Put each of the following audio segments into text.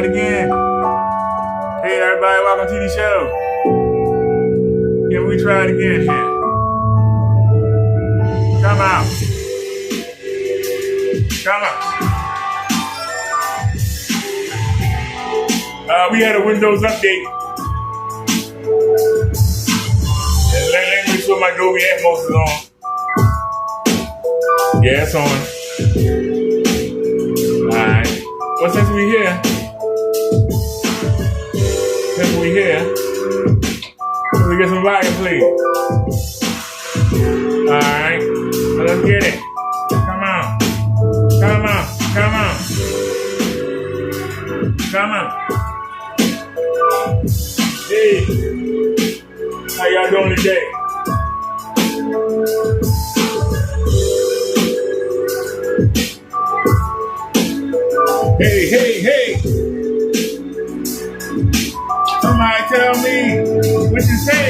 try it again. Hey everybody, welcome to the show. Can we try it again here? Come out. Come out. We had a Windows update. And let me make sure my Dolby Atmos is on. Yeah, it's on. Alright. Well, since we here, can we get some volume, please? Alright. Well, let's get it. Come on. Come on. Come on. Come on. Hey. How y'all doing today? Hey, hey, hey. Somebody tell me what you say.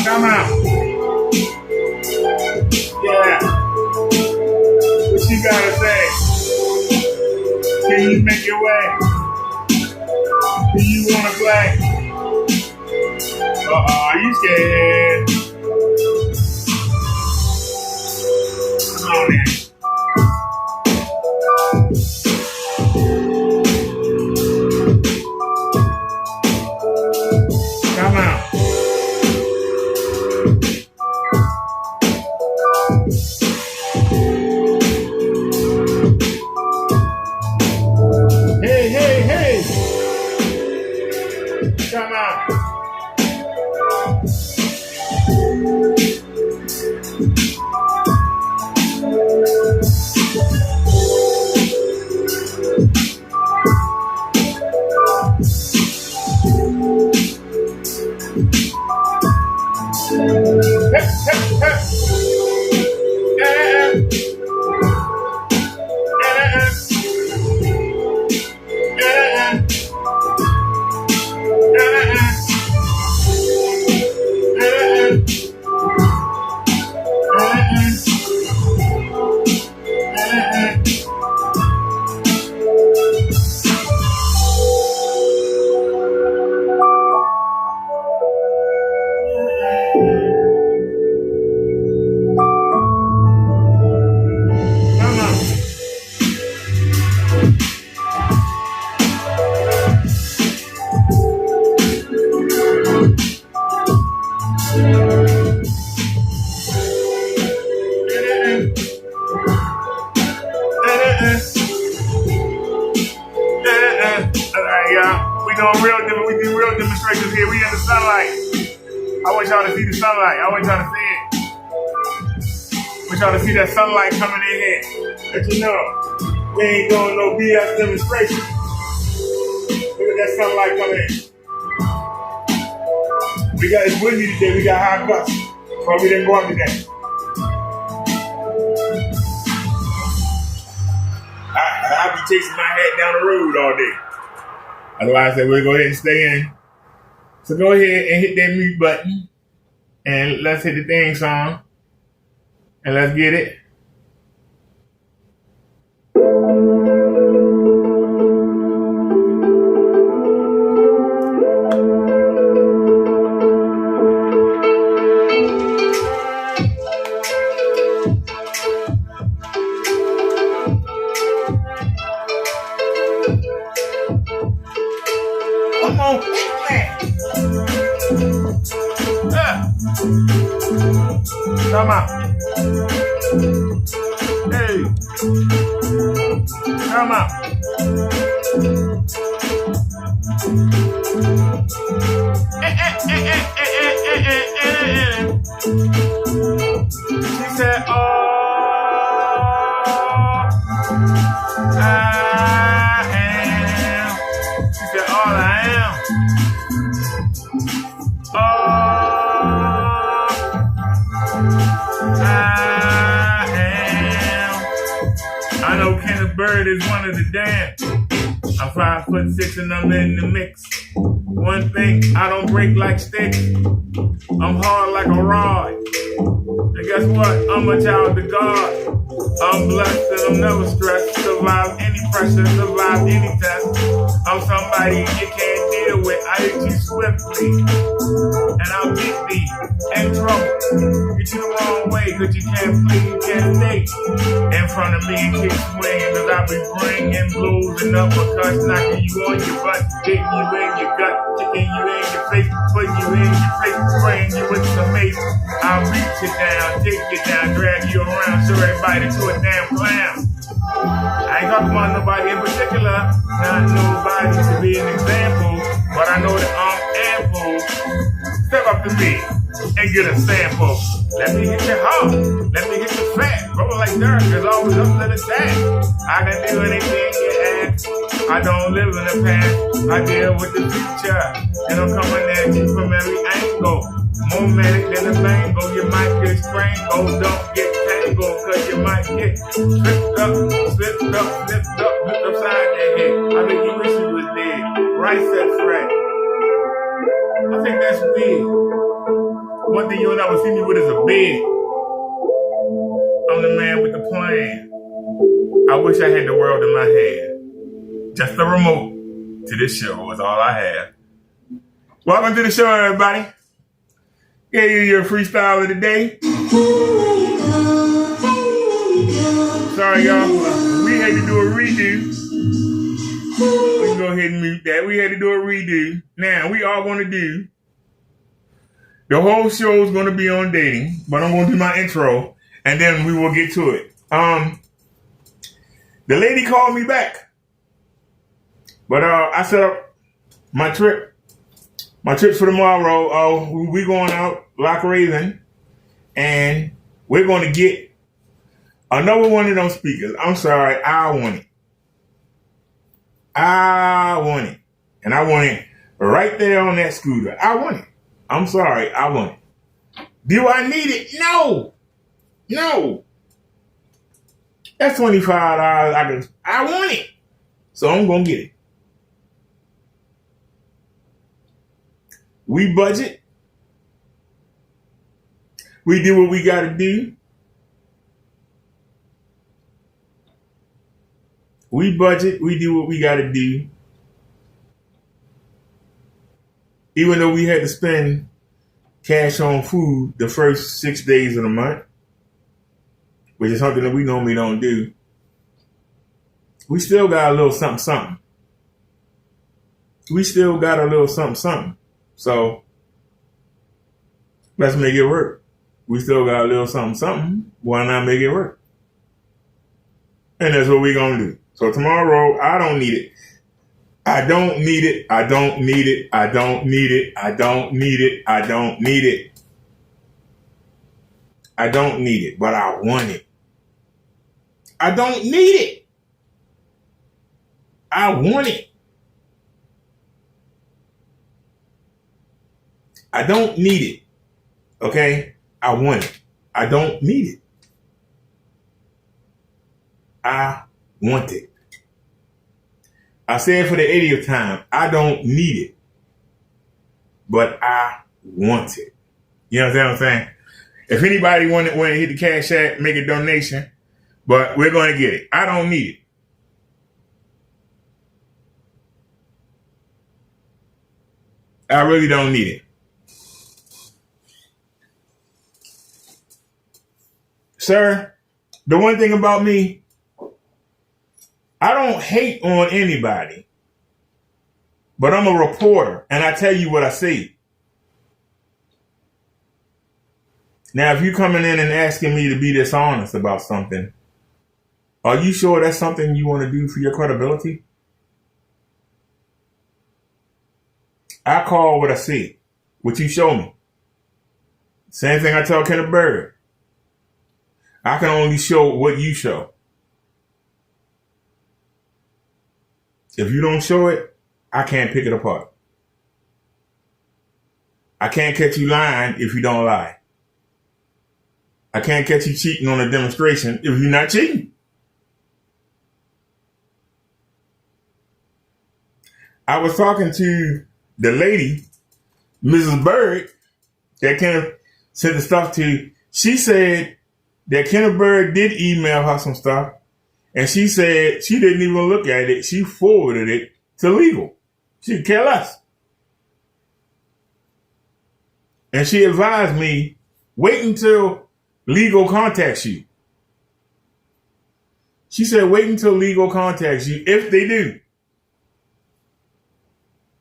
Come out. Yeah. What you gotta say? Can you make your way? Do you wanna play? Are you scared? Come on then. Come on. Hey, hey, hey. Come on. We do real demonstrations here. We in the sunlight. I want y'all to see the sunlight. I want y'all to see it. I want y'all to see that sunlight coming in here. Let you know, we ain't doing no BS demonstration. Look at that sunlight coming in. We got it's windy today. We got high gusts, so we didn't go up today. I'll be chasing my head down the road all day. Otherwise, I said we'll go ahead and stay in. So go ahead and hit that mute button. And let's hit the theme song. And let's get it. Come on, come on. Hey. Come on. She said, oh, I am. She said, all I am. I know Kenneth Bird is one of the damn. I'm 5'6" and I'm in the mix. One thing, I don't break like sticks. I'm hard like a rod. And guess what? I'm a child of God. I'm blessed and I'm never stressed. Survive any pressure, survive any test. I'm somebody you can't deal with. I hit you swiftly, and I'll get thee in trouble. Get you the wrong way, cause you can't play, you can't stay in front of me and kick swing. Cause I be bringing blows and uppercuts, knocking you on your butt, hitting you in your gut, kicking you in your face, putting you in your face, spraying you with some mace. I'll beat you down, take you down, drag you around, show everybody to a damn clown. I ain't talking about nobody in particular, not nobody to be an example, but I know that I'm ample. Step up to me and get a sample. Let me hit your heart, let me hit your fat. Roll like dirt, there's always up to the task. I can do anything you ask. I don't live in the past, I deal with the future. And I'm coming at you from every angle. More medic than a bango, you might get strangled. Don't get tangled, cause you might get slipped up, flipped upside the head. I mean, you wish you was dead. Right said Fred. I think that's weird. One thing you'll never see me with is a bed. I'm the man with the plan. I wish I had the world in my hand. Just the remote to this show is all I have. Welcome to the show, everybody. Yeah, you're your freestyle of the day. Sorry, y'all. We had to do a redo. We can go ahead and mute that. We had to do a redo. Now, we are going to do. The whole show is going to be on dating, but I'm going to do my intro, and then we will get to it. The lady called me back, but I set up my trip. My trip's for tomorrow. We're going out, Lock Raven, and we're going to get another one of those speakers. I'm sorry, I want it. And I want it right there on that scooter. I want it. I'm sorry, I want it. Do I need it? No. That's $25. I want it. So I'm going to get it. We budget. We do what we got to do. We budget. We do what we got to do. Even though we had to spend cash on food the first 6 days of the month, which is something that we normally don't do, we still got a little something. So let's make it work. We still got a little something. Why not make it work? And that's what we're going to do. So tomorrow, I don't need it. I don't need it, but I want it. I don't need it. I don't need it, but I want it. Okay? I want it. I don't need it. I want it. I said for the 80th time, I don't need it, but I want it. You know what I'm saying? If anybody want to hit the Cash App, make a donation, but we're going to get it. I don't need it. I really don't need it. Sir, the one thing about me, I don't hate on anybody, but I'm a reporter and I tell you what I see. Now, if you're coming in and asking me to be dishonest about something, are you sure that's something you want to do for your credibility? I call what I see, what you show me. Same thing I tell Kenneth Bird. I can only show what you show. If you don't show it, I can't pick it apart. I can't catch you lying if you don't lie. I can't catch you cheating on a demonstration if you're not cheating. I was talking to the lady, Mrs. Bird, that Kenneth sent the stuff to, she said that Kenneth Bird did email her some stuff, and she said she didn't even look at it. She forwarded it to legal. She could care less. And she advised me, wait until legal contacts you. She said, wait until legal contacts you, if they do.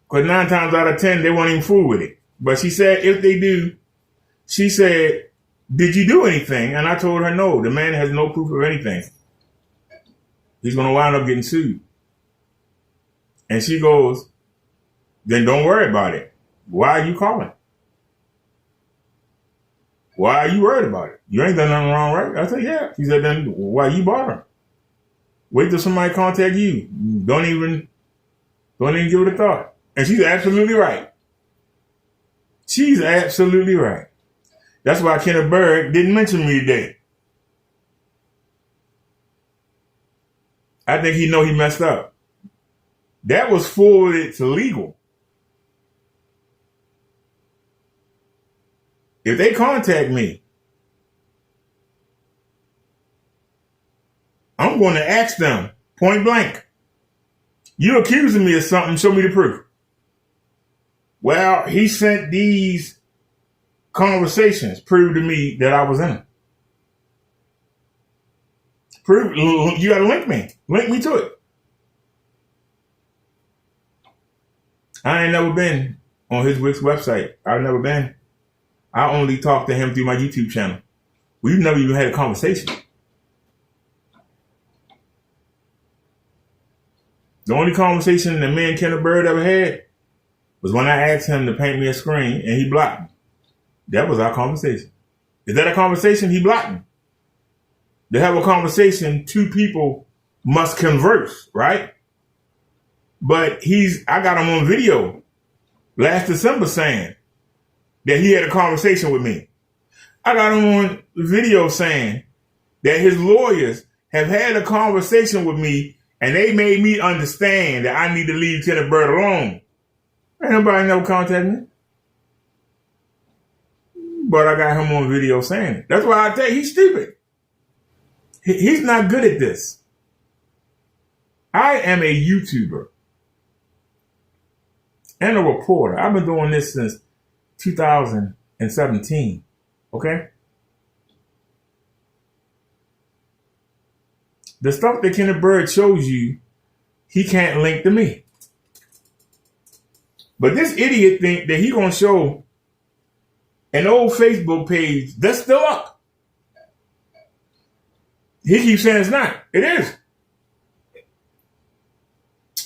Because 9 times out of 10, they won't even fool with it. But she said, if they do, she said, did you do anything? And I told her, no, the man has no proof of anything. He's going to wind up getting sued. And she goes, then don't worry about it. Why are you calling? Why are you worried about it? You ain't done nothing wrong, right? I said, yeah. She said, then why you bother? Wait till somebody contact you. Don't even give it a thought. And she's absolutely right. She's absolutely right. That's why Kenneth Bird didn't mention me today. I think he know he messed up. That was forwarded to legal. If they contact me, I'm going to ask them point blank, you accusing me of something, show me the proof. Well, he sent these conversations, prove to me that I was in them. Prove, you got to link me to it. I ain't never been on his website. I've never been. I only talked to him through my YouTube channel. We've never even had a conversation. The only conversation that me and Kenneth Bird ever had was when I asked him to paint me a screen and he blocked me. That was our conversation. Is that a conversation? He blocked me. To have a conversation, two people must converse, right? But I got him on video last December saying that he had a conversation with me. I got him on video saying that his lawyers have had a conversation with me and they made me understand that I need to leave Kenneth Bird alone. Ain't nobody never contacted me. But I got him on video saying it. That's why I tell you, he's stupid. He's not good at this. I am a YouTuber and a reporter. I've been doing this since 2017. Okay? The stuff that Kenneth Bird shows you, he can't link to me. But this idiot think that he gonna show an old Facebook page that's still up. He keeps saying it's not. It is.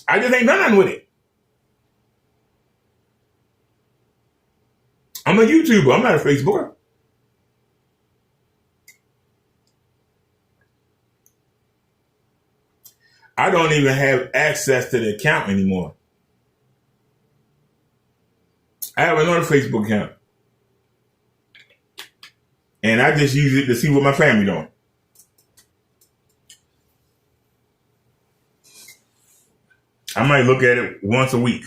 I just ain't done nothing with it. I'm a YouTuber. I'm not a Facebooker. I don't even have access to the account anymore. I have another Facebook account. And I just use it to see what my family doing. I might look at it once a week.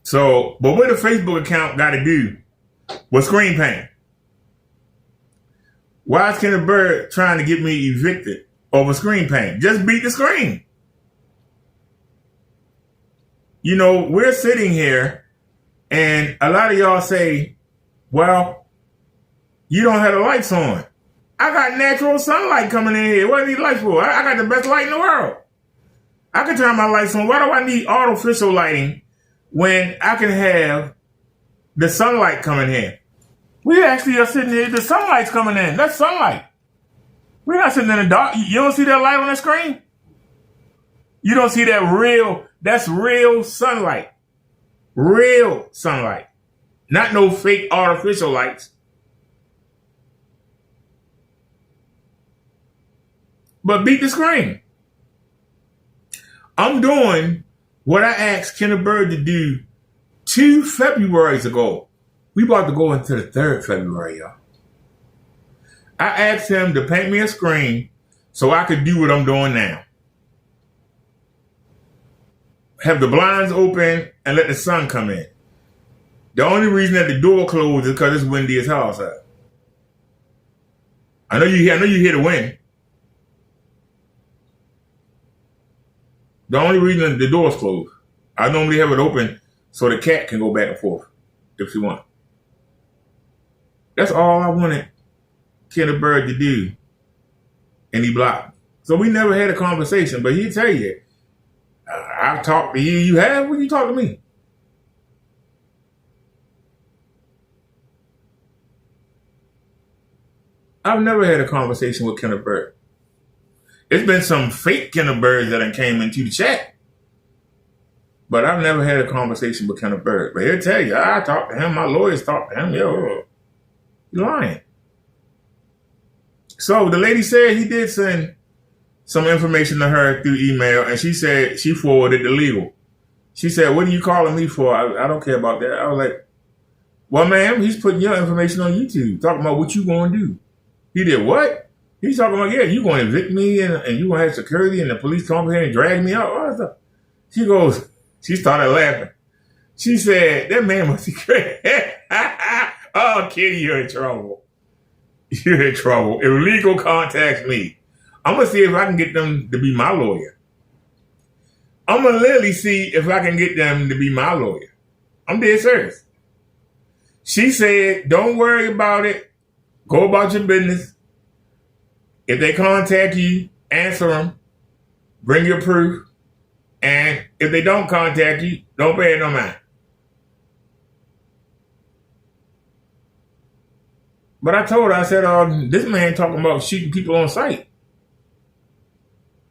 So, but what the Facebook account got to do with screen paint? Why is Kenneth Bird trying to get me evicted over screen paint? Just beat the screen. You know, we're sitting here and a lot of y'all say, well, you don't have the lights on. I got natural sunlight coming in here. What are these lights for? I got the best light in the world. I can turn my lights on. Why do I need artificial lighting when I can have the sunlight coming in? We actually are sitting here. The sunlight's coming in. That's sunlight. We're not sitting in the dark. You don't see that light on the screen? You don't see that that's real sunlight. Real sunlight. Not no fake artificial lights. But beat the screen. I'm doing what I asked Kenneth Bird to do 2 Februarys ago. We about to go into the 3rd February, y'all. I asked him to paint me a screen so I could do what I'm doing now. have the blinds open and let the sun come in. The only reason that the door closed is because it's windy as hell outside. I know you hear the wind. The only reason the door's closed, I normally have it open so the cat can go back and forth if she wants. That's all I wanted Kenneth Bird to do. And he blocked me. So we never had a conversation, but he'd tell you, I've talked to you. You have? When you talk to me? I've never had a conversation with Kenneth Bird. It's been some fake Kenneth Birds that came into the chat. But I've never had a conversation with Kenneth Bird. But he'll tell you, I talked to him. My lawyers talked to him. Yo, you're lying. So the lady said he did send some information to her through email. And she said she forwarded the legal. She said, what are you calling me for? I don't care about that. I was like, well, ma'am, he's putting your information on YouTube. Talking about what you going to do. He did what? He's talking about, yeah, you going to evict me and you going to have security and the police come here and drag me out. All that stuff. She started laughing. She said, that man must be crazy. Oh, Kitty, you're in trouble. You're in trouble. If legal contacts me, I'm going to see if I can get them to be my lawyer. I'm going to literally see if I can get them to be my lawyer. I'm dead serious. She said, don't worry about it. Go about your business. If they contact you, answer them. Bring your proof. And if they don't contact you, don't pay it no mind. But I told her, I said, this man talking about shooting people on sight.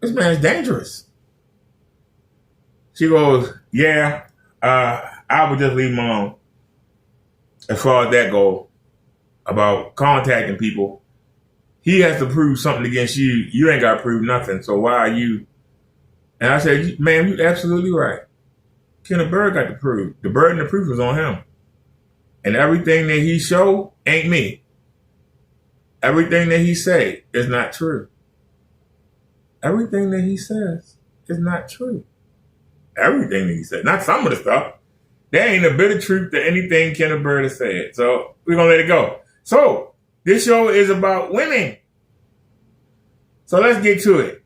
This man's dangerous. She goes, yeah, I would just leave him alone. As far as that goes, about contacting people. He has to prove something against you. You ain't got to prove nothing. So why are you? And I said, ma'am, you're absolutely right. Kenneth Bird got to prove. The burden of proof is on him. And everything that he showed ain't me. Everything that he say is not true. Everything that he says is not true. Everything that he said. Not some of the stuff. There ain't a bit of truth to anything Kenneth Bird has said. So we're going to let it go. So this show is about women. So let's get to it.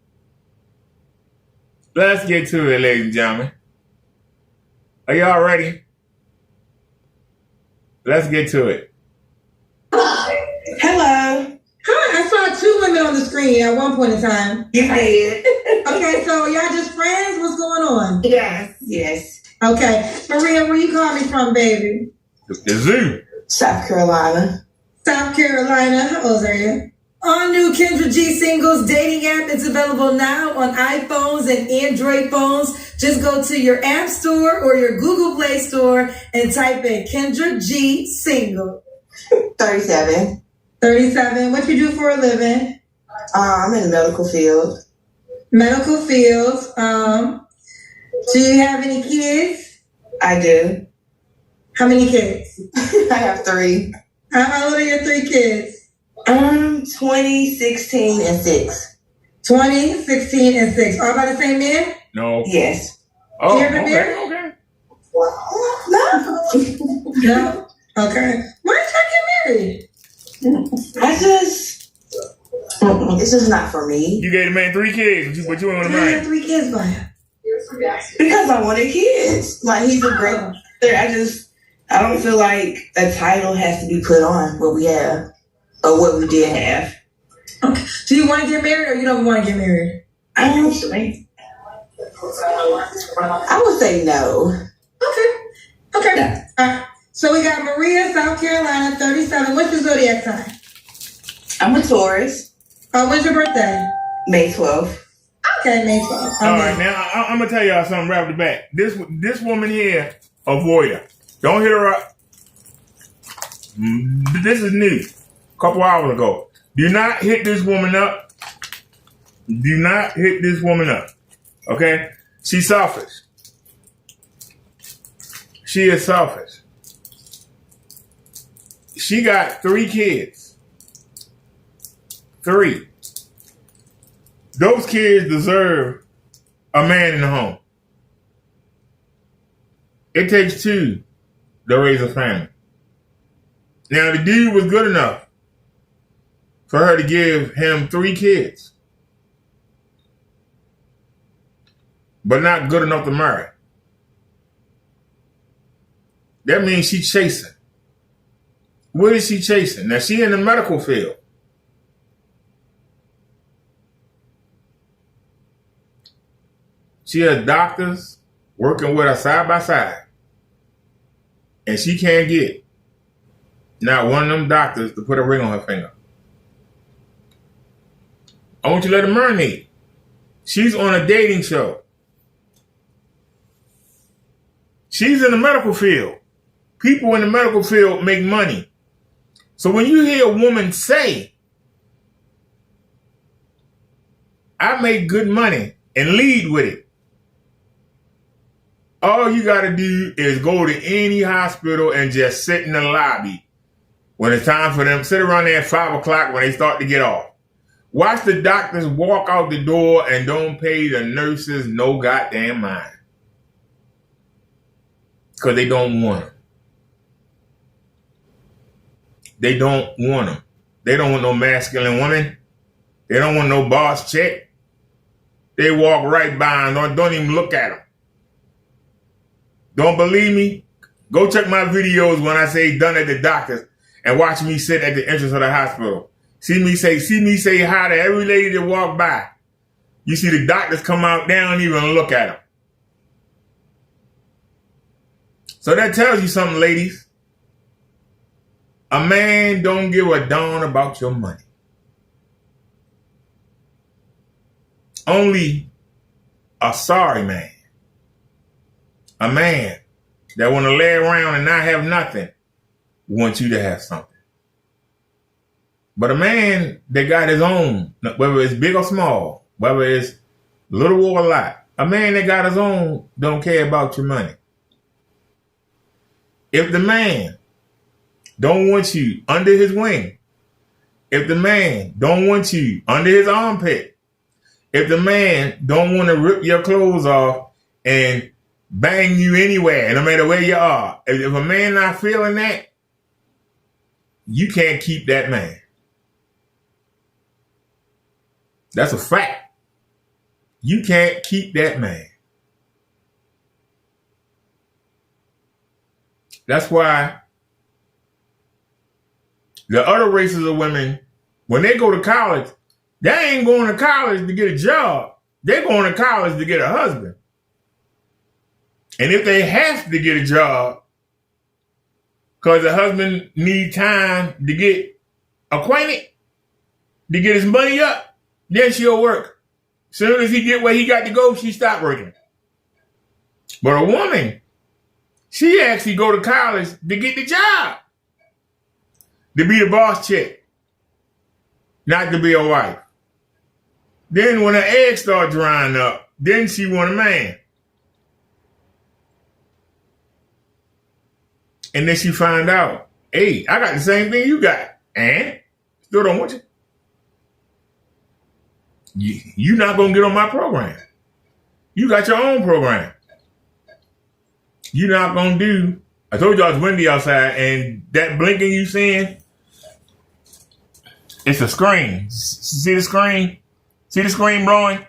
Let's get to it, ladies and gentlemen. Are y'all ready? Let's get to it. Hello. Hi, I saw two women on the screen at one point in time. You did. Okay, so y'all just friends? What's going on? Yes. Okay. Maria, where you calling me from, baby? The zoo. South Carolina. South Carolina. How old are you? All new Kendra G Singles dating app is available now on iPhones and Android phones. Just go to your App Store or your Google Play Store and type in Kendra G Single. 37. 37. What you do for a living? I'm in the medical field. Medical field. Do you have any kids? I do. How many kids? I have 3. How old are your 3 kids? 20, 16, and 6. 20, 16, and 6. All by the same man? No. Yes. Oh, you ever married? Okay. No. No? Okay. Why did you get married? It's just not for me. You gave the man 3 kids, but you ain't want to I marry. have 3 kids by him. Because I wanted kids. Like, he's a great I don't feel like a title has to be put on what we have or what we did have. Okay. Do you want to get married or you don't want to get married? I would say no. Okay. No. All right. So we got Maria, South Carolina, 37. What's your zodiac sign? I'm a Taurus. When's your birthday? May 12th. Okay, May 12th. All right, now I'm gonna tell y'all something right off the bat. This woman here, avoid her. Don't hit her up. This is new. A couple hours ago. Do not hit this woman up. Do not hit this woman up. Okay? She's selfish. She is selfish. She got 3 kids. 3. Those kids deserve a man in the home. It takes two to raise a family. Now, the dude was good enough for her to give him 3 kids, but not good enough to marry. That means she's chasing. What is she chasing? Now, she in the medical field. She has doctors working with her side by side. And she can't get not one of them doctors to put a ring on her finger. I want you to let her marinate. She's on a dating show. She's in the medical field. People in the medical field make money. So when you hear a woman say, I make good money, and lead with it, all you got to do is go to any hospital and just sit in the lobby when it's time for them. Sit around there at 5 o'clock when they start to get off. Watch the doctors walk out the door and don't pay the nurses no goddamn mind. Because they don't want them. They don't want them. They don't want no masculine women. They don't want no boss chick. They walk right by and don't even look at them. Don't believe me? Go check my videos when I say done at the doctor's and watch me sit at the entrance of the hospital. See me say hi to every lady that walk by. You see the doctors come out, they don't even look at them. So that tells you something, ladies. A man don't give a darn about your money. Only a sorry man. A man that want to lay around and not have nothing wants you to have something. But a man that got his own, whether it's big or small, whether it's little or a lot, a man that got his own don't care about your money. If the man don't want you under his wing, if the man don't want you under his armpit, if the man don't want to rip your clothes off and bang you anywhere, no matter where you are, if a man not feeling that, you can't keep that man. That's a fact. You can't keep that man. That's why the other races of women, when they go to college, they ain't going to college to get a job. They're going to college to get a husband. And if they have to get a job because the husband needs time to get acquainted, to get his money up, then she'll work. As soon as he get where he got to go, she stop working. But a woman, she actually go to college to get the job. To be the boss chick. Not to be a wife. Then when her eggs start drying up, then she want a man. And then she find out, hey, I got the same thing you got. And still don't want you. You're not going to get on my program. You got your own program. You're not going to do. I told y'all it's windy outside, and that blinking you seeing, it's a screen. See the screen? See the screen blowing?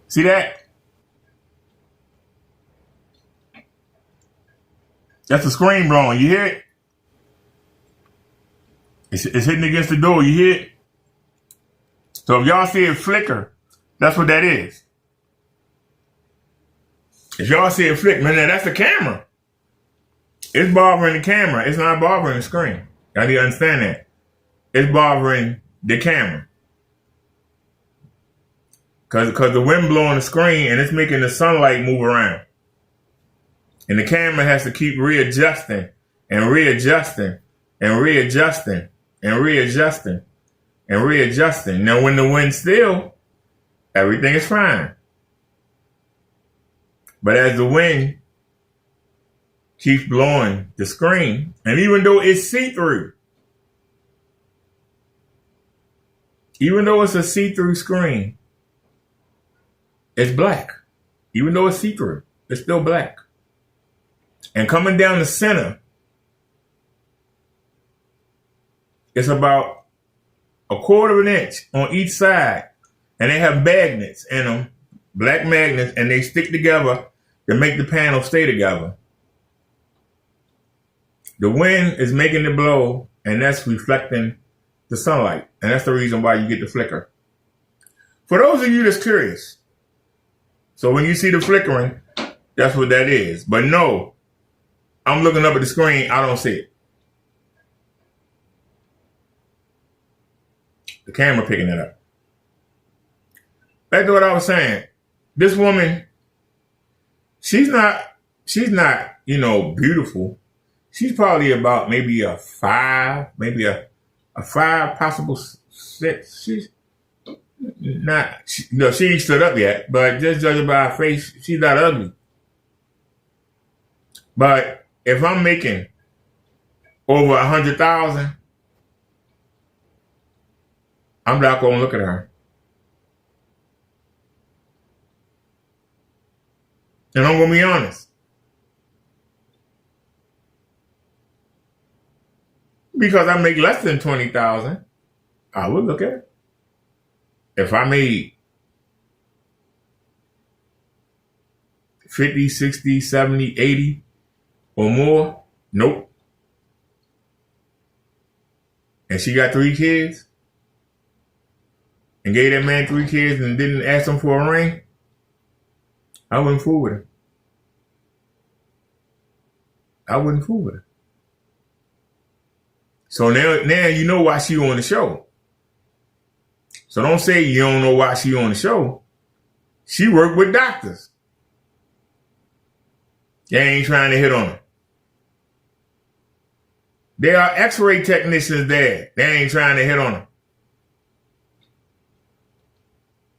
See that? That's the screen blowing. You hear it? It's hitting against the door. You hear it? So if y'all see it flicker, that's what that is. If y'all see it flicker, man, that's the camera. It's bothering the camera. It's not bothering the screen. Y'all need to understand that. It's bothering the camera. Because the wind blowing the screen and it's making the sunlight move around. And the camera has to keep readjusting and readjusting and readjusting and readjusting and readjusting. Now, when the wind's still, everything is fine. But as the wind keeps blowing the screen, and even though it's see-through, even though it's a see-through screen, it's black. Even though it's see-through, it's still black. And coming down the center, it's about a quarter of an inch on each side. And they have magnets in them, black magnets, and they stick together to make the panel stay together. The wind is making it blow, and that's reflecting the sunlight. And that's the reason why you get the flicker. For those of you that's curious, so when you see the flickering, that's what that is. But no, I'm looking up at the screen, I don't see it. The camera picking it up. Back to what I was saying. This woman, she's not, beautiful. She's probably about maybe a 5, maybe a 5, possible 6. She's not, she ain't stood up yet, but just judging by her face, she's not ugly. But if I'm making over 100,000, I'm not going to look at her. And I'm going to be honest. Because I make less than 20,000, I would look at it. If I made 50, 60, 70, 80 or more, nope. And she got 3 kids and gave that man 3 kids and didn't ask him for a ring, I wouldn't fool with her. I wouldn't fool with her. So now you know why she on the show. So don't say you don't know why she on the show. She worked with doctors. They ain't trying to hit on her. There are x-ray technicians there. They ain't trying to hit on her.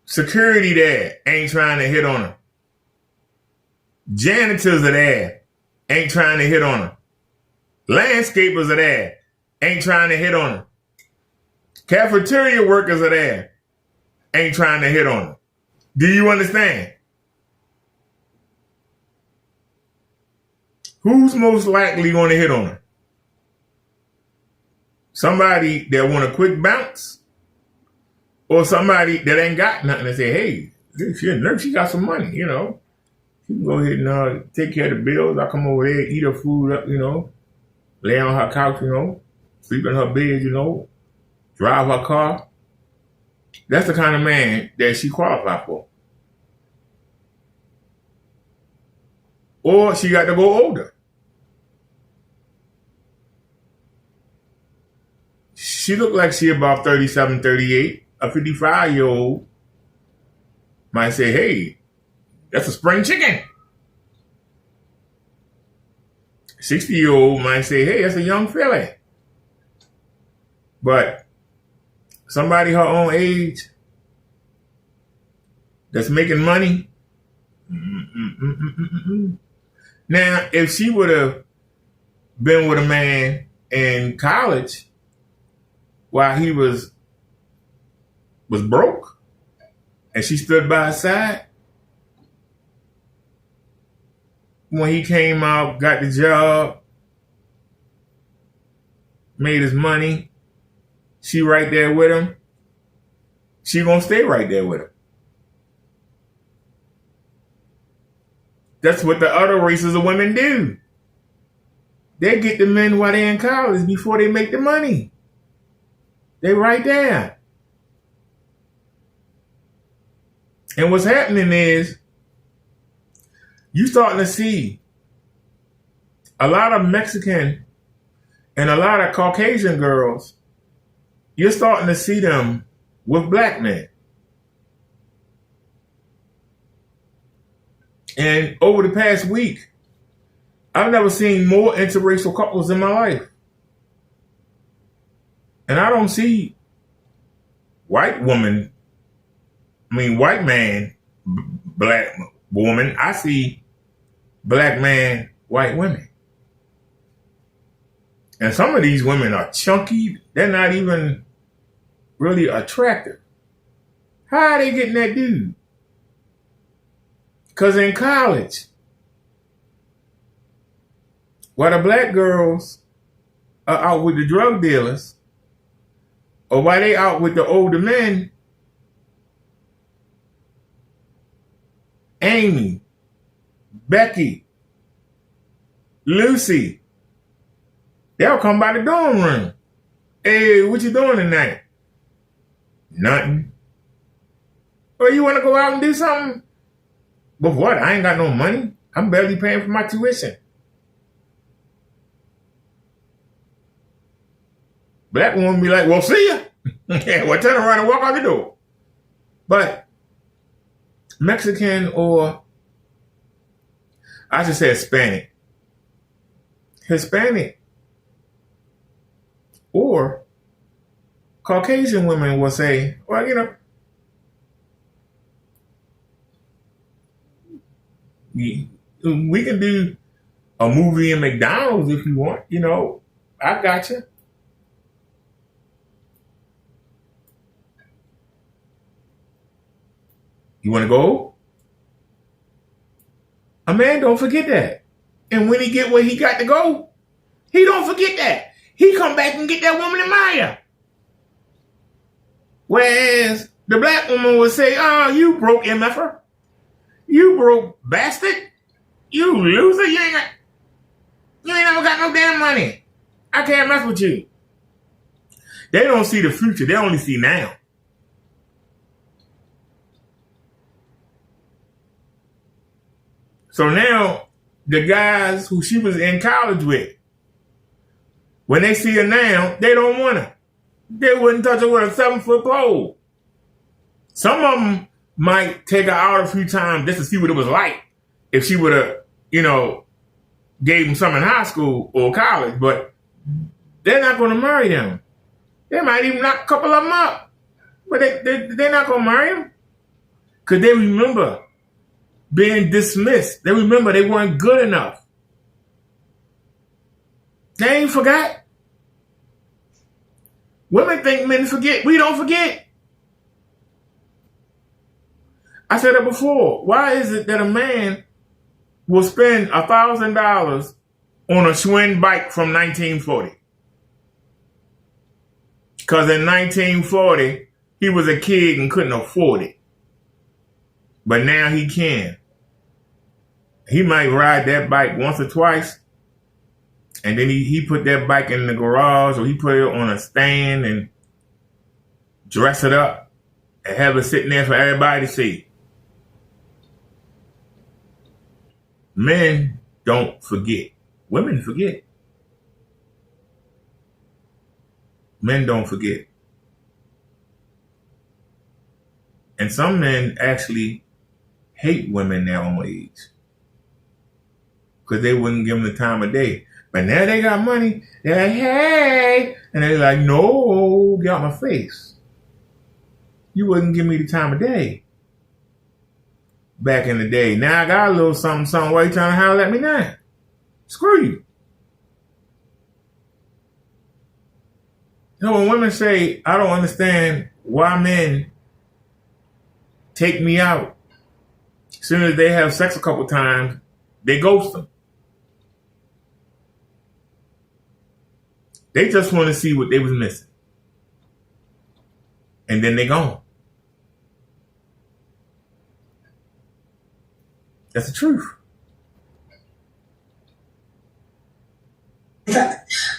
Security there ain't trying to hit on her. Janitors are there, ain't trying to hit on her. Landscapers are there, ain't trying to hit on her. Cafeteria workers are there, ain't trying to hit on her. Do you understand? Who's most likely going to hit on her? Somebody that want a quick bounce? Or somebody that ain't got nothing to say, hey, she's a nurse, she got some money, She can go ahead and take care of the bills. I come over there, eat her food up, lay on her couch, sleep in her bed, drive her car. That's the kind of man that she qualified for. Or she got to go older. She looked like she about 37, 38. A 55-year-old might say, hey, that's a spring chicken. 60-year-old might say, hey, that's a young filly. But somebody her own age that's making money. Now, if she would have been with a man in college while he was broke and she stood by his side, when he came out, got the job, made his money, she right there with him, she gonna stay right there with him. That's what the other races of women do. They get the men while they're in college before they make the money. They right there. And what's happening is you starting to see a lot of Mexican and a lot of Caucasian girls, you're starting to see them with black men. And over the past week, I've never seen more interracial couples in my life. And I don't see white man, black woman. I see black man, white women. And some of these women are chunky. They're not even really attractive. How are they getting that dude? Because in college, While the black girls are out with the drug dealers, or while they out with the older men, Amy, Becky, Lucy, they'll come by the dorm room. Hey, what you doing tonight? Nothing. Oh, you want to go out and do something? But what? I ain't got no money. I'm barely paying for my tuition. Black woman be like, well, see ya. Well, turn around and walk out the door. But Mexican, or I should say Hispanic or Caucasian women will say, well, you know, we can do a movie in McDonald's if you want. You know, I got you. You want to go? A man don't forget that. And when he get where he got to go, he don't forget that. He come back and get that woman in Maya. Whereas the black woman would say, oh, you broke MFer. You broke bastard. You loser. You ain't never got no damn money. I can't mess with you. They don't see the future. They only see now. So now, the guys who she was in college with, when they see her now, they don't want her. They wouldn't touch her with a 7-foot pole. Some of them might take her out a few times just to see what it was like if she would have, you know, gave them some in high school or college, but they're not going to marry them. They might even knock a couple of them up, but they're not going to marry them because they remember being dismissed. They remember they weren't good enough. They ain't forgot. Women think men forget. We don't forget. I said it before. Why is it that a man will spend $1,000 on a Schwinn bike from 1940? Because in 1940, he was a kid and couldn't afford it. But now he can. He might ride that bike once or twice, and then he put that bike in the garage, or he put it on a stand and dress it up and have it sitting there for everybody to see. Men don't forget. Women forget. Men don't forget. And some men actually hate women their own age because they wouldn't give them the time of day. But now they got money. They're like, hey. And they're like, no, get out my face. You wouldn't give me the time of day. Back in the day. Now I got a little something. Why you trying to holler at me now? Screw you. You know, when women say, I don't understand why men take me out, as soon as they have sex a couple times, they ghost them. They just want to see what they was missing. And then they gone. That's the truth. All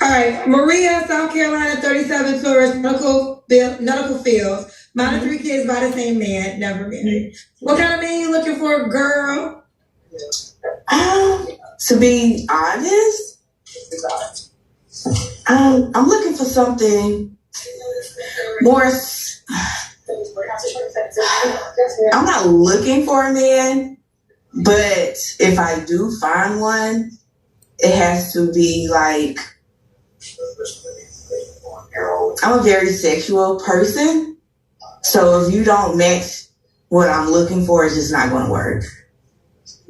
right. Maria, South Carolina, 37, tourist, medical fields. Mine 3 kids by the same man, never married. What kind of man you looking for, girl? To be honest, I'm looking for something more. I'm not looking for a man, but if I do find one, it has to be like, I'm a very sexual person. So if you don't match what I'm looking for, it's just not going to work.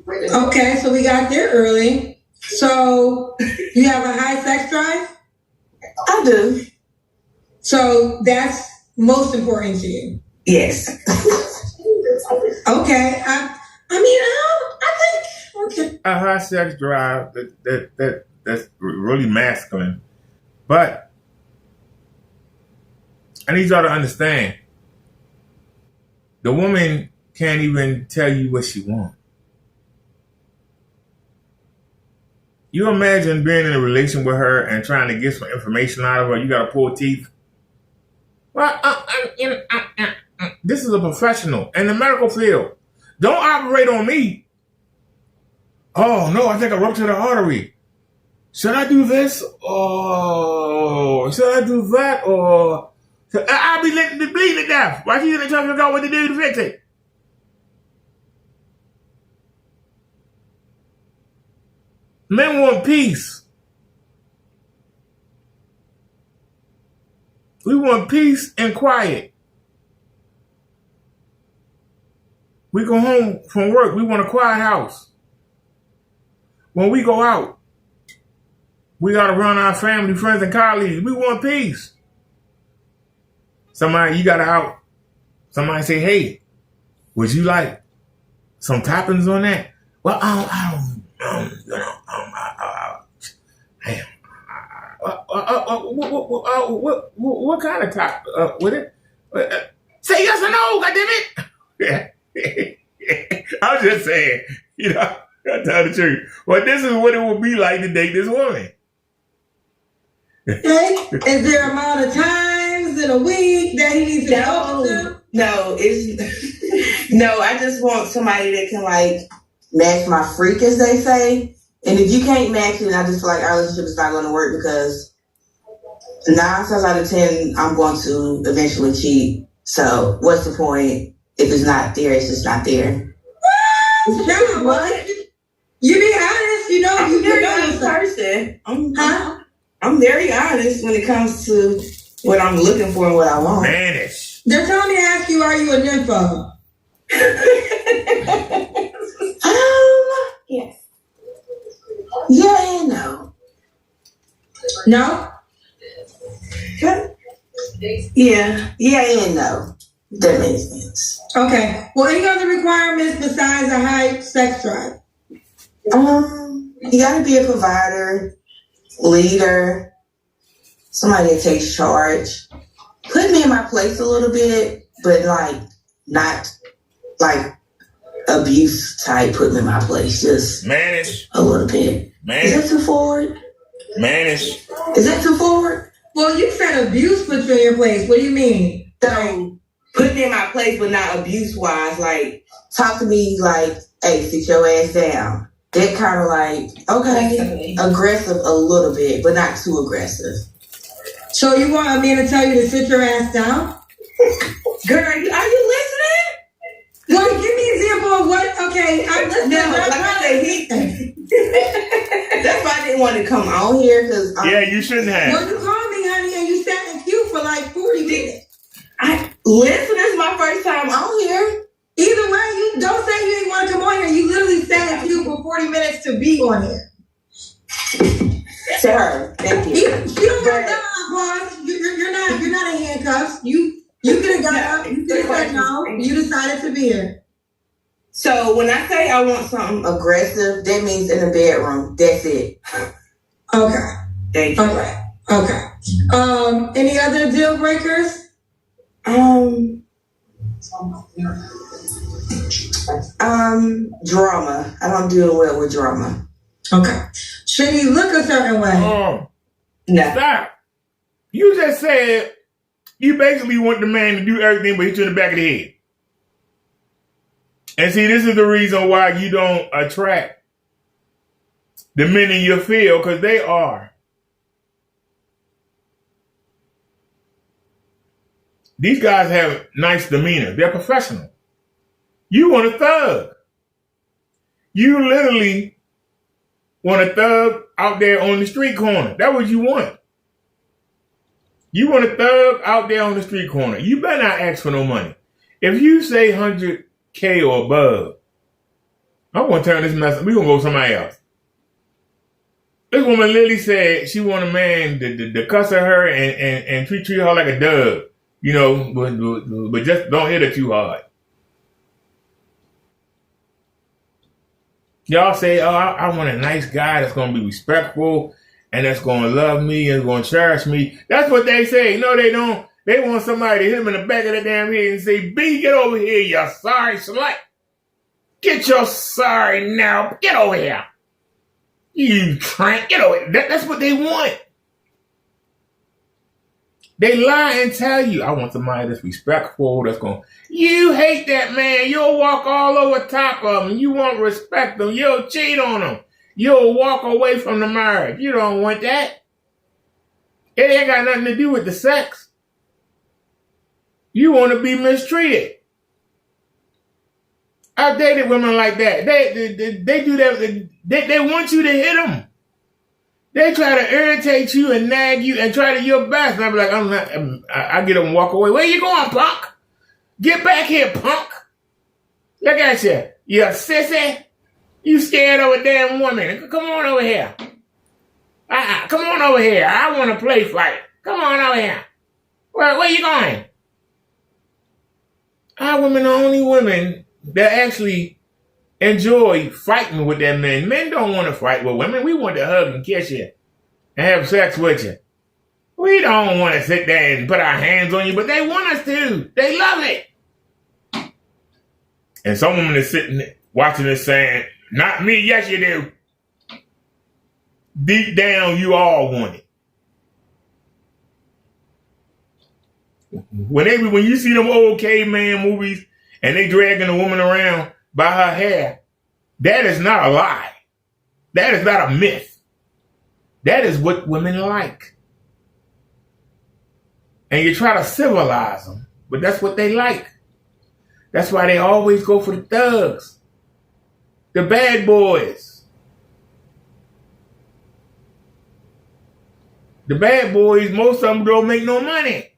Okay, so we got there early. So you have a high sex drive? I do. So that's most important to you? Yes. Okay. I think, okay. A high sex drive, that that's really masculine. But I need y'all to understand, the woman can't even tell you what she wants. You imagine being in a relation with her and trying to get some information out of her. You got to pull teeth. Well, this is a professional in the medical field. Don't operate on me. Oh, no, I think I ruptured the artery. Should I do this? Or should I do that? Or I'll be bleeding to death. Why are you trying to figure out what to do to fix it? Men want peace. We want peace and quiet. We go home from work. We want a quiet house. When we go out, we got to run our family, friends, and colleagues. We want peace. Somebody, you got to out. Somebody say, hey, would you like some toppings on that? Well, what kind of top with it? Say yes or no, goddammit. I was just saying, I tell the truth. Well, this is what it would be like to date this woman. Okay. Is there amount of times in a week that he needs to go to? No, no, I just want somebody that can match my freak, as they say. And if you can't match it, I just feel like our relationship is not going to work, because 9 times out of 10, I'm going to eventually cheat. So what's the point? If it's not there, it's just not there. What? You be honest, I'm a very honest person. I'm very honest when it comes to what I'm looking for and what I want. Manish. They're telling me to ask you, are you a nympho? Yes. Yeah and no. No? Yeah and no. That makes sense. Okay. Well, any other requirements besides a high sex drive? You gotta be a provider, leader, somebody that takes charge. Put me in my place a little bit, but not abuse type. Put me in my place, just Manish. a little bit. Manish. Is that too forward? Manish. Is that too forward? Well, you said abuse puts you in your place. What do you mean? So put me in my place, but not abuse wise. Talk to me hey, sit your ass down. That kind of okay, aggressive a little bit, but not too aggressive. So you want a man to tell you to sit your ass down? Girl, are you listening? Well, give me an example of what, okay, I'm listening. No, that's why I didn't want to come on here, because yeah, you shouldn't have. Well, you called me, honey, and you sat in queue for 40 minutes. Listen, this is my first time on here. Either way, you don't say you ain't want to come on here. You literally sat in queue for 40 minutes to be on here. To her, thank you. You don't got that applause. You're not in handcuffs. You could have got up. You could have said no. You decided to be here. So when I say I want something aggressive, that means in the bedroom. That's it. Okay. Thank you. Okay. Any other deal breakers? Drama. I don't deal well with drama. Okay. Should he look a certain way? No. Stop. You just said you basically want the man to do everything but hit you in the back of the head. And see, this is the reason why you don't attract the men in your field, because they are. These guys have nice demeanor. They're professional. You want a thug. You literally want a thug out there on the street corner. That's what you want. You want a thug out there on the street corner. You better not ask for no money. If you say 100K or above, I'm going to turn this mess. We're going to go somebody else. This woman literally said she want a man to cuss at her and treat her like a dove. But just don't hit her too hard. Y'all say, oh, I want a nice guy that's going to be respectful and that's going to love me and going to cherish me. That's what they say. No, they don't. They want somebody to hit him in the back of the damn head and say, B, get over here, you sorry slut. Get your sorry now. Get over here. You tramp. Get over here. That's what they want. They lie and tell you, I want somebody that's respectful, that's going, you hate that man. You'll walk all over top of him. You won't respect him. You'll cheat on him. You'll walk away from the marriage. You don't want that. It ain't got nothing to do with the sex. You want to be mistreated. I've dated women like that. They do that. They want you to hit them. They try to irritate you and nag you and try to do your best. And I be like, I get them and walk away. Where you going, punk? Get back here, punk. Look at you. You sissy. You scared of a damn woman. Come on over here. Come on over here. I want to play fight. Come on over here. Where you going? Our women are the only women that actually enjoy fighting with their men. Men don't want to fight with women. We want to hug and kiss you and have sex with you. We don't want to sit there and put our hands on you, but they want us to. They love it. And some woman is sitting there watching this saying, not me, yes you do. Deep down, you all want it. When you see them old caveman movies and they dragging a woman around by her hair, that is not a lie. That is not a myth. That is what women like. And you try to civilize them, but that's what they like. That's why they always go for the thugs, the bad boys. The bad boys, most of them don't make no money.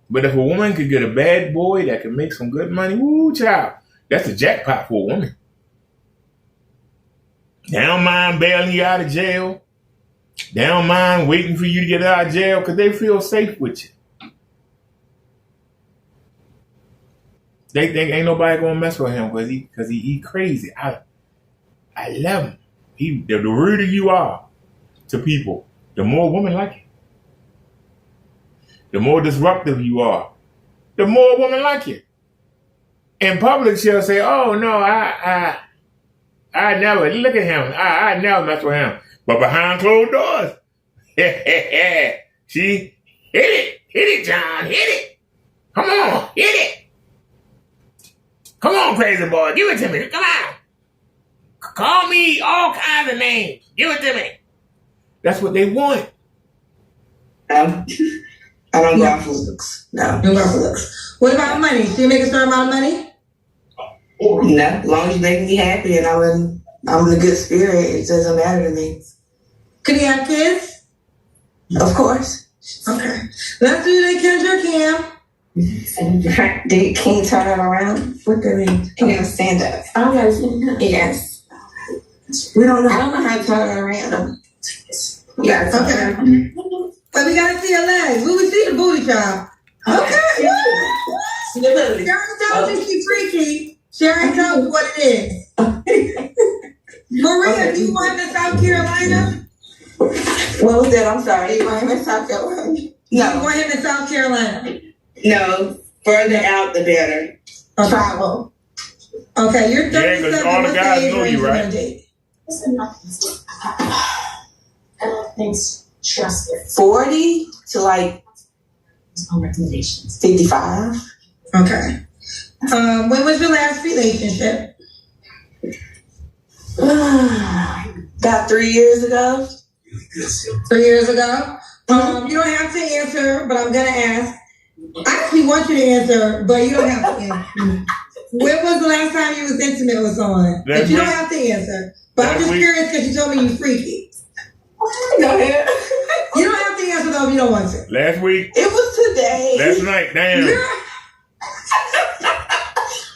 But if a woman could get a bad boy that can make some good money, woo, child, that's a jackpot for a woman. They don't mind bailing you out of jail. They don't mind waiting for you to get out of jail because they feel safe with you. They think ain't nobody gonna mess with him because he crazy. I love him. The ruder you are to people, the more women like you. The more disruptive you are, the more women like you. In public, she'll say, "Oh no, I never look at him. I never mess with him." But behind closed doors, she hit it, John, hit it. Come on, hit it. Come on, crazy boy, give it to me. Come on, call me all kinds of names. Give it to me. That's what they want. I don't go off of looks. No. Don't go off of looks. What about money? Do you make a certain amount of money? No. As long as you make me happy and I'm in a good spirit, it doesn't matter to me. Could he have kids? Of course. Okay. Let's do the Kendra Cam. Can you turn it around? What do you mean? Can you stand up? Oh, yes. We don't know. I don't know how to turn it around. Yes. Okay. But we gotta see her legs. We would see the booty, child. Okay. Sharon told you she's freaky. Sharon told you what it is. Maria, do you want in South Carolina? What was that? I'm sorry. You want him in South Carolina? No. You want him in South Carolina? No. Further out, the better. Okay. Travel. Okay, you're 37. Yeah, because all the guys know you, right? I don't think trusted. 40 to like recommendations. 55. Okay. When was your last relationship? About 3 years ago. 3 years ago? You don't have to answer, but I'm gonna ask. I actually want you to answer, but you don't have to answer. When was the last time you was intimate with someone? But you don't have to answer. But I'm just curious because you told me you freaky. Go ahead. You don't have to answer though if you don't want to. Last week. It was today. Last night. Damn.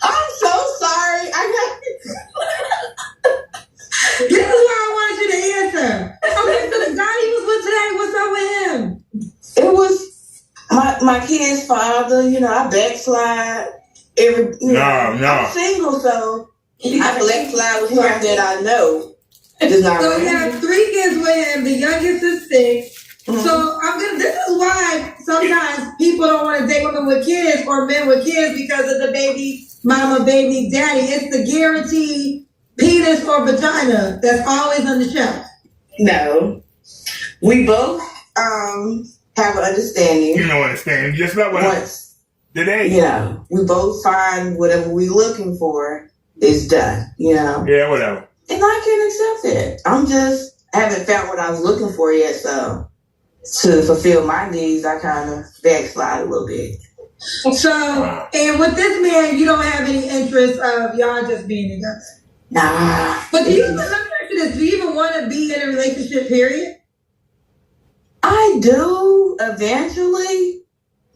I'm so sorry. This is why I wanted you to answer. Okay, so the guy he was with today, what's up with him? It was my kid's father. You know, I backslide. No. I'm single, so I let slide with something that I know. It's not So right. we have 3 kids with him. The youngest is 6. Mhm. So this is why sometimes people don't want to date women with kids or men with kids because of the baby mama, baby daddy. It's the guaranteed penis or vagina that's always on the shelf. No. We both have an understanding. You don't understand. Just not what Once, today. we both find whatever we're looking for is done, Yeah, whatever. And I can accept it. I haven't found what I was looking for yet, so to fulfill my needs, I kind of backslide a little bit. So, and with this man, you don't have any interest of y'all just being together. Nah. But do you even want to be in a relationship, period? I do eventually,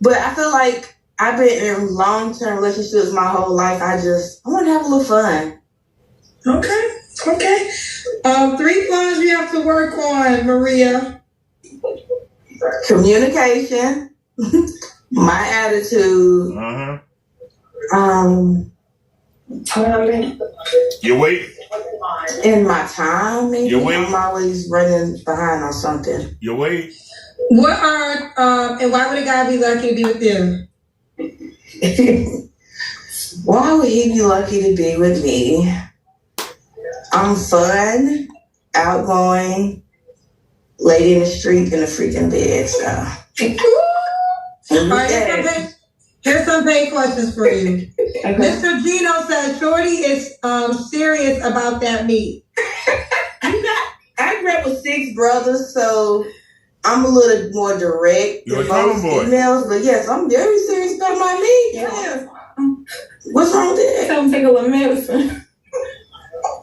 but I feel like I've been in long-term relationships my whole life. I want to have a little fun. Okay. 3 flaws you have to work on, Maria. Communication, my attitude, You wait. and my time. Maybe You wait. I'm always running behind on something. You wait. What are and why would a guy be lucky to be with you? Why would he be lucky to be with me? I'm fun, outgoing, lady in the street, and a freaking bed. So. All right, here's some paid questions for you. Okay. Mr. Gino says Shorty is serious about that meat. I grew up with 6 brothers, so I'm a little more direct You're than a most tomboy. females. But yes, I'm very serious about my meat. Yeah. What's wrong with that? Don't take a little medicine.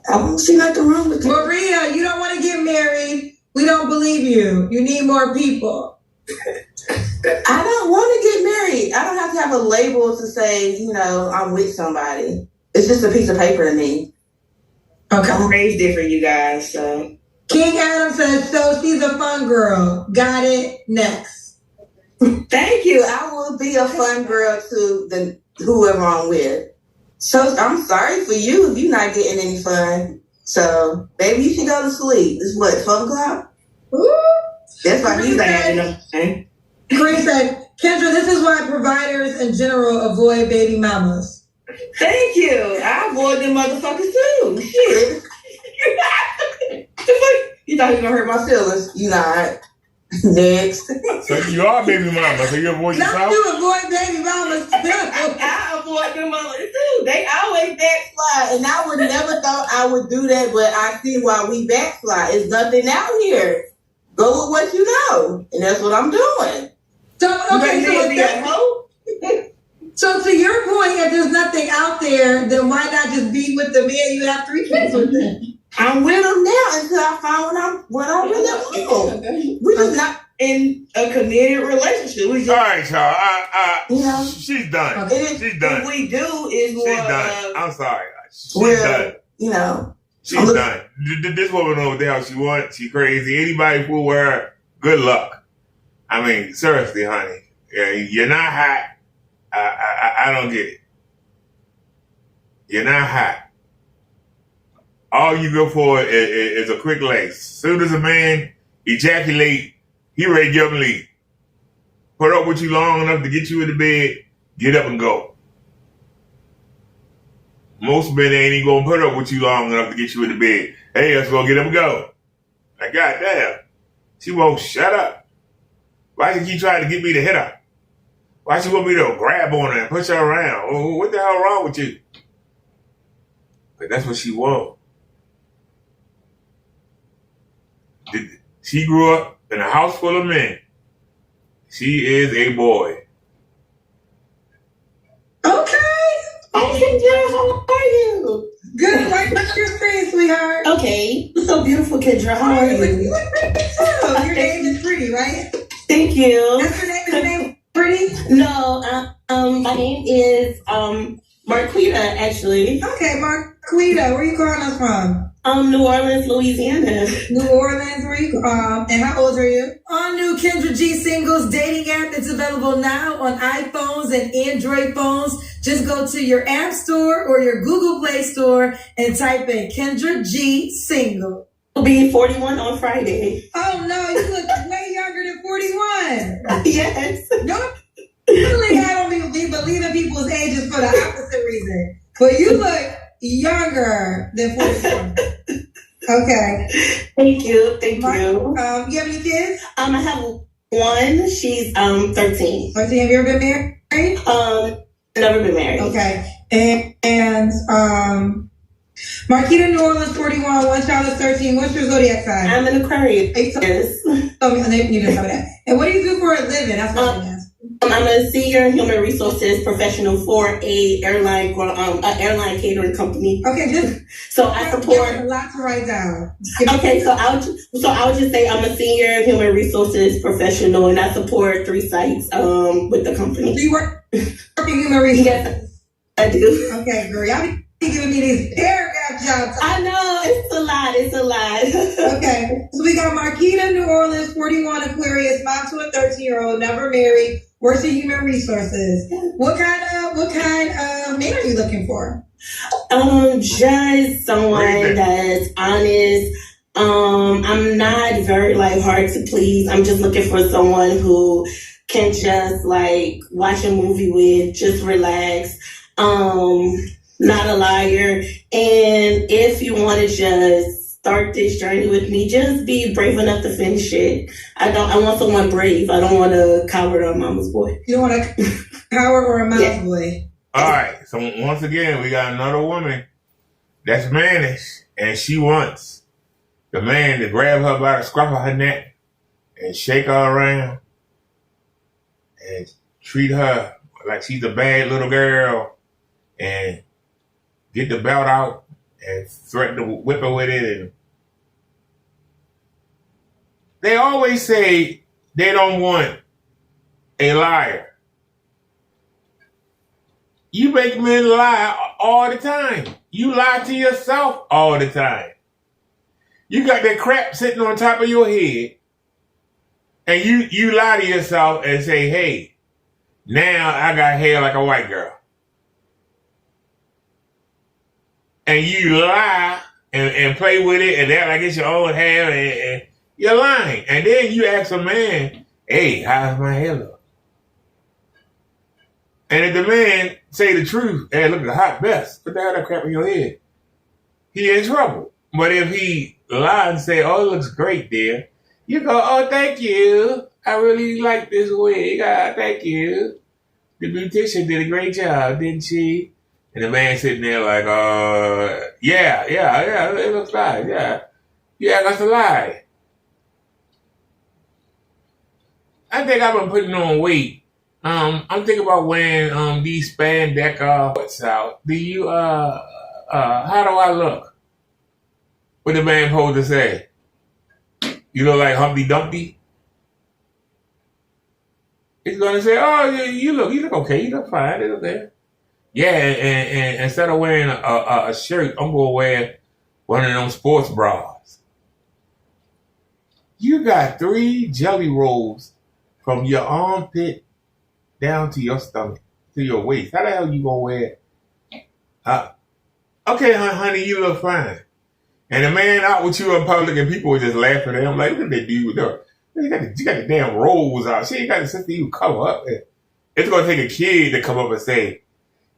I don't see nothing wrong with that. Maria, you don't want to get married. We don't believe you. You need more people. I don't want to get married. I don't have to have a label to say, I'm with somebody. It's just a piece of paper to me. Okay. I'm raised different, you guys, so. King Adam says, so she's a fun girl. Got it. Next. Thank you. I will be a fun girl to whoever I'm with. So I'm sorry for you if you're not getting any fun. So maybe you should go to sleep. It's what, 12 o'clock? Ooh. That's why he's not having no fun. Green said, Kendra, this is why providers in general avoid baby mamas. Thank you. I avoid them motherfuckers too. Shit. You thought you was gonna hurt my feelings. You not. Next. So you are baby mama, so you avoid Not yourself? you avoid baby mamas too. I avoid them motherfuckers too. They always backslide. And I would never thought I would do that, but I see why we backslide. There's nothing out here. Go with what you know. And that's what I'm doing. So to your point, if there's nothing out there, then why not just be with the man you have 3 kids with them? I'm with them now until I find what I really want. We're just not in a committed relationship. We just, All right, y'all. She's done. She's done. What we do is more She's done. I'm sorry. She's done. She's done. This woman knows what the hell she wants. She crazy. Anybody fool with her, good luck. I mean, seriously, honey. You're not hot. I don't get it. You're not hot. All you go for is a quick lace. Soon as a man ejaculate, he ready to get up and leave. Put up with you long enough to get you in the bed, get up and go. Most men ain't even gonna put up with you long enough to get you in the bed. Hey, let's go get up and go. Like, goddamn. She won't shut up. Why she keep trying to get me to hit her? Why she want me to grab on her and push her around? Oh, what the hell wrong with you? But that's what she want. She grew up in a house full of men. She is a boy. Okay. How are you? Good. What's your face, sweetheart? Okay. So beautiful, Kendra. How are you? You look pretty too. Your name is Pretty, right? Thank you. That's your name? Is your name Pretty? No, my name is Marquita, actually. Okay, Marquita. Where you calling us from? New Orleans, Louisiana. New Orleans, where you and how old are you? All new Kendra G Singles dating app. It's available now on iPhones and Android phones. Just go to your App Store or your Google Play Store and type in Kendra G Single. I'll be 41 on Friday. Oh no, you look way younger than 41. Yes. No, really, I don't even believe in people's ages for the opposite reason. But you look younger than 41. Okay. Thank you. Thank you. You have any kids? I have one. She's 13. 13. Have you ever been married? Never been married. Okay. And Marquita New Orleans 41, one child is 13. What's your zodiac sign? I'm an Aquarius. Yes. Oh, you didn't tell me that. And what do you do for a living? That's what I'm asking. I'm a senior human resources professional for a airline catering company. Okay, so I support a lot to write down. Okay, so I would just say I'm a senior human resources professional, and I support 3 sites with the company. Do you work in human resources? Yes, I do. Okay, girl, y'all be giving me these paragraph jobs. I know it's a lot. Okay, so we got Marquita New Orleans 41, Aquarius, mom to a 13-year-old, never married. Works in human resources. What kind of man are you looking for? Just someone that's honest. I'm not very hard to please. I'm just looking for someone who can just watch a movie with, just relax. Not a liar. And if you want to just start this journey with me, just be brave enough to finish it. I want someone brave. I don't want a coward or a mama's boy. You don't want a coward or a mama's boy. All right. So once again, we got another woman that's mannish, and she wants the man to grab her by the scruff of her neck and shake her around and treat her like she's a bad little girl and get the belt out and threaten to whip her with it. And they always say they don't want a liar. You make men lie all the time. You lie to yourself all the time. You got that crap sitting on top of your head, and you lie to yourself and say, hey, now I got hair like a white girl. And you lie and play with it and act like it's your own hair, and you're lying. And then you ask a man, hey, how's my hair look? And if the man say the truth, hey, look at the hot mess, put the hell that crap in your head, he in trouble. But if he lie and say, oh, it looks great, dear, you go, oh, thank you. I really like this wig. Thank you. The beautician did a great job, didn't she? And the man sitting there like, yeah, it looks nice, yeah. Yeah, that's a lie. I think I've been putting on weight. I'm thinking about wearing these spandex what's out. Do you how do I look? What the man supposed to say? You look like Humpty Dumpty? He's gonna say, oh, you look okay, you look fine, it's okay. Yeah, and instead of wearing a shirt, I'm gonna wear one of them sports bras. You got 3 jelly rolls from your armpit down to your stomach, to your waist. How the hell you gonna wear it? Okay, honey, you look fine. And the man out with you in public and people were just laughing at him like, look at that dude with her. You got the damn rolls out. She ain't got the sense that you cover up. It's gonna take a kid to come up and say,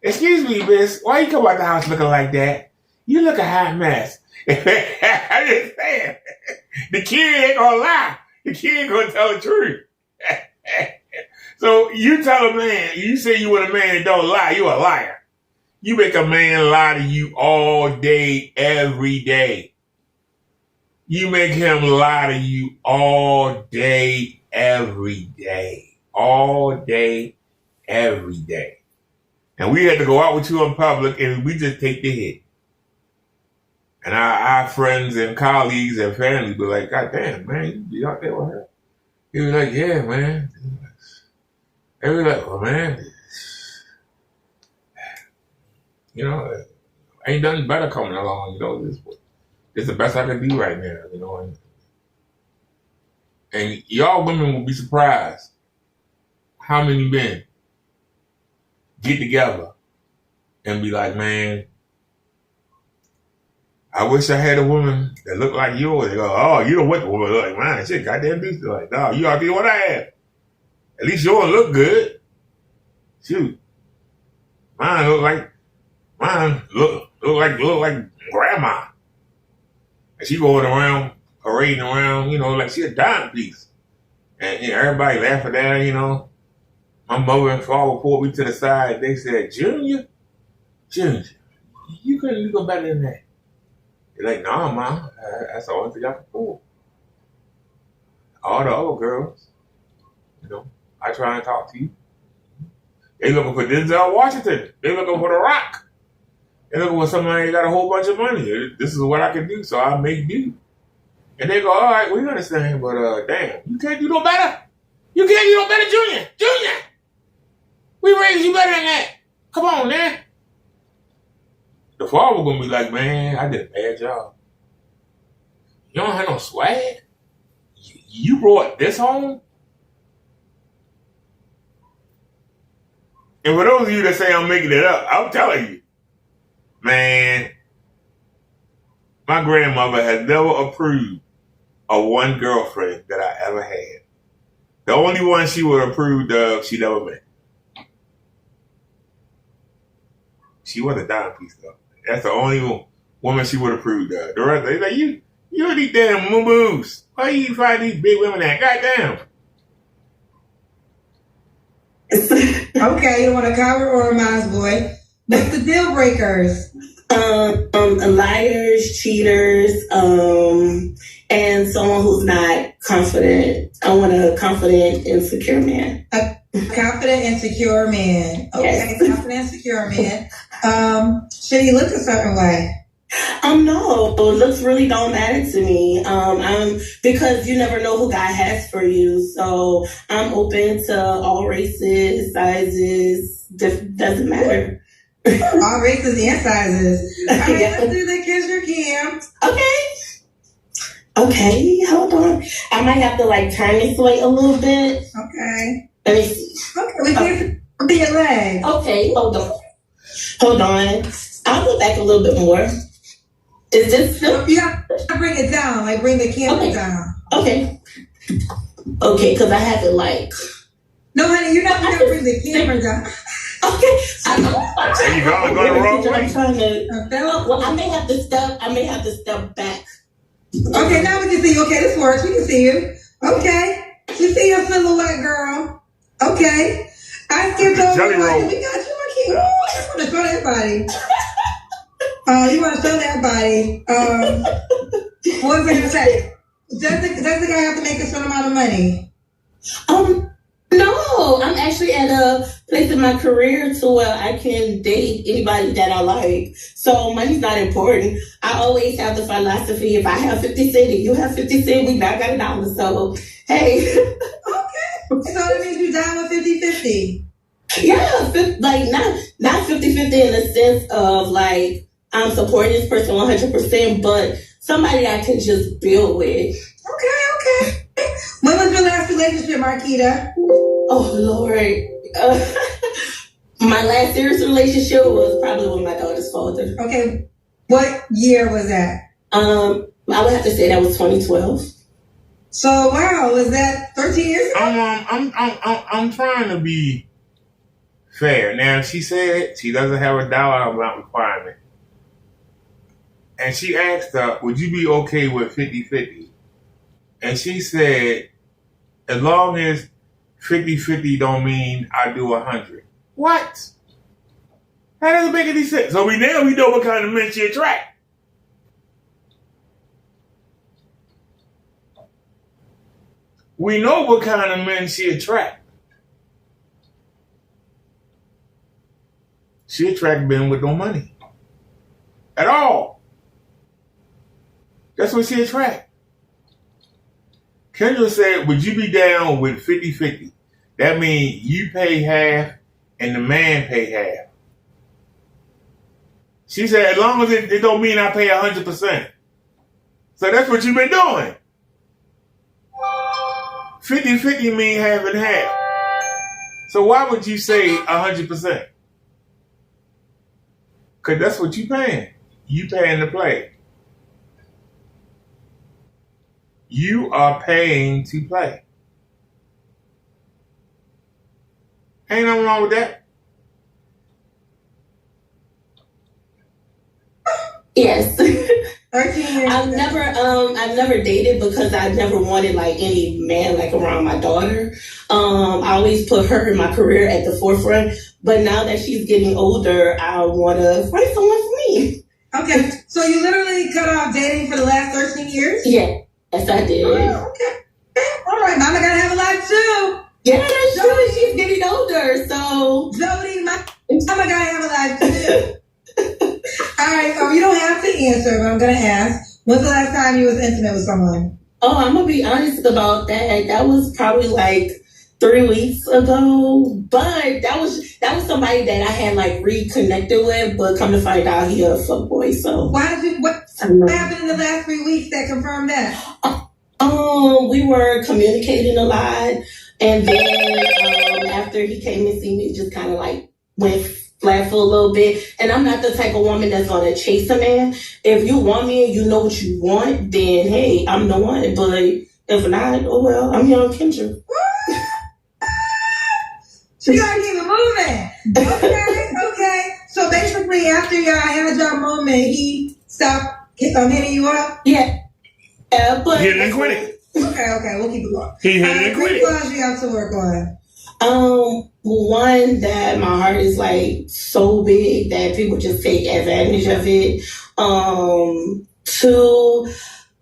excuse me, miss, why you come out the house looking like that? You look a hot mess. I just saying. The kid ain't gonna lie. The kid gonna tell the truth. So you tell a man, you say you want a man that don't lie, you a liar. You make a man lie to you all day, every day. You make him lie to you all day, every day. All day, every day. And we had to go out with you in public and we just take the hit. And our friends and colleagues and family be like, God damn, man, you be out there with her. He was like, yeah, man. They were like, well, man, you know, ain't nothing better coming along, you know. This is the best I can do right now, you know. And y'all women will be surprised how many men get together and be like, man, I wish I had a woman that looked like yours. They go, oh, you don't want the woman look like mine. Shit, goddamn bitch. Like, no, you ought to be what I have. At least yours look good. Shoot. Mine look like grandma. And she going around, parading around, like she a dime piece. And everybody laughing at her, My mother and father pulled me to the side. They said, Junior, you couldn't do better than that. They're like, nah, Mom, that's the only thing I can pull. All the other girls, I try and talk to you. They looking for Denzel Washington. They looking for The Rock. They looking for somebody that got a whole bunch of money. This is what I can do, so I make do. And they go, all right, we understand, but damn, you can't do no better. You can't do no better, Junior. We raised you better than that. Come on, man. The father gonna be like, man, I did a bad job. You don't have no swag? You brought this home? And for those of you that say I'm making it up, I'm telling you, man, my grandmother has never approved of one girlfriend that I ever had. The only one she would have approved of, she never met. She was a dime piece, though. That's the only woman she would have approved of. The rest, they like, you don't these damn moo-moos. Why you find these big women at? Goddamn. Okay, you want a coward or a man's boy? What's the deal breakers? Liars, cheaters, and someone who's not confident. I want a confident, insecure man. A confident and secure man. Okay, yes. Confident and secure man. Should he look a certain way? No, looks really don't matter to me. Because you never know who God has for you. So I'm open to all races, sizes. Doesn't matter. All races and sizes. All right, let's do the Kendra Cam. Okay, hold on. I might have to turn this way a little bit. Okay. Let me see. Okay, we can't see your leg. Okay, hold on. I'll go back a little bit more. Is this still? You have to bring it down, bring the camera down. Okay, because I have it No, honey, you're not going to bring the camera down. Okay. There you go. Going the wrong way. Well, I may have to step back. Okay, now we can see you. Okay, this works. We can see you. Okay. We see your silhouette, girl. Okay. I skipped over. Jelly roll. We got you, Marquis. Oh, I just want to show that body. You want to show that body. What was I going to say? Does the guy have to make a certain amount of money? No, I'm actually at a place in my career to where I can date anybody that I like. So money's not important. I always have the philosophy, if I have 50 cents and you have 50 cents, we not got $1. So, hey. Okay. So that means you down with 50-50. Yeah, not 50-50 in the sense of I'm supporting this person 100%, but somebody I can just build with. Okay. When was your last relationship, Marquita? Oh, Lord. My last serious relationship was probably with my daughter's father. Okay. What year was that? I would have to say that was 2012. So, wow, was that 13 years ago? I'm trying to be fair. Now, she said she doesn't have a dollar amount requirement. And she asked her, would you be okay with 50-50? And she said, as long as 50-50 don't mean I do 100. What? That doesn't make any sense. So we know what kind of men she attract. We know what kind of men she attract. She attract men with no money. At all. That's what she attract. Kendra said, would you be down with 50-50? That means you pay half and the man pay half. She said, as long as it don't mean I pay 100%. So that's what you've been doing. 50-50 mean half and half. So why would you say 100%? Because that's what you paying. You paying to play. You are paying to play. Ain't nothing wrong with that. Yes. 13 years. I've never dated because I never wanted like any man like around my daughter. I always put her in my career at the forefront. But now that she's getting older, I want to find someone for me. Okay, so you literally cut off dating for the last 13 years? Yeah, yes I did. Oh, okay. All right, mama gotta have a life too. Yeah, that's true. She's getting older, so Jody, mama gotta have a life too. All right, so you don't have to answer, but I'm gonna ask. When's the last time you was intimate with someone? Oh, I'm gonna be honest about that. That was probably like 3 weeks ago, but that was somebody that I had like reconnected with, but come to find out he a fuckboy. So What happened in the last 3 weeks that confirmed that? We were communicating a lot, and then after he came and see me, just kind of like went flat for a little bit. And I'm not the type of woman that's gonna chase a man. If you want me and you know what you want, then hey, I'm the one. But if not, oh well, I'm young Kendra. You gotta keep it moving. Okay. So basically, after y'all had your moment, he stopped hitting you up? Yeah. But Hit it and quit it. Okay, we'll keep it going. He hit it and quit it. What clause you have to work on? One, that my heart is like so big that people just take advantage of it. Two,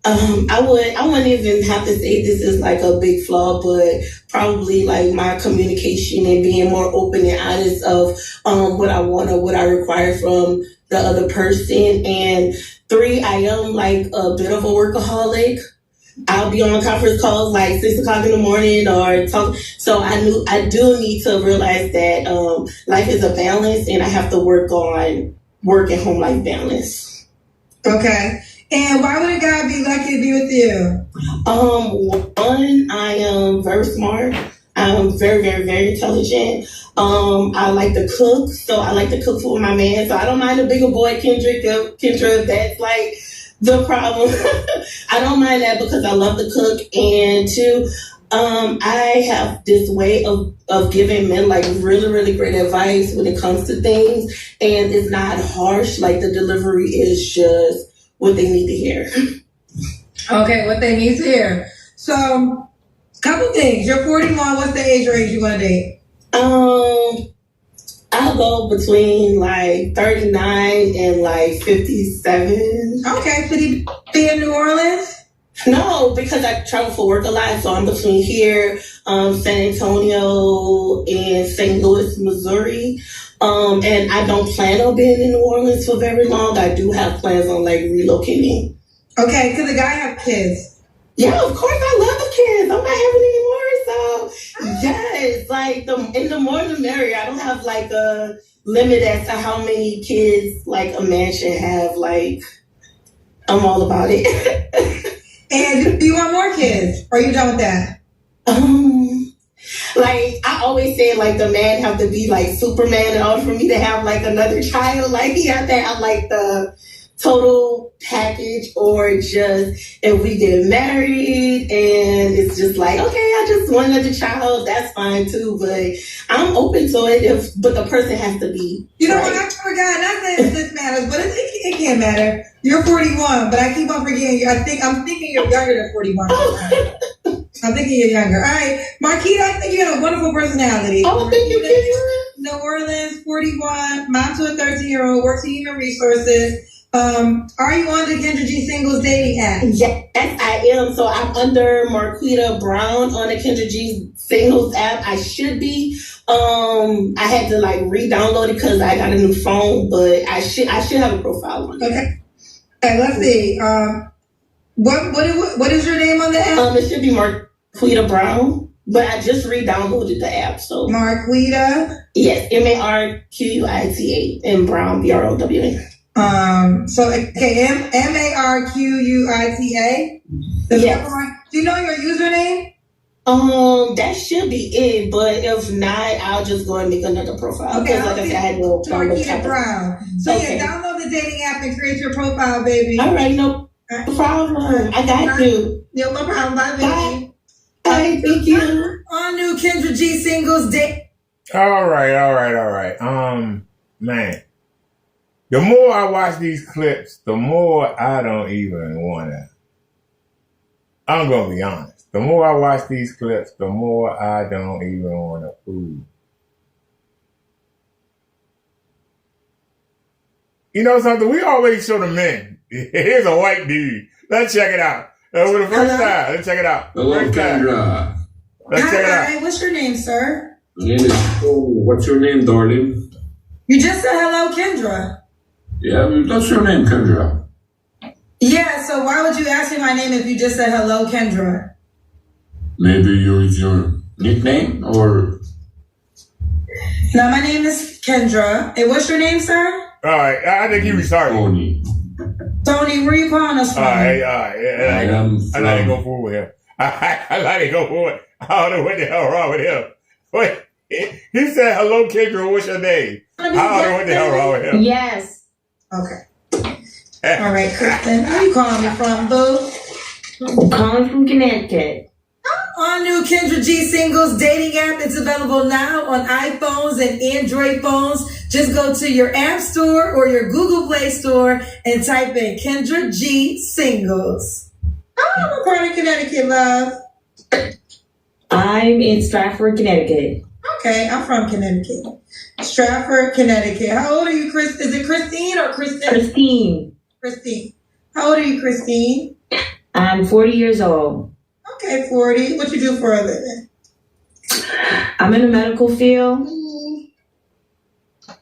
I wouldn't even have to say this is like a big flaw, but probably like my communication and being more open and honest of what I want or what I require from the other person. And three, I am like a bit of a workaholic. I'll be on conference calls like 6 o'clock in the morning or talk. So I do need to realize that life is a balance, and I have to work on work and home life balance. Okay. And why would a guy be lucky to be with you? One, I am very smart. I'm very, very, very intelligent. I like to cook, so I like to cook for my man. So I don't mind a bigger boy, Kendra. That's like the problem. I don't mind that because I love to cook. And two, I have this way of giving men like really, really great advice when it comes to things, and it's not harsh. Like the delivery is just what they need to hear. Okay, what they need to hear. So, couple things. You're 41. What's the age range you want to date? I'll go between like 39 and like 57. Okay, should he be in New Orleans? No, because I travel for work a lot, so I'm between here, San Antonio, and St. Louis, Missouri. And I don't plan on being in New Orleans for very long. I do have plans on like relocating. Okay, because the guy have kids. Yeah, of course I love the kids. I'm not having any more, so yes, like the more the merrier. I don't have like a limit as to how many kids like a man should have. Like I'm all about it. And do you want more kids? Or are you done with that? Like I always say, like the man have to be like Superman in order for me to have like another child. Like he have to have like the total package, or just if we get married and it's just like, okay, I just want another child, that's fine too. But I'm open to it but the person has to be. You know right. what? I forgot. Not that this matters, but it can't matter. You're 41, but I keep on forgetting you. I'm thinking you're younger than 41. I'm thinking you're younger. All right, Marquita, I think you have a wonderful personality. Oh, thank you, Kendra. New Orleans, 41, mom to a 13-year-old, works in human resources. Are you on the Kendra G Singles dating app? Yes, I am. So I'm under Marquita Brown on the Kendra G Singles app. I should be. I had to like re-download it because I got a new phone, but I should have a profile on it. Okay. Okay, let's see. What is your name on the app? It should be Marquita Brown, but I just re-downloaded the app. So Marquita. Yes, Marquita and Brown BROWN. So okay, Marquita. Yes. Do you know your username? That should be it, but if not, I'll just go and make another profile. Okay, Because like I said, I had no Marquita Brown. So Okay. yeah, download the dating app and create your profile, baby. All right, no problem. I got you. No problem. Bye, baby. Bye, thank you. On new Kendra G singles date. All right. Man, the more I watch these clips, the more I don't even want to. I'm going to be honest. The more I watch these clips, the more I don't even want to. Ooh. You know something? We always show the men. Here's a white dude. Let's check it out. For the first time. Let's check it out. Hello, First time. Kendra. Let's check it out. Hi, what's your name, sir? My name is Tony. What's your name, darling? You just said hello, Kendra. Yeah, that's your name, Kendra. Yeah, so why would you ask me my name if you just said hello, Kendra? Maybe it's your nickname or... No, my name is Kendra. And what's your name, sir? All right. I think he retarded. Tony. Tony, where are you calling us from? All right. Yeah, I am I let it from... go forward with him. I let it go forward. I don't know what the hell wrong with him. Wait, he said, hello, Kendra, what's your name? I don't know what the hell wrong with him. Yes. Okay. All right, Kristen. Where you calling me from, boo? I'm calling from Connecticut. On new Kendra G singles dating app. It's available now on iPhones and Android phones. Just go to your App Store or your Google Play Store and type in Kendra G singles. I'm a part of Connecticut, love. I'm in Stratford, Connecticut. Okay, I'm from Connecticut. Stratford, Connecticut. How old are you, Chris? Is it Christine or Kristen? Christine. Christine. How old are you, Christine? I'm 40 years old. Okay, 40. What you do for a living? I'm in the medical field.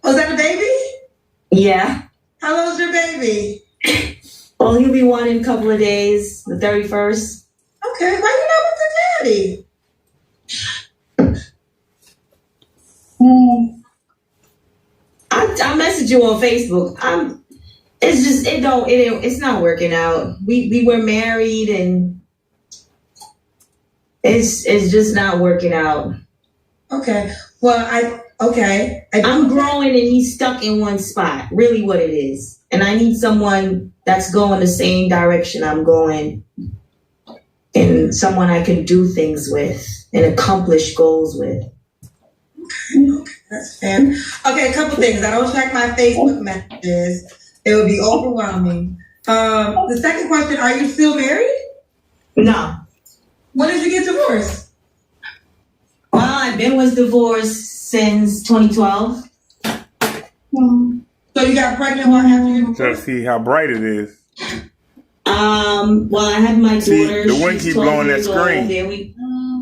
Was that a baby? Yeah. How old's your baby? Well, he'll be one in a couple of days, the 31st. Okay, why you not with the daddy? I messaged you on Facebook. It's not working out. We were married and it's just not working out. Okay. Well, I'm growing and he's stuck in one spot, really what it is. And I need someone that's going the same direction I'm going and someone I can do things with and accomplish goals with. Okay, that's fair. Okay, a couple things. I don't check my Facebook messages. It would be overwhelming. The second question, are you still married? No. When did you get divorced? Well, I've been with divorce since 2012. So you got pregnant one after you So see how bright it is. Well, I had my daughter. See, the wind she's keep 12 blowing that years old. screen. Then we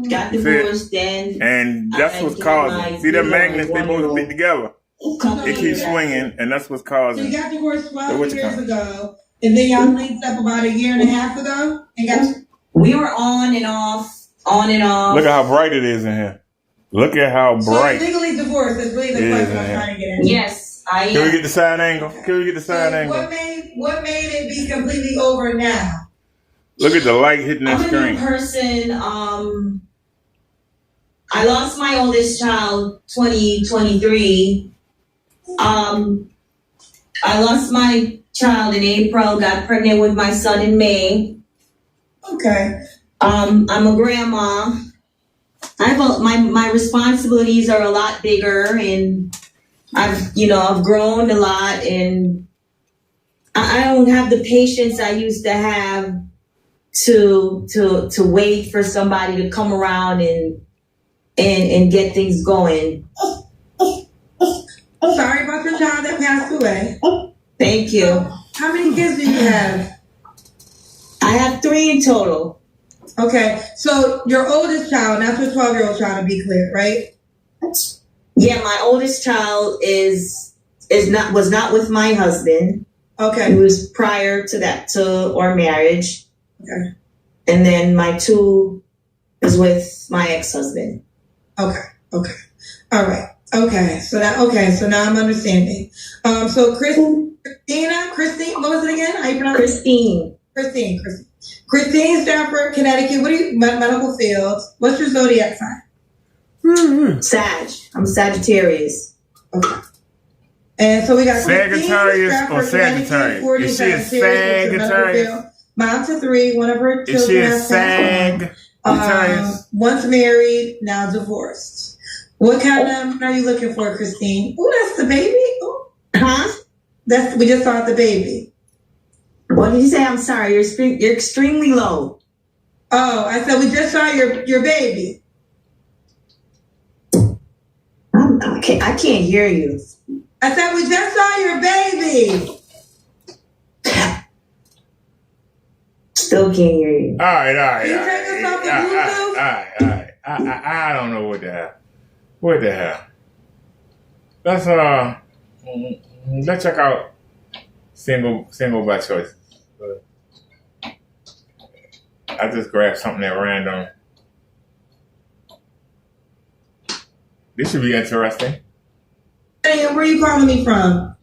got divorced. Then And that's what's causing. See them magnets, they both stick together. It keeps swinging, and that's what's So causing. you got divorced 12 So what you years call it? ago, and then y'all linked up about a year and a half ago, and got we were on and off. Look at how bright it is in here. Look at how so bright. you're legally divorced. Is really the Yeah, question I'm man. trying to get at. Yes, I Can we am. get the side angle? Can we get the side So angle? what made it be completely over now? Look at the light hitting that I'm a new screen. person. I lost my oldest child 2023. I lost my child in April, got pregnant with my son in May. Okay. I'm a grandma. My responsibilities are a lot bigger, and I've grown a lot, and I don't have the patience I used to have to wait for somebody to come around and get things going. I'm sorry about your child that passed away. Thank you. How many kids do you have? I have 3 in total. Okay, so your oldest child, not your 12-year-old child, to be clear, right? Yeah, my oldest child was not with my husband. It Okay. was prior to our marriage. Okay. And then my 2 is with my ex-husband. Okay. All right. Okay. So now I'm understanding. So Christine, what was it again? How you pronounce it? Christine. Christine. Christine Stafford, Connecticut. What do you, medical field? What's your zodiac sign? Sag. I'm Sagittarius. Okay. And so we got Sagittarius or Sagittarius? Is she a Sagittarius? Mom to 3. One of her Is she children a has passed Sagittarius? on. Once married, now divorced. What kind of are you looking for, Christine? Oh, that's the baby. Ooh. Huh? We just saw the baby. What did you say? I'm sorry. You're extremely low. Oh, I said we just saw your baby. I can't hear you. I said we just saw your baby. Still can't hear you. All right. You take us off the Bluetooth? I don't know what the hell. What the hell? Let's check out single by choice. I just grabbed something at random. This should be interesting. Hey, where are you calling me from?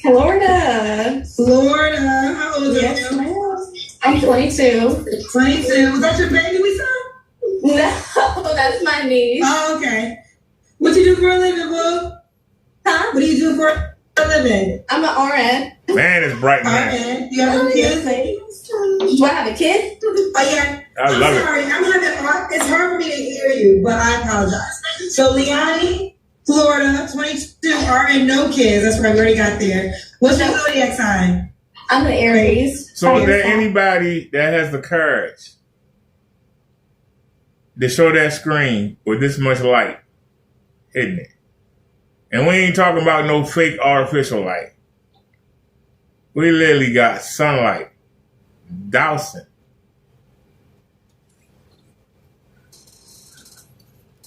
Florida. Florida. How old are Yes, you? ma'am. I'm 22. 22. Was that your baby we saw? No, that's my niece. Oh, okay. What you do for a living, boo? Huh? What do you do for a living? I'm an RN. Man, it's bright now. RN. You have any kids? Do I have a kid? Oh, yeah. I love it. Sorry. It's hard for me to hear you, but I apologize. So, Liani, Florida, 22, RN, no kids. That's right. We already got there. What's your zodiac sign? I'm an Aries. So is there anybody that has the courage to show that screen with this much light hitting it? And we ain't talking about no fake artificial light. We literally got sunlight dousing.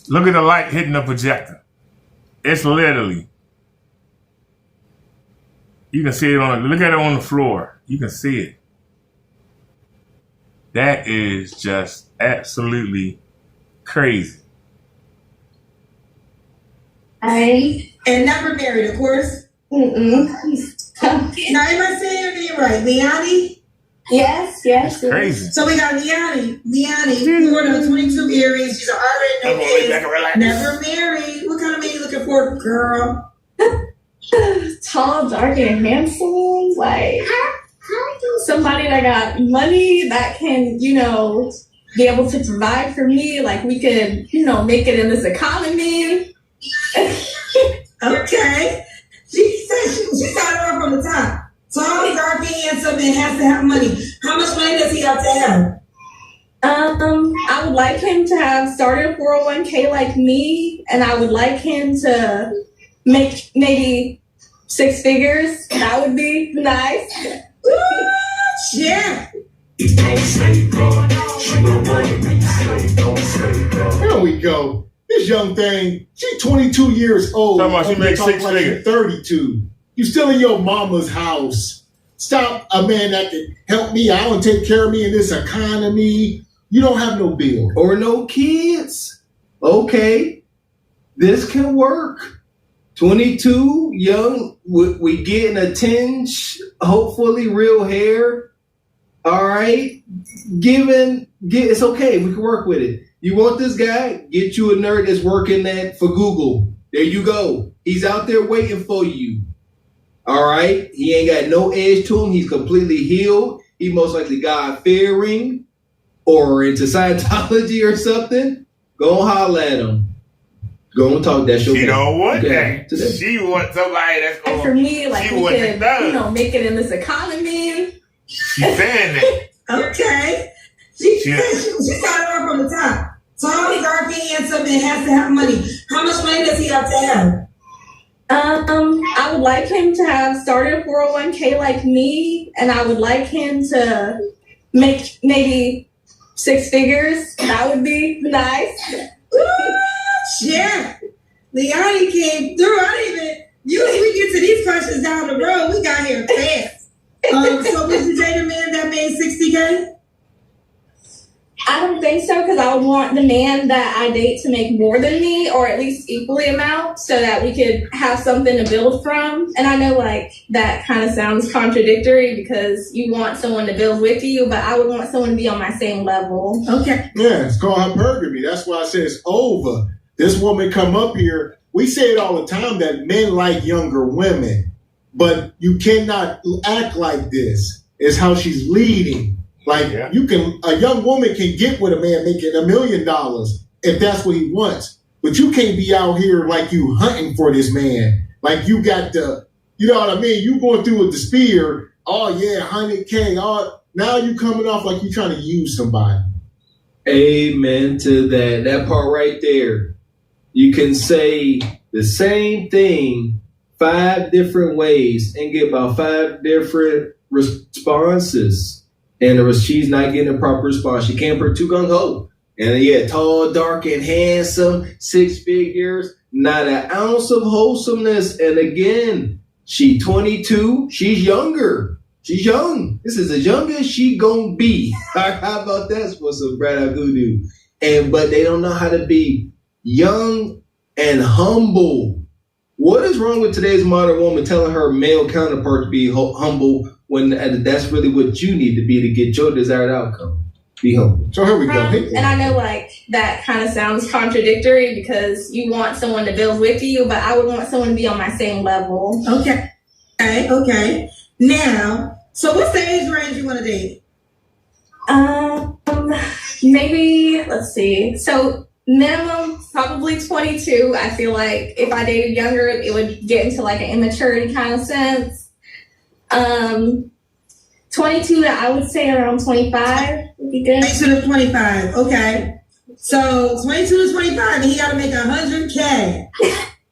Look at the light hitting the projector. It's literally, you can see it look at it on the floor. You can see it. That is just absolutely crazy. And never married, of course. Mm-mm. Now, am I saying your name right? Liani? Yes. It's crazy. So we got Liani, Florida, 22 Aries. She's an RN, no kids, never married. What kind of man you looking for, girl? Tall, dark, and handsome. Like somebody that got money that can, be able to provide for me. Like we could, make it in this economy. Okay. She said she started off from the top. Tall, dark, and handsome, and has to have money. How much money does he have to have? I would like him to have started a 401k like me, and I would like him to make maybe 6 figures. That would be nice. Ooh, yeah. There we go. This young thing, she's 22 years old. Talking about she makes Talk 6 like figures. she's 32. You still in your mama's house. Stop a man that can help me out and take care of me in this economy. You don't have no bill. Or no kids. Okay, this can work. 22, young, we getting a tinge, hopefully real hair. All right, it's okay. We can work with it. You want this guy? Get you a nerd that's working for Google. There you go. He's out there waiting for you. All right, he ain't got no edge to him. He's completely healed. He most likely God-fearing or into Scientology or something. Go and holler at him. Go and talk that shit. She don't want Okay. that. She wants somebody that's going. And for me, like she we wants could, it done. make it in this economy. She's saying that. Okay. She started off from the top. Tall, dark, and handsome, and has to have money. How much money does he have to have? I would like him to have started a 401k like me, and I would like him to make maybe 6 figures. That would be nice. Ooh, yeah. Liani came through. Usually we get to these questions down the road. We got here fast. So would you date a man that made $60K? I don't think so, because I would want the man that I date to make more than me, or at least equally amount, so that we could have something to build from. And I know like that kind of sounds contradictory because you want someone to build with you, but I would want someone to be on my same level. Okay. Yeah, it's called hypergamy. That's why I say it's over. This woman come up here. We say it all the time that men like younger women, but you cannot act like this. It's how she's leading. Like a young woman can get with a man making $1 million if that's what he wants. But you can't be out here like you hunting for this man. Like you got the, you know what I mean? You going through with the spear. Oh yeah, 100K. Oh, now you coming off like you trying to use somebody. Amen to that. That part right there. You can say the same thing 5 different ways and get about 5 different responses. And she's not getting a proper response. She can't put too gung-ho. And yeah, tall, dark, and handsome, 6 figures, not an ounce of wholesomeness. And again, she 22, she's younger. She's young. This is as young as she gonna be. How about that for some Brad Agudu? But they don't know how to be young and humble. What is wrong with today's modern woman telling her male counterpart to be humble when that's really what you need to be to get your desired outcome? Be humble. So here we go. And I know like that kind of sounds contradictory because you want someone to build with you, but I would want someone to be on my same level. Okay. Okay. Now, so what's the age range you want to date? Maybe, let's see. So minimum, probably 22. I feel like if I dated younger, it would get into like an immaturity kind of sense. 22 to, I would say around 25 would be good. 22 to 25. Okay. So 22 to 25, and he got to make 100K.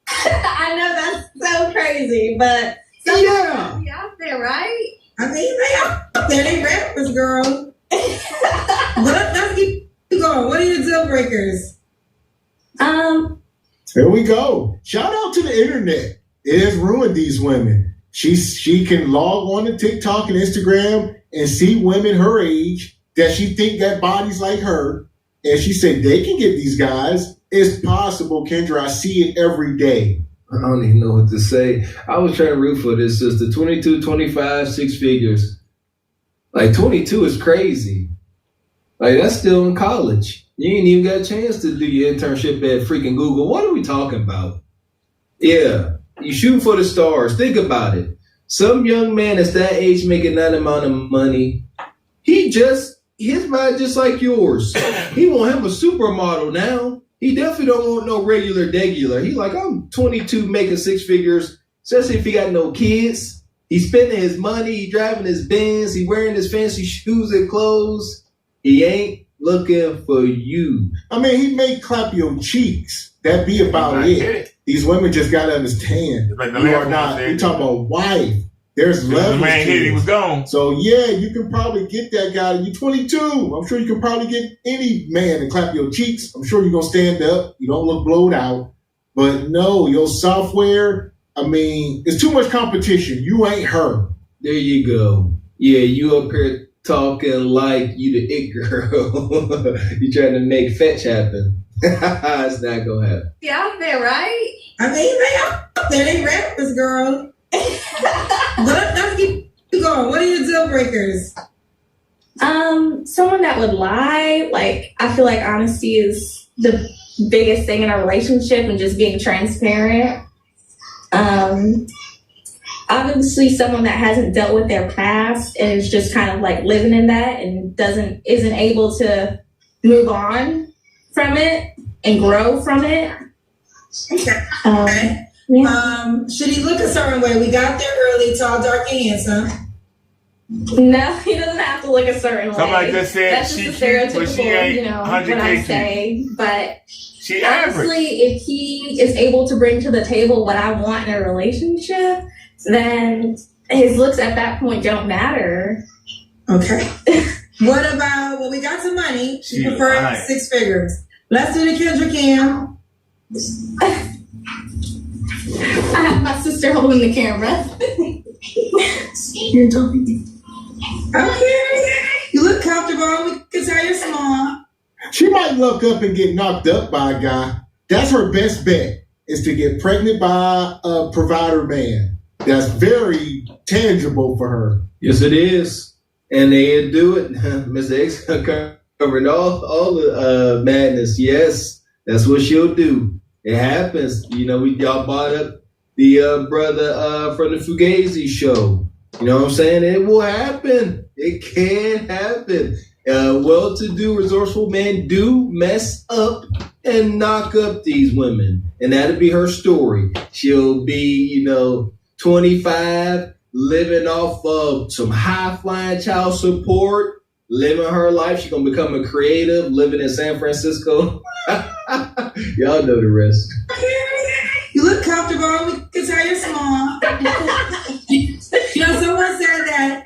I know that's so crazy, but yeah, out there, right? I mean, they out there. They rappers, girl. But let's keep going. What are your deal breakers? Here we go. Shout out to the internet. It has ruined these women. She can log on to TikTok and Instagram and see women her age that she think got bodies like her. And she said they can get these guys. It's possible, Kendra. I see it every day. I don't even know what to say. I was trying to root for this sister. 22, 25, 6 figures. Like 22 is crazy. Like that's still in college. You ain't even got a chance to do your internship at freaking Google. What are we talking about? Yeah. You shoot for the stars. Think about it. Some young man that's that age making that amount of money, his mind just like yours. He want him a supermodel now. He definitely don't want no regular. He like, I'm 22 making 6 figures, especially if he got no kids. He's spending his money. He driving his Benz. He wearing his fancy shoes and clothes. He ain't looking for you. I mean, he may clap your cheeks. That be about it. These women just got to understand. Like you are not, you talking about wife. There's levels. The man hit, he was gone. So yeah, you can probably get that guy. You're 22. I'm sure you can probably get any man to clap your cheeks. I'm sure you're going to stand up. You don't look blowed out. But no, your software, I mean, it's too much competition. You ain't her. There you go. Yeah, you up here talking like you the it girl. You trying to make fetch happen. It's not gonna happen. Yeah, out there, right? I mean, they out there. They rappers, girl. But let's keep going. What are your deal breakers? Someone that would lie. Like, I feel like honesty is the biggest thing in a relationship, and just being transparent. Obviously someone that hasn't dealt with their past and is just kind of like living in that and isn't able to move on from it and grow from it. Yeah. Should he look a certain way? We got there early, tall, dark, and handsome. No, he doesn't have to look a certain way. Somebody just said that's she just the cute, but she ain't you know, 100K what I cute. say. But she honestly, average. if he is able to bring to the table what I want in a relationship, then his looks at that point don't matter. Okay. What about, well, we got some money. She prefers 6 figures. Let's do the Kendra Cam. I have my sister holding the camera. You're talking. Okay. You look comfortable. We can tell you're small. She might look up and get knocked up by a guy. That's her best bet, is to get pregnant by a provider man. That's very tangible for her. Yes, it is. And they'll do it. Mr. X covering all the madness. Yes, that's what she'll do. It happens. You know, y'all brought up the brother from the Fugazi show. You know what I'm saying? It will happen. It can happen. Well-to-do, resourceful men do mess up and knock up these women. And that'll be her story. She'll be, 25, living off of some high-flying child support, living her life. She's going to become a creative, living in San Francisco. Y'all know the rest. You look comfortable. We can tell you're small. Someone said that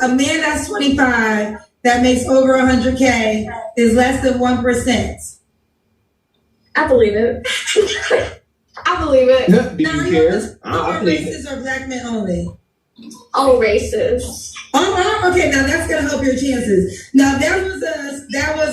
a man that's 25 that makes over 100K is less than 1%. I believe it. I believe it. Do you care? I believe it. Races or black men only? All races. Okay, now that's gonna help your chances. Now that was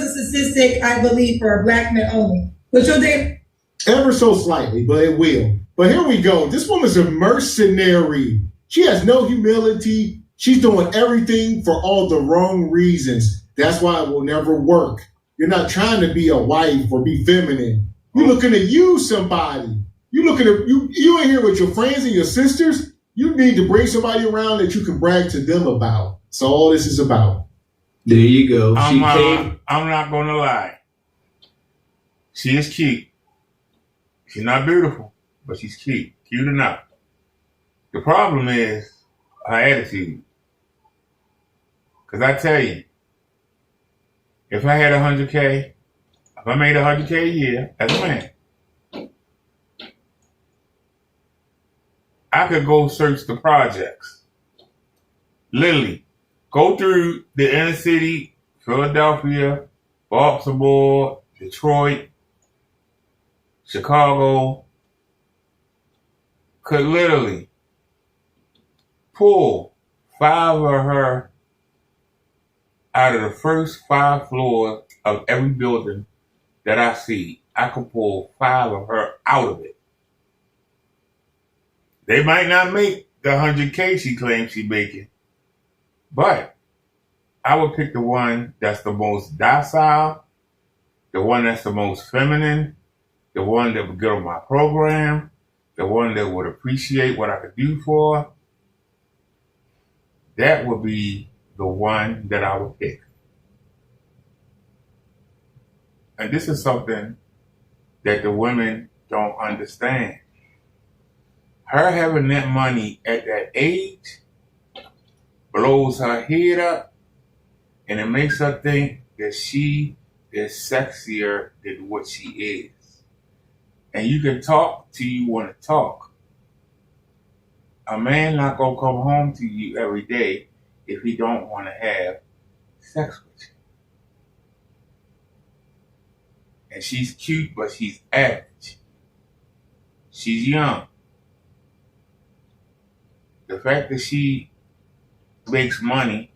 a statistic, I believe, for black men only. What's your name? Ever so slightly, but it will. But here we go. This woman's a mercenary. She has no humility. She's doing everything for all the wrong reasons. That's why it will never work. You're not trying to be a wife or be feminine. You're looking to use somebody. You in here with your friends and your sisters. You need to bring somebody around that you can brag to them about. That's all this is about. There you go. I'm not going to lie. She is cute. She's not beautiful, but she's cute. Cute enough. The problem is her attitude. Because I tell you, if I had 100K, if I made 100K a year as a man, I could go search the projects. Literally, go through the inner city, Philadelphia, Baltimore, Detroit, Chicago, could literally pull 5 of her out of the first 5 floors of every building that I see. I could pull 5 of her out of it. They might not make the 100K she claims she's making, but I would pick the one that's the most docile, the one that's the most feminine, the one that would get on my program, the one that would appreciate what I could do for her. That would be the one that I would pick. And this is something that the women don't understand. Her having that money at that age blows her head up, and it makes her think that she is sexier than what she is. And you can talk till you want to talk. A man not going to come home to you every day if he don't want to have sex with you. And she's cute, but she's average. She's young. The fact that she makes money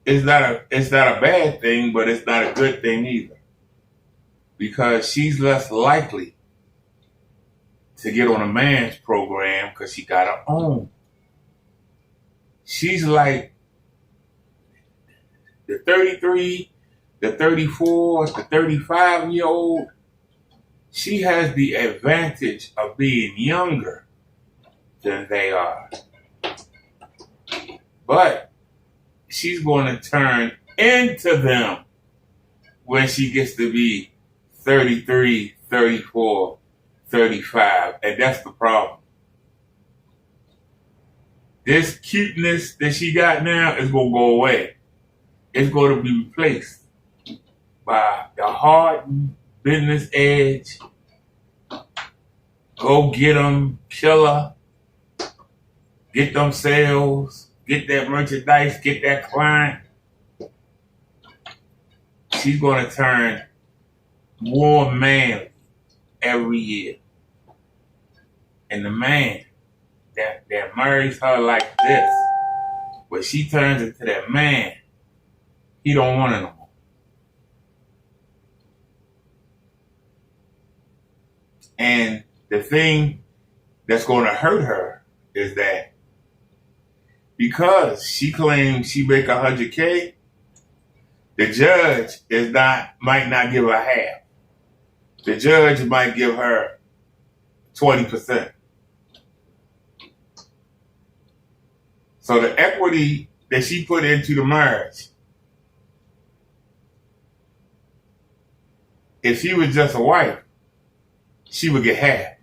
it's not a bad thing, but it's not a good thing either. Because she's less likely to get on a man's program because she got her own. She's like the 33, the 34, the 35-year-old. She has the advantage of being younger than they are. But she's going to turn into them when she gets to be 33, 34, 35. And that's the problem. This cuteness that she got now is going to go away. It's going to be replaced by the hardened business edge. Go get them, killer. Get them sales. Get that merchandise. Get that client. She's going to turn more manly every year. And the man that marries her like this, when she turns into that man, he don't want it no more. And the thing that's going to hurt her is that because she claims she make $100K, the judge might not give her half. The judge might give her 20%. So the equity that she put into the marriage, if she was just a wife, she would get half.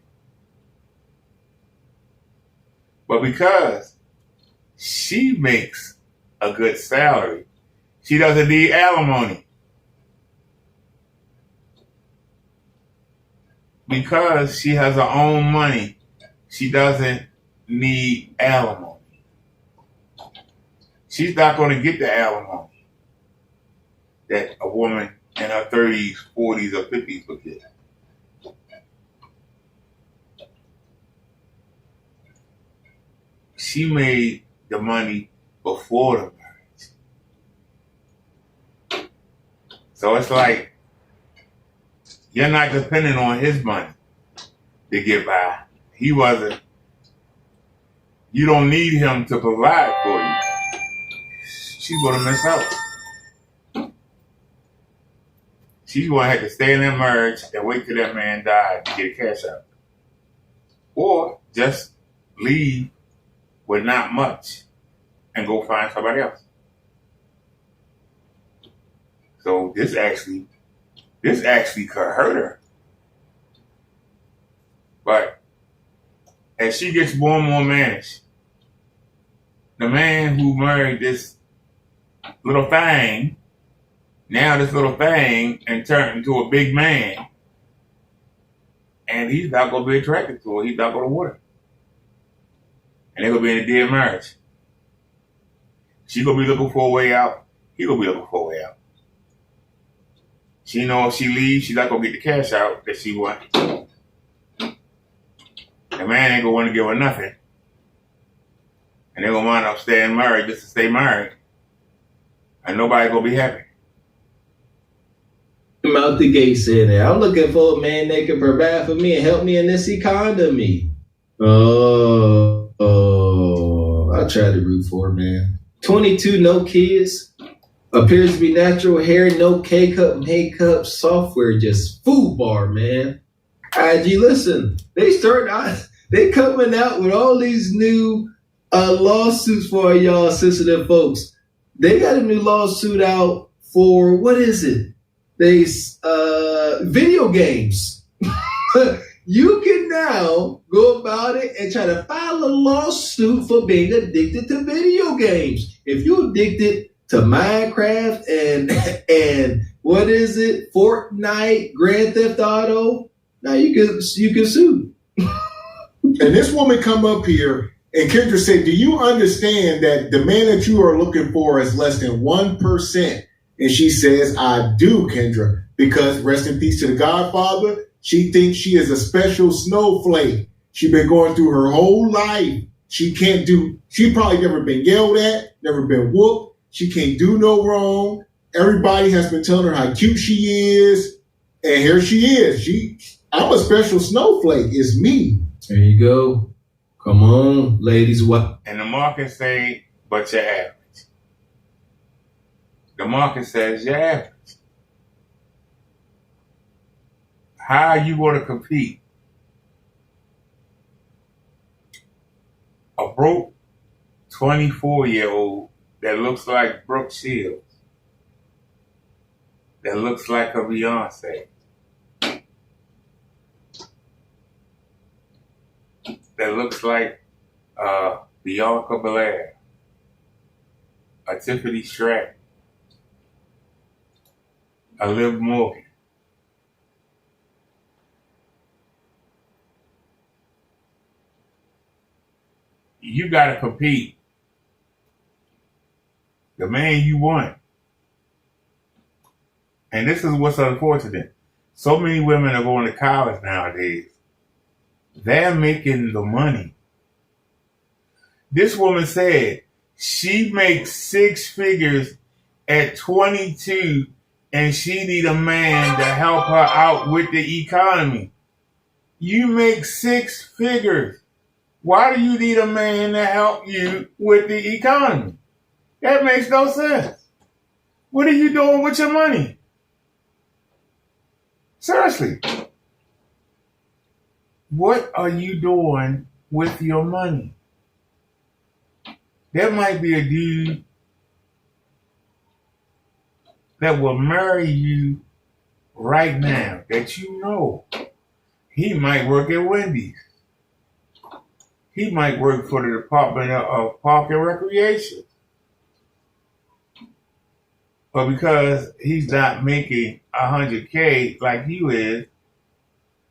But because she makes a good salary, she doesn't need alimony. Because she has her own money, she doesn't need alimony. She's not going to get the alimony that a woman in her 30s, 40s, or 50s would get. She made the money before the marriage. So it's like, you're not depending on his money to get by. You don't need him to provide for you. She's going to miss out. She's going to have to stay in that marriage and wait till that man dies to get cash out. Or just leave with not much and go find somebody else. So this actually could hurt her. But as she gets more and more managed, the man who married this little thing, now this little thing and turned into a big man, and he's not going to be attracted to her. He's not going to want her. And they're going to be in a dead marriage. She's going to be looking for a way out. He's going to be looking for a way out. She knows if she leaves, she's not going to get the cash out that she wants. The man ain't going to want to give her nothing. And they're going to wind up staying married just to stay married. And nobody's going to be happy. I'm out the gate saying that. I'm looking for a man that can provide for me and help me in this economy. Oh, I tried to root for her, man. 22, no kids. Appears to be natural hair, no K-cup, makeup, software, just food bar, man. IG, listen, they coming out with all these new lawsuits for y'all sensitive folks. They got a new lawsuit out for, what is it? Video games. You can now go about it and try to file a lawsuit for being addicted to video games. If you're addicted to Minecraft and what is it, Fortnite, Grand Theft Auto, now you can sue. And this woman come up here and Kendra said, do you understand that the man that you are looking for is less than 1%? And she says, I do, Kendra, because rest in peace to the Godfather. She thinks she is a special snowflake. She's been going through her whole life. She probably never been yelled at, never been whooped. She can't do no wrong. Everybody has been telling her how cute she is. And here she is. I'm a special snowflake. It's me. There you go. Come on, ladies. What? And the market say, but you're average. The market says you're average. How are you going to compete? A broke 24-year-old that looks like Brooke Shields, that looks like a Beyonce, that looks like Bianca Belair, a Tiffany Stratton, a Liv Morgan. You got to compete. The man you want. And this is what's unfortunate. So many women are going to college nowadays. They're making the money. This woman said she makes 6 figures at 22 and she need a man to help her out with the economy. You make 6 figures. Why do you need a man to help you with the economy? That makes no sense. What are you doing with your money? Seriously. What are you doing with your money? There might be a dude that will marry you right now that you know. He might work at Wendy's. He might work for the Department of Park and Recreation. But because he's not making $100K like you is,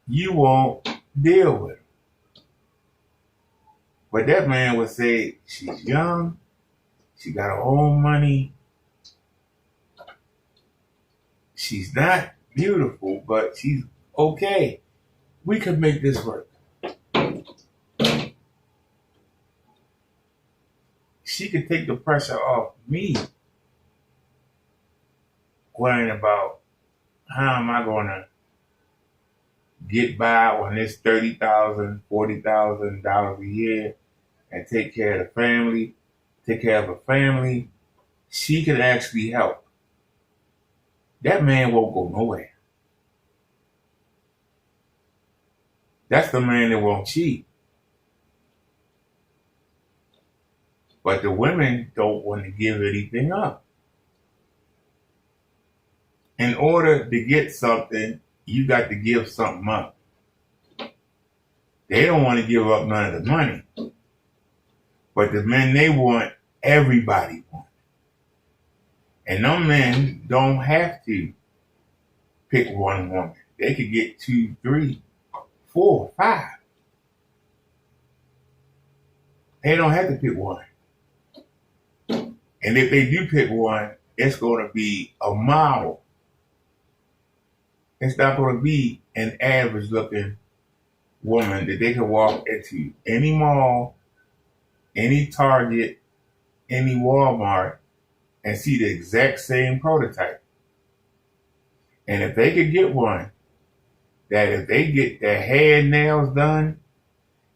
you won't deal with him. But that man would say, she's young, she got her own money, she's not beautiful, but she's okay. We could make this work. She could take the pressure off me worrying about how am I going to get by on this $30,000, $40,000 a year and take care of the family, take care of a family. She could actually help. That man won't go nowhere. That's the man that won't cheat. But the women don't want to give anything up. In order to get something, you got to give something up. They don't want to give up none of the money. But the men they want, everybody wants. And them men don't have to pick one woman. They could get 2, 3, 4, 5. They don't have to pick one. And if they do pick one, it's going to be a model. It's not going to be an average looking woman that they can walk into any mall, any Target, any Walmart, and see the exact same prototype. And if they could get one, that if they get their hair and nails done,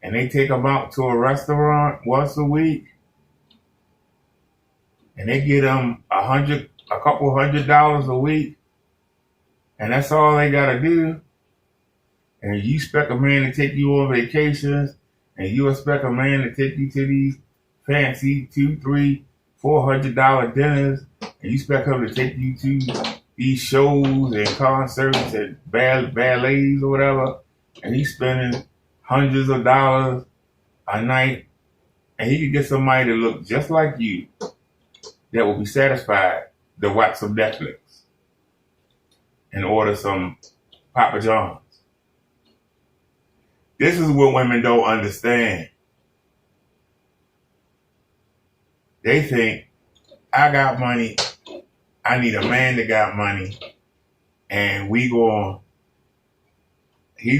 and they take them out to a restaurant once a week, and they get them a couple $100 a week, and that's all they gotta do, and you expect a man to take you on vacations, and you expect a man to take you to these fancy $200, $300, $400 dinners, and you expect him to take you to these shows and concerts and ballets or whatever, and he's spending hundreds of dollars a night, and he could get somebody to look just like you that will be satisfied to watch some Netflix and order some Papa John's. This is what women don't understand. They think, I got money, I need a man that got money, and he's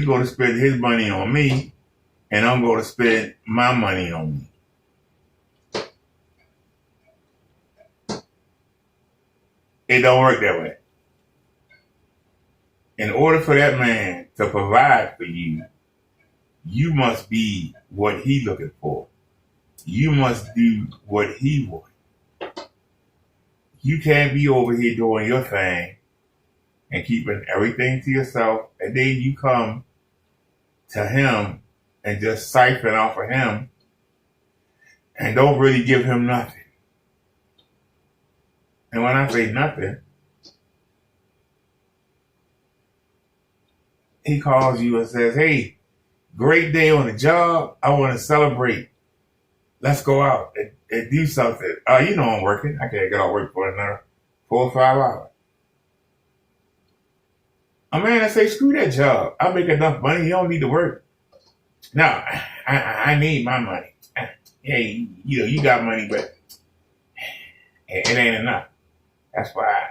going to spend his money on me, and I'm going to spend my money on me. It don't work that way. In order for that man to provide for you, you must be what he's looking for. You must do what he wants. You can't be over here doing your thing and keeping everything to yourself, and then you come to him and just siphon off of him and don't really give him nothing. And when I say nothing, he calls you and says, hey, great day on the job. I want to celebrate. Let's go out and do something. You know I'm working. I can't get off work for another 4 or 5 hours. A man that say, screw that job. I make enough money. You don't need to work. No, I need my money. Hey, you got money, but it ain't enough. That's why,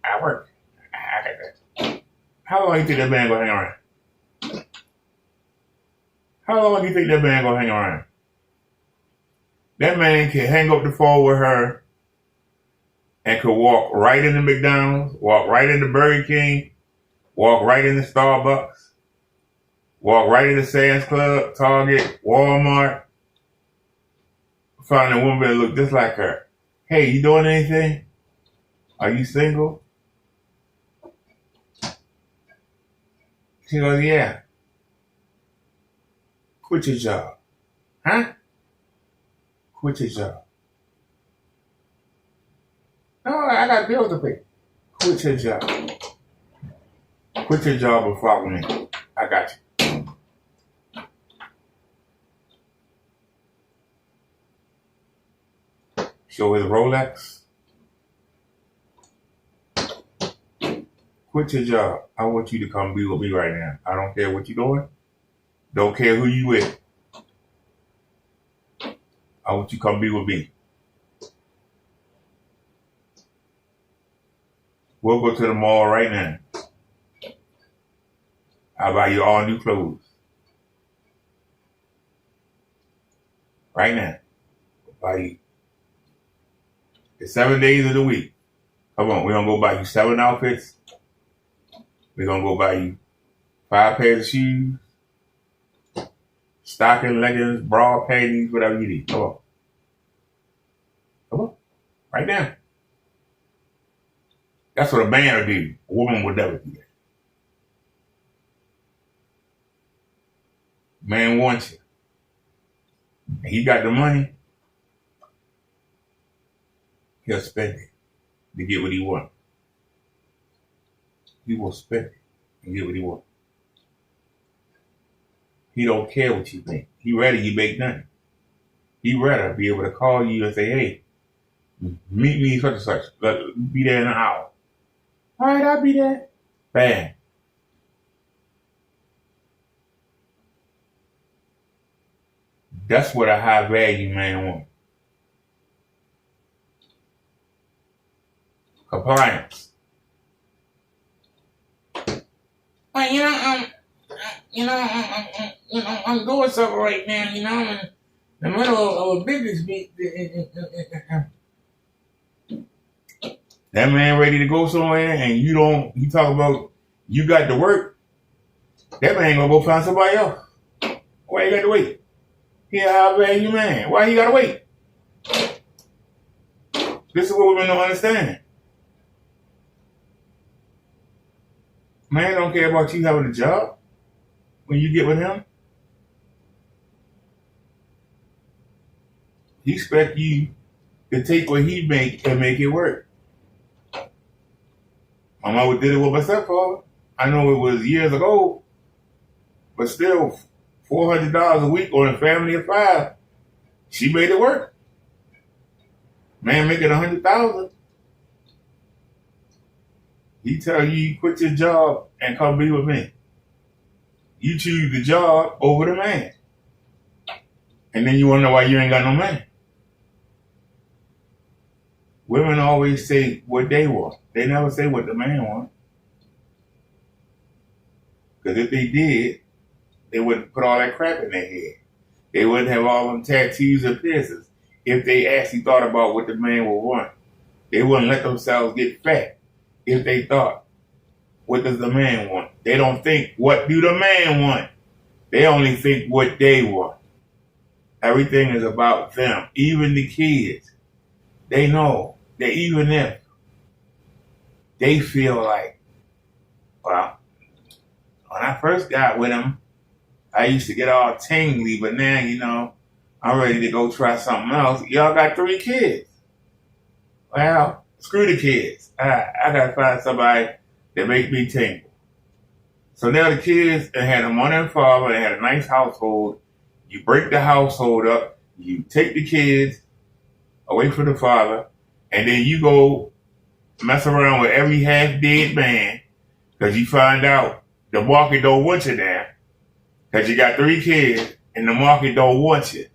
I work. I got that. How long you think that man gonna hang around? How long do you think that man gonna hang around? That man can hang up the phone with her and could walk right into McDonald's, walk right into Burger King, walk right into Starbucks, walk right into Sam's Club, Target, Walmart, find a woman that look just like her. Hey, you doing anything? Are you single? She goes, yeah. Quit your job. Huh? Quit your job. No, I got bills to pay. Quit your job. Quit your job and follow me. I got you. Show his Rolex. Quit your job. I want you to come be with me right now. I don't care what you're doing. Don't care who you with. I want you to come be with me. We'll go to the mall right now. I'll buy you all new clothes. Right now. I'll buy you. It's 7 days of the week. Come on, we're going to go buy you 7 outfits. We're going to go buy you 5 pairs of shoes, stocking, leggings, bra, panties, whatever you need. Come on. Come on. Right now. That's what a man would do. A woman would never do that. Man wants you. And he got the money. He'll spend it to get what he wants. He will spend it and get what he wants. He don't care what you think. He ready you make nothing. He rather be able to call you and say, hey, meet me such and such. Be there in an hour. All right, I'll be there. Bam. That's what a high value man wants. Compliance. Well, I'm doing something right now, I'm in the middle of a business meeting. That man ready to go somewhere and you talk about you got to work, that man gonna go find somebody else. Why you got to wait? He a high value man. Why he gotta wait? This is what women don't understand. Man don't care about you having a job when you get with him. He expect you to take what he make and make it work. My mother did it with my stepfather. I know it was years ago, but still, $400 a week on a family of 5. She made it work. Man making $100,000. He tell you quit your job and come be with me. You choose the job over the man. And then you wonder why you ain't got no man. Women always say what they want. They never say what the man wants. Because if they did, they wouldn't put all that crap in their head. They wouldn't have all them tattoos and piercings. If they actually thought about what the man would want, they wouldn't let themselves get fat. If they thought, what does the man want? They don't think, what do the man want? They only think what they want. Everything is about them. Even the kids. They know that even if they feel like, well, when I first got with him, I used to get all tingly, but now, I'm ready to go try something else. Y'all got 3 kids. Well, screw the kids. I got to find somebody that make me tingle. So now the kids had a mother and father, they had a nice household. You break the household up, you take the kids away from the father, and then you go mess around with every half-dead man because you find out the market don't want you now because you got 3 kids and the market don't want you.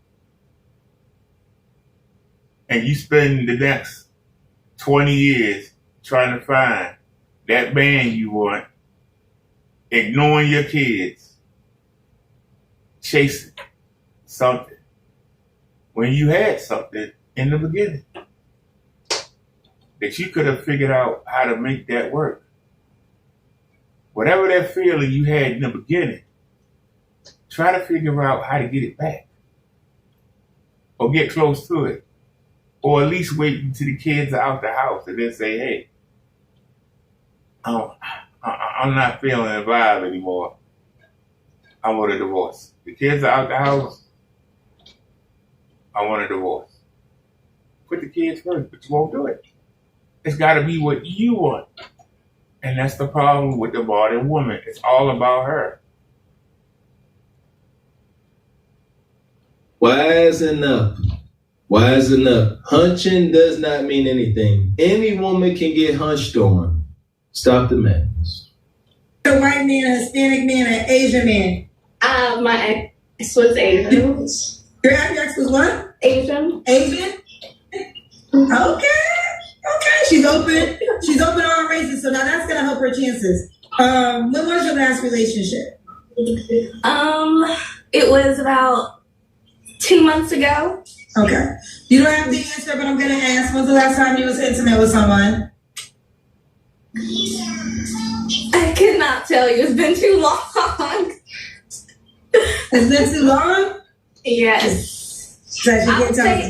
And you spend the next 20 years trying to find that man you want, ignoring your kids, chasing something when you had something in the beginning. that you could have figured out how to make that work. Whatever that feeling you had in the beginning, try to figure out how to get it back. Or get close to it. Or at least wait until the kids are out the house and then say, hey, I'm not feeling the vibe anymore. I want a divorce. The kids are out the house. I want a divorce. Put the kids first, but you won't do it. It's got to be what you want. And that's the problem with the modern woman. It's all about her. Wisen up. Wisen up. Hunching does not mean anything. Any woman can get hunched on. Stop the madness. A white man, a Hispanic man, an Asian man. My ex was Asian. Your ex was what? Asian. Asian? Okay. She's open. She's open to all races, so now that's gonna help her chances. When was your last relationship? It was about 2 months ago. Okay. You don't have the answer, but I'm gonna ask. When's the last time you was intimate with someone? I could not tell you. It's been too long. It's been too long? Yes. I would say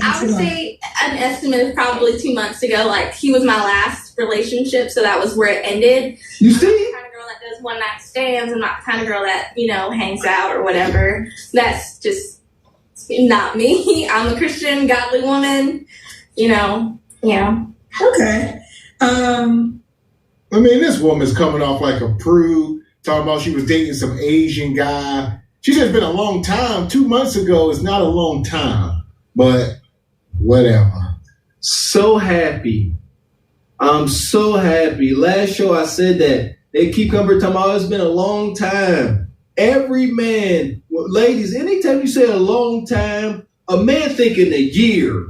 an estimate is probably 2 months ago. Like, he was my last relationship, so that was where it ended. You I'm see? not the kind of girl that does one night stands. I'm not the kind of girl that, hangs out or whatever. That's just not me. I'm a Christian, godly woman, Yeah. Okay. I mean, this woman's coming off like a prude, talking about she was dating some Asian guy. She said it's been a long time. 2 months ago is not a long time, but whatever. So happy. I'm so happy. Last show I said that. They keep coming talking about it's been a long time. Every man, ladies, anytime you say a long time, a man thinking a year.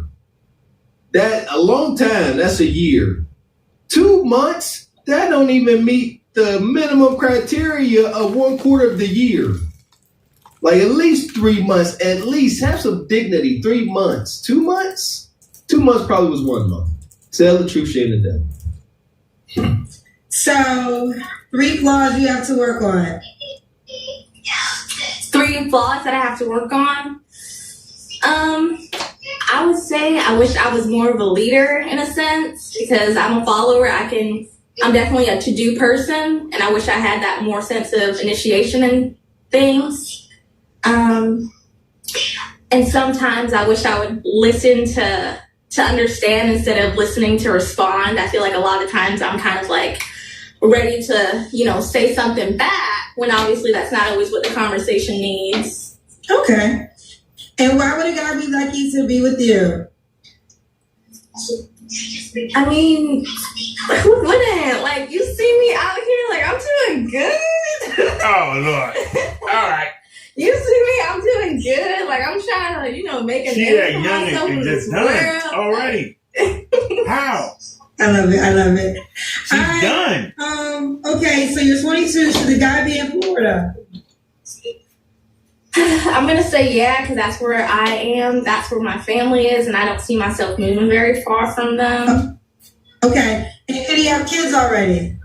That a long time, that's a year. 2 months, that don't even meet the minimum criteria of 1/4 of the year. Like at least 3 months, at least have some dignity. 3 months, 2 months? 2 months probably was 1 month. Tell the truth, shame the devil. So, 3 flaws you have to work on. 3 flaws that I have to work on. I would say I wish I was more of a leader in a sense, because I'm a follower. I'm definitely a to-do person, and I wish I had that more sense of initiation and things. And sometimes I wish I would listen to understand instead of listening to respond. I feel like a lot of times I'm kind of like ready to, say something back when obviously that's not always what the conversation needs. Okay. And why would a guy be lucky to be with you? I mean, who wouldn't? Like, you see me out here, like, I'm doing good. Oh, Lord. All right. You see me, I'm doing good. Like, I'm trying to, make a name for myself in this world. Already. How? I love it. She's done. Okay, so you're 22. Should the guy be in Florida? I'm going to say yeah, because that's where I am. That's where my family is, and I don't see myself moving very far from them. Okay. And do you have kids already?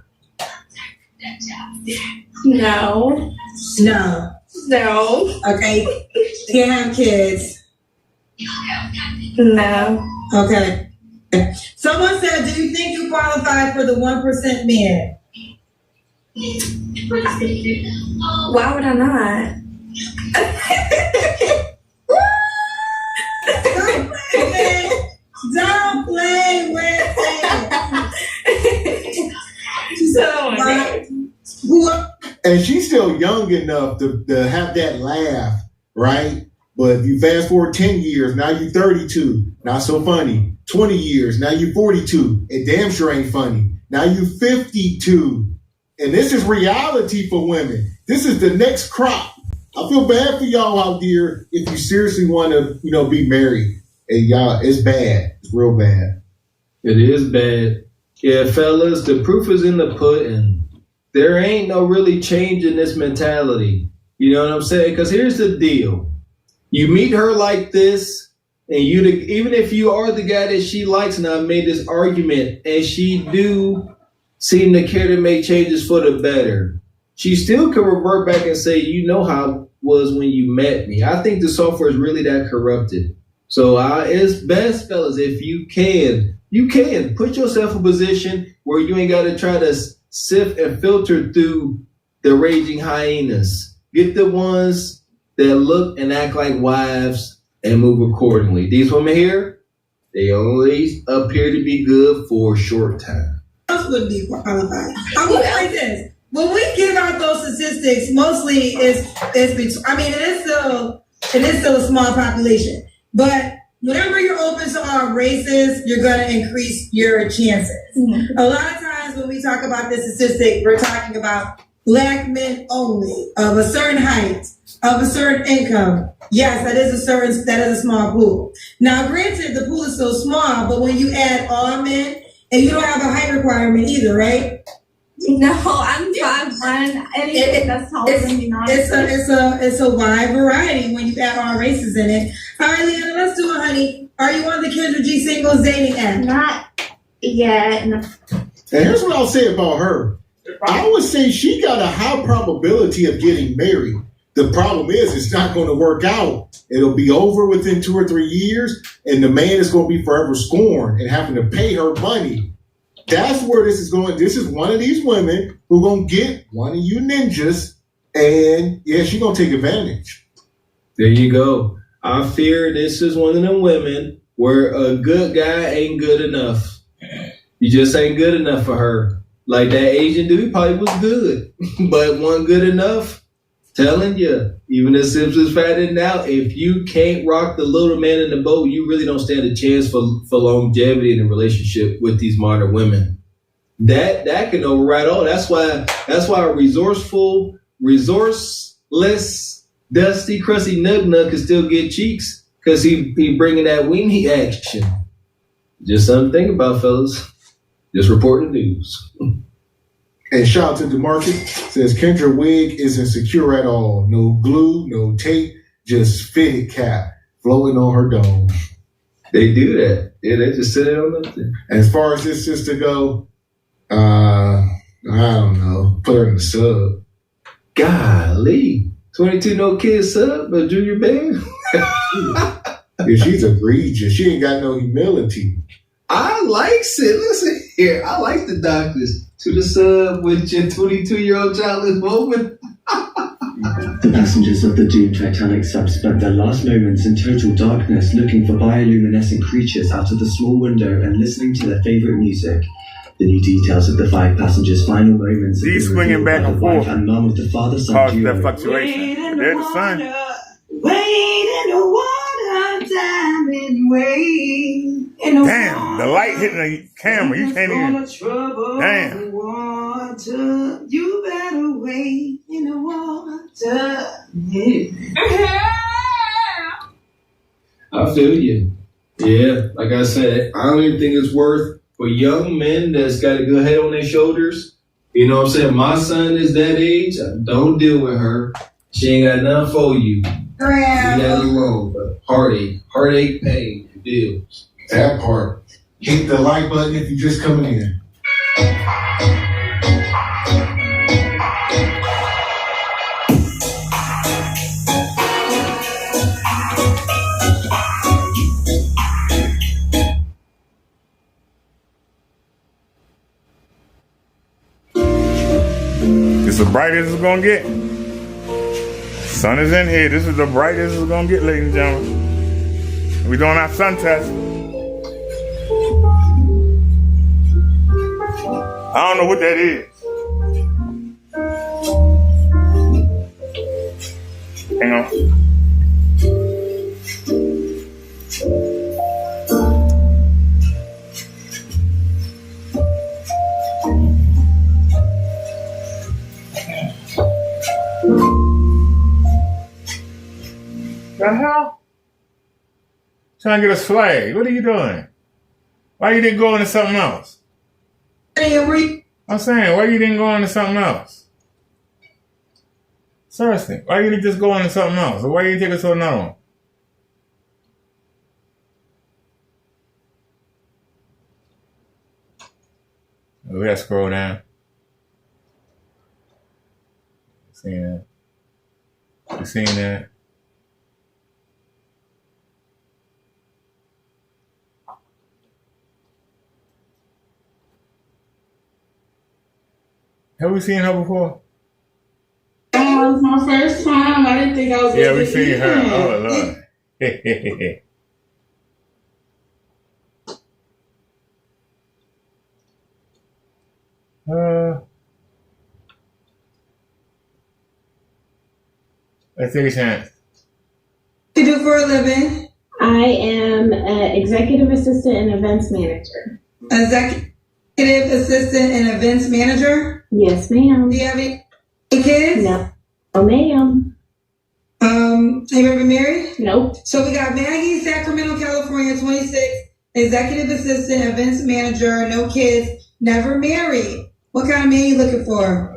No. Okay. Can't have kids. No. Okay. Someone said, do you think you qualify for the 1% man? Why would I not? Don't play with it. And she's still young enough to have that laugh, right? But if you fast forward 10 years, now you're 32. Not so funny. 20 years, now you're 42. It damn sure ain't funny. Now you're 52. And this is reality for women. This is the next crop. I feel bad for y'all out there if you seriously want to, be married. And y'all, it's bad. It's real bad. It is bad. Yeah, fellas, the proof is in the pudding. There ain't no really change in this mentality. You know what I'm saying? Because here's the deal. You meet her like this, and even if you are the guy that she likes, and I made this argument, and she do seem to care to make changes for the better, she still could revert back and say, you know how it was when you met me. I think the software is really that corrupted. So it's best, fellas, if you can put yourself in a position where you ain't got to try to sift and filter through the raging hyenas. Get the ones that look and act like wives and move accordingly. These women here, they only appear to be good for a short time. Else would be qualified. I will like this. When we give out those statistics, mostly it is still a small population. But whenever you're open to all races, you're going to increase your chances. Mm-hmm. A lot of times when we talk about this statistic, we're talking about Black men only, of a certain height, of a certain income. Yes, that is a small pool. Now, granted, the pool is so small, but when you add all men, and you don't have a height requirement either, right? No, I'm 5'1". Anything that's taller than me, it's a wide variety when you add all races in it. All right, Leanna, let's do it, honey. Are you on the Kendra G Singles dating app? Not yet. No. And here's what I'll say about her. I would say she got a high probability of getting married. The problem is it's not going to work out. It'll be over within 2 or 3 years, and the man is going to be forever scorned and having to pay her money. That's where this is going. This is one of these women who going to get one of you ninjas, and yeah, she's going to take advantage. There you go. I fear this is one of them women where a good guy ain't good enough. You just ain't good enough for her. Like that Asian dude probably was good, but wasn't good enough. Telling you, even the Simpsons found it now, if you can't rock the little man in the boat, you really don't stand a chance for longevity in a relationship with these modern women. That can override all. That's why a resourceless, dusty, crusty nug can still get cheeks, because he bringing that weenie action. Just something to think about, fellas. Just reporting the news. And shout out to DeMarcus, says Kendra wig isn't secure at all. No glue, no tape, just fitted cap flowing on her dome. They do that. Yeah, they just sit it on nothing. As far as this sister go, I don't know. Put her in the sub. Golly. 22 no kids sub, but junior band? Yeah, she's egregious. She ain't got no humility. I like it. Listen here. I like the doctors. To the sub with your 22-year-old childless woman. The passengers of the doomed Titanic sub spent their last moments in total darkness looking for bioluminescent creatures out of the small window and listening to their favorite music. The new details of the 5 passengers' final moments have been swinging revealed back by and the wife forth and mum of the father-son causes duo. that fluctuation. There's the sun. Wait in the water, diamond, wait. Damn, the light hitting the camera. You can't even. Damn. Water, you better wait in the water. Yeah. I feel you. Yeah, like I said, I don't even think it's worth for young men that's got a good head on their shoulders. You know what I'm saying? My son is that age. Don't deal with her. She ain't got nothing for you. Leave that alone. But heartache, pain, and bills. That part. Hit the like button if you're just coming in. It's the brightest it's gonna get. Sun is in here. This is the brightest it's gonna get, ladies and gentlemen. We're doing our sun test. I don't know what that is. Hang on. The hell? Trying to get us flagged. What are you doing? Why you didn't go into something else? I'm saying, why you didn't go into something else? Seriously, why you didn't just go into something else? Or why you didn't take us to another one? We gotta scroll down. Seeing that. You seeing that? Have we seen her before? That was my first time. I didn't think I was. Yeah, we seen her. Oh Lord. Let's take a chance. What do you do for a living? I am an executive assistant and events manager. Executive assistant and events manager? Yes, ma'am. Do you have any kids? No. Oh, ma'am. Have you ever been married? Nope. So we got Maggie, Sacramento, California, 26, executive assistant, events manager, no kids, never married. What kind of man you looking for?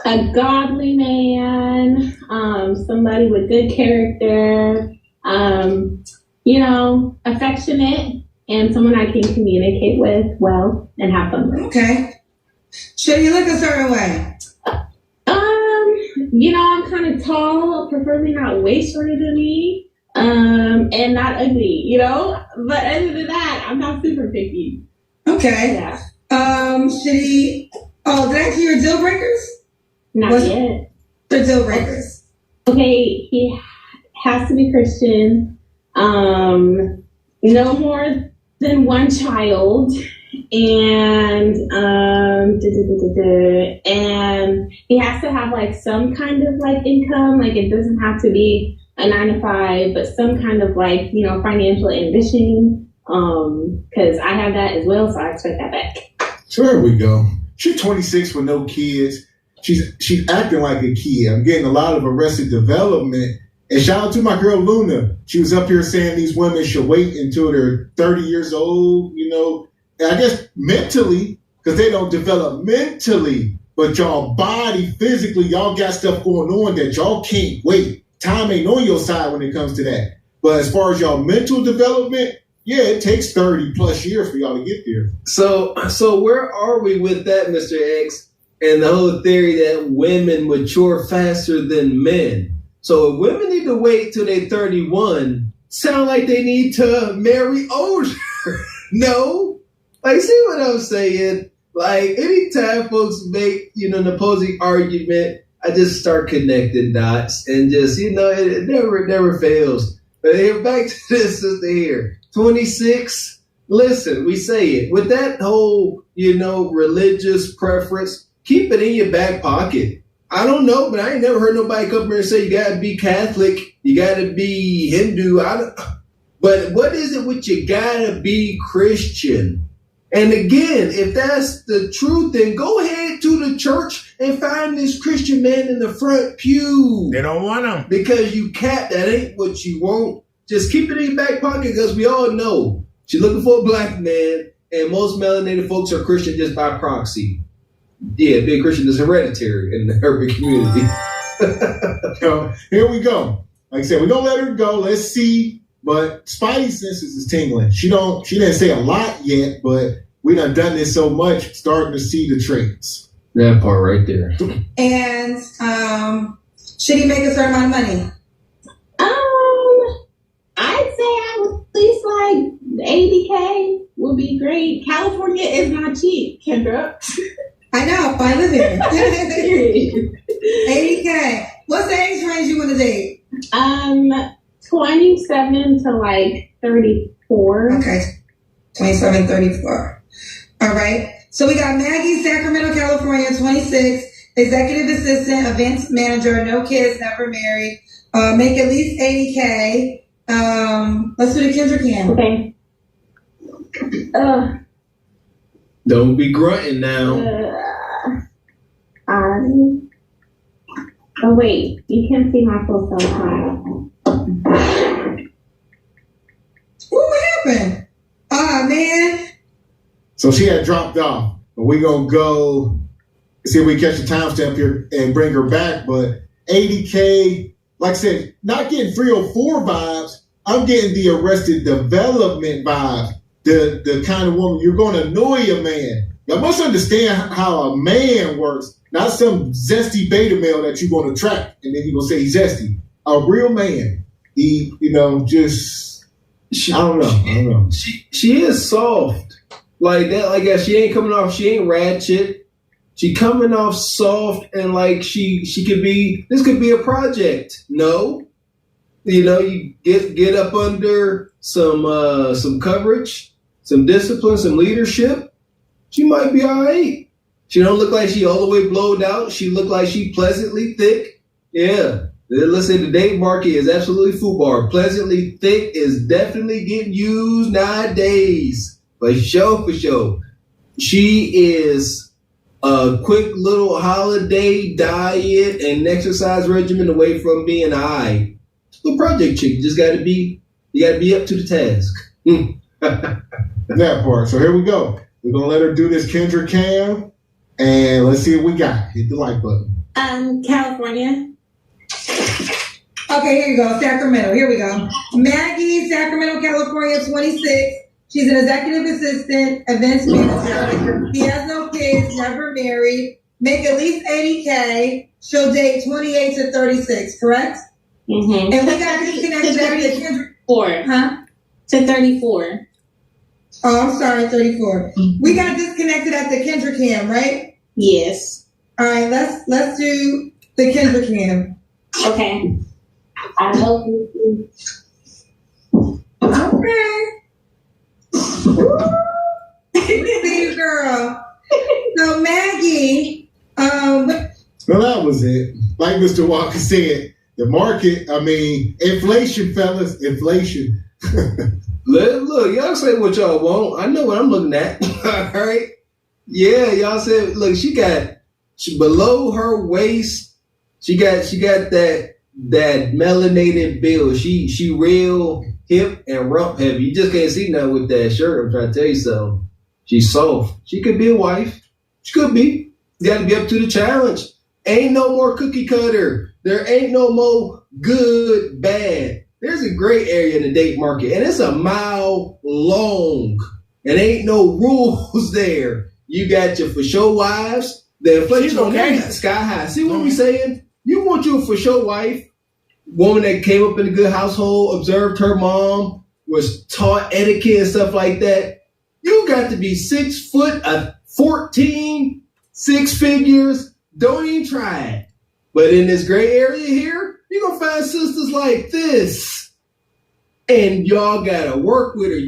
A godly man, somebody with good character, affectionate, and someone I can communicate with well and have fun with. Okay. Should you look a certain way? I'm kind of tall, preferably not way shorter than me, and not ugly, But other than that, I'm not super picky. Okay. Yeah. Should he? Oh, did I ask you your deal breakers? Not yet. The deal breakers. Okay, he has to be Christian. No more than one child, and and he has to have like some kind of like income. Like it doesn't have to be a 9 to 5, but some kind of like financial ambition. Because I have that as well, so I expect that back. So there we go. She's 26 with no kids. She's acting like a kid. I'm getting a lot of Arrested Development. And shout out to my girl Luna. She was up here saying these women should wait until they're 30 years old, And I guess mentally, because they don't develop mentally, but y'all body, physically, y'all got stuff going on that y'all can't wait. Time ain't on your side when it comes to that. But as far as y'all mental development, yeah, it takes 30 plus years for y'all to get there. So where are we with that, Mr. X? And the whole theory that women mature faster than men. So if women need to wait till they're 31, sound like they need to marry older. No. Like, see what I'm saying? Like, anytime folks make, an opposing argument, I just start connecting dots and just, it never fails. But here, back to this sister here. 26. Listen, we say it. With that whole, religious preference, keep it in your back pocket. I don't know, but I ain't never heard nobody come here and say you gotta be Catholic, you gotta be Hindu. But what is it with you gotta be Christian? And again, if that's the truth, then go ahead to the church and find this Christian man in the front pew. They don't want him. Because that ain't what you want. Just keep it in your back pocket because we all know she's looking for a black man, and most melanated folks are Christian just by proxy. Yeah, being Christian is hereditary in the urban community. So here we go. Like I said, we're gonna let her go. Let's see. But Spidey senses is tingling. She didn't say a lot yet, but we done this so much, starting to see the traits. That part right there. And should he make a certain amount of money? I'd say I would at least like 80K would be great. California is not cheap, Kendra. I know, I live here. 80K. What's the age range you want to date? 27 to like 34. Okay. 27, 34. All right. So we got Maggie, Sacramento, California, 26, executive assistant, events manager, no kids, never married. Make at least 80K. Let's do the Kendra can. Okay. Don't be grunting now. Oh wait, you can't see my full profile. What happened? Man. So she had dropped off, but we're gonna go see if we catch the timestamp here and bring her back. But 80K, like I said, not getting 304 vibes. I'm getting the Arrested Development vibe. The kind of woman you're gonna annoy a man. Y'all must understand how a man works. Not some zesty beta male that you're going to attract and then you're going to say he's zesty. A real man. He, I don't know. She is soft. Like that, like that. She ain't ratchet. She coming off soft and like she could be, this could be a project. No. You get up under some coverage, some discipline, some leadership. She might be all right. She don't look like she all the way blowed out. She look like she pleasantly thick. Yeah. Let's say the date market is absolutely FUBAR. Pleasantly thick is definitely getting used nowadays. For sure. She is a quick little holiday diet and exercise regimen away from being high. The project chick, you gotta be up to the task. That part. So here we go. We're gonna let her do this Kendra Cam, and let's see what we got. Hit the like button. California. Okay, here you go. Sacramento. Here we go. Maggie, Sacramento, California, 26. She's an executive assistant, events manager. She has no kids, never married. Make at least $80K. She'll date 28 to 36. Correct? Mm-hmm. And we got disconnected at the Kendra. 4. Huh? To 34. Oh, I'm sorry, 34. Mm-hmm. We got disconnected at the Kendra Cam, right? Yes. All right, let's do the Kendra Cam. Okay. I hope you. Okay. See you, girl. So Maggie, well, that was it. Like Mr. Walker said, the market. Inflation, fellas, inflation. Look, y'all say what y'all want. I know what I'm looking at. All right. Yeah, y'all said. Look, she below her waist. She got that melanated build. She real hip and rump heavy. You just can't see nothing with that shirt. I'm trying to tell you something. She's soft. She could be a wife. She could be. You got to be up to the challenge. Ain't no more cookie cutter. There ain't no more good, bad. There's a gray area in the date market, and it's a mile long. And ain't no rules there. You got your for sure wives. The inflation on that sky high. See what we saying? You want you a for sure wife, woman that came up in a good household, observed her mom, was taught etiquette and stuff like that. You got to be 6 foot, 14, 6 figures. Don't even try it. But in this gray area here, you're going to find sisters like this. And y'all got to work with her.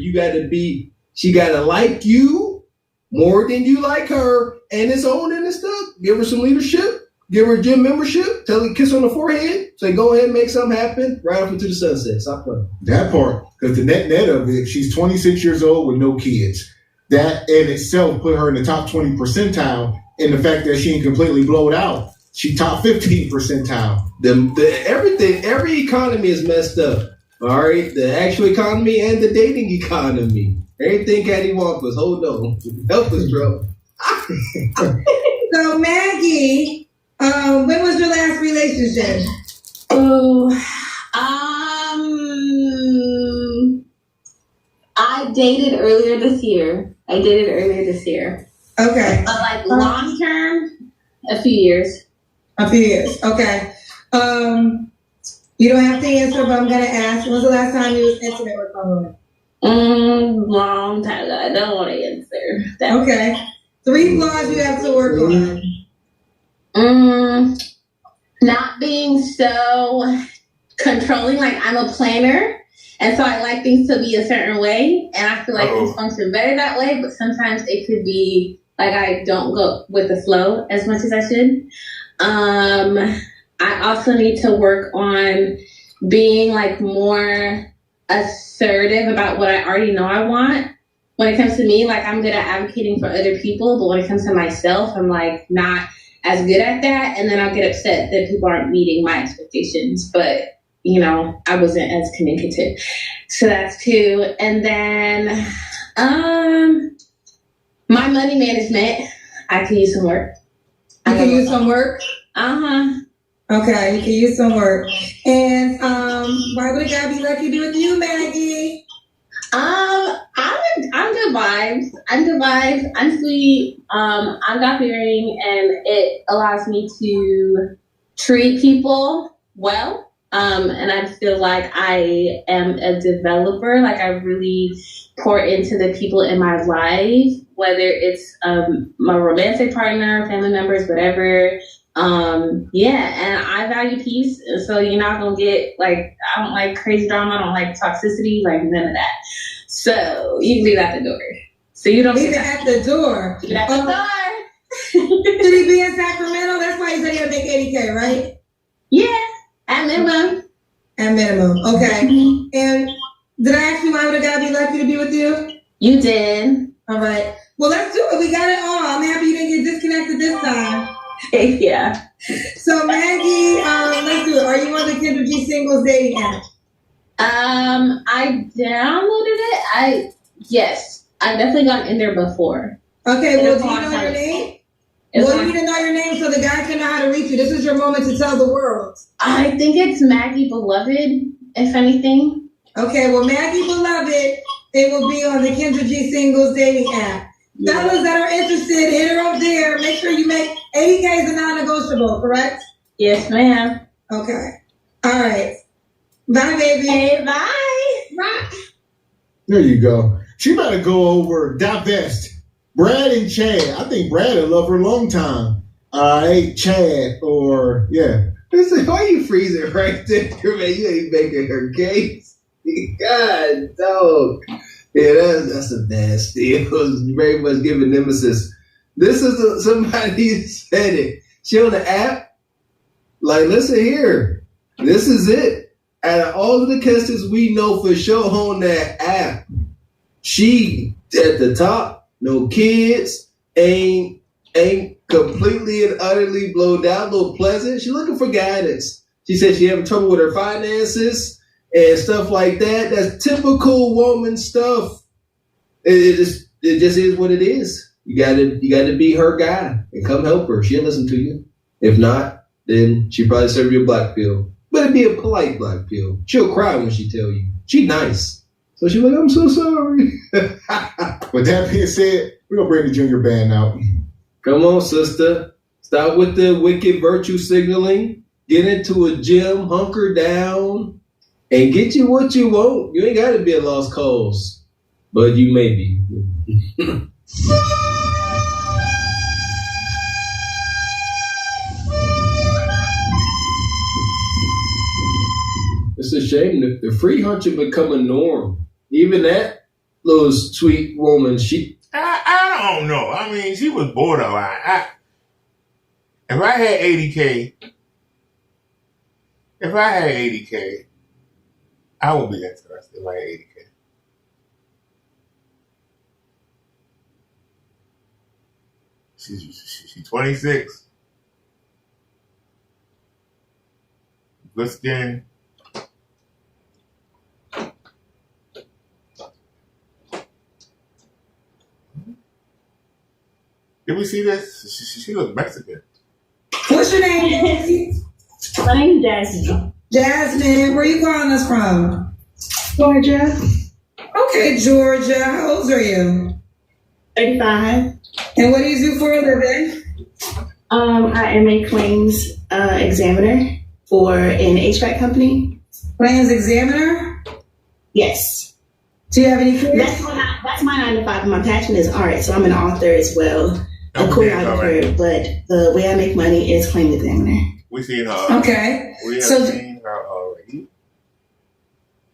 She got to like you more than you like her. And it's on and it's stuff. Give her some leadership. Give her a gym membership. Tell her kiss on the forehead. Say, go ahead and make something happen. Right off into the sunset. Stop playing. That part. Because the net of it, she's 26 years old with no kids. That in itself put her in the top 20 percentile. And the fact that she ain't completely blowed out. She top 15 percentile. Every economy is messed up. All right. The actual economy and the dating economy. Everything cattywampus. Hold on. Help us, bro. So Maggie, when was your last relationship? I dated earlier this year. Okay. But like long term, a few years. Okay. You don't have to answer, but I'm gonna ask. When was the last time you was intimate with someone? Long time ago. I don't want to answer that. Okay. 3 flaws you have to work on. Not being so controlling. Like I'm a planner, and so I like things to be a certain way, and I feel like things function better that way. But sometimes it could be like I don't go with the flow as much as I should. I also need to work on being like more assertive about what I already know I want. When it comes to me, like I'm good at advocating for other people, but when it comes to myself, I'm like not as good at that. And then I'll get upset that people aren't meeting my expectations, but I wasn't as communicative. So that's 2. And then, my money management, I could use some work. You can use some work? Okay, you can use some work. And why would a guy be lucky to be with you, Maggie? I'm good good vibes. I'm good vibes. I'm sweet. I'm God-fearing, and it allows me to treat people well. And I feel like I am a developer. Like I really pour into the people in my life, whether it's my romantic partner, family members, whatever. And I value peace. And so you're not gonna get like, I don't like crazy drama. I don't like toxicity, like none of that. So you can leave at the door. So you don't leave it at the door. Leave it at the door. Should he be in Sacramento? That's why he said he'll make 80K, right? Yeah, at minimum. At minimum, okay. And did I ask you why would a guy be lucky to be with you? You did. All right. Well, let's do it. We got it all. I'm happy you didn't get disconnected this time. Yeah. So Maggie, let's do it. Are you on the Kendra G Singles dating app? I downloaded it. Yes, I've definitely gone in there before. Okay, well, do you know your name? Well, you need to know your name so the guy can know how to reach you. This is your moment to tell the world. I think it's Maggie Beloved, if anything. Okay, well, Maggie Beloved, it will be on the Kendra G Singles dating app. Yeah. Fellas that are interested, hit her up there. Make sure you make 80K is a non-negotiable, correct? Yes, ma'am. Okay. All right. Bye, baby. Hey, bye. Bye. There you go. She better go over divest. Brad and Chad. I think Brad will love her a long time. Hey, Chad, or yeah. Listen, why you freezing right there, man? You ain't making her case. God, dog. Yeah, that's a nasty. It was very much giving nemesis. This is somebody said it. She on the app. Like, listen here. This is it. Out of all of the contestants we know for sure on that app, she at the top, no kids, ain't completely and utterly blowed out, a little pleasant. She looking for guidance. She said she having trouble with her finances and stuff like that. That's typical woman stuff. It just is what it is. You gotta be her guy and come help her. She'll listen to you. If not, then she'll probably serve you a black pill. But it'd be a polite black pill. She'll cry when she tell you. She nice. So she's like, I'm so sorry. With that being said, we're gonna bring the junior band out. Come on, sister. Stop with the wicked virtue signaling. Get into a gym, hunker down, and get you what you want. You ain't gotta be a lost cause. But you may be. It's a shame that the free hunter become a norm. Even that little sweet woman, I don't know. I mean, she was borderline. If I had 80K, I would be interested if I had 80K. She's 26. Good skin. Did we see this? She looks Mexican. What's your name? My name is Jasmine. Jasmine, where you calling us from? Georgia. Okay, Georgia. How old are you? 35. And what do you do for a living? I am a claims examiner for an HVAC company. Claims examiner? Yes. Do you have any kids? That's my 9 to 5. And my passion is art, so I'm an author as well, a choreographer. Right. But the way I make money is claims examiner. We seen her. Okay. We have seen her already.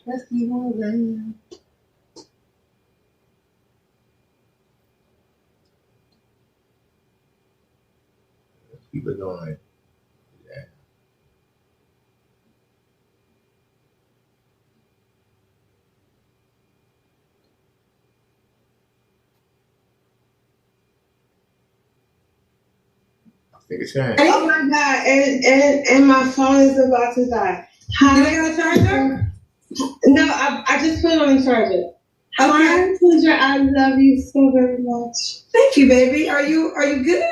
Let's keep moving. Keep it going. Yeah. Take a chance. Oh my god! And my phone is about to die. Hi. Did I got a charger? No, I just put it on the charger. Hi, Kendra. I love you so very much. Thank you, baby. Are you good?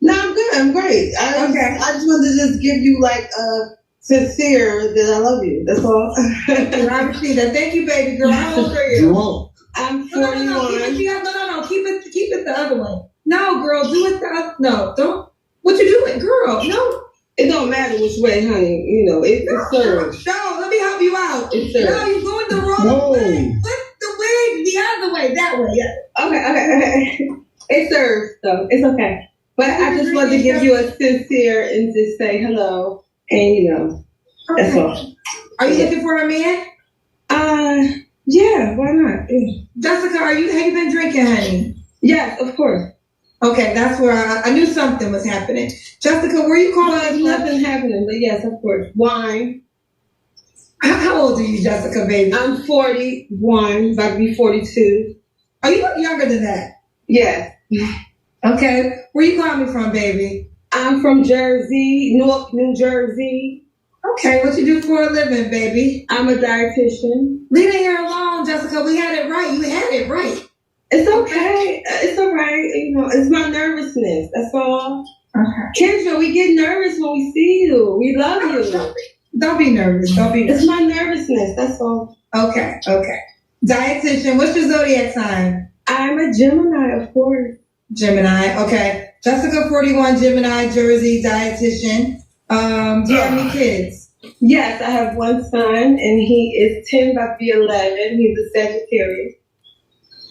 No, I'm good. I'm great. I just wanted to just give you like a sincere that I love you. That's all. I received that. Thank you, baby girl. How old are you? Drunk. I'm 41. No, keep it the other way. No, girl, do it the other. No, don't. What you doing, girl? No. It don't matter which way, honey. You know, it's served. No, let me help you out. It's served. No, you're going the wrong way. Flip the way the other way, that way. Yeah. Okay. It's served, so it's okay. But I just wanted to give you a sincere and just say hello, and you know, that's all. Are you looking for a man? Yeah, why not? Yeah. Jessica, have you been drinking, honey? Yes, of course. Okay, that's where I knew something was happening. Jessica, where you calling? Well, nothing happening, but yes, of course. Wine. How old are you, Jessica, baby? I'm 41, about to be 42. Oh, you look younger than that. Yes. Okay, where you calling me from, baby? I'm from Jersey, Newark, New Jersey. Okay, what you do for a living, baby? I'm a dietitian. Leave it here alone, Jessica. We had it right. You had it right. It's okay. It's all right. You know, it's my nervousness. That's all. Kendra, we get nervous when we see you. We love you. Don't be nervous. It's my nervousness. That's all. Okay. Dietitian, what's your zodiac sign? I'm a Gemini, of course. Gemini. Okay. Jessica, 41, Gemini, Jersey, dietitian. Do you have any kids? Yes, I have one son, and he is 10, about to be 11. He's a Sagittarius.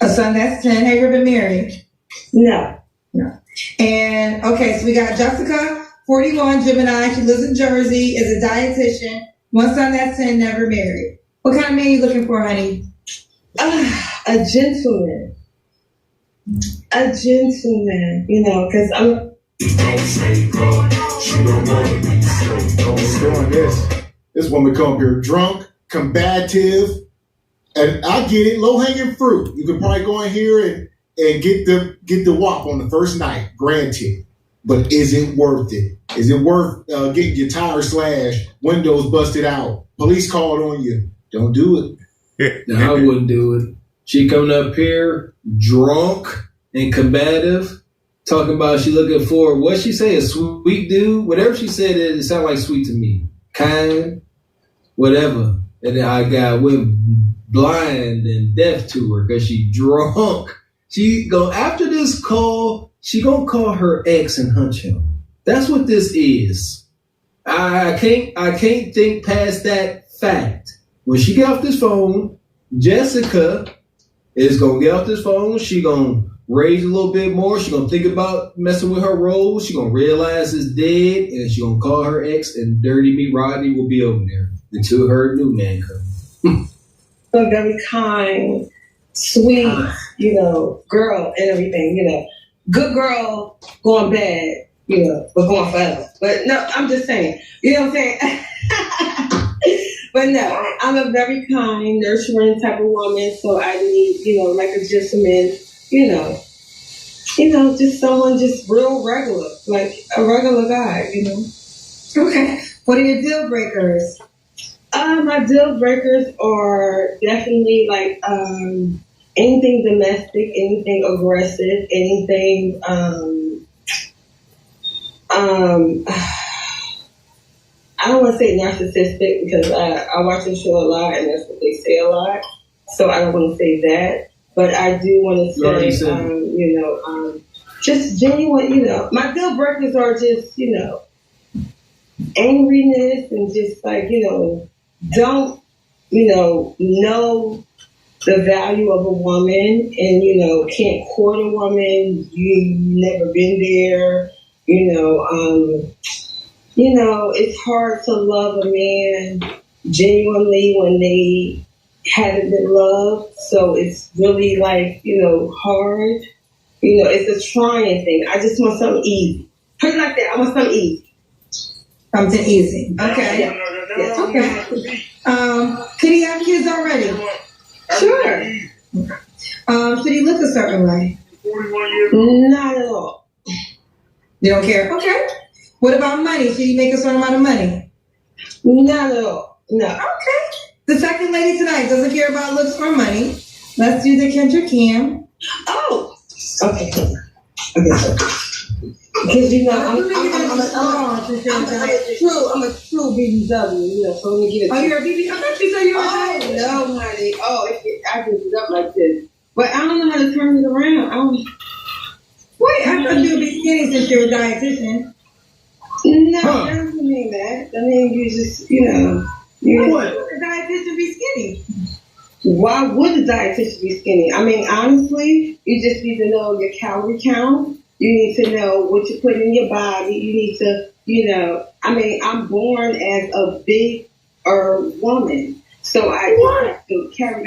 A son that's 10. Have you ever been married? No. And okay, so we got Jessica, 41, Gemini. She lives in Jersey, is a dietitian. One son that's 10, never married. What kind of man are you looking for, honey? A gentleman. A gentleman, you know, because I'm. Doing this. This woman come here drunk, combative, and I get it, low hanging fruit. You can probably go in here and get the whop on the first night, granted. But is it worth it? Is it worth getting your tire slashed, windows busted out, police called on you? Don't do it. No, I wouldn't do it. She coming up here drunk and combative, talking about she looking for, what she say, a sweet dude? Whatever she said, it sounded like sweet to me. Kind, whatever. And then I went blind and deaf to her because she drunk. After this call, she gonna call her ex and hunch him. That's what this is. I can't think past that fact. When she get off this phone, Jessica is gonna get off this phone. She gonna rage a little bit more. She gonna think about messing with her roles. She gonna realize it's dead, and she gonna call her ex. And Dirty Me Rodney will be over there until her new man comes. So very kind, sweet, you know, girl and everything. You know, good girl going bad. You know, but going forever. But no, I'm just saying. You know what I'm saying? But no, I'm a very kind, nurturing type of woman. So I need, you know, like a gentleman. You know, just someone just real regular, like a regular guy, you know. Okay. What are your deal breakers? My deal breakers are definitely like anything domestic, anything aggressive, anything I don't want to say narcissistic because I watch the show a lot and that's what they say a lot. So I don't want to say that. But I do want to say, just genuine, you know, my deal breakers are just, you know, angriness and just like, you know, don't, you know the value of a woman and, you know, can't court a woman. You've never been there, you know, it's hard to love a man genuinely when they haven't been loved, so it's really like, you know, hard. You know, it's a trying thing. I just want something easy. Put it like that. I want something easy. Something easy. Okay. Yes. Okay. Can he have kids already? Sure. Should he look a certain way? Not at all. You don't care? Okay. What about money? Should he make a certain amount of money? Not at all. No. Okay. The second lady tonight doesn't care about looks or money. Let's do the Kendra Cam. Oh. Okay. Because you know I'm a true BBW. You know, so let me get it. Oh, you're a BBW? I thought you said you were. Oh no, honey. Oh, I just it up like this. but I don't know how to turn it around. Wait, I thought you'd be skinny since you're a dietitian. No, that doesn't mean that. I mean, you just, Why would a dietitian be skinny? Why would a dietitian be skinny? I mean, honestly, you just need to know your calorie count. You need to know what you put in your body. You need to, I mean, I'm born as a bigger woman. So I have to carry,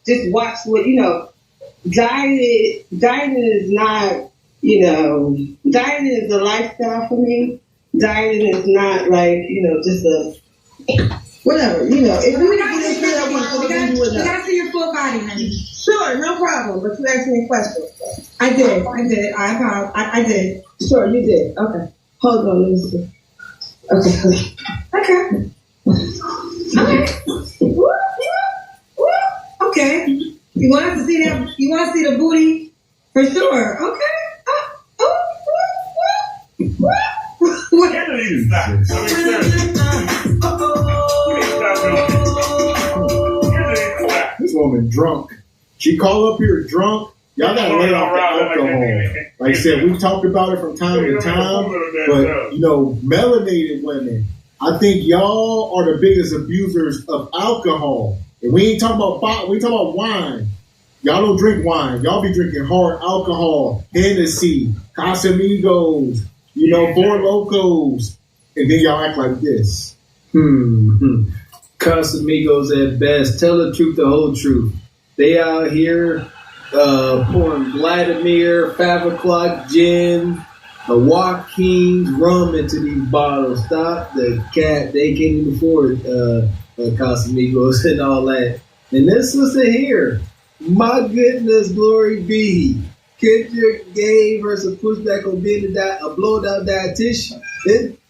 just watch what, dieting is not, dieting is a lifestyle for me. Dieting is not like, just a, whatever, if we gotta see your full body, honey. Sure, no problem. But you asked me a question. I did. I apologize. I did. Sure, you did. Okay. Hold on, let me see. Okay. Okay. You want us to see that? You want to see the booty? For sure. Okay. This woman drunk. She called up here drunk. Y'all gotta lay off the alcohol. Like I said, we've talked about it from time to time, but melanated women, I think y'all are the biggest abusers of alcohol. And we ain't talking about we talking about wine. Y'all don't drink wine. Y'all be drinking hard alcohol, Hennessy, Casamigos, Four Locos, and then y'all act like this. Casamigos at best. Tell the truth, the whole truth. They out here pouring Vladimir, 5 o'clock gin, a Joaquin's rum into these bottles. Stop the cat. They can't even afford Casamigos and all that. And this sister here, my goodness, glory be. Kendrick gave her some pushback on being a blowed-out dietitian.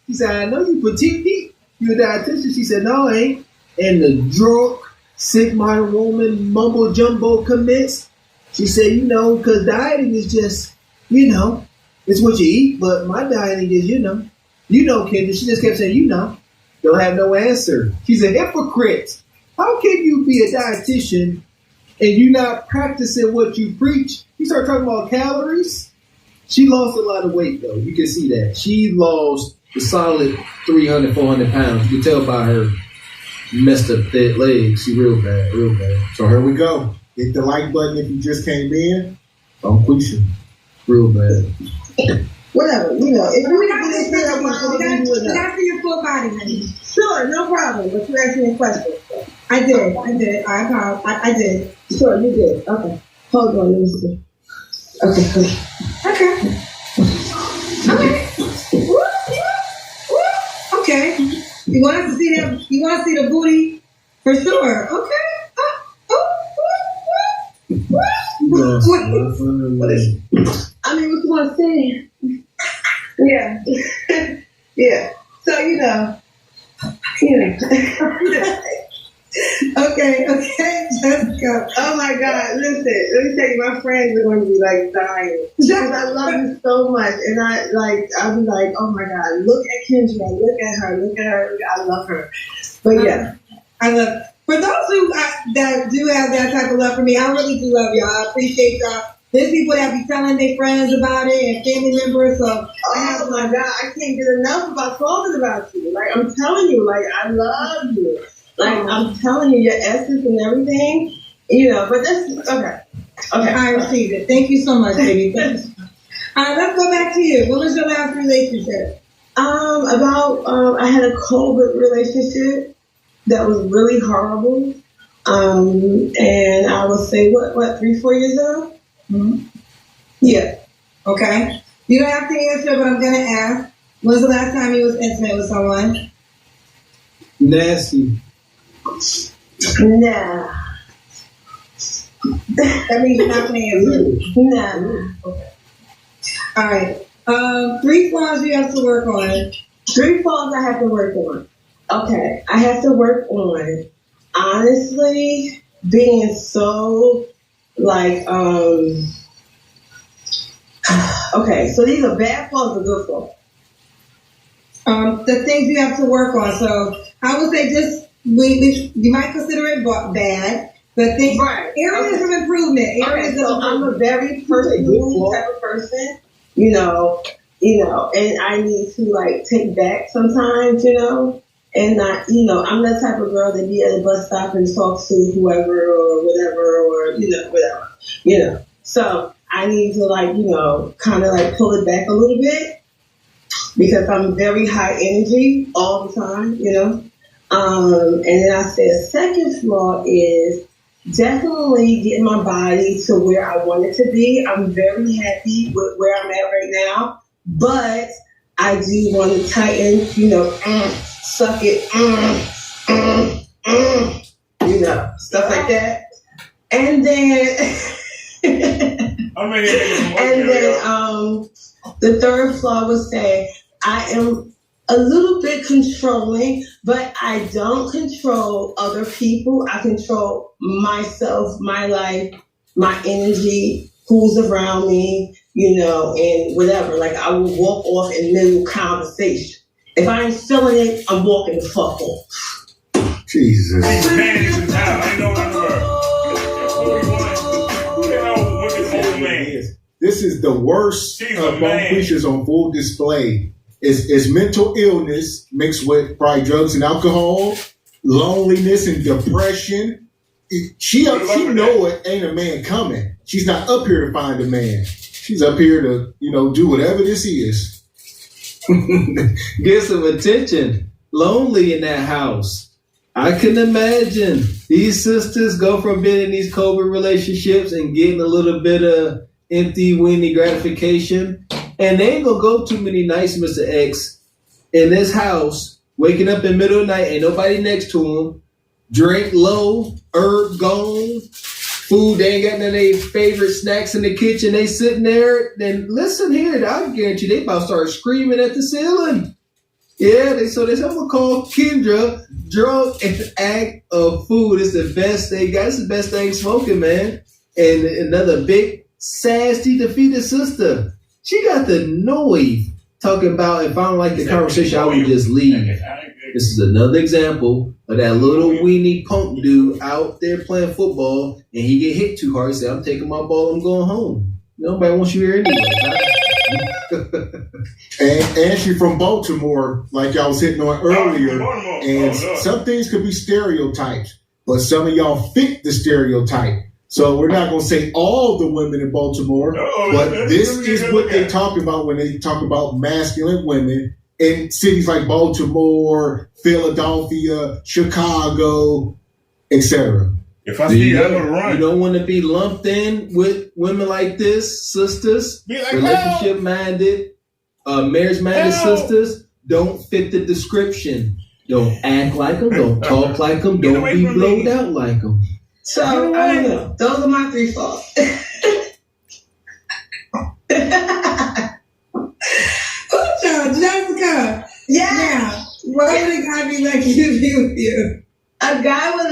He said, I know you petite Pete. You a dietitian? She said, no, I ain't. And the drunk, sick modern woman mumbo jumbo commits. She said, because dieting is just, it's what you eat, but my dieting is, Kendra. She just kept saying, don't have no answer. She's a hypocrite. How can you be a dietitian and you not practicing what you preach? You start talking about calories. She lost a lot of weight, though. You can see that. She lost a solid 300, 400 pounds. You can tell by her messed up thick legs. She real bad. So here we go. Hit the like button if you just came in. I'm Quisha. Real bad. Whatever, if we gotta see your full body, honey. Sure, no problem. But you asked me a question. I did. I apologize. I did. Sure, you did. Okay. Hold on, let me see. Okay. You want us to see that? You want to see the booty? For sure. Okay. I mean, what you want to see? Yeah. Yeah. So, Okay, Jessica. Oh my God, listen, let me tell you, my friends are going to be like dying. Because I love you so much. And I'll be like, oh my God, look at Kendra, look at her, I love her. But yeah. I love, for those who that do have that type of love for me, I really do love y'all. I appreciate y'all. There's people that be telling their friends about it and family members. So, oh my God, I can't get enough about talking about you. Like, I'm telling you, I love you. I'm telling you, your essence and everything, but that's, okay. I received it. Thank you so much, baby. Let's go back to you. What was your last relationship? I had a COVID relationship that was really horrible. And I would say, 3-4 years ago? Mm-hmm. Yeah. Okay. You don't have to answer, but I'm going to ask. When was the last time you was intimate with someone? Nasty. Nah. That means you're not going to answer. Nah. Okay. All right. 3 flaws you have to work on. 3 flaws I have to work on. Okay. I have to work on, honestly, being so, okay, so these are bad flaws or good flaws? The things you have to work on. So I would say just, you might consider it bad, But think Right. areas of improvement. Areas So of I'm a very personable type of person, and I need to like take back sometimes, and not, I'm that type of girl that be at a bus stop and talk to whoever or whatever or, whatever. So I need to like, kind of like pull it back a little bit because I'm very high energy all the time, and then I said second flaw is definitely getting my body to where I want it to be. I'm very happy with where I'm at right now, but I do want to tighten, suck it, stuff like that. And then, the third flaw was say I am a little bit controlling, but I don't control other people. I control myself, my life, my energy, who's around me, and whatever. Like I will walk off in middle conversation. If I ain't feeling it, I'm walking the fuck off. Jesus. This is the worst of bone creatures on full display. It's mental illness mixed with probably drugs and alcohol, loneliness and depression. She know it ain't a man coming. She's not up here to find a man. She's up here to, do whatever this is. Get some attention. Lonely in that house. I can imagine these sisters go from being in these COVID relationships and getting a little bit of empty, weenie gratification. And they ain't gonna go too many nights, Mr. X, in this house, waking up in the middle of the night, ain't nobody next to them, drink low, herb gone, food, they ain't got none of their favorite snacks in the kitchen, they sitting there, then listen here, I guarantee they about to start screaming at the ceiling. Yeah, they I'm gonna call Kendra drunk and act of food. It's the best thing, guys. It's the best thing smoking, man. And another big, sassy, defeated sister. She got the noise talking about if I don't like the conversation, I would just leave. This is another example of that little weenie punk dude out there playing football and he get hit too hard. He said, I'm taking my ball, I'm going home. Nobody wants you here anyway. and she from Baltimore, like y'all was hitting on earlier. And some things could be stereotypes, but some of y'all fit the stereotype. So we're not going to say all the women in Baltimore, but this is what they talk about when they talk about masculine women in cities like Baltimore, Philadelphia, Chicago, etc. If I see you, I'm going to run. You don't want to be lumped in with women like this, sisters, relationship-minded, marriage-minded sisters. Don't fit the description. Don't act like them. Don't talk like them. Don't be blowed out like them. So, I don't know. Those are my 3 faults. Jessica. Yeah. Now, why would a guy be lucky to be with you? A guy will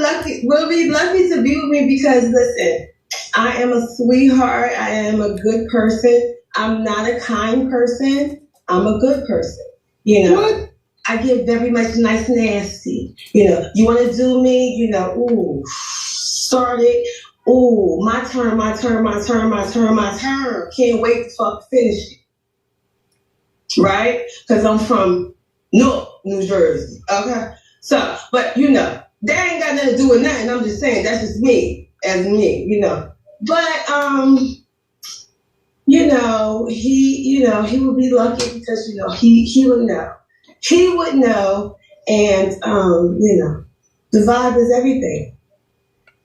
be lucky to be with me because, listen, I am a sweetheart. I am a good person. I'm not a kind person. I'm a good person. What? I get very much nice and nasty. You want to do me, ooh, start it. Ooh, my turn. Can't wait to fuck finish it. Right? Because I'm from Newark, New Jersey. Okay? So, but, that ain't got nothing to do with nothing. I'm just saying, that's just me, as me, But, he would be lucky because, he would know. He would know, and, the vibe is everything.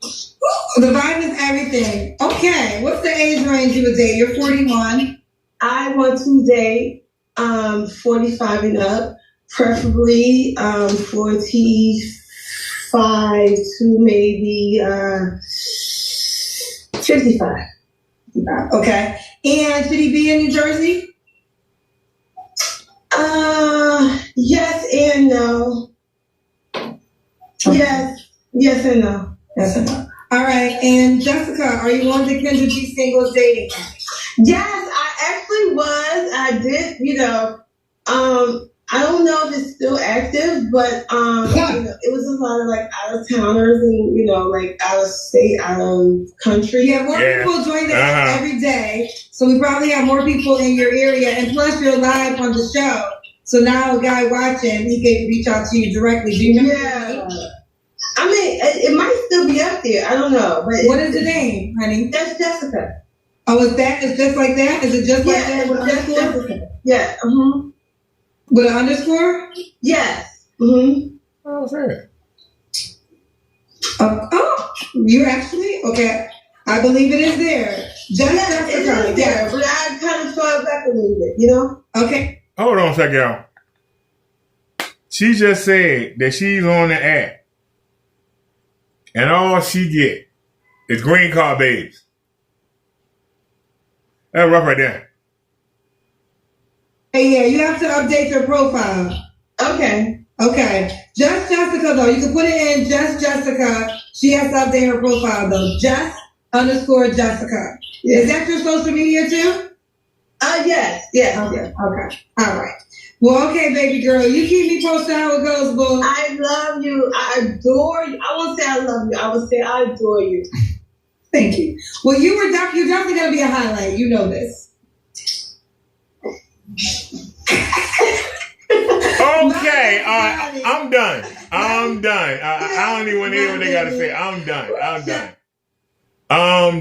The vibe is everything. Okay, what's the age range you would date? You're 41. I want to date 45 and up, preferably 45 to maybe 55. Okay, and should he be in New Jersey? Yes and no. Yes and no. Yes and no. All right, and Jessica, are you on the Kendra G Singles dating app? Yes, I actually was. I did, I don't know if it's still active, but it was a lot of like out of towners and like out of state, out of country. Yeah, more people join the app every day, so we probably have more people in your area, and plus you're live on the show. So now a guy watching, he can reach out to you directly. Do you remember? Yeah. I mean, it might still be up there. I don't know. But what is the name, honey? That's Jessica. Oh, is that? It's just like that? Is it just like that? With just Jessica. Yeah. Mm-hmm. With an underscore? Yes. Mm-hmm. Oh, fair. Oh, you actually? Okay. I believe it is there. Just Jessica. It is there, but I kind of saw it back a little bit, Okay. Hold on a second, y'all. She just said that she's on the app, and all she get is green card babes. That's rough right there. Hey, yeah, you have to update your profile. Okay. Just Jessica, though. You can put it in Just Jessica. She has to update her profile, though. Just_Jessica. Yeah. Is that your social media, too? Yes. Okay. All right. Well, okay, baby girl. You keep me posted how it goes, boo. I love you. I adore you. I won't say I love you. I will say I adore you. Thank you. Well, you're definitely going to be a highlight. You know this. Okay, I'm done. I don't even want to hear what they got to say. I'm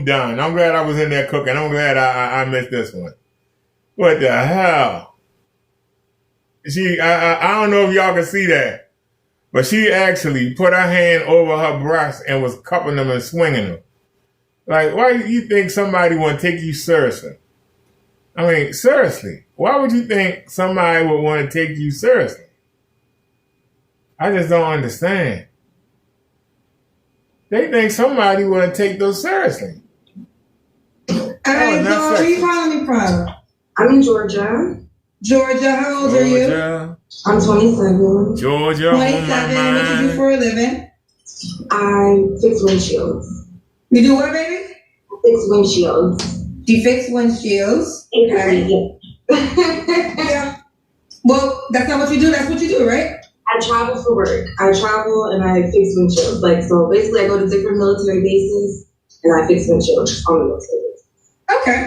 done. I'm glad I was in there cooking. I'm glad I missed this one. What the hell? I don't know if y'all can see that, but she actually put her hand over her breast and was cupping them and swinging them. Like, why do you think somebody want to take you seriously? I mean, seriously, why would you think somebody would want to take you seriously? I just don't understand. They think somebody would take those seriously. Hey, so where you calling me from? I'm in Georgia. Georgia, how old are you? I'm 27. Georgia, 27. What you do for a living? I fix windshields. You do what, baby? I fix windshields. You fix windshields? Okay. Yeah. Well, that's not what you do. That's what you do, right? I travel for work. I travel and I fix windshields. So basically I go to different military bases and I fix windshields on the military bases. Okay.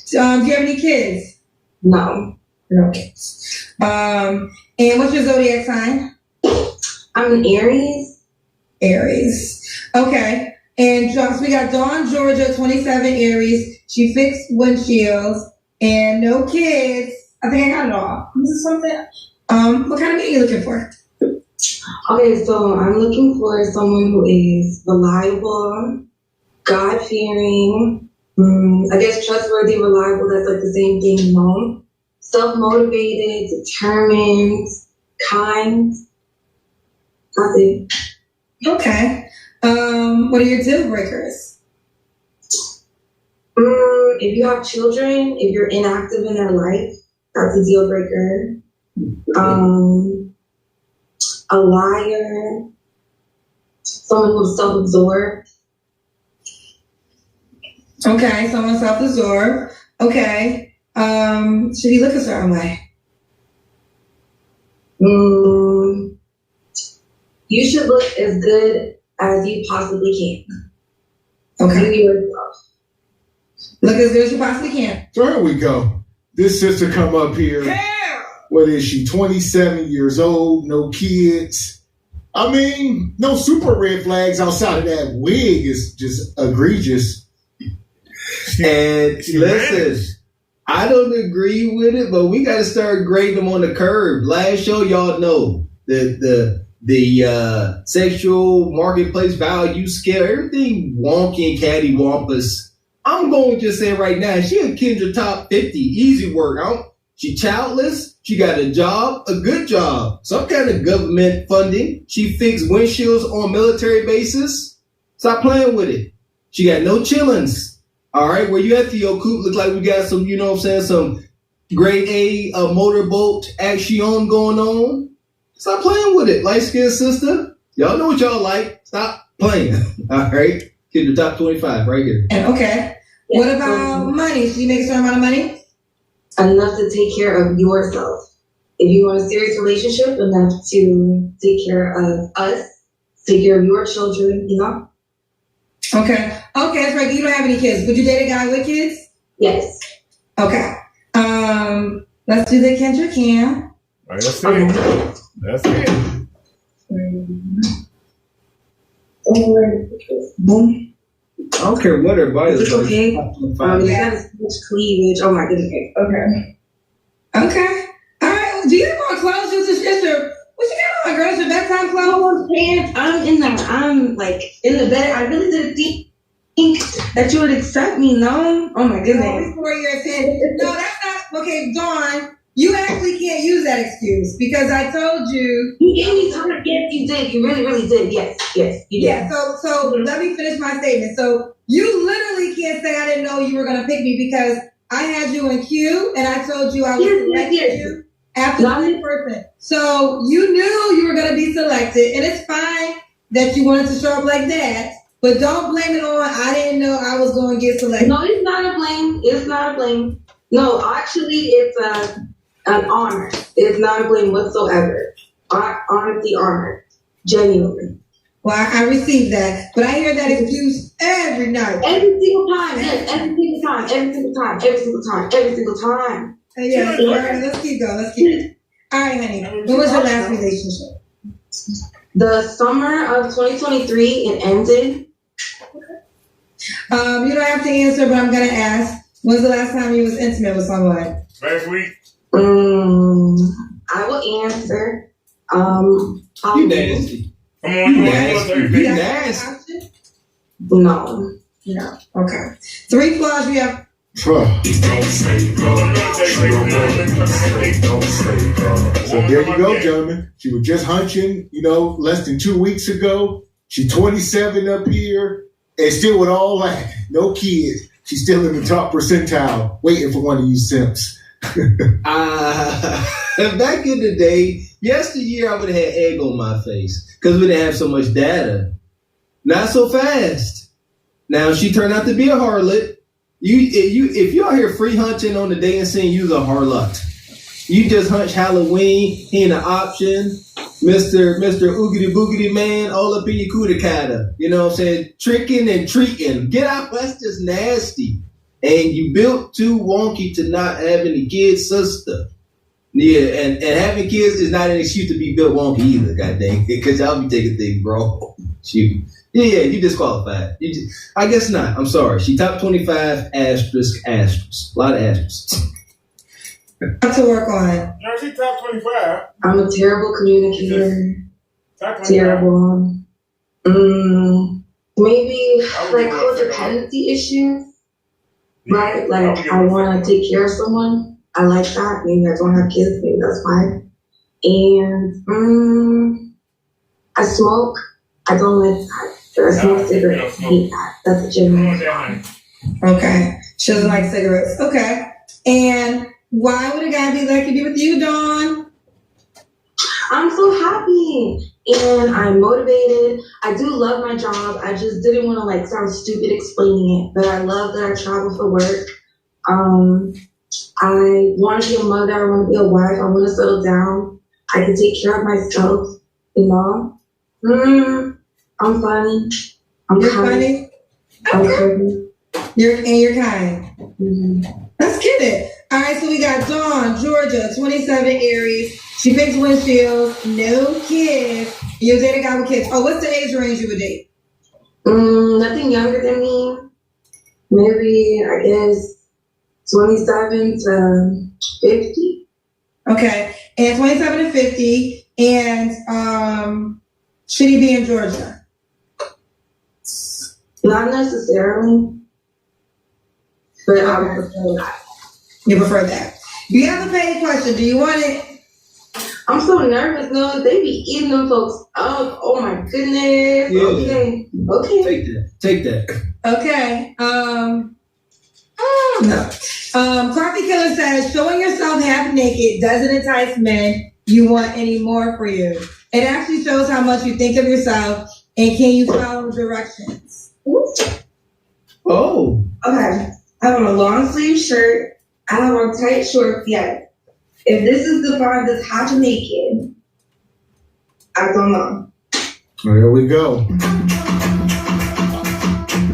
Do you have any kids? No. No kids. And what's your zodiac sign? I'm an Aries. Aries. Okay. And so we got Dawn, Georgia, 27, Aries. She fixed windshields and no kids. I think I got it all. This is something. What kind of man are you looking for? Okay, so I'm looking for someone who is reliable, God-fearing, I guess trustworthy, reliable, that's like the same thing, self-motivated, determined, kind. That's it. Okay. What are your deal breakers? If you have children, if you're inactive in their life, that's a deal breaker. A liar, someone who's self-absorbed. Okay, someone self-absorbed. Okay. Should he look a certain way? You should look as good as you possibly can. Okay. Do yourself. Look as good as you possibly can. So here we go. This sister come up here. What is she, 27 years old, no kids? I mean, no super red flags outside of that wig is just egregious. And listen, I don't agree with it, but we got to start grading them on the curve. Last show, y'all know the sexual marketplace value scale, everything wonky and cattywampus. I'm going to just say right now, she a Kendra top 50, easy work. She childless. She got a job, a good job, some kind of government funding. She fixed windshields on military bases. Stop playing with it. She got no chillins. All right, where you at, Theo Coop? Look like we got some, some grade A motorboat action going on. Stop playing with it, light-skinned sister. Y'all know what y'all like. Stop playing. All right, get the top 25 right here. Okay. What about money? Should you make a certain amount of money? Enough to take care of yourself. If you want a serious relationship, enough to take care of us, take care of your children, you know? Okay, that's right. You don't have any kids. Would you date a guy with kids? Yes. Okay. Let's do the Kendra Cam. Right, that's it. That's it. I don't care what her body is. Okay. You got as much cleavage. Oh my goodness. Okay. Okay. All right. Do you have more clothes? Just sister. What you got on, girls? Your bedtime clothes? Pants. I'm like in the bed. I really didn't think that you would accept me. No. Oh my goodness. 4 years in. No, that's not okay, Dawn. You actually can't use that excuse because I told you. You gave me time. Yes, you did. You really, really did. Yes, you did. Yeah. So let me finish my statement. So you literally can't say I didn't know you were gonna pick me because I had you in queue and I told you I would select you after the person. So you knew you were gonna be selected, and it's fine that you wanted to show up like that. But don't blame it on I didn't know I was going to get selected. No, it's not a blame. It's not a blame. No, actually, it's an honor. It's not a blame whatsoever. Honestly, honored. Genuinely. Well, I received that, but I hear that excuse every night. Every single time. Yes, every single time. Every single time. Every single time. Every single time. Yeah, all right, let's keep going. All right, honey. When was your last relationship? The summer of 2023, it ended. You don't have to answer, but I'm gonna ask. When's the last time you was intimate with someone? Last week. I will answer. You nasty. Come on, you nasty. No. Okay. 3 flaws you have. So there you go, gentlemen. She was just hunching, less than 2 weeks ago. She's 27 up here, and still with all that, no kids. She's still in the top percentile, waiting for one of you simps. Back in the day, yesteryear, I would have had egg on my face because we didn't have so much data. Not so fast. Now she turned out to be a harlot. If you're out here free hunting on the day and saying you're a harlot, you just hunch Halloween, he ain't an option. Mr. Oogity Boogity Man, all up in your cootie-cata. You know what I'm saying? Tricking and treating. Get out, that's just nasty. And you built too wonky to not have any kids, sister. Yeah, and having kids is not an excuse to be built wonky either, goddamn. Because y'all be taking things wrong. Yeah, you disqualified. I guess not. I'm sorry. She top 25, asterisk. A lot of asterisks. Got to work on. No, she top 25. I'm a terrible communicator. Terrible. Maybe like codependency issues. Right? Like I want to take care of someone. I like that. Maybe I don't have kids. Maybe that's fine. And I smoke. I don't like that. I smoke cigarettes. I hate that. That's a genuine. Okay. She doesn't like cigarettes. Okay. And why would a guy be lucky to be with you, Dawn? I'm so happy and I'm motivated. I do love my job. I just didn't want to sound stupid explaining it, but I love that I travel for work. I want to be a mother. I want to be a wife. I want to settle down. I can take care of myself, I'm funny. You're funny? I'm kind. You're kind. Mm-hmm. Let's get it. All right, so we got Dawn, Georgia, 27 Aries. She picks windshields, no kids. You date a guy with kids. Oh, what's the age range you would date? Nothing younger than me. Maybe, I guess, 27 to 50. Okay, and 27 to 50. And should he be in Georgia? Not necessarily. But I would prefer that. You prefer that. You have a paid question. Do you want it? I'm so nervous, no. They be eating them folks up. Oh my goodness. Yeah. Okay. Take that. Okay. No. Coffee Killer says, showing yourself half naked doesn't entice men you want any more for you. It actually shows how much you think of yourself and can you follow directions. Oh. Okay. I have on a long sleeve shirt. I have on tight shorts, yes. If this is defined as hot and naked, I don't know. There we go.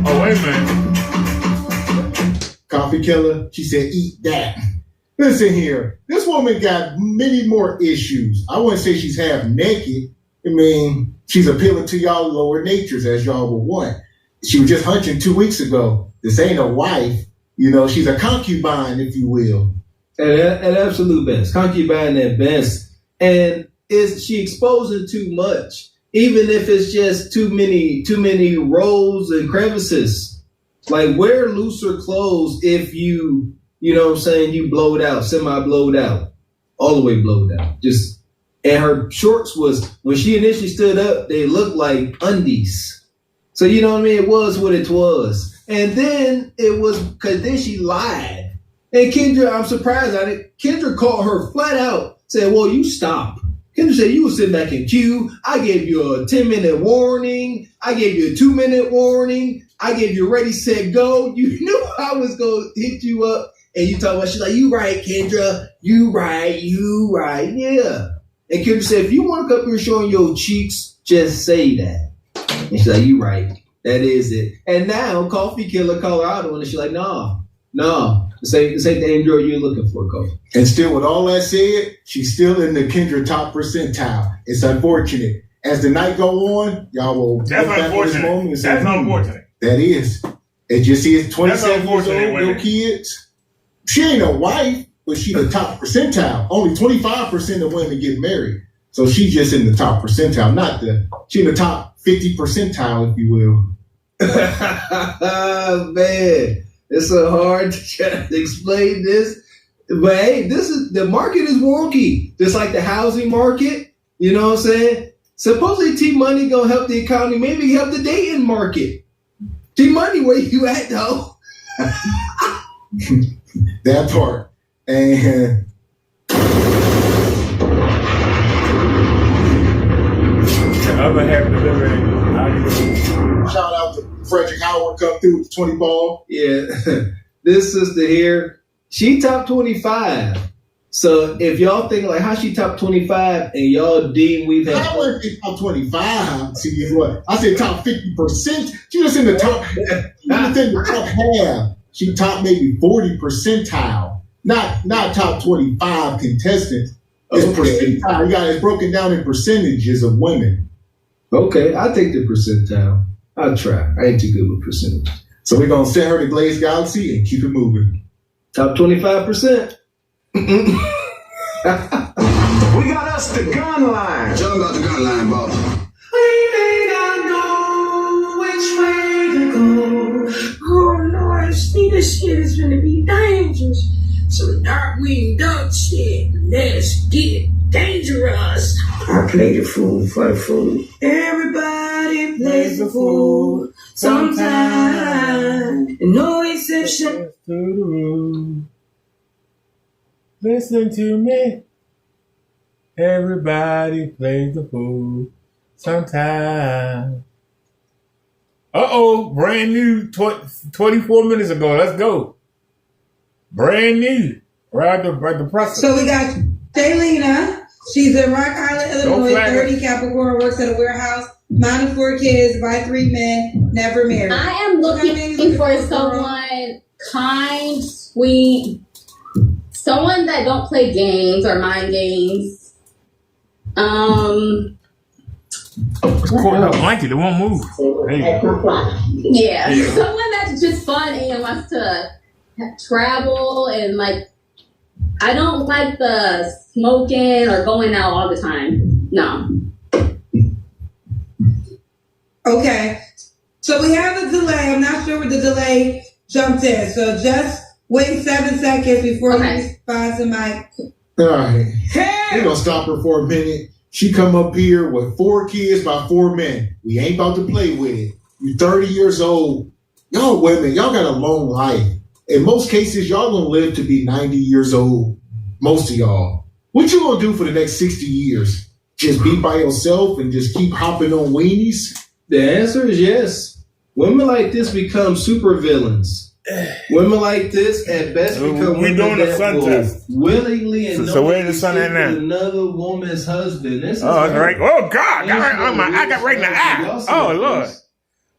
Oh, wait a minute. Coffee killer, she said, eat that. Listen here, this woman got many more issues. I wouldn't say she's half naked. I mean, she's appealing to y'all lower natures as y'all would want. She was just hunching 2 weeks ago. This ain't a wife. You know, she's a concubine, if you will. At absolute best. Concubine at best. And is she exposing too much? Even if it's just too many rolls and crevices. Like, wear looser clothes if you know what I'm saying, you blowed out, semi-blowed out, all the way blowed out. And her shorts was, when she initially stood up, they looked like undies. So, you know what I mean? It was what it was. And then it was, because then she lied. And Kendra, I'm surprised at it. Kendra called her flat out, said, well, you stop. Kendra said, you were sitting back in queue. I gave you a 10-minute warning. I gave you a 2-minute warning. I gave you ready, set, go. You knew I was going to hit you up. And you talk about, she's like, you right, Kendra. You right. Yeah. And Kendra said, if you want to come here showing your cheeks, just say that. And she's like, you right. That is it. And now Coffee Killer Colorado, and she's like, no. This ain't the Android you're looking for, Coffee. And still, with all that said, she's still in the Kendra top percentile. It's unfortunate. As the night go on, y'all will. That's unfortunate. That's unfortunate. That is. And you see, it's 27 years old, no women. kids. She ain't a wife, but she's the top percentile. Only 25% of women get married. So she's just in the top percentile, she's in the top 50 percentile, if you will. Man, it's so hard to try to explain this. But hey, the market is wonky. Just like the housing market, you know what I'm saying? Supposedly T-Money gonna help the economy, maybe help the dating market. T-Money, where you at, though? That part. And the other half delivering. Shout out to Frederick Howard, come through with the 20 ball. Yeah. This sister here, she top 25. So if y'all think like how she top 25 and y'all deem we've had. I wouldn't think top 25. See what? I said top 50%. She was in the top. She was in the top half. She top maybe 40 percentile. Not top 25 contestants. It's percentile. It's broken down in percentages of women. Okay, I'll take the percentile. I'll try. I ain't too good with percentage. So we're gonna send her to Glaze Galaxy and keep it moving. Top 25%. We got us the gun line. Tell them about the gun line, boss. We may not know which way to go. Oh Lord, see, this shit is gonna be dangerous. Some Darkwing Duck shit. Let's get dangerous. I play the fool for the fool. Everybody plays the fool sometime. No exception to the rule. Listen to me. Everybody plays the fool sometime. Brand new 24 minutes ago. Let's go. Brand new. Right the process. So we got Shaylina. She's in Rock Island, Illinois, 30, Capricorn, works at a warehouse, mom of 4 kids, by 3 men, never married. I am looking for someone kind, sweet, someone that don't play games or mind games. It's caught in a blanket. It won't move. Yeah, someone that's just fun and wants to travel and like. I don't like the smoking or going out all the time. No. Okay. So we have a delay. I'm not sure where the delay jumped in. So just wait 7 seconds before you respond to my. All right. We're going to stop her for a minute. She come up here with 4 kids by 4 men. We ain't about to play with it. You're 30 years old. Y'all women, y'all got a long life. In most cases, y'all gonna live to be 90 years old. Most of y'all. What you gonna do for the next 60 years? Just be by yourself and just keep hopping on weenies? The answer is yes. Women like this become super villains. Women like this at best become we doing a sun test willingly and so where the sun at now? Another woman's husband. This is right. Oh God, I got right in the eye. Oh Lord,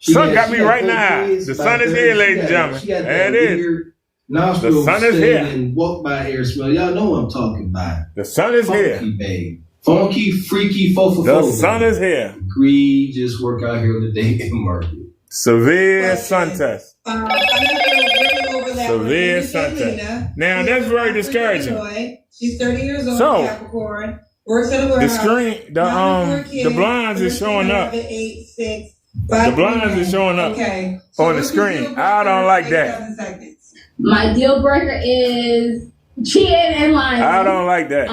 sun got me right in the eye. The sun is here, ladies and gentlemen. There it is. The sun is here. And walk by air smell. Y'all know what I'm talking about. The sun is here. Babe. Funky, freaky, fofo. The sun is here. Egregious work out here in the dating market. Severe sun test. Severe sun test. Now that's very discouraging. She's 30 years old. So, Capricorn. Works at a warehouse. The blinds is showing up. The blinds is showing up on the screen. I don't like that. My deal breaker is cheating and lying. I don't like that.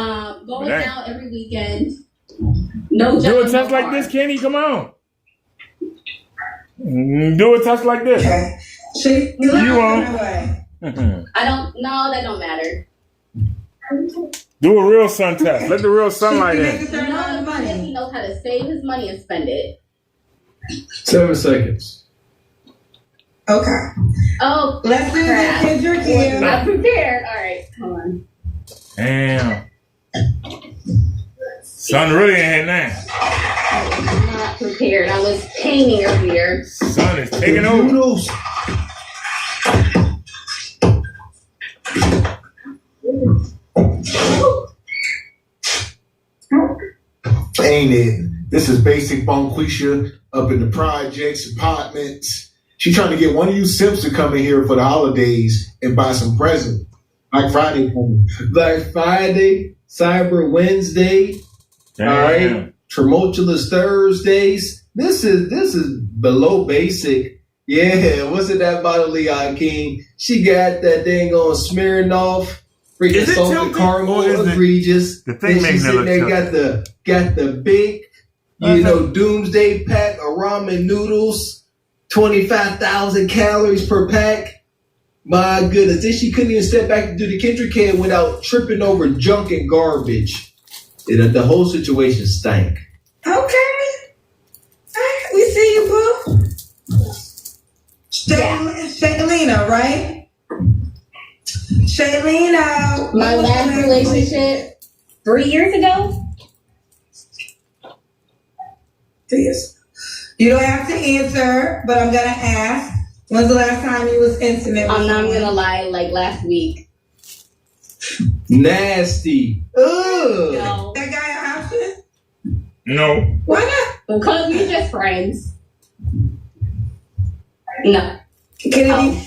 Going out every weekend. No job. Do a test like this, Kenny. Come on. Do a test like this. Okay. You won't. I don't. No, that don't matter. Do a real sun test. Let the real sunlight in. He knows how to save his money and spend it. 7 seconds. Okay. Oh, let's do this. Kendrick here. I'm prepared. All right, come on. Damn. Sun really in here now. I'm not prepared. I was painting earlier. Sun is taking over. Ain't it? This is basic Bonquisha up in the projects, apartments. She trying to get one of you simps to come in here for the holidays and buy some presents. Black Friday coming. Black Friday, Cyber Wednesday. Damn. All right. Tumultuous Thursdays. This is below basic. Yeah, wasn't that bottle Leon King? She got that dang on Smirnoff. Freaking salted caramel, egregious. The thing makes it look there, got the big, doomsday pack of ramen noodles, 25,000 calories per pack. My goodness, then she couldn't even step back to do the Kendrick head without tripping over junk and garbage. The whole situation stank. Okay. We see you, boo. Shaylina, right? Shaylina. My last relationship 3 years ago. 3 years. You don't have to answer, but I'm gonna ask. When's the last time you was intimate? I'm not gonna lie, like last week. Nasty. Ugh. No. That guy an option? No. Why not? Because we're just friends. No. Can it be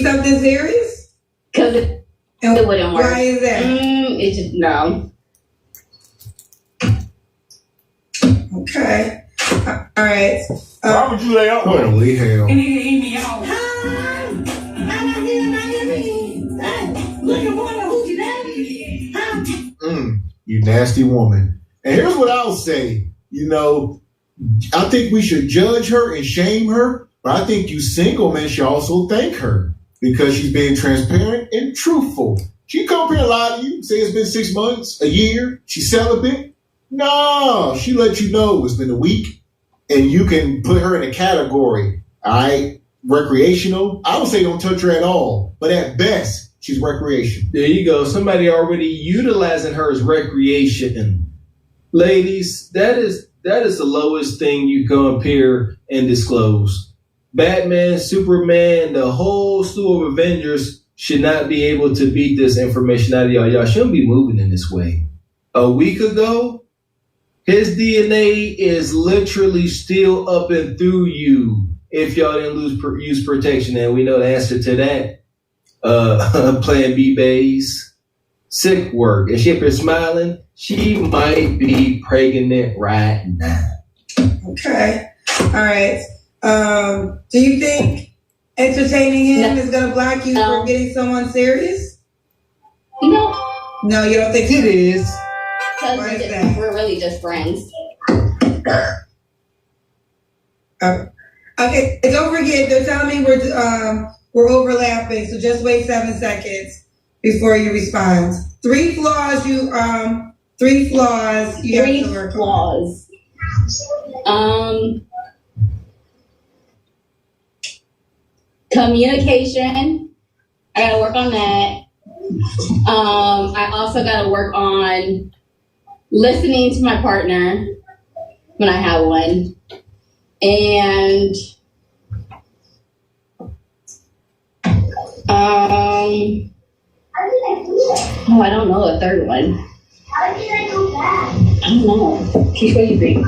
something serious? Because it wouldn't work. Why is that? It just, no. Okay. All right. Why would you lay out with him? Holy hell. And he eat me out. You nasty woman. And here's what I'll say. I think we should judge her and shame her, but I think you single men should also thank her because she's being transparent and truthful. She come here and lie to you, say it's been 6 months, a year, she's celibate. No, she let you know it's been a week, and you can put her in a category, all right? Recreational. I would say don't touch her at all, but at best, she's recreational. There you go. Somebody already utilizing her as recreation. Ladies, that is the lowest thing you come up here and disclose. Batman, Superman, the whole slew of Avengers should not be able to beat this information out of y'all. Y'all shouldn't be moving in this way. A week ago, his DNA is literally still up and through you if y'all didn't use protection. And we know the answer to that. Plan B bays, sick work. And she up here smiling, she might be pregnant right now. Okay. All right. Do you think entertaining him is going to block you from getting someone serious? No. No, you don't think it is? Because we're really just friends. Okay. Don't forget, they're telling me we're overlapping, so just wait 7 seconds before you respond. 3 flaws you have to work on. Communication. I gotta work on that. I also gotta work on listening to my partner when I have one. And I don't know a third one. How did I go back? I don't know. Keep what you think.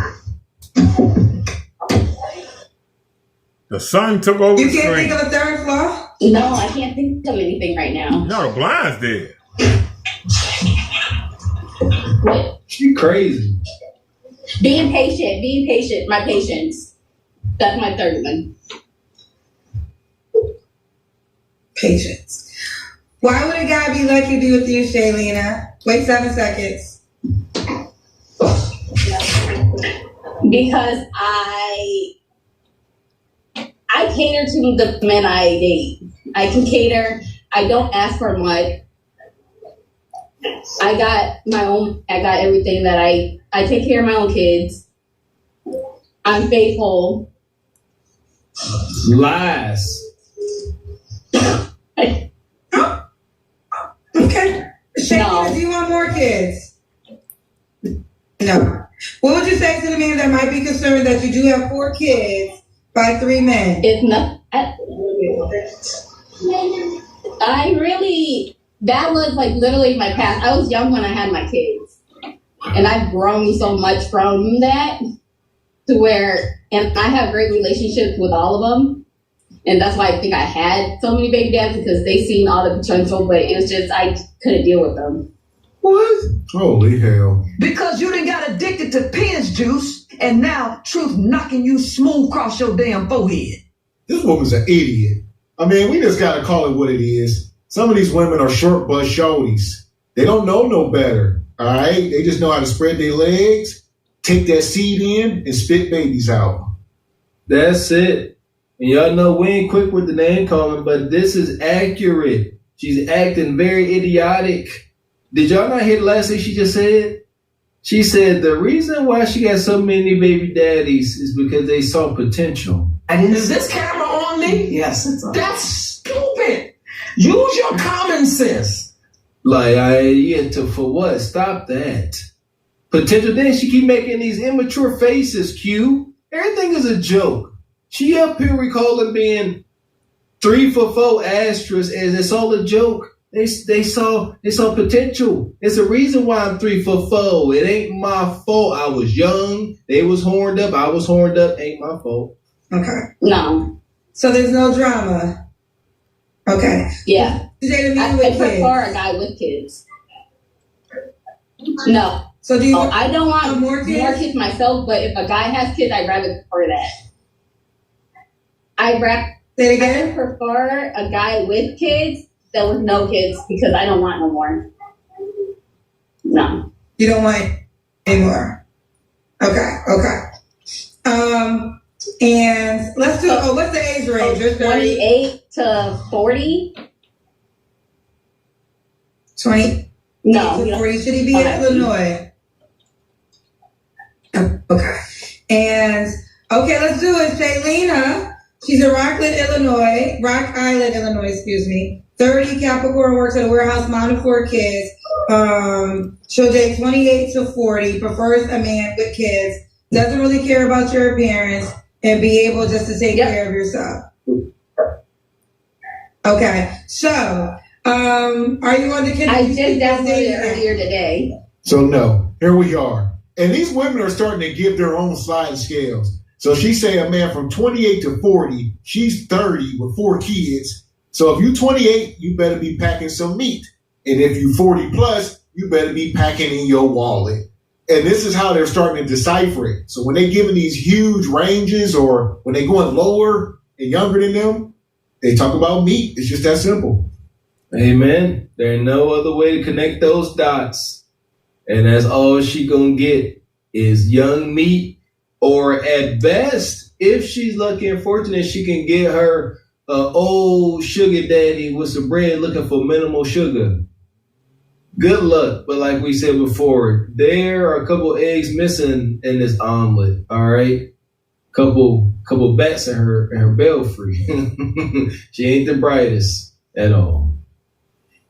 The sun took over You the can't screen. think of a third flaw? No, I can't think of anything right now. No, the blind's dead. What? She crazy. Being patient, my patience. That's my third one. Patience. Why would a guy be lucky to be with you, Shaylina? Wait 7 seconds. Because I cater to the men I date. I can cater. I don't ask for much. I got everything that I take care of my own kids. I'm faithful. Lies. Okay. Shaylina, do you want more kids? No. What would you say to the man that might be concerned that you do have 4 kids by 3 men? It's not. That was like literally my past. I was young when I had my kids. And I've grown so much from that to where, and I have great relationships with all of them. And that's why I think I had so many baby dads, because they seen all the potential, but it was just, I couldn't deal with them. What? Holy hell. Because you done got addicted to Penn's juice, and now truth knocking you smooth across your damn forehead. This woman's an idiot. I mean, we just gotta call it what it is. Some of these women are short bus shorties. They don't know no better, all right? They just know how to spread their legs, take that seed in, and spit babies out. That's it. And y'all know we ain't quick with the name calling, but this is accurate. She's acting very idiotic. Did y'all not hear the last thing she just said? She said the reason why she got so many baby daddies is because they saw potential. Is this camera on me? Yes, it's on. That's stupid. Use your common sense. Like, for what? Stop that. Potential. Then she keep making these immature faces, Q. Everything is a joke. She up here recalling being 3 for 4 asterisk, and it's all a joke. They saw potential. It's a reason why I'm 3 for 4. It ain't my fault. I was young. They was horned up. I was horned up. Ain't my fault. Okay. No. So there's no drama. Okay. Yeah. I prefer a guy with kids. No. So do you? I don't want more kids myself, but if a guy has kids, I'd rather prefer that. I prefer a guy with kids than with no kids, because I don't want no more. No. You don't want any more. Okay. And let's do. What's the age range? 28 to 40. 20. No. To 40. Should he be in Illinois? Okay. And let's do it. Shaylina, she's in Rock Island, Illinois, excuse me. 30, Capricorn, works at a warehouse, mom of 4 kids. She'll date 28 to 40, prefers a man with kids, doesn't really care about your appearance, and be able just to take care of yourself. Okay, so, are you on the I just downloaded it earlier today. So no, here we are. And these women are starting to give their own sliding scales. So she say a man from 28 to 40, she's 30 with 4 kids. So if you 28, you better be packing some meat. And if you 40 plus, you better be packing in your wallet. And this is how they're starting to decipher it. So when they're giving these huge ranges, or when they're going lower and younger than them, they talk about meat. It's just that simple. Amen. There ain't no other way to connect those dots. And that's all she gonna get is young meat, or at best, if she's lucky and fortunate, she can get her old sugar daddy with some bread looking for minimal sugar. Good luck. But like we said before, there are a couple eggs missing in this omelet. All right, couple bats in her belfry. She ain't the brightest at all.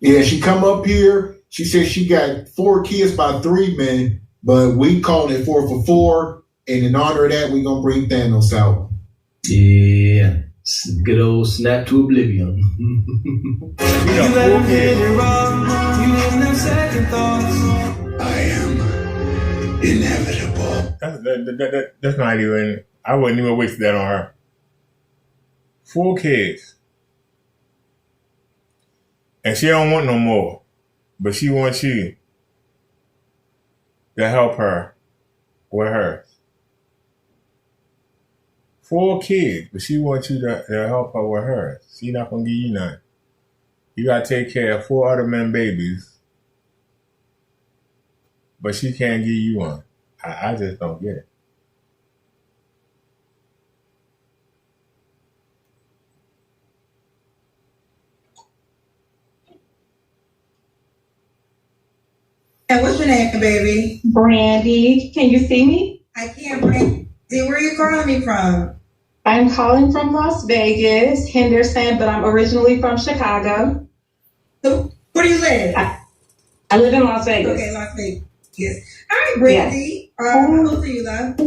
Yeah, she come up here. She said she got 4 kids by 3 men, but we called it 4 for 4. And in honor of that, we're going to bring Thanos out. Yeah. Good old snap to oblivion. I am inevitable. That's not even, I wouldn't even waste that on her. 4 kids. And she don't want no more. But she wants you to help her with hers. 4 kids, but she wants you to help her with hers. She not gonna give you none. You gotta take care of 4 other men babies, but she can't give you one. I just don't get it. And what's your name, baby? Brandy. Can you see me? I can't, Brandy. Where are you calling me from? I'm calling from Las Vegas, Henderson, but I'm originally from Chicago. So, where do you live? I live in Las Vegas. Okay, Las Vegas. Yes. All right, Brandy. Yes. How old are you, love?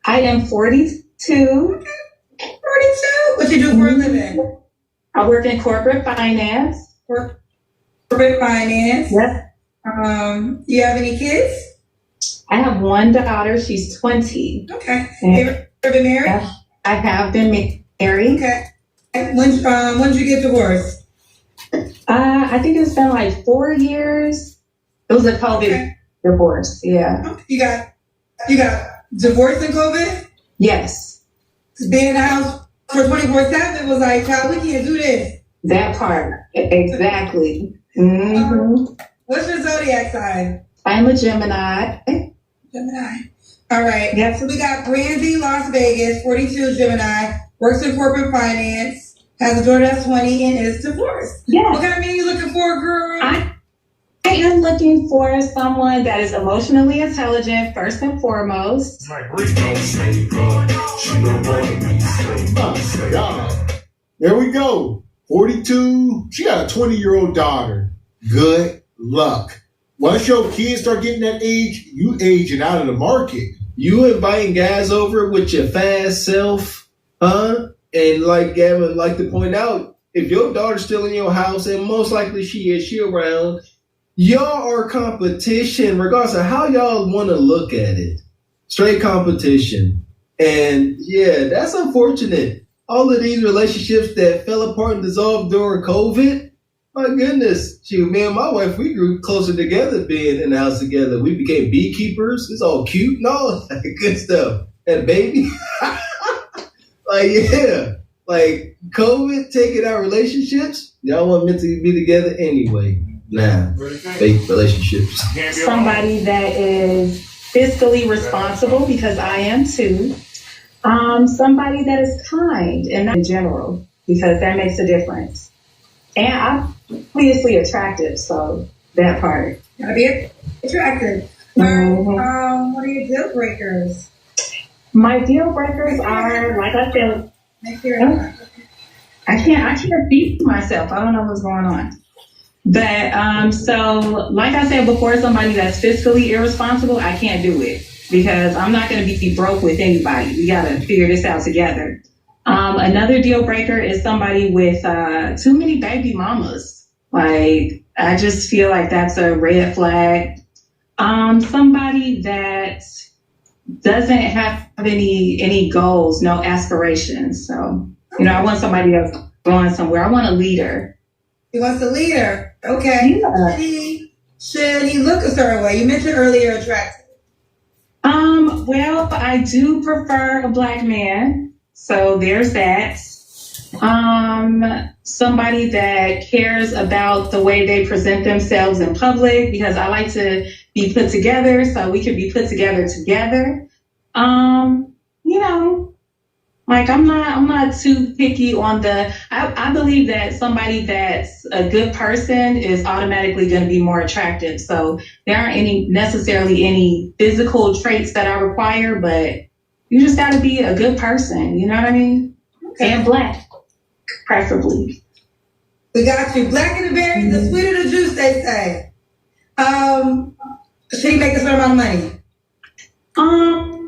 I am 42. Okay. 42? What you do for a living? I work in corporate finance. Corporate finance? Yep. Do you have any kids? I have one daughter. She's 20. Okay. Have you ever been married? I have been married. Okay. When did you get divorced? I think it's been like 4 years. It was a COVID divorce. Yeah. You got divorced in COVID? Yes. Being in the house for 24/7 was like, child, we can't do this. That part. Exactly. Mm-hmm. What's your zodiac sign? I'm a Gemini. Gemini. All right. Yes. So we got Brandy, Las Vegas, 42, Gemini, works in corporate finance, has a daughter that's 20, and is divorced. Yeah. What kind of man are you looking for, girl? I am looking for someone that is emotionally intelligent, first and foremost. There we go. 42. She got a 20-year-old daughter. Good luck. Once your kids start getting that age, you aging out of the market. You inviting guys over with your fast self, huh? And like Gavin like to point out, if your daughter's still in your house, and most likely she around, y'all are competition, regardless of how y'all want to look at it. Straight competition. And yeah, that's unfortunate. All of these relationships that fell apart and dissolved during COVID, my goodness. Shoot, me and my wife, we grew closer together being in the house together. We became beekeepers. It's all cute and all that good stuff. And baby, like, yeah. Like, COVID taking our relationships, y'all weren't meant to be together anyway. Nah, fake relationships. Somebody that is fiscally responsible, because I am too. Somebody that is kind and not in general, because that makes a difference. And I'm obviously attractive, so that part. Gotta be attractive. Mm-hmm. What are your deal breakers? My deal breakers are, like I said, I can't beat myself. I don't know what's going on. But so like I said before, somebody that's fiscally irresponsible, I can't do it because I'm not going to be broke with anybody. We got to figure this out together. Another deal breaker is somebody with too many baby mamas. Like, I just feel like that's a red flag. Somebody that doesn't have any goals, no aspirations. So, I want somebody that's going somewhere. I want a leader. He wants a leader. Okay. Yeah. Should he look a certain way? You mentioned earlier attractive. Well, I do prefer a black man. So there's that. Somebody that cares about the way they present themselves in public, because I like to be put together, so we could be put together. Like I'm not too picky on I believe that somebody that's a good person is automatically going to be more attractive. So there aren't necessarily any physical traits that I require, but you just got to be a good person. You know what I mean? Okay. And black, preferably. We got you. Blacker the berry, the sweeter the juice, they say. Should he make a certain amount of money?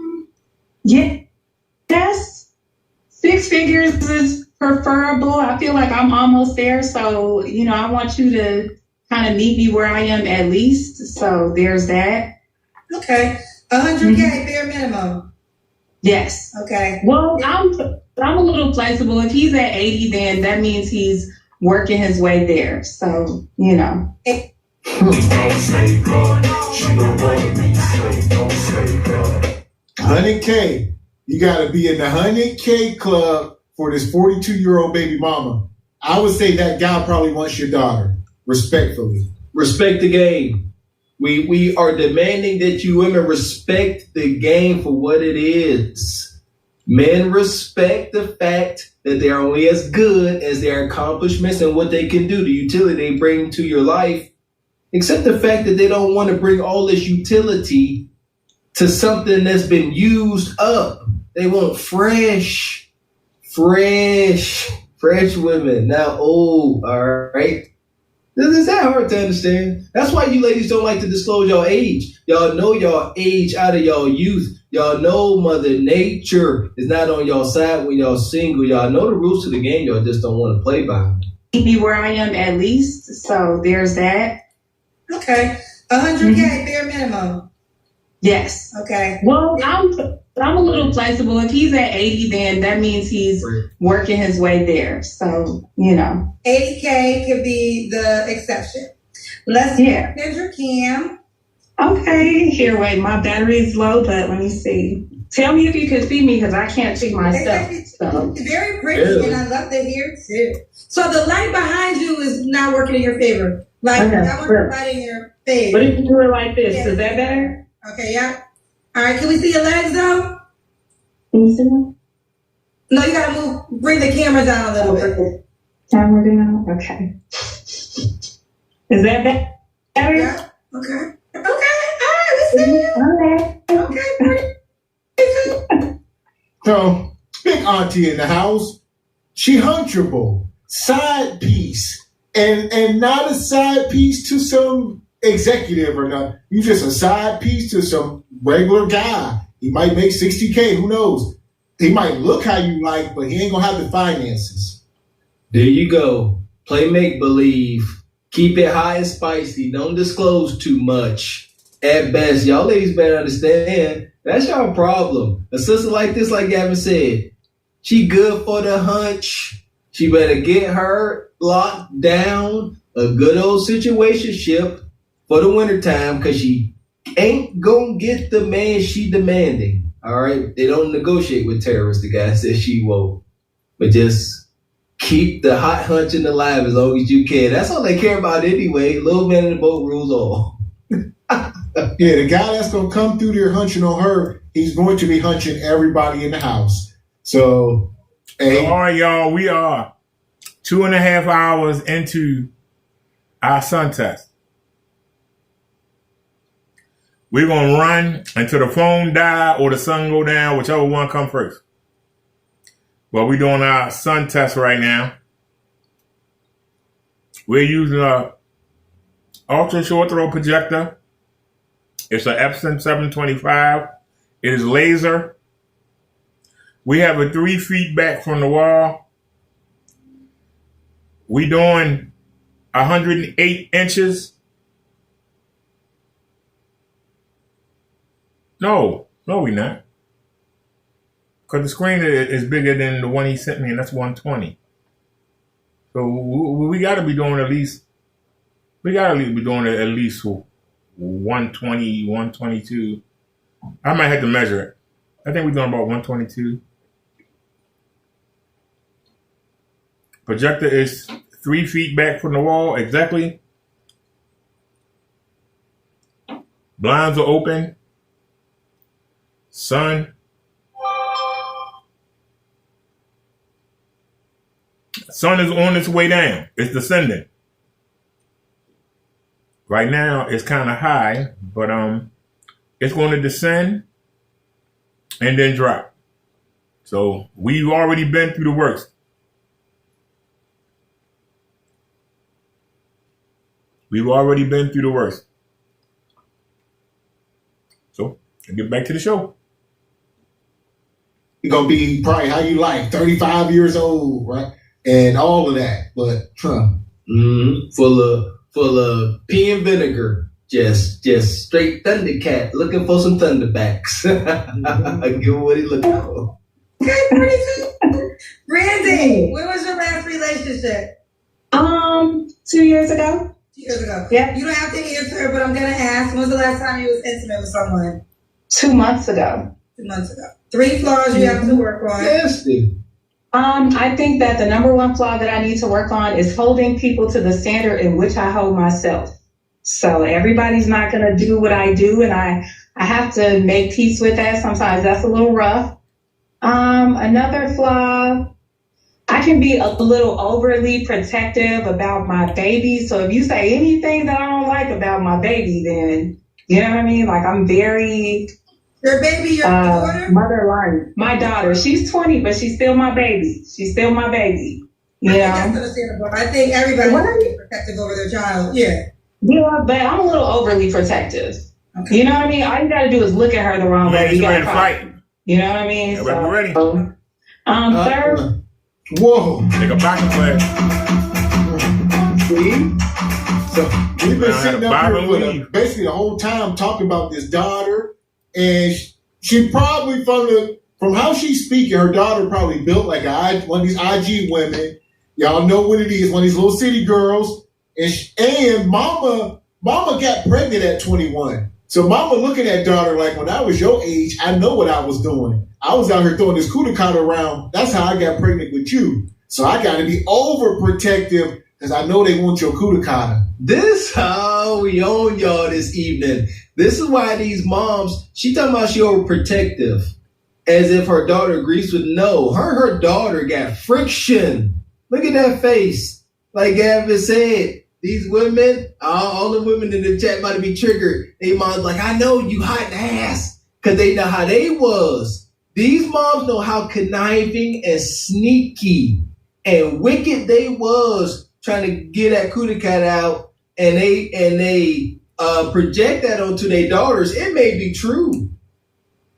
Yeah. Yes. 6 figures is preferable. I feel like I'm almost there. So, I want you to kind of meet me where I am at least. So there's that. Okay. 100K bare minimum. Yes. Okay. Well, I'm a little flexible. If he's at 80, then that means he's working his way there. So, Don't say God. She don't want me to say, don't say God. 100K. You got to be in the 100K club for this 42-year-old baby mama. I would say that guy probably wants your daughter, respectfully. Respect the game. We are demanding that you women respect the game for what it is. Men respect the fact that they're only as good as their accomplishments and what they can do, the utility they bring to your life, except the fact that they don't want to bring all this utility to something that's been used up. They want fresh women, not old, all right? This is that hard to understand. That's why you ladies don't like to disclose your age. Y'all know y'all age out of y'all youth. Y'all know Mother Nature is not on y'all side when y'all single. Y'all know the rules to the game. Y'all just don't want to play by them. meet me where I am at least. So there's that. Okay. 100K bare minimum. Yes. Okay. Well, I'm a little flexible. If he's at 80, then that means he's working his way there. So, 80K could be the exception. Let's hear Kendra Cam. Okay. Here, wait, my battery is low, but let me see. Tell me if you can see me because I can't see myself. So. Very pretty, and I love to hear too. So the light behind you is not working in your favor. Like, I want the light in your face. But if you do it like this, is that better? Okay, yeah. All right, can we see your legs though? Can you see them? No, you gotta bring the camera down a little bit. Camera down? Okay. Is that better? Yeah. Okay. Okay. All right, we see you. Okay. So, big auntie in the house. She hunchable, side piece, and not a side piece to some executive or not. You just a side piece to some regular guy. He might make 60K. Who knows? He might look how you like, but he ain't gonna have the finances. There you go. Play make believe. Keep it high and spicy. Don't disclose too much. At best, y'all ladies better understand. That's y'all problem. A sister like this, like Gavin said, she good for the hunch. She better get her locked down. A good old situationship for the wintertime, because she ain't gonna get the man she demanding. All right? They don't negotiate with terrorists, the guy says she won't. But just keep the hot hunching alive as long as you can. That's all they care about anyway. Little man in the boat rules all. Yeah, the guy that's going to come through there hunching on her, he's going to be hunching everybody in the house. So, hey. All right, y'all, we are 2.5 hours into our sun test. We're going to run until the phone die or the sun go down, whichever one come first. Well, we're doing our sun test right now. We're using a ultra short throw projector. It's an Epson 725. It is laser. We have a 3 feet back from the wall. We doing 108 inches. No, we not. Because the screen is bigger than the one he sent me, and that's 120. So we got to be doing at least, 120, 122. I might have to measure it. I think we're doing about 122. Projector is 3 feet back from the wall, exactly. Blinds are open. Sun. Sun is on its way down. It's descending. Right now, it's kind of high, but it's going to descend and then drop. So we've already been through the worst. We've already been through the worst. So, let's get back to the show. You're going to be probably how you like, 35 years old, right? And all of that. But Trump. Full of pea and vinegar. Just straight Thundercat, looking for some Thunderbacks. Give him what he looking for. Okay, 42. Brandy, when was your last relationship? 2 years ago. 2 years ago. Yeah. You don't have to answer, but I'm gonna ask. When was the last time you was intimate with someone? 2 months ago. 2 months ago. 3 flaws you have to work on. Nasty. I think that the number one flaw that I need to work on is holding people to the standard in which I hold myself. So everybody's not going to do what I do, and I have to make peace with that. Sometimes that's a little rough. Another flaw, I can be a little overly protective about my baby. So if you say anything that I don't like about my baby, then, you know what I mean? Like, I'm very... Your baby, your daughter? Mother line. My daughter. She's 20, but she's still my baby. She's still my baby. You know? That's understandable. I think everybody should be protective over their child. Yeah. Yeah, but I'm a little overly protective. Okay. You know what I mean? All you gotta do is look at her the wrong way. You gotta fight. You know what I mean? Yeah, we're ready. Third. Whoa. Take a back play. See? So we've been sitting up here with her basically the whole time talking about this daughter, and she probably from how she's speaking, her daughter probably built like one of these IG women. Y'all know what it is, one of these little city girls. And mama got pregnant at 21. So mama looking at daughter like, when I was your age, I know what I was doing. I was out here throwing this cootie around. That's how I got pregnant with you. So I got to be overprotective because I know they want your cootie. This how we own y'all this evening. This is why these moms, she talking about she overprotective. As if her daughter agrees with no. Her daughter got friction. Look at that face. Like Gavin said. These women, all the women in the chat might be triggered. They moms like, I know you hot ass. Because they know how they was. These moms know how conniving and sneaky and wicked they was trying to get that cootie cat out. And they project that onto their daughters. It may be true.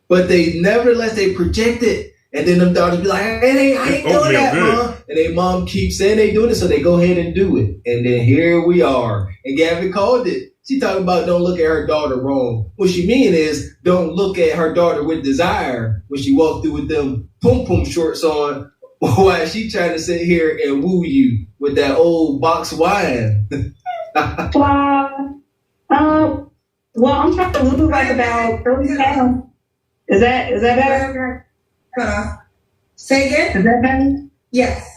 But nevertheless, they project it. And then them daughters be like, hey, I ain't doing that, Mom. And their mom keeps saying they doing it, so they go ahead and do it. And then here we are. And Gavin called it. She talking about don't look at her daughter wrong. What she mean is don't look at her daughter with desire when she walked through with them pum-pum shorts on while she trying to sit here and woo you with that old box wine. Well, I'm trying to lose like about 30 pounds. Is that better? Say again? Is that better? Yes.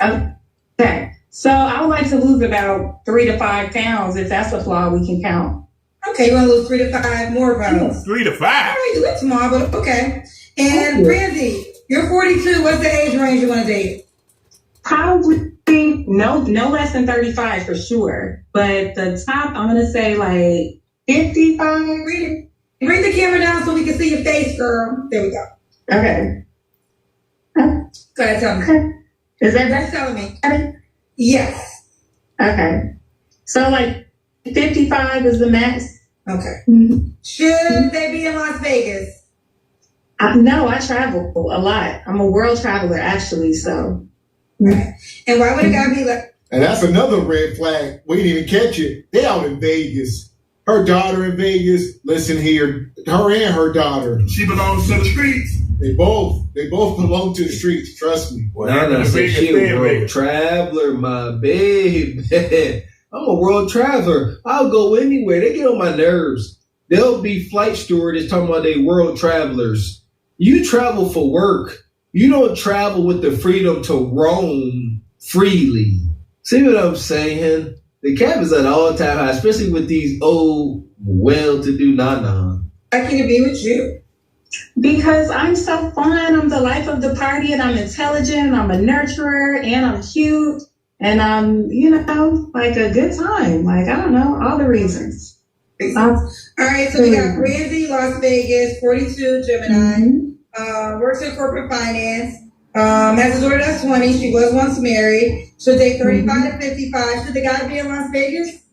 Okay. So I would like to lose about 3 to 5 pounds if that's a flaw we can count. Okay, you want to lose 3 to 5 more pounds? 3 to 5. I already do it tomorrow, but okay. And Brandy, you're 42. What's the age range you want to date? Probably no less than 35 for sure. But the top, I'm gonna say like 55. Bring the camera down so we can see your face, girl. There we go. Okay. Go ahead, tell me. Is that that's telling me? Yes. Okay. So like 55 is the max. Okay. Mm-hmm. Should they be in Las Vegas? No, I travel a lot. I'm a world traveler, actually. So. Right. And why would it gotta be like? And that's another red flag. We didn't even catch it. They out in Vegas. Her daughter in Vegas. Listen here, her and her daughter. She belongs to the streets. They both belong to the streets. Trust me. Nana said she a world traveler, my baby. I'm a world traveler. I'll go anywhere. They get on my nerves. They'll be flight stewardess talking about they world travelers. You travel for work. You don't travel with the freedom to roam freely. See what I'm saying? The cap is at an all-time high, especially with these old, well-to-do nanas. How can it be with you? Because I'm so fun. I'm the life of the party, and I'm intelligent, I'm a nurturer, and I'm cute, and I'm, like a good time. Like, I don't know, all the reasons. All right, so we got Brandy, Las Vegas, 42, Gemini, works in corporate finance, has a daughter that's 20, she was once married, should date 35 to 55. Should the guy be in Las Vegas?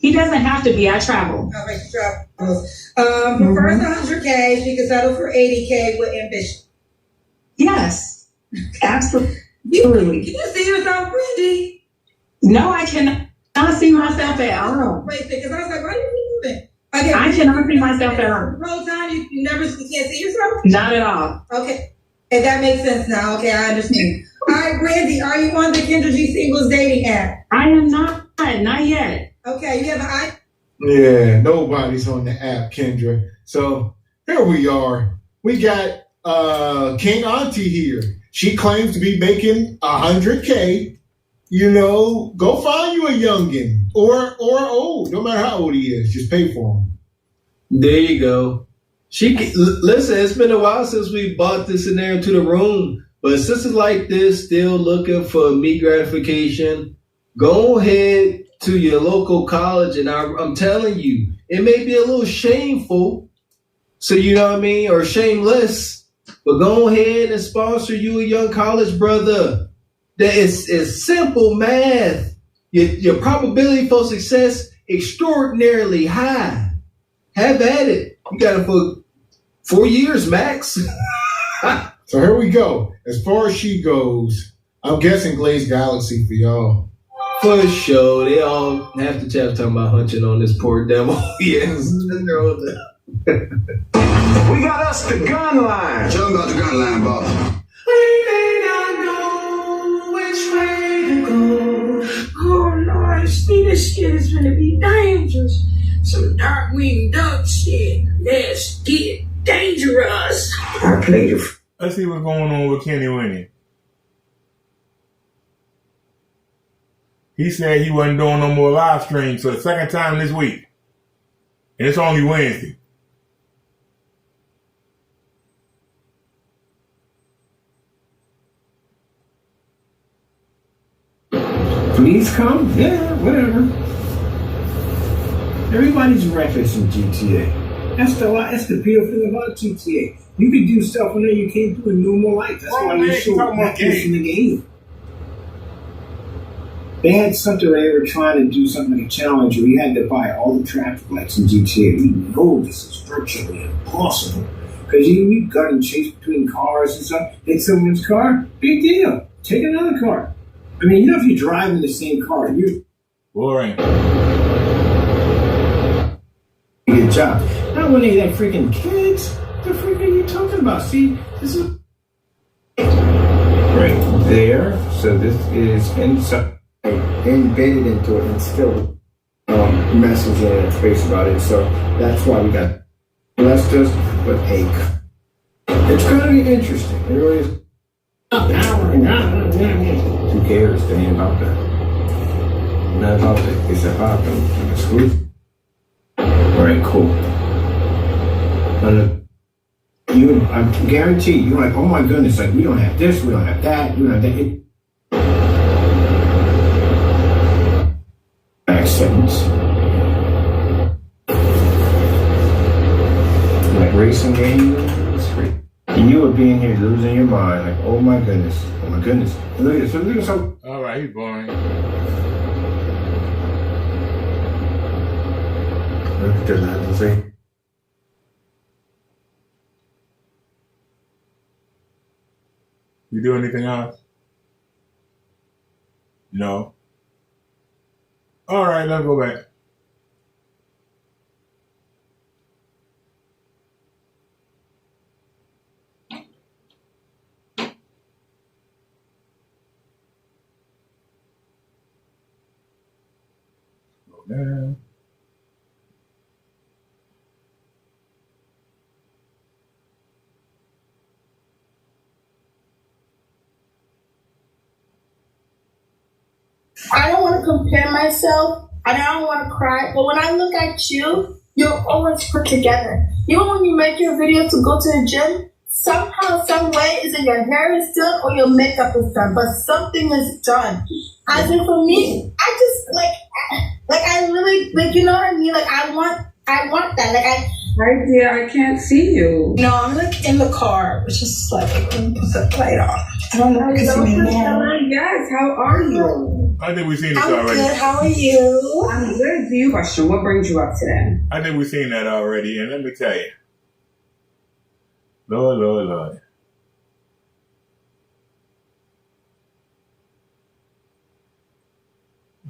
He doesn't have to be. I travel. All right, she travels. Prefers 100K. She can settle for 80K with ambition. Yes, absolutely. Can you see yourself, Brandy? No, I cannot see myself at all. Wait, because I was like, why do you keep moving? Okay, I cannot see myself at all. The whole time you can't see yourself? Not at all. Okay. And that makes sense now. Okay, I understand. All right, Brandy, are you on the Kendra G Singles dating app? I am not yet. Okay, you have an Yeah, nobody's on the app, Kendra. So here we are. We got King Auntie here. She claims to be making 100K. You know, go find you a youngin or old, no matter how old he is. Just pay for him. There you go. Listen, it's been a while since we bought this in there into the room, but sisters like this still looking for meat gratification. Go ahead to your local college, and I'm telling you, it may be a little shameful, so you know what I mean, or shameless, but go ahead and sponsor you a young college brother. That is simple math. Your probability for success extraordinarily high. Have at it. You got it for 4 years max. So here we go. As far as she goes, I'm guessing Glazed Galaxy for y'all. For sure. They all have to chat talking about hunching on this poor demo. Yes. We got us the gun line. Tell them about the gun line, Bob. We may not know which way to go. Oh Lord, see, this shit is gonna be dangerous. Some Darkwing Duck shit. Let's get dangerous. I played it. Let's see what's going on with Kenny Winnie. He said he wasn't doing no more live streams for the second time this week. And it's only Wednesday. Please come? Yeah, whatever. Everybody's reckless in GTA. That's the beautiful thing about GTA. You can do stuff in there you can't do in normal life. That's why you're so reckless in the game. They had something where they were trying to do something like a challenge where you had to buy all the traffic lights in GTA. We know this is virtually impossible. Because you gun and chase between cars and stuff, hit someone's car, big deal. Take another car. I mean, you know, if you drive in the same car, you're boring. Good job. Not when they that freaking kids. The freak are you talking about? See, this is right there. So this is inside, embedded into it, and still message in space about it. So that's why we got less just but ache. It's kind of interesting. It really is. Who cares? They ain't about that. Not about that. It's about them. It's good. All right, cool. I guarantee you're like, oh my goodness, like we don't have this, we don't have that, we don't have that. Accents. Like racing games, and you would be in here losing your mind, like, oh my goodness. And look at this, look at this. All right, he's boring. Look at that, see? You do anything else? No. All right, let's go back. Go down. I don't want to compare myself, and I don't want to cry, but when I look at you, you're always put together. Even when you make your video to go to the gym, somehow, some way, either your hair is done or your makeup is done, but something is done. As in for me, I just, like I really, like, you know what I mean? Like, I want that. Right there, I can't see you. No, I'm like in the car, which is like, let me put the light on. I don't know if you can see me now. Yes, how are you? I think we've seen this I'm already. good. How are you? I'm good. To you question, what brings you up today? I think we've seen that already, and let me tell you. Lord.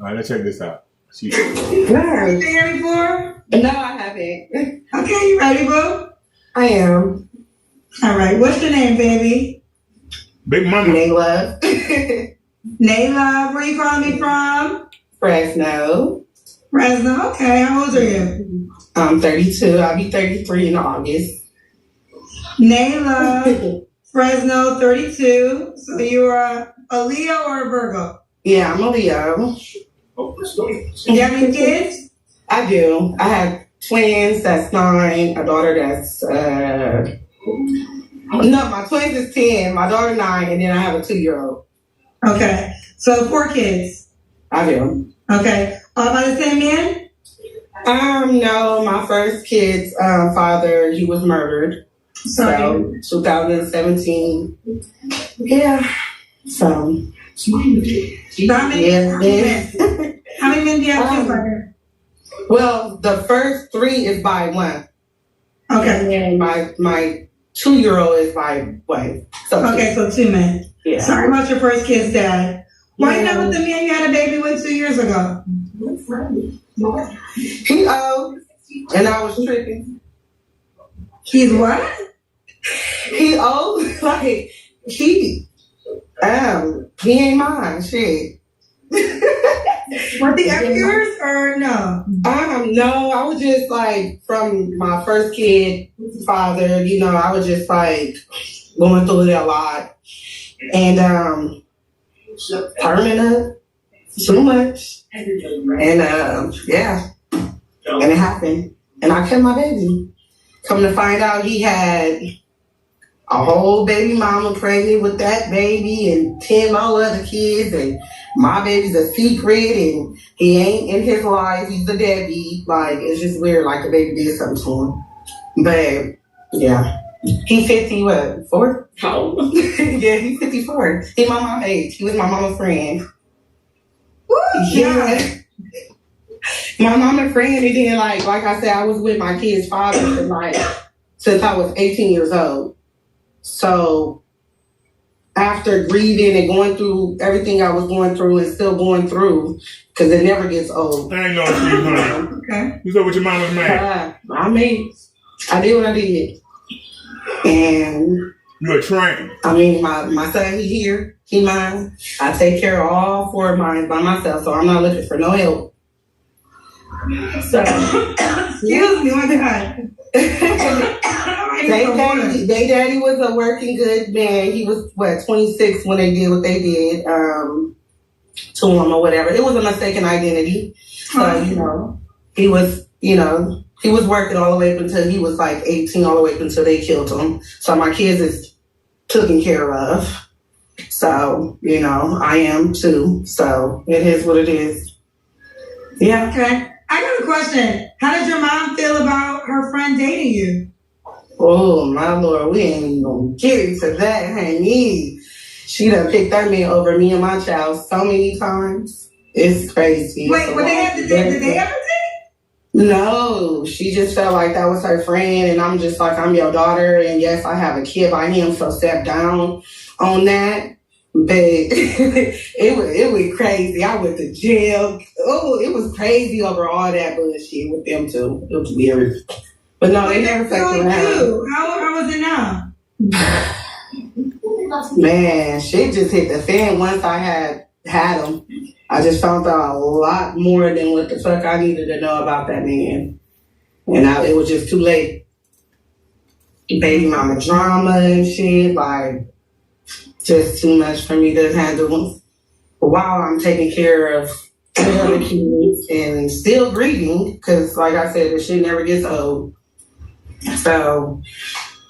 All right, let's check this out. Have you been here before? No, I haven't. Okay, you ready, boo? I am. All right, what's your name, baby? Big Mama. Nayla. Nayla, where you calling me from? Fresno. Fresno, okay. How old are you? I'm 32. I'll be 33 in August. Nayla, Fresno, 32. So you're a Leo or a Virgo? Yeah, I'm a Leo. Do you have any kids? I do. I have twins that's 9, a daughter that's no, my twins is 10, my daughter 9, and then I have a 2-year-old. Okay. So 4 kids. I do. Okay. All by the same man? No, my first kid's father, he was murdered. So 2017. Yeah. So How many men do you have kids by her? Well, the first 3 is by one. Okay. And my 2-year-old is by one. So 2 men. Yeah. Sorry about your first kid's dad. Why you not with the man you had a baby with 2 years ago? He old, and I was tripping. He's what? He old, like he ain't mine. Shit. Was he ever yours or no? No, I was just like from my first kid father. You know, I was just like going through it a lot, and turning up too much, and yeah, and it happened, and I kept my baby. Come to find out, he had a whole baby mama pregnant with that baby and 10 more other kids, and my baby's a secret, and he ain't in his life. He's the deadbeat. Like, it's just weird, like the baby did something to him. But, yeah. He's 54? How old? Yeah, he's 54. He's my mom's age. He was my mama's friend. Woo, yeah. My mama friend, and then like I said, I was with my kid's father since I was 18 years old. So after grieving and going through everything I was going through and still going through, because it never gets old. I ain't know Steve, honey. Okay. You said what your mom was made. I did what I did. And you're a train. I mean, my son, he here, he mine. I take care of all 4 of mine by myself, so I'm not looking for no help. So, excuse me, my God. They daddy was a working good man. He was 26 when they did what they did to him or whatever. It was a mistaken identity. So he was working all the way up until he was like 18, all the way up until they killed him. So my kids is taken care of. So I am too. So it is what it is. Yeah. Okay. I got a question. How did your mom feel about her friend dating you? Oh, my Lord, we ain't even gonna get into that, honey. She done picked that man over me and my child so many times. It's crazy. Wait, what did they ever date? No, she just felt like that was her friend, and I'm just like, I'm your daughter, and yes, I have a kid by him, so step down on that. But it was crazy. I went to jail. Oh, it was crazy over all that bullshit with them too. It was weird. But no, they never fucked around. How was it now? Man, shit just hit the fan once I had him. I just found out a lot more than what the fuck I needed to know about that man. And it was just too late. Baby mama drama and shit, like, just too much for me to handle while I'm taking care of the other kids and still grieving, because like I said, the shit never gets old. So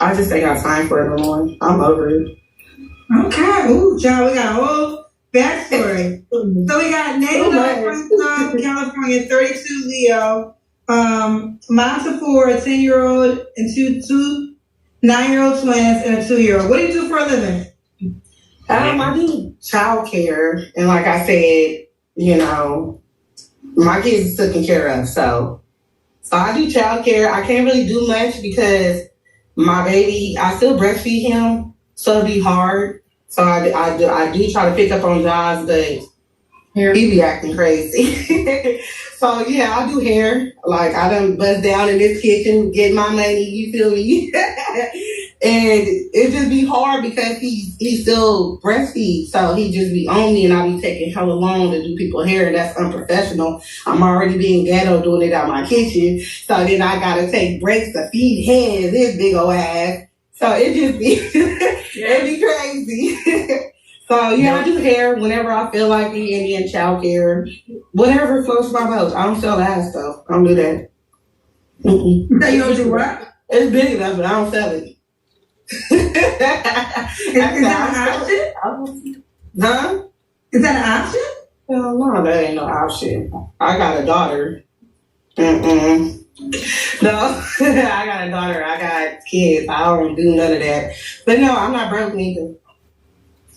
I just ain't got time for it no more. I'm over it. Okay. Ooh, child, we got a whole backstory. So we got Nayla from California, 32 Leo, mom to 4, a 10-year-old, and two 9-year-old twins, and a 2-year-old. What do you do for a living? I do childcare, and like I said, you know, my kids is taken care of. So I do childcare. I can't really do much because my baby, I still breastfeed him, so it'd be hard. So I do try to pick up on jobs, but he be acting crazy. So yeah, I do hair. Like I done bust down in this kitchen, get my money, you feel me? And it just be hard because he still breastfeeds, so he just be on me and I be taking hella long to do people's hair, and that's unprofessional. I'm already being ghetto doing it out my kitchen, so then I gotta take breaks to feed heads, this big old ass. So it just be it be crazy. So yeah, I do hair whenever I feel like it, and then childcare, whatever floats my boat. I don't sell ass though. I don't do that. You don't do what? It's big enough, but I don't sell it. Is that an option? Huh? Is that an option? Hell no, that ain't no option. I got a daughter. No, I got a daughter. I got kids. I don't do none of that. But no, I'm not broke neither.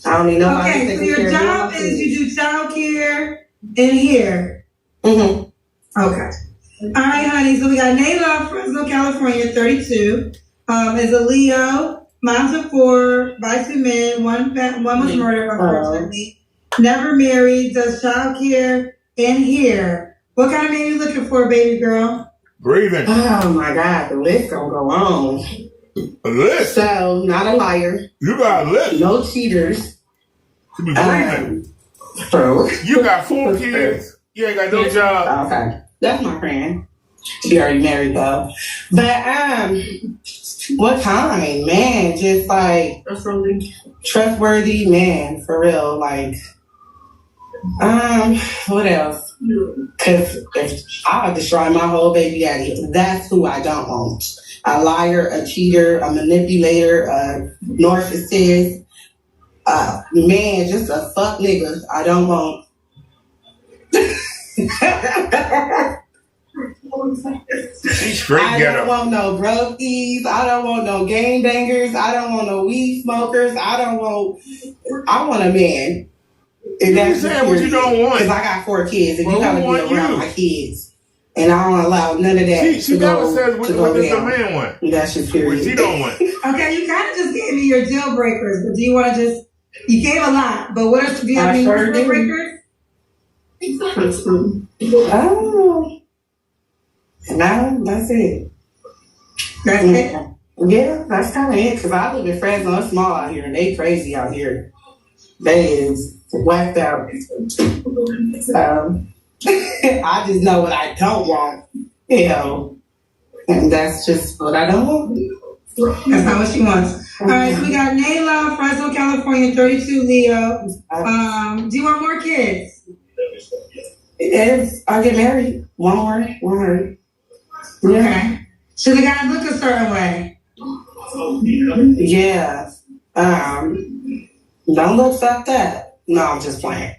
I don't need nobody. Okay, so your job is you do child care and hair. Mm-hmm. Okay. All right, honey. So we got Nayla, Fresno, California, 32. Is a Leo, mom's of 4, by 2 men, one was murdered, unfortunately. Never married, does child care and hair. What kind of man you looking for, baby girl? Breathing. Oh my God, the list gonna go on. A list? So, not a liar. You got a list. No cheaters. You be breathing. You got 4 kids. You ain't got no job. Okay. That's my friend. She already married though. But what kind? Man, just like trustworthy man, for real. Like what else? Cause if I'll destroy my whole baby daddy. That's who I don't want. A liar, a cheater, a manipulator, a narcissist, man, just a fuck nigga. I don't want. I don't want no brokies. I don't want no game bangers. I don't want no weed smokers. I want a man. And that's saying what you don't want. Because I got 4 kids, and you gotta be around my kids. And I don't allow none of that. She never says what does the man want. That's just period. What she don't want. Okay, you kind of just gave me your deal breakers, but do you want to just? You gave a lot, but what else? Do you have any more deal breakers? Oh. No, that's it. That's it? Yeah, that's kind of it. Because I live in Fresno. It's small out here, and they crazy out here. They is whacked out. I just know what I don't want, you know. And that's just what I don't want. That's not what she wants. All right, so we got Nayla, Fresno, California, 32, Leo. Do you want more kids? If I get married, one more. Yeah. Okay. Should the guy look a certain way? Yeah. Don't look like that. No, I'm just playing.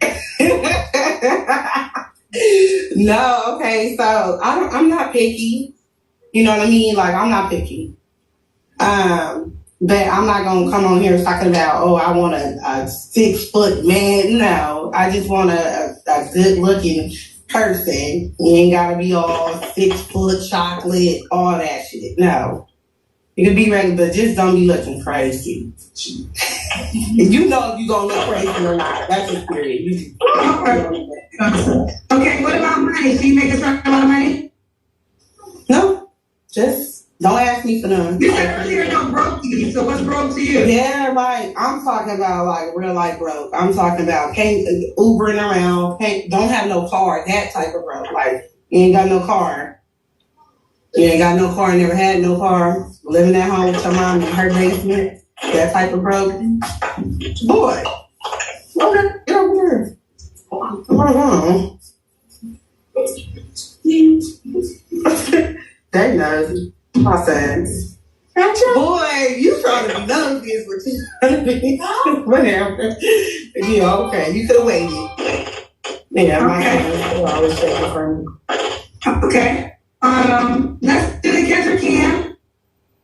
No, okay, so I'm not picky. You know what I mean? Like, I'm not picky. But I'm not gonna come on here talking about, oh, I want a 6-foot man. No, I just want a good looking person. You ain't gotta be all 6-foot chocolate, all that shit. No. You can be regular, but just don't be looking crazy. And you know if you're gonna look crazy or not. That's just period. Okay, what about money? Do you make a certain amount of money? No. Just don't ask me for none. You said earlier no broke to you, so what's broke to you? Yeah, like I'm talking about like real life broke. I'm talking about can't Ubering around, don't have no car, that type of broke. Like you ain't got no car. You ain't got no car, never had no car, living at home with your mom in her basement, that type of broke. Boy. Okay, get over here. That knows. My sons. Boy, you trying to be nosy is what you trying to be. Whatever. Yeah, okay. You could have waited. Yeah, my sons always checking for me. Okay. Let's do the catch or can.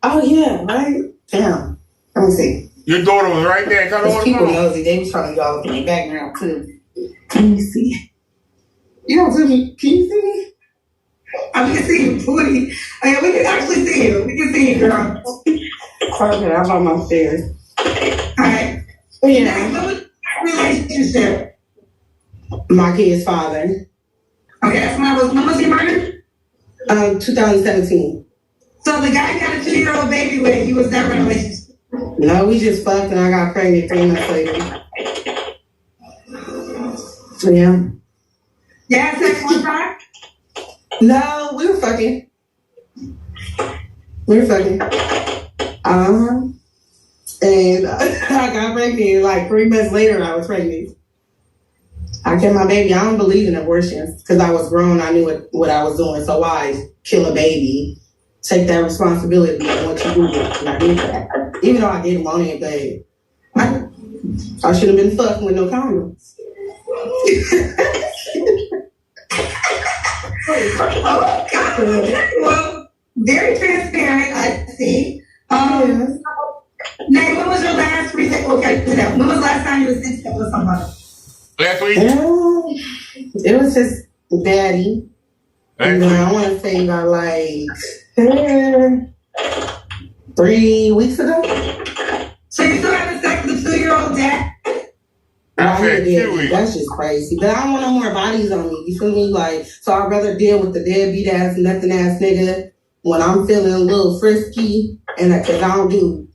Oh yeah, right? Damn. Let me see. Your daughter was right there. Because people nosy. They was trying to go up in the background too. Let me see. Can you see me? I can see your booty. Okay, we can actually see you. We can see you, girl. Okay, I'm on my stairs. Alright. Yeah. What was your relationship? My kid's father. Okay, that's when was he murdered? 2017. So the guy got a 2-year-old baby with, he was never in a relationship? No, we just fucked and I got pregnant 3 months later. So yeah. You had sex one time? No, we were fucking. And I got pregnant. Like 3 months later, I was pregnant. I kept my baby. I don't believe in abortions because I was grown. I knew what I was doing. So why kill a baby? Take that responsibility of what you do. And I did that. Even though I didn't want it, but I should have been fucking with no condoms. Oh, God. Well, very transparent, I see. Nate, when was your last recent? Okay, when was the last time you was intimate with somebody? Last week? It was his daddy. And I want to say about like 3 weeks ago. So you still having sex with a 2-year-old dad? That's just crazy. But I don't want no more bodies on me. You feel me? Like, so I'd rather deal with the deadbeat ass, nothing ass nigga when I'm feeling a little frisky, and because I don't do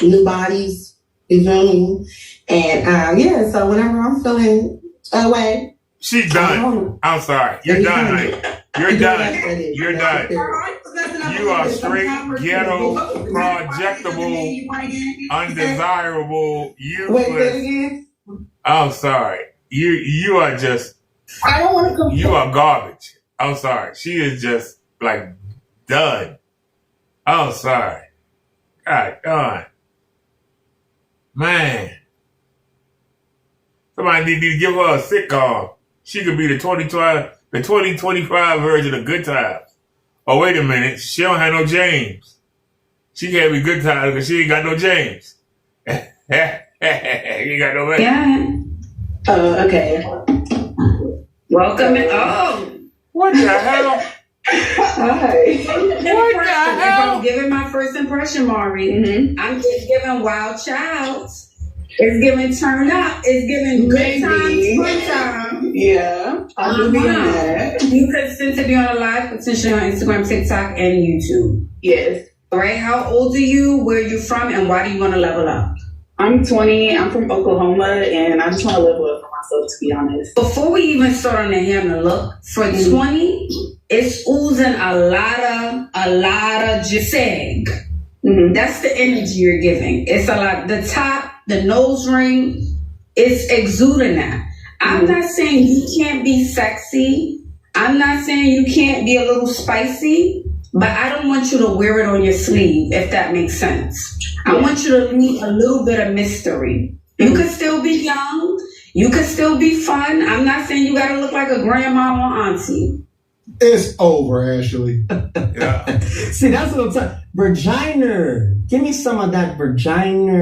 new bodies. You feel me? And yeah, so whenever I'm feeling away, she's done. I'm sorry. You're done, honey. You're done. You're done. You are straight, ghetto, projectable, undesirable, useless. I'm sorry. You are just. I don't want to compare. You are garbage. I'm sorry. She is just like done. I'm sorry. God darn. Man. Somebody need to give her a sitcom. She could be the 2025 version of Good Times. Oh, wait a minute. She don't have no James. She can't be Good Times because she ain't got no James. You ain't got no man. Yeah. Okay. Welcome. What the hell? Hi. What the hell? I'm giving my first impression, Maury. Mm-hmm. I'm just giving wild child. It's giving turn up. It's giving good times, fun time. Yeah. I believe that. You consent to be on a live, potentially on Instagram, TikTok, and YouTube. Yes. All right. How old are you? Where are you from? And why do you want to level up? I'm 20. I'm from Oklahoma, and I just want to level up for myself, to be honest. Before we even start on the hair and the look, for 20, it's oozing a lot of jiseg. That's the energy you're giving. It's a lot. The top, the nose ring, it's exuding that. I'm not saying you can't be sexy. I'm not saying you can't be a little spicy, but I don't want you to wear it on your sleeve, if that makes sense. I want you to leave a little bit of mystery. You could still be young. You could still be fun. I'm not saying you gotta look like a grandma or auntie. It's over, Ashley. Yeah. See, that's what I'm talking. Vagina. Give me some of that vagina.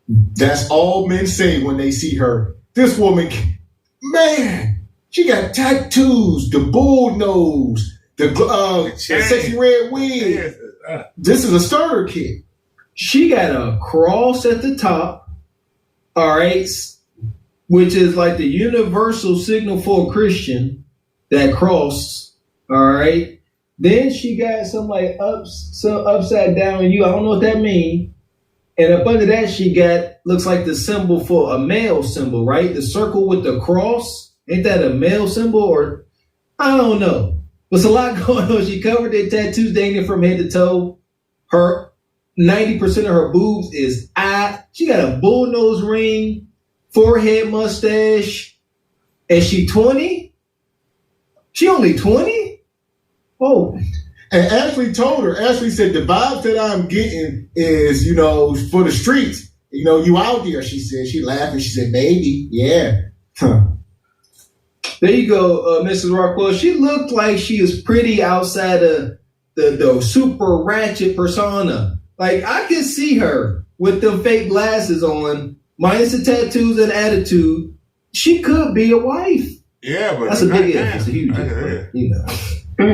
That's all men say when they see her. This woman, man, she got tattoos, the bull nose, the sexy red wig. This is a starter kit. She got a cross at the top, all right, which is like the universal signal for a Christian, that cross, all right. Then she got some like upside down U. I don't know what that means. And up under that, she got, looks like the symbol for a male symbol, right? The circle with the cross. Ain't that a male symbol? Or I don't know. There's a lot going on. She covered her tattoos dangling from head to toe. Her 90% of her boobs is she got a bull nose ring, forehead mustache, and she 20? She only 20? Oh. And Ashley told her, Ashley said, the vibes that I'm getting is, for the streets. You out there, she said. She laughed and she said, maybe, yeah. There you go, Mrs. Rockwell. She looked like she was pretty outside of the super ratchet persona. Like, I could see her with them fake glasses on, minus the tattoos and attitude, she could be a wife. Yeah, but that's a big if. It's a huge if. You know.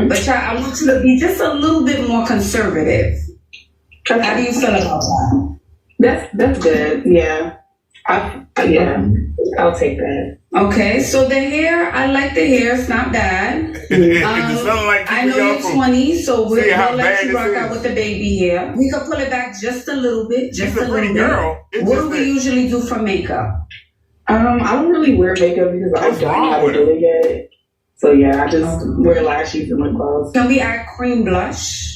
But I want you to be just a little bit more conservative. How do you feel about that? That's good. Yeah. I'll take that. Okay, so the hair, I like the hair. It's not bad. I know you're 20, so we'll let you rock out with the baby hair. We could pull it back just a little bit. Just a pretty girl. What do we usually do for makeup? I don't really wear makeup because I don't have to do it yet. So yeah, I just wear lashes and lip gloss. Can we add cream blush?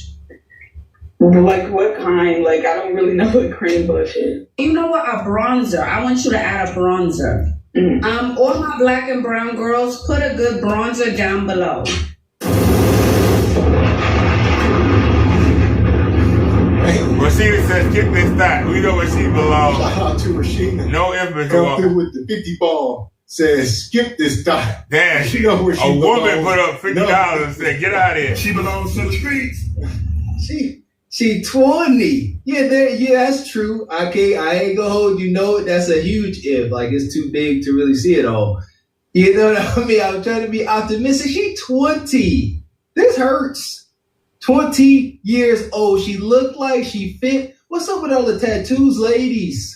Like what kind? Like I don't really know what cream blush is. You know what? A bronzer. I want you to add a bronzer. All my black and brown girls, put a good bronzer down below. Rashida says, "Kick this thigh." We know where she belongs. Shout out to Rashida. No emphasis. Come through with the 50 ball. Says, skip this thigh. Damn, she know where she belongs. Woman put up $50 and said, "Get out of here." She belongs to the streets. She 20. Yeah, that's true. Okay, I ain't gonna hold you. No, that's a huge if. Like it's too big to really see it all. You know what I mean? I'm trying to be optimistic. She 20. This hurts. 20 years old. She looked like she fit. What's up with all the tattoos, ladies?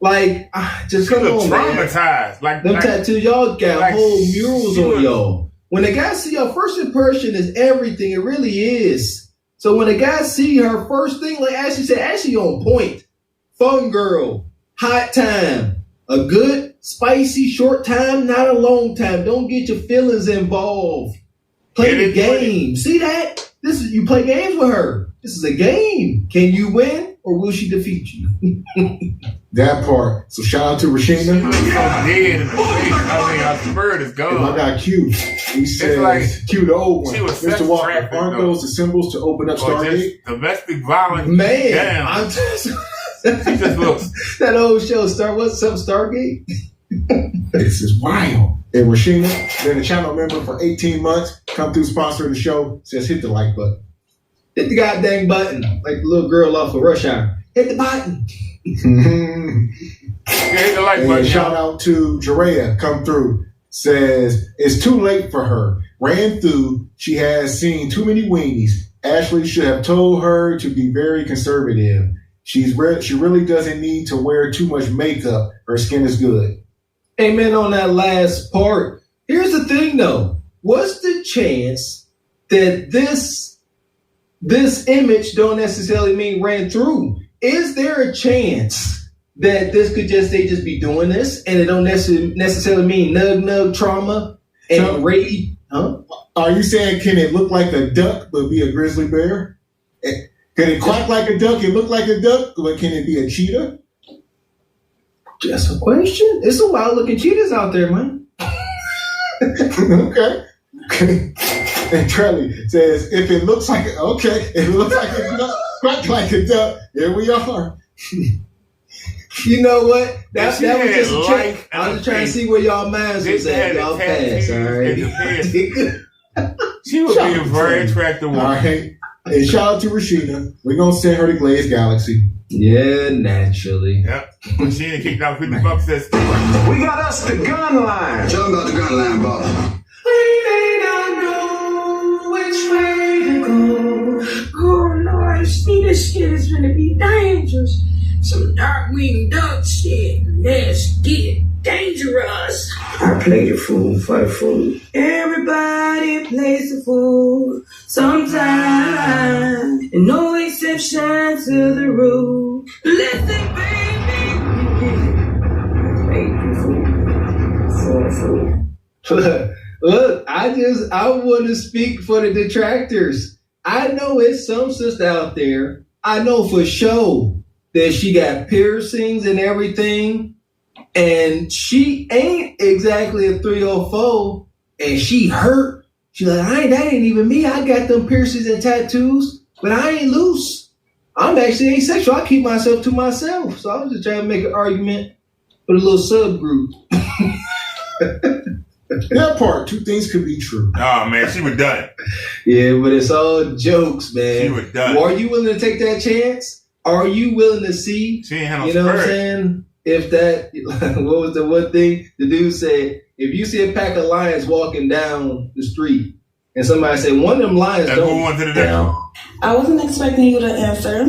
Like, just come on, traumatized. Man. Them tattoos, y'all got whole murals on y'all. When a guy see your first impression is everything. It really is. So when a guy see her first thing, like Ashley said, Ashley on point. Fun girl. Hot time. A good, spicy, short time, not a long time. Don't get your feelings involved. Play the game. See that? You play games with her. This is a game. Can you win or will she defeat you? That part. So shout out to Rashina. Dead in the face. Our spirit is gone. I got Q. He said, like, Q the old one. Mr. Walker, aren't those the symbols to open up Stargate? Domestic violence. Man, damn. She just looks. That old show, what's up, Stargate? This is wild. And Rashina, been a channel member for 18 months. Come through, sponsor the show. Says hit the like button. Hit the goddamn button. Like the little girl off of Rush Hour. Hit the button. Hit the like button. Shout out to Jerea. Come through. Says it's too late for her. Ran through. She has seen too many weenies. Ashley should have told her to be very conservative. She really doesn't need to wear too much makeup. Her skin is good. Amen on that last part. Here's the thing though. What's the chance that this image don't necessarily mean ran through? Is there a chance that they just be doing this and it don't necessarily mean nug trauma and rape? Huh? Are you saying can it look like a duck but be a grizzly bear? Can it quack like a duck and look like a duck, but can it be a cheetah? Just a question. There's some wild looking cheetahs out there, man. Okay. And Trelly says, if it looks like it, okay, if it looks like a duck, quack like a duck, here we are. You know what? That was just a check. I was trying to see where y'all minds was at. Y'all fast, all right? She would be a very attractive woman. All right. And shout out to Rashina. We're going to send her to Glaze Galaxy. Yeah, naturally. Yep. Rashina kicked out $50. Says, we got us the gun line. Tell them about the gun line, Bob. We may not know which way to go. Oh, Lord, see, this shit is going to be dangerous. Some Darkwing Duck shit. Let's get dangerous. I play the fool for the fool. Everybody plays the fool sometimes, and no exception to the rule. Listen, baby. Look, I want to speak for the detractors. I know it's some sister out there. I know for sure that she got piercings and everything. And she ain't exactly a 304, and she hurt. She like, that ain't even me. I got them piercings and tattoos, but I ain't loose. I'm actually asexual. I keep myself to myself. So I was just trying to make an argument for the little subgroup. That part, two things could be true. Oh, man, she was done. Yeah, but it's all jokes, man. She was done. Well, are you willing to take that chance? Are you willing to see? She ain't had no you know spirit. what I'm saying? if that, what was the one thing the dude said? If you see a pack of lions walking down the street, and somebody said one of them lions don't down. I wasn't expecting you to answer.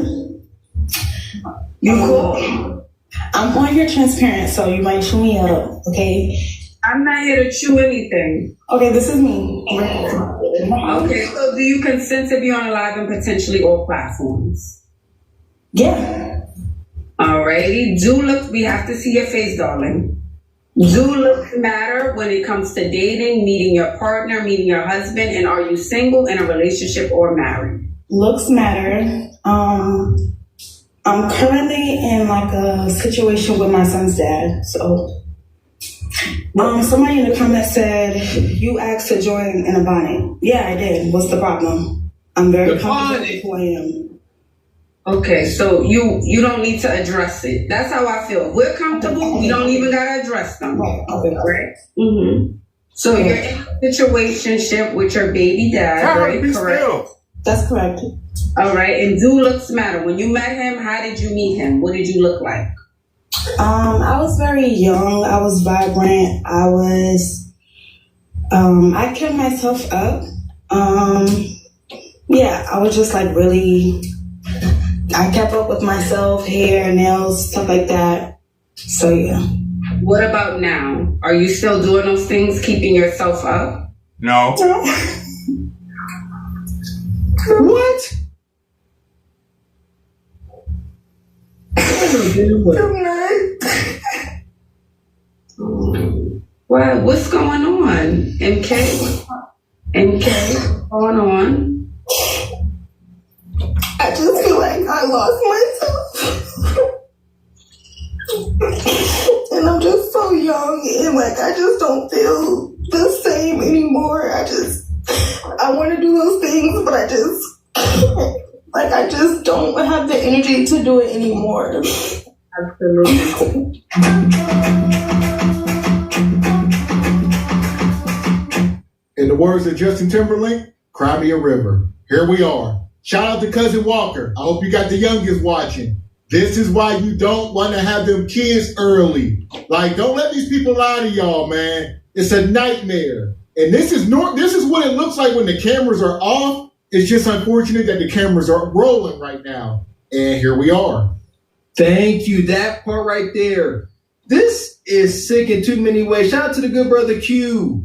You cool? I'm on here transparent, so you might chew me up, okay? I'm not here to chew anything. Okay, this is me. Okay, so do you consent to be on live and potentially all platforms? Yeah. Alrighty. We have to see your face, darling. Do looks matter when it comes to dating, meeting your partner, meeting your husband, and are you single, in a relationship, or married? Looks matter. I'm currently in like a situation with my son's dad, so somebody in the comments said you asked to join in a bonnet. Yeah, I did. What's the problem? I'm very comfortable with who I am. Okay, so you don't need to address it. That's how I feel. If we're comfortable, we don't even gotta address them. Right. Okay. Right? Mm-hmm. So you're in a situationship with your baby dad, right? Correct? That's correct. All right, and do looks matter. When you met him, how did you meet him? What did you look like? I was very young. I was vibrant. I kept myself up. Yeah, I was just like really, I kept up with myself, hair, nails, stuff like that. So yeah. What about now? Are you still doing those things, keeping yourself up? No. What? Well, what's going on? MK, what's going on? I just feel like I lost myself. And I'm just so young and like I just don't feel the same anymore. I want to do those things, but I just don't have the energy to do it anymore. Absolutely. In the words of Justin Timberlake, cry me a river. Here we are. Shout out to Cousin Walker. I hope you got the youngest watching. This is why you don't want to have them kids early. Like, don't let these people lie to y'all, man. It's a nightmare. And this is what it looks like when the cameras are off. It's just unfortunate that the cameras are rolling right now. And here we are. Thank you. That part right there. This is sick in too many ways. Shout out to the good brother Q.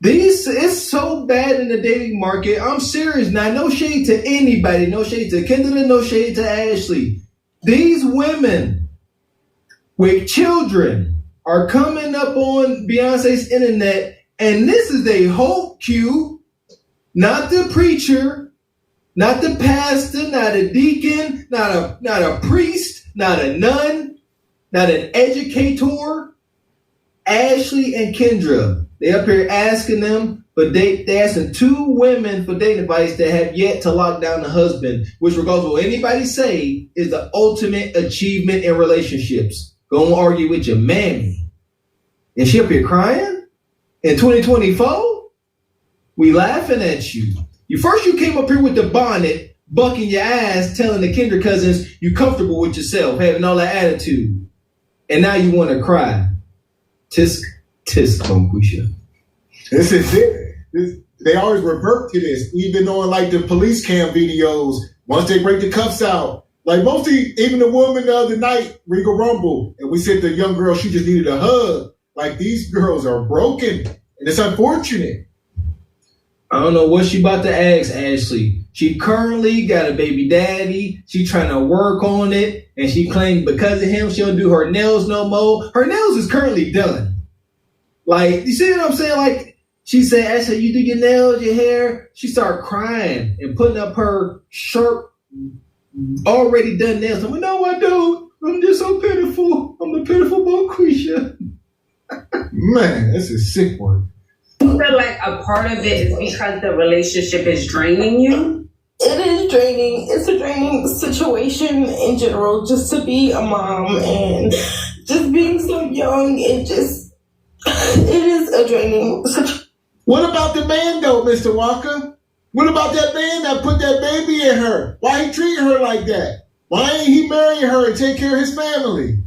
It's so bad in the dating market. I'm serious now. No shade to anybody. No shade to Kendra. No shade to Ashley. These women with children are coming up on Beyonce's internet, and this is their hope, Q. Not the preacher, not the pastor, not a deacon, not a priest, not a nun, not an educator. Ashley and Kendra, they up here asking them, but they asking two women for dating advice that have yet to lock down the husband, which regardless of what anybody say is the ultimate achievement in relationships. Go and argue with your mammy. And she up here crying? In 2024? We laughing at you. You came up here with the bonnet, bucking your ass, telling the Kendra cousins you comfortable with yourself, having all that attitude. And now you want to cry. Tisk, Quisha. This is it. They always revert to this, even on like the police cam videos. Once they break the cuffs out, like even the woman the other night, Regal Rumble, and we said the young girl, she just needed a hug. Like these girls are broken, and it's unfortunate. I don't know what she about to ask Ashley. She currently got a baby daddy. She trying to work on it, and she claimed because of him, she don't do her nails no more. Her nails is currently done. Like, you see what I'm saying? Like, she said, Ashley, you do your nails, your hair. She started crying and putting up her shirt, already done nails. I'm like, no, I don't. I'm just so pitiful. I'm a pitiful Boquisha. Man, this is sick work. I feel like a part of it is because the relationship is draining you. It is draining. It's a draining situation in general, just to be a mom and just being so young and just, it is a draining situation. What about the man though, Mr. Walker? What about that man that put that baby in her? Why he treating her like that? Why ain't he marrying her and take care of his family?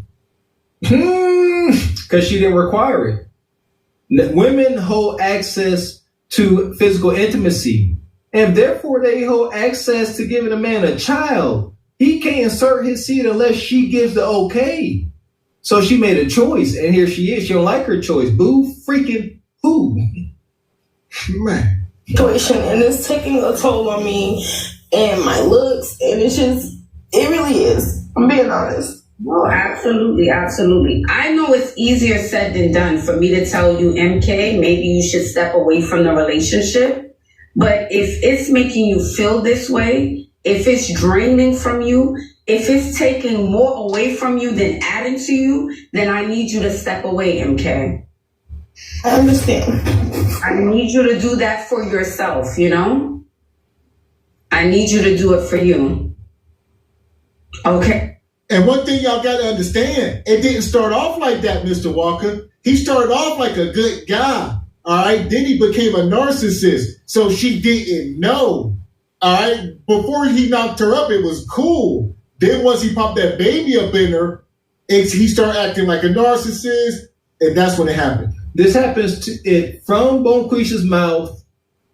Because she didn't require it. Women hold access to physical intimacy, and therefore they hold access to giving a man a child. He can't insert his seed unless she gives the okay. So she made a choice, and here she is. She don't like her choice. Boo freaking who? Man. And it's taking a toll on me and my looks, and it really is. I'm being honest. Oh, absolutely, absolutely. I know it's easier said than done for me to tell you, MK, maybe you should step away from the relationship. But if it's making you feel this way, if it's draining from you, if it's taking more away from you than adding to you, then I need you to step away, MK. I understand. I need you to do that for yourself, you know? I need you to do it for you. Okay? And one thing y'all got to understand, it didn't start off like that, Mr. Walker. He started off like a good guy, all right? Then he became a narcissist, so she didn't know, all right? Before he knocked her up, it was cool. Then once he popped that baby up in her, he started acting like a narcissist, and that's when it happened. This happens from Bonquisha's mouth.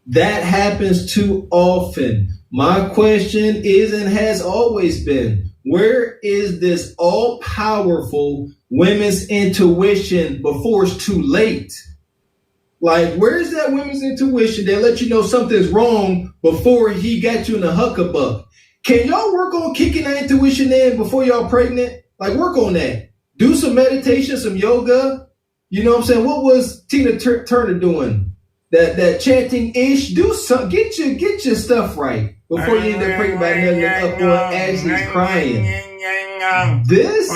That happens too often. My question is and has always been, where is this all-powerful women's intuition before it's too late? Like, where's that women's intuition that let you know something's wrong before he got you in a huckabuck? Can y'all work on kicking that intuition in before y'all pregnant? Like, work on that. Do some meditation, some yoga. You know what I'm saying? What was Tina Turner doing? That chanting-ish? Do some. Get your stuff right before you end up pregnant by another up on Ashley's crying. This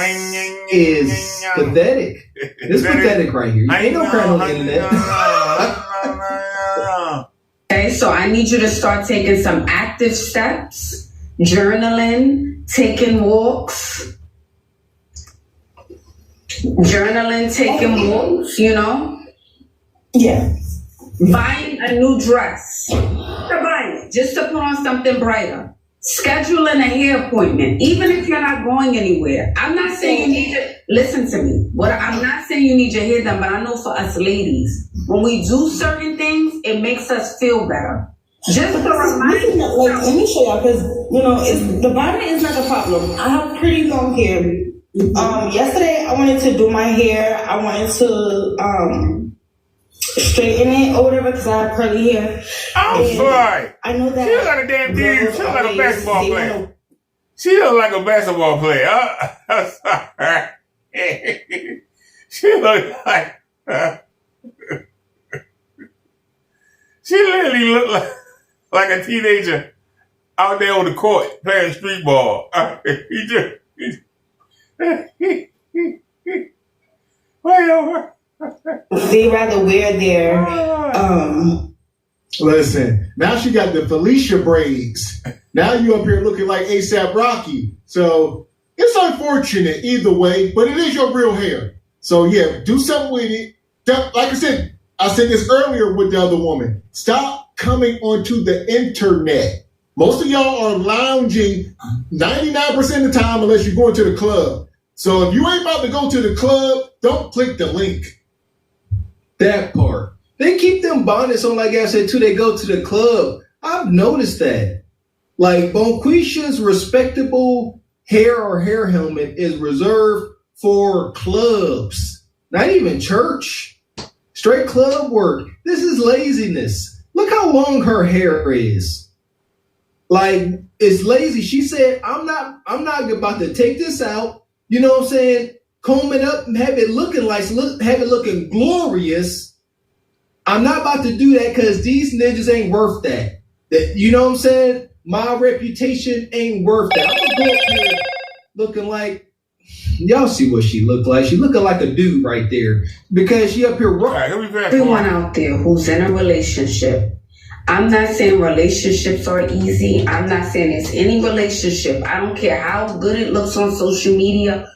is pathetic. This is pathetic right here. Ain't no crying on the internet. Okay, so I need you to start taking some active steps, journaling, taking walks. You know? Yeah. Buying a new dress. Buy it just to put on something brighter. Scheduling a hair appointment, even if you're not going anywhere. I'm not saying you need to listen to me. I'm not saying you need your hair done, but I know for us ladies, when we do certain things, it makes us feel better. Just to remind let me show y'all, because the body is not a problem. I have pretty long hair. Yesterday I wanted to do my hair. I wanted to straighten it or whatever because I have curly hair. I'm sorry. I know that. She look like a damn dude. She look like a basketball player. She look like a basketball player. I'm sorry. She look like. She literally look like a teenager out there on the court playing street ball. Way over. They rather wear their Listen, now she got the Felicia braids. Now you up here looking like ASAP Rocky. So it's unfortunate either way, but it is your real hair. So yeah, do something with it. Like I said this earlier with the other woman. Stop coming onto the internet. Most of y'all are lounging 99% of the time unless you're going to the club. So if you ain't about to go to the club, don't click the link. That part. They keep them bonnets on, like I said, too. They go to the club. I've noticed that. Like, Bonquisha's respectable hair or hair helmet is reserved for clubs. Not even church. Straight club work. This is laziness. Look how long her hair is. Like, it's lazy. She said, I'm not about to take this out. You know what I'm saying? Comb it up and have it looking have it looking glorious. I'm not about to do that because these niggas ain't worth that. You know what I'm saying? My reputation ain't worth that. I'm gonna go up here looking like, y'all see what she look like. She looking like a dude right there because she up here. Everyone out there who's in a relationship, I'm not saying relationships are easy. I'm not saying it's any relationship. I don't care how good it looks on social media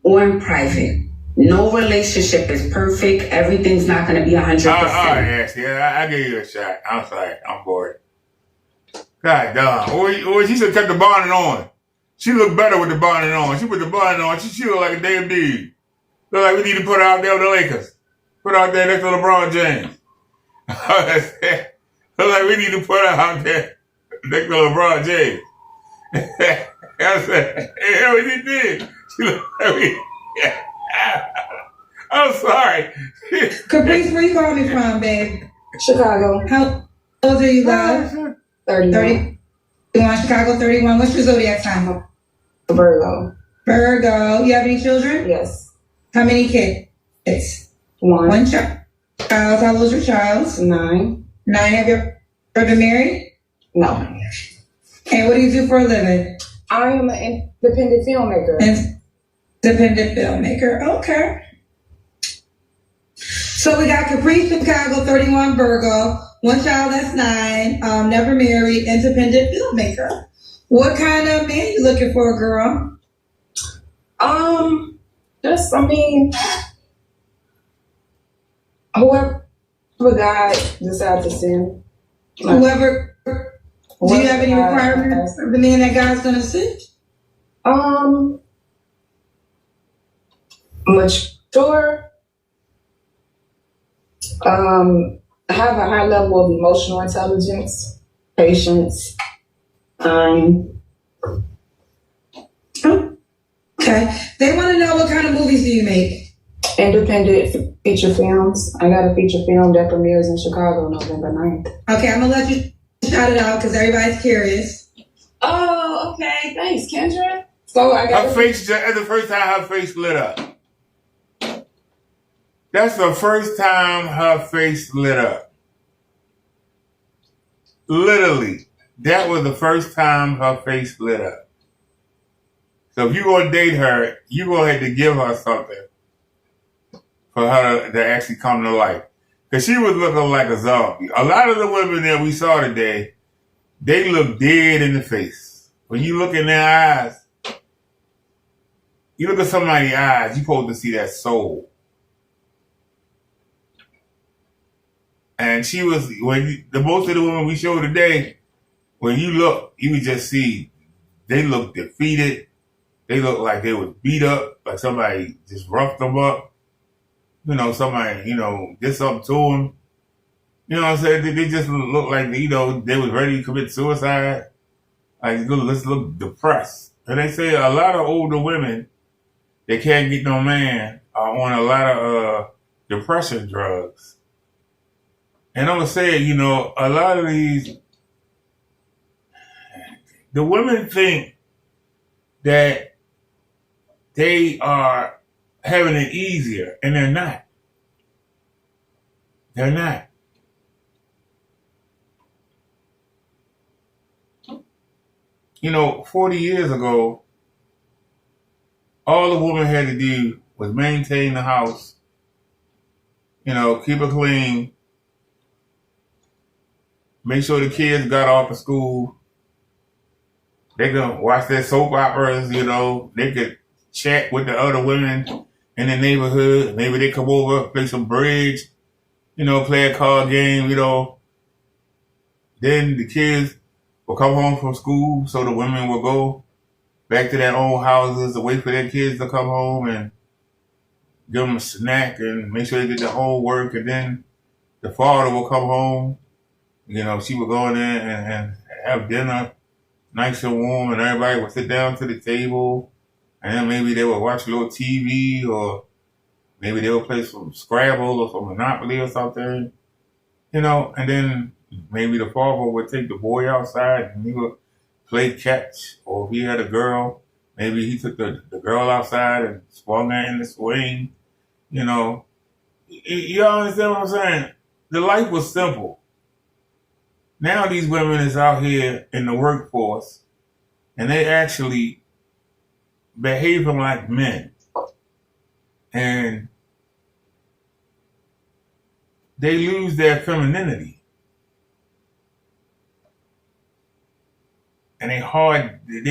or in private. No relationship is perfect. Everything's not going to be 100%. Yes, I give you a shot. I'm sorry. I'm bored. God damn. Or she should have kept the bonnet on. She looked better with the bonnet on. She put the bonnet on. She looked like a damn dude. Look like we need to put her out there with the Lakers. Put her out there next to LeBron James. Look like we need to put her out there next to LeBron James. I said, hey, what you did? She looked like me. I'm sorry. Caprice, where you calling me from, babe? Chicago. How old are you, love? 31. You want Chicago 31? What's your zodiac sign? Virgo. Virgo. You have any children? Yes. How many kids? One child. How old is your child? 9. 9. Have you ever been married? No. And what do you do for a living? I am an independent filmmaker. Independent filmmaker. Okay. So we got Caprice, Chicago, 31, Virgo. One child, that's 9. Never married, independent filmmaker. What kind of man you looking for, girl? Whoever God decides to send. Whoever. Do you have any requirements for the man that God's gonna send? Mature. Have a high level of emotional intelligence, patience. Okay. They want to know what kind of movies do you make? Independent feature films. I got a feature film that premieres in Chicago November 9th. Okay, I'm gonna let you shout it out because everybody's curious. Oh, okay. Thanks, Kendra. So I got her face. That's the first time her face lit up. That's the first time her face lit up. Literally, that was the first time her face lit up. So if you're going to date her, you're going to have to give her something for her to actually come to life. Because she was looking like a zombie. A lot of the women that we saw today, they look dead in the face. When you look in their eyes, you look at somebody's eyes, you're supposed to see that soul. And she was, most of the women we showed today, when you look, you would just see, they look defeated. They look like they was beat up, like somebody just roughed them up. You know, somebody, did something to them. You know what I'm saying? They just look like, they was ready to commit suicide. Like, let's look depressed. And they say a lot of older women, they can't get no man, are on a lot of depression drugs. And I'm going to say, a lot of these, the women think that they are having it easier, and they're not. They're not. 40 years ago, all the woman had to do was maintain the house, keep it clean, make sure the kids got off of school. They could watch their soap operas, they could chat with the other women in the neighborhood. Maybe they come over, play some bridge, play a card game, Then the kids will come home from school, so the women will go back to their own houses to wait for their kids to come home and give them a snack and make sure they get their homework. And then the father will come home. She would go in there and have dinner, nice and warm, and everybody would sit down to the table. And then maybe they would watch a little TV, or maybe they would play some Scrabble or some Monopoly or something, and then maybe the father would take the boy outside and he would play catch. Or if he had a girl, maybe he took the girl outside and swung her in the swing, You understand what I'm saying? The life was simple. Now these women is out here in the workforce and they actually behaving like men. And they lose their femininity. And they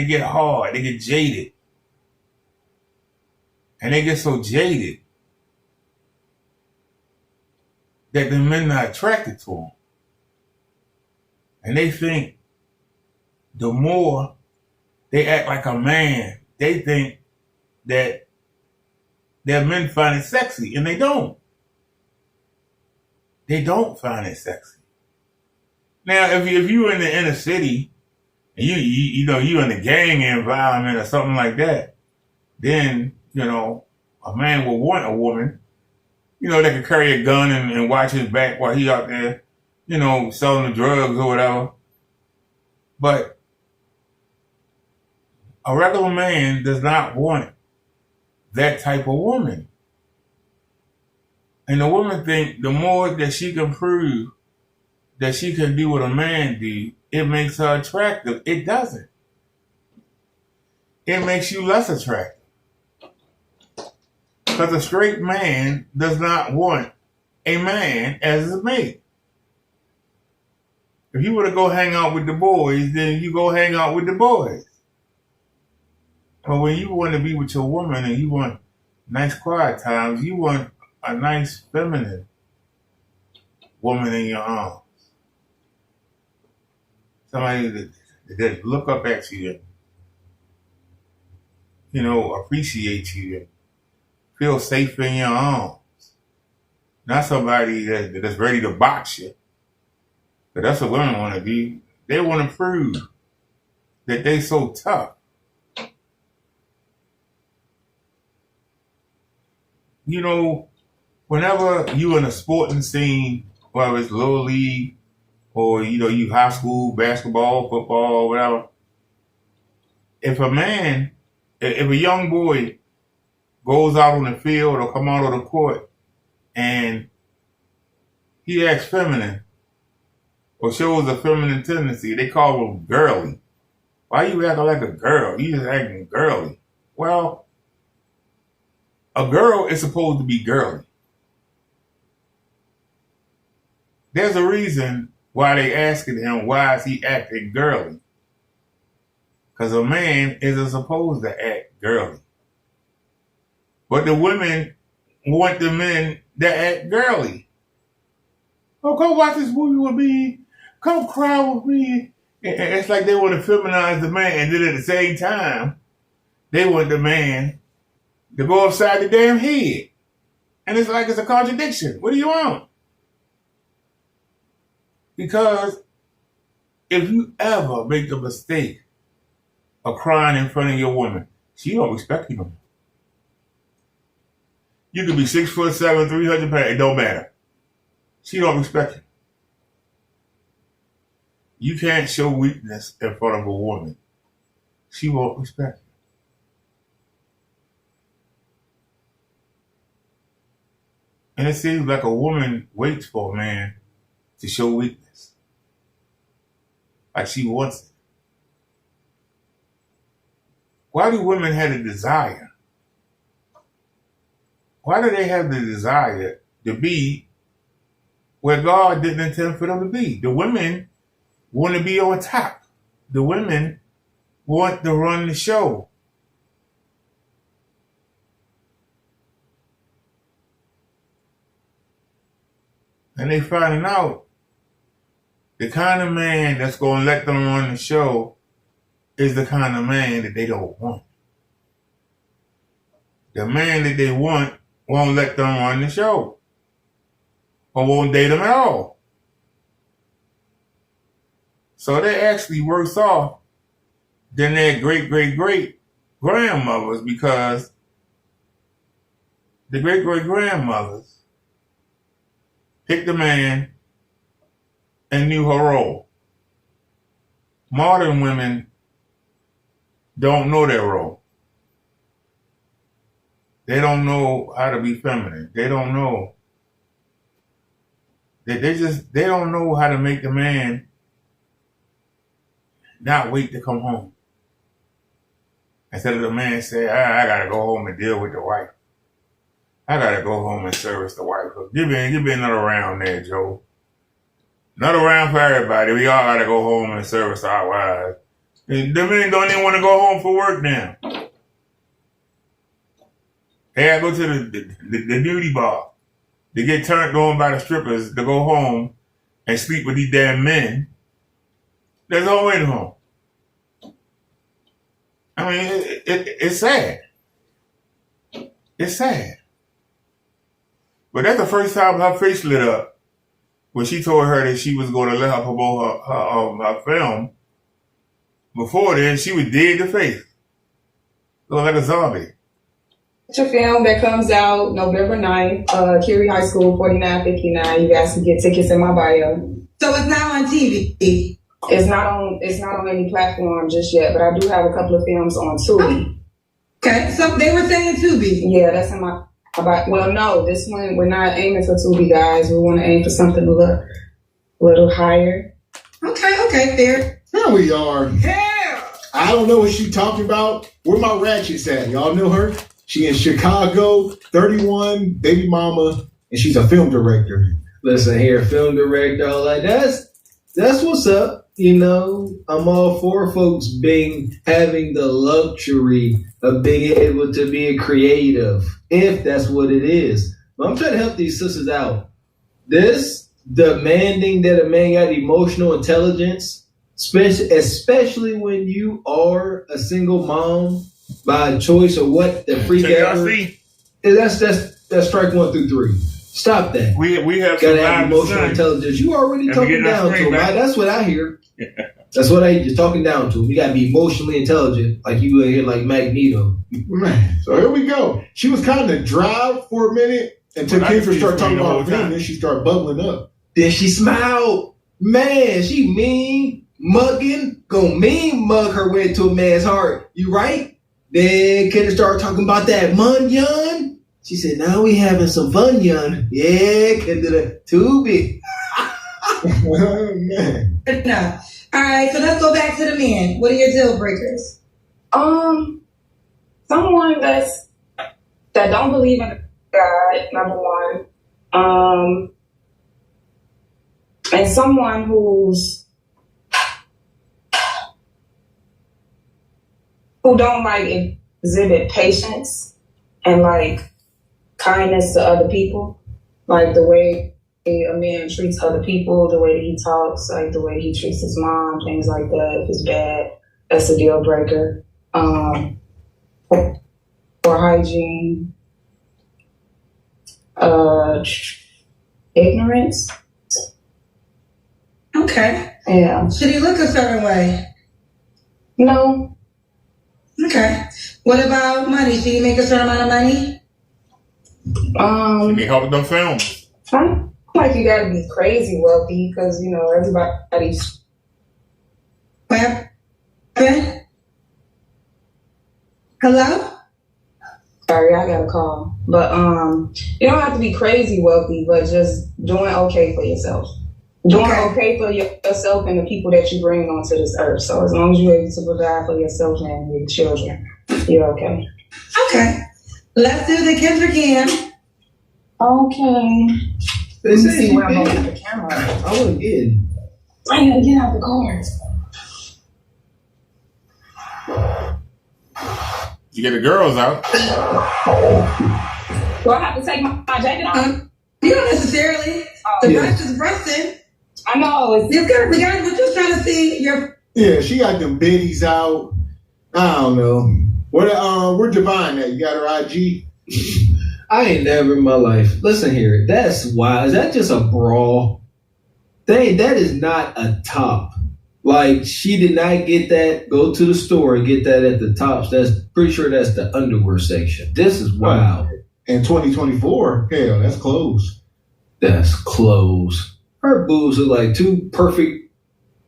get hard, they get jaded. And they get so jaded that the men are attracted to them. And they think the more they act like a man, they think that that men find it sexy, and they don't. They don't find it sexy. Now, if you're in the inner city, and you in the gang environment or something like that, then, a man will want a woman, that can carry a gun and watch his back while he out there, selling the drugs or whatever. But a regular man does not want that type of woman. And the woman think the more that she can prove that she can do what a man do, it makes her attractive. It doesn't. It makes you less attractive. Because a straight man does not want a man as his mate. If you were to go hang out with the boys, then you go hang out with the boys. But when you want to be with your woman and you want nice quiet times, you want a nice feminine woman in your arms. Somebody that look up at you and, appreciate you and feel safe in your arms. Not somebody that's ready to box you. But that's what women want to be. They want to prove that they so tough. Whenever you in a sporting scene, whether it's little league or, you high school, basketball, football, whatever, if a young boy goes out on the field or come out on the court and he acts feminine or shows a feminine tendency, they call him girly. Why you acting like a girl? You just acting girly. Well, a girl is supposed to be girly. There's a reason why they asking him, why is he acting girly? Because a man isn't supposed to act girly. But the women want the men that act girly. Oh, come watch this movie with me. Come cry with me. And it's like they want to feminize the man. And then at the same time, they want the man to go upside the damn head. And it's like it's a contradiction. What do you want? Because if you ever make the mistake of crying in front of your woman, she don't respect you no more. You could be 6'7", 300 pounds. It don't matter. She don't respect you. You can't show weakness in front of a woman. She won't respect you. And it seems like a woman waits for a man to show weakness. Like she wants it. Why do women have a desire? Why do they have the desire to be where God didn't intend for them to be? The women want to be on top. The women want to run the show. And they finding out the kind of man that's going to let them run the show is the kind of man that they don't want. The man that they want won't let them run the show or won't date them at all. So they're actually worse off than their great-great-great-grandmothers, because the great-great-grandmothers picked a man and knew her role. Modern women don't know their role. They don't know how to be feminine. They don't know. They don't know how to make the man not wait to come home. Instead of the man say, I gotta go home and deal with the wife. I gotta go home and service the wife. Give me another round there, Joe. Another round for everybody. We all gotta go home and service our wives. And the men don't even want to go home for work now. They gotta go to the nudie bar. They get turned on by the strippers to go home and sleep with these damn men. That's all in home. I mean, it's sad. It's sad. But that's the first time her face lit up when she told her that she was going to let her promote her film. Before then, she was dead to face. Looked like a zombie. It's a film that comes out November 9th, Curie High School, 4959. You guys can get tickets in my bio. So it's not on TV? It's not on any platform just yet, but I do have a couple of films on Tubi. Okay, so they were saying Tubi. Yeah, that's in my well, no, this one, we're not aiming for Tubi, guys. We want to aim for something a little higher. Okay, fair. Here we are. Yeah. I don't know what she's talking about. Where my ratchets at? Y'all know her? She in Chicago, 31, baby mama, and she's a film director. Listen here, film director, all that. That's what's up. You know, I'm all for folks having the luxury of being able to be a creative, if that's what it is. But I'm trying to help these sisters out. This demanding that a man got emotional intelligence, especially when you are a single mom by choice or what the freak ever. That's strike 1 through 3. Stop that. We have gotta have emotional intelligence. You already talking down to him. That's what I hear. That's what I hear. You're talking down to him. You gotta be emotionally intelligent, like you here, like Magneto. Man, so here we go. She was kind of dry for a minute until Kendra started talking about her film, then she started bubbling up. Then she smiled. Man, she mean mugging, gonna mean mug her way to a man's heart. You right? Then Kendra started talking about that munyon. She said, now we having some fun, young. Yeah, Kendra, Tubi. Man. Good enough. All right, so let's go back to the men. What are your deal breakers? Someone that don't believe in God, number one. And someone who don't like exhibit patience and like kindness to other people, like the way a man treats other people, the way that he talks, like the way he treats his mom, things like that. If it's bad, that's a deal breaker. Poor hygiene, ignorance. Okay. Yeah. Should he look a certain way? No. Okay. What about money? Should he make a certain amount of money? Should he help with them films? I like you gotta be crazy wealthy because, you know, everybody's. What happened? Hello? Sorry, I got a call. But you don't have to be crazy wealthy, but just doing okay for yourself. Doing okay for yourself and the people that you bring onto this earth. So as long as you're able to provide for yourself and your children, you're okay. Okay. Let's do the Kendra Cam. Okay. They say see where I'm going with the camera. I wasn't in. I gotta get out the cars. You get the girls out. Do I have to take my jacket off? You don't necessarily. The brush is brushing. I know. We're just trying to see your. Yeah, she got them biddies out. I don't know. Where Divine at? You got her IG? I ain't never in my life. Listen here. That's wild. Is that just a brawl? That is not a top. Like, she did not get that. Go to the store and get that at the tops. That's pretty sure that's the underwear section. This is wild. In 2024, hell, that's clothes. That's clothes. Her boobs are like two perfect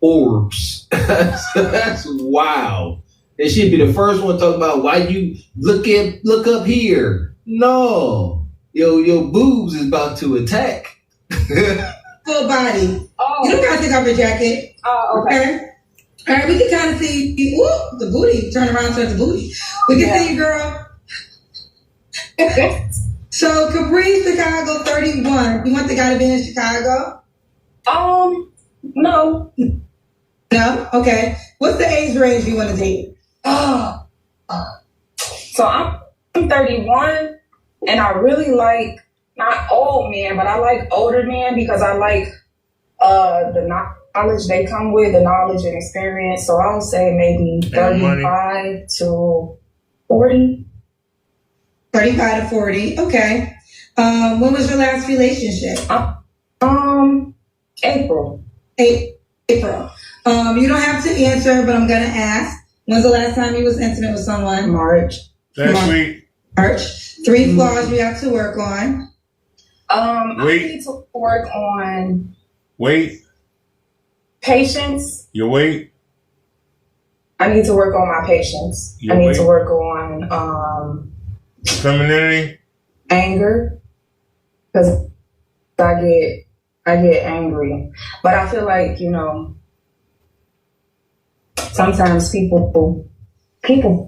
orbs. That's wild. And she'd be the first one talking about why you look up here. No. Your boobs is about to attack. Full body. Oh. You don't gotta take off your jacket. Oh, okay. All right, we can kind of see the booty. Turn around, touch the booty. We can see you, girl. So Capri, Chicago, 31. You want the guy to be in Chicago? No. No? Okay. What's the age range you want to date? So I'm 31, and I really like, not old men, but I like older men because I like the knowledge they come with, the knowledge and experience. So I would say maybe 35 to 40. 35 to 40. Okay. When was your last relationship? April. April. You don't have to answer, but I'm gonna ask. When's the last time you was intimate with someone? March. Last week. March. 3 flaws you have to work on. I need to work on patience. Your weight. I need to work on my patience. Your I need weight. to work on Femininity. anger, because I get angry, but I feel like, you know, sometimes people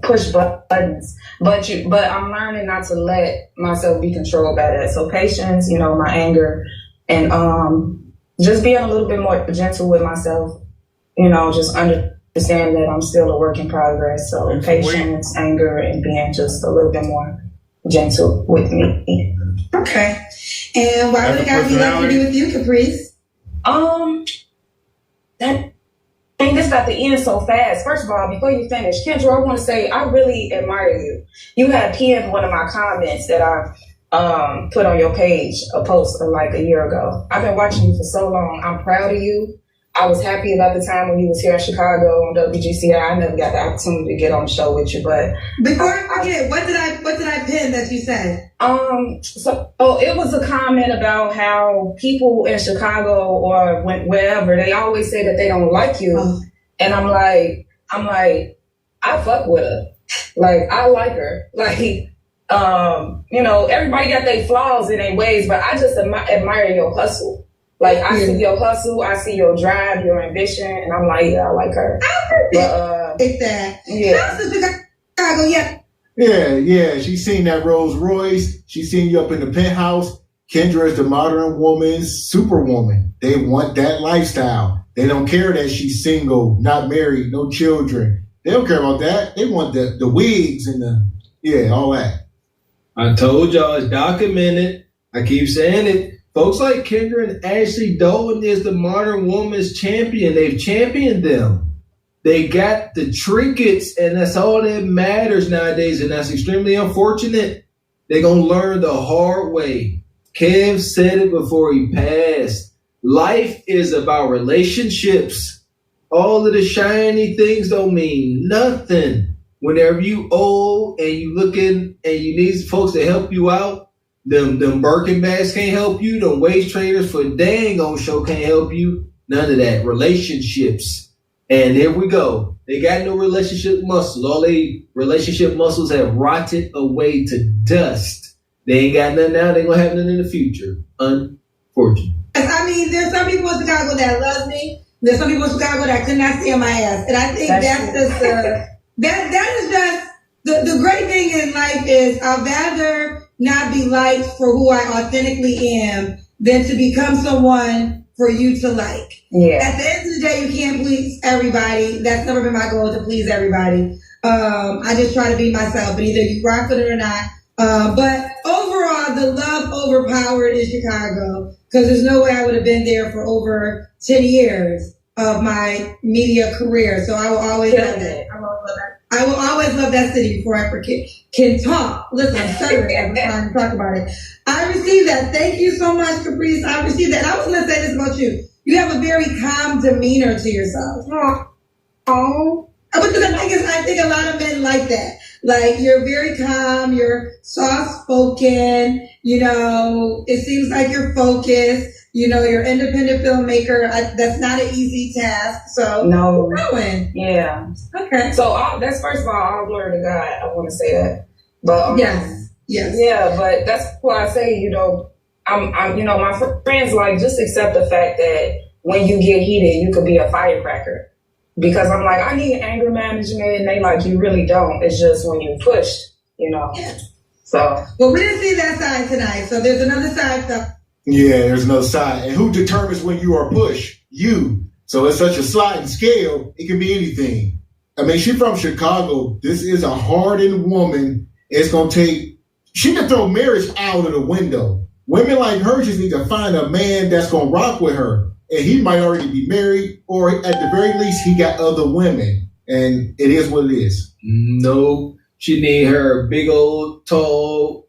push buttons, but I'm learning not to let myself be controlled by that. So patience, you know, my anger, and just being a little bit more gentle with myself, you know, just understand that I'm still a work in progress. So patience, anger, and being just a little bit more gentle with me. Okay. And why would a guy be like to be with you, Caprice? This got to end so fast. First of all, before you finish, Kendra, I want to say I really admire you. You had pinned one of my comments that I put on your page, a post like a year ago. I've been watching you for so long. I'm proud of you. I was happy about the time when you was here in Chicago on WGCI. I never got the opportunity to get on the show with you, but before I forget, what did I pin that you said? It was a comment about how people in Chicago or wherever, they always say that they don't like you, and I'm like, I fuck with her, like I like her, like you know, everybody got their flaws in their ways, but I just admire your hustle. Like, I see your hustle, I see your drive, your ambition, and I'm like, yeah, I like her. It's that. Yeah. Chicago, yeah. Yeah. She's seen that Rolls Royce. She's seen you up in the penthouse. Kendra is the modern woman's superwoman. They want that lifestyle. They don't care that she's single, not married, no children. They don't care about that. They want the wigs and all that. I told y'all it's documented. I keep saying it. Folks like Kendra and Ashley Dolan is the modern woman's champion. They've championed them. They got the trinkets, and that's all that matters nowadays, and that's extremely unfortunate. They're going to learn the hard way. Kev said it before he passed. Life is about relationships. All of the shiny things don't mean nothing. Whenever you old and you looking and you need folks to help you out, them Birkin bags can't help you. Them wage traders for dang on show can't help you. None of that. Relationships. And here we go. They got no relationship muscles. All they relationship muscles have rotted away to dust. They ain't got nothing now. They gonna have nothing in the future. Unfortunate. I mean, there's some people in Chicago that love me. There's some people in Chicago that could not stand my ass. And I think that's just that is just the great thing in life is I'd rather not be liked for who I authentically am than to become someone for you to like. Yeah. At the end of the day, you can't please everybody. That's never been my goal, to please everybody. I just try to be myself, but either you rock with it or not. But overall, the love overpowered in Chicago, because there's no way I would have been there for over 10 years of my media career. So I will always love that. I will always love that city before I can talk. Listen, I'm stuttering every time to talk about it. I received that. Thank you so much, Caprice. I received that. And I was going to say this about you. You have a very calm demeanor to yourself. Oh. But the thing is, I think a lot of men like that. Like, you're very calm, you're soft-spoken, you know, it seems like you're focused, you know, you're an independent filmmaker. That's not an easy task, so no. Keep going. Yeah. Okay. So that's first of all glory to God. I want to say that. But yes. Yeah, but that's why I say, you know, I'm you know, my friends like just accept the fact that when you get heated, you could be a firecracker. Because I'm like, I need anger management, and they like, you really don't. It's just when you push, you know. Yeah. So. Well, we didn't see that side tonight, so there's another side stuff. Yeah, there's another side. And who determines when you are pushed? You. So it's such a sliding scale, it can be anything. I mean, she's from Chicago. This is a hardened woman. It's going to take, she can throw marriage out of the window. Women like her just need to find a man that's going to rock with her. And he might already be married, or at the very least, he got other women. And it is what it is. No, she need her big old, tall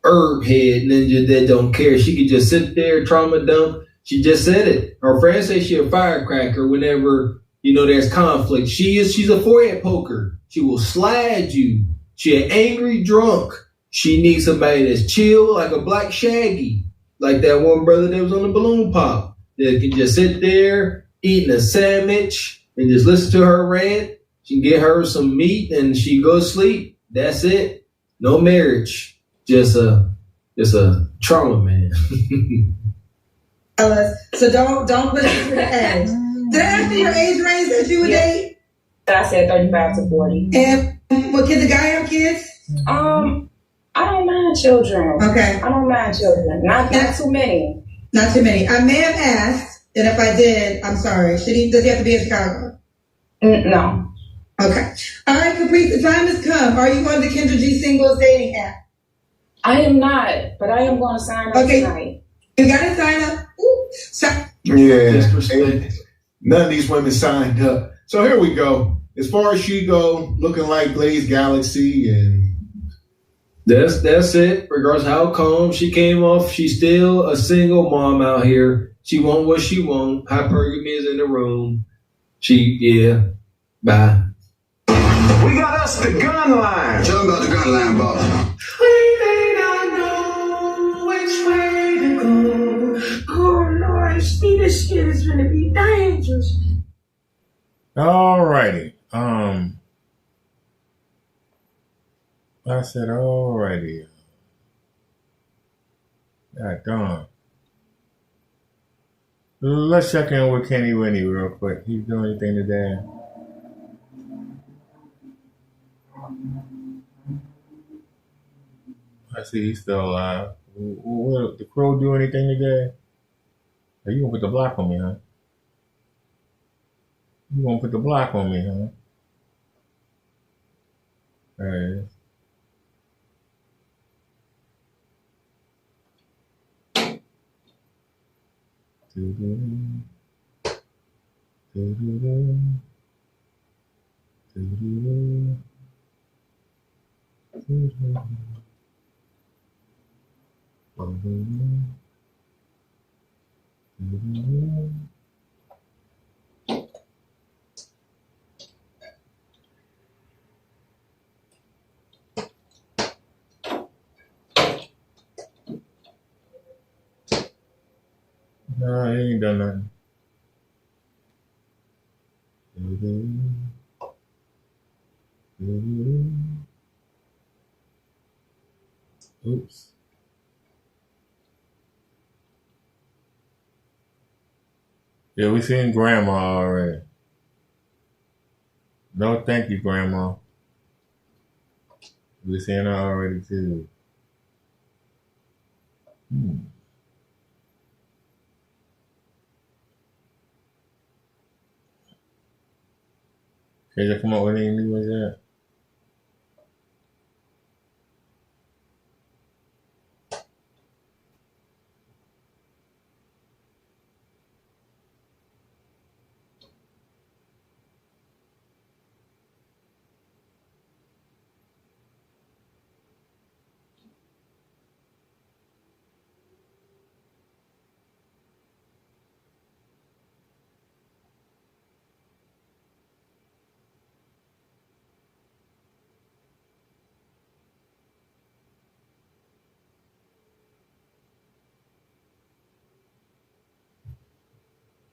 herb head ninja that don't care. She could just sit there, trauma dump. She just said it. Her friend says she a firecracker whenever, there's conflict. She's a forehead poker. She will slide you. She an angry drunk. She needs somebody that's chill, like a black Shaggy. Like that one brother that was on the balloon pop. That can just sit there, eating a sandwich, and just listen to her rant. She can get her some meat and she go to sleep. That's it. No marriage. Just a trauma, man. So don't push it to the edge. Did I ask you your age range that you would date? I said 35 to 40. And what kid the guy have kids? I don't mind children. Okay. I don't mind children. Not too many. Not too many. I may have asked, and if I did, I'm sorry. Does he have to be in Chicago? No. Okay. All right, Caprice, the time has come. Are you on the Kendra G Singles dating app? I am not, but I am going to sign up tonight. You got to sign up. Yeah. None of these women signed up. So here we go. As far as she go, looking like Blaze Galaxy, and that's it. Regardless how come she came off, she's still a single mom out here. She want what she want. Hypergamy is in the room. Bye. We got us the gun line. Tell them about the gun line, boss. We may not know which way to go. Oh Lord, see, this shit is gonna be dangerous. Alrighty. I said alrighty. God darn. Let's check in with Kenny Winnie real quick. He's doing anything today? I see he's still alive. Will the Crow do anything today? Are you gonna put the block on me, huh? You gonna put the block on me, huh? There it is. No, he ain't done nothing. Oops. Yeah, we seen Grandma already. No, thank you, Grandma. We seen her already too. Can you come up with any new ones yet?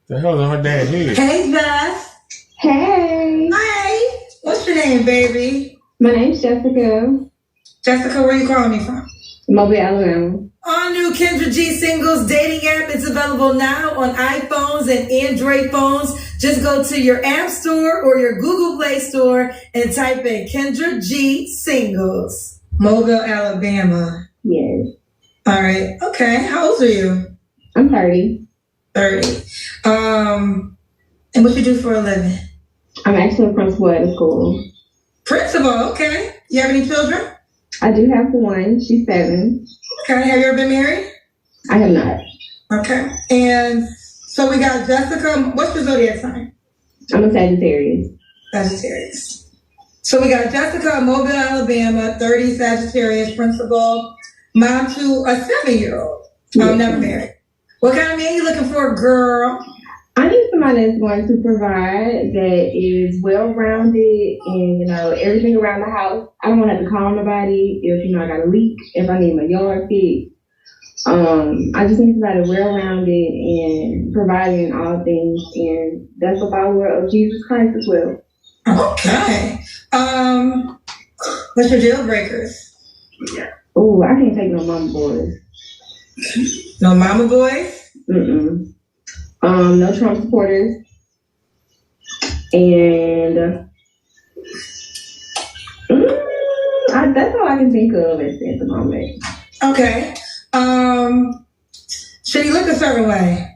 The hell's on her damn head? Hey, Beth. Hey. Hi. What's your name, baby? My name's Jessica. Jessica, where you calling me from? Mobile, Alabama. All new Kendra G Singles dating app. It's available now on iPhones and Android phones. Just go to your App Store or your Google Play Store and type in Kendra G Singles. Mobile, Alabama. Yes. All right. Okay. How old are you? I'm 30. 30. And what you do for a living? I'm actually a principal at a school. Principal, okay. You have any children? I do have one. She's 7. Okay. Have you ever been married? I have not. Okay. And so we got Jessica. What's your zodiac sign? I'm a Sagittarius. Sagittarius. So we got Jessica, Mobile, Alabama, 30, Sagittarius, principal. mom to a 7-year-old. I'm never married. What kind of man you looking for, girl? I need somebody that's going to provide, that is well-rounded, and, you know, everything around the house. I don't want to have to call nobody if, you know, I got a leak, if I need my yard fixed. I just need somebody well-rounded and providing all things, and that's the follower of Jesus Christ as well. Okay. What's your deal breakers? Oh, I can't take no mama boys. No mama boys? Mm-mm. No Trump supporters. And that's all I can think of at the moment. Okay. Should he look a certain way?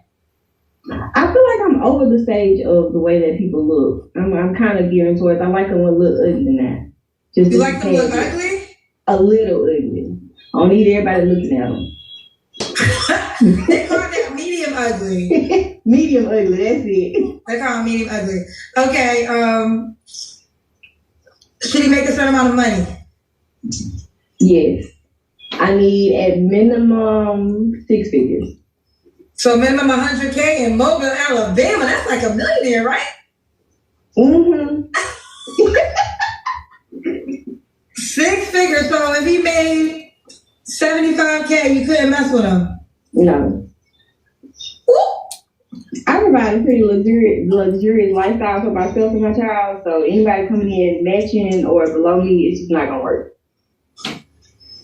I feel like I'm over the stage of the way that people look. I'm kind of gearing towards, I like them a little ugly now. Just you like them look ugly? A little ugly. I don't need everybody looking at them. They call that medium ugly. Medium ugly, that's it. They call it medium ugly. Okay, should he make a certain amount of money? Yes. I need at minimum 6 figures. So minimum 100K in Mobile, Alabama, that's like $1 million, right? Mm-hmm. 6 figures, so if he made 75K, you couldn't mess with him? No. I provide a pretty luxurious lifestyle for myself and my child, so anybody coming in matching or below me, it's just not gonna work.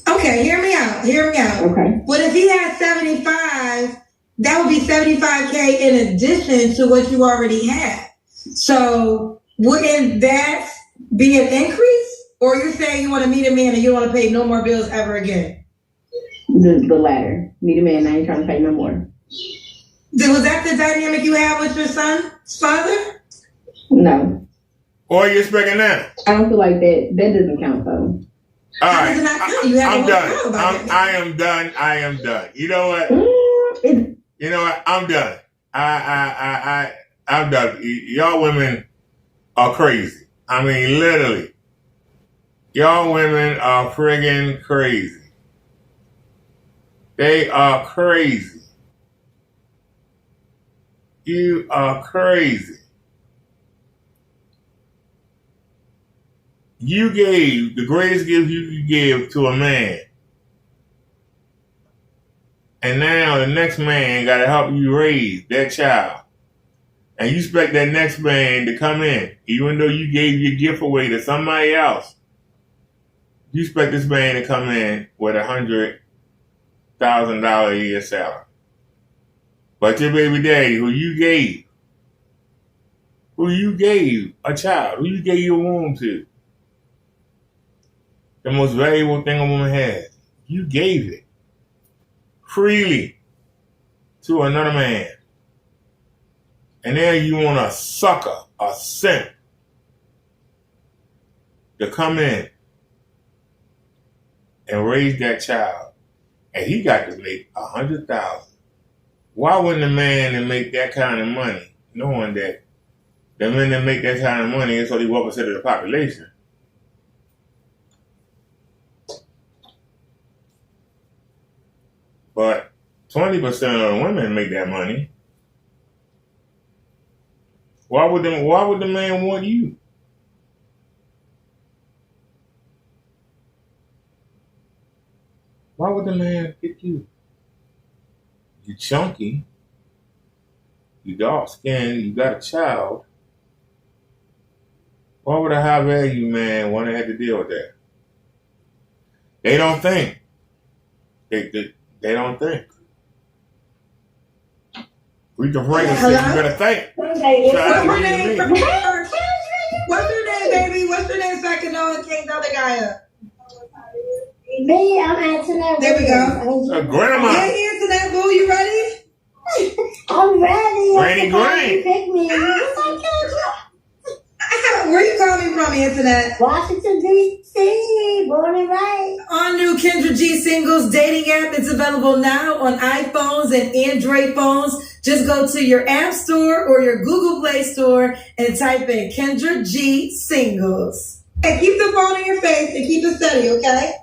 Okay, hear me out. Okay. What if he had 75? That would be 75K in addition to what you already had. So wouldn't that be an increase? Or you're saying you want to meet a man and you don't want to pay no more bills ever again? The latter. Meet a man, I ain't trying to pay no more. Was that the dynamic you had with your son's father? No. Or are you expecting that? I don't feel like that doesn't count though. All right. I'm done. I am done. You know what? I'm done. I'm done. Y'all women are crazy. I mean, literally. Y'all women are friggin' crazy. They are crazy. You are crazy. You gave the greatest gift you could give to a man. And now the next man got to help you raise that child. And you expect that next man to come in, even though you gave your gift away to somebody else. You expect this man to come in with $100,000 a year salary. But your baby daddy, who you gave a child, who you gave your womb to, the most valuable thing a woman has, you gave it freely to another man. And then you want a sucker, a simp, to come in and raise that child. And he got to make $100,000. Why wouldn't a man that make that kind of money, knowing that the men that make that kind of money is only 1% of the population? But 20% of the women make that money. Why would the man want you? Why would the man pick you? You chunky, you dark skinned, you got a child. Why would a high value man want to have to deal with that? They don't think. They don't think. We can bring us, you better think. What's your name, baby? What's your name so I can know and change the other guy up? Me, I'm Antoinette. There we go. Grandma. Hey, Antoinette, boo, you ready? I'm ready. Granny Granny. Pick me. Where you calling from, Antoinette? Washington, D.C. Born and raised. Our new Kendra G Singles dating app is available now on iPhones and Android phones. Just go to your App Store or your Google Play Store and type in Kendra G Singles. And keep the phone in your face and keep it steady, okay?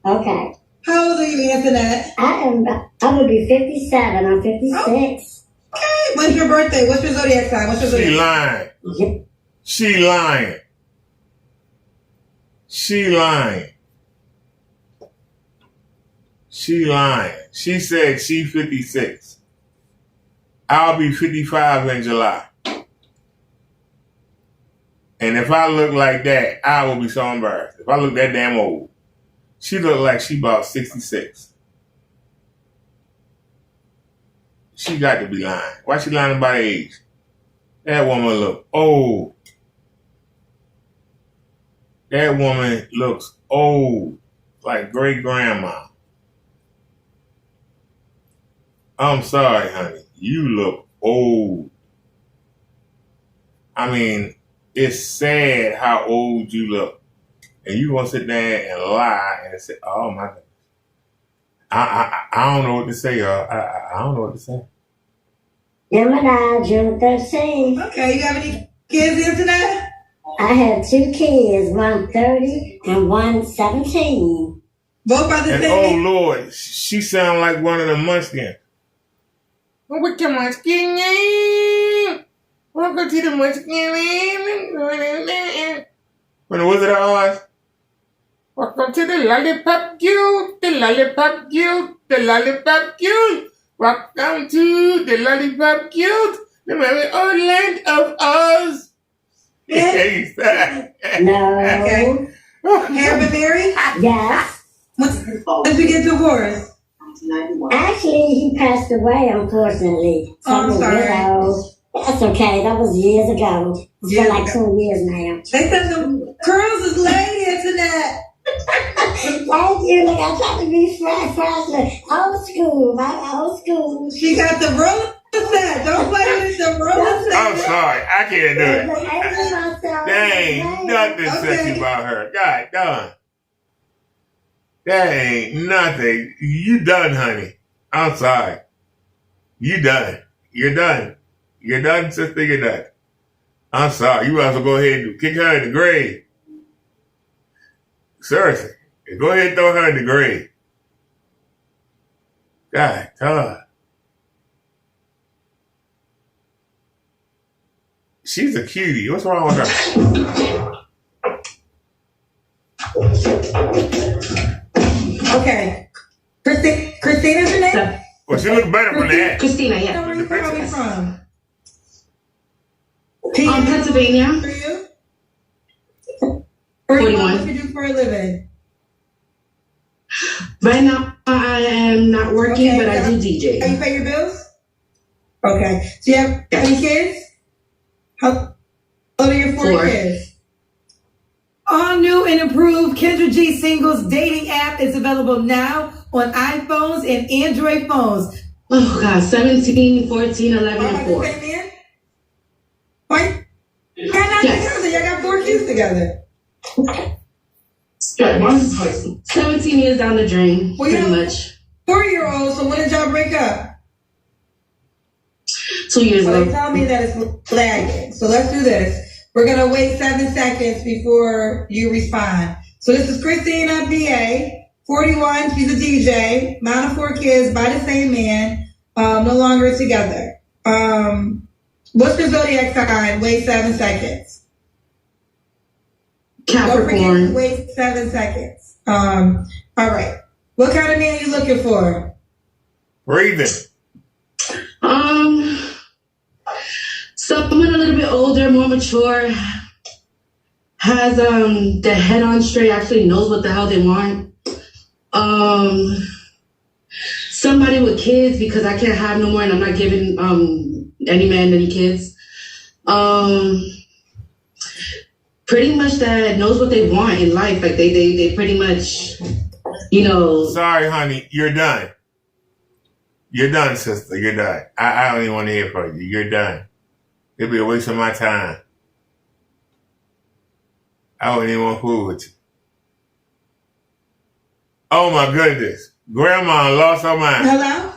Okay. How old are you, Antoinette? I'm gonna be 57. I'm 56. Okay. When's your birthday? What's your zodiac sign? What's your zodiac? She lying. She lying. She lying. She said she 56. I'll be 55 in July. And if I look like that, I will be so embarrassed. If I look that damn old. She look like she about 66. She got to be lying. Why she lying about her age? That woman look old. That woman looks old. Like great grandma. I'm sorry, honey. You look old. I mean, it's sad how old you look. And you gonna sit there and lie and say, oh my goodness. I don't know what to say, y'all. I don't know what to say. Gemini, June 13th. Okay, you have any kids here tonight? I have 2 kids, one 30 and one 17. Both by the and same. Oh Lord, she sound like one of the Munchkins. What the Munchkin? Welcome to the Munchkin. When the Wizard of Oz. Welcome to the Lollipop Guild, the Lollipop Guild, the Lollipop Guild. Welcome to the Lollipop Guild, the very old land of Oz. No. Okay. Have been married? Yes. When did you get divorced? Actually, he passed away, unfortunately. So I'm sorry. That's okay. That was years ago. It's been like 2 years now. They said the curls is laid Antoinette. Thank you. Look, I try to be fresh. Old school. My old school. She got the roller set. Don't play with the roller set. I'm sorry. I can't do it. There ain't nothing sexy about her. God darn. That ain't nothing. You done, honey. I'm sorry. You done. You're done. You're done, sister. You're done. I'm sorry. You have to go ahead and kick her in the grave. Seriously. Go ahead and throw her in the grave. God, God. She's a cutie. What's wrong with her? Okay. Christina's your name? Well, she looks better from that. Christina, yeah. Where are you from? Pennsylvania. For you? 41. What do you do for a living? Right now, I am not working, but I do DJ. How you pay your bills? Okay. Do you have any kids? How old are your 4 kids? All new and improved Kendra G Singles dating app is available now on iPhones and Android phones. Oh, God. 17, 14, 11, and 4. Why? Y'all not together. Y'all got 4 kids together. 17 years down the drain, pretty much. 4-year-old, so when did y'all break up? 2 years ago. They tell me that it's lagging. So let's do this. We're going to wait 7 seconds before you respond. So this is Christina, PA, 41. She's a DJ, mom of 4 kids by the same man, no longer together. What's your zodiac sign? Wait 7 seconds. Capricorn. Don't forget to wait 7 seconds. All right. What kind of man are you looking for? Breathing. Someone a little bit older, more mature, has the head on straight, actually knows what the hell they want. Somebody with kids, because I can't have no more and I'm not giving any man any kids. Pretty much that knows what they want in life. Like they pretty much, you know. Sorry, honey. You're done. You're done, sister. You're done. I don't even want to hear from you. You're done. It'd be a waste of my time. I wouldn't even want to fool with you. Oh my goodness. Grandma lost her mind. Hello?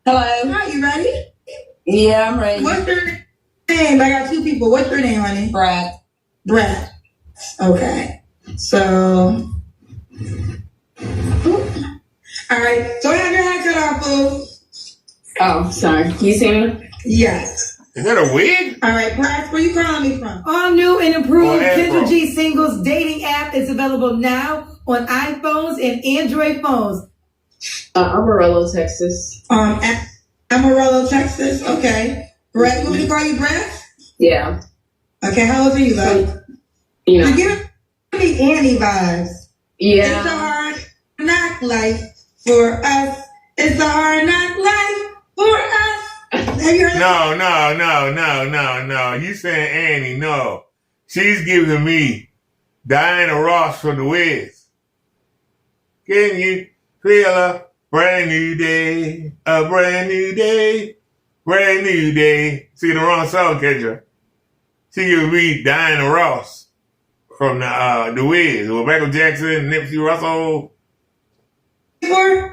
Hello. Are you ready? Yeah, I'm ready. What's your name? I got 2 people. What's your name, honey? Brad. Okay. So All right. Don't have your hair cut off, boo. Oh, sorry. Can you see me? Yes. Is that a wig? All right, Brax, where you calling me from? All new and improved Kendra G Singles dating app is available now on iPhones and Android phones. Amarillo, Texas. Amarillo, Texas. Okay. Brett, you want me to call you Brett? Yeah. Okay, how old are you, love? You know. You're giving me Annie vibes. Yeah. It's a hard knock life for us. It's a hard knock life for us. Have you heard No. You saying Annie, no. She's giving me Diana Ross from the Wiz. Can you feel a brand new day? A brand new day. Brand new day. See the wrong song, Kendra. She giving me Diana Ross from the Wiz. With Michael Jackson, Nipsey Russell.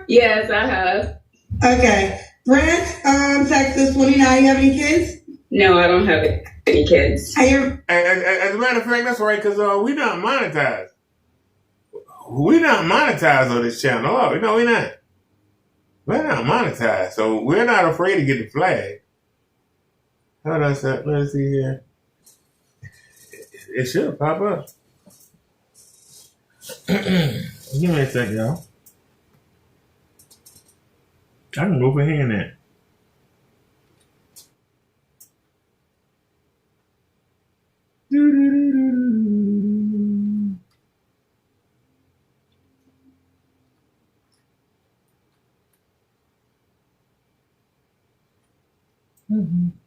Yes, I have. Okay. Brent, Texas, 29. You have any kids? No, I don't have any kids. As a matter of fact, that's right, because we're not monetized. We're not monetized on this channel. Oh, no, we're not. We're not monetized, so we're not afraid to get the flag. Hold on a sec. Let's see here. It should pop up. Give me a sec, y'all. I can go for hand that.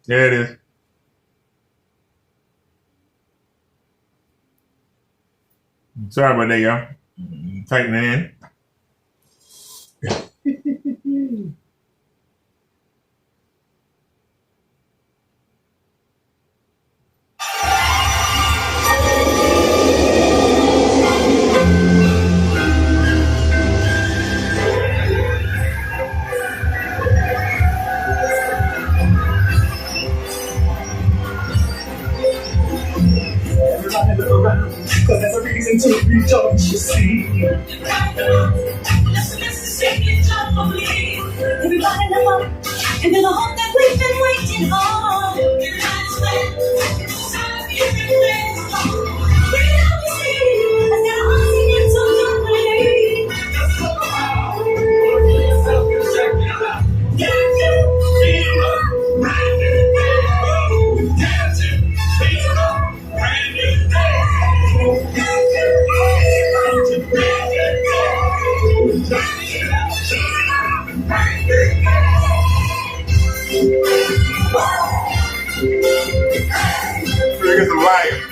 There it is. Sorry about that, y'all. Tighten it in. Cause there's a reason to rejoice, you see. Everybody look up and feel the hope that we've been waiting on. Look at the light.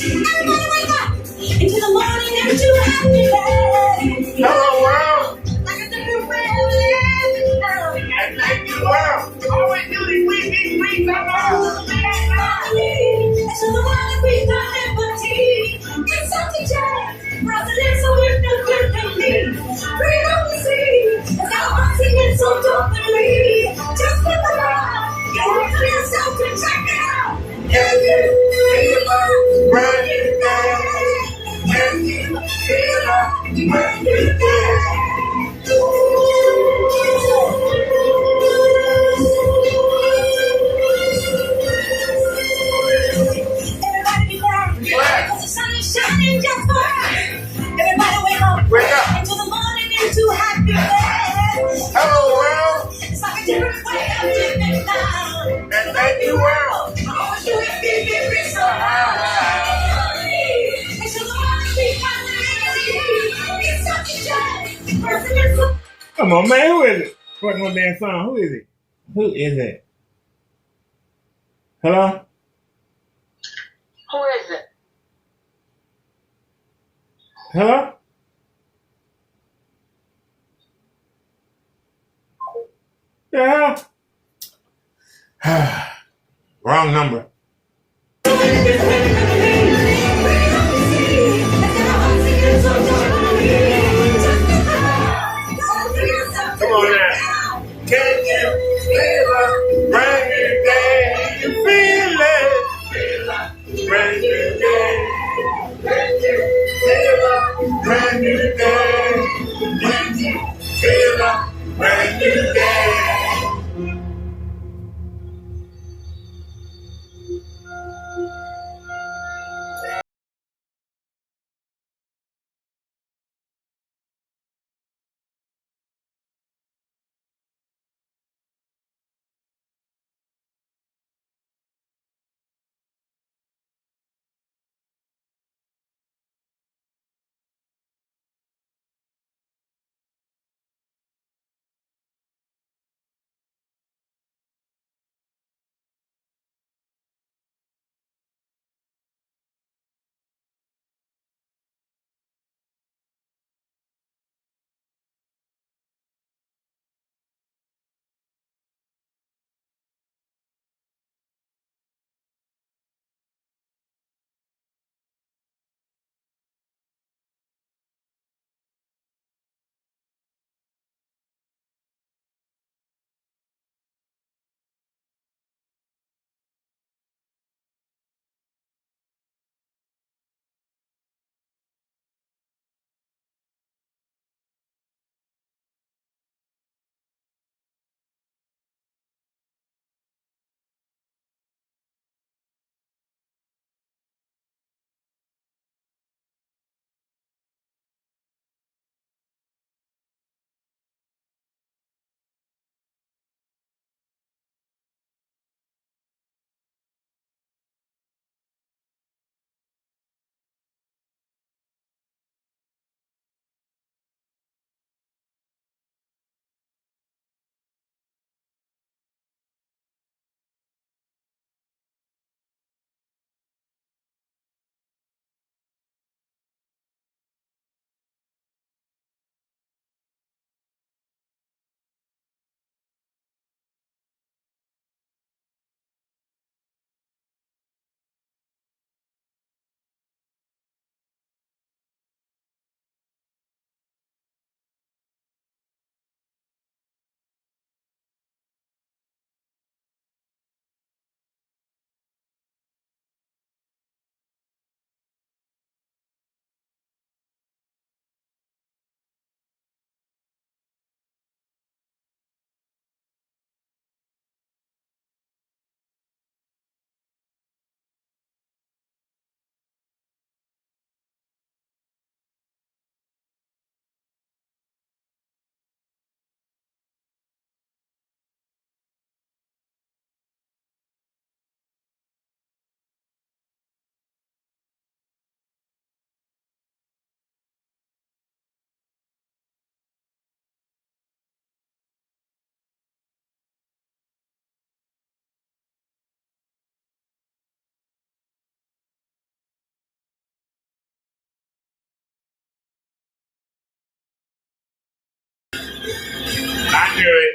Everybody wake up into the morning and to happiness. Hello, world. Like a different way of living now. And thank you, world. Always do these weeks, I'm on. And so the world we got empathy. It's something change. President, so we're not good to me. Freedom to see. It's our hearts singing so dopamine. Just look around. You want to yourself to check it out. Can you feel a brand new day? Can you feel a brand new day? Everybody be glad. Because the sun is shining just for us. Everybody wake up. Into the morning, into happiness. Hello, world. It's like a different way of living now. And thank you, world. I always do it, be so high. And so the world we got it's something change. President, so Come on, man. Who is it? Fucking on that song. Who is it? Who is it? Hello? who is it? Hello? Yeah. Wrong number. Come on now. Can you feel a brand new day? You feel it? Brand new day.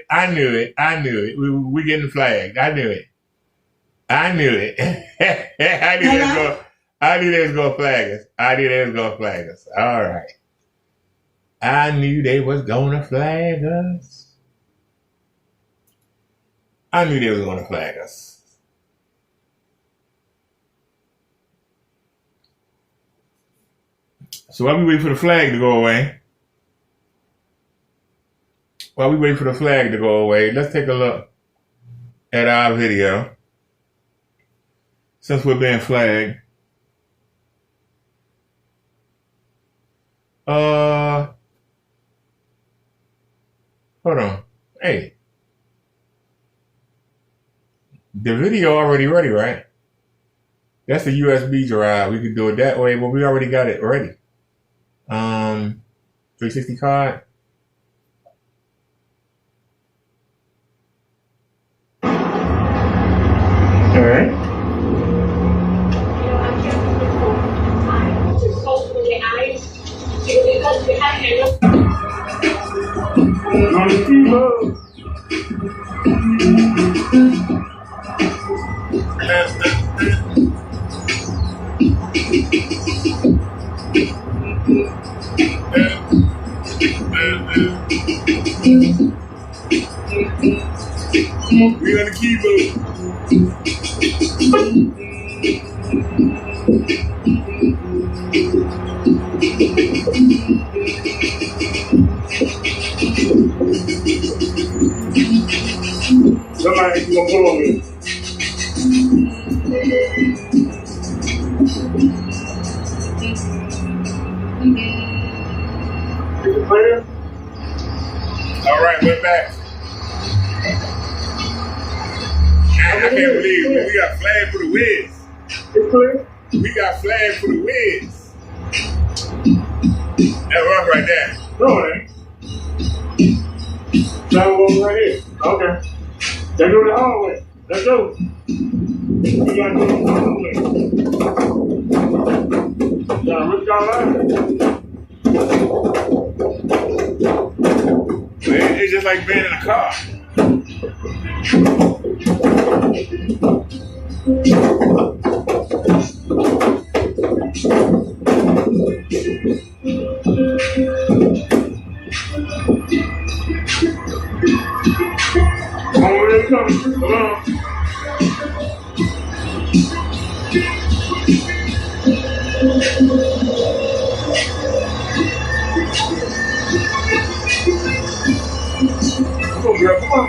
I knew it. We getting flagged. I knew it. I knew they was gonna flag us. All right. I knew they was gonna flag us. So while we wait for the flag to go away, let's take a look at our video. Since we're being flagged. Hold on. Hey. The video already ready, right? That's a USB drive. We could do it that way, but we already got it ready. 360 card. All right. We on the keyboard. Somebody gonna pull on me. Is it clear? All right, we're back. I can't believe it. We got flagged for the Wiz. It's clear? We got flagged for the Wiz. That's rough right there. No, it ain't. Now we're right here. Okay. Let's go to the hallway. Let's go. We gotta go to the hallway. What's going on? It's just like being in a car. Come on, come on. Come on, girl, come on.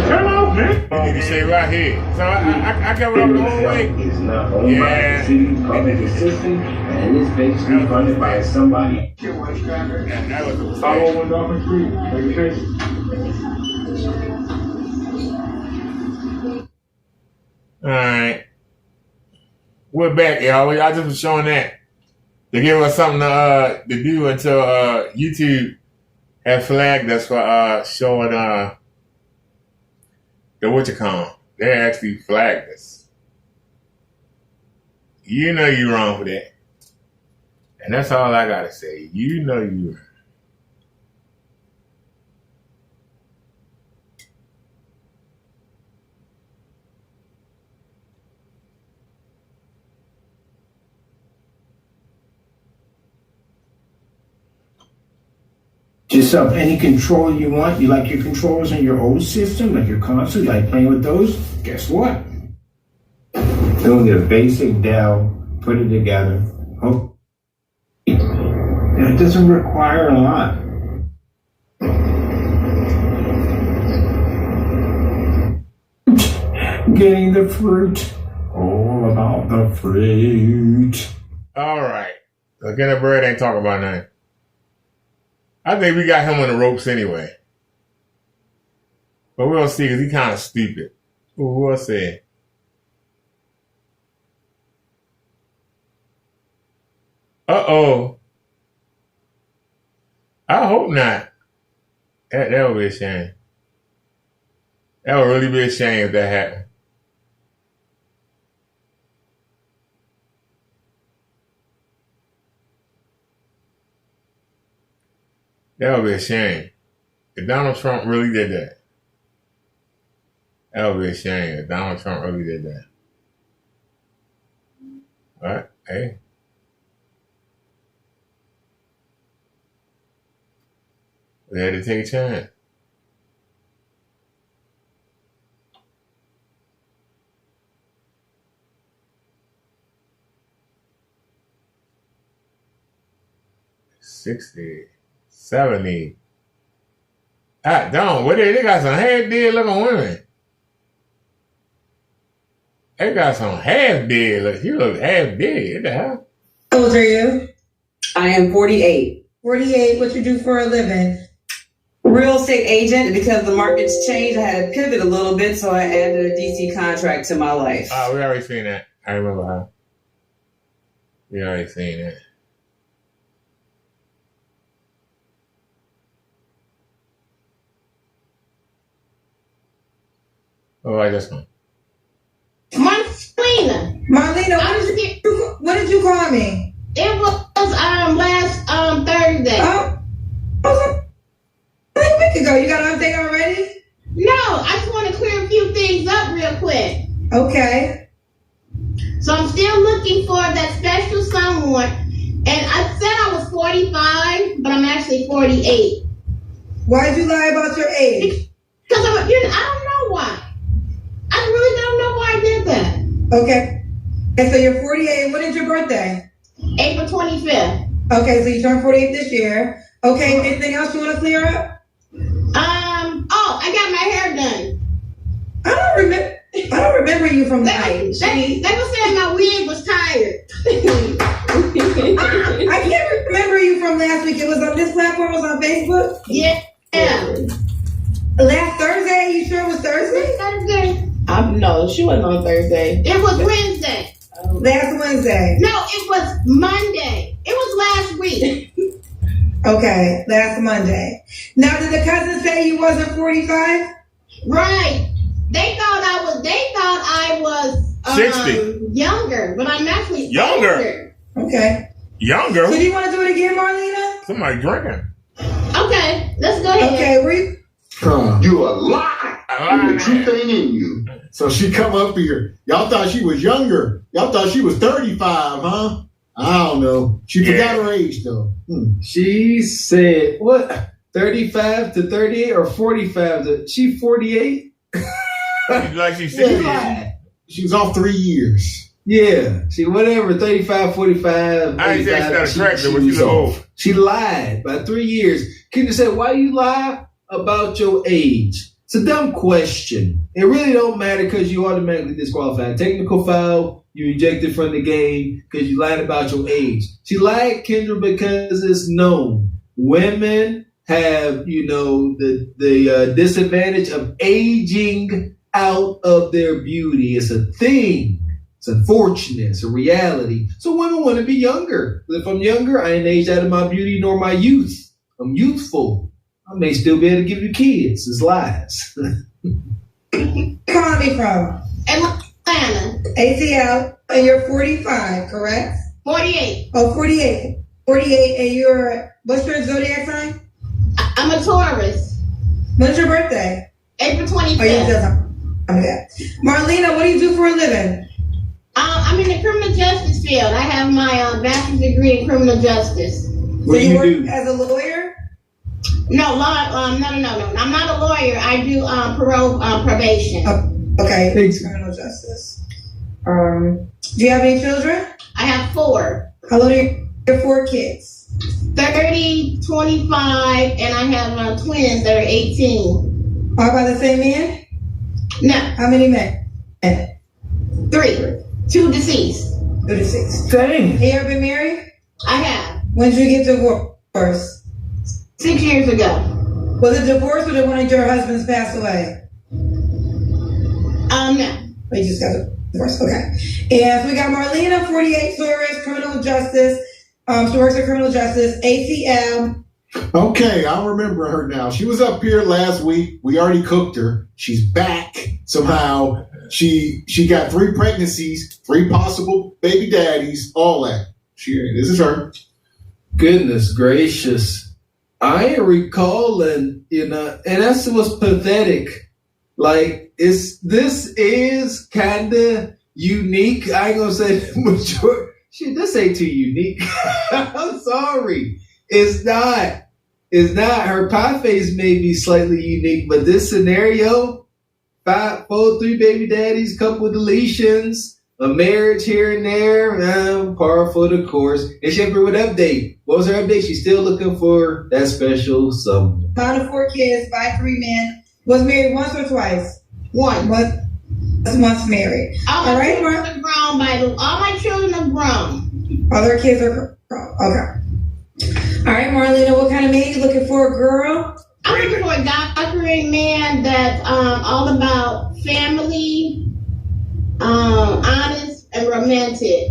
Turn off, man. You say right here. So I covered up the whole way. It's not owned by the city, public assistance, and it's basically funded by somebody. That was a mistake. All right. We're back, y'all. I just was showing that to give us something to do until YouTube has flagged us for showing the what-you-call. They actually flagged us. You know you're wrong for that. And that's all I gotta say. You know you're wrong. Just up any controller you want. You like your controllers in your old system, like your console, you like playing with those? Guess what? Doing the basic Dell, put it together. Oh, it doesn't require a lot. Getting the fruit. All about the fruit. All right. So Kenneth Bird ain't talking about nothing. I think we got him on the ropes anyway. But we'll see, because he kind of stupid. We'll see. Uh-oh. I hope not. That would be a shame. That would really be a shame if that happened. That would be a shame. If Donald Trump really did that. That would be a shame if Donald Trump really did that. But, hey. We had to take a chance. $60. 70. Ah, don't. What they got some half dead looking women. They got some half dead. Look, you look half dead. What the hell? How old are you? I am 48. 48. What you do for a living? Real estate agent. Because the market's changed, I had to pivot a little bit, so I added a DC contract to my life. Oh, we already seen that. I remember how. We already seen that. Oh, I just one. Marlena, what did you call me? It was last Thursday. Oh, a week ago. You got everything already? No, I just want to clear a few things up real quick. Okay. So I'm still looking for that special someone, and I said I was 45, but I'm actually 48. Why'd you lie about your age? Because I don't know why. I really don't know why I did that. Okay. And so you're 48. When is your birthday? April 25th. Okay, so you turned 48 this year. Okay, anything else you want to clear up? Oh, I got my hair done. I don't remember you from that. They were saying my wig was tired. I can't remember you from last week. It was on this platform. It was on Facebook. Yeah. Last Thursday? You sure it was Thursday? Thursday. No, she wasn't on Thursday. It was Wednesday. Last Wednesday. No, it was Monday. It was last week. Okay, last Monday. Now, did the cousin say you wasn't 45? Right. They thought I was 60. Younger, but I'm actually Younger. Okay. Younger? So do you want to do it again, Marlena? Somebody drinking. Okay, let's go ahead. Okay, You a lie. The truth ain't in you. So she come up here. Y'all thought she was younger. Y'all thought she was 35, huh? I don't know. She forgot her age, though. She said, what, 35 to 38 or 45 to, she 48? Like she's 60. She was off 3 years. Yeah, she whatever, 35, 45. I ain't saying she's not attractive, but she's off. old. She lied by 3 years. Kendra said, why you lie about your age? It's a dumb question. It really don't matter because you automatically disqualified. Technical foul, you ejected from the game because you lied about your age. She lied, Kendra, because it's known. Women have, the disadvantage of aging out of their beauty. It's a thing. It's unfortunate. It's a reality. So women want to be younger. If I'm younger, I ain't aged out of my beauty nor my youth. I'm youthful. I may still be able to give you kids. It's lies. Calling me from? Atlanta. ATL, and you're 45, correct? 48. Oh, 48. 48, and you're, what's your zodiac sign? I'm a Taurus. When's your birthday? April 25th. Oh, you just Marlena, what do you do for a living? I'm in the criminal justice field. I have my bachelor's degree in criminal justice. So you work as a lawyer? No, no. I'm not a lawyer. I do parole probation. Okay. Criminal justice. Do you have any children? I have 4. How old are your 4 kids? 30, 25, and I have twins that are 18. All by the same man? No. How many men? 3. 2 deceased. 2 deceased. Dang. You ever been married? I have. When did you get divorced? 6 years ago. Was it divorce or did one of your husbands pass away? No. You just got divorced. Okay. And so we got Marlena, 48, Taurus, criminal justice. She works at criminal justice, ATM. Okay, I remember her now. She was up here last week. We already cooked her. She's back somehow. She got 3 pregnancies, 3 possible baby daddies, all that. This is her. Goodness gracious. I ain't recalling, and that's what's pathetic. Like, this is kind of unique. I ain't gonna say mature. Shit, this ain't too unique. I'm sorry. It's not. Her pie face may be slightly unique, but this scenario, 3 baby daddies, couple deletions, a marriage here and there, par for the course. And she had with update. What was her update? She's still looking for that special someone. Out of 4 kids, by 3 men. Was married once or twice? Once. Once married. All my children are grown. All my children are grown. All their kids are grown. Okay. All right, Marlena, what kind of man you looking for, girl? I'm looking for a doctoring man that's all about family, honest, and romantic.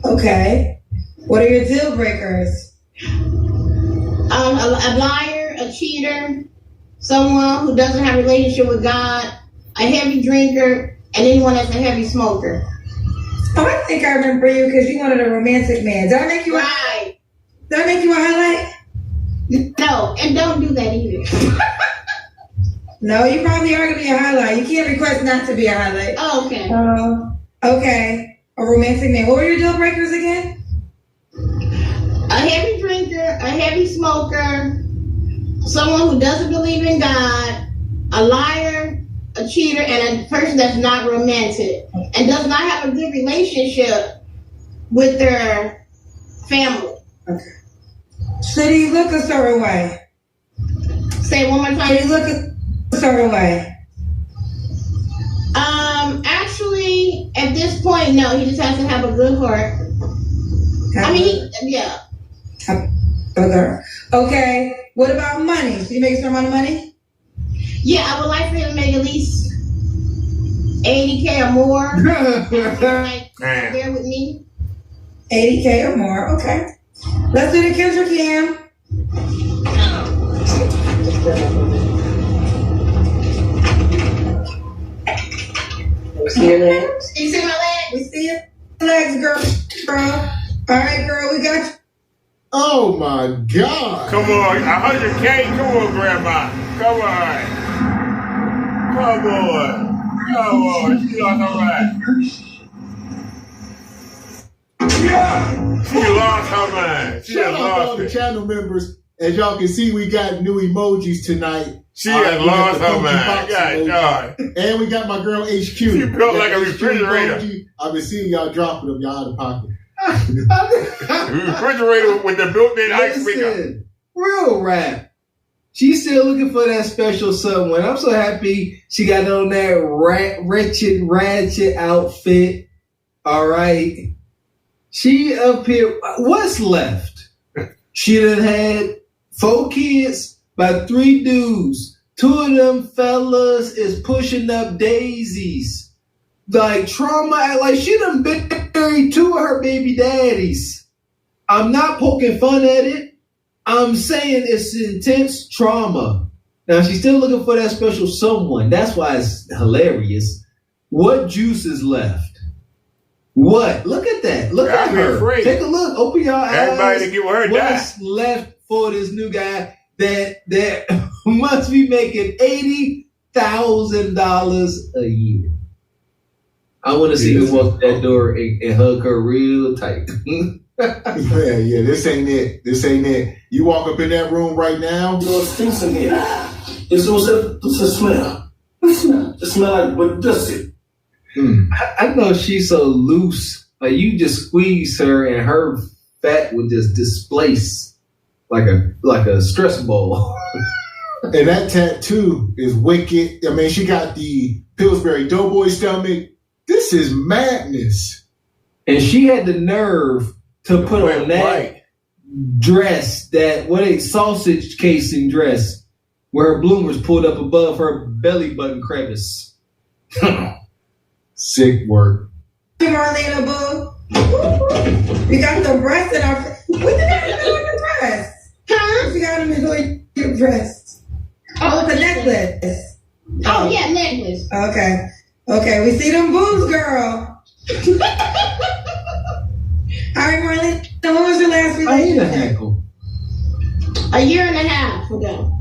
Okay. What are your deal breakers? A liar, a cheater, someone who doesn't have a relationship with God, a heavy drinker, and anyone that's a heavy smoker. Oh, I think I remember you because you wanted a romantic man. Did I make you right? Did I make you a highlight? No, and don't do that either. No, you probably are gonna be a highlight. You can't request not to be a highlight. Oh, okay. Okay. A romantic man. What were your deal breakers again? A heavy drinker, a heavy smoker, someone who doesn't believe in God, a liar, a cheater, and a person that's not romantic and does not have a good relationship with their family. Okay. So do you look a certain way? Say it one more time. Do you look a certain way? Actually, at this point, no. He just has to have a good heart. Yeah. Okay. What about money? Do you make a certain amount of money? Yeah, I would like for him to make at least $80K or more. Bear with me. $80K or more. Okay. Let's do the Kendra Cam. See your legs? You see my legs? We see your legs, girl. All right, girl, we got you. Oh my God. Come on, 100K. Come on, Grandma. Come on. She lost her mind. She lost her mind. Shout out to all the channel members. As y'all can see, we got new emojis tonight. She has lost her mind. God. And we got my girl HQ. She built like a refrigerator. I've been seeing y'all dropping them. Y'all out of pocket. Refrigerator with the built-in ice maker. Real rap. She's still looking for that special someone. I'm so happy she got on that ratchet outfit. All right. She up here. What's left? She done had 4 kids by 3 dudes. 2 of them fellas is pushing up daisies. Like trauma, like she done buried 2 of her baby daddies. I'm not poking fun at it. I'm saying it's intense trauma. Now, she's still looking for that special someone. That's why it's hilarious. What juice is left? What? Look at that. Look at her. Afraid. Take a look. Open your eyes. Everybody to give her What's left for this new guy that must be making $80,000 a year? I want to see who walks that door and hug her real tight. Yeah, this ain't it. This ain't it. You walk up in that room right now. You know, it stinks in here. It's a smell. It smells like what does it? I know she's so loose. Like you just squeeze her and her fat would just displace like a stress ball. And that tattoo is wicked. I mean, she got the Pillsbury Doughboy stomach. This is madness. And she had the nerve to put on that dress, sausage casing dress, where her bloomers pulled up above her belly button crevice. Sick work. Marlena, boo. We got the breasts in our. What did you do with your breasts? Huh? We got them in your breasts. Oh, it's a necklace. Oh, yeah, necklace. Okay, we see them boobs, girl. All right, Marlene, when was your last relationship? A year and a half ago.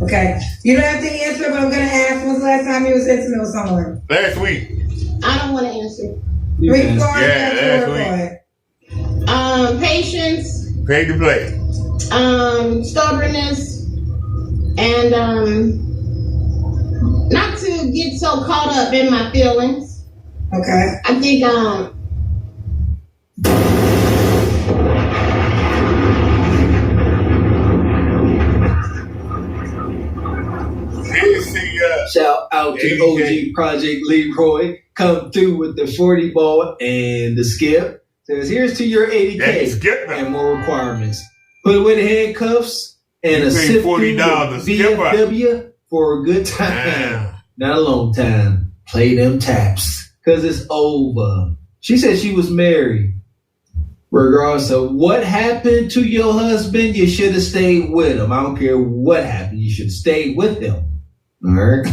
Okay. You don't have to answer, but I'm going to ask, when's the last time you was intimate with someone? Last week. I don't want to answer. Last week. Patience. Paid to play. Stubbornness. And not to get so caught up in my feelings. Okay. I think shout out to OG Project Leroy. Come through with the 40 ball and the skip. Says, here's to your 80K and more requirements. Put away the handcuffs and a sip VFW for a good time. Not a long time. Play them taps. Because it's over. She said she was married. Regardless of what happened to your husband, you should have stayed with him. I don't care what happened. You should stay with him. All right.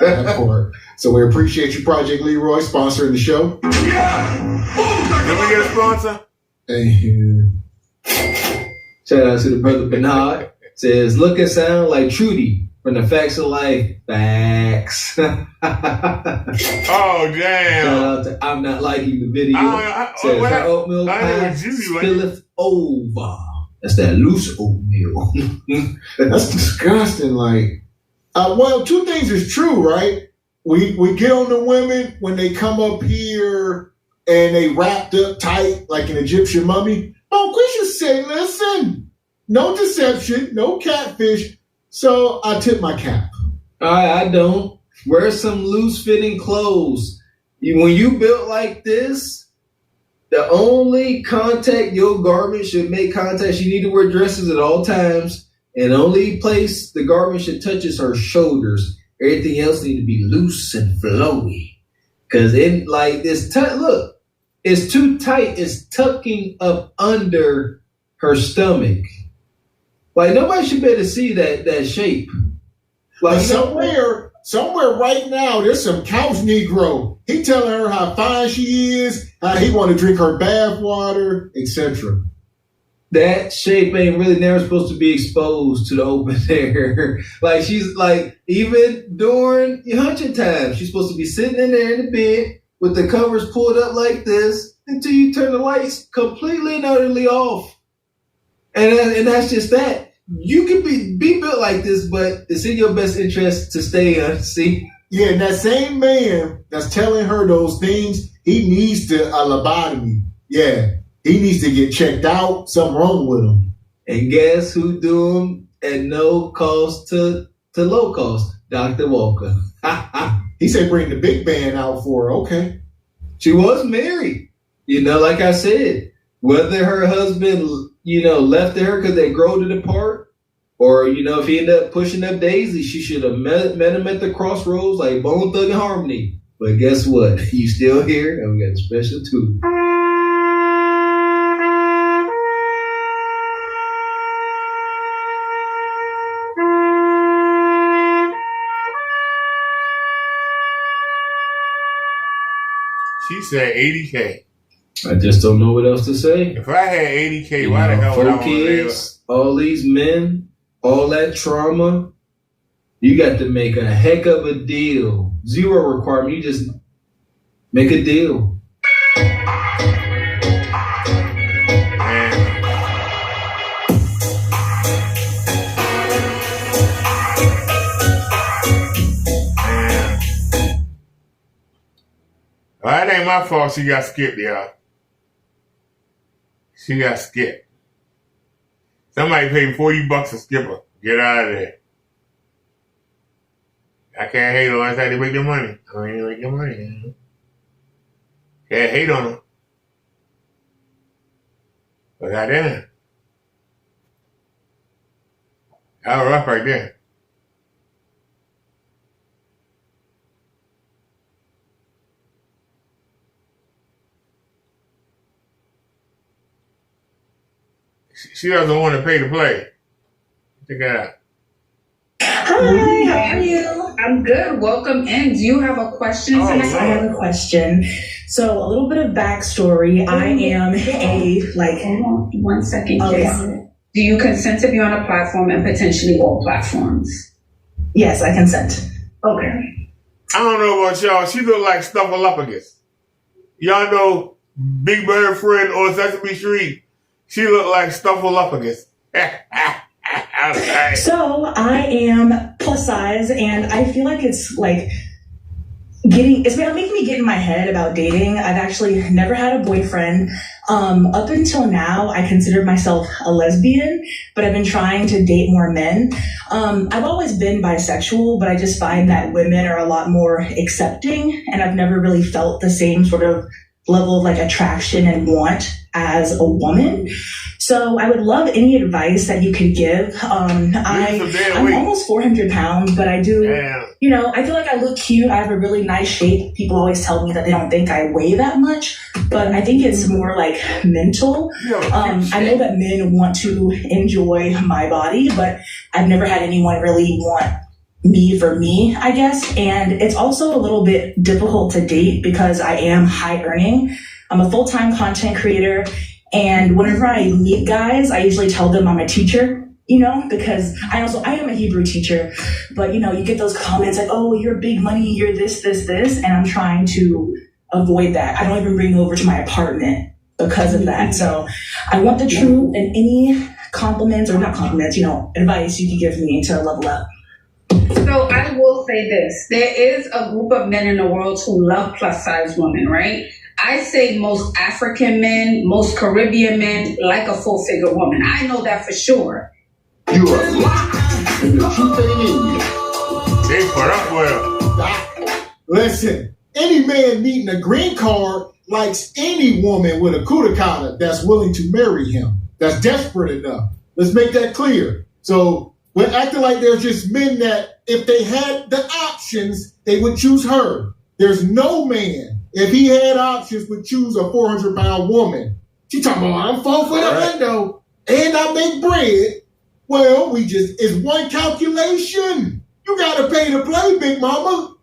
That part. So we appreciate you, Project Leroy, sponsoring the show. Let me get a sponsor. Shout out to the brother Bernard. Says, look and sound like Trudy from the Facts of Life. Facts. Oh, damn. Shout out to I'm Not Liking the Video. Says, her oatmeal pie spilleth over. That's that loose oatmeal. That's disgusting. Like, well, 2 things is true, right? We get on the women when they come up here and they wrapped up tight like an Egyptian mummy. Oh, Christian say, listen, no deception, no catfish. So I tip my cap. I don't. Wear some loose-fitting clothes. When you built like this, the only contact your garment should make contact, you need to wear dresses at all times. And the only place the garment should touch is her shoulders. Everything else need to be loose and flowy. Because it like this look, it's too tight. It's tucking up under her stomach. Like nobody should be able to see that shape. Like somewhere right now, there's some couch Negro. He telling her how fine she is, how he want to drink her bath water, etc. That shape ain't really never supposed to be exposed to the open air. Like she's like, even during your hunching time, she's supposed to be sitting in there in the bed with the covers pulled up like this until you turn the lights completely and utterly off. And that's just that. You can be built like this, but it's in your best interest to stay unseen. Yeah, and that same man that's telling her those things, he needs a lobotomy. Yeah. He needs to get checked out. Something wrong with him. And guess who do him at no cost to low cost. Dr. Walker. He said bring the big band out for her. Okay. She was married. Like I said, whether her husband, left her because they growed it apart, or, if he ended up pushing up Daisy, she should have met him at the crossroads like Bone Thug and Harmony. But guess what? He's still here, and we got a special too. She said 80K. I just don't know what else to say. If I had 80K, why the hell would I want to live? All these men, all that trauma, you got to make a heck of a deal. Zero requirement. You just make a deal. Well, that ain't my fault she got skipped, y'all. She got skipped. Somebody paid $40 to skip her. Get out of there. I can't hate on her. That's how they make their money. I mean, they make their money. Can't hate on them. But goddamn. That was rough right there. She doesn't want to pay to play. Check it out. Hi, how are you? I'm good. Welcome in. Do you have a question tonight? I have a question. So a little bit of backstory. I am Hold on 1 second, okay. Kiss. Do you consent to be on a platform and potentially all platforms? Yes, I consent. Okay. I don't know about y'all. She look like Snuffleupagus. Y'all know Big Bird Friend on Sesame Street. She look like Snuffleupagus. So I am plus size, and I feel like it's making me get in my head about dating. I've actually never had a boyfriend. Up until now, I considered myself a lesbian, but I've been trying to date more men. I've always been bisexual, but I just find that women are a lot more accepting, and I've never really felt the same sort of level of attraction and want as a woman. So I would love any advice that you could give. I'm almost 400 pounds, but I do, I feel like I look cute. I have a really nice shape. People always tell me that they don't think I weigh that much, but I think it's more mental. I know that men want to enjoy my body, but I've never had anyone really want me for me, I guess. And it's also a little bit difficult to date because I am high earning. I'm a full-time content creator. And whenever I meet guys, I usually tell them I'm a teacher, because I am a Hebrew teacher, but you get those comments like, oh, you're big money, you're this, and I'm trying to avoid that. I don't even bring it over to my apartment because of that. So I want the truth, and any compliments, or not compliments, advice you can give me to level up. So I will say this. There is a group of men in the world who love plus size women, right? I say most African men, most Caribbean men like a full figure woman. I know that for sure. You're a lie. And the truth ain't in you. They put up with her. Listen, any man needing a green card likes any woman with a kudakata that's willing to marry him, that's desperate enough. Let's make that clear. So we're acting like there's just men that if they had the options, they would choose her. There's no man, if he had options, would choose a 400-pound woman. She talking about, I'm 4 foot up window and I make bread. Well, it's one calculation. You got to pay to play, big mama.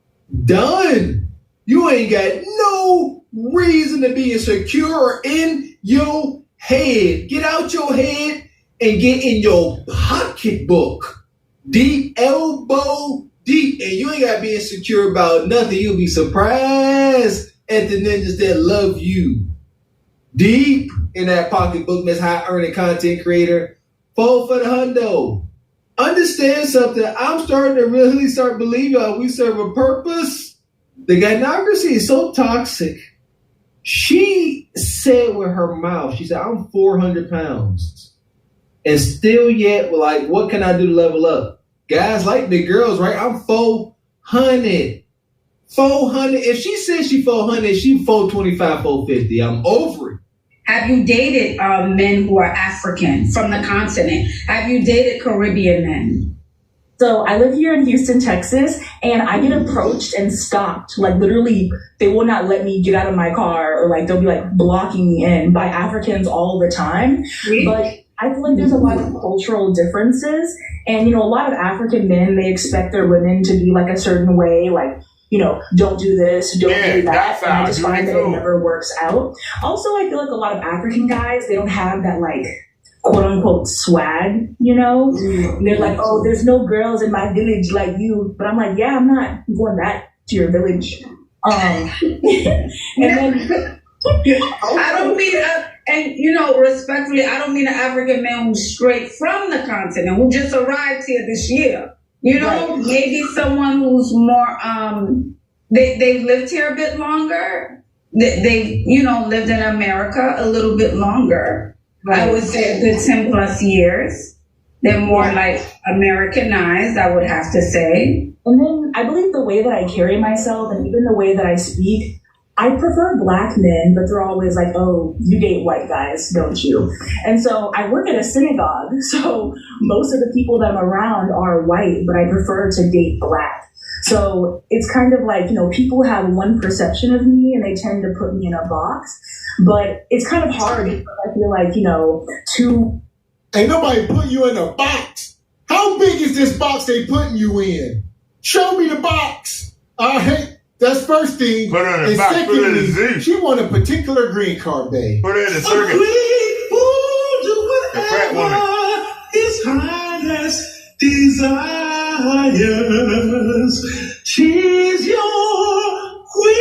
Done. You ain't got no reason to be insecure in your head. Get out your head and get in your pocketbook. Deep, elbow deep. And you ain't got to be insecure about nothing. You'll be surprised at the ninjas that love you. Deep in that pocketbook, Miss High Earning Content Creator. Fall for the hundo. Understand something. I'm starting to really start believing y'all. We serve a purpose. The gynocracy is so toxic. She said with her mouth, she said, I'm 400 pounds. and still yet, like, what can I do to level up? Guys like big girls, right? I'm 400. 400. If she says she 400, she 425, 450. I'm over it. Have you dated men who are African from the continent? Have you dated Caribbean men? So I live here in Houston, Texas, and I get approached and stopped. Like literally, they will not let me get out of my car, or like they'll be like blocking me in by Africans all the time. Really? But I feel like there's a lot of cultural differences. And, you know, a lot of African men, they expect their women to be like a certain way, like, you know, don't do this, don't do that. And I just find that it never works out. Also, I feel like a lot of African guys, they don't have that like quote unquote swag, you know? And they're like, oh, there's no girls in my village like you. But I'm like, yeah, I'm not going back to your village. And then I don't mean, and you know, respectfully, I don't mean an African man who's straight from the continent, who just arrived here this year. You know, maybe someone who's more, they've lived here a bit longer. They've, you know, lived in America a little bit longer. Right. I would say a good 10 plus years. They're more like Americanized, I would have to say. And then I believe the way that I carry myself and even the way that I speak, I prefer black men, but they're always like, oh, you date white guys, don't you? And so I work at a synagogue, so most of the people that I'm around are white, but I prefer to date black. So it's kind of like, you know, people have one perception of me and they tend to put me in a box, but it's kind of hard because I feel like, you know, Ain't nobody put you in a box. How big is this box they putting you in? Show me the box. I hate. That's first thing. Put her in and the box. secondly, Put her in the zoo. She want a particular green card, babe. Put her in the circus. The fat woman. His highest desires. She's your queen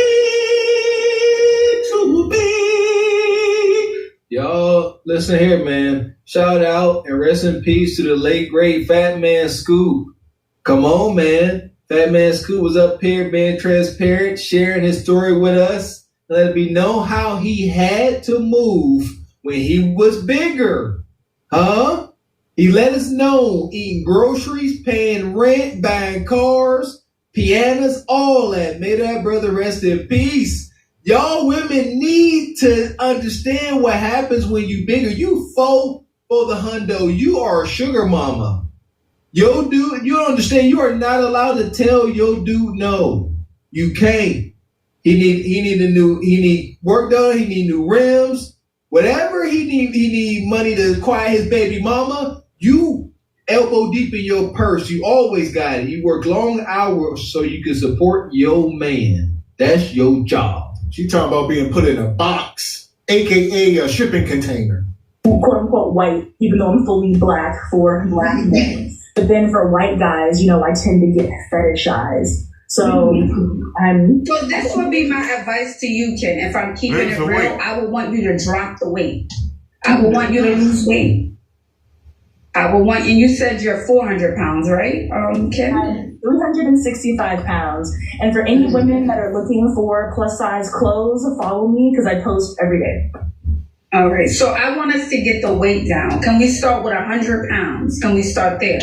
to be. Y'all, listen here, man. Shout out and rest in peace to the late great Fat Man Scoop. Come on, man. Fat Man Scoop was up here being transparent, sharing his story with us. Let me know how he had to move when he was bigger. Huh? He let us know, eating groceries, paying rent, buying cars, pianos, all that. May that brother rest in peace. Y'all women need to understand what happens when you bigger. You for the hundo. You are a sugar mama. Yo, dude, you don't understand. You are not allowed to tell your dude no. You can't. He need work done. He need new rims. Whatever he need money to acquire his baby mama. You elbow deep in your purse. You always got it. You work long hours so you can support your man. That's your job. She talking about being put in a box, aka a shipping container. Quote unquote white, even though I'm fully black for black men. But then for white guys, you know, I tend to get fetishized. So So this would be my advice to you, Ken. If I'm keeping it real, I would want you to drop the weight. I would want you to lose weight. I would want, and you said you're 400 pounds, right, Ken? 365 pounds. And for any women that are looking for plus size clothes, follow me because I post every day. All right. So I want us to get the weight down. Can we start with 100 pounds? Can we start there?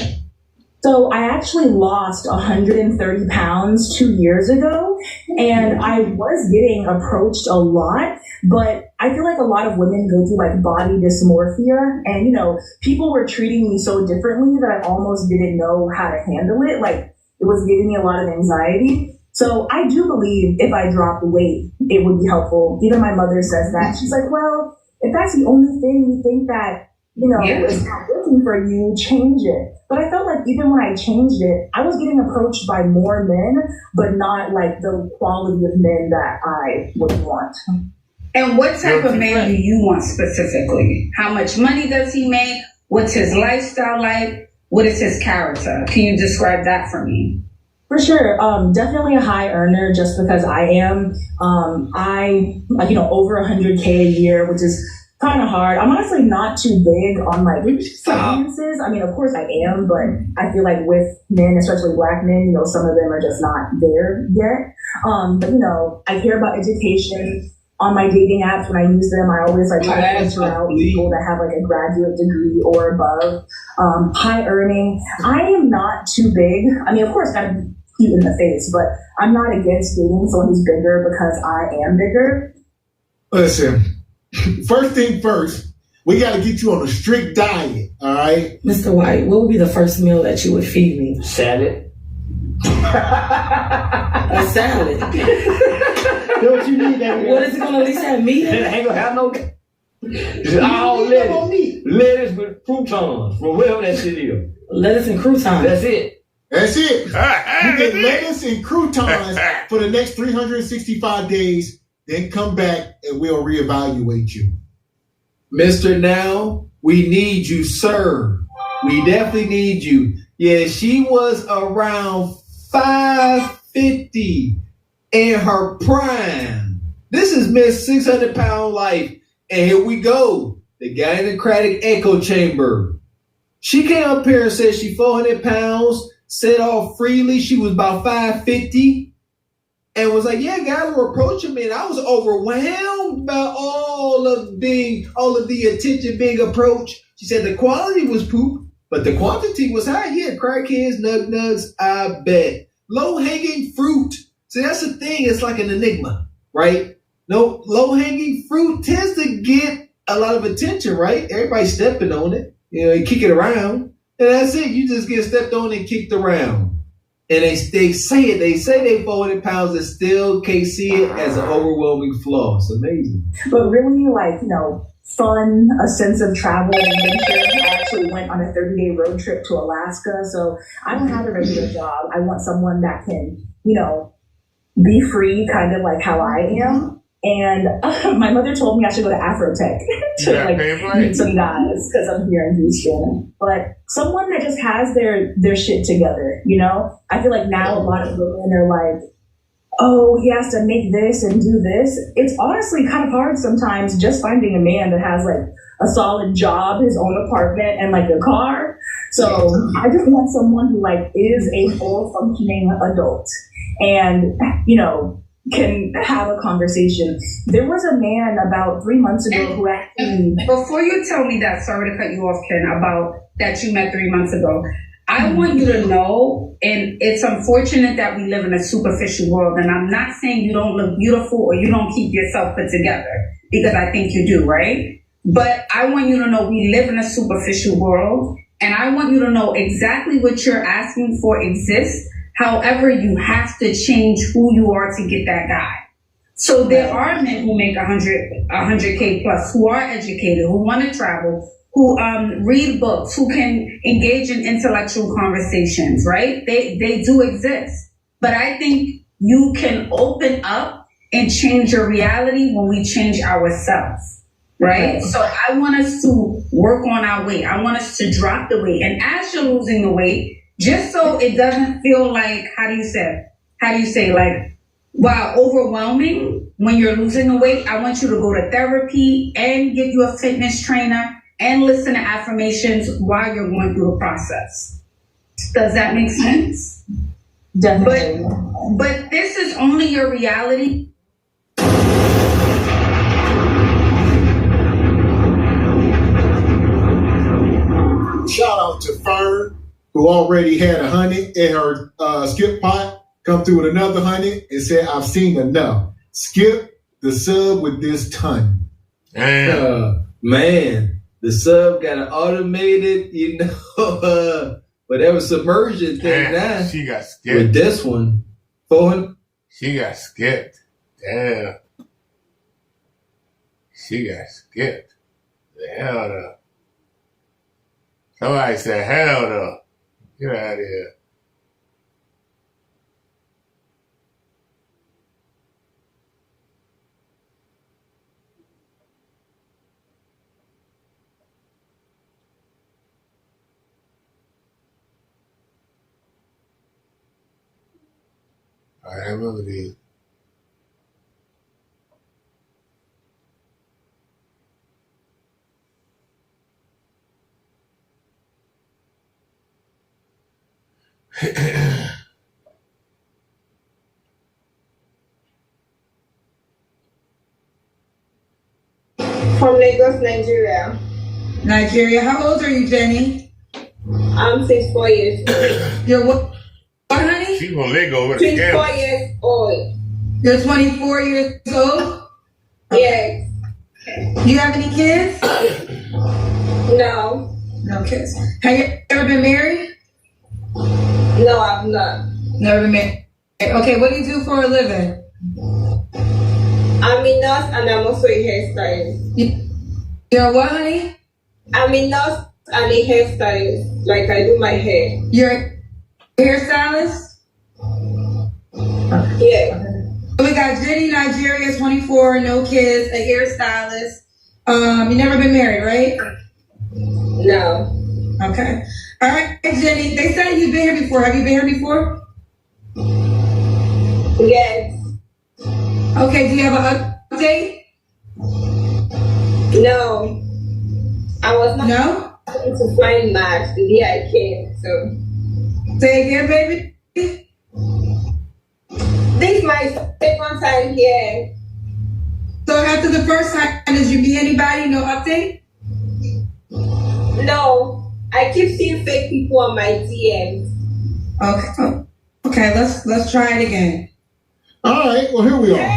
So I actually lost 130 pounds 2 years ago, and I was getting approached a lot, but I feel like a lot of women go through like body dysmorphia, and you know, people were treating me so differently that I almost didn't know how to handle it. Like it was giving me a lot of anxiety. So I do believe if I dropped weight, it would be helpful. Even my mother says that. She's like, well, if that's the only thing you think that, you know, is not working for you, change it. But I felt like even when I changed it, I was getting approached by more men, but not like the quality of men that I would want. And what type of man do you want specifically? How much money does he make? What's his lifestyle like? What is his character? Can you describe that for me? For sure. Definitely a high earner just because I am. Over 100K a year, which is kind of hard. I'm honestly not too big on like finances. I mean, of course I am, but I feel like with men, especially black men, you know, some of them are just not there yet. But you know, I care about education. on my dating apps, when I use them, I always like try to filter out people that have like a graduate degree or above, high earning. I am not too big. I mean, of course, gotta be cute in the face, but I'm not against dating someone who's bigger because I am bigger. Listen, first thing first, we got to get you on a strict diet, all right? Mr. White, what would be the first meal that you would feed me? Salad. A salad. Don't you need that? What is it going to at least have meat in it? Ain't gonna have no. Just all lettuce. Lettuce with croutons from wherever that shit is. Lettuce and croutons. That's it. That's it. You get lettuce and croutons for the next 365 days, then come back and we'll reevaluate you. Mr. Now, we need you, sir. We definitely need you. Yeah, she was around 550 in her prime. This is Miss 600-pound life. And here we go. The gynocratic echo chamber. She came up here and said she 400 pounds, said all freely. She was about 550 and was like, yeah, guys were approaching me. And I was overwhelmed by all of the attention being approached. She said the quality was poop, but the quantity was high. Yeah, crackheads, nugs, I bet. Low-hanging fruit. See, that's the thing. It's like an enigma, right? No, low-hanging fruit tends to get a lot of attention, right? Everybody's stepping on it. You know, you kick it around, and that's it. You just get stepped on and kicked around. And they say it. They say they 400 pounds and still can't see it as an overwhelming flaw. It's amazing. But really, like, fun, a sense of travel and adventure. I actually went on a 30-day road trip to Alaska, so I don't have a regular job. I want someone that can, be free, kind of like how I am. And my mother told me I should go to Afrotech to meet some guys because I'm here in Houston. But someone that just has their shit together, I feel like now a lot of women are like, oh, he has to make this and do this. It's honestly kind of hard sometimes just finding a man that has like a solid job, his own apartment, and like a car. So I just want someone who like is a full functioning adult and, can have a conversation. There was a man about 3 months ago who actually... Before you tell me that, sorry to cut you off, Ken, about that you met 3 months ago, I want you to know, and it's unfortunate that we live in a superficial world, and I'm not saying you don't look beautiful or you don't keep yourself put together, because I think you do, right? But I want you to know we live in a superficial world, and I want you to know exactly what you're asking for exists. However, you have to change who you are to get that guy. So there are men who make 100K plus, who are educated, who want to travel, who read books, who can engage in intellectual conversations, right? They do exist. But I think you can open up and change your reality when we change ourselves, right? Okay. So I want us to work on our weight. I want us to drop the weight. And as you're losing the weight, just so it doesn't feel like, how do you say, like, wow, overwhelming when you're losing the weight, I want you to go to therapy and get you a fitness trainer and listen to affirmations while you're going through the process. Does that make sense? Definitely. But this is only your reality. Shout out to Fern, who already had 100 in her skip pot, come through with another 100 and said, I've seen enough. Skip the sub with this ton. Man, the sub got an automated, whatever submersion thing now. She got skipped. With this one, 400. She got skipped. Damn. She got skipped. The hell no. Somebody said, hell no. Get out of here. I remember these. From Lagos, Nigeria. Nigeria. How old are you, Jenny? I'm 64 years old. You're what, honey? She's from Lagos with a 24 years old. You're 24 years old? Yes. Do you have any kids? No. No kids. Have you ever been married? No, I've not. Never been married. Okay, what do you do for a living? I'm a nurse and I'm also a hairstylist. You're a what, honey? I'm a nurse and a hairstylist. Like, I do my hair. You're a hairstylist? Yeah. We got Jenny, Nigeria, 24, no kids, a hairstylist. You never been married, right? No. Okay. All right, Jenny, they said you've been here before. Have you been here before? Yes. Okay, do you have an update? No. I was not able to find match the day I came, so. Say again, baby. This is my second time here. So after the first time, did you meet anybody? No update? No. I keep seeing fake people on my DMs. Okay. Okay, let's try it again. All right, well, here we are.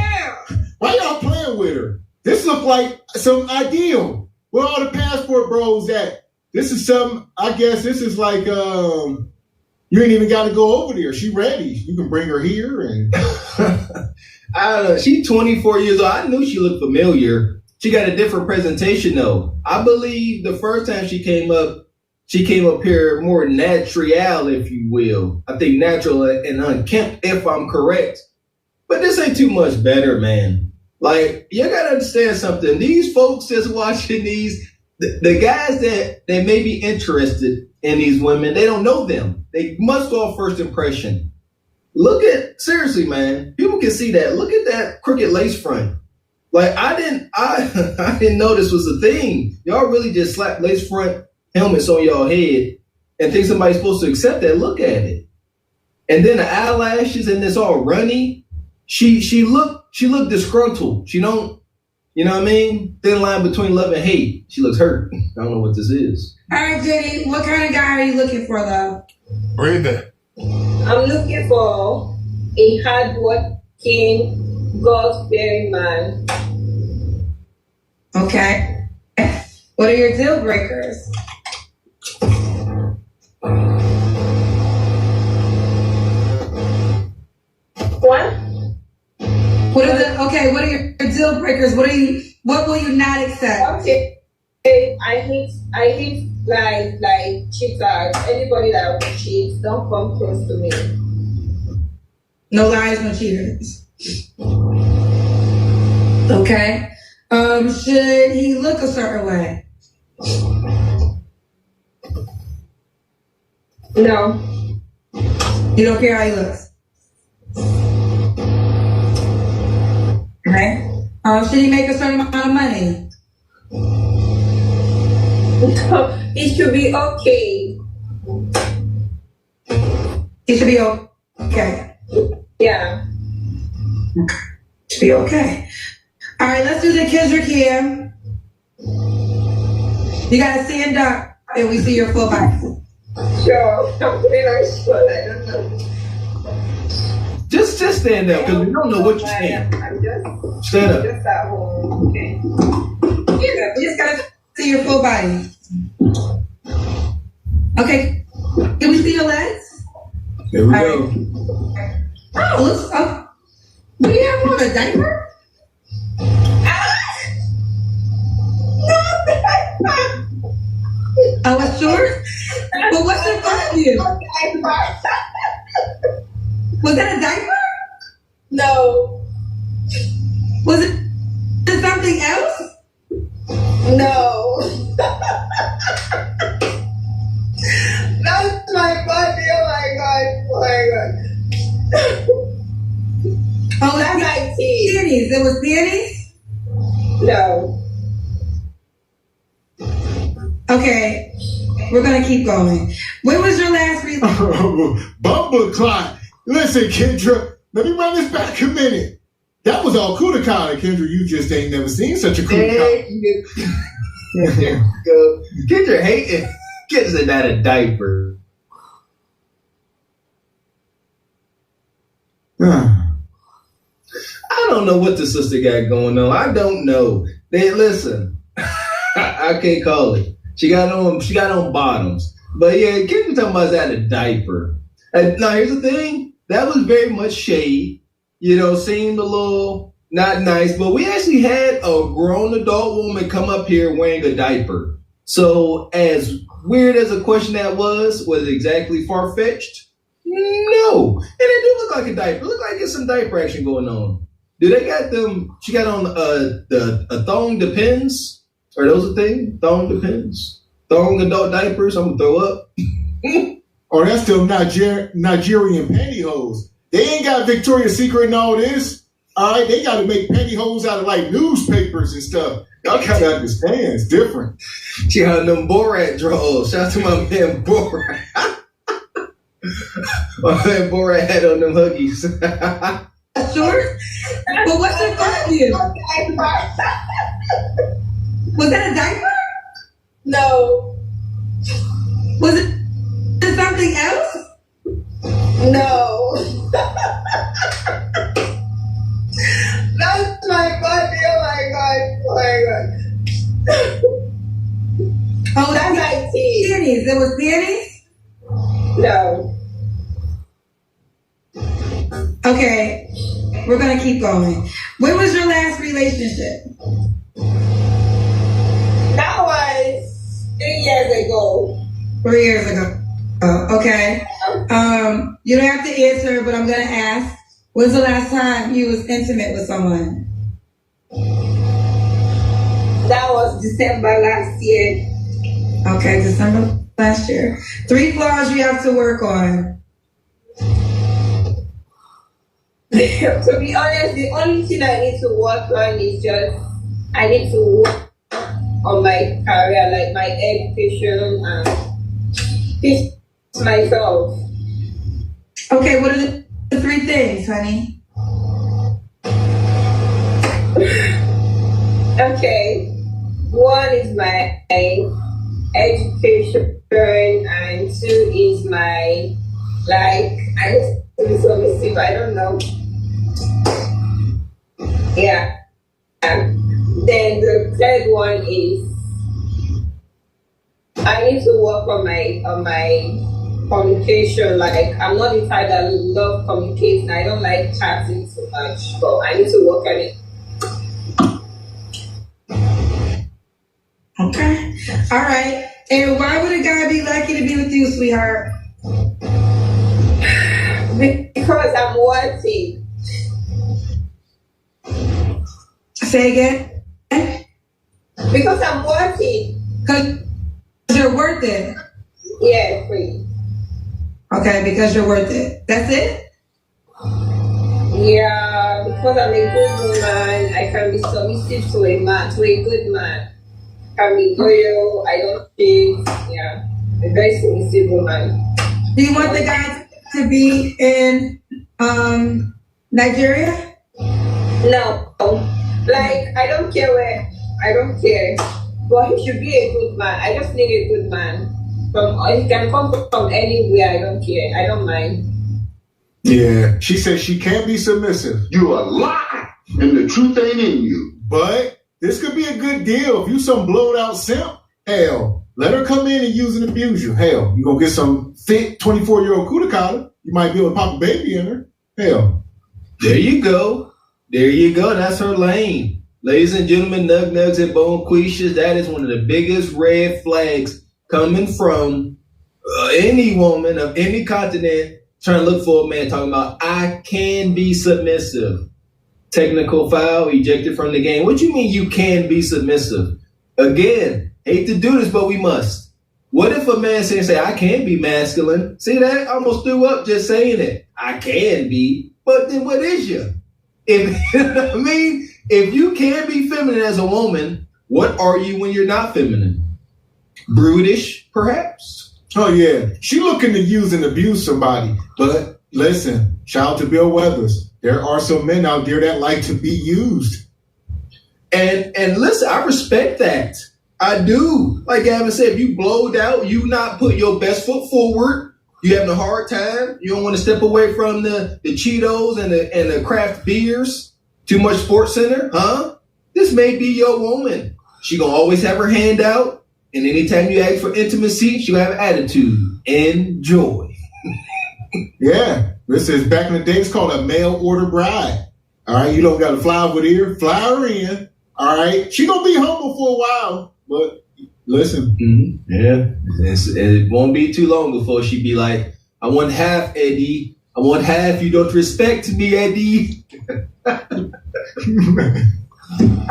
Why y'all playing with her? This look like some ideal. Where all the passport bros at? This is some, I guess this is like, you ain't even got to go over there. She ready. You can bring her here and. I don't know. She's 24 years old. I knew she looked familiar. She got a different presentation though. I believe the first time she came up here more natural, if you will. I think natural and unkempt, if I'm correct. But this ain't too much better, man. Like, you gotta understand something. These folks that's watching these, the guys that may be interested in these women, they don't know them. They must go off first impression. Seriously, man, people can see that. Look at that crooked lace front. Like, I didn't know this was a thing. Y'all really just slap lace front helmets on y'all head and think somebody's supposed to accept that. Look at it. And then the eyelashes and this all runny. She looked disgruntled. She don't, you know what I mean? Thin line between love and hate. She looks hurt. I don't know what this is. All right, Jenny, what kind of guy are you looking for, though? Read that. I'm looking for a hardworking, God-fearing man. Okay. What are your deal breakers? What? What are your deal breakers? What will you not accept? Okay. I hate like cheaters. Anybody that will cheat, don't come close to me. No lies, no cheaters. Okay. Should he look a certain way? No. You don't care how he looks? Okay. Should he make a certain amount of money? It should be okay. It should be okay. Yeah. Should be okay. All right, let's do the Kendrick here. You gotta stand up and we see your full body. Sure. I'm pretty sure. I don't know. Just stand up because we don't know what you're saying. Stand up. Just at home. Okay. Yeah, we just gotta see your full body. Okay. Can we see your legs? There we go. Oh, looks up. Do you have on a diaper? Oh, it's short? But what's in front of you? Was that a diaper? No. Was it something else? No. That's my body. Oh my god. Oh my god. Oh, that's my teeth. Panties. It was panties? No. Okay. We're gonna keep going. When was your last Bumble clock. Listen, Kendra, let me run this back a minute. That was all Kudakana, Kendra. You just ain't never seen such a Kudakana. Kendra hating. Kendra not a diaper. I don't know what the sister got going on. I don't know. Listen, I can't call it. She got on bottoms. But yeah, Kendra talking about that a diaper. Now here's the thing. That was very much shade. Seemed a little not nice. But we actually had a grown adult woman come up here wearing a diaper. So as weird as a question that was it exactly far-fetched? No. And it do look like a diaper. It look like there's some diaper action going on. Do they got them? She got on a thong depends? Are those a thing? Thong depends? Thong adult diapers? I'm going to throw up. Or that's them Nigerian pantyhose. They ain't got Victoria's Secret and all this. All right, they got to make pantyhose out of like newspapers and stuff. Y'all kind of understand. It's different. She had them Borat drawers. Shout out to my man Borat. My man Borat had on them Huggies. Short? But what's your costume? Was that a diaper? No. Was it something else? No. That's my body. Oh my god. Oh, that's like panties. It was panties? No. Okay. We're going to keep going. When was your last relationship? That was 3 years ago. 3 years ago. Oh, okay. You don't have to answer, but I'm going to ask. When's the last time you was intimate with someone? That was December last year. Okay, December last year. 3 flaws you have to work on. To be honest, the only thing I need to work on is just I need to work on my career, like my education and teach myself. Okay, what are the 3 things, honey? Okay, 1 is my education, and 2 is my I just be submissive. I don't know. Yeah. Then the 3rd one is I need to work on my communication. Like I'm not the type that love communicating. I don't like chatting too much, but I need to work on it. Okay. All right. And why would a guy be lucky to be with you, sweetheart? Because I'm worthy. Say again? Because I'm worthy. Because you're worth it. Yeah, please. Okay, because you're worth it. That's it? Yeah, because I'm a good woman, I can be submissive to a good man. I can be loyal, I don't cheat. Yeah, a very submissive woman. Do you want the guy to be in Nigeria? No. Like, I don't care where. I don't care. But he should be a good man. I just need a good man. He can come from anywhere. I don't care. I don't mind. Yeah. She says she can't be submissive. You a lie, and the truth ain't in you. But this could be a good deal. If you some blowed out simp, hell, let her come in and use and abuse you. Hell, you gonna get some fit 24-year-old Kudakata. You might be able to pop a baby in her. Hell. There you go. There you go. That's her lane. Ladies and gentlemen, Nug Nugs and Bonquishas, that is one of the biggest red flags coming from any woman of any continent trying to look for a man talking about, I can be submissive. Technical foul, ejected from the game. What do you mean you can be submissive? Again, hate to do this, but we must. What if a man say, I can be masculine? See that? I almost threw up just saying it. I can be. But then what is you? If you can be feminine as a woman, what are you when you're not feminine? Brutish, perhaps? Oh, yeah. She looking to use and abuse somebody. But listen, shout out to Bill Weathers. there are some men out there that like to be used. And listen, I respect that. I do. Like Gavin said, if you blowed out, you not put your best foot forward, you having a hard time, you don't want to step away from the Cheetos and the craft beers, too much Sports Center, huh? This may be your woman. She gonna always have her hand out, and anytime you ask for intimacy, she'll have an attitude. Enjoy. Yeah, this is back in the day, it's called a mail order bride. All right, you don't got to fly over there, fly her in. All right, she gonna be humble for a while, but listen. Yeah, it won't be too long before she be like, I want half, Eddie. I want half. You don't respect me, Eddie.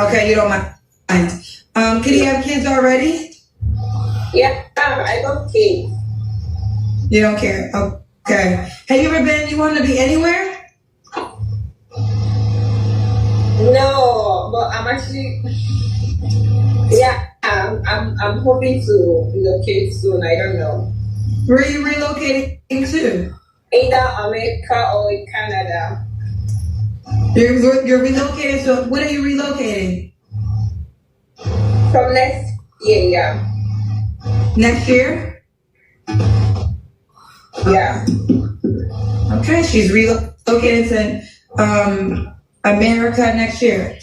Okay, you don't mind. Can you have kids already? Yeah, I love kids. You don't care. Okay. Have you ever been? You want to be anywhere? No, but I'm actually. Yeah, I'm hoping to relocate soon. I don't know. Where are you relocating to? Either America or Canada. You're relocating. So when are you relocating? From next year, yeah. Next year? Yeah. Okay, she's relocating to America next year.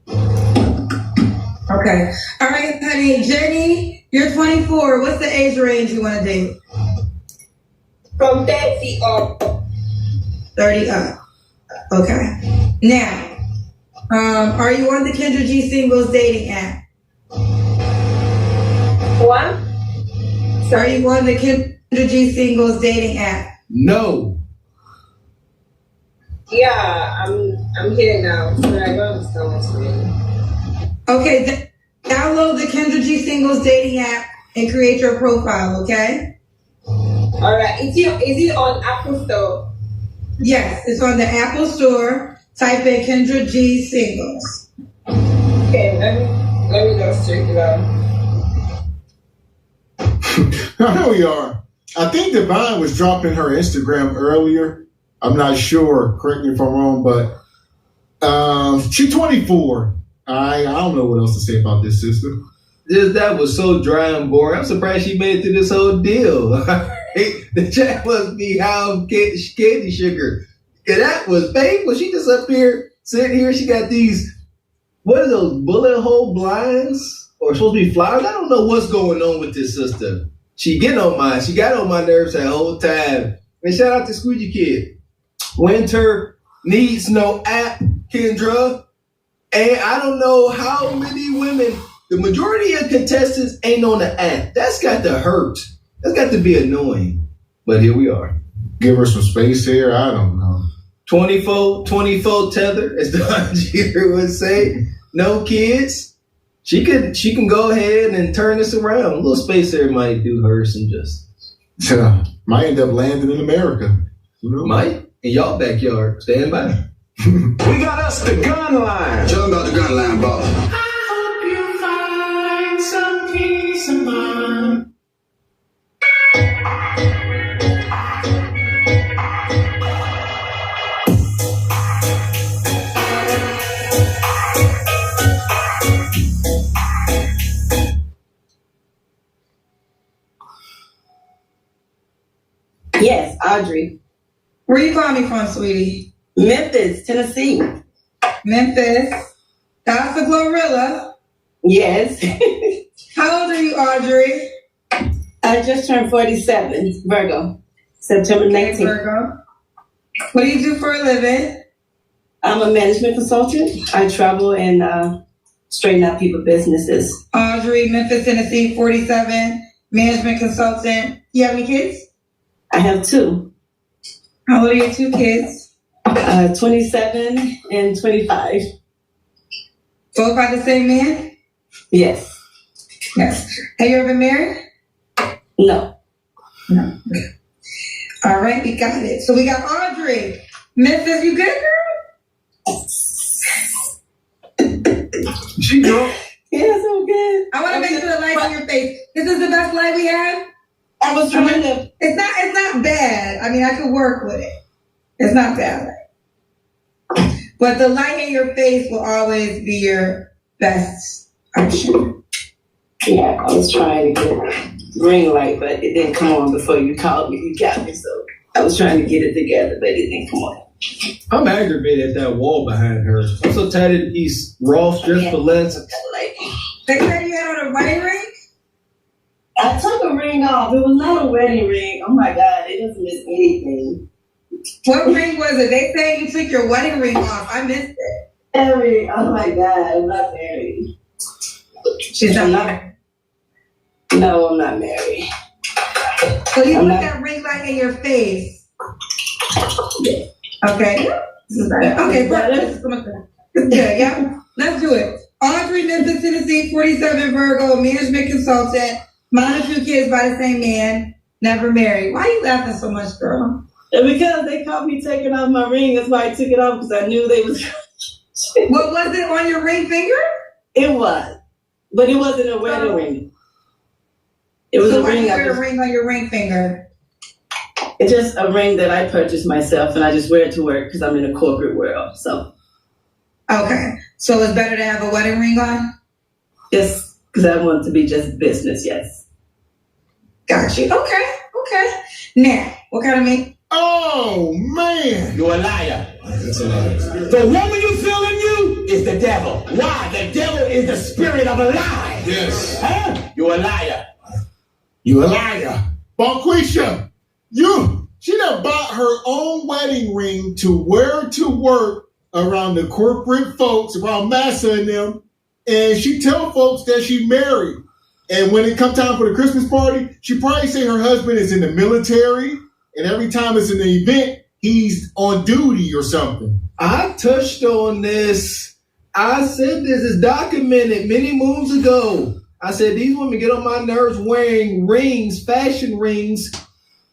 Okay. All right, honey. Jenny, you're 24. What's the age range you want to date? From 30 up. 30 up. Okay. Now, are you on the Kendra G Singles dating app? What? Are you on the Kendra G Singles dating app? No. Yeah, I'm here now, so I don't understand what's going on. Okay, download the Kendra G Singles dating app and create your profile, okay? All right. Is it on Apple Store? Yes, it's on the Apple Store. Type in Kendra G Singles. Okay, let me just check it out. Here we are. I think Divine was dropping her Instagram earlier. I'm not sure. Correct me if I'm wrong, but she's 24. I don't know what else to say about this sister. That was so dry and boring. I'm surprised she made it through this whole deal. The chat must be how candy sugar. And that was painful. She just up here, sitting here. She got these, what are those, bullet hole blinds? Or supposed to be flowers? I don't know what's going on with this sister. She got on my nerves that whole time. And shout out to Squeegee Kid. Winter needs no app, Kendra. And I don't know how many women, the majority of contestants ain't on the app. That's got to hurt. That's got to be annoying. But here we are. Give her some space here. I don't know. 24 tether, as Don Jeter would say. No kids. She can go ahead and turn this around. A little space there might do her some justice. Yeah, might end up landing in America. You know? Might. In y'all backyard. Stand by. We got us the gun line. Tell them about the gun line, boss. I hope you find some peace of mind. Yes, Audrey. Where you calling me from, sweetie? Memphis, Tennessee. Memphis. That's the Glorilla. Yes. How old are you, Audrey? I just turned 47, Virgo. September 19th. Virgo. What do you do for a living? I'm a management consultant. I travel and straighten out people's businesses. Audrey, Memphis, Tennessee, 47, management consultant. You have any kids? I have 2. How old are your 2 kids? 27 and 25. Both by the same man? Yes. Yes. Have you ever been married? No. No. All right, we got it. So we got Audrey. Memphis, you good, girl? She drunk. Yes, I'm good. I want to make sure the light on your face. This is the best light we have? I was trying to. It's not bad. I mean, I could work with it. It's not bad. But the light in your face will always be your best option. Yeah, I was trying to get green light, but it didn't come on before you called me. You got me, so I was trying to get it together, but it didn't come on. I'm aggravated at that wall behind her. I'm so tired of these Ross dress for less. They said you had on a wedding ring? I took a ring off. It was not a wedding ring. Oh my God, it doesn't miss anything. What ring was it? They say you took your wedding ring off. I missed it. Oh my God, I'm not married. She's not married. No, I'm not married. So you put that ring light in your face. Yeah. Okay. Okay, perfect. Good, yeah. Let's do it. Audrey, Memphis, Tennessee, 47, Virgo, management consultant, mom and 2 kids by the same man, never married. Why are you laughing so much, girl? Because they caught me taking off my ring. That's why I took it off, because I knew they was. What was it on your ring finger? It was, but it wasn't a wedding ring. It was a ring. Why you wear a ring on your ring finger? It's just a ring that I purchased myself, and I just wear it to work because I'm in a corporate world. So. Okay, so it's better to have a wedding ring on? Yes, because I want it to be just business. Yes. Got you. Okay. Now, what kind of ring? Oh, man. You're a liar. That's a lie. The woman you feel in you is the devil. Why? The devil is the spirit of a lie. Yes. Huh? You're a liar. You a liar. Bonquisha, she done bought her own wedding ring to wear to work around the corporate folks, around Massa and them, and she tell folks that she married. And when it come time for the Christmas party, she probably say her husband is in the military, and every time it's an event, he's on duty or something. I touched on this. I said this is documented many moons ago. I said these women get on my nerves wearing rings, fashion rings,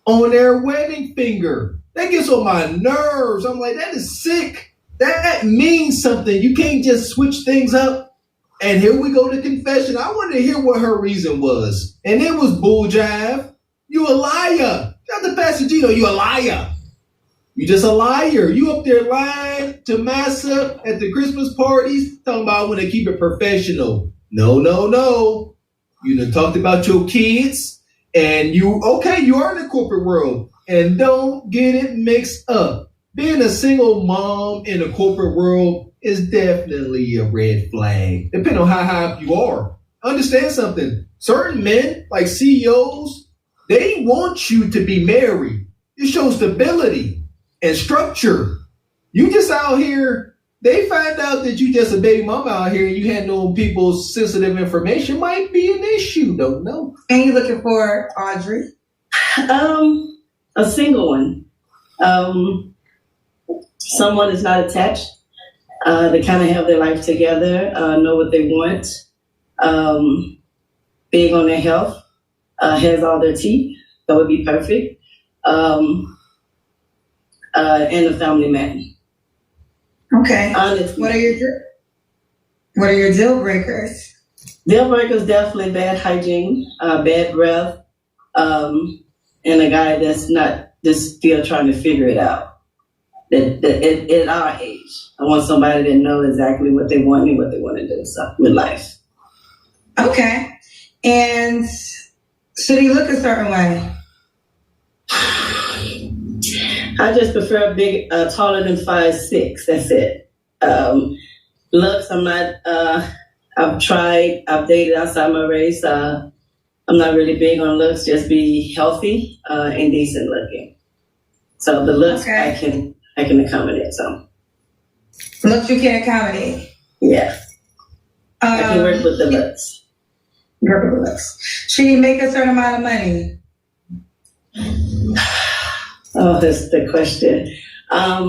on their wedding finger. That gets on my nerves. I'm like, that is sick. That means something. You can't just switch things up. And here we go to confession. I wanted to hear what her reason was. And it was bull jive. You a liar. Shout out to Pastor Gino, you a liar. You just a liar. You up there lying to Massa at the Christmas parties, talking about I want to keep it professional. No. You done talked about your kids, and you are in the corporate world. And don't get it mixed up. Being a single mom in the corporate world is definitely a red flag, depending on how high up you are. Understand something. Certain men, like CEOs, they want you to be married. It shows stability and structure. You just out here, they find out that you just a baby mama out here and you handle people's sensitive information might be an issue. Don't know. And you looking for Audrey? A single one. Someone is not attached. They kind of have their life together, know what they want, big on their health, has all their teeth. That would be perfect. And a family man. Okay. Honestly. What are your deal breakers? Deal breakers definitely bad hygiene, bad breath, and a guy that's not just still trying to figure it out. That at our age, I want somebody that knows exactly what they want and what they want to do with life. Okay. And should he look a certain way? I just prefer big, taller than 5'6". That's it. Looks, I'm not. I've dated outside my race. I'm not really big on looks. Just be healthy and decent looking. So the looks, okay. I can accommodate some. Looks you can accommodate. Yeah. I can work with the looks. Work with the looks. Should he make a certain amount of money? Oh, that's the question. At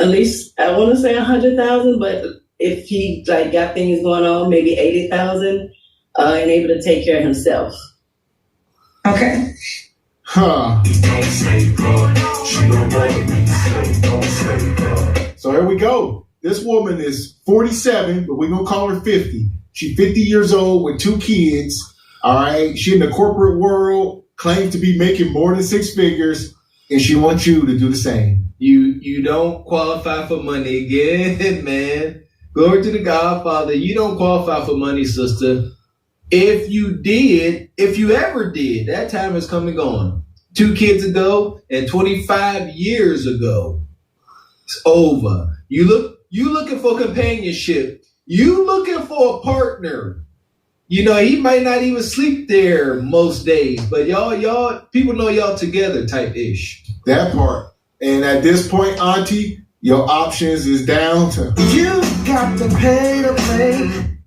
least I want to say 100,000, but if he got things going on, maybe 80,000, and able to take care of himself. Okay. Huh. So here we go. This woman is 47, but we're going to call her 50. She's 50 years old with 2 kids. All right. She in the corporate world, claims to be making more than 6 figures, and she wants you to do the same. You don't qualify for money again, man. Glory to the Godfather. You don't qualify for money, sister. If you ever did, that time has come and gone. 2 kids ago and 25 years ago. It's over. You looking for companionship. You looking for a partner. You know, he might not even sleep there most days, but y'all, people know y'all together type ish. That part. And at this point, Auntie, your options is down to You got to pay to play.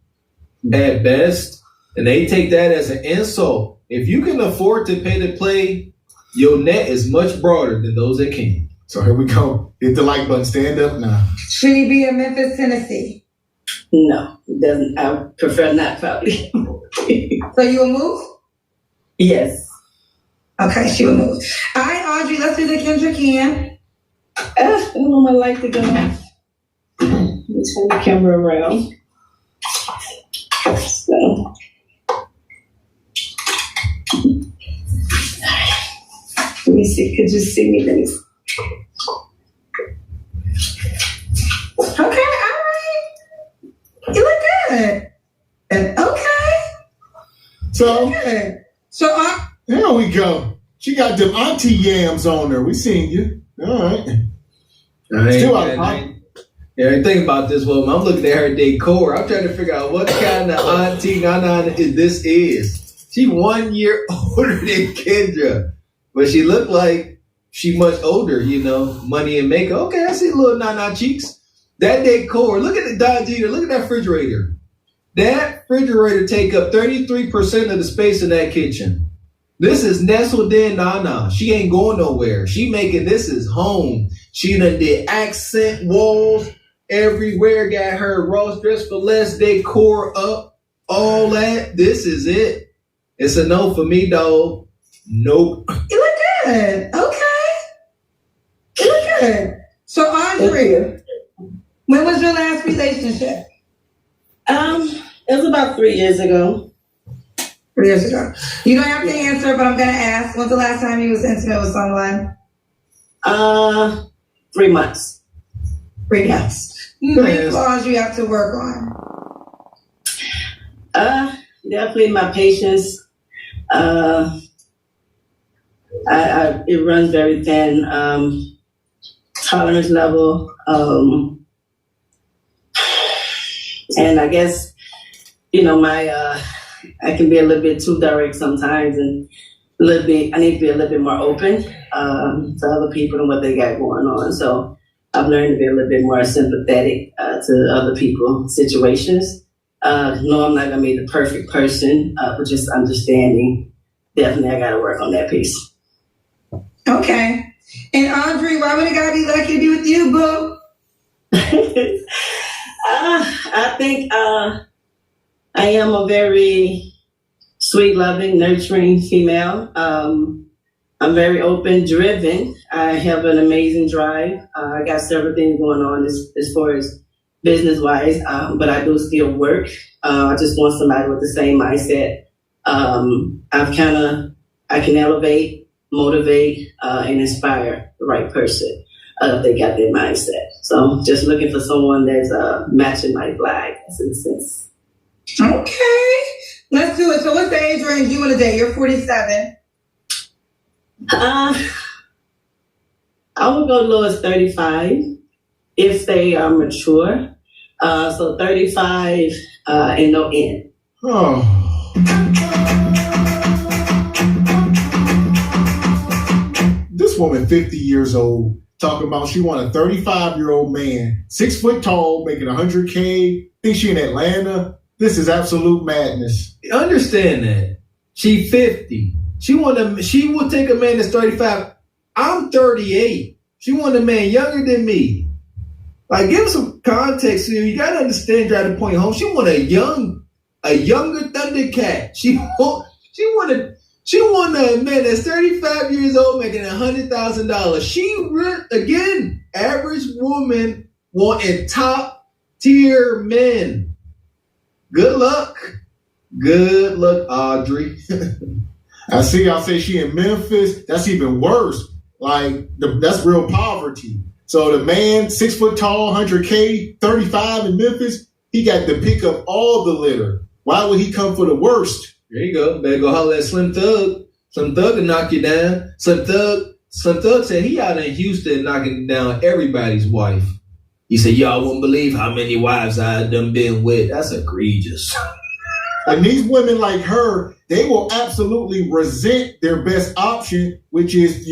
At best. And they take that as an insult. If you can afford to pay to play, your net is much broader than those that can. So here we go. Hit the like button. Stand up now. Should he be in Memphis, Tennessee? No, it doesn't. I prefer not, probably. So you will move? Yes. Okay, she will move. All right, Audrey, let's do the Kendra Can. I don't know my light to go. Let me turn the camera around. So. Let me see. Could you see me? Let me see. Okay, all right. You look good. Okay. So, good. So, there we go. She got them auntie yams on her. We seen you. All right. Yeah, think about this woman. I'm looking at her decor. I'm trying to figure out what kind of auntie Nana this is. She 1 year older than Kendra, but she looked like she much older, you know, money and makeup. Okay, I see little Nana cheeks. That decor, look at the Don Jeter, look at that refrigerator. That refrigerator take up 33% of the space in that kitchen. This is nestled in Nana. She ain't going nowhere. She making this is home. She done did accent walls everywhere, got her Ross Dress for Less decor up, all that. This is it. It's a no for me, dog. Nope. You look good. Okay. You look good. So, Audrey, when was your last relationship? It was about 3 years ago. 3 years ago. You don't have to answer, but I'm gonna ask. When's the last time you was intimate with someone? 3 months. 3 months. Three flaws you have to work on. Definitely my patience. It runs very thin. Tolerance level. And I guess, you know, I can be a little bit too direct sometimes, and I need to be a little bit more open to other people and what they got going on. So I've learned to be a little bit more sympathetic to other people's situations. No, I'm not gonna be the perfect person, but just understanding. Definitely, I got to work on that piece. Okay. And Audrey, why would a guy be lucky to be with you, boo? I think I am a very sweet, loving, nurturing female. I'm very open, driven. I have an amazing drive. I got several things going on as far as business-wise, but I do still work. I just want somebody with the same mindset. I can elevate, motivate, and inspire the right person if they got their mindset. So I'm just looking for someone that's matching my flag, in a sense. Okay, let's do it. So what's the age range you want to date? You're 47. I would go low as 35 if they are mature. So 35 and no end. Oh. This woman, 50 years old, talking about she want a 35-year-old man, 6 foot tall, making $100K. Think she in Atlanta? This is absolute madness. Understand that. She 50. She will take a man that's 35. I'm 38. She want a man younger than me. Like, give some context here. You gotta understand, try to point home. She want a younger Thundercat. She want a man that's 35 years old making $100,000. She again, average woman wanting top tier men. Good luck, Audrey. I see y'all say she in Memphis. That's even worse. Like that's real poverty. So the man, 6 foot tall, 100K, 35 in Memphis, he got to pick up all the litter. Why would he come for the worst? There you go. Better go holler at Slim Thug. Slim Thug will knock you down. Slim Thug said he out in Houston knocking down everybody's wife. He said, y'all wouldn't believe how many wives I done been with. That's egregious. And these women like her, they will absolutely resent their best option, which is,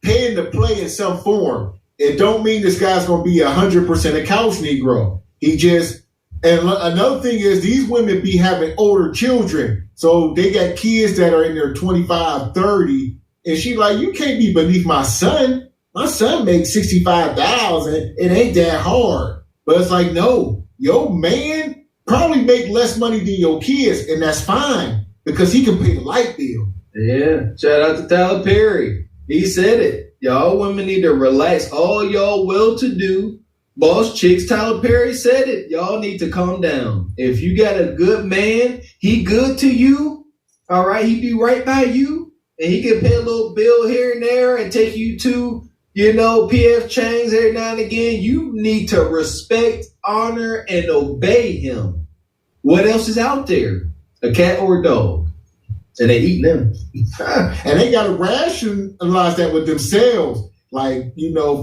paying to play in some form. It don't mean this guy's going to be 100% a couch Negro. And another thing is these women be having older children. So they got kids that are in their 25, 30. And she like, you can't be beneath my son. My son makes $65,000. It ain't that hard. But it's like, no, your man probably make less money than your kids. And that's fine because he can pay the light bill. Yeah. Shout out to Tyler Perry. He said it. Y'all women need to relax. All y'all well-to-do boss chicks, Tyler Perry said it. Y'all need to calm down. If you got a good man, he good to you. All right. He be right by you. And he can pay a little bill here and there and take you to, PF Chang's every now and again. You need to respect, honor, and obey him. What else is out there? A cat or a dog? And they eating them. And they got to rationalize that with themselves. Like,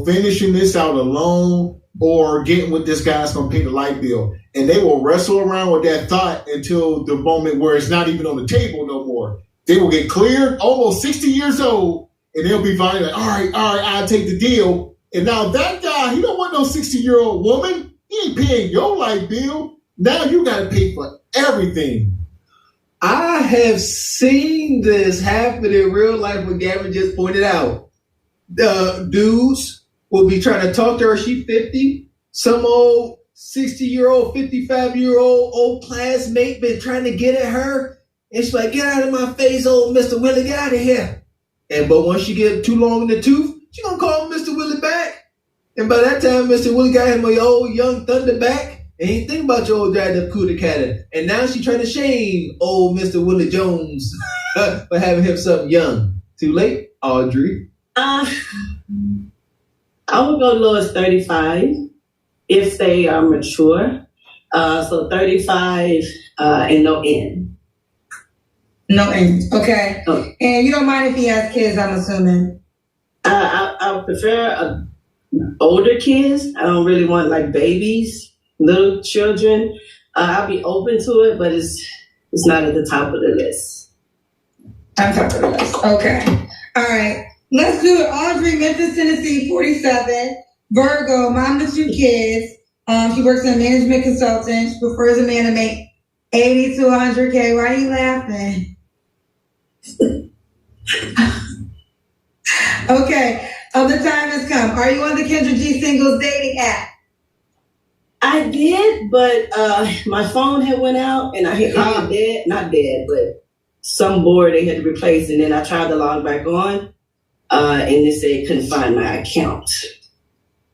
finishing this out alone or getting with this guy's going to pay the light bill. And they will wrestle around with that thought until the moment where it's not even on the table no more. They will get cleared, almost 60 years old, and they'll be fine. Like, all right, I'll take the deal. And now that guy, he don't want no 60-year-old woman. He ain't paying your light bill. Now you got to pay for everything. I have seen this happen in real life what Gavin just pointed out. Dudes will be trying to talk to her. She 50. Some old 60-year-old, 55-year-old old classmate been trying to get at her. And she's like, get out of my face, old Mr. Willie, get out of here. But once she get too long in the tooth, she gonna call Mr. Willie back. And by that time, Mr. Willie got him a old young thunder back. And he ain't think about your old dried up cootie catter. And now she trying to shame old Mr. Willie Jones for having him something young. Too late, Audrey. I would go low as 35 if they are mature. So 35 and no end. No end. Okay. Oh. And you don't mind if he has kids, I'm assuming? I would prefer older kids. I don't really want like babies. Little children, I'll be open to it, but it's not at the top of the list. On top of the list. Okay. All right. Let's do it. Audrey, Memphis, Tennessee, 47. Virgo, mom to 2 kids. She works in management consultant. She prefers a man to make 80 to 100K. Why are you laughing? Okay. The time has come. Are you on the Kendra G Singles dating app? I did, but my phone had went out and I hit dead, not dead, but some board they had to replace, and then I tried to log back on, and they said couldn't find my account.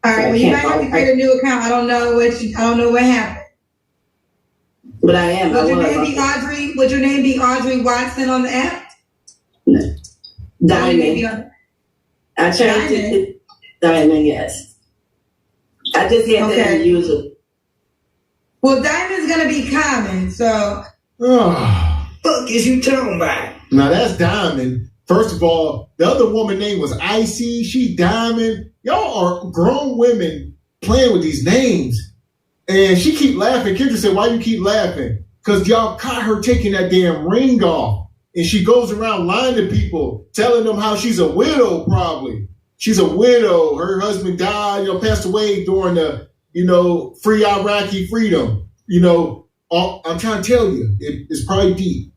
All right, well, you might have to create a new account. I don't know what happened. But I am. Would your name be Audrey? Would your name be Audrey Watson on the app? No. Diamond. I changed it to Diamond. Yes. I just had to use it. Well, Diamond's gonna be common, so. Fuck is you talking about? Now that's Diamond. First of all, the other woman name was Icy. She Diamond. Y'all are grown women playing with these names. And she keep laughing. Kendra said, why you keep laughing? Because y'all caught her taking that damn ring off. And she goes around lying to people, telling them how she's a widow probably. She's a widow. Her husband died, passed away during the, free Iraqi freedom. I'm trying to tell you, it's probably deep.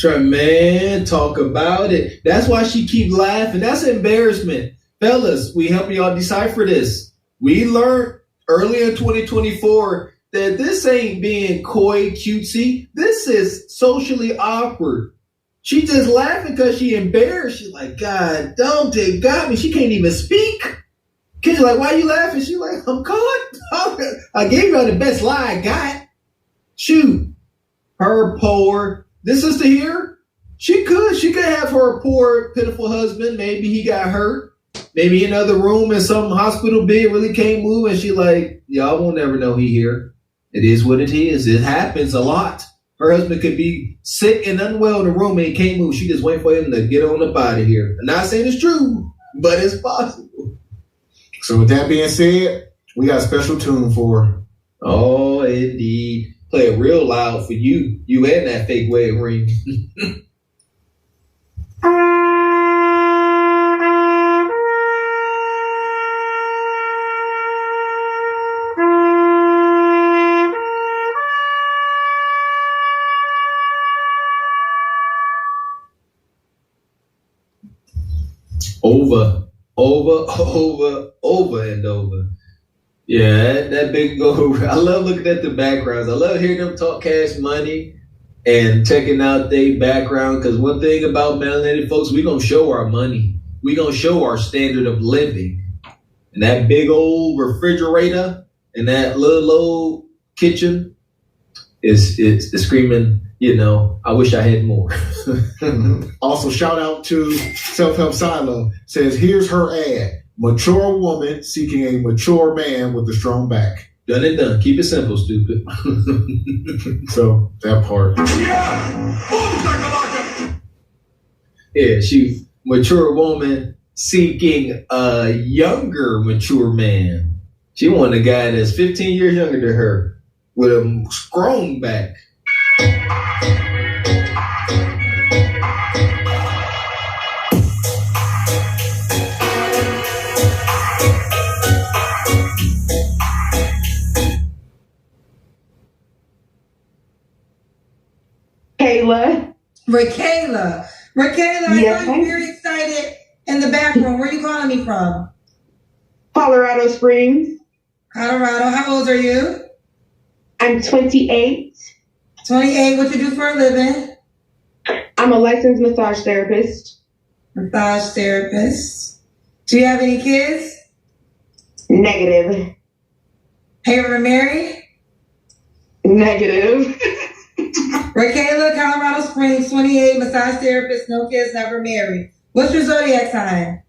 Man, talk about it. That's why she keep laughing. That's embarrassment. Fellas, we help y'all decipher this. We learned early in 2024 that this ain't being coy, cutesy. This is socially awkward. She just laughing because she embarrassed. She's like, God, don't they got me. She can't even speak. Kids are like, why are you laughing? She's like, I'm caught. I gave you the best lie I got. Shoot. Her poor. This sister here, she could have her poor, pitiful husband. Maybe he got hurt. maybe in another room in some hospital bed, really can't move, and she like, y'all won't never know he here. It is what it is. It happens a lot. Her husband could be sick and unwell in the room and he can't move. She just waiting for him to get on up out of here. I'm not saying it's true, but it's possible. So with that being said, we got a special tune for her. Oh, indeed. Play it real loud for you. You and that fake wedding ring. Over and over. Yeah, that big go. I love looking at the backgrounds. I love hearing them talk cash money and checking out their background. Because one thing about melanated folks, we gonna show our money. We gonna show our standard of living. And that big old refrigerator and that little old kitchen is screaming. You know, I wish I had more. Also, shout out to Self Help Silo. Says, here's her ad. Mature woman seeking a mature man with a strong back. Done and done. Keep it simple, stupid. So, that part. Yeah, she mature woman seeking a younger mature man. She wanted a guy that's 15 years younger than her with a strong back. Rakayla, Yes. I'm very excited in the back room. Where are you calling me from? Colorado Springs. Colorado. How old are you? I'm 28. 28. What you do for a living? I'm a licensed massage therapist. Massage therapist. Do you have any kids? Negative. Have you ever married? Negative. Rakayla, Colorado Springs, 28, massage therapist, no kids, never married. What's your zodiac sign?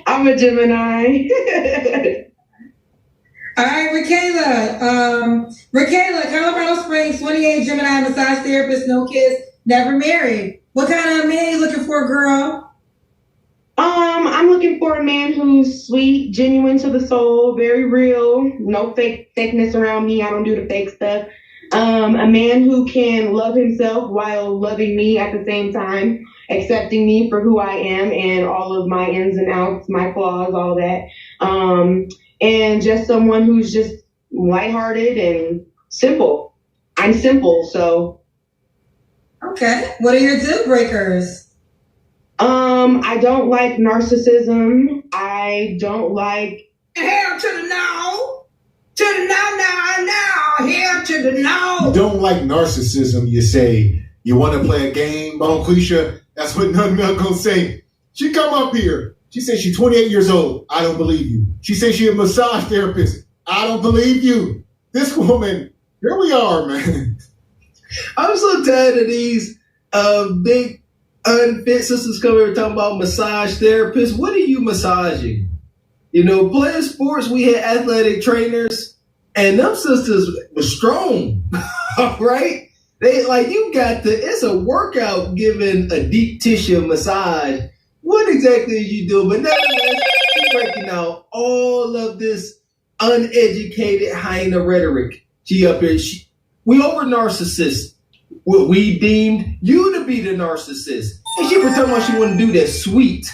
I'm a Gemini. All right, Rakayla, Colorado Springs, 28, Gemini, massage therapist, no kids, never married. What kind of man are you looking for, girl? I'm looking for a man who's sweet, genuine to the soul, very real, no fakeness around me. I don't do the fake stuff. A man who can love himself while loving me at the same time, accepting me for who I am and all of my ins and outs, my flaws, all that. And just someone who's just lighthearted and simple. I'm simple, so. Okay. What are your deal breakers? I don't like narcissism. I don't like. Hell to the no. To the no. Hell to the no. You don't like narcissism, you say. You want to play a game, Bonquisha? That's what Nut Milk gonna say. She come up here. She says she's 28 years old. I don't believe you. She says she's a massage therapist. I don't believe you. This woman, here we are, man. I'm so tired of these big unfit sisters coming here talking about massage therapists. What are you massaging? You know, playing sports, we had athletic trainers, and them sisters were strong, all right? They like, you got to, it's a workout giving a deep tissue massage. What exactly are you doing? But nevertheless, she's breaking out all of this uneducated hyena rhetoric. She up here, we over narcissists. What we deemed you to be the narcissist. And she was talking about she wouldn't do that sweet.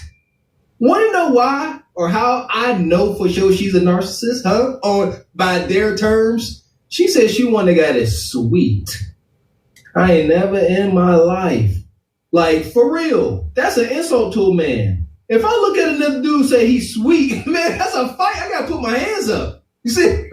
Want to know why or how I know for sure she's a narcissist, huh? Or by their terms, she said she wanted a guy that's sweet. I ain't never in my life. Like, for real, that's an insult to a man. If I look at another dude and say he's sweet, man, that's a fight. I got to put my hands up. You see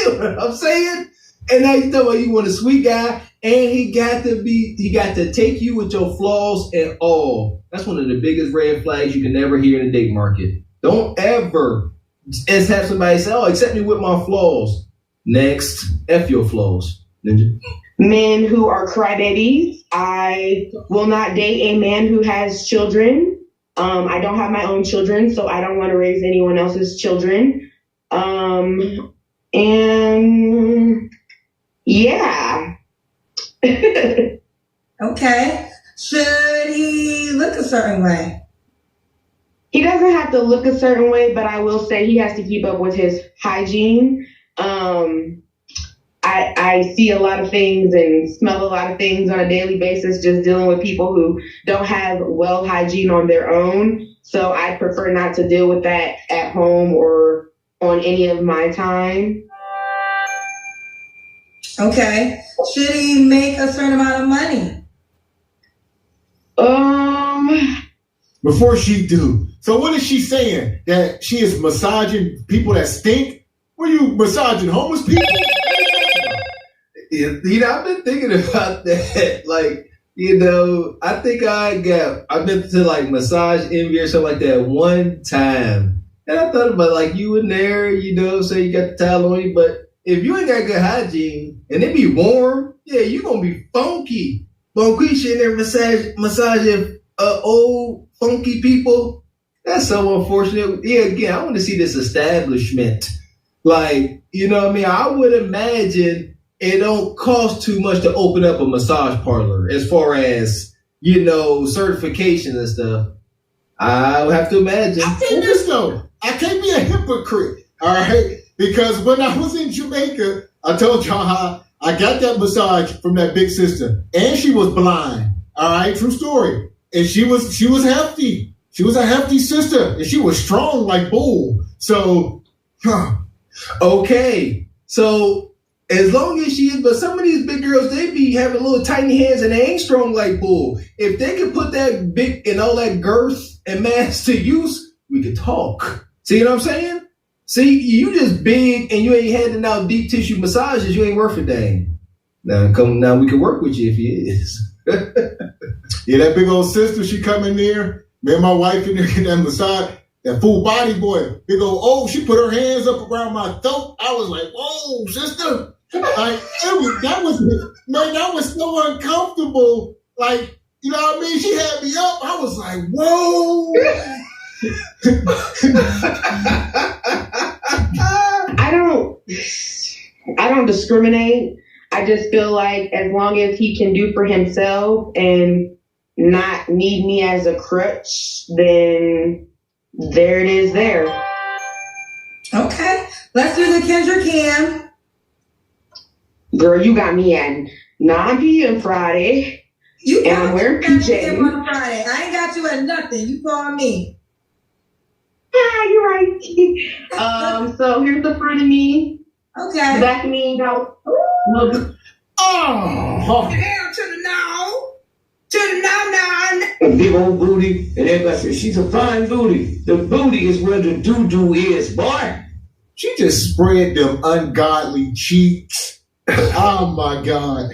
what I'm saying? And now you talking about you want a sweet guy, and he got to take you with your flaws and all. That's one of the biggest red flags you can never hear in the date market. Don't ever just have somebody say, oh, accept me with my flaws. Next, F your flaws. Ninja. Men who are crybabies. I will not date a man who has children. I don't have my own children, so I don't want to raise anyone else's children. And yeah. Okay. Should he look a certain way? He doesn't have to look a certain way, but I will say he has to keep up with his hygiene. I see a lot of things and smell a lot of things on a daily basis just dealing with people who don't have well hygiene on their own. So I prefer not to deal with that at home or on any of my time. Okay. Should he make a certain amount of money? Before she do. So what is she saying? That she is massaging people that stink? Were you massaging homeless people? You know, I've been thinking about that. Like, you know, I think I've been to like Massage Envy or something like that one time. And I thought about like you in there, you know, say you got the towel on you, but if you ain't got good hygiene and it be warm, yeah, you gonna be funky. Bonquisha in there massaging old funky people. That's so unfortunate. Yeah, again, I want to see this establishment. Like, you know what I mean? I would imagine it don't cost too much to open up a massage parlor as far as, you know, certification and stuff. I would have to imagine. I think this though. I can't be a hypocrite, all right? Because when I was in Jamaica, I told y'all how I got that massage from that big sister, and she was blind. All right, true story. And she was hefty. She was a hefty sister, and she was strong like bull. So, okay. So as long as she is, but some of these big girls, they be having little tiny hands and they ain't strong like bull. If they could put that big and all that girth and mass to use, we could talk. See what I'm saying? See, you just big and you ain't handing out deep tissue massages, you ain't worth a dang. Now we can work with you if you is. Yeah, that big old sister, she come in there, me and my wife in there getting that massage, that full body boy, big old, she put her hands up around my throat. I was like, whoa, sister. Like, that was so uncomfortable. Like, you know what I mean? She had me up. I was like, whoa. I don't discriminate. I just feel like as long as he can do for himself and not need me as a crutch, then there it is there. Okay. Let's do the Kendra Cam. Girl, you got me at 9 p.m. Friday. And I'm wearing PJs. On Friday. I ain't got you at nothing. You call me. Ah, you're right. So here's the front of me. Okay. The back of me, Oh. Hell to the no. To the no. A big old booty, and everybody says she's a fine booty. The booty is where the doo-doo is, boy. She just spread them ungodly cheeks. Oh my God.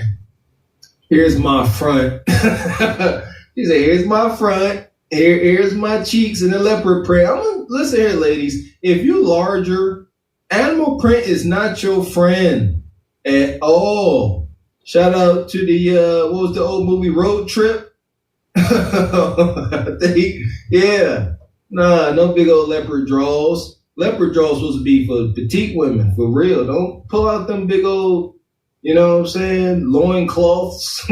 Here's my front. She said, here's my front. Here's my cheeks in the leopard print. Listen here, ladies. If you larger, animal print is not your friend at all. Shout out to the, what was the old movie, Road Trip? Yeah. Nah, no big old leopard draws. Leopard draws supposed to be for petite women, for real. Don't pull out them big old, you know what I'm saying, loincloths.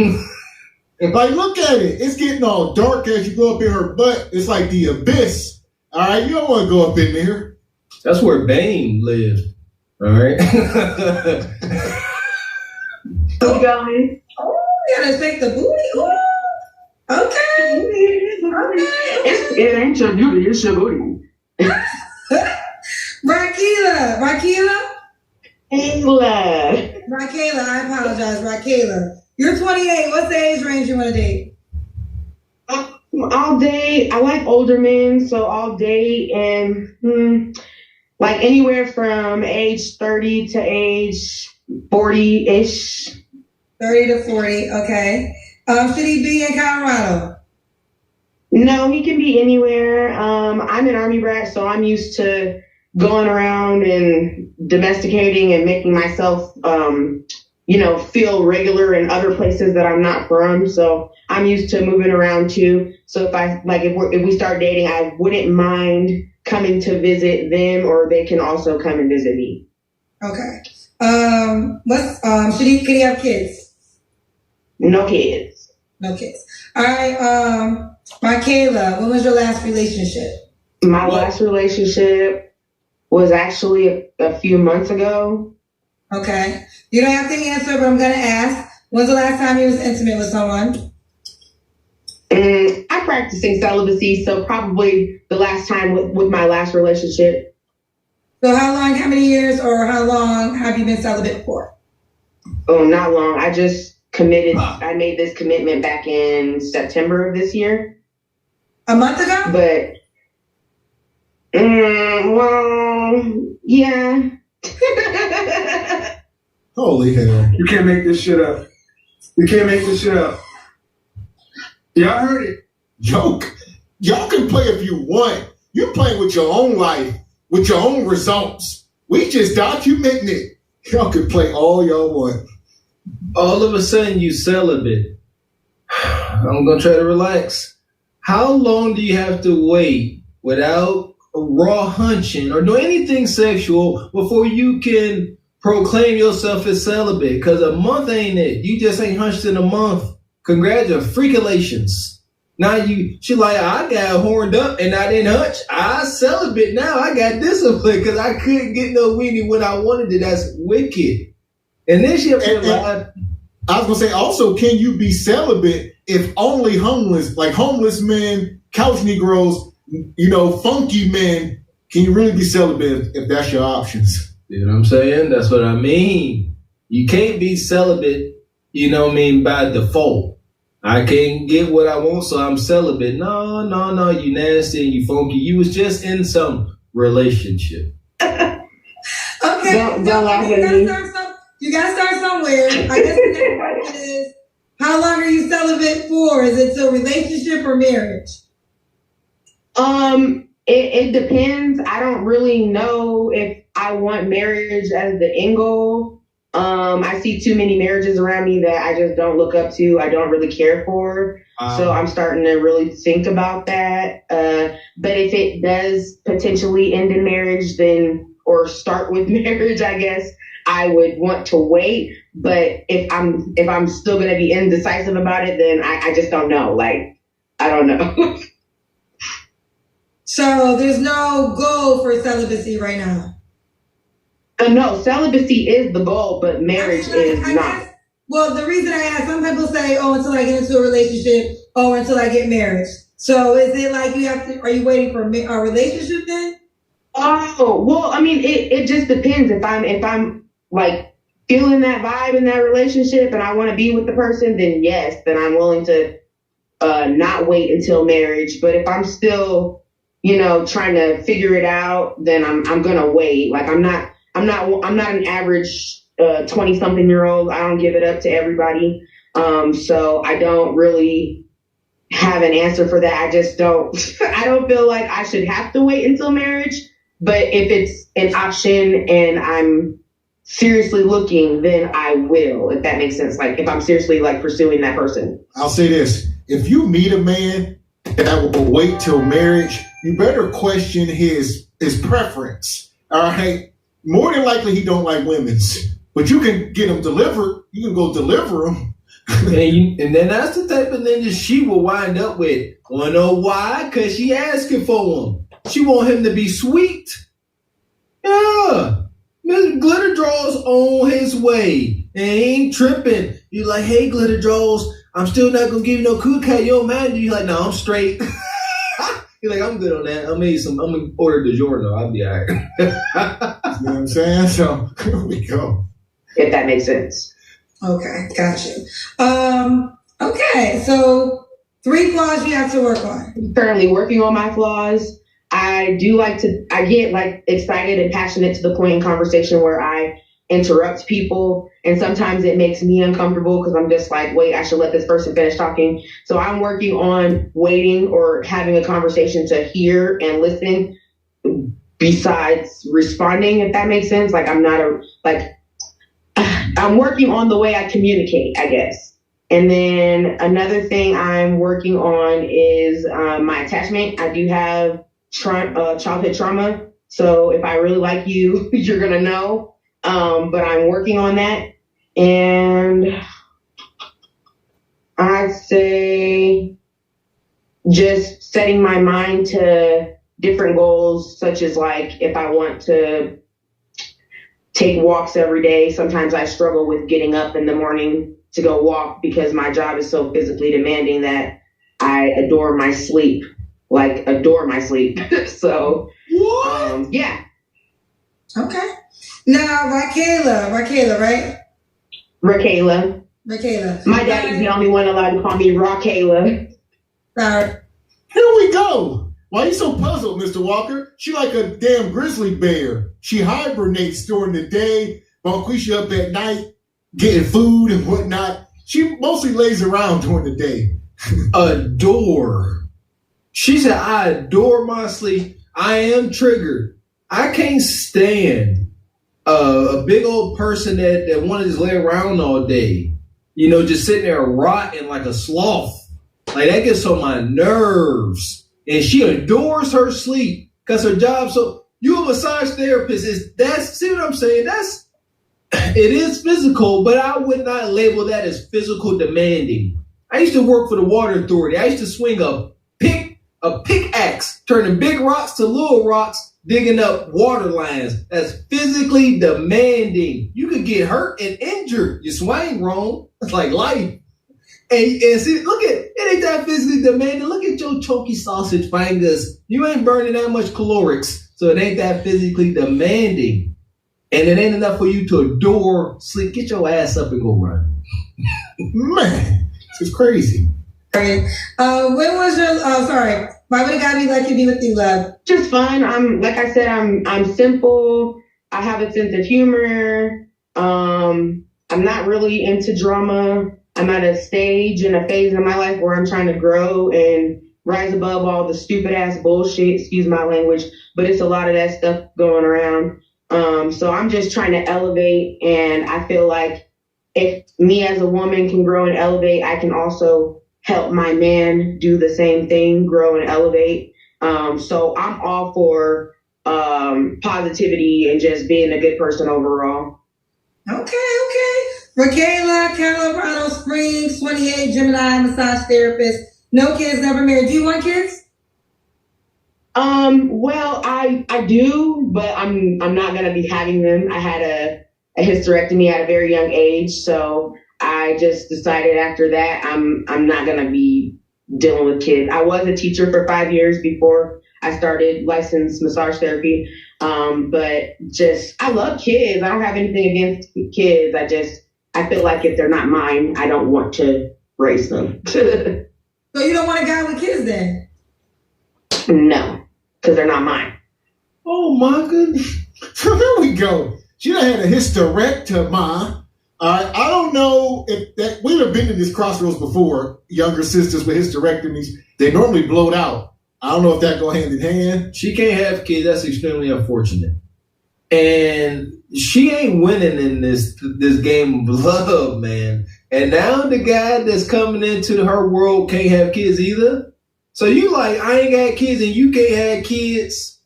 Like, look at it. It's getting all dark as you go up in her butt. It's like the abyss. All right, you don't want to go up in there. That's where Bane lived. All right. Keep going. Oh, you gotta take the booty. Ooh. Okay. It ain't your beauty, it's your booty. Raquela. Raquela, I apologize, Raquela. You're 28. What's the age range you want to date? I'll date. I like older men, so I'll date and like anywhere from age 30 to age 40-ish. 30 to 40. Okay. Should he be in Colorado? No, he can be anywhere. I'm an Army brat, so I'm used to going around and domesticating and making myself feel regular in other places that I'm not from. So I'm used to moving around too. So if we start dating, I wouldn't mind coming to visit them, or they can also come and visit me. Okay. Can he have kids? No kids. No kids. All right. Michaela, when was your last relationship? My last relationship was actually a few months ago. Okay. You don't have to answer, but I'm going to ask. When's the last time you was intimate with someone? I'm practicing celibacy, so probably the last time with my last relationship. So how many years, or how long have you been celibate for? Oh, not long. I just committed. I made this commitment back in September of this year. A month ago? But, yeah. Holy hell. You can't make this shit up. Y'all heard it. Y'all can play if you want. You're playing with your own life, with your own results. We just documenting it. Y'all can play all y'all want. All of a sudden you celibate. I'm going to try to relax. How long do you have to wait without raw hunching or do anything sexual before you can proclaim yourself as celibate? Because a month ain't it. You just ain't hunched in a month. Congratulations. Now she like, I got horned up and I didn't hunch. I celibate now. I got discipline because I couldn't get no weenie when I wanted it. That's wicked. And then she I was gonna say also, can you be celibate if only homeless men, couch Negroes, funky men, can you really be celibate if that's your options? You know what I'm saying? That's what I mean. You can't be celibate, by default. I can't get what I want, so I'm celibate. No, you nasty and you funky. You was just in some relationship. Okay. You gotta start somewhere. I guess the next question is, how long are you celibate for? Is it till relationship or marriage? It depends. I don't really know if I want marriage as the end goal. I see too many marriages around me that I just don't look up to. I don't really care for. So I'm starting to really think about that. But if it does potentially end in marriage, or start with marriage, I guess I would want to wait. But if I'm still going to be indecisive about it, then I just don't know. I don't know. So there's no goal for celibacy right now? No, celibacy is the goal, but marriage is not. Well, the reason I ask, some people say, until I get into a relationship, until I get married. So is it like are you waiting for a relationship then? Oh, well, I mean, it just depends. If I'm like feeling that vibe in that relationship and I want to be with the person, then yes, then I'm willing to not wait until marriage. But if I'm still, trying to figure it out, then I'm gonna wait. Like I'm not an average 20-something-year-old. I don't give it up to everybody. So I don't really have an answer for that. I just don't. I don't feel like I should have to wait until marriage. But if it's an option and I'm seriously looking, then I will, if that makes sense. Like if I'm seriously pursuing that person. I'll say this. If you meet a man that will wait till marriage, you better question his preference. All right. More than likely he don't like women's, but you can get him delivered. You can go deliver him. and then that's the type of ninja she will wind up with. Wanna know why? Because she asking for him. She want him to be sweet. Yeah. Mr. Glitter Draws on his way. And he ain't tripping. You like, hey, Glitter Draws, I'm still not going to give you no cookie. You don't mind? You like, no, I'm straight. You're like, I'm good on that. I'm going to order DiGiorno. I'll be all right. You know what I'm saying? So here we go. If that makes sense. Okay, got you. Okay, so 3 flaws you have to work on. I'm currently working on my flaws. I get excited and passionate to the point in conversation where I interrupt people. And sometimes it makes me uncomfortable because I'm just like, wait, I should let this person finish talking. So I'm working on waiting or having a conversation to hear and listen besides responding, if that makes sense. Like I'm not I I'm working on the way I communicate, I guess. And then another thing I'm working on is my attachment. I do have childhood trauma. So if I really like you, you're going to know. But I'm working on that. And I'd say just setting my mind to different goals, such as like if I want to take walks every day. Sometimes I struggle with getting up in the morning to go walk because my job is so physically demanding that I adore my sleep. So, yeah. Okay. Now, Raquela, right? Raquela. My daddy's the only one allowed to call me Raquela. Sorry. Here we go. Why are you so puzzled, Mr. Walker? She like a damn grizzly bear. She hibernates during the day, Bonquisha up at night, getting food and whatnot. She mostly lays around during the day. Adore. She said, I adore my sleep. I am triggered. I can't stand a big old person that want to just lay around all day. You know, just sitting there rotting like a sloth. Like, that gets on my nerves. And she adores her sleep because her job. So you a massage therapist see what I'm saying? It is physical, but I would not label that as physical demanding. I used to work for the water authority. I used to swing a pickaxe, turning big rocks to little rocks, digging up water lines. That's physically demanding. You could get hurt and injured. You swing wrong. It's like life. And see, look at it, ain't that physically demanding. Look at your chunky sausage fingers. You ain't burning that much calorics, so it ain't that physically demanding. And it ain't enough for you to adore sleep. Get your ass up and go run. Man, this is crazy. Okay. When was your? Sorry. Why would a guy be like to be with you, love? Just fun. I'm simple. I have a sense of humor. I'm not really into drama. I'm at a stage and a phase in my life where I'm trying to grow and rise above all the stupid ass bullshit, excuse my language, but it's a lot of that stuff going around. So I'm just trying to elevate, and I feel like if me as a woman can grow and elevate, I can also help my man do the same thing, grow and elevate. So I'm all for positivity and just being a good person overall. Okay. Raquela, Colorado Springs, 28, Gemini, massage therapist. No kids, never married. Do you want kids? Well, I do, but I'm not gonna be having them. I had a hysterectomy at a very young age, so I just decided after that I'm not gonna be dealing with kids. I was a teacher for 5 years before I started licensed massage therapy. But just I love kids. I don't have anything against kids. I feel like if they're not mine, I don't want to raise them. So you don't want a guy with kids then? No, because they're not mine. Oh my goodness. So there we go. She done had a hysterectomy. I don't know if that we've been in this crossroads before. Younger sisters with hysterectomies, they normally blowed out. I don't know if that go hand in hand. She can't have kids. That's extremely unfortunate. And she ain't winning in this game of love, man. And now the guy that's coming into her world can't have kids either. So you like, I ain't got kids and you can't have kids.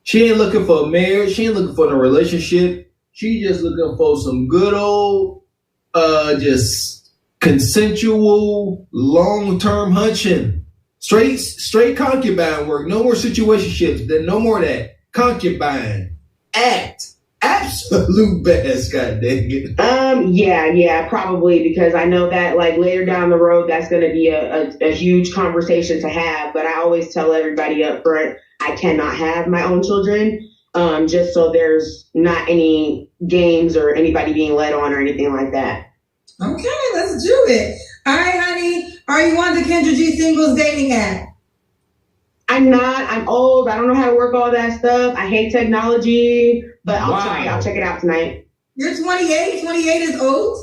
She ain't looking for a marriage. She ain't looking for a relationship. She just looking for some good old, just consensual, long-term hunching. Straight concubine work. No more situationships. No more of that. Concubine. Act. Absolute best, god dang it. Yeah, probably, because I know that like later down the road that's gonna be a huge conversation to have, but I always tell everybody up front I cannot have my own children, just so there's not any games or anybody being led on or anything like that. Okay, let's do it. All right, honey. Are you on the Kendra G Singles dating app? I'm not. I'm old. I don't know how to work all that stuff. I hate technology, but I'll try. I'll check it out tonight. You're 28? 28 is old?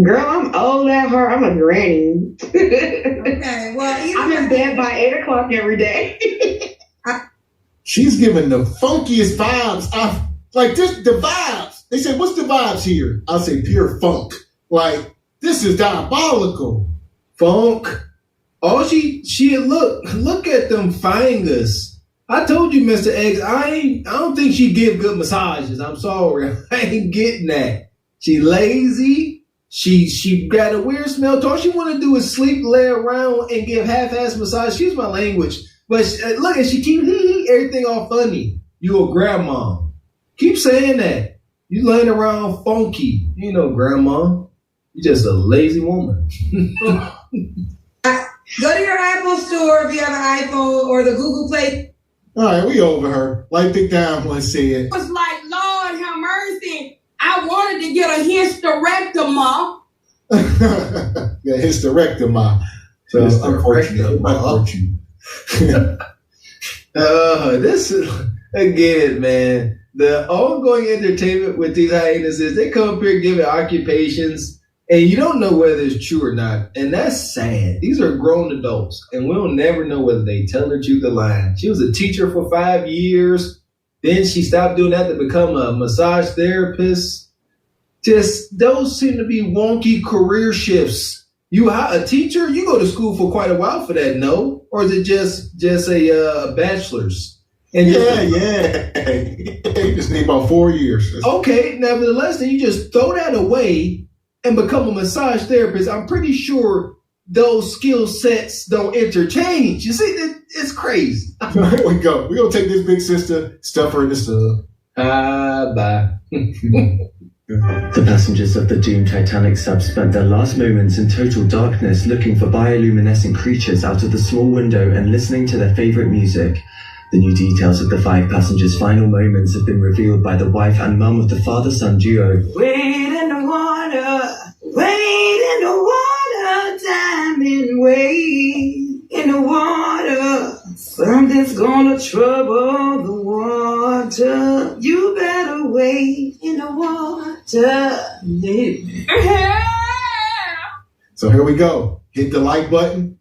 Girl, I'm old at heart. I'm a granny. Okay, well, I'm in bed by 8 o'clock every day. She's giving the funkiest vibes. Like this, the vibes. They say, what's the vibes here? I'll say pure funk. Like, this is diabolical. Funk. Oh, she look at them fingers. I told you, Mr. X, I don't think she give good massages. I'm sorry. I ain't getting that. She lazy. She got a weird smell. All she want to do is sleep, lay around, and give half-ass massage. Excuse my language. But look, and she keep everything all funny. You a grandma. Keep saying that. You laying around funky. You ain't no grandma. You just a lazy woman. Go to your Apple store if you have an iPhone or the Google Play. All right, we over her. Like Big Down once said. It was like, Lord have mercy. I wanted to get a hysterectomy. Yeah, hysterectomy. So unfortunately. This is, again, man, the ongoing entertainment with these hyenas, they come up here giving occupations, and you don't know whether it's true or not. And that's sad. These are grown adults, and we'll never know whether they tell the truth or lie. She was a teacher for 5 years. Then she stopped doing that to become a massage therapist. Just those seem to be wonky career shifts. You a teacher, you go to school for quite a while for that, no? Or is it just a bachelor's? And yeah. You just need about 4 years. Okay, nevertheless, then you just throw that away and become a massage therapist. I'm pretty sure those skill sets don't interchange. You see, it's crazy. Here we go. We're going to take this big sister, stuff her in the sub. Bye. The passengers of the doomed Titanic sub spent their last moments in total darkness looking for bioluminescent creatures out of the small window and listening to their favorite music. The new details of the 5 passengers' final moments have been revealed by the wife and mum of the father-son duo. Wade in the water, diamond wade in the water. Something's gonna trouble the water. You better wade in the water. So here we go. Hit the like button.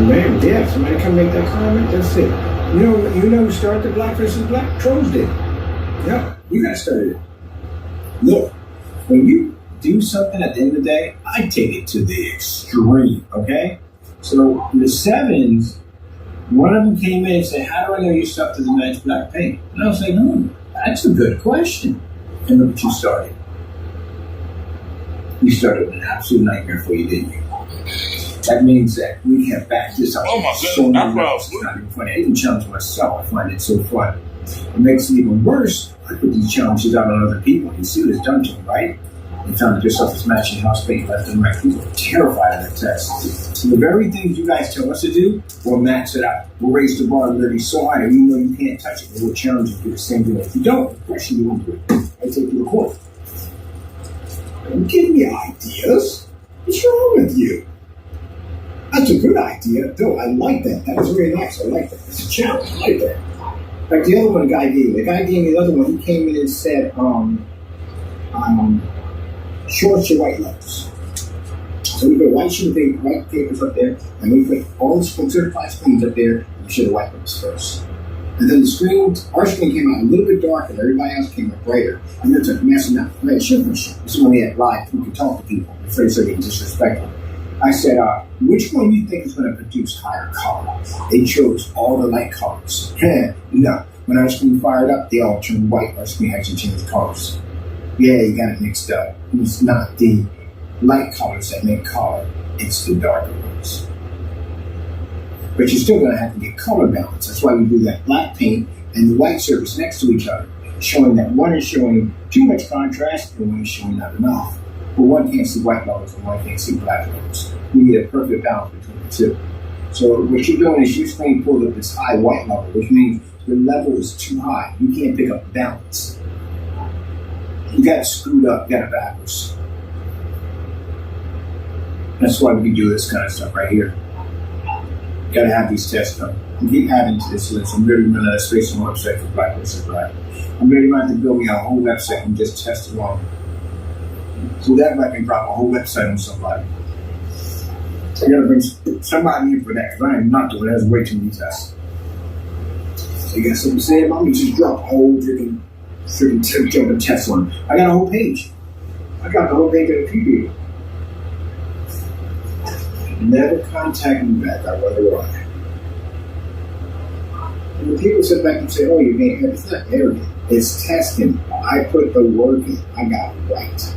Man, yeah, somebody come make that comment, that's it. You know who started the Black versus Black? Trolls did. Yeah, you guys started it. Look, when you do something at the end of the day, I take it to the extreme, okay? So in the 7s, one of them came in and said, how do I know you stuck to the match black paint? And I was like, that's a good question. And look what you started. You started an absolute nightmare for you, didn't you? That means that we have backed this up. Oh my so goodness, it's not even funny. I even challenge myself. I find it so fun. It makes it even worse. I put these challenges out on other people. You see what it's done to them, right? You found that yourself is matching house paint left and right. People are terrified of that test. So the very things you guys tell us to do, we'll max it out. We'll raise the bar literally so high that you know you can't touch it. We'll challenge you to do the same thing. If you don't, the question you won't do it. I take you to court. Don't give me ideas. What's wrong with you? That's a good idea. Though I like that. That was very nice. I like that. It's a challenge. I like that. Like the other one, the guy gave me the other one. He came in and said, short your white letters. So we put white papers up there, and we put all the certified screens up there, and we show the white papers first. And then our screen came out a little bit darker, and everybody else came out brighter. And then it's a massive amount of red sugar. This is when we had live, we could talk to people, afraid of getting disrespectful. I said, which one do you think is going to produce higher color? They chose all the light colors. No. When our screen fired up, they all turned white. Our screen actually changed colors. Yeah, you got it mixed up. It's not the light colors that make color. It's the darker ones. But you're still going to have to get color balance. That's why we do that black paint and the white surface next to each other, showing that one is showing too much contrast and one is showing not enough. But one can't see white levels and one can't see black levels. We need a perfect balance between the two. So what you're doing is your screen pulled up this high white level, which means the level is too high. You can't pick up the balance. You got it screwed up, you got it backwards. That's why we do this kind of stuff right here. You gotta have these tests done. We keep adding to this list. I'm really running out of space on the website for Black versus Black. I'm really going to have to build me a whole website and just test along. So that might be drop a whole website on somebody. I gotta bring somebody in for that, because I am not doing that. That's way too many tests. So you got something to say about me? Just drop a whole freaking jumping test on. I got a whole page. I got the whole page of the people. Never contact me back. I wonder why. And when people sit back and say, oh, you're being arrogant, it's not arrogant. It's testing. I put the work in. I got it right.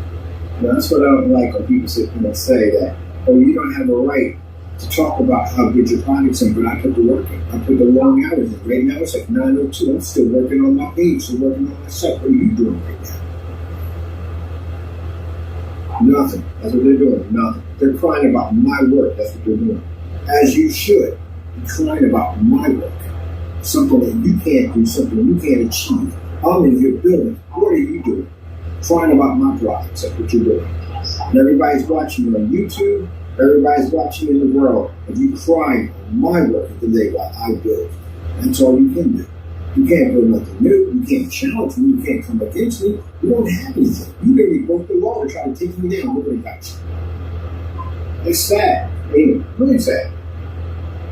And that's what I don't like when people sit and say that, oh, you don't have a right to talk about how good your product's in, but I put the work in. I put the long hours in. Right now it's like 9:02. I'm still working on my page, still working on my site. What are you doing right now? Nothing. That's what they're doing. Nothing. They're crying about my work. That's what they're doing. As you should. You're crying about my work. Something that you can't do, something you can't achieve. I'm in here building. What are you doing? Crying about my products. That's what you're doing. And everybody's watching you on YouTube. Everybody's watching in the world. If you crying on my work of the day while I build, that's all you can do. You can't build nothing new. You can't challenge me. You can't come against me. You don't have anything. You literally broke the law to try to take me down. Look what got you. It's sad. Really sad.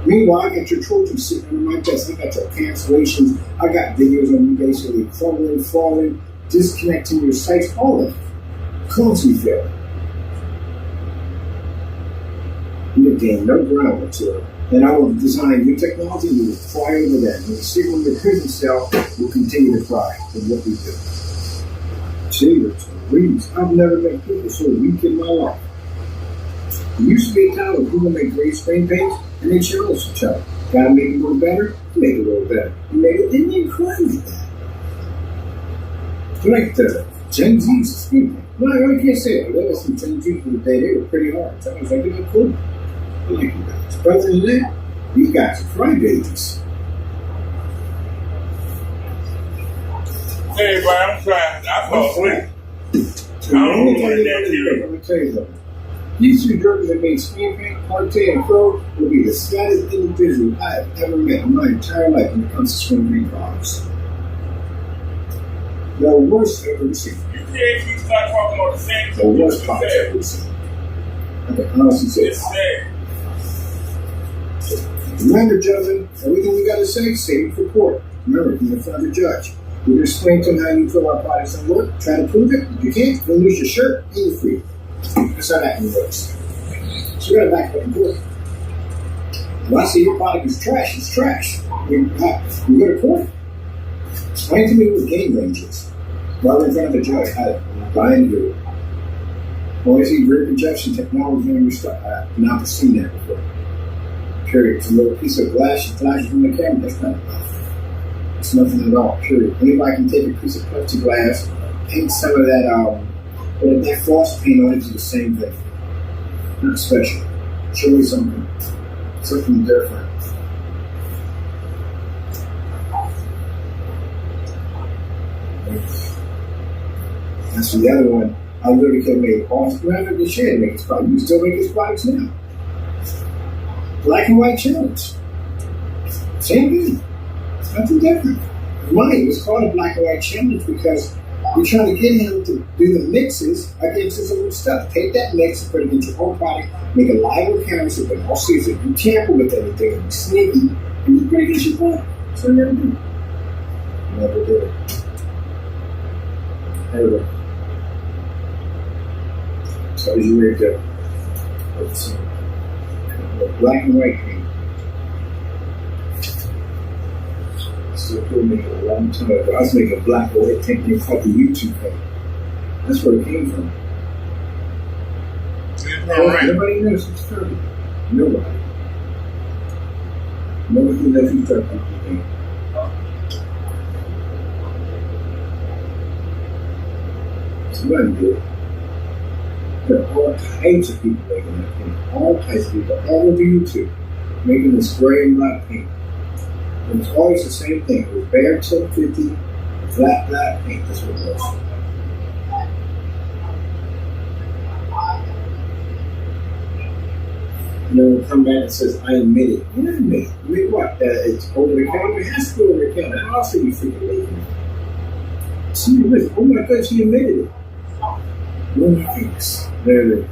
Meanwhile, I got your trophies sitting on my desk. I got your cancellations. I got videos on you basically crumbling, falling, disconnecting your sites, all that. Constantly failing. You have gained no ground whatsoever. And I will design new technology, you will cry over that. And the secret in your prison cell will continue to cry with what we do. Cheers, reads. I've never met people so weak in my life. There used to be a time when people make great screen paints and they challenge each other. Gotta make it a little better, make it a little better. You made it, and then cry like that. Like the Gen Z's screen paint. No, I can't say it. There was some Gen Z for the day, they were pretty hard. So I was like, they're cool. I like you guys. But other than that, these guys are crybabies. Hey, bro, I'm trying. I fall asleep. Let me tell you something. These two jerkers that made screen paint, Partey and Crow will be the saddest individual I have ever met in my entire life when it comes to screen paint products. The worst I've ever seen. You can't start talking on the same thing. The worst products I've ever seen. I can honestly say it's sad. Remember, gentlemen, everything you got to say, say it for court. Remember, you're in front of the judge. You explain to them how you feel our products don't work. Try to prove it. If you can't, you'll lose your shirt and you're free. That's how that works. So you got to back up and do it. When I say your product is trash, it's trash. You go to court. Explain to me what game range is. While we're in front of the judge, how buy and do it. Or is he rear projection technology on your stuff? I've never seen that before. Period. It's a little piece of glass you flash from the camera. That's not enough. It's nothing at all. Period. Anybody can take a piece of plexiglass, paint some of that floss paint on it, do the same thing. Not special. Show me something different. That's the other one. I literally could have made all graphic and shit to make his product. You can still make his products now. Black and white challenge. Same thing. Nothing different. Mine was called a black and white challenge because we're trying to get him to do the mixes against his own stuff. Take that mix and put it into your own product, make a live camera so they can all see if you tamper with anything and be sneaky, and you put it against your product. So you never do. Never did it. Anyway. So you were to put some black and white paint. Still could make it a long time ago. I was making black and white paint and called the YouTube paint. That's where it came from. Right. Nobody knows it's turkey. Nobody. Nobody knows it's turkey. Somebody did. There are all types of people making that paint. All types of people, all over YouTube, making this gray and black paint. And it's always the same thing. It was bare 1050, flat black paint. That's what it was. And then it'll come back and says, I admit it. You didn't admit it. You admit what? That it's over the counter? It has to be over the counter. How else are you freaking making it? Somebody was, oh my gosh, he admitted it. No thanks. Really.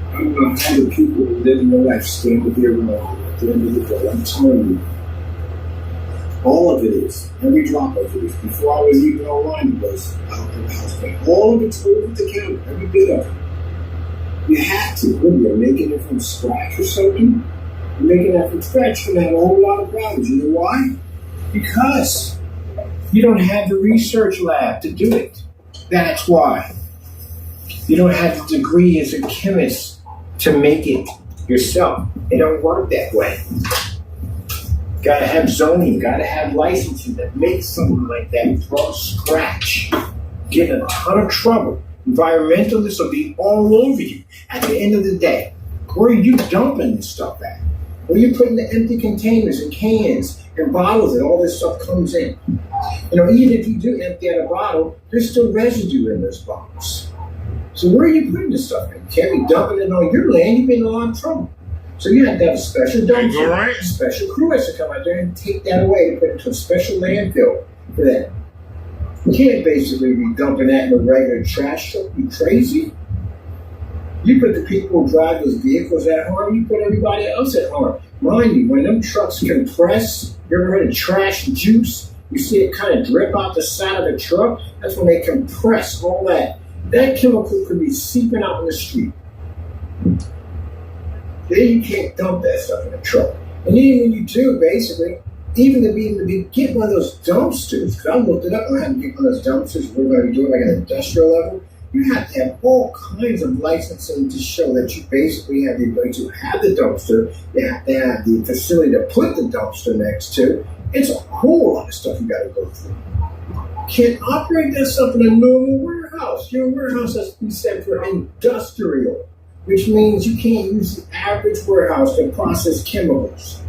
I don't know how the people who live in their life stand with their wrong at the end of the day. I'm telling you. All of it is. Every drop of it is. Before I was even online, it was out in the house paint. All of it's over the counter. Every bit of it. You have to. When you're making it from scratch or something, you're making that from scratch, you're going to have a whole lot of problems. You know why? Because you don't have the research lab to do it. That's why. You don't have the degree as a chemist to make it yourself. It don't work that way. Gotta have zoning, gotta have licensing that makes something like that from scratch. Get in a ton of trouble. Environmentalists will be all over you at the end of the day. Where are you dumping this stuff at? Where are you putting the empty containers and cans and bottles and all this stuff comes in? You know, even if you do empty out a bottle, there's still residue in those bottles. So where are you putting this stuff in? You can't be dumping it on your land. You've been in a lot of trouble. So you have to have a special dumpster, right. Special crew has to come out there and take that away and put it into a special landfill for that. You can't basically be dumping that in a regular trash truck. You crazy? You put the people who drive those vehicles at harm, you put everybody else at harm. Mind you, when them trucks compress, you ever heard of trash juice? You see it kind of drip out the side of the truck? That's when they compress all that. That chemical could be seeping out in the street. Then you can't dump that stuff in a truck. And even when you do, basically, even to be get one of those dumpsters, because I looked it up on how to get one of those dumpsters, we're going to be doing like an industrial level, you have to have all kinds of licensing to show that you basically have the ability to have the dumpster, you have to have the facility to put the dumpster next to. It's a whole lot of stuff you got to go through. Can't operate that stuff in a normal warehouse. Your warehouse has to be set for industrial, which means you can't use the average warehouse to process chemicals.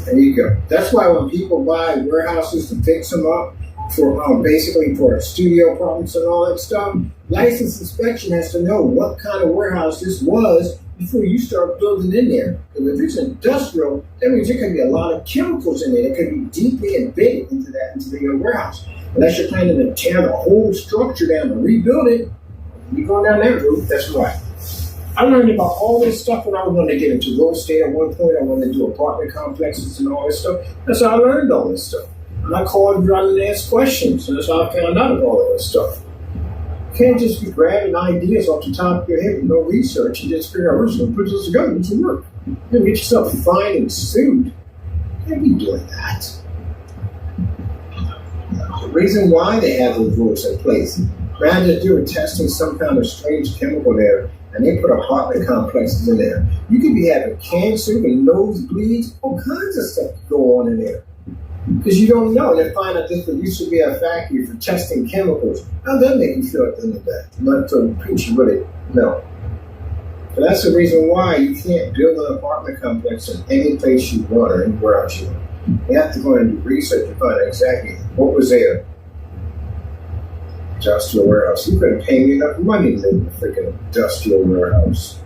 There you go. That's why when people buy warehouses to fix them up for basically for studio apartments and all that stuff, license inspection has to know what kind of warehouse this was before you start building in there. Because if it's industrial, that means there could be a lot of chemicals in there that could be deeply embedded into the warehouse. Unless you're planning to tear the whole structure down and rebuild it, you're going down that route. That's right. I learned about all this stuff when I wanted to get into real estate at one point. I wanted to do apartment complexes and all this stuff. That's how I learned all this stuff. And I called around and asked questions. And that's how I found out about all this stuff. You can't just be grabbing ideas off the top of your head with no research and just figure out, we're just going to put this together and it's going to work. You're going to get yourself fined and sued. You can't be doing that. The reason why they have those rules in place, rather than doing testing some kind of strange chemical there, and they put apartment complexes in there, you could be having cancer and nosebleeds, all kinds of stuff go on in there. Because you don't know. They find out this used to be a factory for testing chemicals. How does that make you feel at the end of that? Not to preach really, no. So that's the reason why you can't build an apartment complex in any place you want or anywhere else you want. You have to go and do research and find out exactly what was there. Industrial warehouse. You couldn't pay me enough money to live in a freaking industrial warehouse.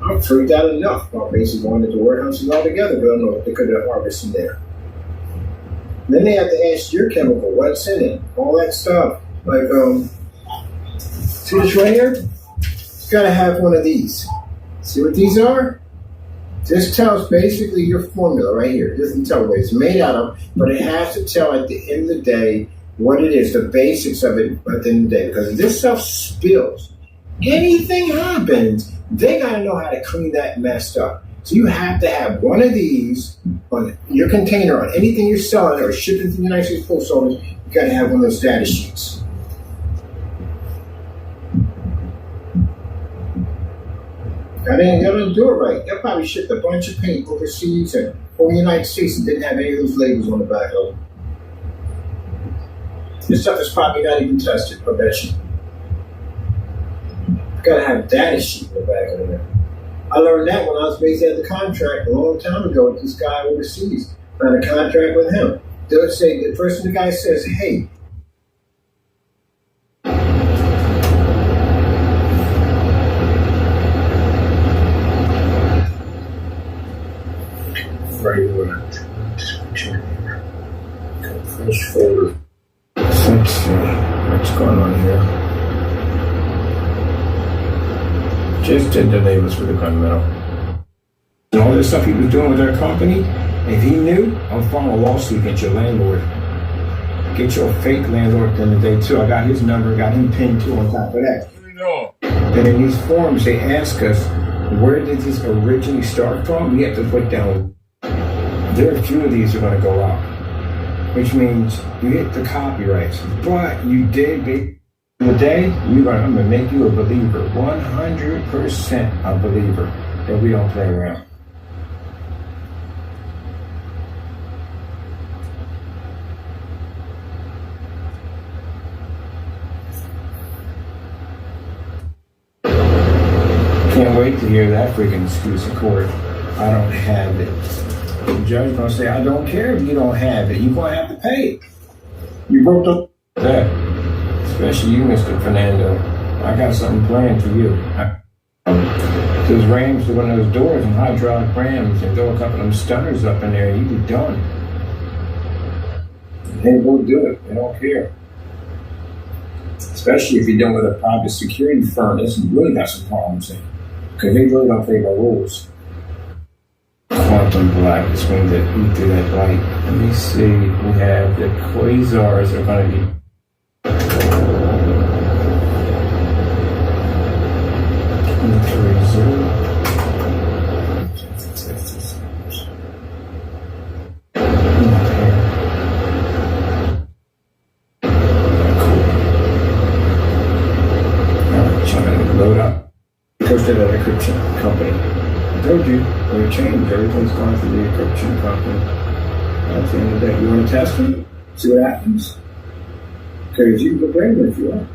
I'm freaked out enough about basically going into warehouses altogether, but I don't know what they could have harvested there. Then they have to ask your chemical, what's in it, all that stuff. Like, see this right here? It's got to have one of these. See what these are? This tells basically your formula right here. It doesn't tell what it's made out of, but it has to tell at the end of the day what it is, the basics of it at the end of the day. Because if this stuff spills, anything happens, they got to know how to clean that mess up. So you have to have one of these on your container, on anything you're selling or shipping to the United States Post Office. You got to have one of those data sheets. They didn't do it right. They probably shipped a bunch of paint overseas and over the United States and didn't have any of those labels on the back of them. This stuff is probably not even tested, I bet you. You got to have a data sheet on the back of it. I learned that when I was basically at the contract a long time ago with this guy overseas. I had a contract with him. They would say, the guy says, hey, finish folder. Let's see what's going on here. Just did the labels for the gunmetal. And all this stuff he was doing with our company, if he knew, I'm filing a lawsuit against your landlord. Get your fake landlord at the end of the day too. I got his number, got him pinned too on top of that. And in these forms, they ask us, where did this originally start from? We have to put down, there are a few of these are going to go out, which means you hit the copyrights, but you did today, I'm going to make you a believer, 100% a believer, that we don't play around. Can't wait to hear that freaking excuse in court. I don't have it. The judge going to say, I don't care if you don't have it. You're going to have to pay it. You broke that. Especially you, Mr. Fernando. I got something planned for you. Those rams to one of those doors and hydraulic rams and throw a couple of them stunners up in there and you be done. They will do it. They don't care. Especially if you're dealing with a private security firm. This really got some problems in. Because they really don't play by rules. Quantum black, which means that we do that light. Let me see. We have the quasars are going to be load up. Goes to that encryption company. I told you, they changed. Everything's gone through the encryption company. At the end of the day, you want to test it? See what happens? Because you can blame it if you want.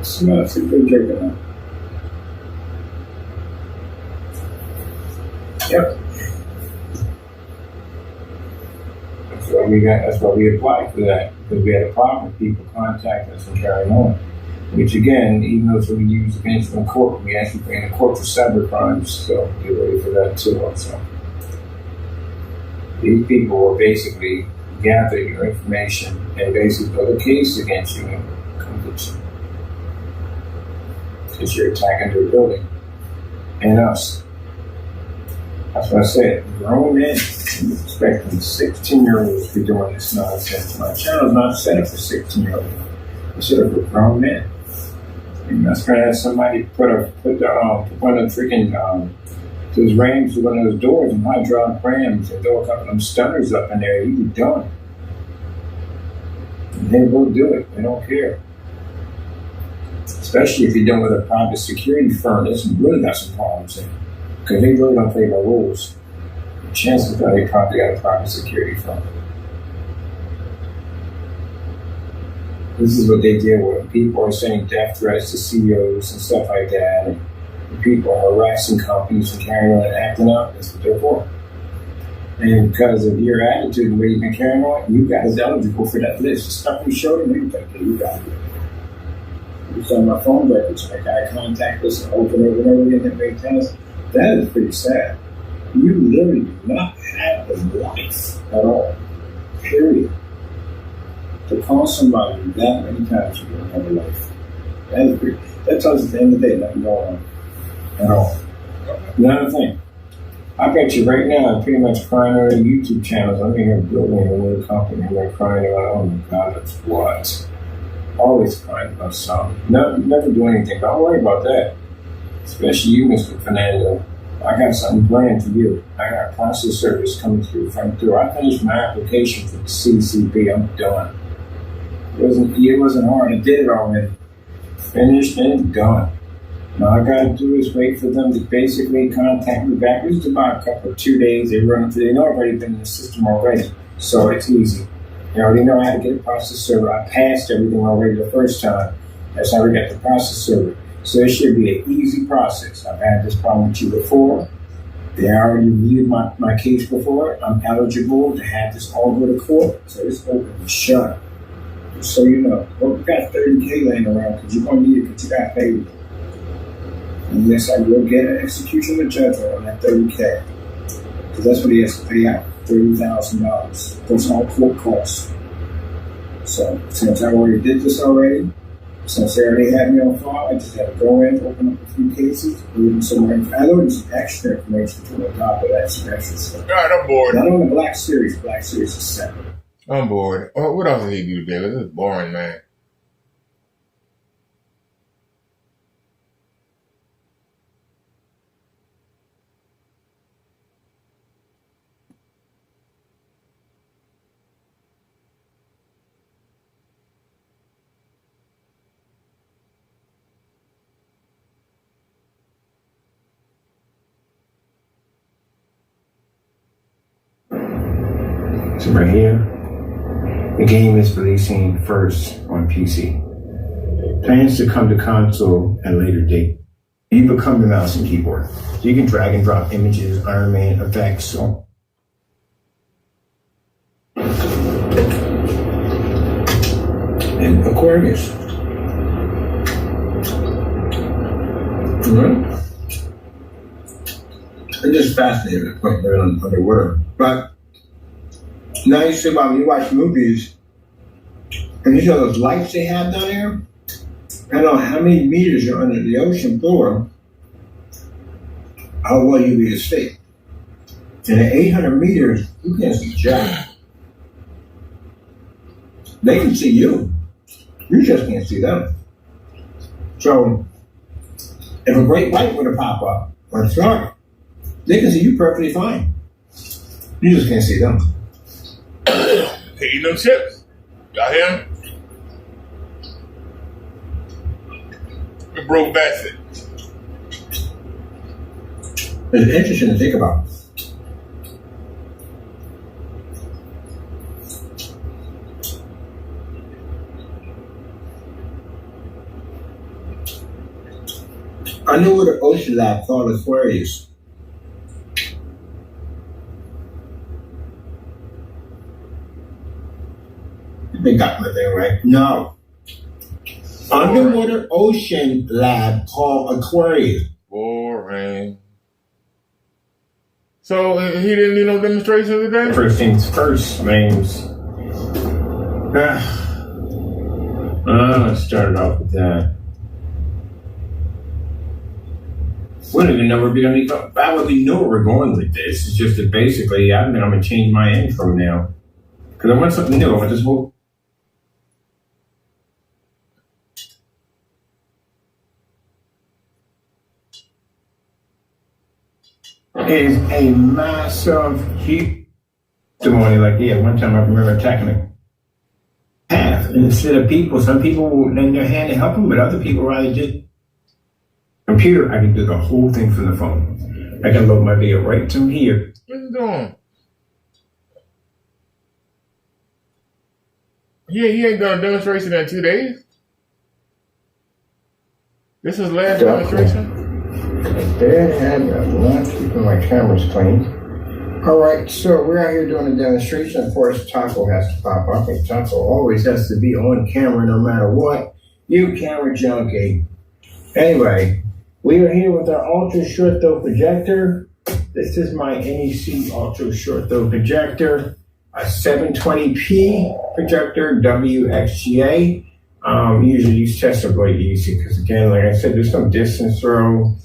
It's not a good check it out. Yep. That's why we applied for that, because we had a problem with people contacting us and carrying on. Which again, even though it's what we use against them in court, we actually bring in court for cyber crimes, so get ready for that too also. These people will basically gather your information and basically put a case against you and come get you. because you're attacking their building and us. That's what I said. Grown men expecting 16-year-olds to be doing this nonsense. My channel's not set up for 16-year-olds. It's set up for grown men. And that's going to have somebody put one of the freaking those rams to one of those doors and hydraulic rams and throw a couple of them stunners up in there. You'd be done. And they will do it. They don't care. Especially if you're done with a private security firm that's really got some problems in. Because they really don't play by rules. The chances are they probably got a private security firm. This is what they deal with. People are sending death threats to CEOs and stuff like that. And people are harassing companies and carrying on and acting out. That's what they're for. And because of your attitude and the way you've been carrying on, you guys are eligible for that list. The stuff you showed them, you got it. You saw my phone records. I got contact list and open it and everything that made sense. That is pretty sad. You literally do not have a life at all. Period. To call somebody that many times, you don't have a life. That is pretty. That tells us at the end of the day nothing going on at all. Another thing. I bet you right now I'm pretty much crying over the YouTube channels. I'm here building a little company and they're crying about, oh my God, that's what? Always crying about something. Never do anything. Don't worry about that. Especially you, Mr. Fernando. I got something planned for you. I got a process service coming through front door. I finished my application for the CCP. I'm done. It wasn't hard. I did it already. Finished and done. Now all I gotta do is wait for them to basically contact me back. It was about a couple of 2 days. They know I've already been in the system already. So it's easy. They already know how to get a process server. I passed everything already the first time. That's how we got the process server. So it should be an easy process. I've had this problem with you before. They already reviewed my case before. I'm eligible to have this all go to court. So it's open and shut. Just so you know. Well, we got 30K laying around because you're going to need it because you got paid. And yes, I will get an execution of judgment on that 30K. Because that's what he has to pay out. $30,000. That's all court costs. So since I already did this already, since they already had me on file, I just had to go in, open up a few cases, leave them somewhere. I know some extra information to on top of that, some extra stuff. All right, I'm bored. Not on the Black Series. Black Series is separate. I'm bored. What else did he do today? This is boring, man. So right here, the game is releasing first on PC. Plans to come to console at a later date. You become your mouse and keyboard. So you can drag and drop images, Iron Man effects. So. And Aquarius. Mm-hmm. It's just fascinating when they're underwater. But now you see about when you watch movies and you see all those lights they have down there. I don't know how many meters are under the ocean floor. How well you be safe. And at 800 meters, you can't see jack. They can see you. You just can't see them. So, if a great white were to pop up or a shark, they can see you perfectly fine. You just can't see them. Eating them chips. Y'all hear him? We broke Bassett. It's interesting to think about. I knew what an ocean lab called Aquarius. They got my thing right. No. Underwater ocean lab called Aquarius. Boring. So he didn't do no demonstration today? First things first, names. Let's start off with that. We don't even know where we're going to go. I already know where we're going with this. It's just that basically, I think I'm going to change my intro now. Because I want something new. I want this whole... Is a massive, huge testimony. Like, yeah, one time I remember attacking a path. And instead of people, some people will lend their hand to help them, but other people rather just... Computer, I can do the whole thing from the phone. I can load my video right to here. What you doing? Yeah, he ain't done a demonstration in 2 days. This is last demonstration. Dad had lunch, keeping my cameras clean. All right, so we're out here doing a demonstration. Of course, Taco has to pop up, and Taco always has to be on camera no matter what. You camera junkie. Anyway, we are here with our ultra short throw projector. This is my NEC ultra short throw projector, a 720p projector, WXGA. Usually use Tesla Blade easy because again, like I said, there's no distance throw.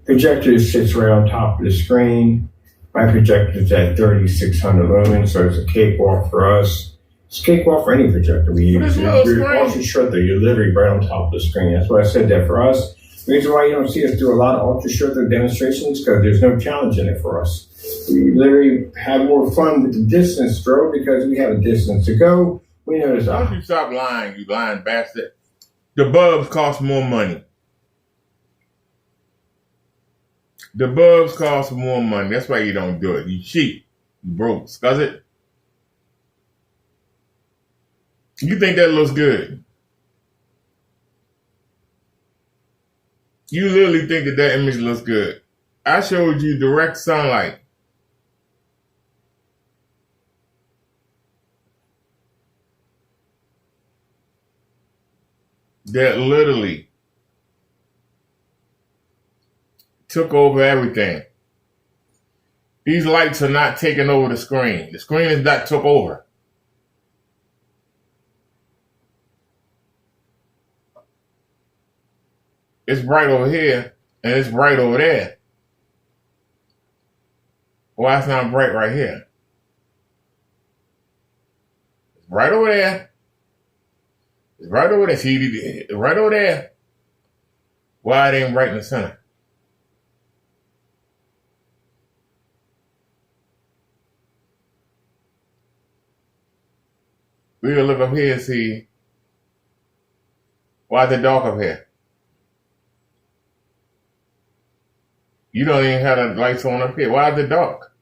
Projector sits right on top of the screen. My projector is at 3600 lumens, so it's a cakewalk for us. It's a cakewalk for any projector we use. You're ultra short though, you're literally right on top of the screen. That's why I said that for us. The reason why you don't see us do a lot of ultra short throw demonstrations because there's no challenge in it for us. We literally have more fun with the distance throw because we have a distance to go. We know this. Why don't you stop lying, you lying bastard? The bulbs cost more money. The bulbs cost more money. That's why you don't do it. You cheap. You broke. Scuzz it. You think that looks good. You literally think that that image looks good. I showed you direct sunlight. That literally took over everything. These lights are not taking over the screen. The screen is not took over. It's bright over here and it's bright over there. Why it's not bright right here? It's bright over there. It's right over there. See, it's right over there. Why it ain't right in the center? We gonna look up here and see why is it dark up here. You don't even have the lights on up here. Why is it dark?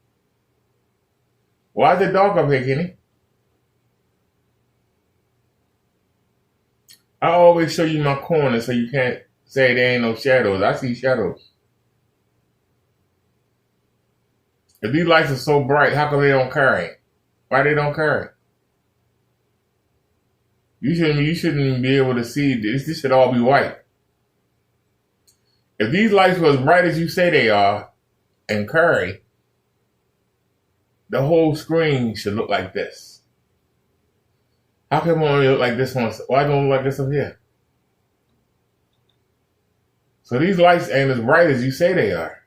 Why is it dark up here, Kenny? I always show you my corner so you can't say there ain't no shadows. I see shadows. If these lights are so bright, how come they don't carry? Why they don't carry? You shouldn't be able to see this. This should all be white. If these lights were as bright as you say they are and carry, the whole screen should look like this. How come it only look like this one? Why don't it look like this up here? So these lights ain't as bright as you say they are.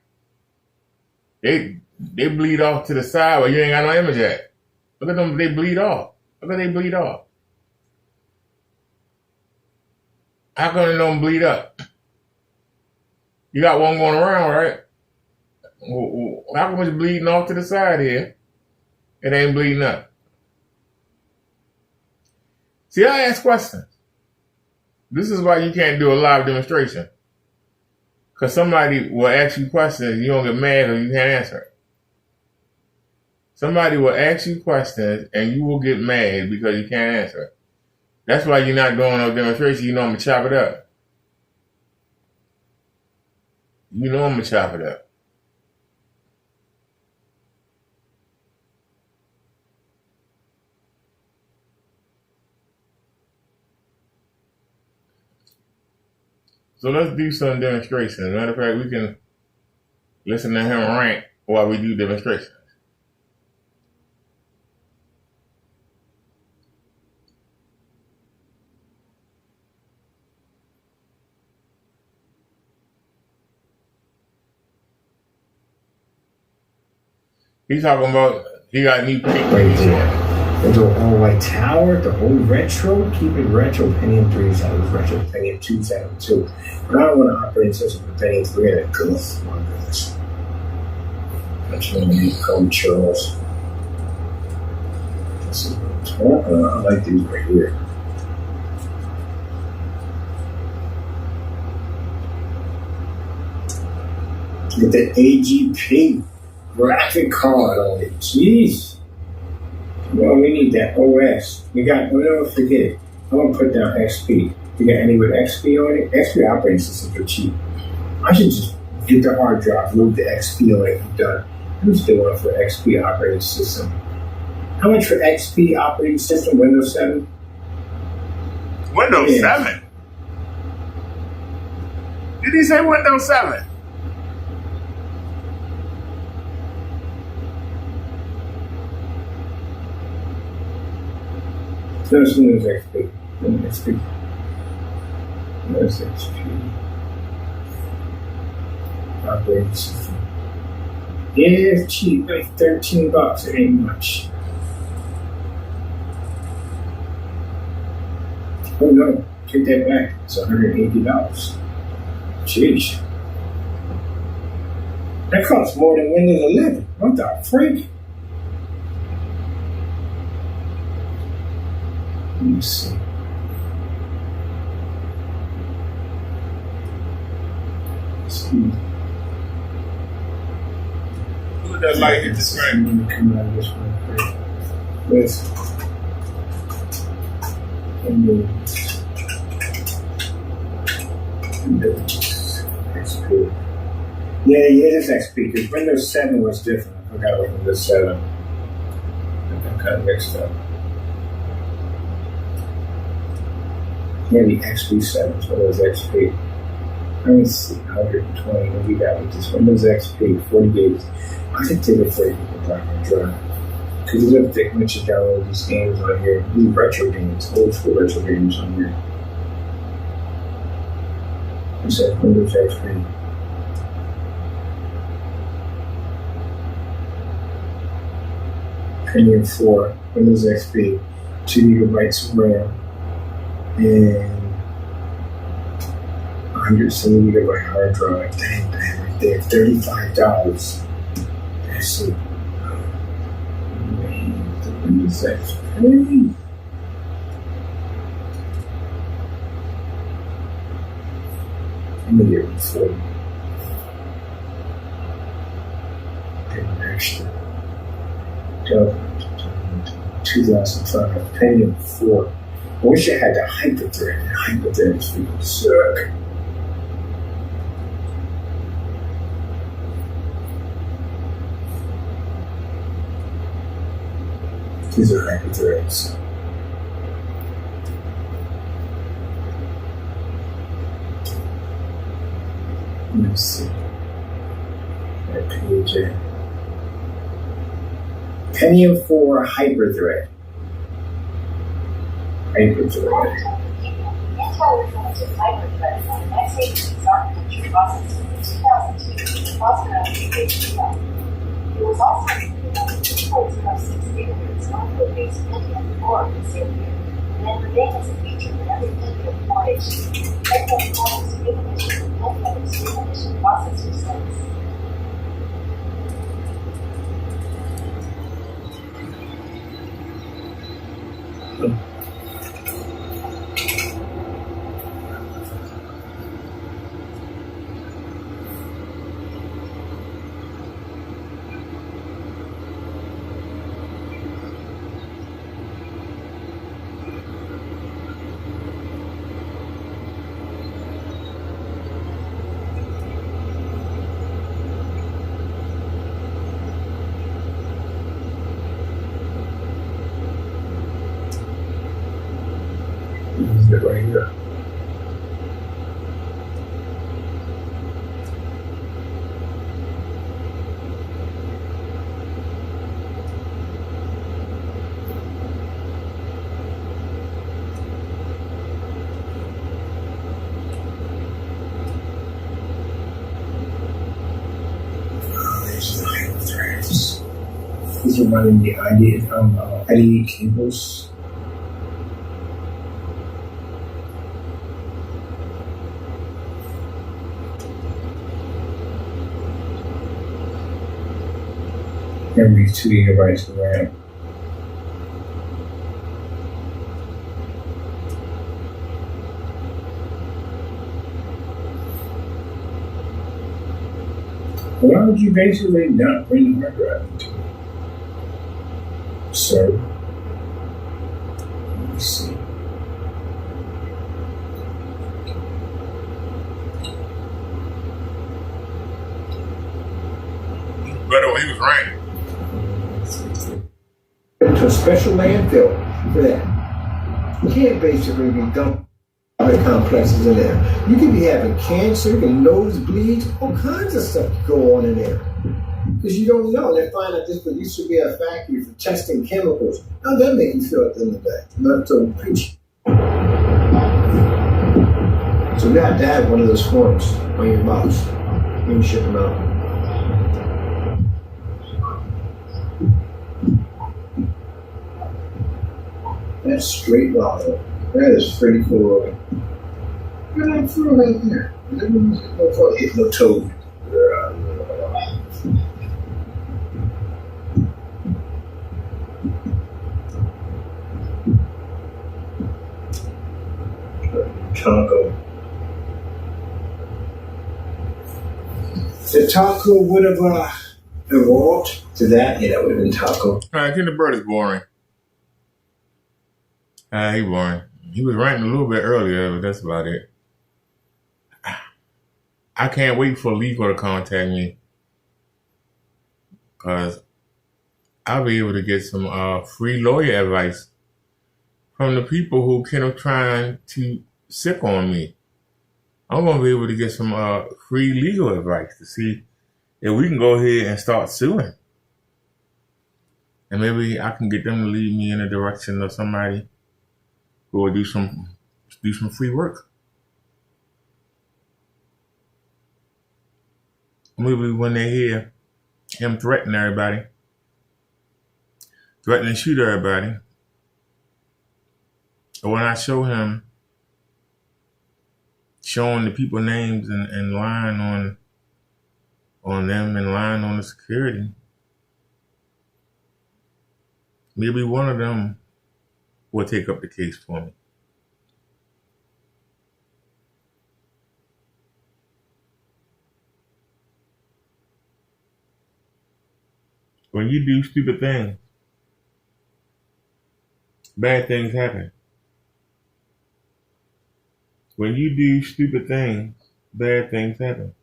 They bleed off to the side where you ain't got no image at. Look at them, they bleed off. Look at they bleed off. How come they don't bleed up? You got one going around, right? How come it's bleeding off to the side here? It ain't bleeding up. See, I ask questions. This is why you can't do a live demonstration. Because somebody will ask you questions, you don't get mad or you can't answer it. Somebody will ask you questions and you will get mad because you can't answer it. That's why you're not doing no demonstration. You know I'm going to chop it up. You know I'm going to chop it up. So let's do some demonstrations. As a matter of fact, we can listen to him rant while we do demonstrations. He's talking about he got new paint. Right there. The all white tower, the old retro, keep it retro. Pentium 3s, I was retro. Pentium 2s, I was too. But I don't want to operate system for Pentium 3 and oh my goodness. That's when you come Charles. Let's see. I like these right here. Get the AGP graphic card on it. Jeez. Well, we need that OS. We got, we'll never forget it. I'm going to put down XP. You got any with XP on it? XP operating systems are cheap. I should just get the hard drive, move the XP on it, and done. I'm still one for XP operating system. How much for XP operating system? Windows 7? Windows 7? Did he say Windows 7? No, it's Windows XP. Windows XP. Operating system. Yeah, it's cheap, like $13. It ain't much. Oh no, take that back. It's $180. Jeez. That costs more than Windows 11. What the freak? Let me see. Put that light in the screen. Let me come out of this one quick. With XP. Yeah, it is XP because Windows 7 was different. I forgot what Windows 7. I'm kind of mixed up. Maybe XP 7 is Windows XP. Let me see, 120. What we got with this Windows XP, 40 gigs. I should take it 40 gigabyte on drive. Because you look at once you download these games on here, these retro games, old school retro games on here. It says Windows XP. Pentium 4, Windows XP, 2 gigabytes of RAM, and 170 gigabyte hard drive. Dang, right there, $35. That's it. Windows XP. I'm gonna get it 40. Pay extra. 2005, Pentium 4. I wish I had the hyperthread. The hyperthread is freaking suck. These are hyperthreads. Let's see. That page. Pentium 4 hyperthread. Hyperthread. Intel implemented hyperthread on x86 architecture processor in 2002, also known as HBM. It was also implemented in 406 gigahertz on-code-based Pentium 4 CPU, and remains a feature in every Pentium 4H. Pentium 4 is new edition of Pentium Extreme Edition processor sets. Right here. These are hyperthreads. Is it running the ID cables? Memory 2 gigabytes of RAM. Why would you basically not bring the hard drive into it? So, let me see. Better when he was raining. To a special landfill for that. You can't basically be dumping other complexes in there. You could be having cancer and nosebleeds, all kinds of stuff go on in there. Because you don't know. They find out this used to be a factory for testing chemicals. How does that make you feel at the end of the day? Not so preachy. So you have to have one of those forms on your box when you ship them out. That's straight lava. That is pretty cool. Look at that fruit right there. It's no toad. Taco. The taco would have evolved to that. Yeah, that would have been taco. I think the bird is boring. He boring. He was ranting a little bit earlier, but that's about it. I can't wait for legal to contact me, because I'll be able to get some free lawyer advice from the people who kind of trying to sick on me. I'm going to be able to get some free legal advice to see if we can go ahead and start suing. And maybe I can get them to lead me in the direction of somebody who will do some free work. Maybe when they hear him threaten everybody, threaten to shoot everybody, or when I show him showing the people names and lying on them and lying on the security, maybe one of them will take up the case for me. When you do stupid things, bad things happen. When you do stupid things, bad things happen.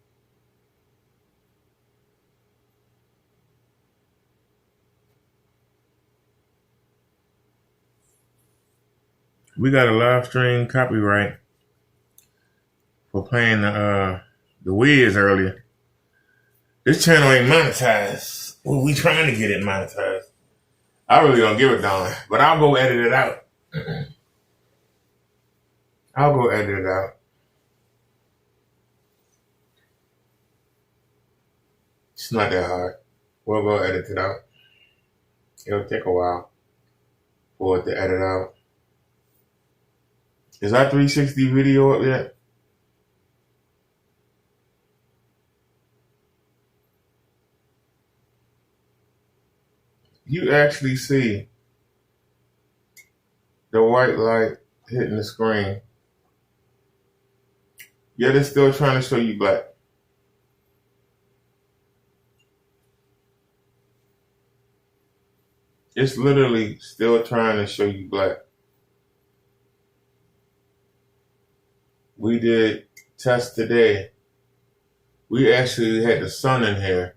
We got a live stream copyright for playing the Wiz earlier. This channel ain't monetized. Well, we trying to get it monetized. I really don't give a darn, but I'll go edit it out. I'll go edit it out. It's not that hard. We'll go edit it out. It'll take a while for it to edit out. Is our 360 video up yet? You actually see the white light hitting the screen. Yet it's still trying to show you black. It's literally still trying to show you black. We did tests today. We actually had the sun in here.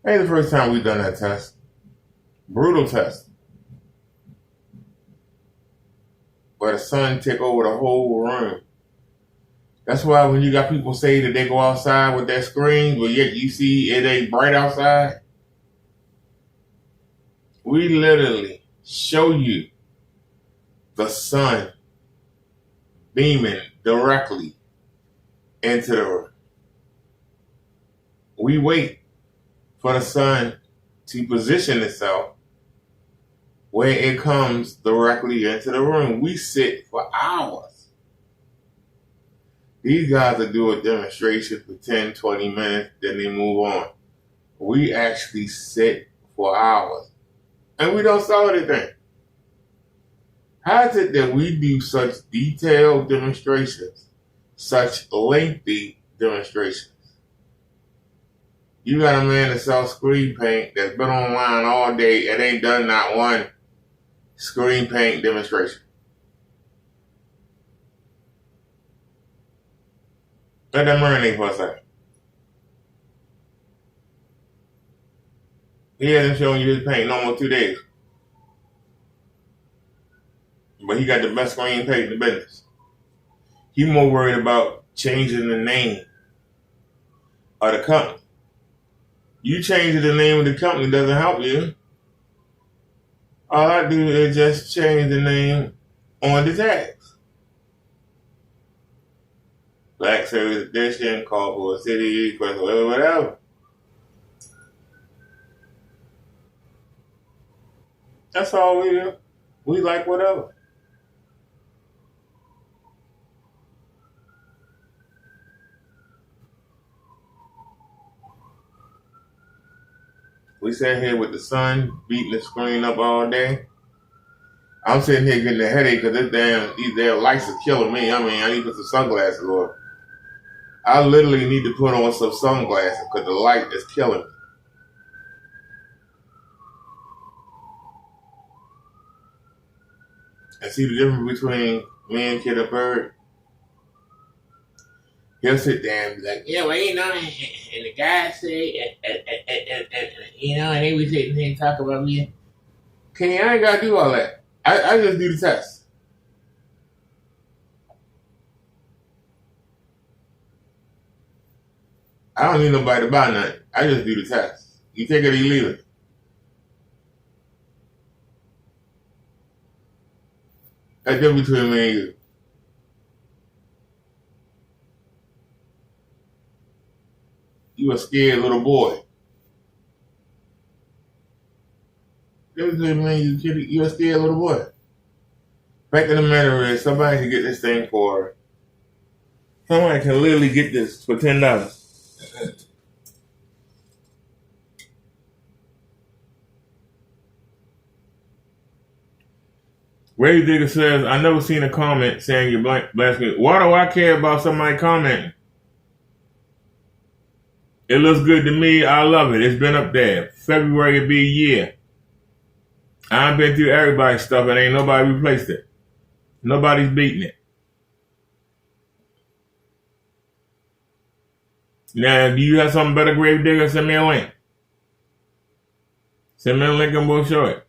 Hey, the first time we done that test. Brutal test. Where the sun take over the whole room. That's why when you got people say that they go outside with their screens, but yet you see it ain't bright outside. We literally show you the sun beaming directly into the room. We wait for the sun to position itself where it comes directly into the room. We sit for hours. These guys will do a demonstration for 10, 20 minutes, then they move on. We actually sit for hours. And we don't sell anything. How is it that we do such detailed demonstrations, such lengthy demonstrations? You got a man that sells screen paint that's been online all day and ain't done not one screen paint demonstration. Let that marinate for a second. He hasn't shown you his paint in almost 2 days. But he got the best screen paint in the business. He more worried about changing the name of the company. You changing the name of the company doesn't help you. All I do is just change the name on the tags. Black Service Edition, Cardboard City, whatever. That's all we do. We like whatever. We sat here with the sun beating the screen up all day. I'm sitting here getting a headache because these damn lights are killing me. I mean, I need to put some sunglasses on. I literally need to put on some sunglasses because the light is killing me. And see the difference between me and Kid a Bird? He'll sit there and be like, yeah, well, you know, and the guy say, you know, and they be sitting here and talk about me. Kenny, I ain't got to do all that. I just do the test. I don't need nobody to buy nothing. I just do the test. You take it or you leave it. That's the difference between me and you. You a scared little boy. Difference between me and you, you a scared little boy. Fact of the matter is, somebody can get this thing for. Somebody can literally get this for $10. Ray Digger says, I never seen a comment saying you're blaspheming. Why do I care about somebody commenting? It looks good to me. I love it. It's been up there. February will be a year. I've been through everybody's stuff and ain't nobody replaced it. Nobody's beating it. Now, do you have something better, Grave Digger? Send me a link. Send me a link and we'll show it.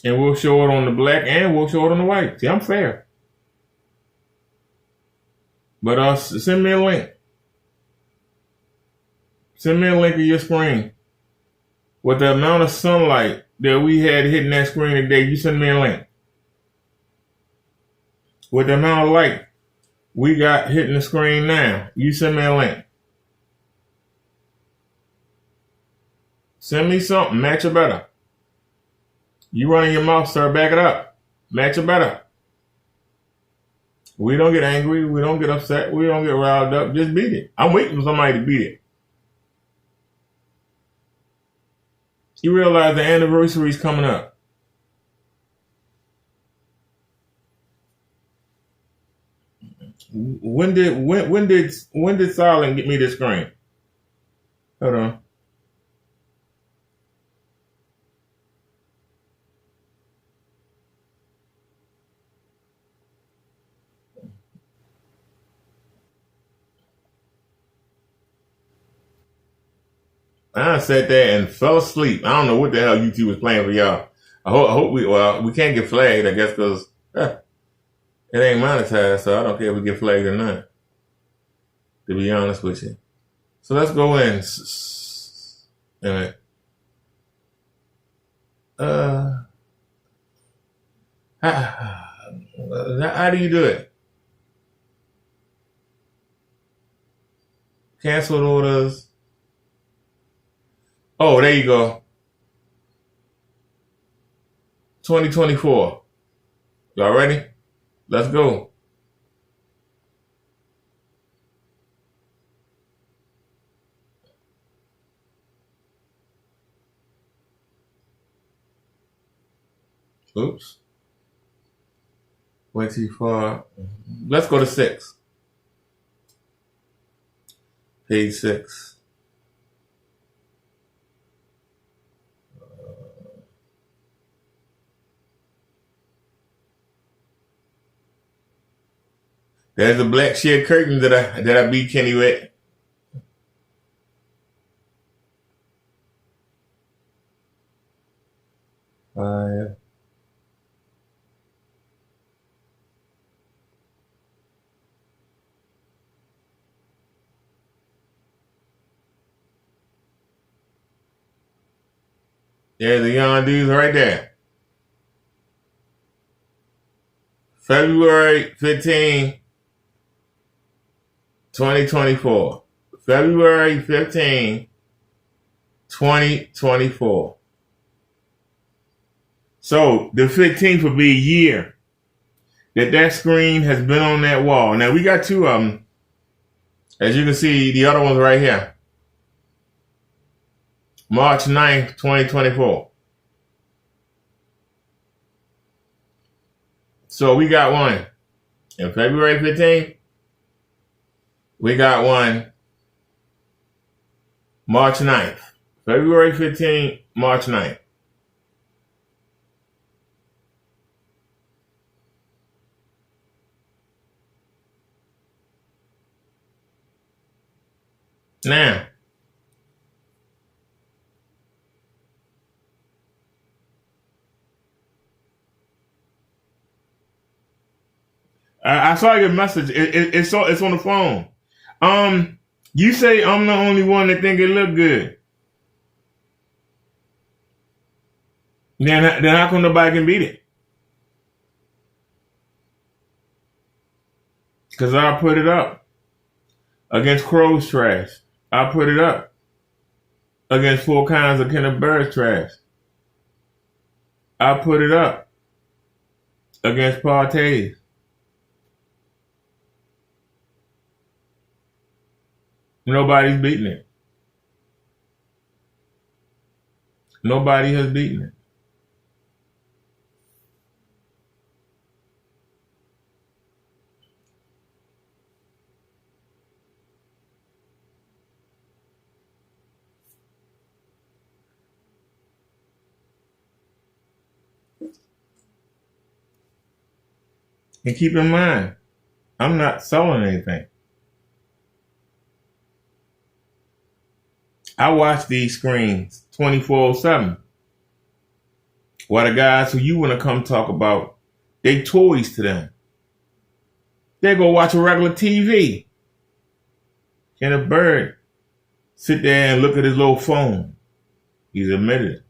And we'll show it on the black and we'll show it on the white. See, I'm fair. But send me a link. Send me a link of your screen. With the amount of sunlight that we had hitting that screen today, you send me a link. With the amount of light we got hitting the screen now, you send me a link. Send me something. Match it better. You running your mouth, sir. Back it up. Match it better. We don't get angry. We don't get upset. We don't get riled up. Just beat it. I'm waiting for somebody to beat it. You realize the anniversary is coming up. When did Silent get me this screen? Hold on. I sat there and fell asleep. I don't know what the hell YouTube was playing for y'all. I hope we can't get flagged, I guess, because it ain't monetized, so I don't care if we get flagged or not, to be honest with you. So let's go in. How do you do it? Canceled orders. Oh, there you go. 2024. Y'all ready? Let's go. Oops. Way too far. Let's go to 6. Page 6. There's a black sheer curtain that I beat Kenny with. Five. There's the young dudes right there. February 15, 2024. February 15, 2024. So the 15th will be a year that screen has been on that wall. Now we got 2 of them. As you can see, the other one's right here. March 9th, 2024. So we got one in February 15th. We got one March 9th. February 15th, March 9th. Now, I saw your message. It's on the phone. You say I'm the only one that think it look good. Then how come nobody can beat it? Because I put it up against Crow's trash. I put it up against 4 kinds of Kenneth Bird's trash. I put it up against Partay's. Nobody's beating it. Nobody has beaten it. And keep in mind, I'm not selling anything. I watch these screens 24/7. While the guys who you want to come talk about, they toys to them. They go watch a regular TV. Kenneth Bird sit there and look at his little phone. He's admitted it.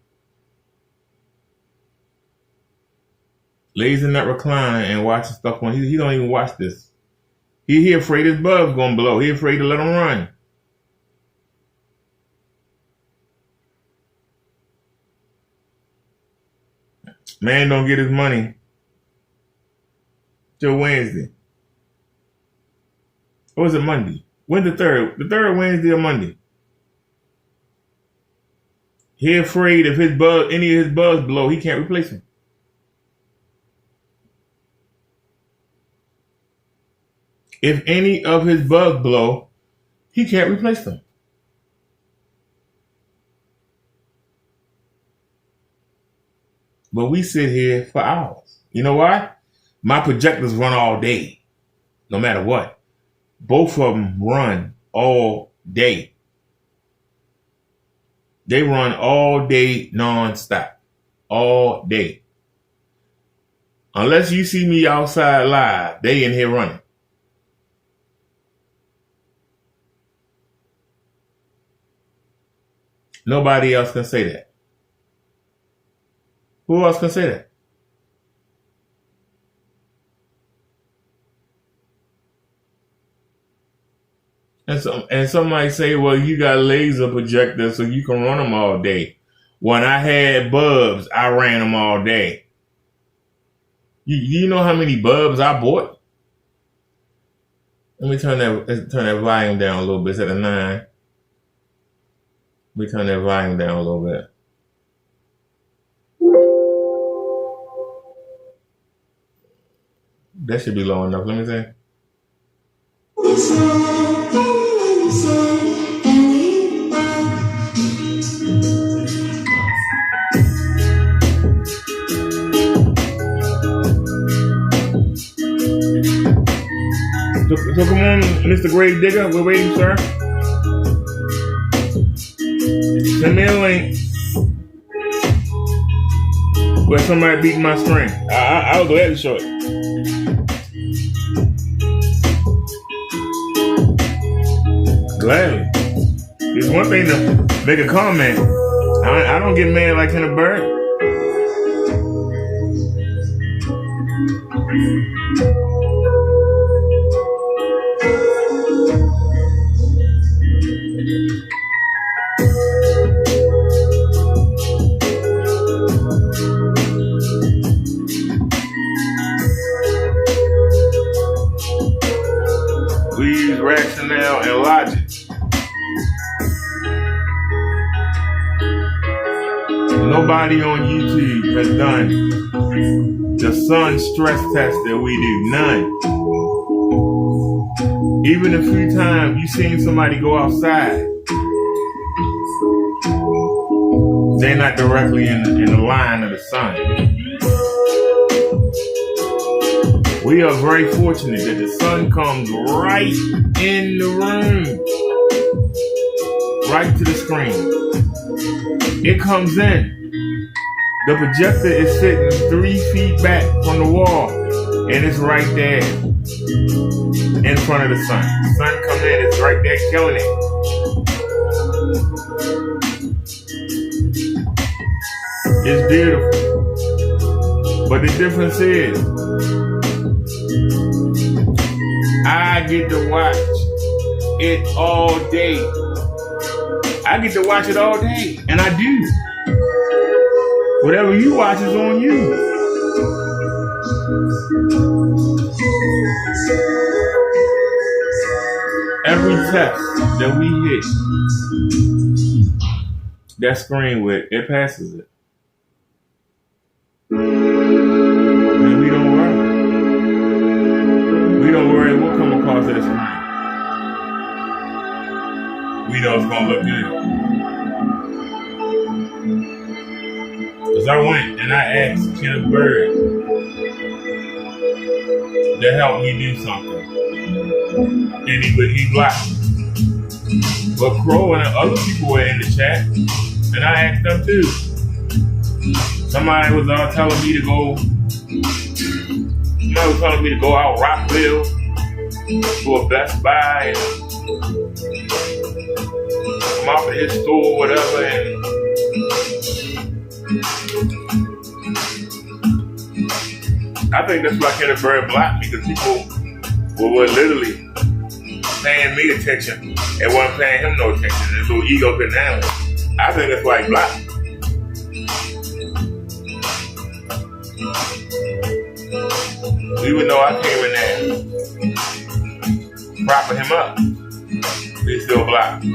Lays in that recliner and watches stuff on. He don't even watch this. He afraid his bulb's gonna blow. He afraid to let him run. Man don't get his money till Wednesday. Or is it Monday? When's the 3rd? The 3rd Wednesday or Monday? He afraid if any of his bulbs blow, he can't replace them. If any of his bulbs blow, he can't replace them. But we sit here for hours. You know why? My projectors run all day, no matter what. Both of them run all day. They run all day non-stop. All day. Unless you see me outside live, they in here running. Nobody else can say that. Who else can say that? And somebody say, well, you got laser projectors so you can run them all day. When I had bulbs, I ran them all day. You know how many bulbs I bought? Let me turn that volume down a little bit. It's at a 9. Let me turn that volume down a little bit. That should be low enough. Let me see. So come on, Mr. Grave Digger. We're waiting, sir. Send me a link where somebody beat my string. I'll go ahead and show it. Gladly. It's one thing to make a comment. I don't get mad like in a bird. We use rationale and logic. Nobody on YouTube has done the sun stress test that we do. None. Even a few times you've seen somebody go outside, they're not directly in the line of the sun. We are very fortunate that the sun comes right in the room, right to the screen. It comes in. The projector is sitting 3 feet back from the wall, and it's right there in front of the sun. The sun comes in, it's right there killing it. It's beautiful. But the difference is, I get to watch it all day. I get to watch it all day, and I do. Whatever you watch is on you. Every test that we hit, that screen with, it passes it. And we don't worry. We don't worry what come across that screen. We know it's gonna look good. Because I went and I asked Kenneth Bird to help me do something. And he blocked me. But Crow and other people were in the chat, and I asked them too. Somebody was telling me to go out Rockville to a Best Buy and come off of his store or whatever, and I think that's why Kenneth Bird blocked me, because people were literally paying me attention and wasn't paying him no attention. His little ego couldn't handle it. I think that's why he blocked me. Even though I came in there propping him up, he still blocked me.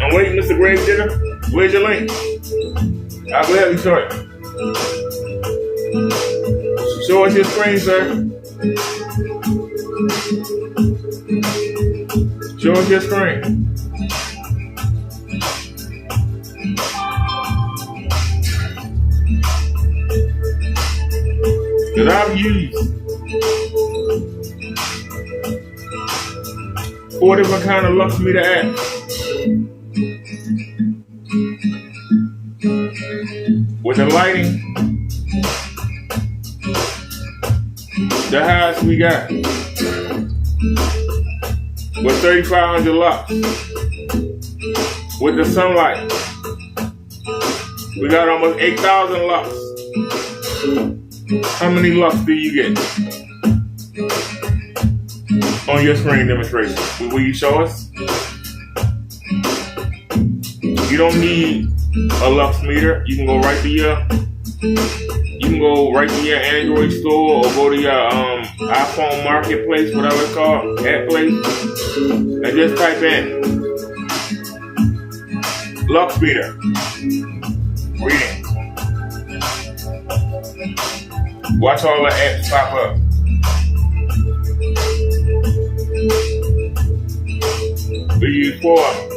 I'm waiting, Mr. Grave Digger. Where's your link? I'll go ahead and show it. Show us your screen, sir. Show us your screen. That I've used 4 different kind of Luxmeter apps. With the lighting, the highest we got was 3,500 lux. With the sunlight, we got almost 8,000 lux. How many lux do you get on your screen demonstration? Will you show us? You don't need a lux meter. You can go right to your Android store or go to your iPhone marketplace, whatever it's called, app place, and just type in lux meter. Reading. Watch all the apps pop up. We use 4 of them.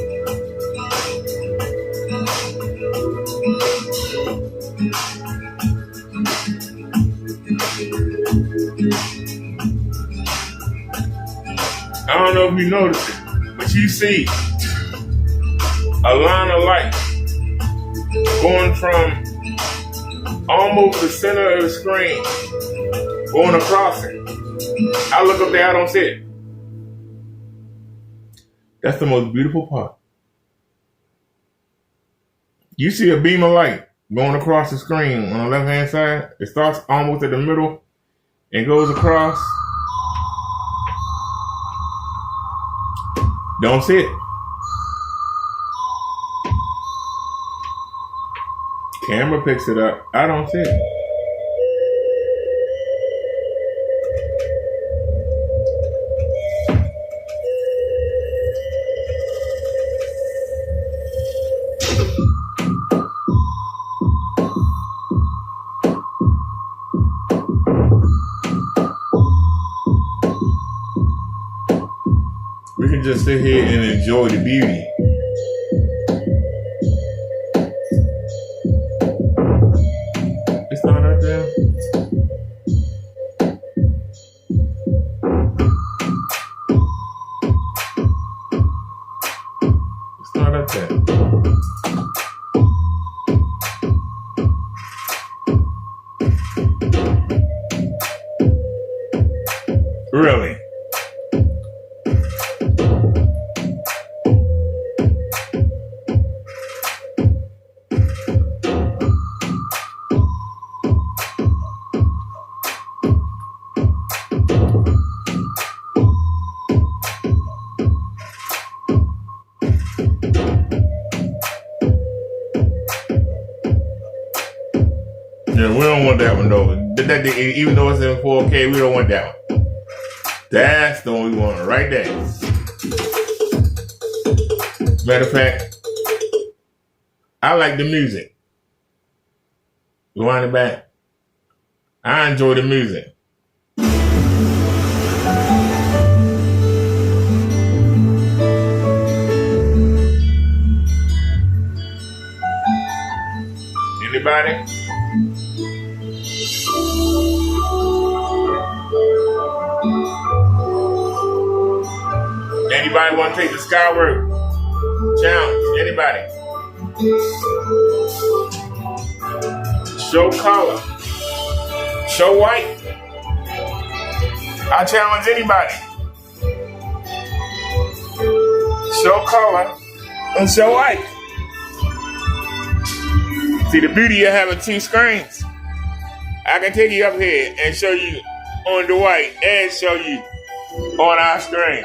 I don't know if you noticed it, but you see a line of light going from almost the center of the screen, going across it. I look up there, I don't see it. That's the most beautiful part. You see a beam of light going across the screen on the left-hand side. It starts almost at the middle and goes across. Don't see it. Camera picks it up. I don't see it. We can just sit here and enjoy the beauty. It's not up there. It's not up there. Really? Yeah, we don't want that one though. Even though it's in 4K, we don't want that one. That's the one we want right there. Matter of fact, I like the music. Rewind it back. I enjoy the music. Anybody? Anybody want to take the Skyward challenge? Anybody? Show color. Show white. I challenge anybody. Show color and show white. See the beauty of having 2 screens. I can take you up here and show you on the white and show you on our screen.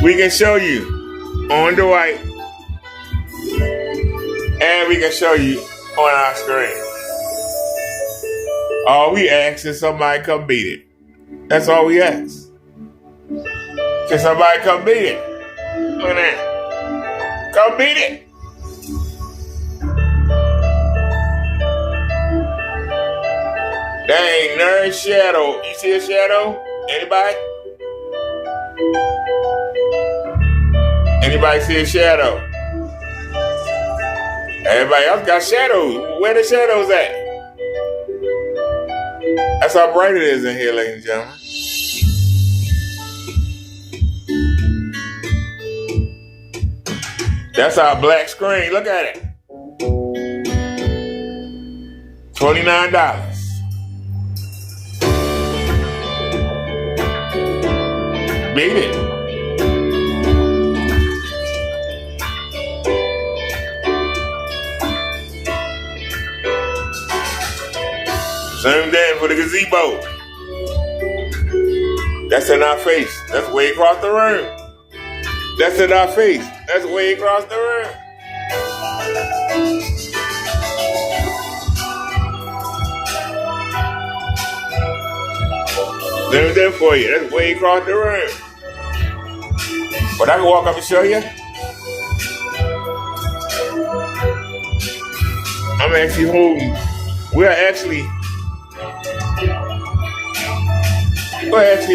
We can show you on the white and we can show you on our screen. All we ask is somebody come beat it. That's all we ask. Can somebody come beat it? Look at that. Come beat it. That ain't no shadow. You see a shadow? Anybody? Anybody see a shadow? Everybody else got shadows. Where the shadows at? That's how bright it is in here, ladies and gentlemen. That's our black screen. Look at it. $29. Beat it. Same thing for the gazebo. That's in our face. That's way across the room. That's in our face. That's way across the room. Same thing for you. That's way across the room. But I can walk up and show you. I'm actually holding. We're actually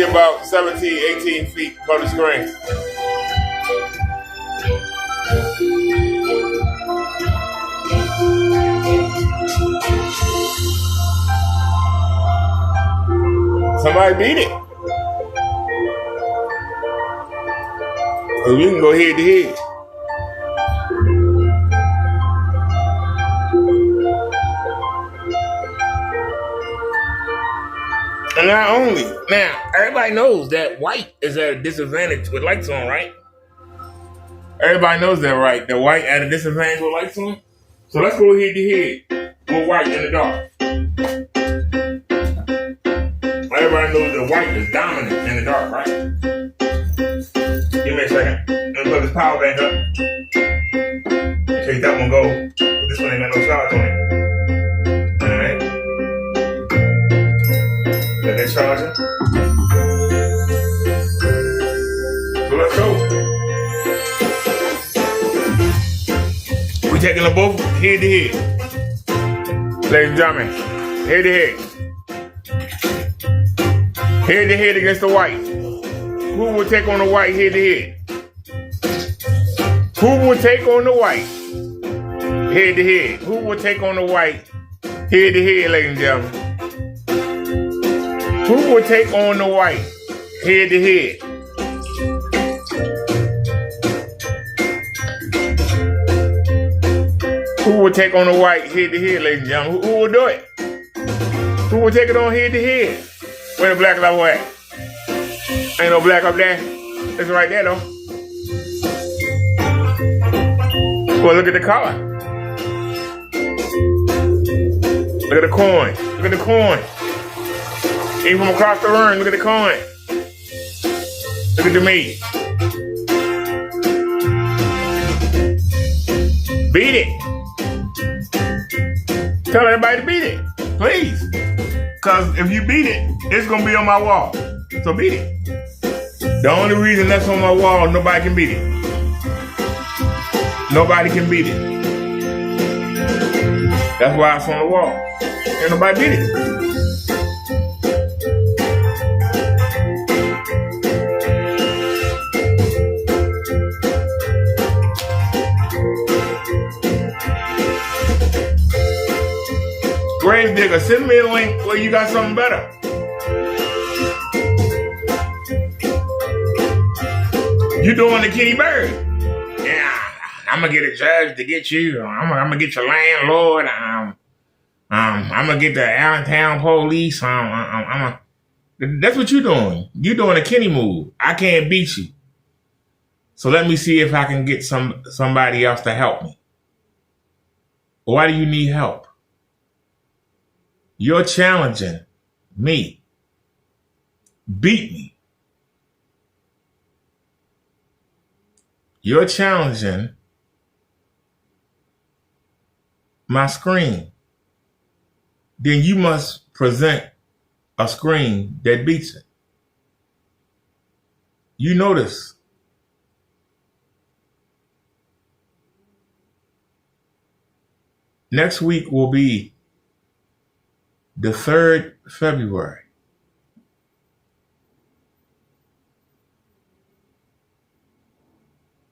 about 17, 18 feet from the screen. Somebody beat it. Or we can go head to head. And not only, now, everybody knows that white is at a disadvantage with lights on, right? Everybody knows that, right? That white at a disadvantage with lights on. So let's go head to head with white in the dark. Everybody knows that white is dominant in the dark, right? Give me a second. Let me put this power bank up. In case that one goes. This one ain't got no charge on it. Alright. Let that charger. So let's go. We taking them both head to head. Ladies and gentlemen, head to head. Head to head against the white. Who will take on the white head to head? Who will take on the white head to head? Who will take on the white head to head, ladies and gentlemen? Who will take on the white head to head? Who will take on the white head to head, ladies and gentlemen? Who will do it? Who will take it on head to head? Where the black level at? Ain't no black up there. It's right there though. Well, look at the color. Look at the coin. Look at the coin. Even from across the room, look at the coin. Look at the meat. Beat it. Tell everybody to beat it, please. Because if you beat it, it's going to be on my wall. So beat it. The only reason that's on my wall, nobody can beat it. Nobody can beat it. That's why it's on the wall. Ain't nobody beat it. Grave digger, send me a link where you got something better. You doing the Kitty Bird? Yeah, I'm gonna get a judge to get you. I'm gonna get your landlord. I'm gonna get the Allentown police. That's what you doing. You doing a Kenny move. I can't beat you. So let me see if I can get somebody else to help me. Why do you need help? You're challenging me. Beat me. You're challenging my screen. Then you must present a screen that beats it. You notice. Next week will be the 3rd February.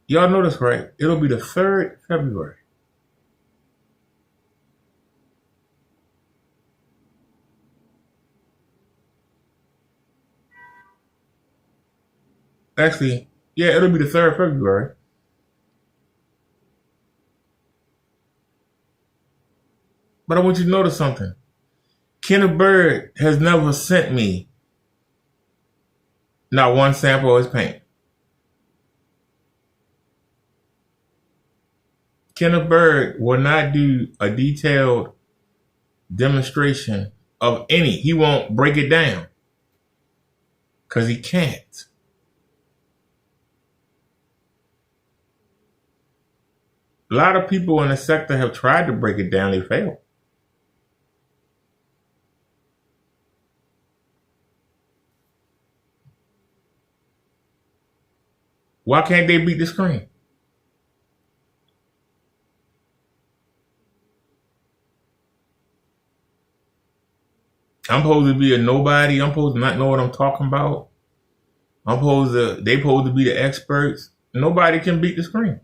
Y'all notice, right? It'll be the 3rd February. Actually, yeah, it'll be the 3rd February. But I want you to notice something. Kenneth Bird has never sent me not one sample of his paint. Kenneth Bird will not do a detailed demonstration of any. He won't break it down because he can't. A lot of people in the sector have tried to break it down. They failed. Why can't they beat the screen? I'm supposed to be a nobody. I'm supposed to not know what I'm talking about. They supposed to be the experts. Nobody can beat the screen.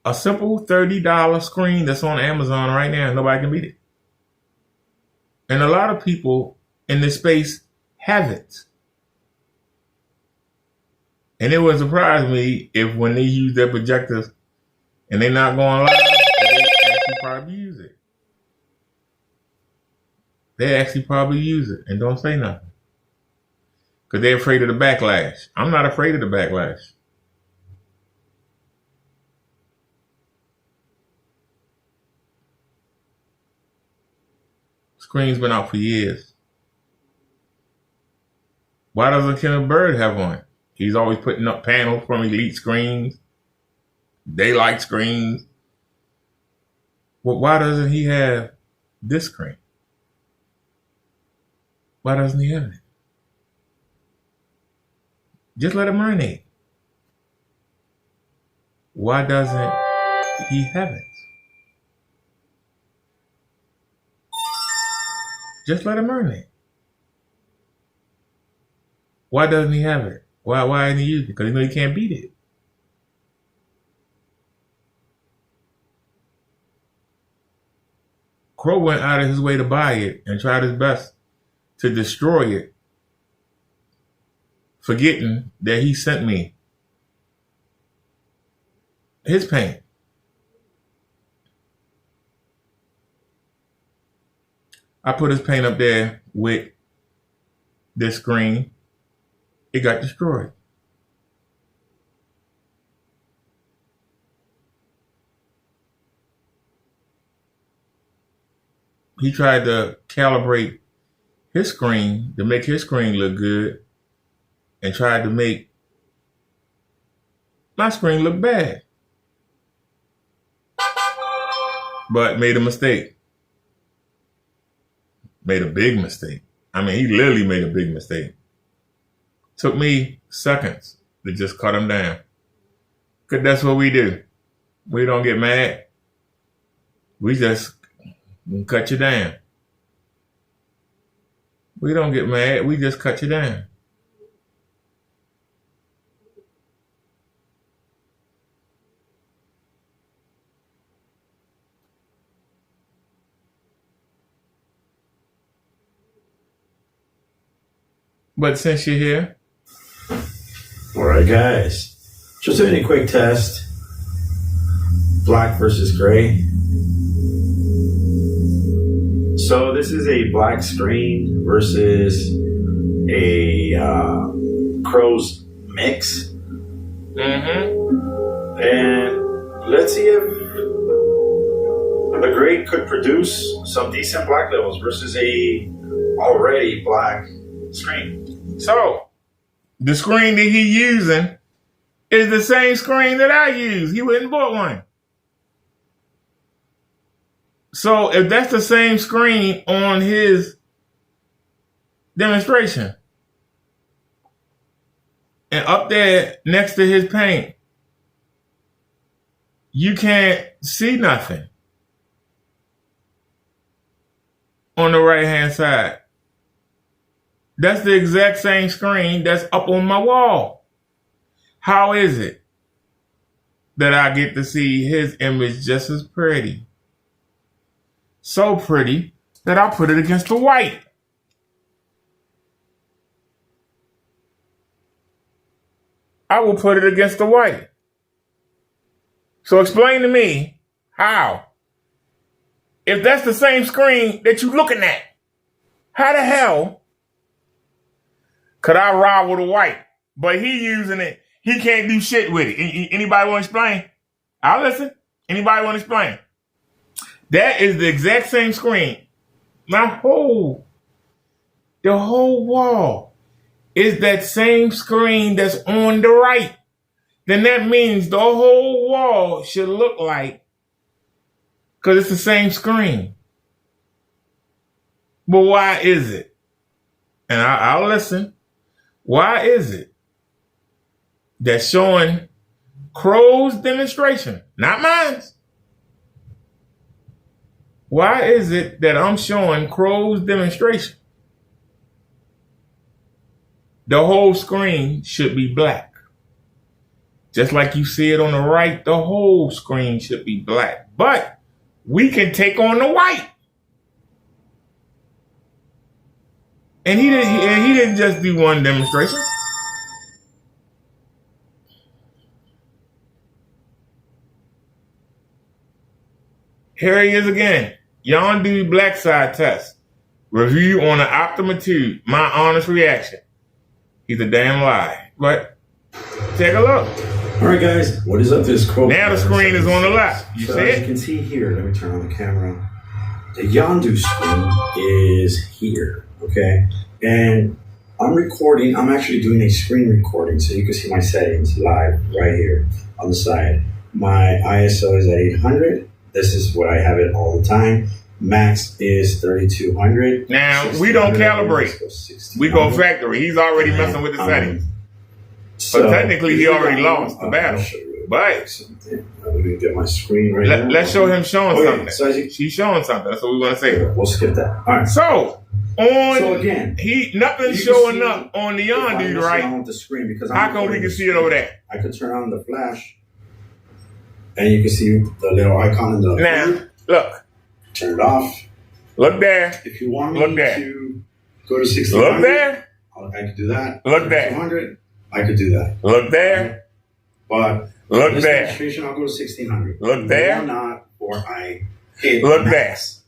A simple $30 screen that's on Amazon right now, nobody can beat it. And a lot of people in this space have it. And it would surprise me if when they use their projectors and they're not going live, they actually probably use it. They actually probably use it and don't say nothing. Because they're afraid of the backlash. I'm not afraid of the backlash. Screen's been out for years. Why doesn't Kenneth Bird have one? He's always putting up panels from Elite Screens, Daylight Screens. Well, why doesn't he have this screen? Why doesn't he have it? Just let it marinate. Why doesn't he have it? Just let it marinate. Why doesn't he have it? Why isn't he using it? Because he knows he can't beat it. Crow went out of his way to buy it and tried his best to destroy it, forgetting that he sent me his paint. I put his paint up there with this screen. It got destroyed. He tried to calibrate his screen to make his screen look good and tried to make my screen look bad. But made a mistake. Made a big mistake. I mean, he literally made a big mistake. Took me seconds to just cut him down. Because that's what we do. We don't get mad. We just cut you down. We don't get mad. We just cut you down. But since you're here. All right, guys. Just doing a quick test. Black versus gray. So this is a black screen versus a Crow's mix. Mm-hmm. And let's see if the gray could produce some decent black levels versus a already black screen. So the screen that he's using is the same screen that I use. He went and bought one. So if that's the same screen on his demonstration and up there next to his paint, you can't see nothing on the right-hand side. That's the exact same screen that's up on my wall. How is it that I get to see his image just as pretty? So pretty that I'll put it against the white. I will put it against the white. So explain to me how. If that's the same screen that you're looking at, how the hell could I rival the white? But he using it. He can't do shit with it. Anybody want to explain? I'll listen. Anybody want to explain? That is the exact same screen. The whole wall is that same screen that's on the right. Then that means the whole wall should look like, because it's the same screen. But why is it? And I'll listen. Why is it that showing Crow's demonstration, not mine? Why is it that I'm showing Crow's demonstration? The whole screen should be black. Just like you see it on the right, the whole screen should be black. But we can take on the white. And he didn't just do one demonstration. Here he is again. Yondu black side test. Review on the Optima 2. My honest reaction. He's a damn lie. But take a look. All right, guys. What is up this quote? Now the screen is on the left. You see it? As you can see here, let me turn on the camera. The Yondu screen is here, okay? And I'm recording. I'm actually doing a screen recording so you can see my settings live right here on the side. My ISO is at 800. This is what I have it all the time. Max is 3200. Now, we don't calibrate. We go factory. He's already messing with the settings. So technically, he already lost the battle. But let me get my screen right now. Let's show him showing something. So she's showing something. That's what we want to say. We'll skip that. All right. So again, nothing's showing up on the Yondu, right? With the screen because how come we can see it over there? I could turn on the flash, and you can see the little icon in the. Now, look. Turn it off. Look there. If you want me to go to 1600, look there. I could do that. Look there. 200, I could do that. Look there. But look this there. demonstration, I'll go to 1600. Look there. Or not, or I hit look max.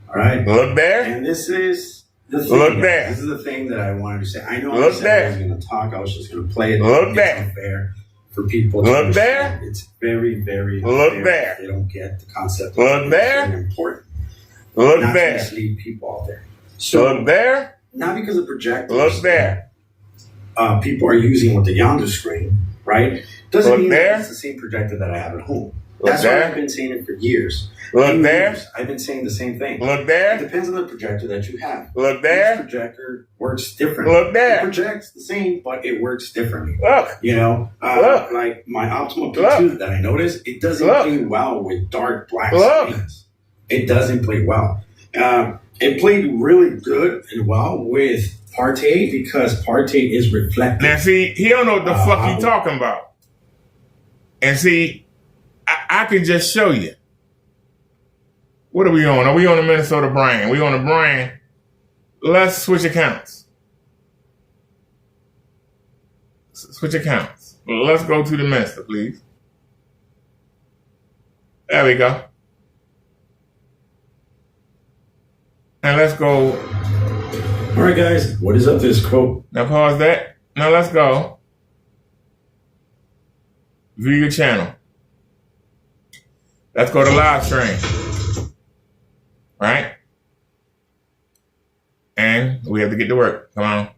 there. All right. Look there. And this is the thing. Look there. This is the thing that I wanted to say. I know look I said there. I was going to talk. I was just going to play it. Look there. It's unfair for people to look understand. there. It's very, very look unfair. there. They don't get the concept. Look there. It's very important. Look not there. to mislead people out there. So look there. Not because of projectors. Look there. People are using with the Yondu screen, right? Doesn't look mean there. that it's the same projector that I have at home. Look That's there. why I've been saying it for years. Look there. Years, I've been saying the same thing. Look there. It depends on the projector that you have. Look there. Each projector works differently. Look there. It projects the same, but it works differently. Look. You know, look. Like my Optima P2 that I noticed, it doesn't play well with dark black screens. It doesn't play well. It played really good and well with Partey because Partey is reflective. Now, see, he don't know what the fuck he talking about. And see, I can just show you. What are we on? Are we on the Minnesota brand? We on the brand. Let's switch accounts. Switch accounts. Let's go to the Minister, please. There we go. And let's go. All right, guys. What is up this quote? Now pause that. Now let's go. View your channel. Let's go to live stream. Right? And we have to get to work. Come on.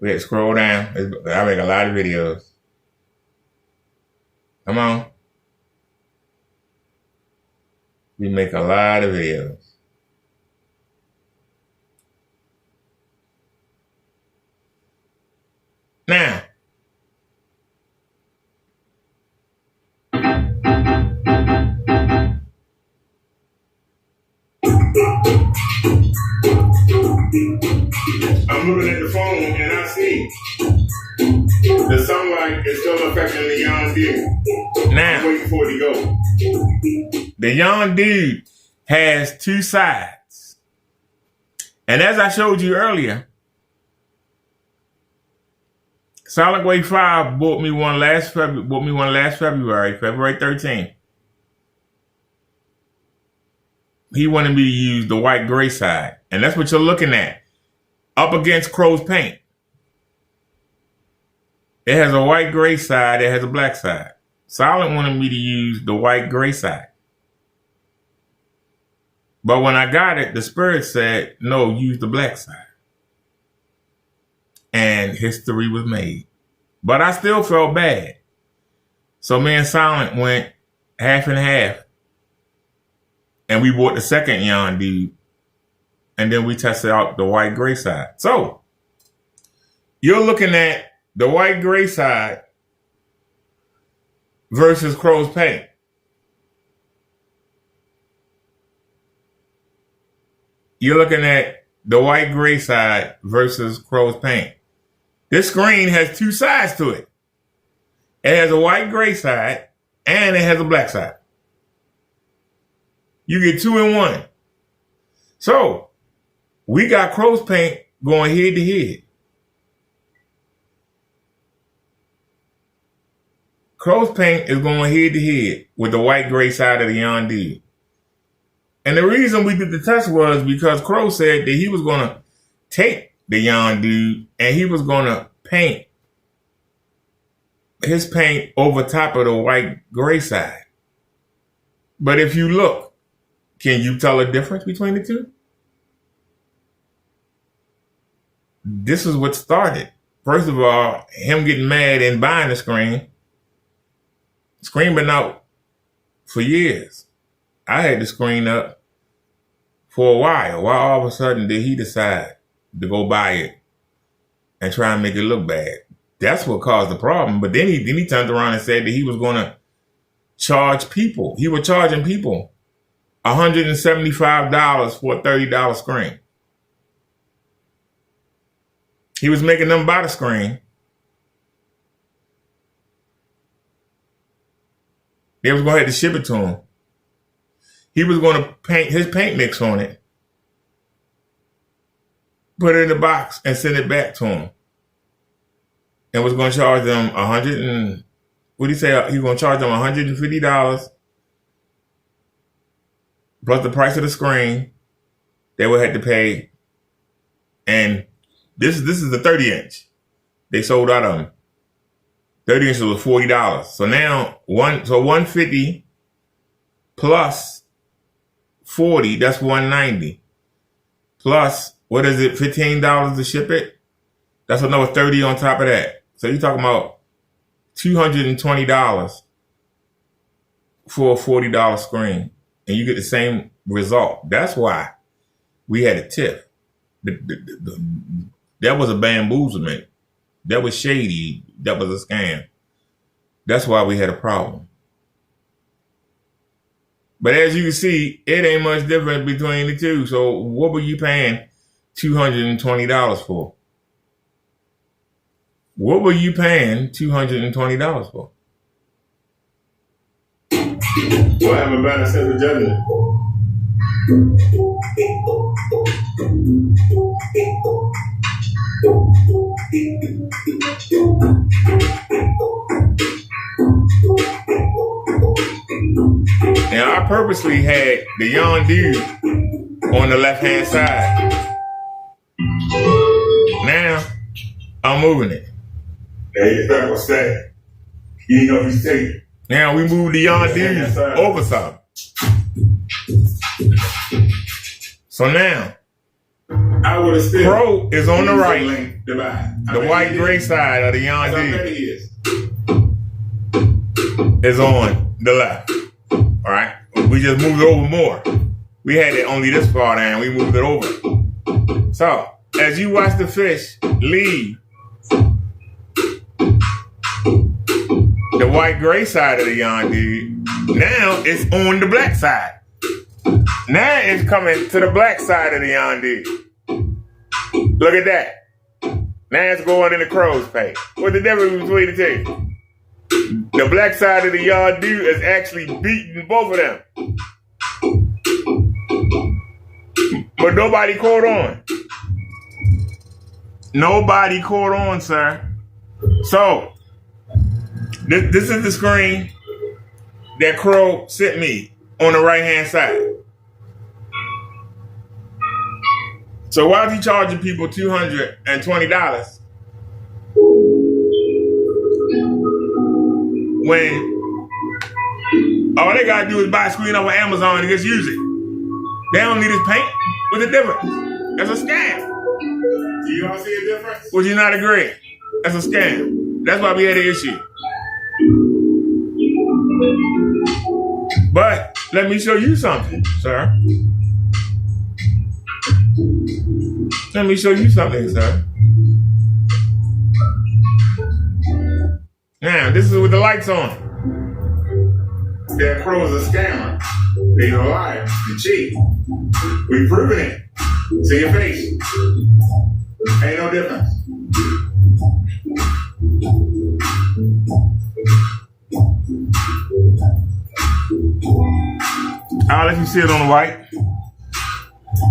We have to scroll down. I make a lot of videos. Come on. We make a lot of videos. Now, I'm looking at the phone and I see the sunlight is still affecting the Yondu. Now, I'm waiting for it to go. The Yondu has two sides. And as I showed you earlier, Solid Wave 5 bought me one last February, February 13th. He wanted me to use the white gray side. And that's what you're looking at. Up against Crow's paint. It has a white gray side, it has a black side. Solid wanted me to use the white gray side. But when I got it, the spirit said, no, use the black side. And history was made. But I still felt bad. So me and Silent went half and half. And we bought the second Yon dude. And then we tested out the white gray side. So you're looking at the white gray side versus Crow's paint. You're looking at the white gray side versus Crow's paint. This screen has two sides to it. It has a white gray side and it has a black side. You get 2 in 1. So we got Crow's paint going head to head. Crow's paint is going head to head with the white gray side of the Yon D. And the reason we did the test was because Crow said that he was going to take the Yon dude and he was going to paint his paint over top of the white gray side. But if you look, can you tell a difference between the two? This is what started. First of all, him getting mad and buying the screen. Screen been out for years. I had the screen up for a while. Why all of a sudden did he decide to go buy it and try and make it look bad? That's what caused the problem. But then he turned around and said that he was going to charge people. He was charging people $175 for a $30 screen. He was making them buy the screen. They was going to have to ship it to him. He was going to paint his paint mix on it, put it in the box, and send it back to him. And was going to charge them $150 plus the price of the screen. They would have to pay. And this is the 30-inch. They sold out of them. 30 inches was $40. So now $150 plus 40, that's $190. Plus, what is it, $15 to ship it? That's another $30 on top of that. So you're talking about $220 for a $40 screen. And you get the same result. That's why we had a tip. That was a bamboozlement. That was shady. That was a scam. That's why we had a problem. But as you can see, it ain't much difference between the two. So what were you paying $220 for? What were you paying $220 for? Well, I haven't been since the judgment. And I purposely had the young dude on the left-hand side. Now, I'm moving it. Now you better go stand. You ain't gonna be taking. Now we move the young dude over some. So now, I would have still. Pro is on the right. The white gray side of the young dude is on the left. All right, we just moved it over more. We had it only this far down. We moved it over. So as you watch the fish leave the white gray side of the young dude, now it's on the black side. Now it's coming to the black side of the young dude. Look at that. Now it's going in the crow's paint. What's the difference between the two? The black side of the young dude is actually beating both of them. But nobody caught on. Nobody caught on, sir. So, this is the screen that Crow sent me on the right-hand side. So why is he charging people $220 when all they gotta do is buy a screen off of Amazon and just use it? They don't need his paint. What's the difference? That's a scam. Do you all see a difference? Would you not agree? That's a scam. That's why we had an issue. But let me show you something, sir. Let me show you something, sir. Now, this is with the lights on. That Crow's a scammer. They a liar. You cheat. We proven it. See your face. Ain't no difference. I'll let you see it on the white.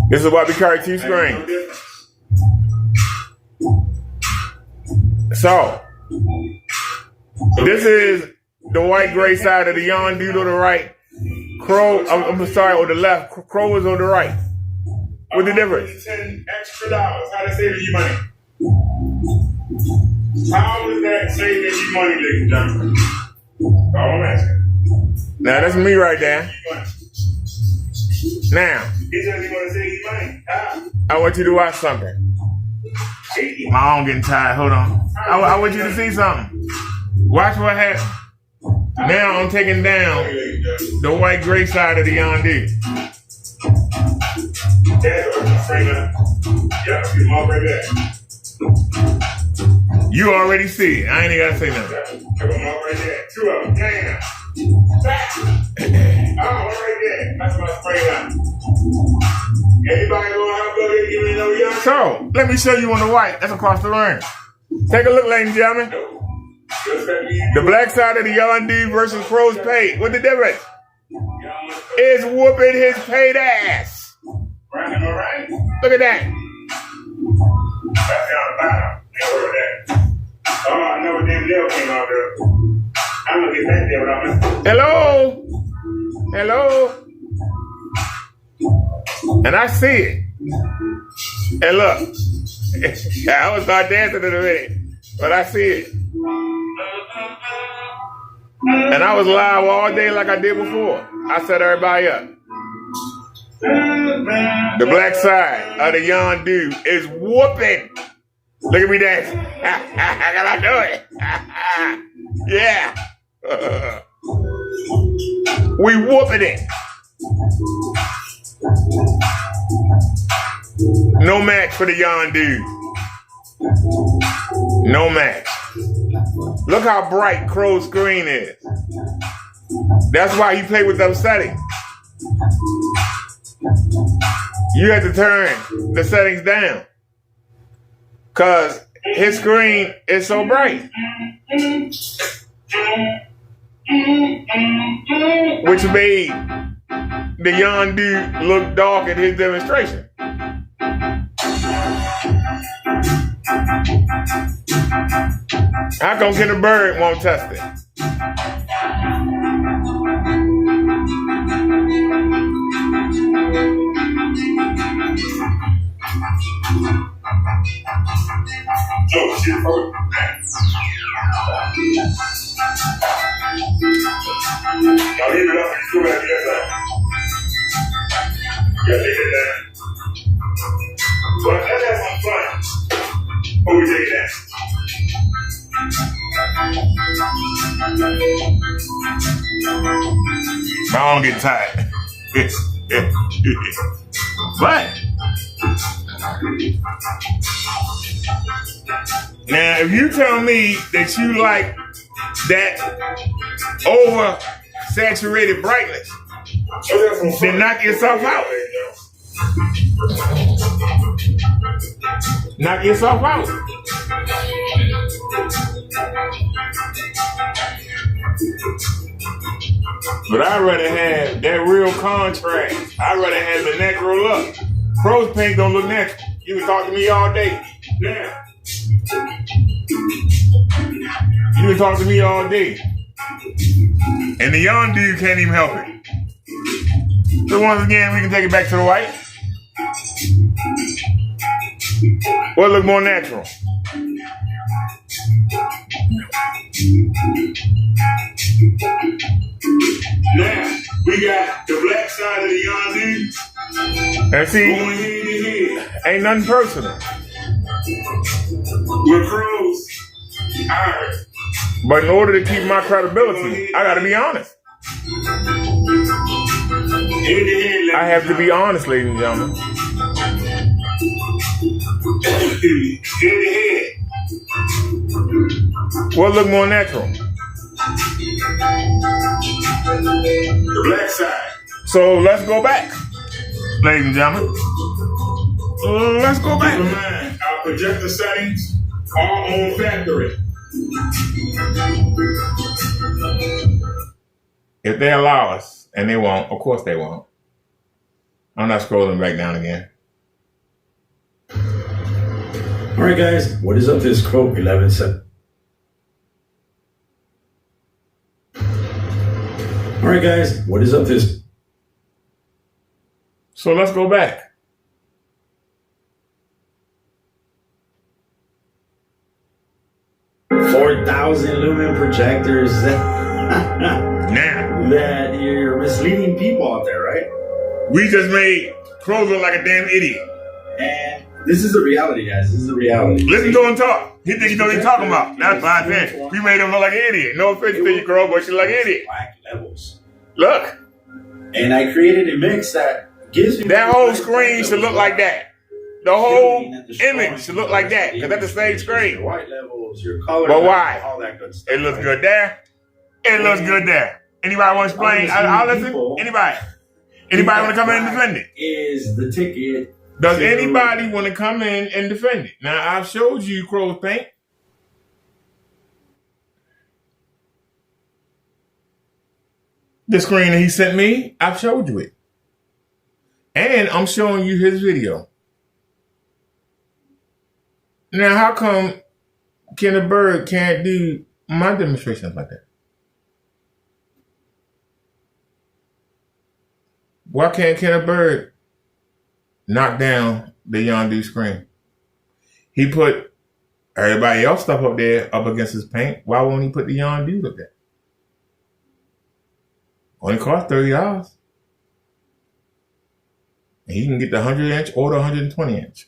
This is why we carry two screens. So, this is the white gray side of the yarn dude on the right. Crow, I'm sorry, on the left. Crow is on the right. What's the difference? $10 extra. How to save you money? How is that saving you money, ladies and gentlemen? That's all I'm asking. Now, that's me right there. Now, I want you to watch something. My arm getting tired. Hold on. I want you to see something. Watch what happened. Now I'm taking down the white gray side of the yondu. You already see it. I ain't even gotta say nothing. Two of them. Damn. Oh, right there. That's my spray gun. Anybody gonna have to give me no young? So, let me show you on the white. That's across the line. Take a look, ladies and gentlemen. The black side of the yondu versus Crow's paid. What's the difference? It's whooping his paid ass. Right. Look at that. That's down the bottom. Oh, I know what damn deal came out there. I'm gonna get back there without missing. Hello. And I see it. And look, I was start dancing in a minute, but I see it. And I was live all day like I did before. I set everybody up. The black side of the yondu is whooping. Look at me dancing. Can I do it? Yeah. We whooping it. No match for the yondu. No match. Look how bright Crow's screen is. That's why he played with those settings. You have to turn the settings down. Because his screen is so bright. Which made the yondu look dark at his demonstration. How come Kendra Bird won't test it? Y'all leave it up and you go back to the other side. You gotta take it down. But let's have some fun. Before we take it down. My arm get tired. But now, if you tell me that you like that over-saturated brightness, then knock yourself out. Knock yourself out. But I'd rather have that real contrast. I'd rather have the natural look. Crow's paint don't look natural. You can talk to me all day. Yeah. You can talk to me all day. And the yondu can't even help it. So once again, we can take it back to the white. What look more natural? Now, we got the black side of the yondu And see, ain't nothing personal. We're crows. Alright. But in order to keep my credibility, I gotta be honest. I have to be honest, ladies and gentlemen. What look more natural? The black side. So let's go back, ladies and gentlemen. Let's go back. Our projector settings are on factory. If they allow us, and they won't, of course they won't. I'm not scrolling back down again. All right, guys, what is up this quote 11-7? All right, guys, what is up this? So let's go back. $4,000 lumen projectors. Now that you're misleading people out there, right? We just made Crow look like a damn idiot. And this is the reality, guys. This is the reality. Listen to him talk. He thinks he knows what he's talking about. That's why I said we made him look like an idiot. No offense to you, Crow, but you're like an idiot. Black levels. Look. And I created a mix that gives me that whole screen should look like that. The whole image should look like that because that's the same screen. Your white levels, your color, but why? All that good stuff. It looks good there. It looks good there. Anybody want to explain? I'll listen. Anybody want to come in and defend it? Is the ticket? Does anybody want to come in and defend it? Now I've showed you Crow's paint. The screen that he sent me, I've showed you it. And I'm showing you his video. Now, how come Kenneth Bird can't do my demonstrations like that? Why can't Kenneth Bird knock down the Yondu screen? He put everybody else stuff up there up against his paint. Why won't he put the Yondu up there? Only cost $30. And he can get the 100-inch or the 120-inch.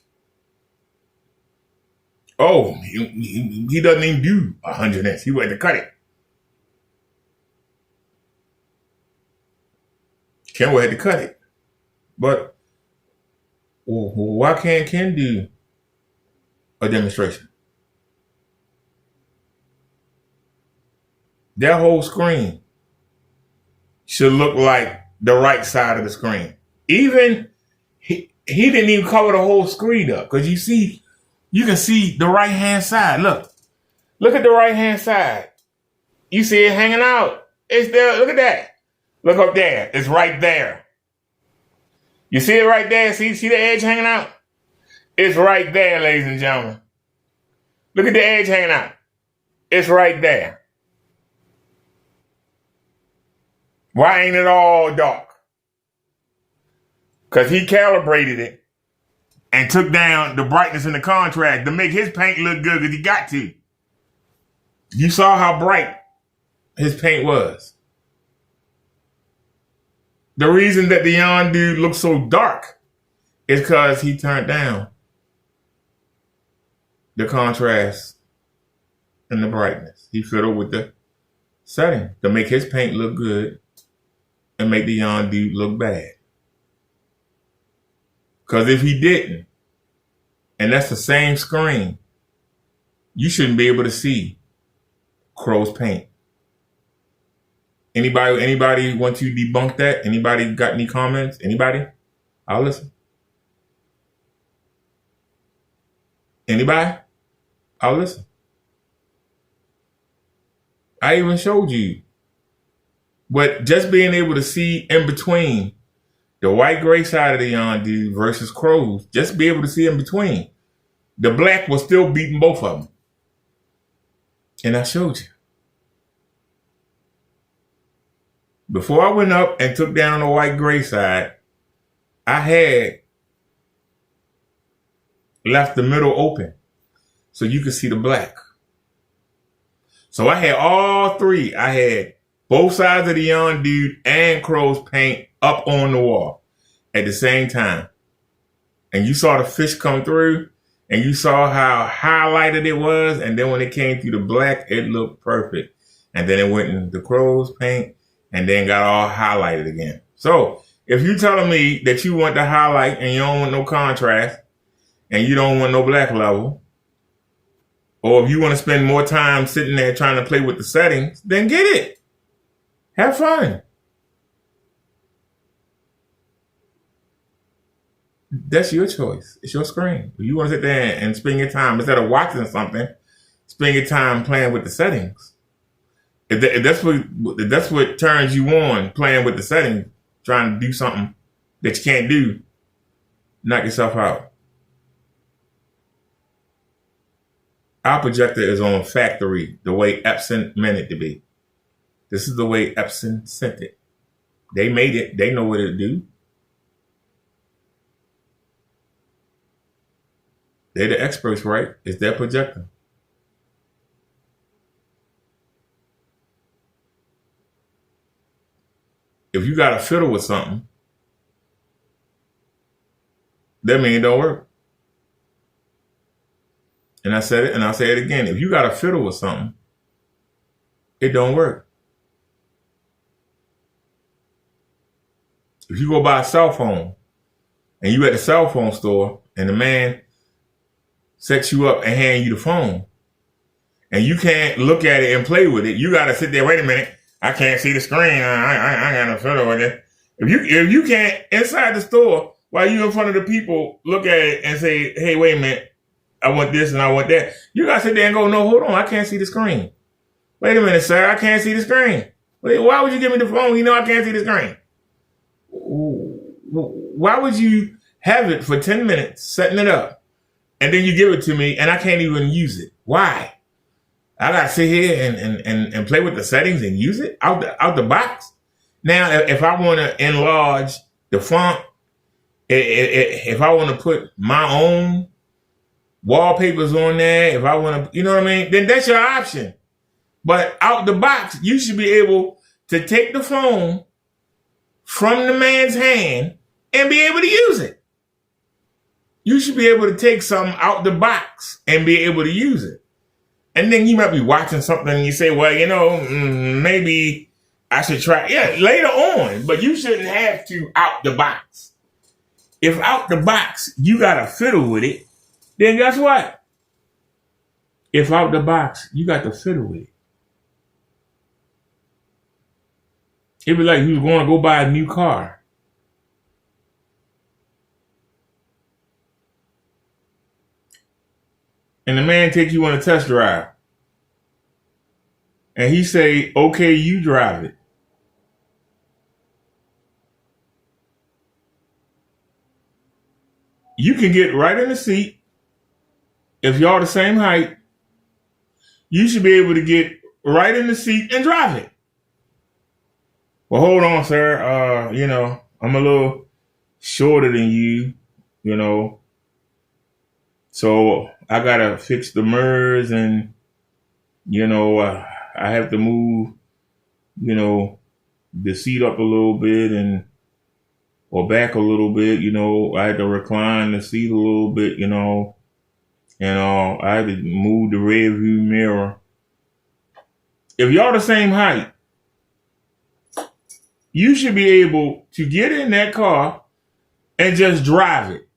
Oh, he doesn't even do 100-inch. He went to cut it. Kenway had to cut it. But why can't Ken do a demonstration? That whole screen should look like the right side of the screen. Even he didn't even cover the whole screen up because you can see the right hand side. Look at the right hand side. You see it hanging out. It's there. Look at that. Look up there. It's right there. You see it right there? See the edge hanging out? It's right there, ladies and gentlemen. Look at the edge hanging out. It's right there. Why ain't it all dark? Because he calibrated it and took down the brightness and the contrast to make his paint look good because he got to. You saw how bright his paint was. The reason that the Yondu looks so dark is because he turned down the contrast and the brightness. He fiddled with the setting to make his paint look good and make the Yondu look bad. Because if he didn't, and that's the same screen, you shouldn't be able to see Crow's paint. Anybody want to debunk that? Anybody got any comments? Anybody? I'll listen. Anybody? I'll listen. I even showed you. But just being able to see in between the white gray side of the Yondu versus Crow's, just be able to see in between. The black was still beating both of them. And I showed you. Before I went up and took down the white gray side, I had left the middle open so you could see the black. So I had all three. I had both sides of the Yondu and Crow's paint up on the wall. at the same time, and you saw the fish come through, and you saw how highlighted it was, and then when it came through the black, it looked perfect. And then it went in the crow's paint, and then got all highlighted again. So if you're telling me that you want the highlight and you don't want no contrast, and you don't want no black level, or if you want to spend more time sitting there trying to play with the settings, then get it. Have fun. That's your choice. It's your screen. If you want to sit there and spend your time, instead of watching something, spend your time playing with the settings. If that's what turns you on, playing with the settings, trying to do something that you can't do, knock yourself out. Our projector is on factory, the way Epson meant it to be. This is the way Epson sent it. They made it. They know what it do. They're the experts, right? It's their projector. If you got to fiddle with something, that means it don't work. And I said it, and I'll say it again. If you got to fiddle with something, it don't work. If you go buy a cell phone, and you at the cell phone store, and the man sets you up and hand you the phone, and you can't look at it and play with it, you got to sit there, wait a minute, I can't see the screen, I got no fiddle with it. If you can't, inside the store, while you in front of the people, look at it and say, hey, wait a minute, I want this and I want that, you got to sit there and go, no, hold on, I can't see the screen. Wait a minute, sir, I can't see the screen. Why would you give me the phone? You know I can't see the screen. Why would you have it for 10 minutes, setting it up, and then you give it to me and I can't even use it? Why? I got to sit here and play with the settings and use it out the box. Now, if I want to enlarge the font, if I want to put my own wallpapers on there, if I want to, you know what I mean, then that's your option. But out the box, you should be able to take the phone from the man's hand and be able to use it. You should be able to take something out the box and be able to use it. And then you might be watching something and you say, well, you know, maybe I should try. Yeah, later on, but you shouldn't have to out the box. If out the box, you got to fiddle with it, then guess what? If out the box, you got to fiddle with it. It'd be like you were going to go buy a new car. And the man takes you on a test drive. And he say, okay, you drive it. You can get right in the seat. If y'all the same height, you should be able to get right in the seat and drive it. Well, hold on, sir. You know, I'm a little shorter than you, you know. So I got to fix the mirrors and, you know, I have to move, you know, the seat up a little bit or back a little bit, you know. I had to recline the seat a little bit, you know. And I had to move the rear view mirror. If y'all the same height, you should be able to get in that car and just drive it.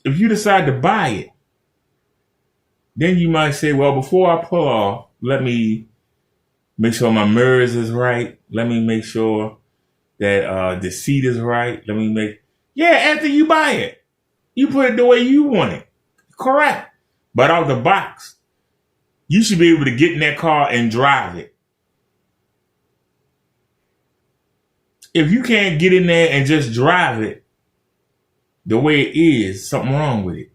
If you decide to buy it, then you might say, well, before I pull off, let me make sure my mirrors is right. Let me make sure that the seat is right. After you buy it, you put it the way you want it. Correct. But out the box, you should be able to get in that car and drive it. If you can't get in there and just drive it the way it is, something wrong with it.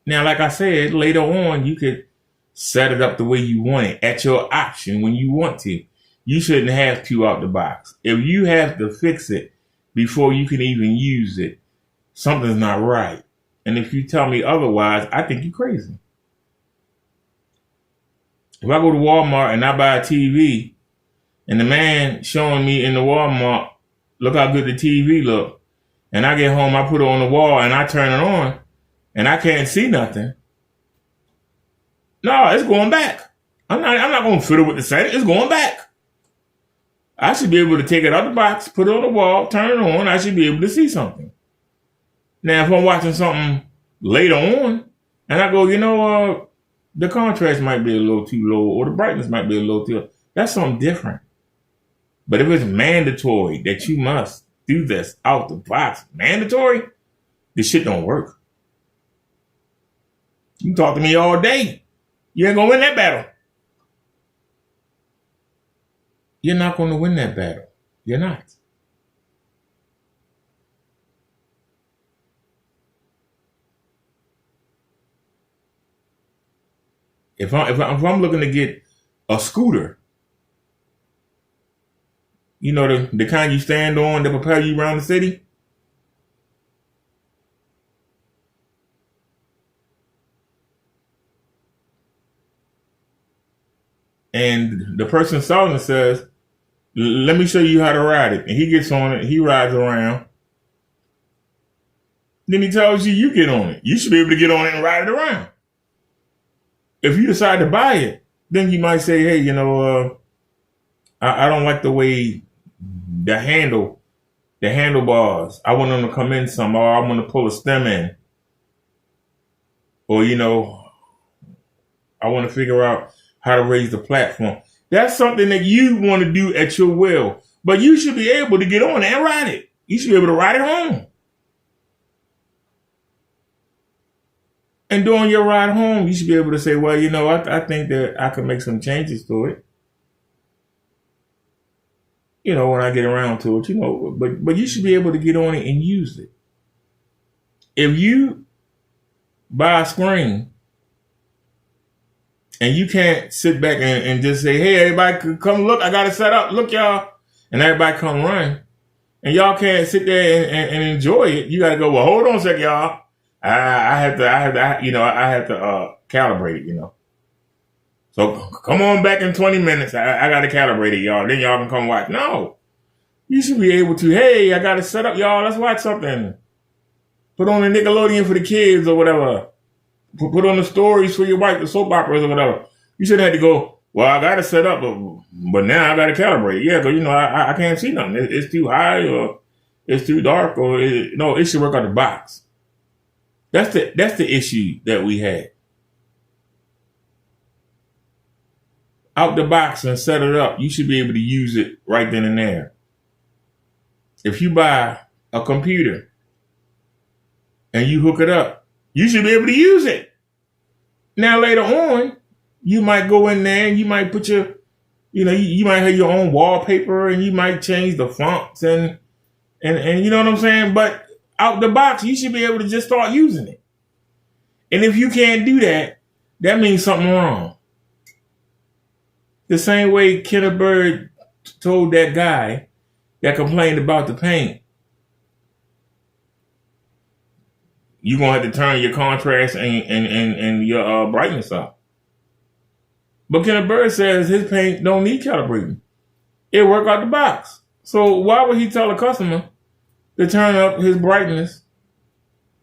Now, like I said, later on, you could set it up the way you want it at your option when you want to. You shouldn't have to out the box. If you have to fix it before you can even use it, something's not right. And if you tell me otherwise, I think you're crazy. If I go to Walmart and I buy a TV and the man showing me in the Walmart, look how good the TV look, and I get home, I put it on the wall, and I turn it on, and I can't see nothing. No, it's going back. I'm not going to fiddle with the setting. It's going back. I should be able to take it out the box, put it on the wall, turn it on. I should be able to see something. Now, if I'm watching something later on, and I go, the contrast might be a little too low, or the brightness might be a little too low, that's something different. But if it's mandatory that you must do this out the box, mandatory, this shit don't work. You can talk to me all day. You ain't gonna win that battle. You're not gonna win that battle. You're not. If I'm looking to get a scooter, the kind you stand on that propel you around the city, and the person selling it says, let me show you how to ride it. And he gets on it, he rides around. Then he tells you get on it. You should be able to get on it and ride it around. If you decide to buy it, then you might say, hey, I don't like the way the handlebars, I want them to come in some, or I want to pull a stem in. Or, I want to figure out how to raise the platform. That's something that you want to do at your will. But you should be able to get on it and ride it. You should be able to ride it home. And during your ride home, you should be able to say, well, I think that I can make some changes to it. When I get around to it, but you should be able to get on it and use it. If you buy a screen and you can't sit back and just say, hey, everybody come look, I got it set up, look y'all, and everybody come run, and y'all can't sit there and enjoy it, you got to go, well, hold on a second, y'all. I have to calibrate it, So come on back in 20 minutes. I got to calibrate it, y'all. Then y'all can come watch. No. You should be able to, hey, I got it set up, y'all. Let's watch something. Put on the Nickelodeon for the kids or whatever. Put on the stories for your wife, the soap operas or whatever. You shouldn't have to go, well, I got it set up, but now I got to calibrate it. Yeah, because, I can't see nothing. It's too high or it's too dark or, it should work out the box. That's the issue that we had. Out the box and set it up, you should be able to use it right then and there. If you buy a computer and you hook it up, you should be able to use it. Now later on, you might go in there and you might put your, you might have your own wallpaper and you might change the fonts and you know what I'm saying? But out the box, you should be able to just start using it. And if you can't do that, that means something wrong. The same way Kenneth Bird told that guy that complained about the paint, you're going to have to turn your contrast and your brightness up. But Kenneth Bird says his paint don't need calibrating. It work out the box. So why would he tell a customer to turn up his brightness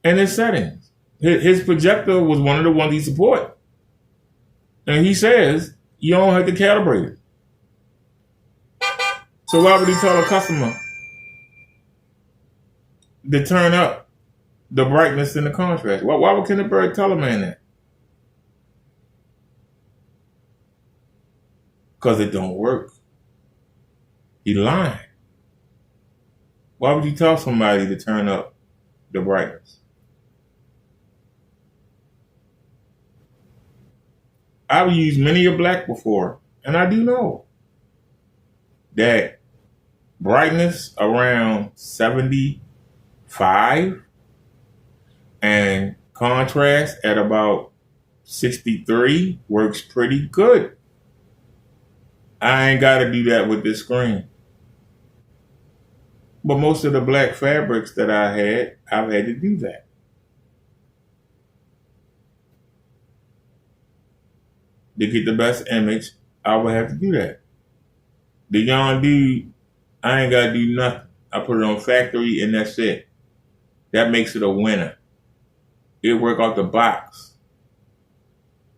and his settings? His projector was one of the ones he support. And he says you don't have to calibrate it. So why would he tell a customer to turn up the brightness and the contrast? Why would Kenneth Bird tell a man that? Because it don't work. He lying. Why would you tell somebody to turn up the brightness? I've used many a black before, and I do know that brightness around 75 and contrast at about 63 works pretty good. I ain't got to do that with this screen. But most of the black fabrics that I've had to do that. To get the best image, I would have to do that. The yarn dude, I ain't got to do nothing. I put it on factory and that's it. that makes it a winner. It work out the box.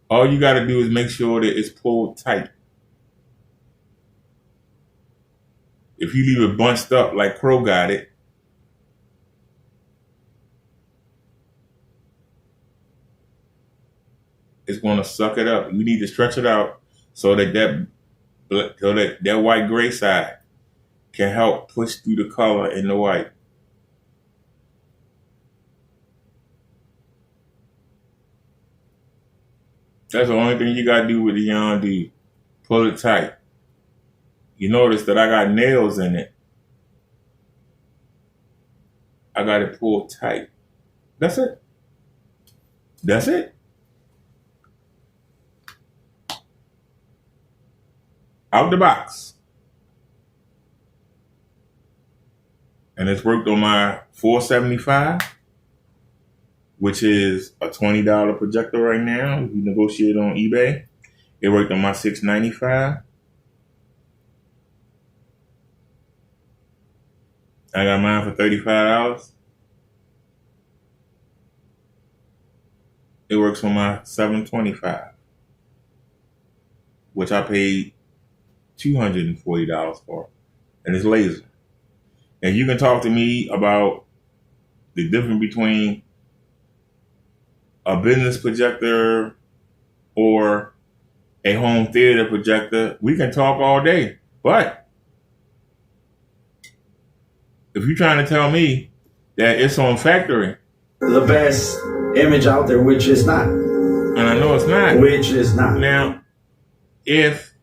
All you got to do is make sure that it's pulled tight. If you leave it bunched up like Crow got it, it's going to suck it up. You need to stretch it out so that white gray side can help push through the color in the white. That's the only thing you got to do with the Yondu. Pull it tight. You notice that I got nails in it. I got it pulled tight. That's it. That's it. Out the box. And it's worked on my 475, which is a $20 projector right now. If you negotiate on eBay. It worked on my 695. I got mine for $35. It works on my 725, which I paid $240 for, and it's laser. And you can talk to me about the difference between a business projector or a home theater projector. We can talk all day, but if you're trying to tell me that it's on factory, the best image out there, which is not, and I know it's not, which is not. Now, if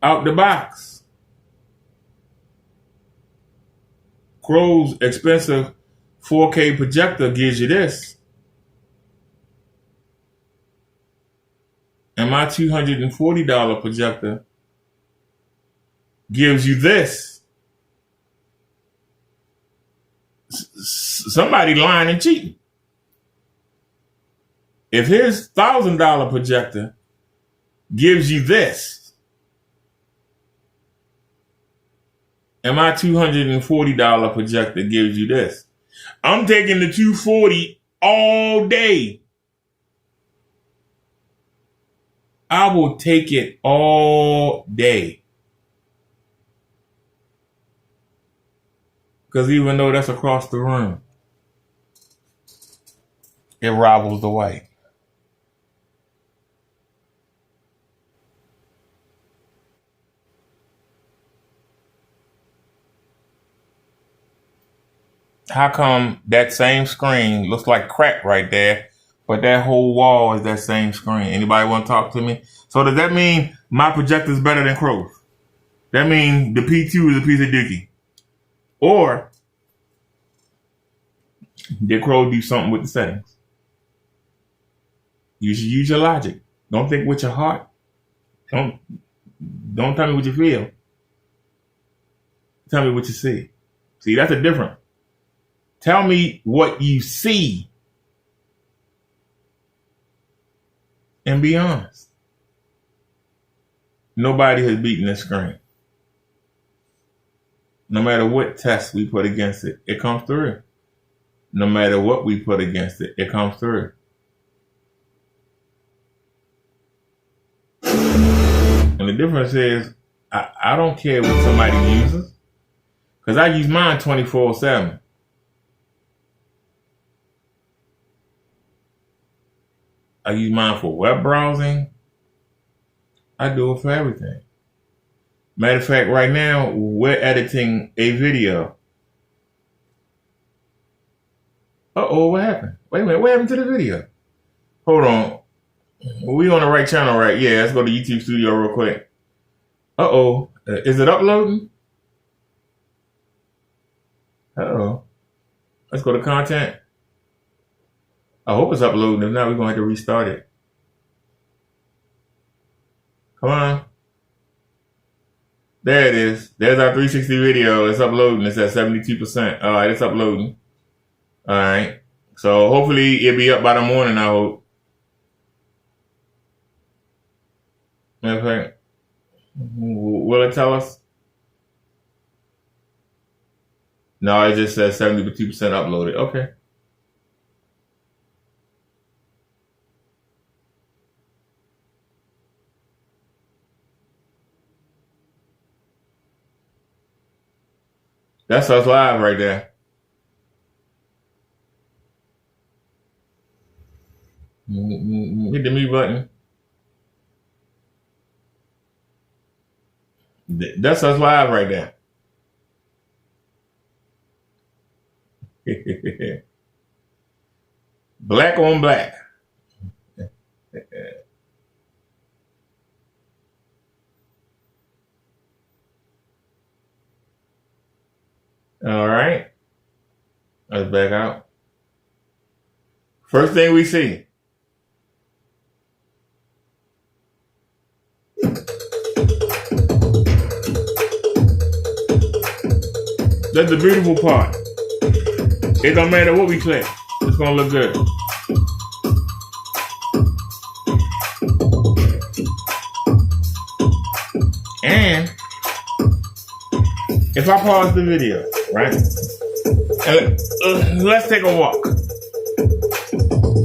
out the box, Crow's expensive 4K projector gives you this, and my $240 projector gives you this, somebody lying and cheating. If his $1,000 projector gives you this, and my $240 projector gives you this, I'm taking the $240 all day. I will take it all day. Because even though that's across the room, it rivals the white. How come that same screen looks like crack right there, but that whole wall is that same screen? Anybody want to talk to me? So does that mean my projector is better than Crow's? That means the P2 is a piece of dookie? Or did Crow do something with the settings? You should use your logic. Don't think with your heart. Don't tell me what you feel. Tell me what you see. See, that's a difference. Tell me what you see and be honest. Nobody has beaten this screen. No matter what test we put against it, it comes through. No matter what we put against it, it comes through. And the difference is, I don't care what somebody uses, because I use mine 24/7. I use mine for web browsing. I do it for everything. Matter of fact, right now, we're editing a video. Uh-oh, what happened? Wait a minute, what happened to the video? Hold on. We on the right channel, right? Yeah, let's go to YouTube Studio real quick. Uh-oh. Is it uploading? Uh-oh. Let's go to content. I hope it's uploading. If not, we're going to have to restart it. Come on. There it is. There's our 360 video. It's uploading. It's at 72%. All right, it's uploading. All right. So hopefully it'll be up by the morning, I hope. Matter of fact, will it tell us? No, it just says 72% uploaded. Okay. That's us live right there. Hit the mute button. That's us live right there. Black on black. All right. Let's back out. First thing we see. That's the beautiful part. It don't matter what we click. It's gonna look good. And if I pause the video, right? And let's take a walk.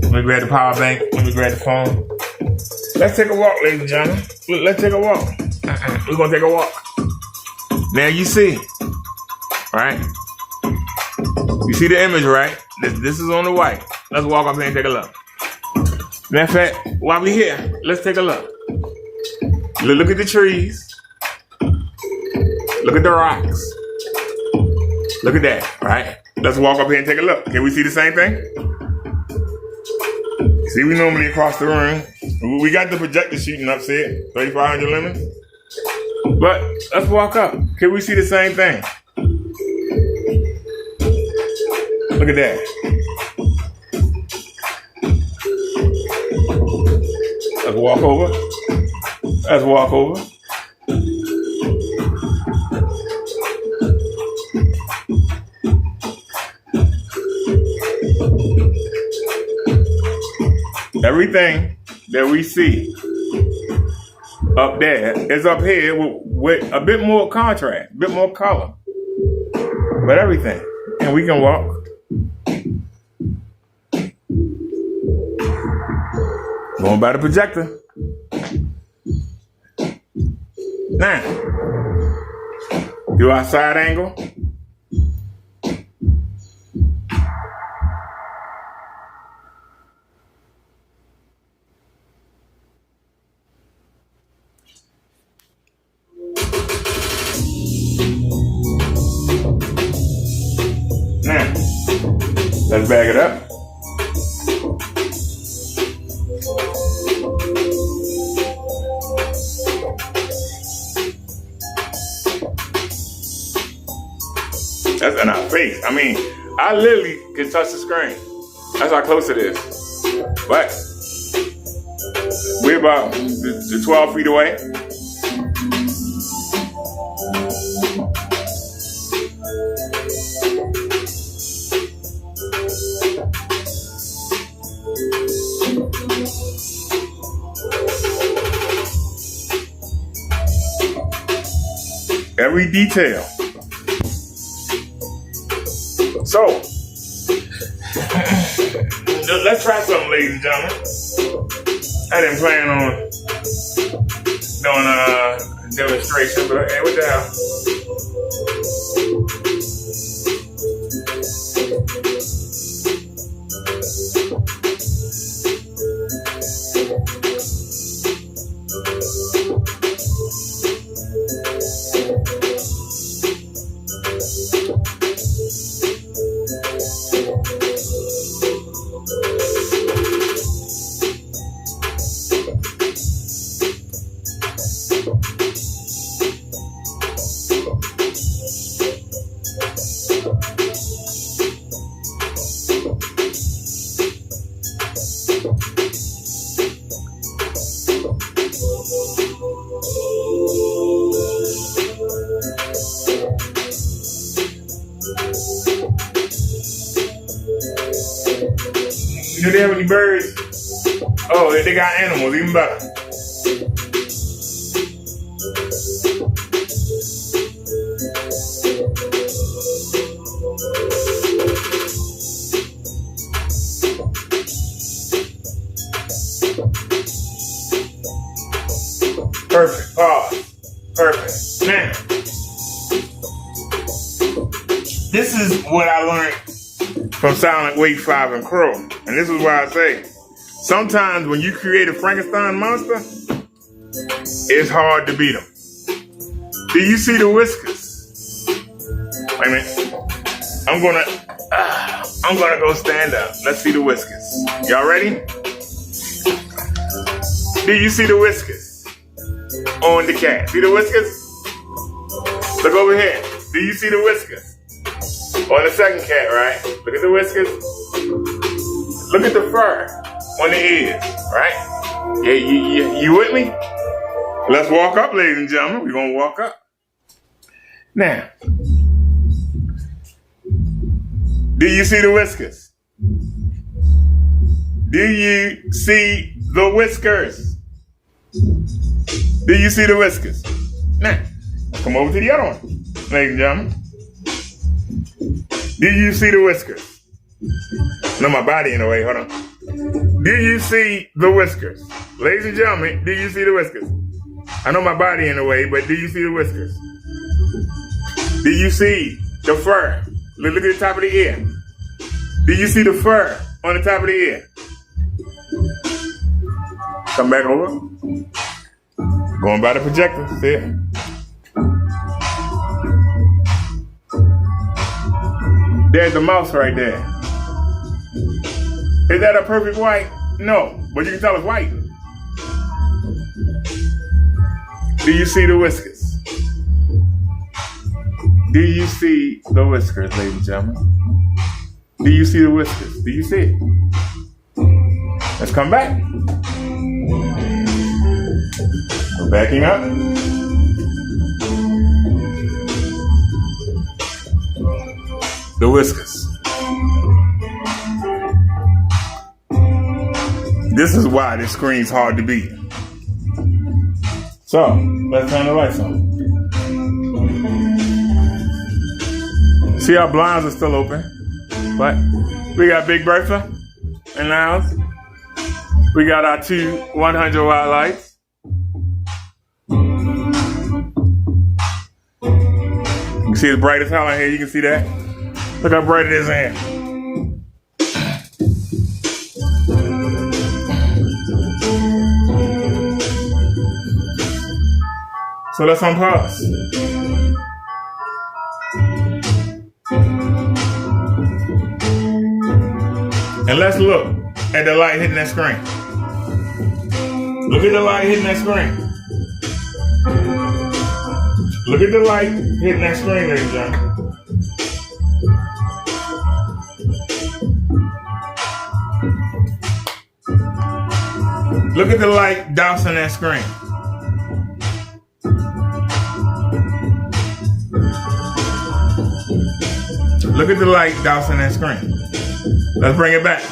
Let me grab the power bank. Let me grab the phone. Let's take a walk, ladies and gentlemen. Let's take a walk. We're gonna take a walk. Now you see, right? You see the image, right? This is on the white. Let's walk up here and take a look. Matter of fact, while we're here, let's take a look. Look at the trees. Look at the rocks. Look at that, right? Let's walk up here and take a look. Can we see the same thing? See, we normally across the room. We got the projector shooting up, see it? 3500 lumens. But let's walk up. Can we see the same thing? Look at that. Let's walk over. Let's walk over. Everything that we see up there is up here with a bit more contrast, a bit more color. But everything. And we can walk. Going by the projector. Now, do our side angle. Now, let's bag it up. That's in our face. I mean, I literally can touch the screen. That's how close it is. But we're about the 12 feet away. Every detail. So, let's try something, ladies and gentlemen. I didn't plan on doing a demonstration, but hey, what the hell? Do they have any birds? Oh, they got animals, even better. Now, this is what I learned from Silent Wave 5 and Crow. And this is why I say, sometimes when you create a Frankenstein monster, it's hard to beat them. Do you see the whiskers? Wait a minute. I'm gonna go stand up. Let's see the whiskers. Y'all ready? Do you see the whiskers on the cat? See the whiskers? Look over here. Do you see the whiskers? On the second cat, right? Look at the whiskers. Look at the fur on the ears, right? Yeah, you with me? Let's walk up, ladies and gentlemen. We're gonna walk up. Now, do you see the whiskers? Do you see the whiskers? Do you see the whiskers? Now, come over to the other one, ladies and gentlemen. Do you see the whiskers? No, my body in the way. Hold on. Do you see the whiskers? Ladies and gentlemen, do you see the whiskers? I know my body in the way, but do you see the whiskers? Do you see the fur? Look at the top of the ear. Do you see the fur on the top of the ear? Come back over. Going by the projector. See it? There's the mouse right there. Is that a perfect white? No, but you can tell it's white. Do you see the whiskers? Do you see the whiskers, ladies and gentlemen? Do you see the whiskers? Do you see it? Let's come back. We're backing up. The whiskers. This is why this screen's hard to beat. So, let's turn the lights on. See, our blinds are still open. But we got Big Bertha in the house. We got our two 100-watt lights. You can see it's bright as hell in here. You can see that. Look how bright it is in here. So let's unpause. And let's look at the light hitting that screen. Look at the light hitting that screen. Look at the light hitting that screen, ladies and gentlemen. Look at the light dousing that screen. Look at the light dousing that screen. Let's bring it back.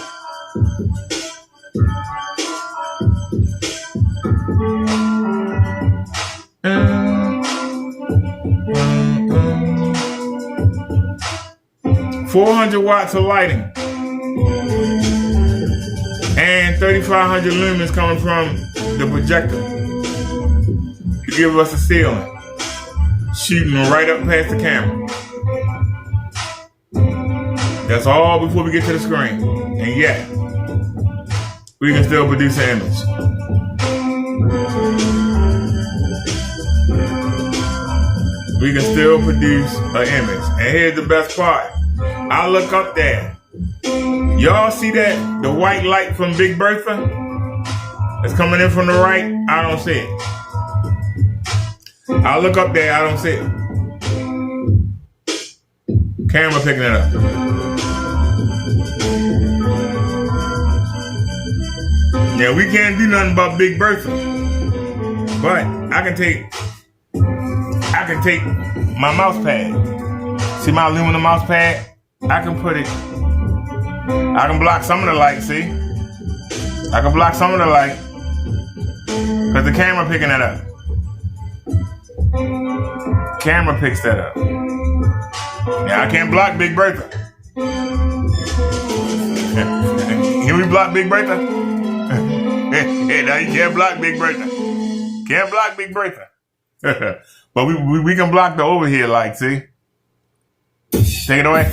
$400 of lighting and 3,500 lumens coming from the projector to give us a ceiling, shooting right up past the camera. That's all before we get to the screen. And yet, we can still produce an image. We can still produce an image. And here's the best part. I look up there. Y'all see that? The white light from Big Bertha? That's coming in from the right? I don't see it. I look up there. I don't see it. Camera picking it up. Yeah, we can't do nothing about Big Bertha, but I can take my mouse pad. See my aluminum mouse pad? I can block some of the light, see? I can block some of the light because the camera picking that up. Camera picks that up. Yeah, I can't block Big Bertha. Can we block Big Bertha? Hey, now you can't block Big Bertha. Can't block Big Bertha. But we can block the overhead light, see? Take it away.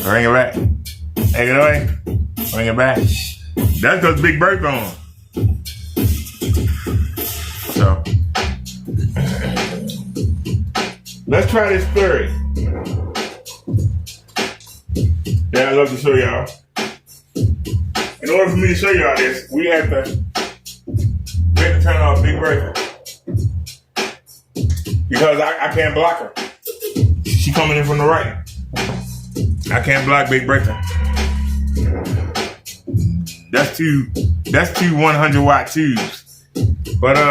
Bring it back. Take it away. Bring it back. That's because Big Bertha on. So, let's try this theory. That I love to show y'all. In order for me to show y'all this, we have to turn off Big Bertha. Because I can't block her. She coming in from the right. I can't block Big Bertha. That's two 100-watt tubes. But it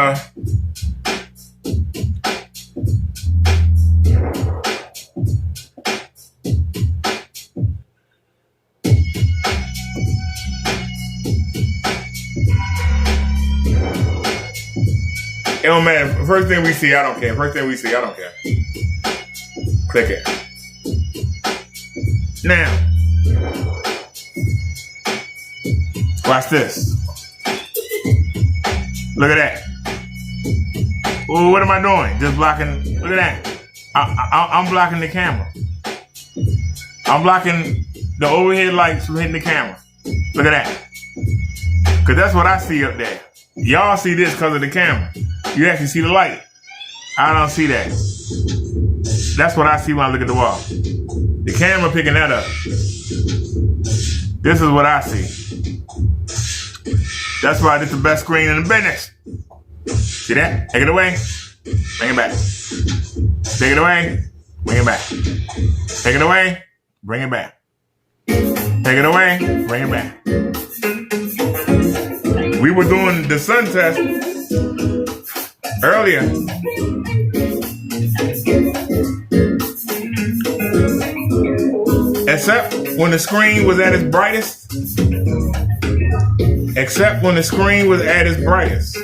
don't matter. First thing we see, I don't care. Click it. Now, watch this. Look at that. Well, what am I doing? Just blocking. Look at that. I'm blocking the camera. I'm blocking the overhead lights from hitting the camera. Look at that. Because that's what I see up there. Y'all see this because of the camera. You actually see the light. I don't see that. That's what I see when I look at the wall. The camera picking that up. This is what I see. That's why this is the best screen in the business. See that? Take it away. Bring it back. Take it away. Bring it back. Take it away. Bring it back. Take it away. Bring it back. We were doing the sun test earlier. Except when the screen was at its brightest. Except when the screen was at its brightest.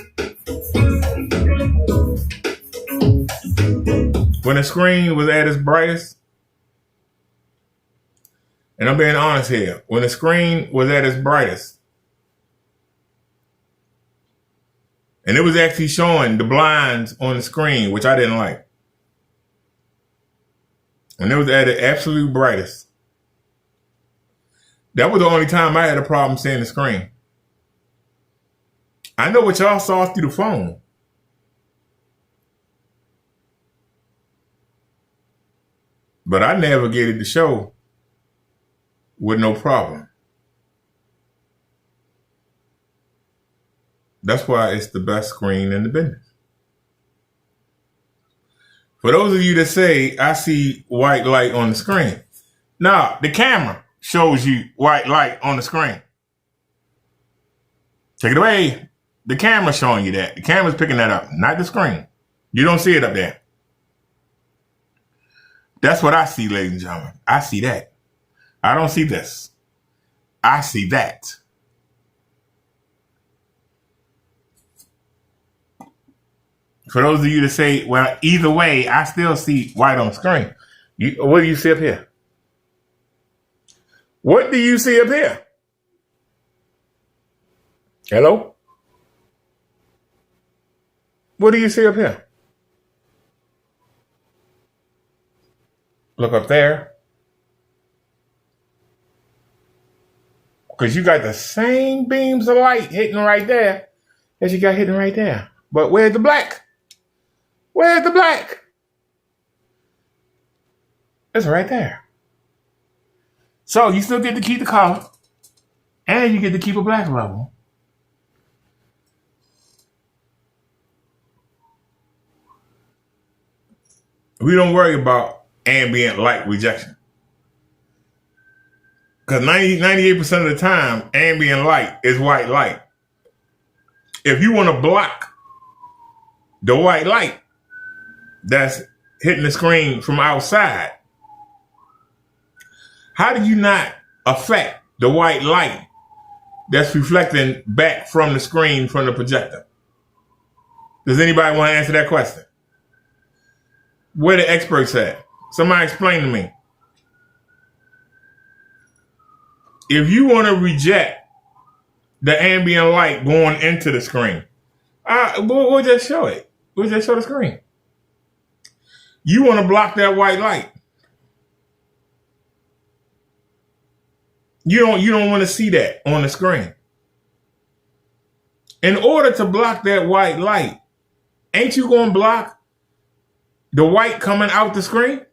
When the screen was at its brightest. And I'm being honest here. When the screen was at its brightest. And it was actually showing the blinds on the screen, which I didn't like. When it was at the absolute brightest. That was the only time I had a problem seeing the screen. I know what y'all saw through the phone. But I navigated the show with no problem. That's why it's the best screen in the business. For those of you that say, I see white light on the screen. Nah, the camera shows you white light on the screen. Take it away. The camera's showing you that. The camera's picking that up, not the screen. You don't see it up there. That's what I see, ladies and gentlemen. I see that. I don't see this. I see that. For those of you that say, well, either way, I still see white on the screen. What do you see up here? What do you see up here? Hello? What do you see up here? Look up there. Because you got the same beams of light hitting right there as you got hitting right there. But where's the black? Where's the black? It's right there. So you still get to keep the color and you get to keep a black level. We don't worry about ambient light rejection. Because 98% of the time, ambient light is white light. If you want to block the white light that's hitting the screen from outside, how do you not affect the white light that's reflecting back from the screen from the projector? Does anybody want to answer that question? Where the experts at? Somebody explain to me. If you want to reject the ambient light going into the screen, we'll just show it. We'll just show the screen. You want to block that white light. You don't want to see that on the screen. In order to block that white light, ain't you going to block the white coming out the screen?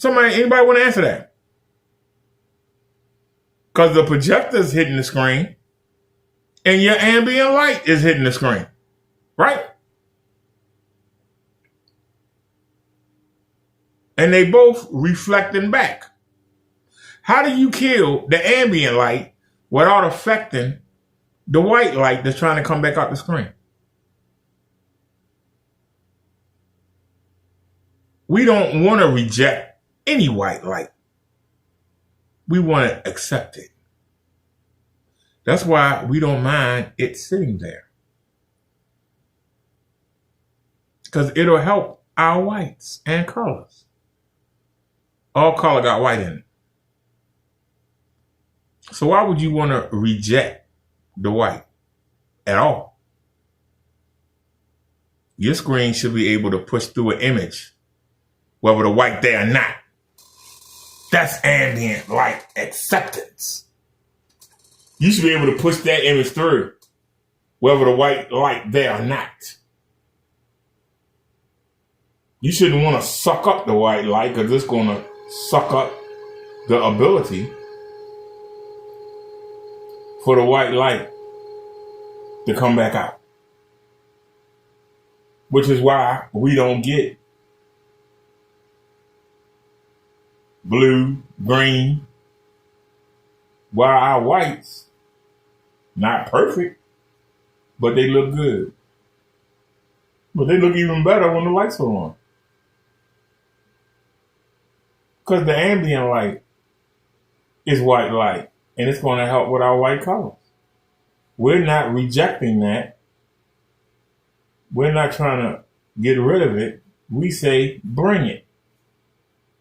Anybody want to answer that? Because the projector's hitting the screen and your ambient light is hitting the screen, right? And they both reflecting back. How do you kill the ambient light without affecting the white light that's trying to come back out the screen? We don't want to reject any white light. We want to accept it. That's why we don't mind it sitting there. Because it'll help our whites and colors. All color got white in it. So why would you want to reject the white at all? Your screen should be able to push through an image, whether the white there or not. That's ambient light acceptance. You should be able to push that image through, whether the white light there or not. You shouldn't want to suck up the white light because it's going to suck up the ability for the white light to come back out. Which is why we don't get blue, green, while our whites, not perfect, but they look good. But they look even better when the lights are on. Because the ambient light is white light, and it's going to help with our white colors. We're not rejecting that. We're not trying to get rid of it. We say, bring it.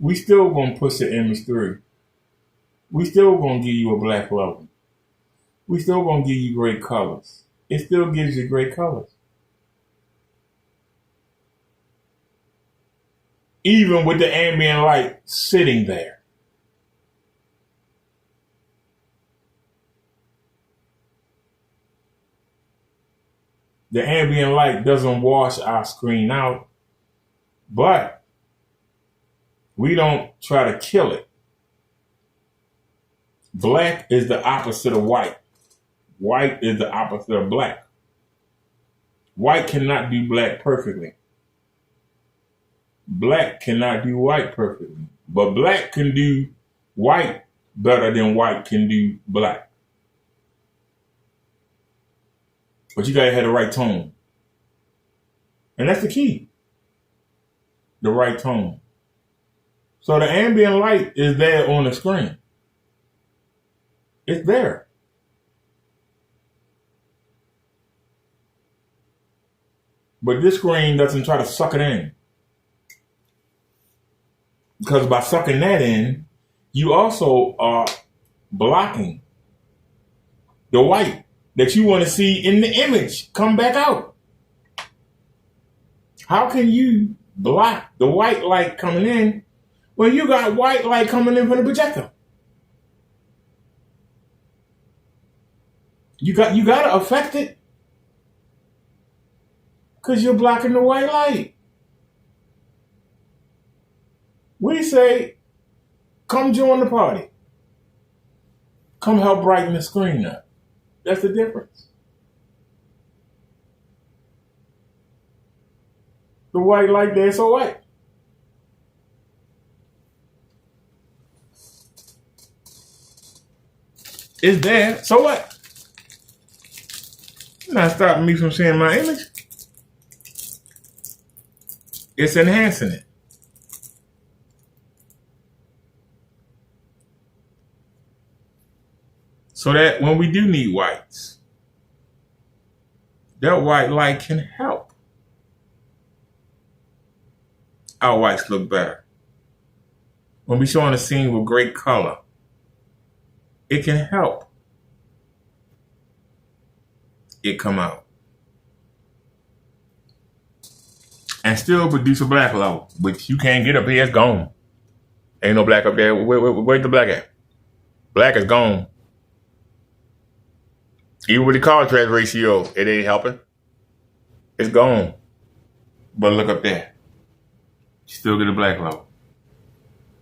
We still going to push the image through. We still going to give you a black level. We still going to give you great colors. It still gives you great colors. Even with the ambient light sitting there. The ambient light doesn't wash our screen out, but we don't try to kill it. Black is the opposite of white. White is the opposite of black. White cannot do black perfectly. Black cannot do white perfectly. But black can do white better than white can do black. But you gotta have the right tone. And that's the key. The right tone. So the ambient light is there on the screen. It's there. But this screen doesn't try to suck it in. Because by sucking that in, you also are blocking the white that you want to see in the image come back out. How can you block the white light coming in when you got white light coming in from the projector? You got to affect it because you're blocking the white light. We say, come join the party. Come help brighten the screen up. That's the difference. The white light there, so what? It's there, so what? It's not stopping me from seeing my image. It's enhancing it. So that when we do need whites, that white light can help our whites look better. When we showing a scene with great color, it can help it come out. and still produce a black level, which you can't get up here. It's gone. Ain't no black up there. Where's the black at? Black is gone. Even with the contrast ratio, it ain't helping. It's gone. But look up there. You still get a black level.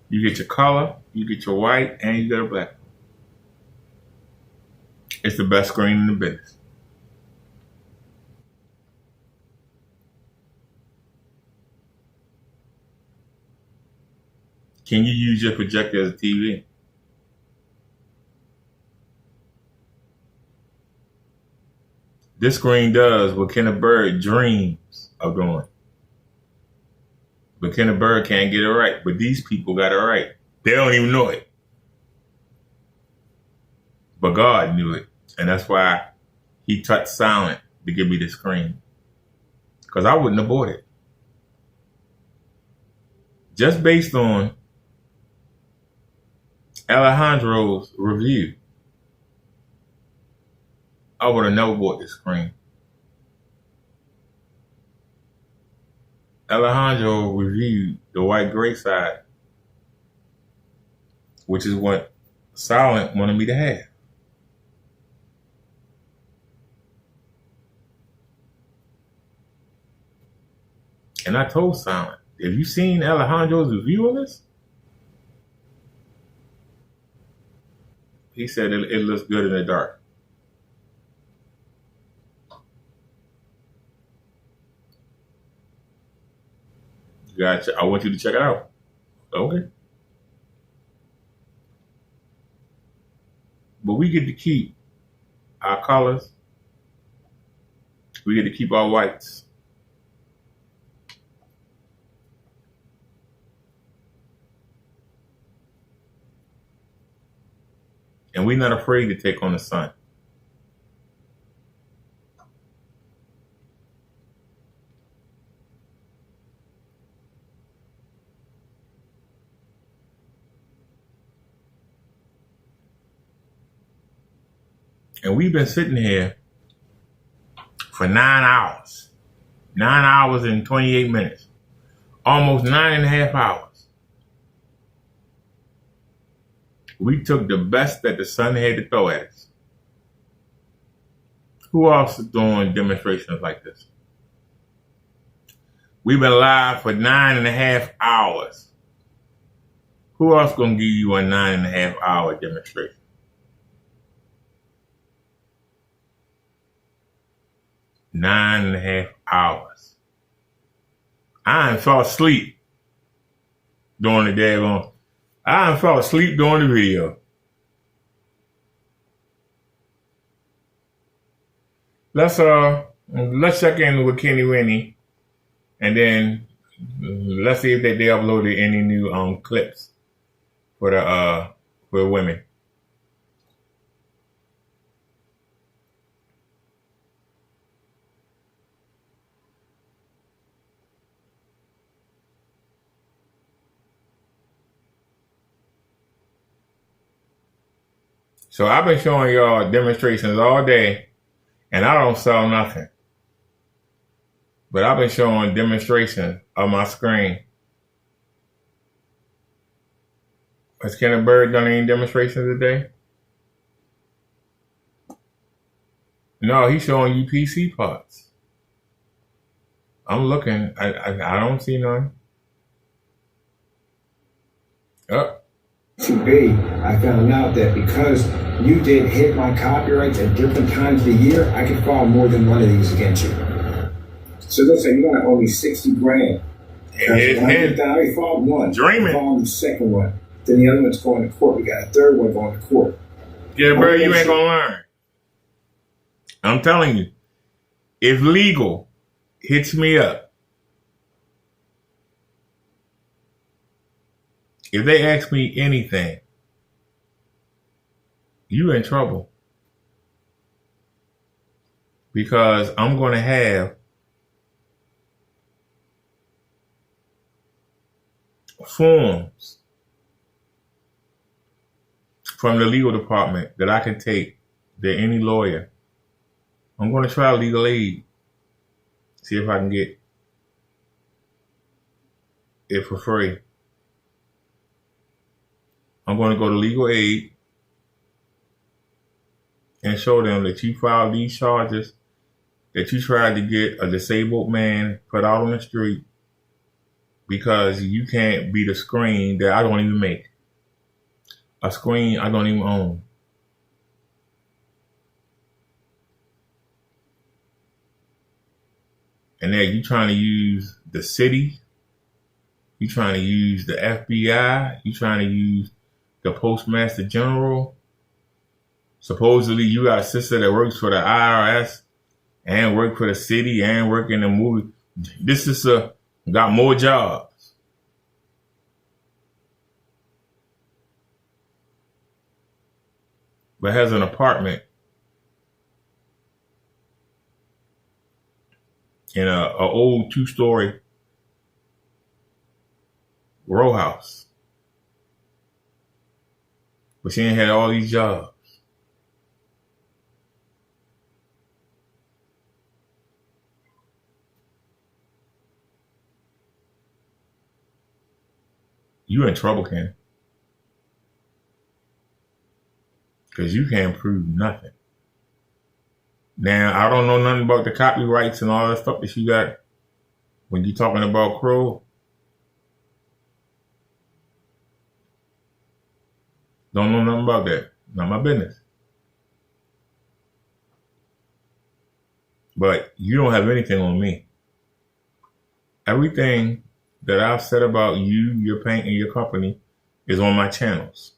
You get your color, you get your white, and you get a black. It's the best screen in the business. Can you use your projector as a TV? This screen does what Kenneth Bird dreams of doing. But Kenneth Bird can't get it right. But these people got it right. They don't even know it. But God knew it. And that's why he touched silent to give me the screen. Because I wouldn't have bought it. Just based on Alejandro's review, I would have never bought this screen. Alejandro reviewed the white gray side, which is what Silent wanted me to have. And I told Silent, have you seen Alejandro's review on this? He said it looks good in the dark. Gotcha. I want you to check it out. Okay. But we get to keep our colors. We get to keep our whites. And we're not afraid to take on the sun. And we've been sitting here for 9 hours. 9 hours and 28 minutes. Almost 9.5 hours. We took the best that the sun had to throw at us. Who else is doing demonstrations like this? We've been live for 9.5 hours. Who else gonna give you a 9.5 hour demonstration? Nine and a half hours. I ain't fell asleep during the daggone. I ain't fell asleep during the video. Let's check in with Kenny Winnie, and then let's see if they uploaded any new clips for the women. So I've been showing y'all demonstrations all day, and I don't sell nothing. But I've been showing demonstrations on my screen. Has Kenneth Bird done any demonstrations today? No, he's showing you PC parts. I'm looking. I don't see none. Oh. Today, I found out that because you did hit my copyrights at different times of the year, I could file more than one of these against you. So they'll say you're gonna owe me $60,000. I already filed one. Dreaming. I filed the second one. Then the other one's going to court. We got a third one going to court. Yeah, bro, you ain't gonna learn. I'm telling you, if legal hits me up, if they ask me anything, you in trouble. Because I'm going to have forms from the legal department that I can take to any lawyer. I'm going to try legal aid. See if I can get it for free. I'm going to go to legal aid and show them that you filed these charges, that you tried to get a disabled man put out on the street because you can't beat a screen that I don't even make. A screen I don't even own. And then you trying to use the city, you trying to use the FBI, you trying to use the Postmaster General. Supposedly you got a sister that works for the IRS and work for the city and work in the movie. This is got more jobs. But has an apartment in a old 2-story row house. But she ain't had all these jobs. You in trouble, Ken. Because you can't prove nothing. Now, I don't know nothing about the copyrights and all that stuff that you got when you're talking about Crow. Don't know nothing about that. Not my business. But you don't have anything on me. Everything that I've said about you, your paint, and your company is on my channels.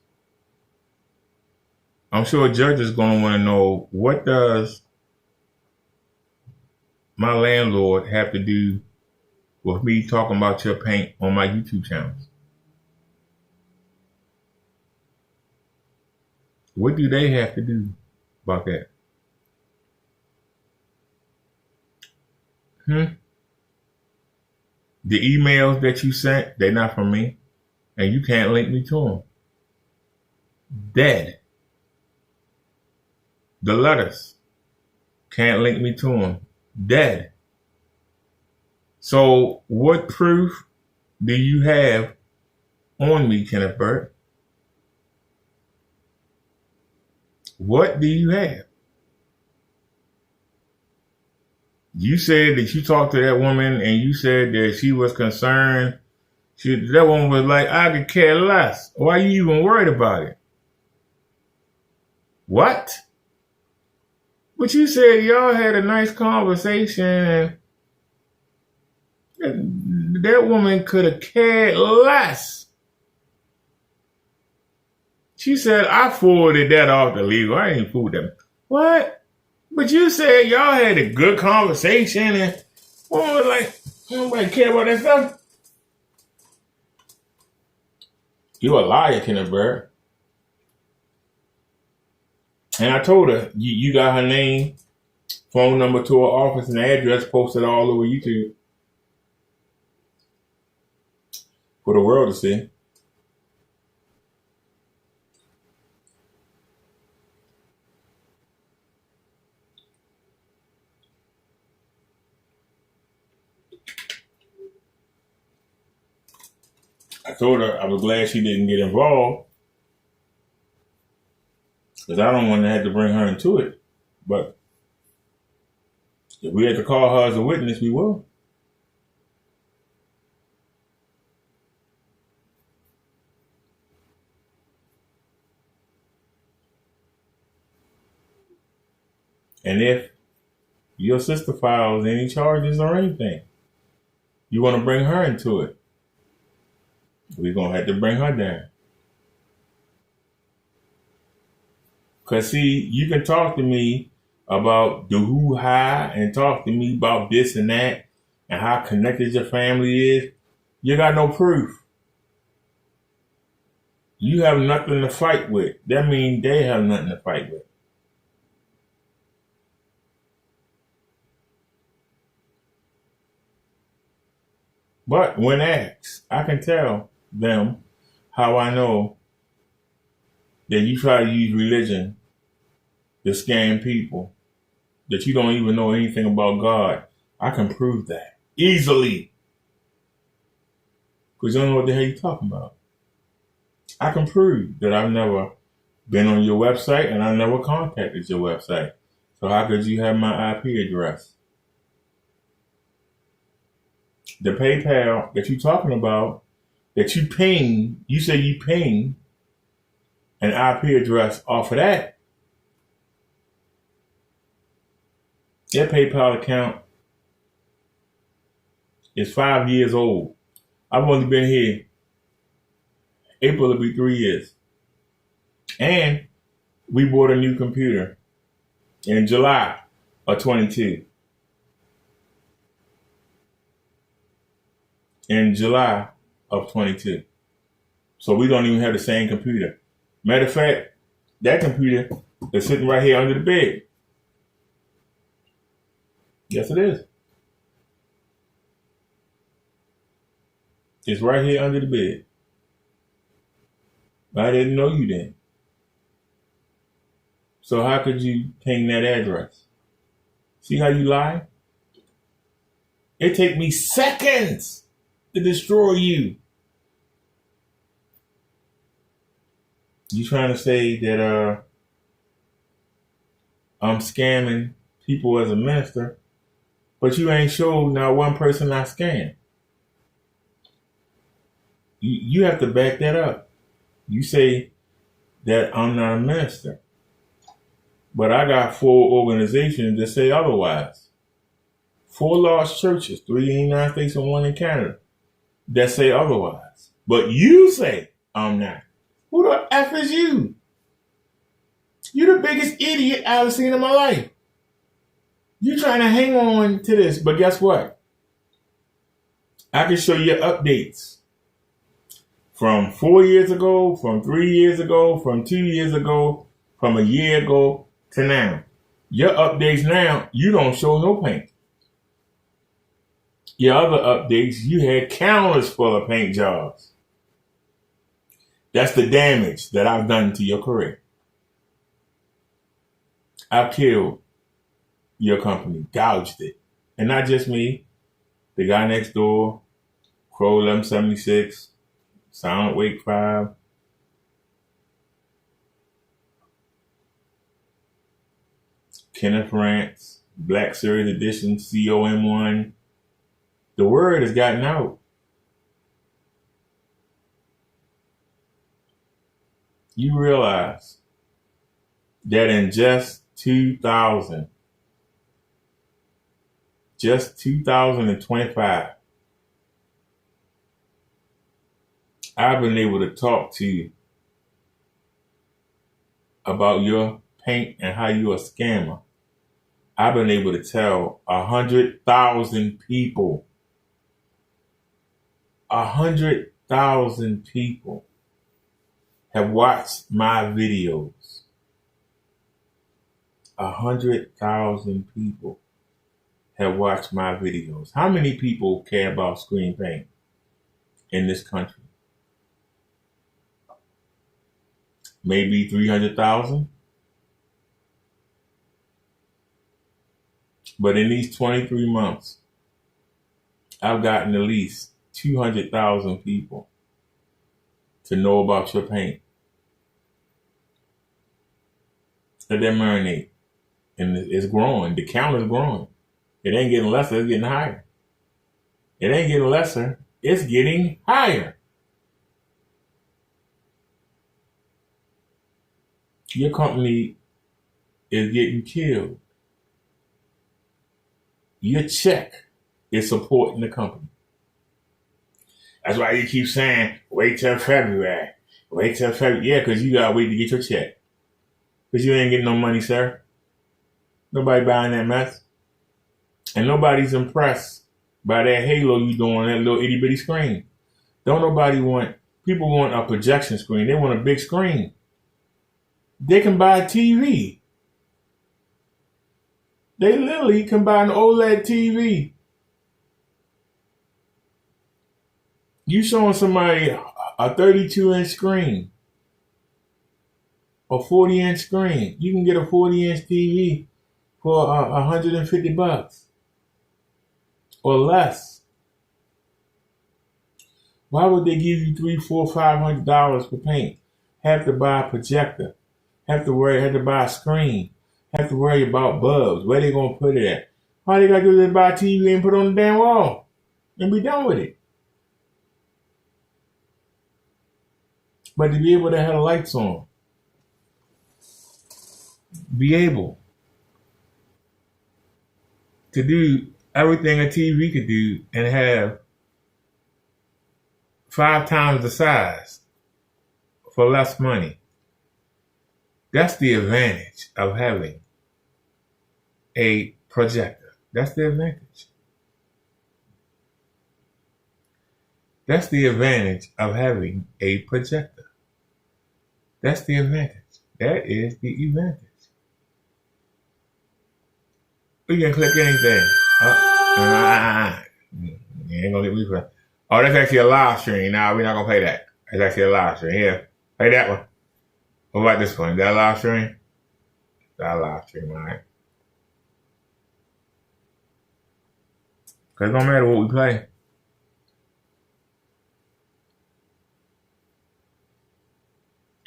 I'm sure a judge is going to want to know, what does my landlord have to do with me talking about your paint on my YouTube channels? What do they have to do about that? The emails that you sent, they're not from me, and you can't link me to them. Dead. The letters, can't link me to them. Dead. So what proof do you have on me, Kenneth Burt? What do you have? You said that you talked to that woman and you said that she was concerned. That woman was like, I could care less. Why are you even worried about it? What? But you said y'all had a nice conversation and that woman could have cared less. She said, I forwarded that off to legal. I ain't fooled them. What? But you said y'all had a good conversation and nobody care about that stuff. You a liar, Kenneth Bird. And I told her, you got her name, phone number to her office, and address posted all over YouTube for the world to see. I told her I was glad she didn't get involved, because I don't want to have to bring her into it. But if we had to call her as a witness, we will. And if your sister files any charges or anything, you want to bring her into it, we're going to have to bring her down. Because, see, you can talk to me about the who-ha and talk to me about this and that and how connected your family is. You got no proof. You have nothing to fight with. That means they have nothing to fight with. But when asked, I can tell them how I know that you try to use religion to scam people, that you don't even know anything about God. I can prove that easily. Because you don't know what the hell you're talking about. I can prove that I've never been on your website and I never contacted your website. So how could you have my IP address? The PayPal that you're talking about, that you ping, you say you ping an IP address off of that. That PayPal account is 5 years old. I've only been here. April will be 3 years. And we bought a new computer in July of 22. In July of 22. So we don't even have the same computer. Matter of fact, that computer is sitting right here under the bed. Yes, it is. It's right here under the bed. I didn't know you then. So how could you ping that address? See how you lie? It take me seconds to destroy you. You trying to say that I'm scamming people as a minister, but you ain't showed not one person I scam. You have to back that up. You say that I'm not a minister, but I got 4 organizations that say otherwise. 4 large churches, 3 in the United States and 1 in Canada, that say otherwise. But you say I'm not. Who the F is you? You're the biggest idiot I've ever seen in my life. You're trying to hang on to this, but guess what? I can show you updates from 4 years ago, from 3 years ago, from 2 years ago, from a year ago to now. Your updates now, you don't show no paint. Your other updates, you had counters full of paint jobs. That's the damage that I've done to your career. I've killed your company, gouged it. And not just me, the guy next door, Crow 1176, Silent Wake 5. Kenneth Rants, Black Series Edition, COM1. The word has gotten out. You realize that in just 2025, I've been able to talk to you about your paint and how you're a scammer. I've been able to tell 100,000 people, 100,000 people have watched my videos. 100,000 people have watched my videos. How many people care about screen paint in this country? Maybe 300,000. But in these 23 months, I've gotten at least 200,000 people to know about your paint. Let that marinate. And it's growing. The count is growing. It ain't getting lesser, it's getting higher. It ain't getting lesser, it's getting higher. Your company is getting killed. Your check is supporting the company. That's why you keep saying, wait till February. Wait till February. Yeah, because you got to wait to get your check. Because you ain't getting no money, sir. Nobody buying that mess. And nobody's impressed by that halo you doing on that little itty bitty screen. Don't nobody want, people want a projection screen. They want a big screen. They can buy a TV. They literally can buy an OLED TV. You showing somebody a 32-inch screen, a 40-inch screen. You can get a 40-inch TV for $150 or less. Why would they give you $300, $400, $500 for paint? Have to buy a projector. Have to buy a screen. Have to worry about bulbs. Where they gonna put it at? All they gotta do is buy a TV and put it on the damn wall. And be done with it. But to be able to have the lights on. Be able to do everything a TV could do and have 5 times the size for less money. That's the advantage of having a projector. That's the advantage. That's the advantage of having a projector. That's the advantage. That is the advantage. You can click anything. You ain't gonna get me for that. Oh, that's actually a live stream. Nah, we're not gonna play that. It's actually a live stream. Here, play that one. What about this one? Is that a live stream? That's a live stream, all right. Because it don't matter what we play.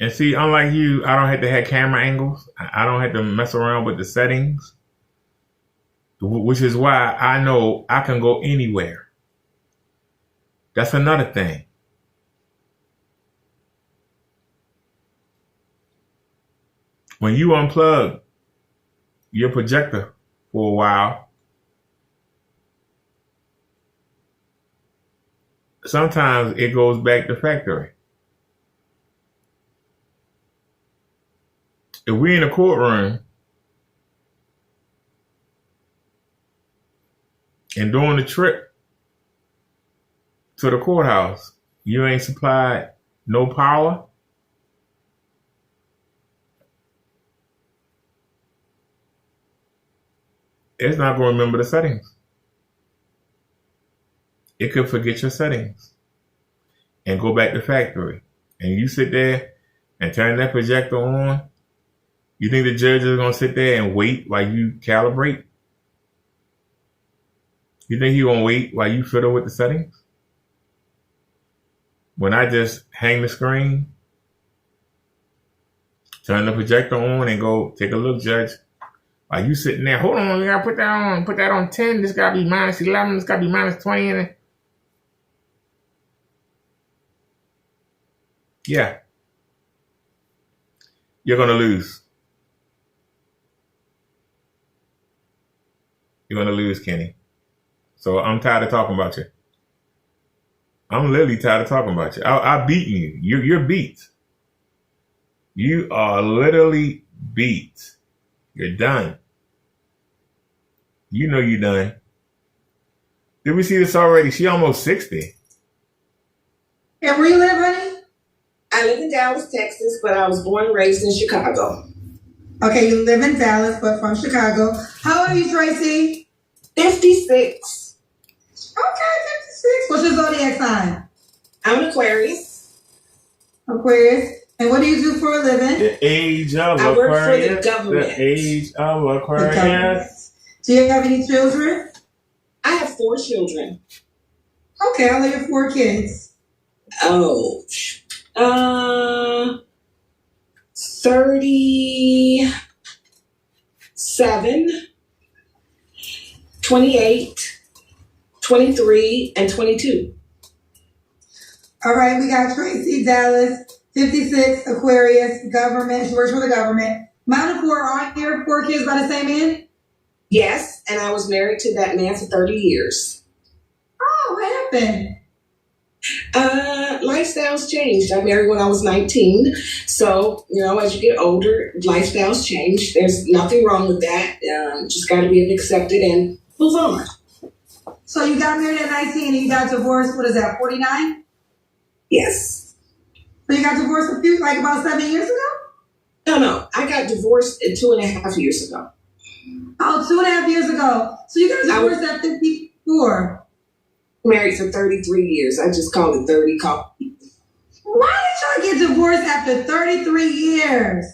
And see, unlike you, I don't have to have camera angles. I don't have to mess around with the settings. Which is why I know I can go anywhere. That's another thing. When you unplug your projector for a while, sometimes it goes back to factory. If we're in a courtroom and during the trip to the courthouse, you ain't supplied no power, it's not going to remember the settings. It could forget your settings and go back to factory. And you sit there and turn that projector on. You think the judge is going to sit there and wait while you calibrate? You think he's going to wait while you fiddle with the settings? When I just hang the screen, turn the projector on and go take a look, judge. While you sitting there, hold on, we got to put that on 10. This got to be minus 11. This got to be minus 20. Yeah. You're going to lose. You're going to lose, Kenny. So I'm tired of talking about you. I'm literally tired of talking about you. I've beaten you. You're beat. You are literally beat. You're done. You know you're done. Did we see this already? She almost 60. And where you live, honey? I live in Dallas, Texas, but I was born and raised in Chicago. Okay, you live in Dallas, but from Chicago. How old are you, Tracy? 56. Okay, 56. What's your zodiac sign? I'm an Aquarius. Aquarius. And what do you do for a living? The age of I work Aquarius. for the government. The age of Aquarius. Do you have any children? I have 4 children. Okay, I'll let you 4 kids. Oh, 37, 28, 23, and 22. All right, we got Tracy, Dallas, 56, Aquarius, government. She works for the government. Mine and 4 aren't here. 4 kids by the same man? Yes, and I was married to that man for 30 years. Oh, what happened? Lifestyles changed. I married when I was 19. So, as you get older, lifestyles change. There's nothing wrong with that. Just got to be accepted and move on. So you got married at 19 and you got divorced, what is that, 49? Yes. So you got divorced about 7 years ago? No. I got divorced 2.5 years ago. Oh, 2.5 years ago. So you got divorced at 54. Married for 33 years. I just called it 30 coffee. Why did y'all get divorced after 33 years?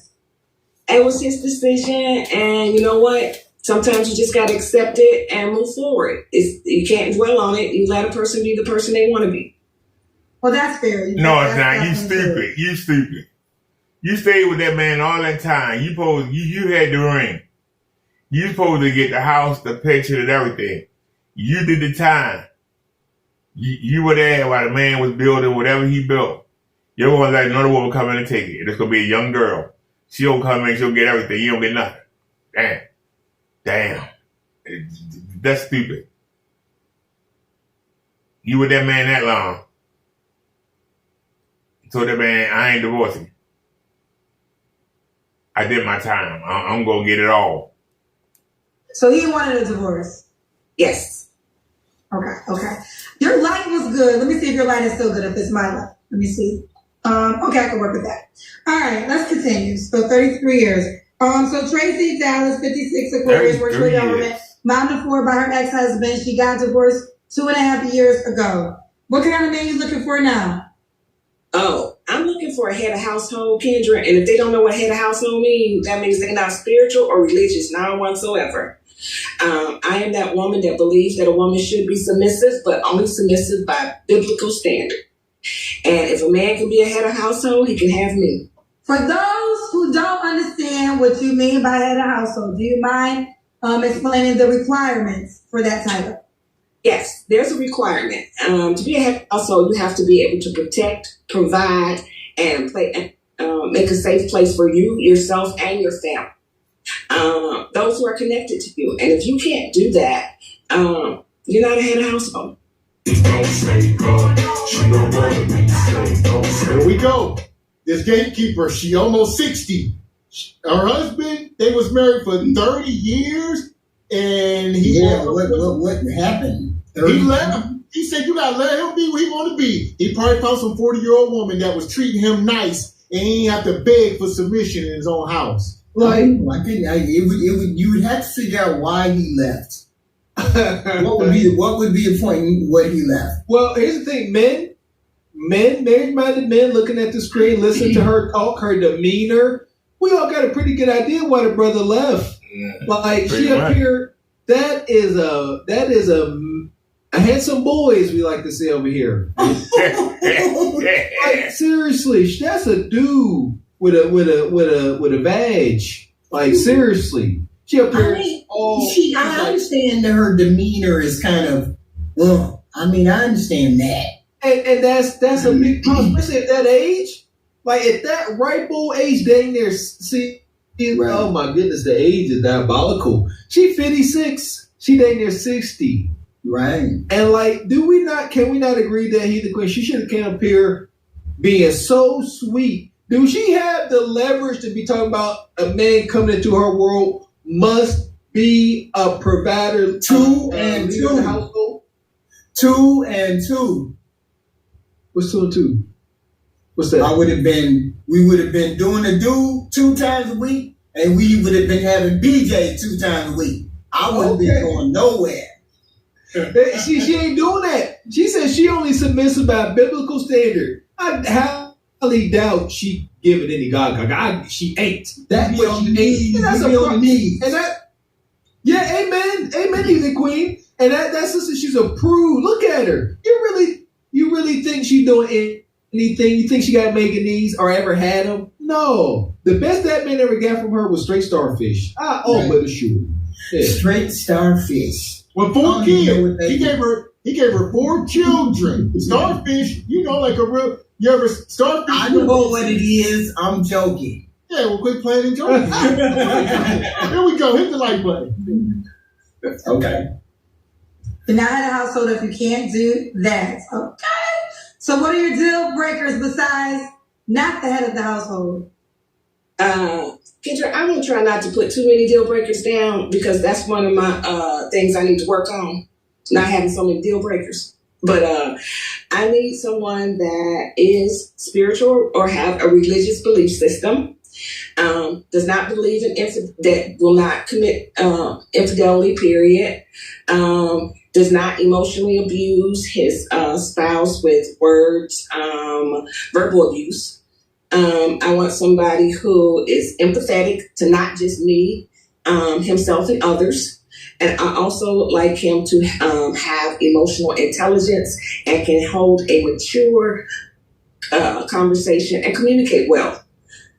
It was his decision, and you know what? Sometimes you just got to accept it and move forward. You can't dwell on it. You let a person be the person they want to be. Well, that's fair. No, it's not. You stupid. You stupid. You stayed with that man all that time. You had the ring. You supposed to get the house, the picture, and everything. You did the time. You were there while the man was building whatever he built. You're going to let another woman come in and take it. It's going to be a young girl. She'll come in, she'll get everything. You don't get nothing. Damn. That's stupid. You with that man that long. So that man, I ain't divorcing. I did my time. I'm going to get it all. So he wanted a divorce? Yes. Okay. Your light was good. Let me see if your light is still good, if it's my light. Let me see. Okay, I can work with that. All right, let's continue. So 33 years. So Tracy Dallas, 56, Aquarius, works for the government. Mom of 4 by her ex-husband. She got divorced 2.5 years ago. What kind of man you looking for now? Oh, I'm looking for a head of household, Kendra. And if they don't know what head of household means, that means they're not spiritual or religious, none whatsoever. I am that woman that believes that a woman should be submissive, but only submissive by biblical standard. And if a man can be a head of household, he can have me. For those who don't understand what you mean by head of household, do you mind explaining the requirements for that title? Yes, there's a requirement. To be a head of household, you have to be able to protect, provide, and make a safe place for you, yourself, and your family. Those who are connected to you. And if you can't do that, you're not a head of household. Here we go. This gatekeeper, she almost 60. Her husband, they was married for 30 years, and what happened? He left. He said, you gotta let him be where he want to be. He probably found some 40-year-old woman that was treating him nice, and he didn't have to beg for submission in his own house. Like, you would have to figure out why he left. What would be the point when he left? Well, here's the thing, married-minded men looking at the screen, listening to her talk, her demeanor. We all got a pretty good idea why the brother left. Yeah, like she up here, that is a handsome boy, as we like to say over here. Like seriously, that's a dude with a badge. Like seriously, she up here. I understand that her demeanor is kind of. Well, I understand that, and that's a big problem, especially at that age. Like at that ripe old age, dang near see. Right. Oh my goodness, the age is diabolical. She 56. She dang near 60. Right. And like, can we not agree that he's the queen? She should have came up here being so sweet. Do she have the leverage to be talking about a man coming into her world must be a provider? 2 and 2. Household? 2 and 2. What's 2 and 2? What's that? We would have been doing the do 2 times a week, and we would have been having BJ 2 times a week. I wouldn't be going nowhere. She ain't doing that. She said she only submissive by biblical standard. I highly doubt she giving any God. She ain't. That's what she ain't. That's a problem. And that, yeah, amen, he's the queen. And that's sister, she's a prude. Look at her. You really think she's doing anything? You think she got making these or ever had them? No. The best that man ever got from her was straight starfish. But sure. Yeah. Straight starfish. With 4 kids. He gave her 4 children. Starfish, like a real. You ever starfish? I know what it is. I'm joking. Yeah, well, quit playing and joking. Here we go. Hit the like button. Okay. You're not in a household if you can't do that. Okay. So what are your deal breakers besides not the head of the household? Kendra, I'm going to try not to put too many deal breakers down because that's one of my things I need to work on, not having so many deal breakers. But I need someone that is spiritual or have a religious belief system, does not believe in that will not commit infidelity, period, does not emotionally abuse his spouse with words, verbal abuse. I want somebody who is empathetic to not just me, himself and others. And I also like him to have emotional intelligence and can hold a mature conversation and communicate well.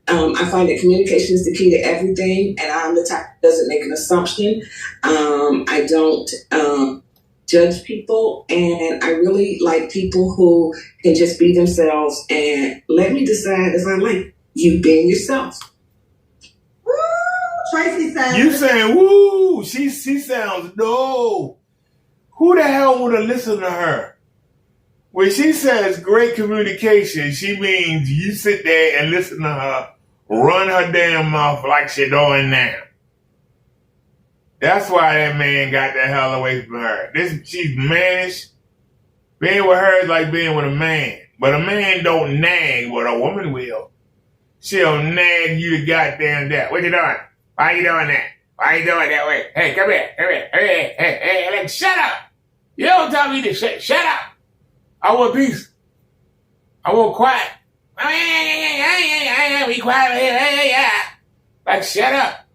I find that communication is the key to everything, and I'm the type that doesn't make an assumption. I don't judge people, and I really like people who can just be themselves and let me decide if I like you being yourself. Woo! Tracy says. You saying woo? She sounds no. Who the hell would have listened to her? When she says great communication, she means you sit there and listen to her run her damn mouth like she doing now. That's why that man got the hell away from her. She's mannish. Being with her is like being with a man. But a man don't nag what a woman will. She'll nag you to goddamn that. What you doing? Why you doing that? Why you doing that way? Hey, come here. Hey, shut up. You don't tell me to shut up. I want peace. I want quiet. Be quiet. Like, shut up.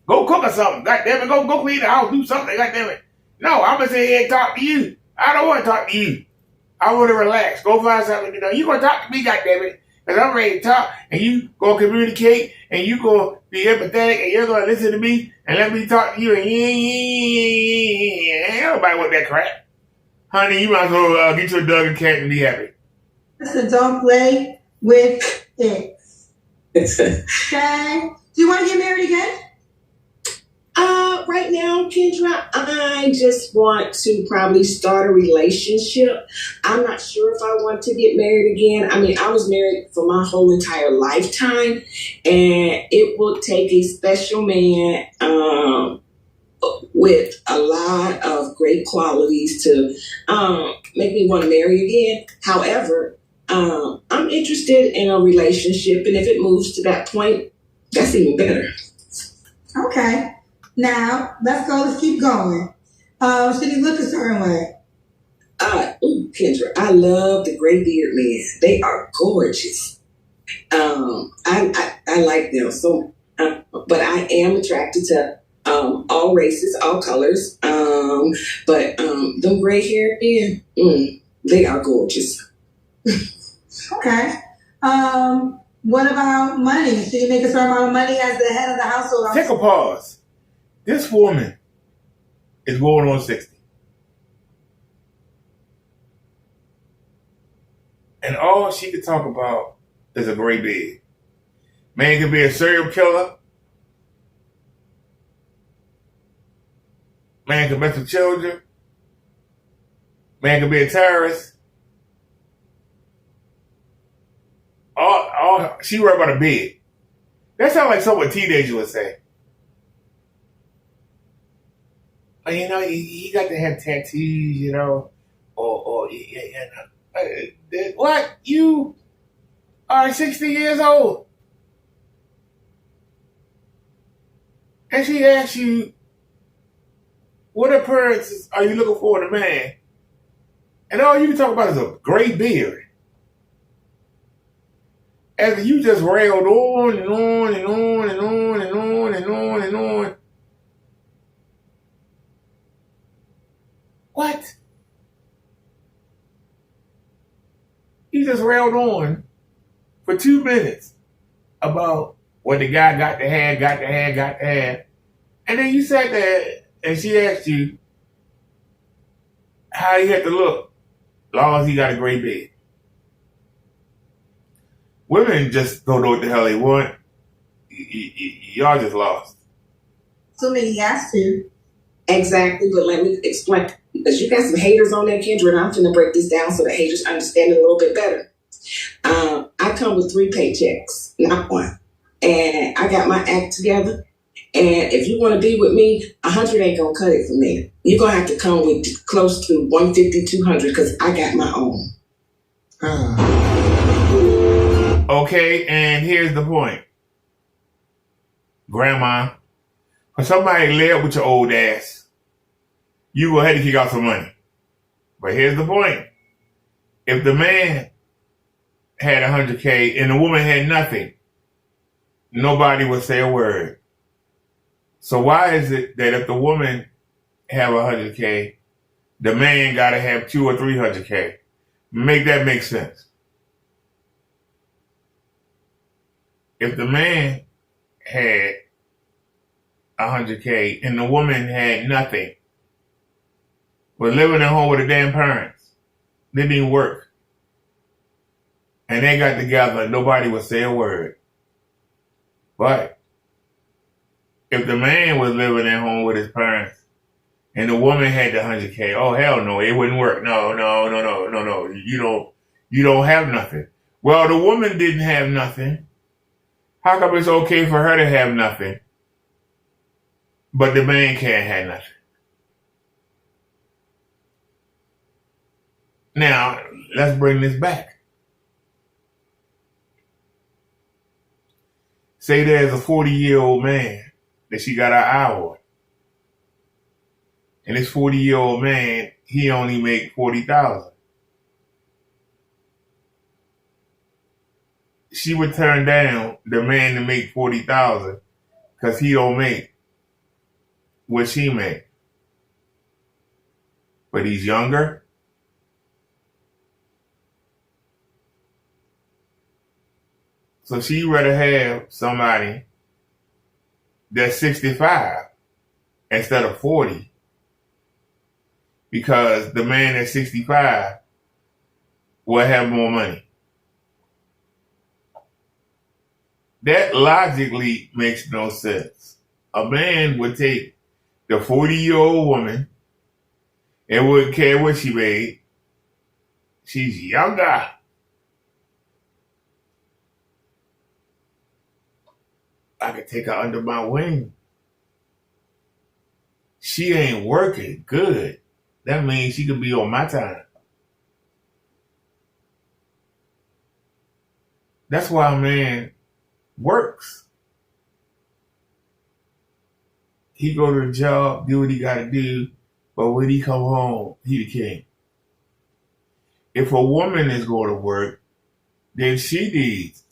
Go cook or something. God damn it. Go clean the house. Do something. God damn it. No, I'm going to sit here and talk to you. I don't want to talk to you. I want to relax. Go find something to do. You going to talk to me, God damn it. Because I'm ready to talk. And you going to communicate. And you going to be empathetic. And you're going to listen to me. And let me talk to you. And ain't nobody want that crap. Honey, you might as well get your dog and cat and be happy. Listen, don't play with it. Okay. Do you want to get married again? Right now, Kendra, I just want to probably start a relationship. I'm not sure if I want to get married again. I mean, I was married for my whole entire lifetime, and it will take a special man with a lot of great qualities to make me want to marry again. However, I'm interested in a relationship, and if it moves to that point, that's even better. Okay. Now, let's go. Let's keep going. Should he look a certain way? Kendra, I love the gray beard men. They are gorgeous. I like them. So, but I am attracted to all races, all colors. But them gray hair men, they are gorgeous. Okay. What about money? Should he make a certain amount of money as the head of the household? Take a pause. This woman is going on 60. And all she could talk about is a gray beard. Man could be a serial killer. Man could mess with children. Man could be a terrorist. She worried about a bed. That sounds like something a teenager would say. You know, you got to have tattoos, you know, or what? You are 60 years old. And she asks you, what appearances are you looking for in a man? And all you can talk about is a gray beard. As you just railed on and on and on and on and on and on and on. What? You just railed on for 2 minutes about what the guy got to have. And then you sat there and she asked you how he had to look as long as he got a gray beard. Women just don't know what the hell they want. Y'all just lost. So many has to. Exactly, but let me explain. Because you got some haters on that, Kendra, and I'm going to break this down so the haters understand it a little bit better. I come with 3 paychecks, not 1. And I got my act together. And if you want to be with me, 100 ain't going to cut it for me. You're going to have to come with close to 150, 200 because I got my own. Okay, and here's the point. Grandma, when somebody lay up with your old ass, you go ahead and kick out some money. But here's the point. If the man had $100K and the woman had nothing, nobody would say a word. So why is it that if the woman have 100K, the man got to have 200 or 300K? Make that make sense. If the man had 100K and the woman had nothing, was living at home with her damn parents, they didn't work, and they got together, nobody would say a word. But if the man was living at home with his parents and the woman had the 100K, oh hell no, it wouldn't work. No. You don't have nothing. Well, the woman didn't have nothing. How come it's okay for her to have nothing, but the man can't have nothing? Now, let's bring this back. Say there's a 40-year-old man that she got her eye on. And this 40-year-old man, he only make $40,000. She would turn down the man to make $40,000 because he don't make what she make. But he's younger. So she'd rather have somebody that's 65 instead of 40, because the man that's 65 will have more money. That logically makes no sense. A man would take the 40-year-old woman and wouldn't care what she made. She's younger. I could take her under my wing. She ain't working good. That means she could be on my time. That's why a man works. He go to the job, do what he got to do, but when he come home, he the king. If a woman is going to work, then she needs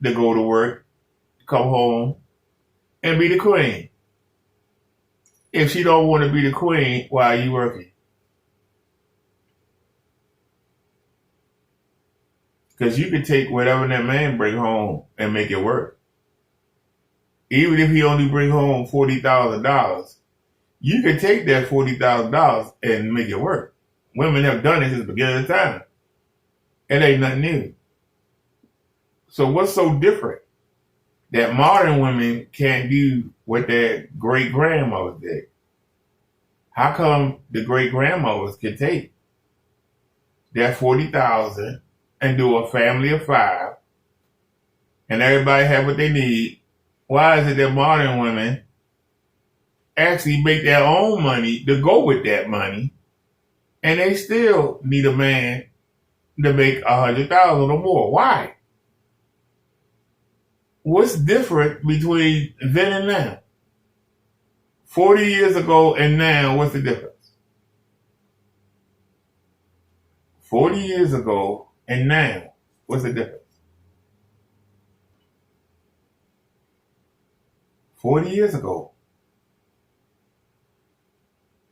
to go to work, come home, and be the queen. If she don't want to be the queen, why are you working? Because you could take whatever that man bring home and make it work. Even if he only bring home $40,000, you could take that $40,000 and make it work. Women have done it since the beginning of time. It ain't nothing new. So what's so different that modern women can't do what their great-grandmothers did? How come the great-grandmothers can take that $40,000 and do a family of 5 and everybody have what they need? Why is it that modern women actually make their own money to go with that money, and they still need a man to make $100,000 or more? Why? What's different between then and now? 40 years ago and now, what's the difference? 40 years ago and now, what's the difference? 40 years ago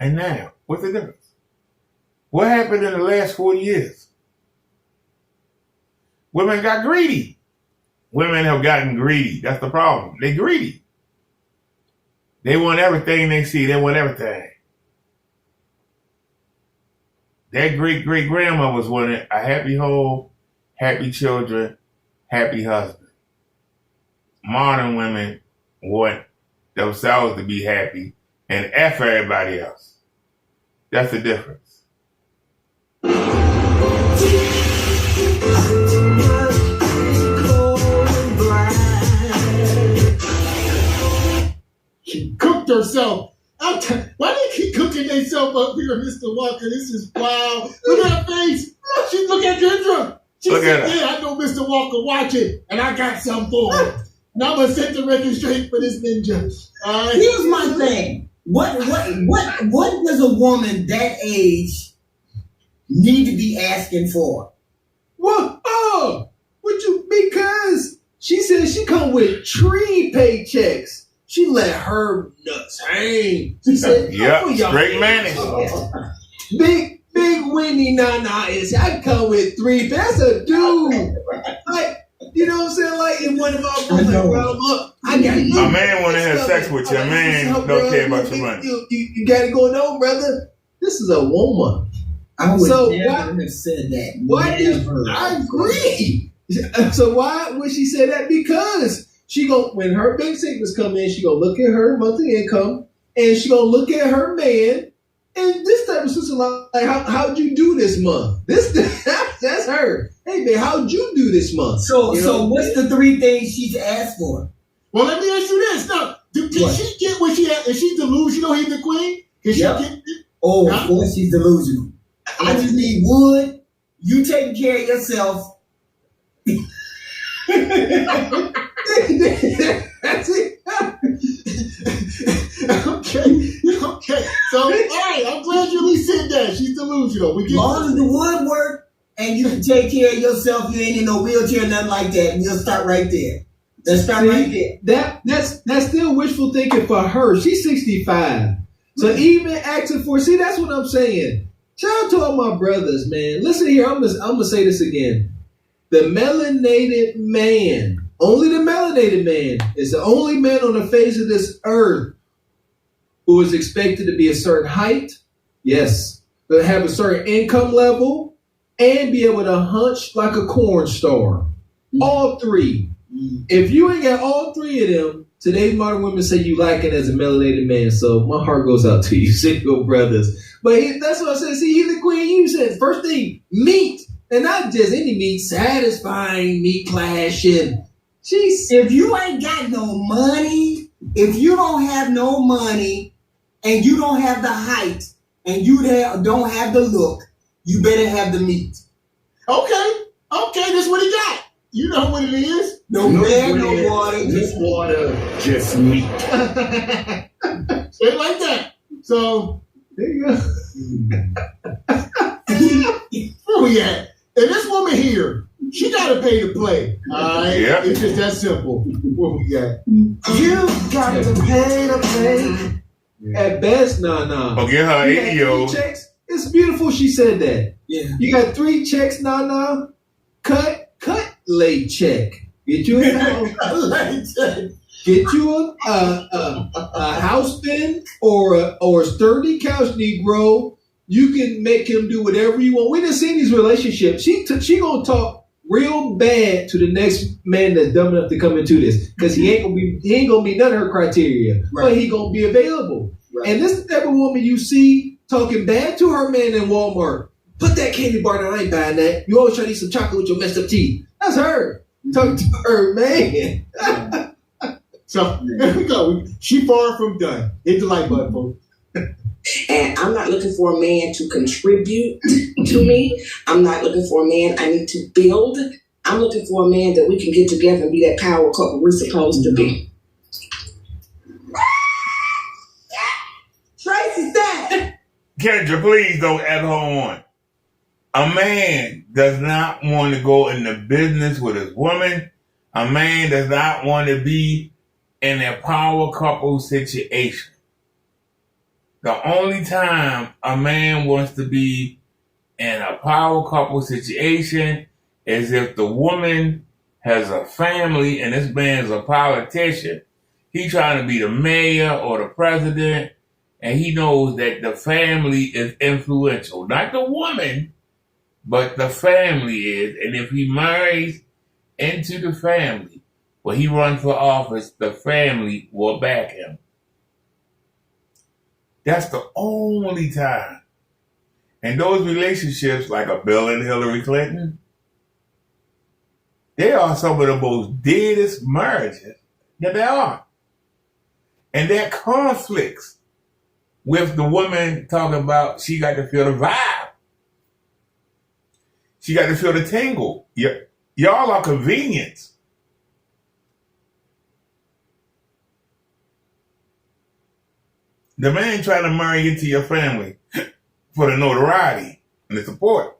and now, what's the difference? What happened in the last 40 years? Women got greedy. Women have gotten greedy. That's the problem. They greedy. They want everything they see. They want everything. Their great-great-grandma was wanting a happy home, happy children, happy husband. Modern women want themselves to be happy and F everybody else. That's the difference. She cooked herself. Why they keep cooking themselves up here, Mr. Walker? This is wild. Look at her face. Look at Kendra. She said, yeah, I know Mr. Walker watch it, and I got something for him. Now I'm going to set the record straight for this ninja. Here's my thing. What does a woman that age need to be asking for? What? Because she said she come with tree paychecks. She let her nuts hang. She said, "Yeah, straight manage." Big Wendy Nana is. I come with 3. That's a dude. Like, you know what I'm saying? Like in one of our rooms, like, well, I got you. A man want to have sex with you. A man don't care about your money. You got it going on, brother. This is a woman. I would never have said that. Why I agree. So why would she say that? Because she when her big sickness come in, she gonna look at her monthly income and she gonna look at her man and this type of system like how'd you do this month? That's her. Hey man, how'd you do this month? So what's the 3 things she's asked for? Well, let me ask you this. Now, can she get what she has? Is she delusional, he the queen? Can she get it? Oh, of course she's delusional. I just need one. You taking care of yourself. That's it. Okay. So, all right, I'm glad you at least said that. She's delusional. As long as the wood work and you can take care of yourself, you ain't in no wheelchair, nothing like that. We'll start right there. Let's start right there. That's still wishful thinking for her. She's 65. So even asking for, see, that's what I'm saying. Shout out to all my brothers, man. Listen here, I'm gonna say this again. The melanated man, only the melanated man, is the only man on the face of this earth who is expected to be a certain height, yes, to have a certain income level, and be able to hunch like a corn star. All 3. If you ain't got all 3 of them, today modern women say you like it as a melanated man. So my heart goes out to you, single brothers. But that's what I said. See, he's the queen. You said first thing, meat. And not just any meat, satisfying meat clashing. If you ain't got no money, if you don't have no money, and you don't have the height, and you don't have the look, you better have the meat. Okay, that's what he got. You know what it is? No bread, no water, just water, just meat. Straight like that. So, there you go. Where we at? And this woman here, she got to pay to play. All right? Yeah. It's just that simple. What we got? You got to pay to play. At best, no. Oh, get her 80-year-old. Checks. It's beautiful she said that. Yeah. You got 3 checks, no. Cut, late check. Get you Get you a house bin or a sturdy couch Negro. You can make him do whatever you want. We done seen these relationships. She gonna talk real bad to the next man that's dumb enough to come into this because he ain't gonna be none of her criteria, but he gonna be available. Right. And this is the type of woman you see talking bad to her man in Walmart. Put that candy bar down. I ain't buying that. You always try to eat some chocolate with your messed up teeth. That's her. Talk to her man. So here we go. She far from done. Hit the like button, folks. And I'm not looking for a man to contribute to me. I'm not looking for a man I need to build. I'm looking for a man that we can get together and be that power couple we're supposed to be. Tracy said. Kendra, please don't add her on. A man does not want to go into business with his woman. A man does not want to be in a power couple situation. The only time a man wants to be in a power couple situation is if the woman has a family and this man's a politician. He trying to be the mayor or the president, and he knows that the family is influential. Not the woman, but the family is. And if he marries into the family, when he runs for office, the family will back him. That's the only time. And those relationships, like a Bill and Hillary Clinton, they are some of the most deadest marriages that there are. And that conflicts with the woman talking about she got to feel the vibe. She got to feel the tingle. Y'all are convenience. The man trying to marry into your family for the notoriety and the support.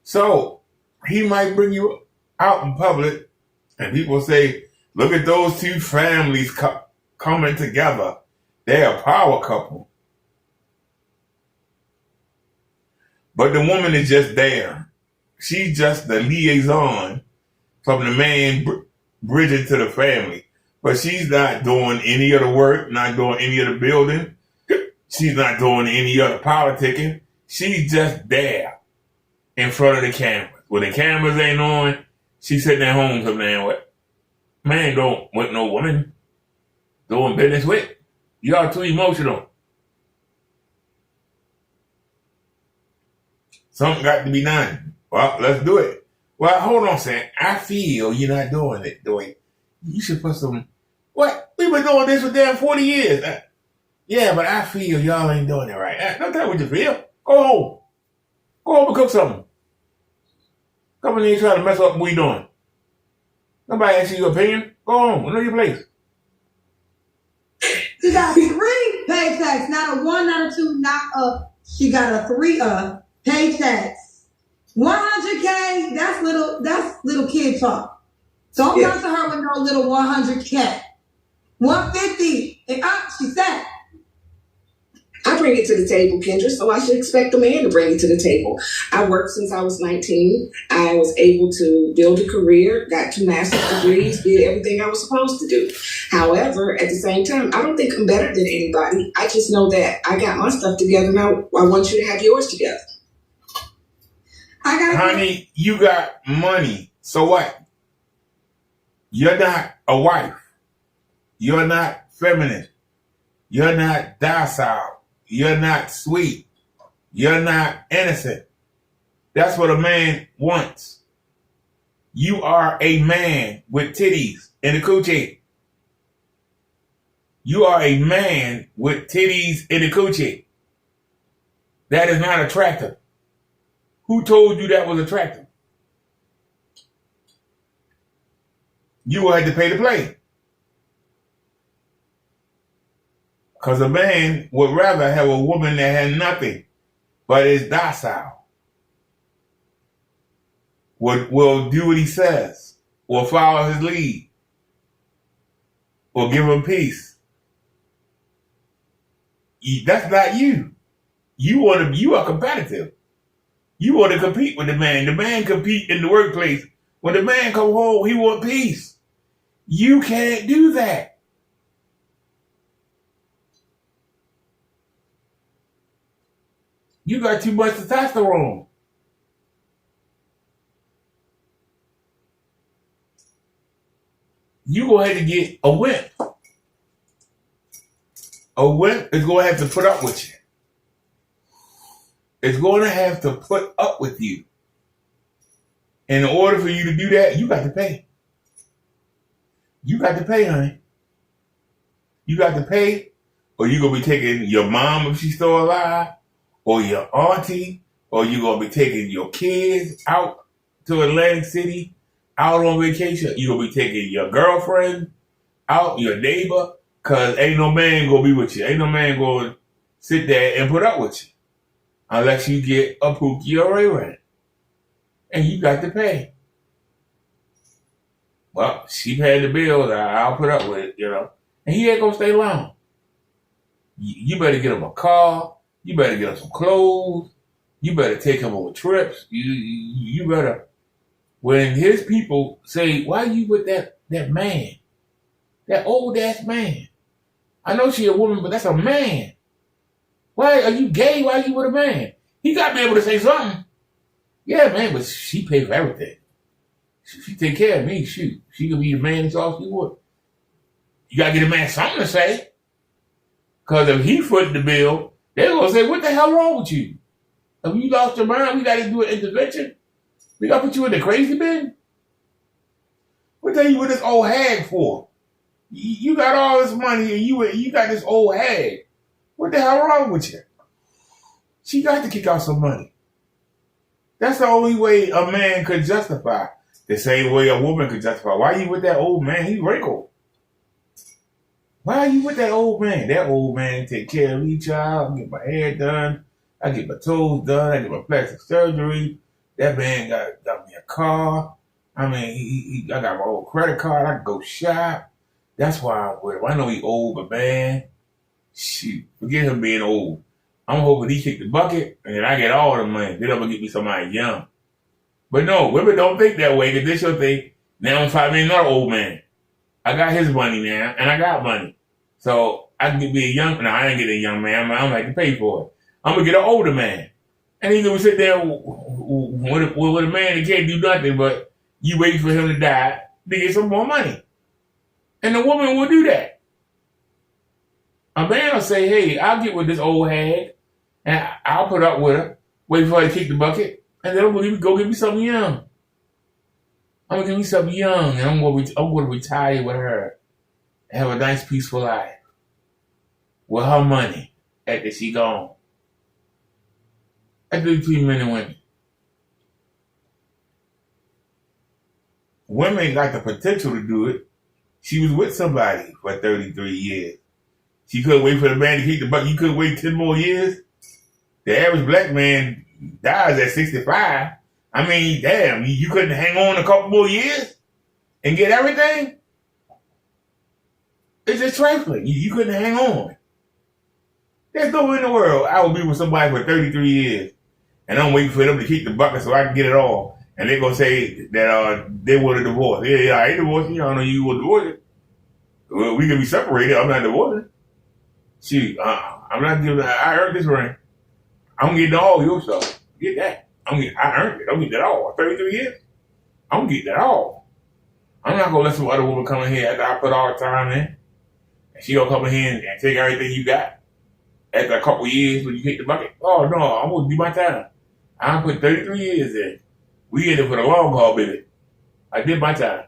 So he might bring you out in public and people say, look at those two families coming together. They're a power couple. But the woman is just there. She's just the liaison from the man bridging to the family. But she's not doing any of the work, not doing any of the building. She's not doing any of the politicking. She's just there in front of the cameras. When the cameras ain't on, she's sitting at home some damn way. Man don't want no woman doing business with. Y'all too emotional. Something got to be done. Well, let's do it. Well, hold on a second. I feel you're not doing it, Doy. You should put some... What? We've been doing this for damn 40 years. Yeah, but I feel y'all ain't doing it right. Don't tell me what you feel. Go home. Go home and cook something. Come in here trying to mess up what we doing. Nobody asks you your opinion. Go home. Know your place. She got 3 paychecks. Not a 1, not a 2, not a... She got a 3 paychecks. 100K, that's little kid talk. Don't come to her with no little 100K. 150 and up, she said. I bring it to the table, Kendra, so I should expect a man to bring it to the table. I worked since I was 19. I was able to build a career, got 2 master's degrees, did everything I was supposed to do. However, at the same time, I don't think I'm better than anybody. I just know that I got my stuff together now. I want you to have yours together. Honey, you got money. So what? You're not a wife. You're not feminine. You're not docile. You're not sweet. You're not innocent. That's what a man wants. You are a man with titties in the coochie. You are a man with titties in the coochie. That is not attractive. Who told you that was attractive? You will have to pay to play. Because a man would rather have a woman that has nothing but is docile. Will do what he says. Will follow his lead. Will give him peace. That's not you. You are competitive. You want to compete with the man. The man compete in the workplace. When the man come home, he want peace. You can't do that. You got too much testosterone. You go ahead and get a wimp. A wimp is going to have to put up with you. It's going to have to put up with you. In order for you to do that, you got to pay. You got to pay, honey. You got to pay, or you're going to be taking your mom if she's still alive, or your auntie, or you're going to be taking your kids out to Atlantic City, out on vacation. You're going to be taking your girlfriend out, your neighbor, because ain't no man going to be with you. Ain't no man going to sit there and put up with you. Unless you get a Pookie or a Ray. And you got to pay. Well, she paid the bills. I'll put up with it, you know. And he ain't going to stay long. You better get him a car. You better get him some clothes. You better take him on trips. You better. When his people say, why you with that man? That old ass man. I know she a woman, but that's a man. Why are you gay? Why are you with a man? He got to be able to say something. Yeah, man, but she pay for everything. She take care of me. Shoot, she can be the man that's all she want. You got to get a man something to say. Because if he foot the bill, they're going to say, what the hell wrong with you? Have you lost your mind? We got to do an intervention. We got to put you in the crazy bin. What the hell you with this old hag for? You got all this money and you got this old hag. What the hell wrong with you? She got to kick out some money. That's the only way a man could justify. The same way a woman could justify. Why are you with that old man? He's wrinkled. Why are you with that old man? That old man take care of me, child. I get my hair done. I get my toes done. I get my plastic surgery. That man got me a car. I mean, I got my old credit card. I can go shop. That's why I'm with him. I know he old, but man, shoot, forget him being old. I'm hoping he kick the bucket and then I get all the money. Then I'm gonna get me somebody young. But no, women don't think that way because they should think, now I'm $5 million old man. I got his money now, and I got money. So I can be a young, no, I ain't get a young man. I'm gonna have to pay for it. I'm gonna get an older man. And he's gonna sit there with a man that can't do nothing but you wait for him to die to get some more money. And the woman will do that. A man will say, hey, I'll get with this old hag, and I'll put up with her, wait for her to kick the bucket, and then I'm gonna go get me something young. I'm gonna give me something young, and I'm gonna retire with her and have a nice, peaceful life with her money after she gone. That's between men and women. Women got the potential to do it. She was with somebody for 33 years. She couldn't wait for the man to kick the bucket. You couldn't wait 10 more years. The average black man dies at 65. I mean, damn, you couldn't hang on a couple more years and get everything? It's just trifling. You couldn't hang on. There's no way in the world I would be with somebody for 33 years and I'm waiting for them to kick the bucket so I can get it all. And they're going to say that they want a divorce. Yeah, I ain't divorcing you. I don't know you will divorce it. Well, we can be separated. I'm not divorcing. Shoot, I'm not giving I earned this ring. I'm getting all your stuff. Get that. I earned it. I'm getting that all. 33 years. I'm getting that all. I'm not going to let some other woman come in here after I put all the time in. And she going to come in here and take everything you got. After a couple years when you kick the bucket. Oh, no, I'm going to do my time. I put 33 years in. We in it for the long haul, baby. I did my time.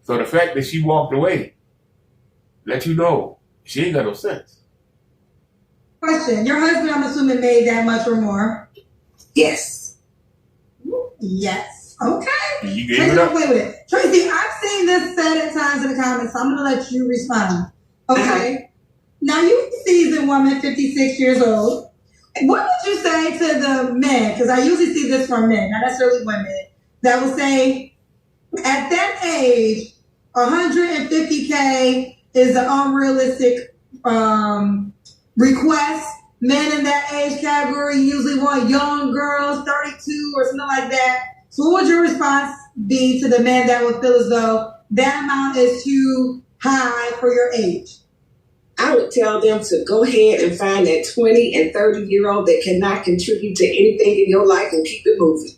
So the fact that she walked away let you know she ain't got no sense. Question. Your husband, I'm assuming, made that much or more? Yes. Yes. Okay. You gave it up. Wait with it. Tracy, I've seen this said at times in the comments, so I'm going to let you respond. Okay. Now, you're a seasoned woman, 56 years old. What would you say to the men, because I usually see this from men, not necessarily women, that will say, at that age, 150K is an unrealistic request. Men in that age category usually want young girls, 32 or something like that. So what would your response be to the men that would feel as though that amount is too high for your age? I would tell them to go ahead and find that 20 and 30-year-old that cannot contribute to anything in your life and keep it moving.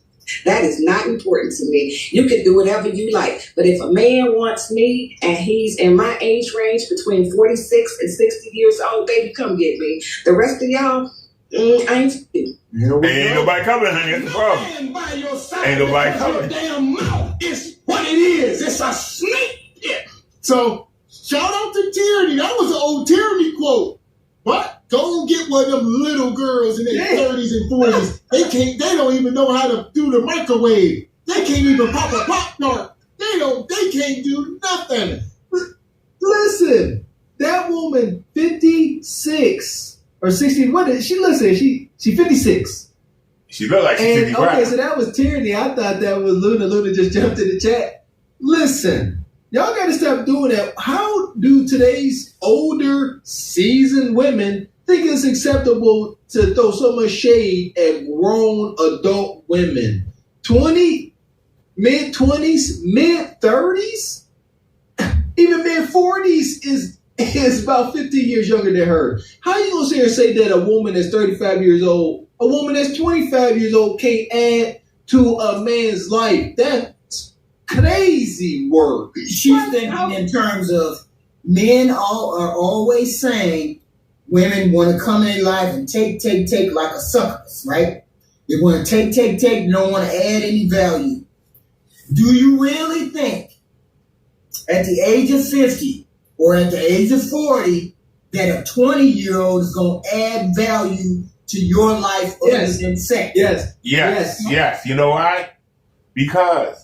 That is not important to me. You can do whatever you like. But if a man wants me and he's in my age range between 46 and 60 years old, baby, come get me. The rest of y'all, I ain't you. Ain't nobody coming, honey. That's the problem. Ain't nobody coming. Damn mouth is what it is. It's a snake pit. So, shout out to Tyranny. That was an old Tyranny quote. But go get one of them little girls in their 30s and 40s. They don't even know how to do the microwave. They can't even pop a Pop-Tart. They can't do nothing. Listen, that woman 56 or 60, what is she? Listen, she 56. She look like she's 55. Okay, so that was Tyranny. I thought that was Luna. Luna just jumped in the chat. Listen. Y'all got to stop doing that. How do today's older, seasoned women think it's acceptable to throw so much shade at grown adult women? 20, mid-20s, mid-30s? Even mid-40s is about 15 years younger than her. How you going to sit here and say that a woman that's 35 years old, a woman that's 25 years old can't add to a man's life? That's crazy work. She's thinking in terms of men are always saying women want to come in life and take like a succubus, right? They want to take, they don't want to add any value. Do you really think at the age of 50 or at the age of 40 that a 20-year-old is going to add value to your life other than sex? Yes. You know why? Because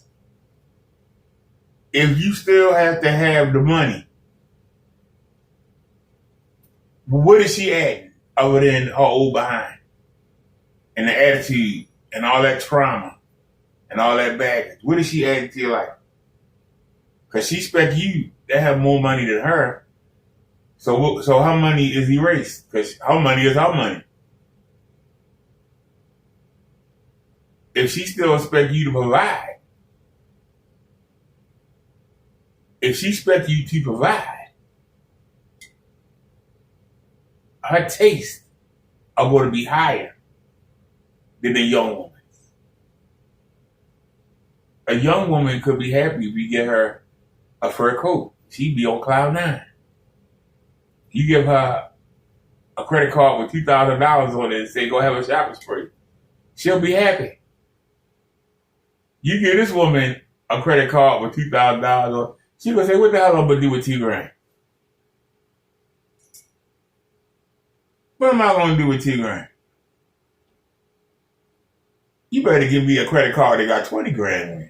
if you still have to have the money, what is she adding other than her old behind and the attitude and all that trauma and all that baggage. What is she adding to your life? Because she expect you to have more money than her. So her money is erased because her money is her money. If she still expect you to provide, her tastes are going to be higher than a young woman. A young woman could be happy if you get her a fur coat. She'd be on cloud 9. You give her a credit card with $2,000 on it and say, go have a shopping spree. She'll be happy. You give this woman a credit card with $2,000 on it, she's going to say, what the hell am I going to do with $2,000? What am I going to do with $2,000? You better give me a credit card that got $20,000 in it.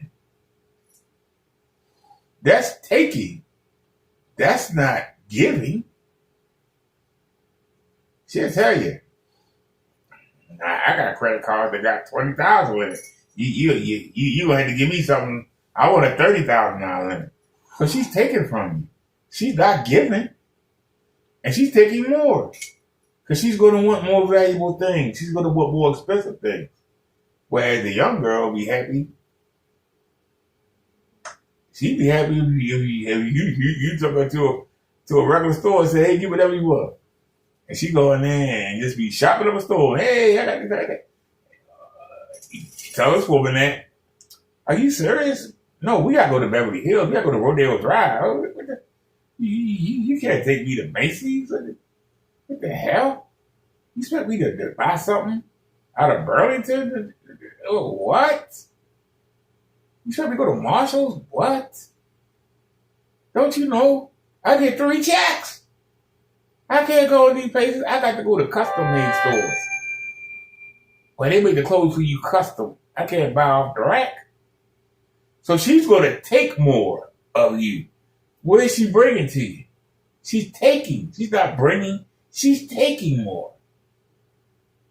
That's taking. That's not giving. She'll tell you, I got a credit card that got $20,000 in it. You gonna have to give me something. I want a $30,000 limit. So she's taking from you. She's not giving, and she's taking more because she's going to want more valuable things. She's going to want more expensive things. Whereas the young girl will be happy. She'd be happy if you took her to a regular store and say, hey, get whatever you want. And she go in there and just be shopping at a store. Hey, I got that. Tell this woman that. Are you serious? No, we got to go to Beverly Hills. We got to go to Rodeo Drive. You can't take me to Macy's? What the hell? You expect me to buy something out of Burlington? Oh, what? You expect me to go to Marshall's? What? Don't you know? I get 3 checks. I can't go in these places. I got to go to custom-made stores where they make the clothes for you custom. I can't buy off the rack. So she's going to take more of you. What is she bringing to you? She's taking. She's not bringing. She's taking more.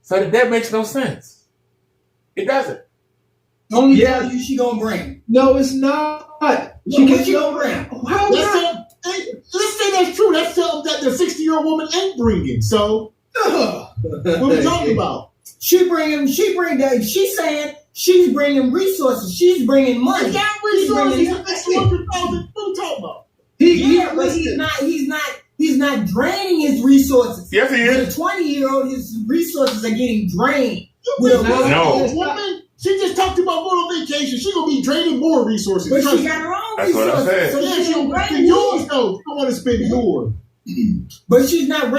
So that makes no sense. It doesn't. Only value she gonna bring. No, it's not. What she gonna bring? How not? Let's say that's true. That's something that the 60-year-old woman ain't bringing. So, what are we talking about? She's saying she's bringing resources. She's bringing money. He got resources. What are we talking about? But he's not draining his resources. Yes, he is. The 20-year-old, his resources are getting drained. No. Woman, she just talked about going on vacation. She's gonna be draining more resources. But she got her own That's resources. what I said. So Yeah, she's she'll draining spend yours his. though. You don't want to spend yours. But she's not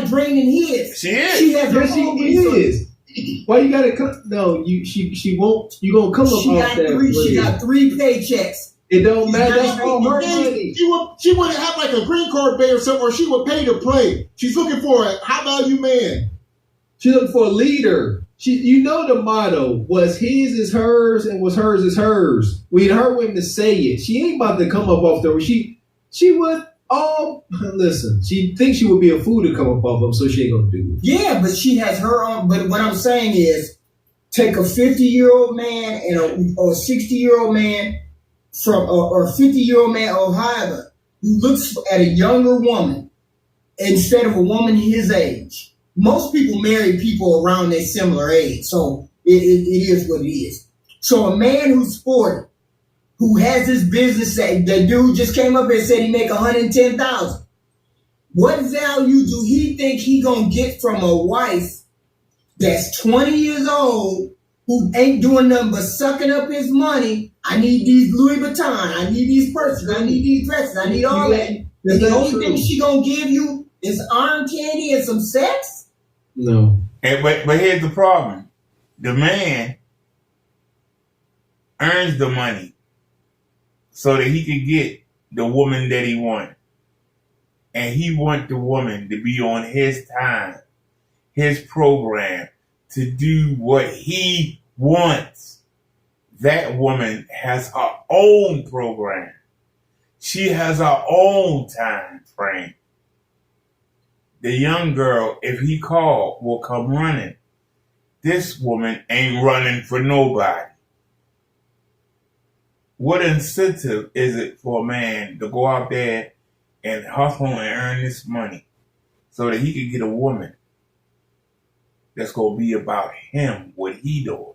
draining his. She is. She has her Yes, own she resources. is. Why you gotta come? No, she won't. You gonna come up She off got that? she got 3 paychecks. It don't matter. not That's all her money. She would have like a green card bay or something, or she would pay to play. She's looking for a high value man. She's looking for a leader. You know the motto was his is hers and was hers is hers. We heard women to say it. She ain't about to come up off the. She would. Listen. She thinks she would be a fool to come up off them, so she ain't gonna do it. Yeah, but she has her own. But what I'm saying is, take a 50-year-old man and a 60-year-old man or a 50-year-old man or however who looks at a younger woman instead of a woman his age. Most people marry people around their similar age, so it is what it is. So a man who's 40, who has his business, the dude just came up and said he make $110,000. What value do he think he gonna get from a wife that's 20 years old who ain't doing nothing but sucking up his money? I need these Louis Vuitton, I need these purses, I need these dresses, I need all that. The only thing she gonna give you is arm candy and some sex? No. But here's the problem. The man earns the money so that he can get the woman that he wants. And he wants the woman to be on his time, his program, to do what he wants. That woman has her own program. She has her own time frame. The young girl, if he called, will come running. This woman ain't running for nobody. What incentive is it for a man to go out there and hustle and earn this money so that he can get a woman that's going to be about him, what he doing?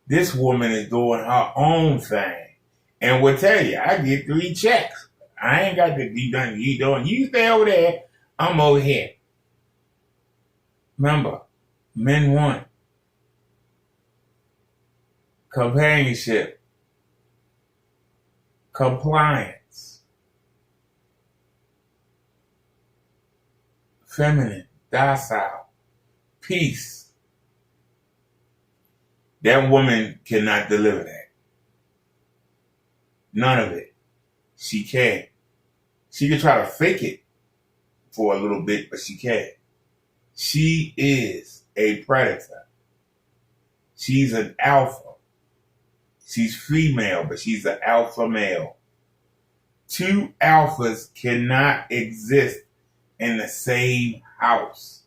This woman is doing her own thing. And will tell you, I get 3 checks. I ain't got to be done. You doing? You stay over there. I'm over here. Remember, men want companionship, compliance, feminine, docile, peace. That woman cannot deliver that. None of it. She can't. She can try to fake it for a little bit, but she can't. She is a predator. She's an alpha. She's female, but she's an alpha male. 2 alphas cannot exist in the same house.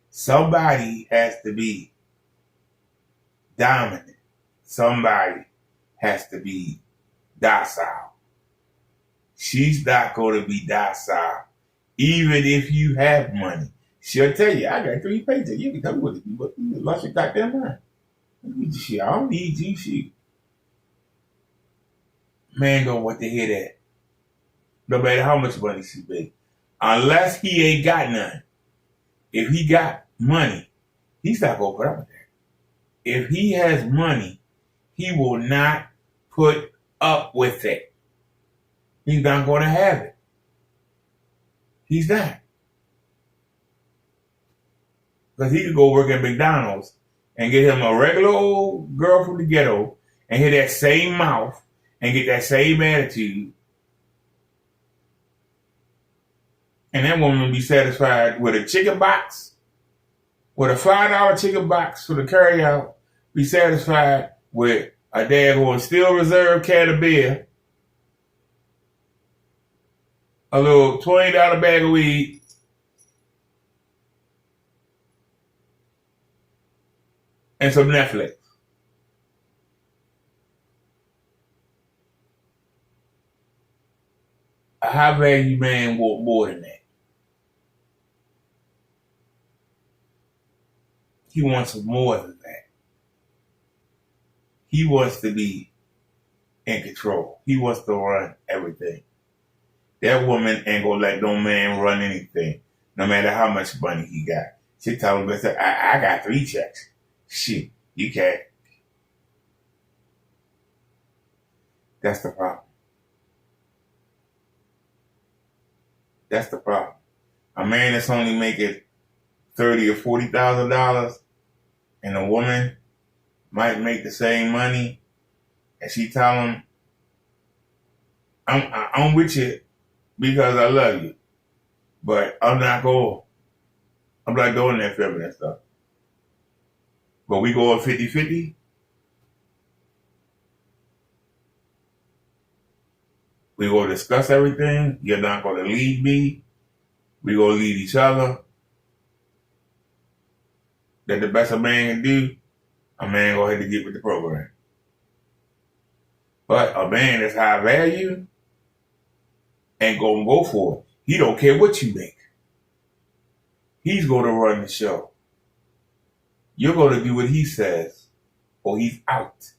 Somebody has to be dominant. Somebody has to be docile. She's not going to be docile, even if you have money. She'll tell you, I got 3 paychecks. You can tell me what to do, but you lost your goddamn mind. Shit, I don't need you, shit. Man don't want to hear that. No matter how much money she make. Unless he ain't got none. If he got money, he's not going to put up with that. If he has money, he will not put up with it. He's not going to have it. He's not. Because he could go work at McDonald's and get him a regular old girl from the ghetto and hear that same mouth and get that same attitude. And that woman will be satisfied with a chicken box, with a $5 chicken box for the carry out, be satisfied with a daggone Steel Reserve can of beer, a little $20 bag of weed, and some Netflix. A high value man wants more than that. He wants more than that. He wants to be in control. He wants to run everything. That woman ain't gonna let no man run anything, no matter how much money he got. She tell him, I got 3 checks. Shit, you can't. That's the problem. That's the problem. A man that's only making $30,000 or $40,000, and a woman might make the same money, and she tell him, I'm with you because I love you, but I'm not doing that feminine stuff. But we go 50-50. We go discuss everything. You're not going to leave me. We going to leave each other. That the best a man can do, a man go ahead and get with the program. But a man that's high value ain't going to go for it. He don't care what you make. He's going to run the show. You're going to do what he says, or he's out.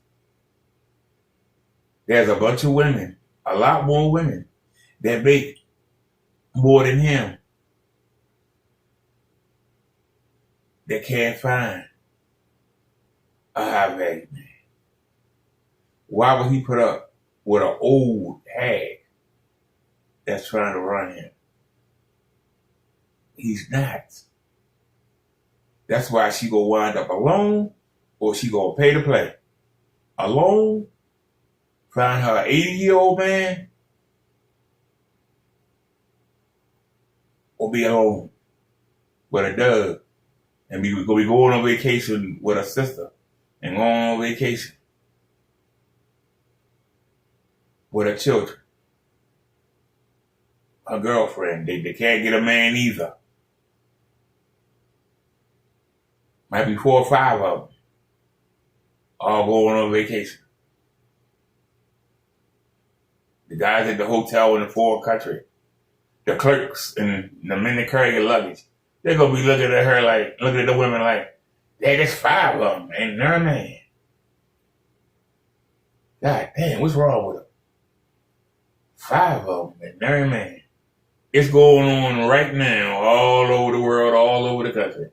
There's a bunch of women, a lot more women, that make more than him, that can't find a high value man. Why would he put up with an old hag that's trying to run him? He's not. That's why she gonna wind up alone, or she gonna pay to play. Alone, find her 80-year-old man, or be alone with a dog, and be going on vacation with her sister, and going on vacation with her children, her girlfriend. They can't get a man either. Might be 4 or 5 of them, all going on vacation. The guys at the hotel in the foreign country, the clerks and the men that carry your luggage, they're going to be looking at her like, looking at the women like, hey, there's 5 of them, ain't there a man? God damn, what's wrong with them? 5 of them, and there a man. It's going on right now all over the world, all over the country.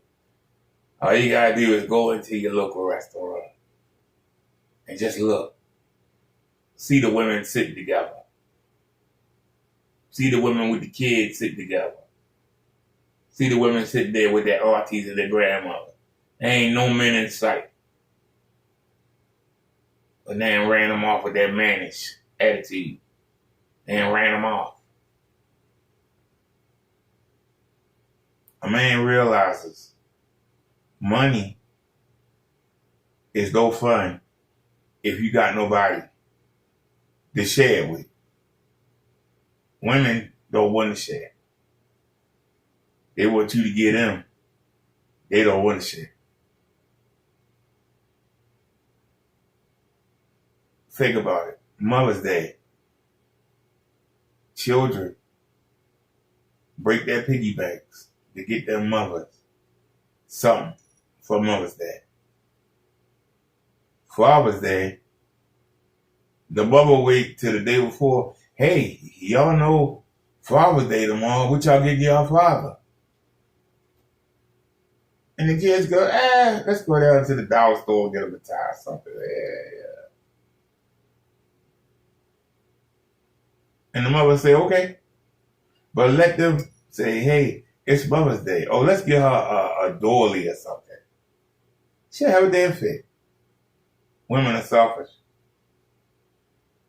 All you got to do is go into your local restaurant and just look. See the women sitting together. See the women with the kids sitting together. See the women sitting there with their aunties and their grandmother. There ain't no men in sight. But they ran them off with that mannish attitude. They ran them off. A man realizes money is no fun if you got nobody to share it with. Women don't want to share. They want you to get them. They don't want to share. Think about it. Mother's Day. Children break their piggy banks to get their mothers something for Mother's Day. Father's Day, the mother wait till the day before. Hey, y'all know Father's Day tomorrow. What y'all get y'all father? And the kids go, let's go down to the dollar store and get them a tie or something. Yeah. And the mother say, okay. But let them say, hey, it's Mother's Day. Oh, let's get her a doily or something. She'll have a damn fit. Women are selfish.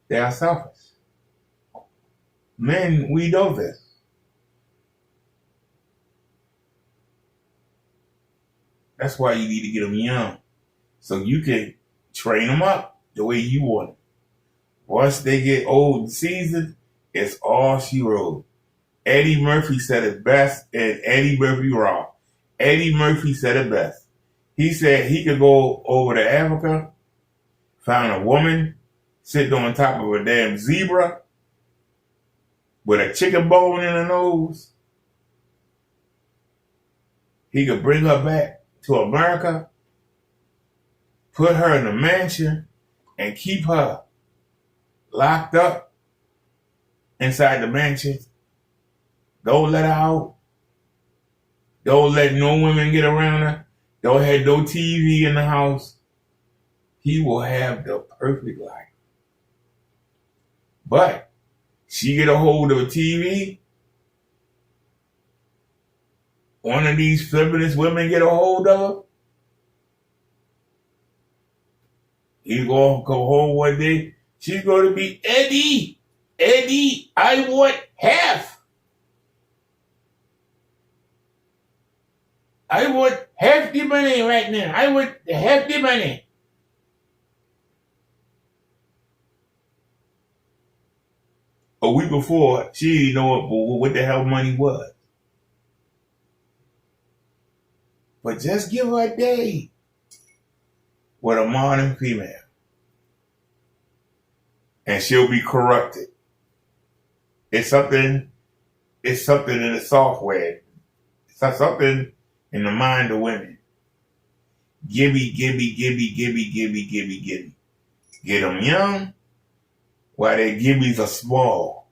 They are selfish. Men, we know this. That's why you need to get them young. So you can train them up the way you want it. Once they get old and seasoned, it's all she wrote. Eddie Murphy said it best, and Eddie Murphy Raw. Eddie Murphy said it best. He said he could go over to Africa, find a woman sitting on top of a damn zebra with a chicken bone in her nose. He could bring her back to America, put her in a mansion, and keep her locked up inside the mansion. Don't let her out. Don't let no women get around her. Don't have no TV in the house. He will have the perfect life. But she get a hold of a TV. One of these feminist women get a hold of her. He's going to go home one day. She's going to be, Eddie, I want half. I want half the money right now. I want half the money. A week before, she didn't know what the hell money was. But just give her a day with a modern female. And she'll be corrupted. It's something in the software. It's something in the mind of women. Gimme. Get them young while their gimmies are small.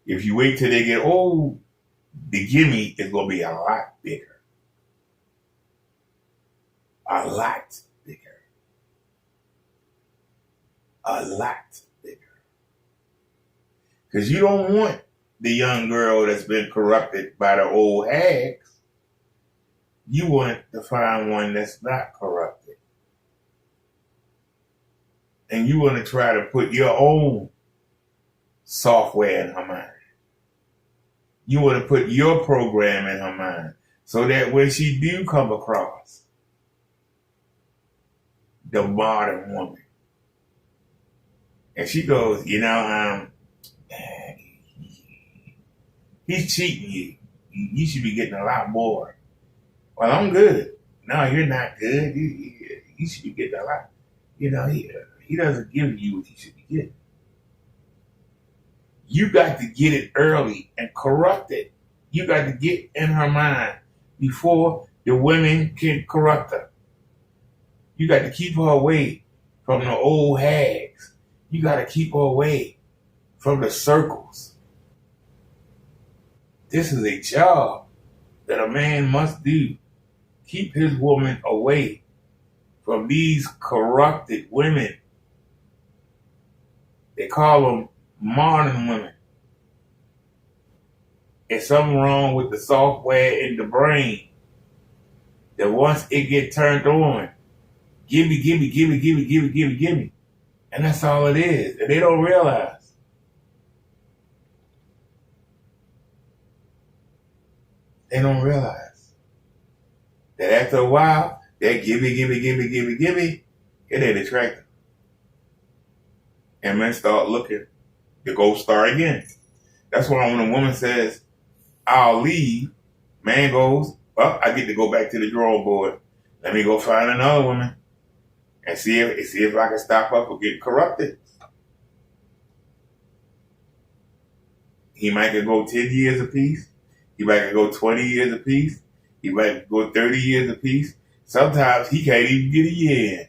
If you wait till they get old, the gimme is going to be a lot bigger. A lot bigger. A lot bigger. Because you don't want the young girl that's been corrupted by the old hags. You want to find one that's not corrupted. And you want to try to put your own software in her mind. You want to put your program in her mind so that when she do come across the modern woman, and she goes, he's cheating you. You should be getting a lot more. Well, I'm good. No, you're not good. You should be getting a lot. He doesn't give you what you should be getting. You got to get it early and corrupt it. You got to get in her mind before the women can corrupt her. You got to keep her away from the old hags. You got to keep her away from the circles. This is a job that a man must do. Keep his woman away from these corrupted women. They call them modern women. There's something wrong with the software in the brain that once it get turned on, give me. And that's all it is. And they don't realize. They don't realize that after a while, that give me, it ain't attractive. And men start looking to go start again. That's why when a woman says, I'll leave, man goes, well, I get to go back to the drawing board. Let me go find another woman and see if I can stop her from getting corrupted. He might could go 10 years apiece. He might could go 20 years apiece. He might go 30 years apiece. Sometimes he can't even get a year in.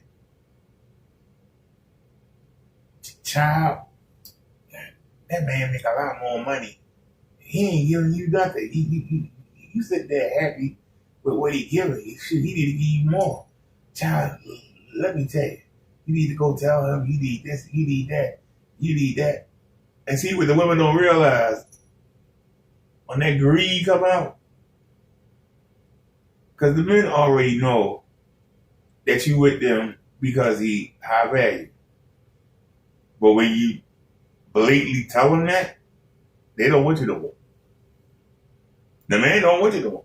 Child, that man make a lot more money. He ain't giving you nothing. You sit there happy with what he giving you. Shit, he need to give you more. Child, let me tell you. You need to go tell him you need this, you need that, you need that. And see what the women don't realize. When that greed come out, because the men already know that you with them because he high value. But when you blatantly tell them that, they don't want you to win. The man don't want you to win.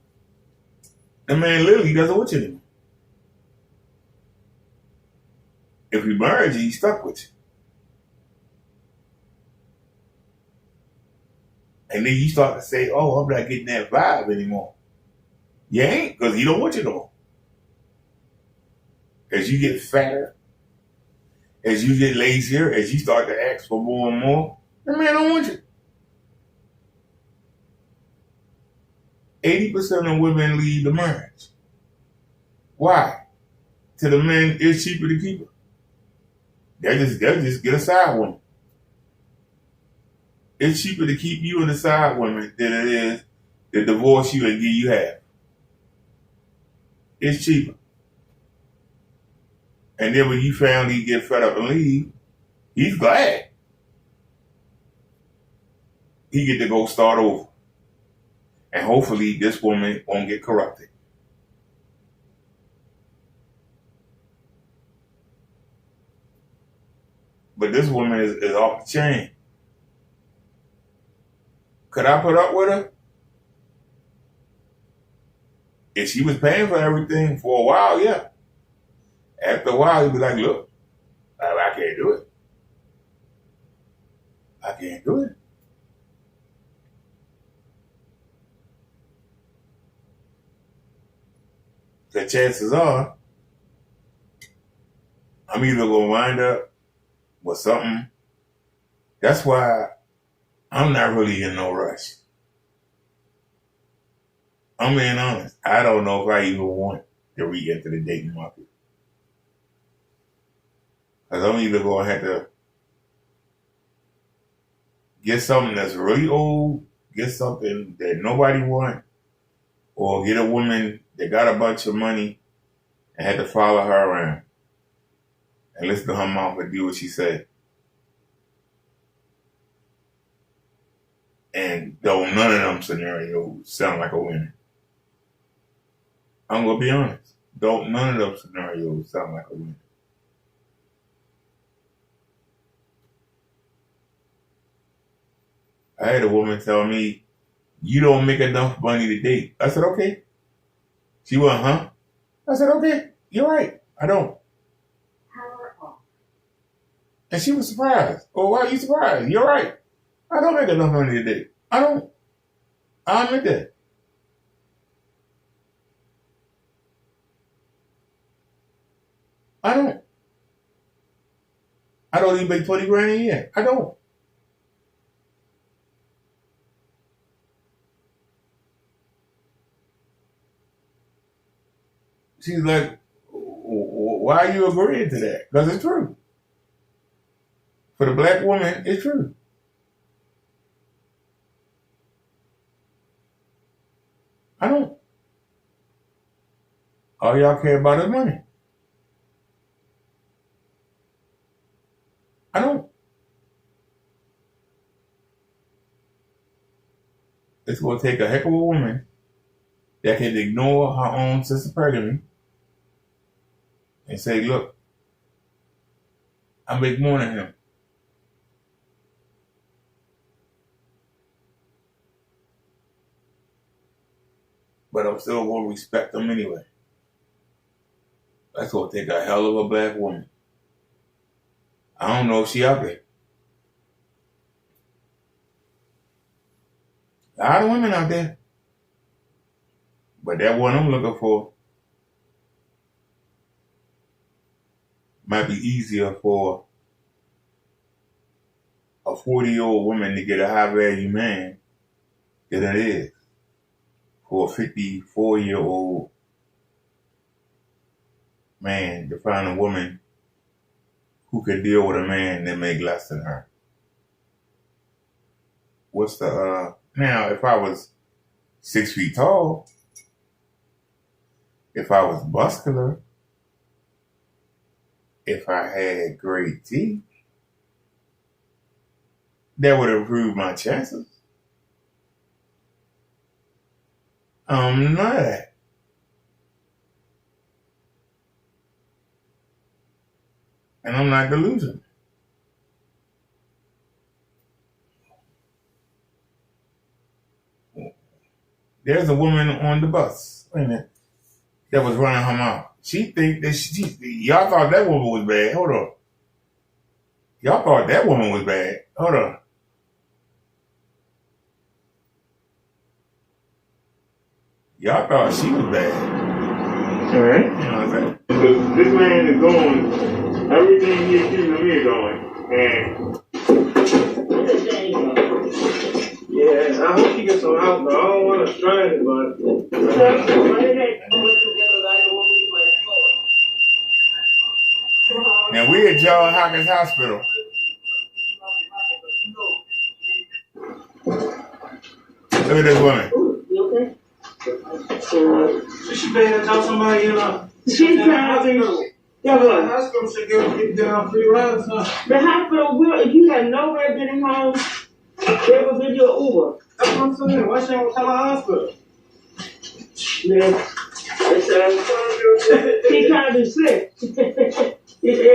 The man literally doesn't want you to win. If he marries you, he's stuck with you. And then you start to say, oh, I'm not getting that vibe anymore. You ain't, because he don't want you to win. As you get fatter, as you get lazier, as you start to ask for more and more, the man don't want you. 80% of women leave the marriage. Why? To the men, it's cheaper to keep her. They'll just get a side woman. It's cheaper to keep you in the side woman than it is to divorce you and give you half. It's cheaper. And then when you finally get fed up and leave, he's glad. He get to go start over. And hopefully this woman won't get corrupted. But this woman is off the chain. Could I put up with her? If she was paying for everything for a while, yeah. After a while, he'd be like, look, I can't do it. I can't do it. The chances are, I'm either going to wind up with something. That's why I'm not really in no rush. I'm being honest. I don't know if I even want to re-enter the dating market. Because I'm either going to have to get something that's really old, get something that nobody wants, or get a woman that got a bunch of money and had to follow her around and listen to her mouth and do what she said. And don't none of them scenarios sound like a winner. I'm going to be honest. Don't none of them scenarios sound like a winner. I had a woman tell me, you don't make enough money to date. I said, okay. She went, huh? I said, okay, you're right. I don't. And she was surprised. Oh, why are you surprised? You're right. I don't make enough money to date. I don't. I admit that. I don't. I don't even make 20 grand a year. I don't. She's like, why are you agreeing to that? Because it's true. For the black woman, it's true. I don't. All y'all care about is money. I don't. It's going to take a heck of a woman that can ignore her own sense of polygamy and say, look, I make more than him. But I'm still going to respect him anyway. That's going to take a hell of a black woman. I don't know if she out there. A lot of women out there. But that one I'm looking for might be easier for a 40-year-old woman to get a high-value man than it is for a 54-year-old man to find a woman who could deal with a man that make less than her. What's the, now, if I was 6 feet tall, if I was muscular, if I had great teeth, that would improve my chances. None of that. And I'm not delusional. There's a woman on the bus that was running her mouth. She think that y'all thought that woman was bad. Hold on. Y'all thought that woman was bad. Hold on. Y'all thought she was bad. All right. You know what I'm saying? Because this man is going, everything he accused me is going. And yeah, I hope she gets some help, though. I don't want to strain it, but now we at John Hopkins Hospital. Look at this woman. You okay? She better tell somebody, you know. She's trying. Yeah, the hospital should get down 3 rides. The hospital will, if you have nowhere getting home, they will give you an Uber. That's what I'm saying. Why she don't tell the hospital? Yeah. She trying to be slick.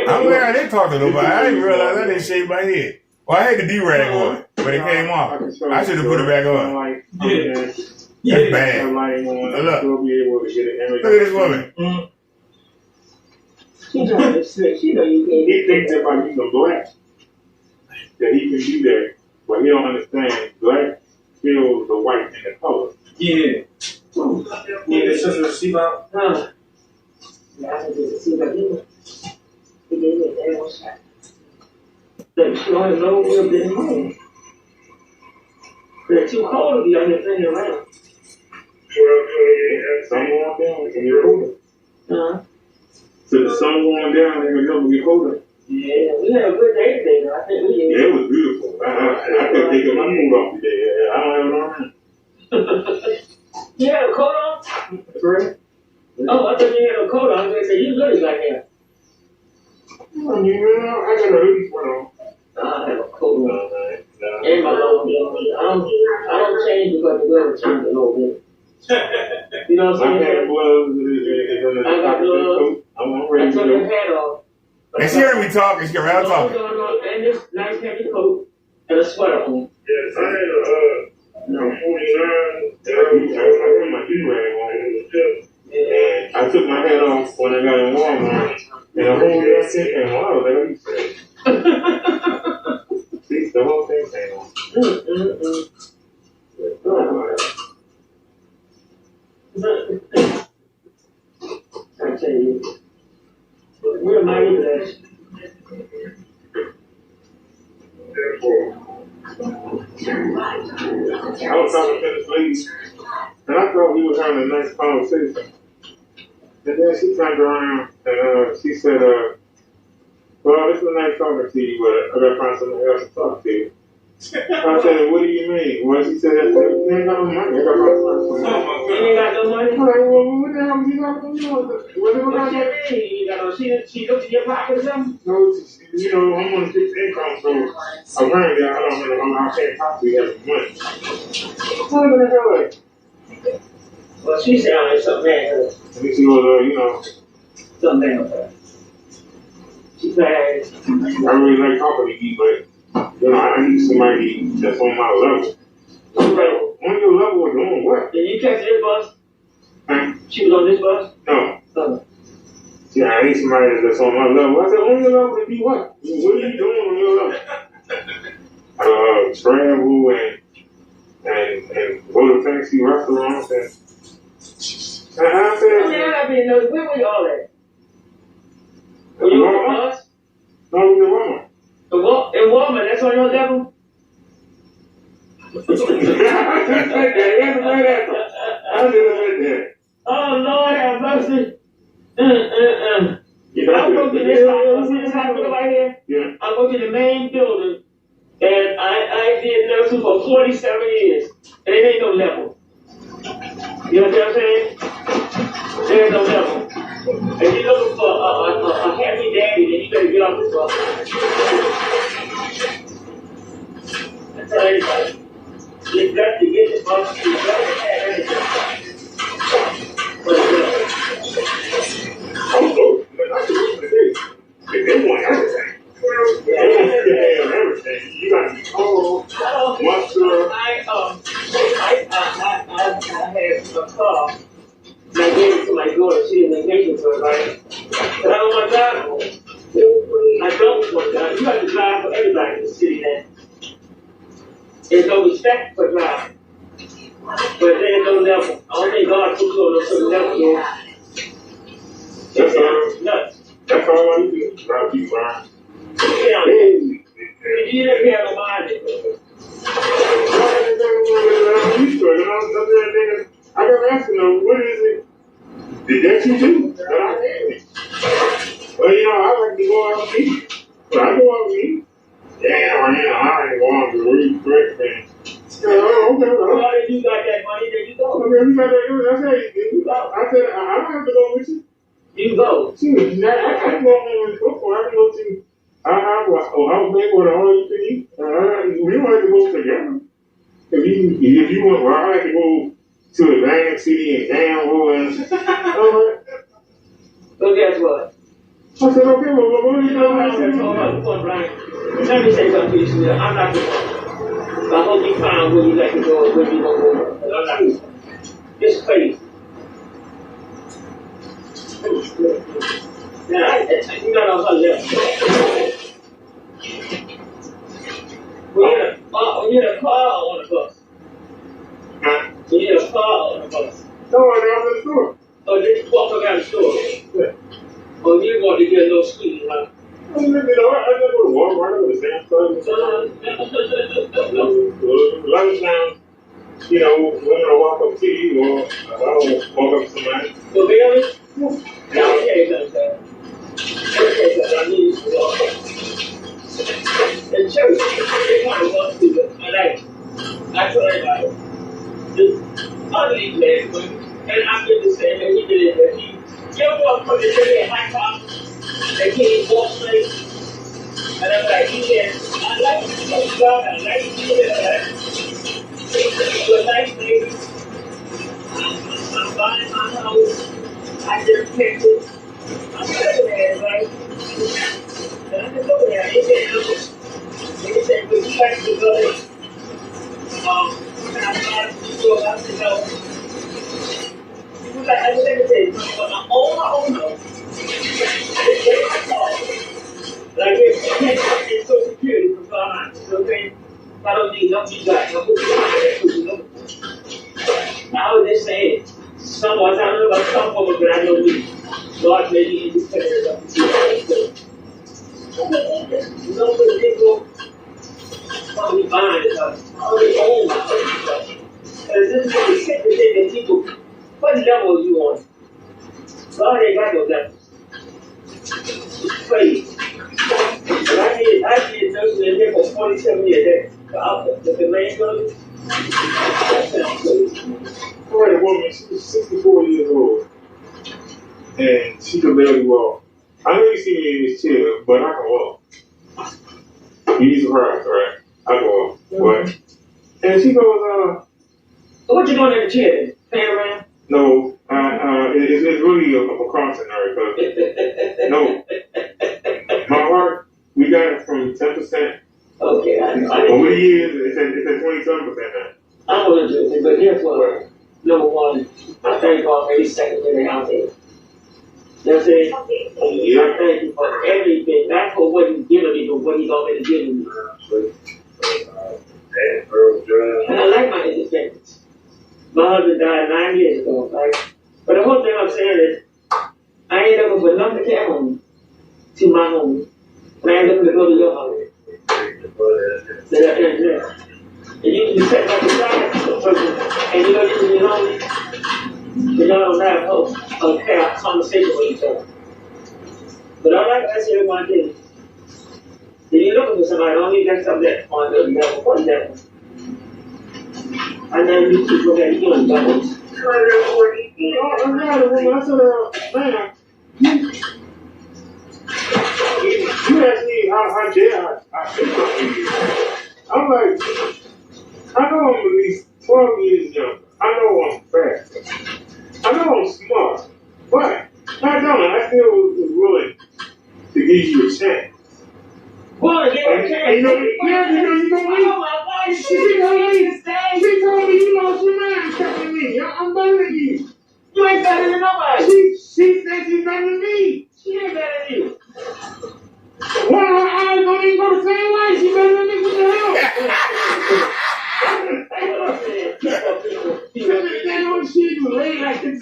I'm glad they talked to nobody. I didn't realize I didn't shave my head. Well, I had the D-rag on, but it came off. I should have put it back on. Yeah. That's bad. Look. Look at this woman. She trying to be slick. She know you can't. He thinks that by using black, that he can do that, but he don't understand. Black fills the white in the color. Yeah. Yeah, it's just a receive out. Yeah, I can just receive out. He gave me a damn shot. But she don't know we're getting home. They're too cold to be on your thing around. Sun going down, it can get colder. So the sun going down, it can never get colder. Yeah, we had a good day today, though. I think we did. Yeah, it was beautiful. I couldn't take my mood off today. I don't have no on. You had a coat on? Right. Oh, I thought you had a coat on. I was going to say, you really like that. I got a hoodie on. I have a coat on. And my low I don't change because the weather changes a little bit. You know what I'm saying? I got gloves. I got gloves. I'm ready I to took go. your hat off. And she heard me talking. She got around talking. And this nice heavy coat and a sweater on. Yes, I had a 49. I had my do-rag on. And I took my hat off when I got in Walmart. And the whole damn thing came on. I was like, what you say? See, the whole thing came on. I tell you, we're married. was having a nice conversation. And then she turned around and she said, well, it's been nice talking to you, but I gotta find somebody else to talk to you. I said, what do you mean? Well, she said, you ain't got no money. I gotta find somebody. You ain't got no money? I'm like, well, what the hell you got to do? What you mean? You got no, she looked in your pocket or something? No, you know, I'm on a fixed income, so apparently I can't possibly have money. What the hell like? Well, she sounded like something bad. And then she was, you know. Something bad with her. She bad. I really like talking to you, but, you know, I need somebody that's on my level. On your level of doing what? Did you catch this bus? Huh? She was on this bus? No. Oh. Yeah, I need somebody that's on my level. I said, on your level to be what? What are you doing on your level? Travel and go to fancy restaurants and I said, where were y'all at? Were you on the bus? No, we were Walmart. In Walmart, that's on your level? Oh, Lord have mercy. I go to this hospital right here. Yeah. I go to the main building, and I did nursing for 47 years, and it ain't no level. You know what I'm saying? There ain't no level. If you're looking for a happy daddy, then you better get off the bus. I tell anybody, you got to get the bus, you got to have everything. I'm good. I can listen to this. If they want everything. They want you to have everything. You got to be tall, muscular. I had a car, and I gave it to my daughter. She didn't engage with her, right? But I don't want to drive home. I don't want to drive. You have to drive for everybody in the city now. There's no respect for driving. But there's no level. I don't think God put you on a certain level yet. That's all I do. Drive people around. You didn't have a mind. I got asking them, what is it? Did that you do? Well, you know, I like to go out and eat. But I go out and eat. Damn, I ain't going to read quick, man. Okay, well. Well, if you got that money, then you go. Okay, you got that money, that's how you go. I said, I don't have to go with you. You go. Shoot, I can go on with football. I can go to Outback or the all you can eat. We don't have to go together. If you want, well, I like to go to Atlantic City and gamble and all right. So guess what? I said, okay, well, what are you doing? Let me say something to you, sweetheart. I'm not going. I hope you find where you like to go and where you going to go. I'm not. It's crazy. Now, you got all that left. When you're in a car or on a bus? When you're in a car or on a bus? No, I'm in the store. Oh, just walk around the store? Yeah. Oh, you want to get a little sweet, huh? I just go to Walmart, I go to Sam's Club. Lunchtime, you know, women will walk up to you or I'll walk up to somebody. So, be honest? Now, I'll tell you something. I need you to walk up. In church, they want to walk through it. I tell everybody, just utterly glad for him. And I'm going to say that he did it, that you ever want to put this in a high top? They can't walk straight. And I'm like, I like to go I like to do it. It's a nice thing. I'm buying my house. I just picked it. I'm looking at it, right? And I'm just looking at it. They said, would you like to go? When I bought it, so I said, no. He was like, I was going to say, when I own my own house, it's very hard. Like, it's so security for finance, okay? I don't need nothing back. I was just saying, someone, I don't know about some form of brand new me. God made me independent of the no good people want to be buying it. I already own my own stuff. And this is the second thing that people what level are you on? God ain't got no level. It's crazy. But I did nursing in there for 27 years. The main building. That sounds crazy. I had a woman, she was 64 years old. And she could barely walk. I know you see me in this chair, but I can walk. You'd be surprised, right? I can walk. What? And she goes, what you doing in the chair? Playing around? No, it's really a precaution, because no, my heart, we got it from 10%. Okay, I know. Over the years, it's at 27% now. I'm going to do it, but here's what. Number one, I thank God for every second minute out there. That's it. Yeah. I thank you for everything, not for what He's given me, but what He's already given me. And I like my independence. My husband died 9 years ago, right? But the whole thing I'm saying is, I ain't looking for nothing to care home to my home. And I ain't looking to go to your house. And you can set up aside a person, and you know you can be lonely. And y'all don't have a conversation with each other. But I like to ask you one thing. If you're looking for somebody, don't need that subject on the level. What level? I know you people that are doing doubles. I'm not a woman. I said, man, you asked me how dare I say something to you. I'm like, I know I'm at least 12 years younger. I know I'm fast. I know I'm smart. But, I still was willing to give you a chance. Well, give a chance. You know, she told me you lost your mind telling me. I'm better than you. You ain't better than nobody. She said she's better than me. She ain't better than you. One of her eyes don't even go the same way. She better than me. What the hell? She lay like this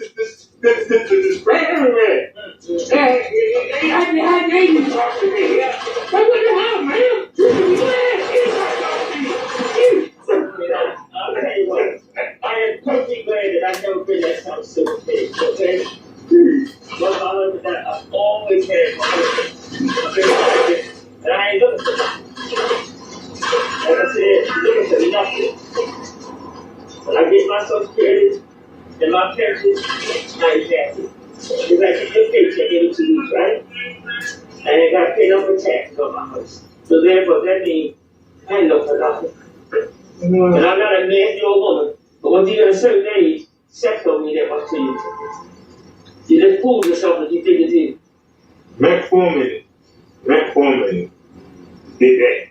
spread everywhere. How dare you talk to me? What the hell, man? I'll tell you what. I am totally glad that I've never been that kind of silver pig, okay? But other than that, I've always had my husband. And I ain't looking for that. Like I said, looking for nothing. When I get my Social Security and my pension, I ain't happy. Because I get your paycheck every 2 weeks, right? I ain't got to pay no more taxes on my house. So therefore, that means I ain't looking for nothing. And I'm not a nasty old woman, but once you get a certain age, sex don't mean that much to you. You just fool yourself if you think it is. Matt Foreman did that.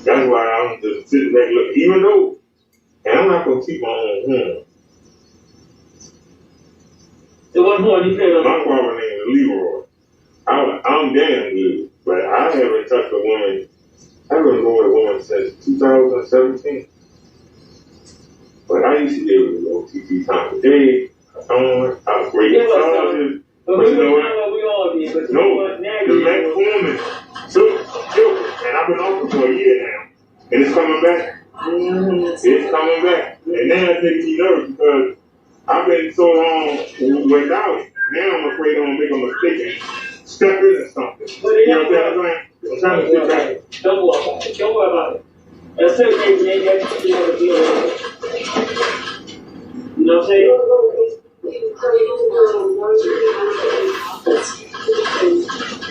That's why I'm just sitting back looking. Even though, and I'm not going to keep my own horn. The one horn you played on? My father's name is Leroy. I'm damn good, but I haven't touched a woman. I haven't known a woman since 2017. But I used to be able to go TT time of day. I was great massages. But you know what? We all did. But no, the Matt Foreman took children, and I've been off for a year now, and it's coming back. It's coming back, and now it's making me nervous because I've been so long without it. Now I'm afraid I'm gonna make a mistake and step into something. You know what I'm saying? I'm trying to sit back. Don't worry about it. Don't worry about it. There's certain things that you have to deal with. You know what I'm saying?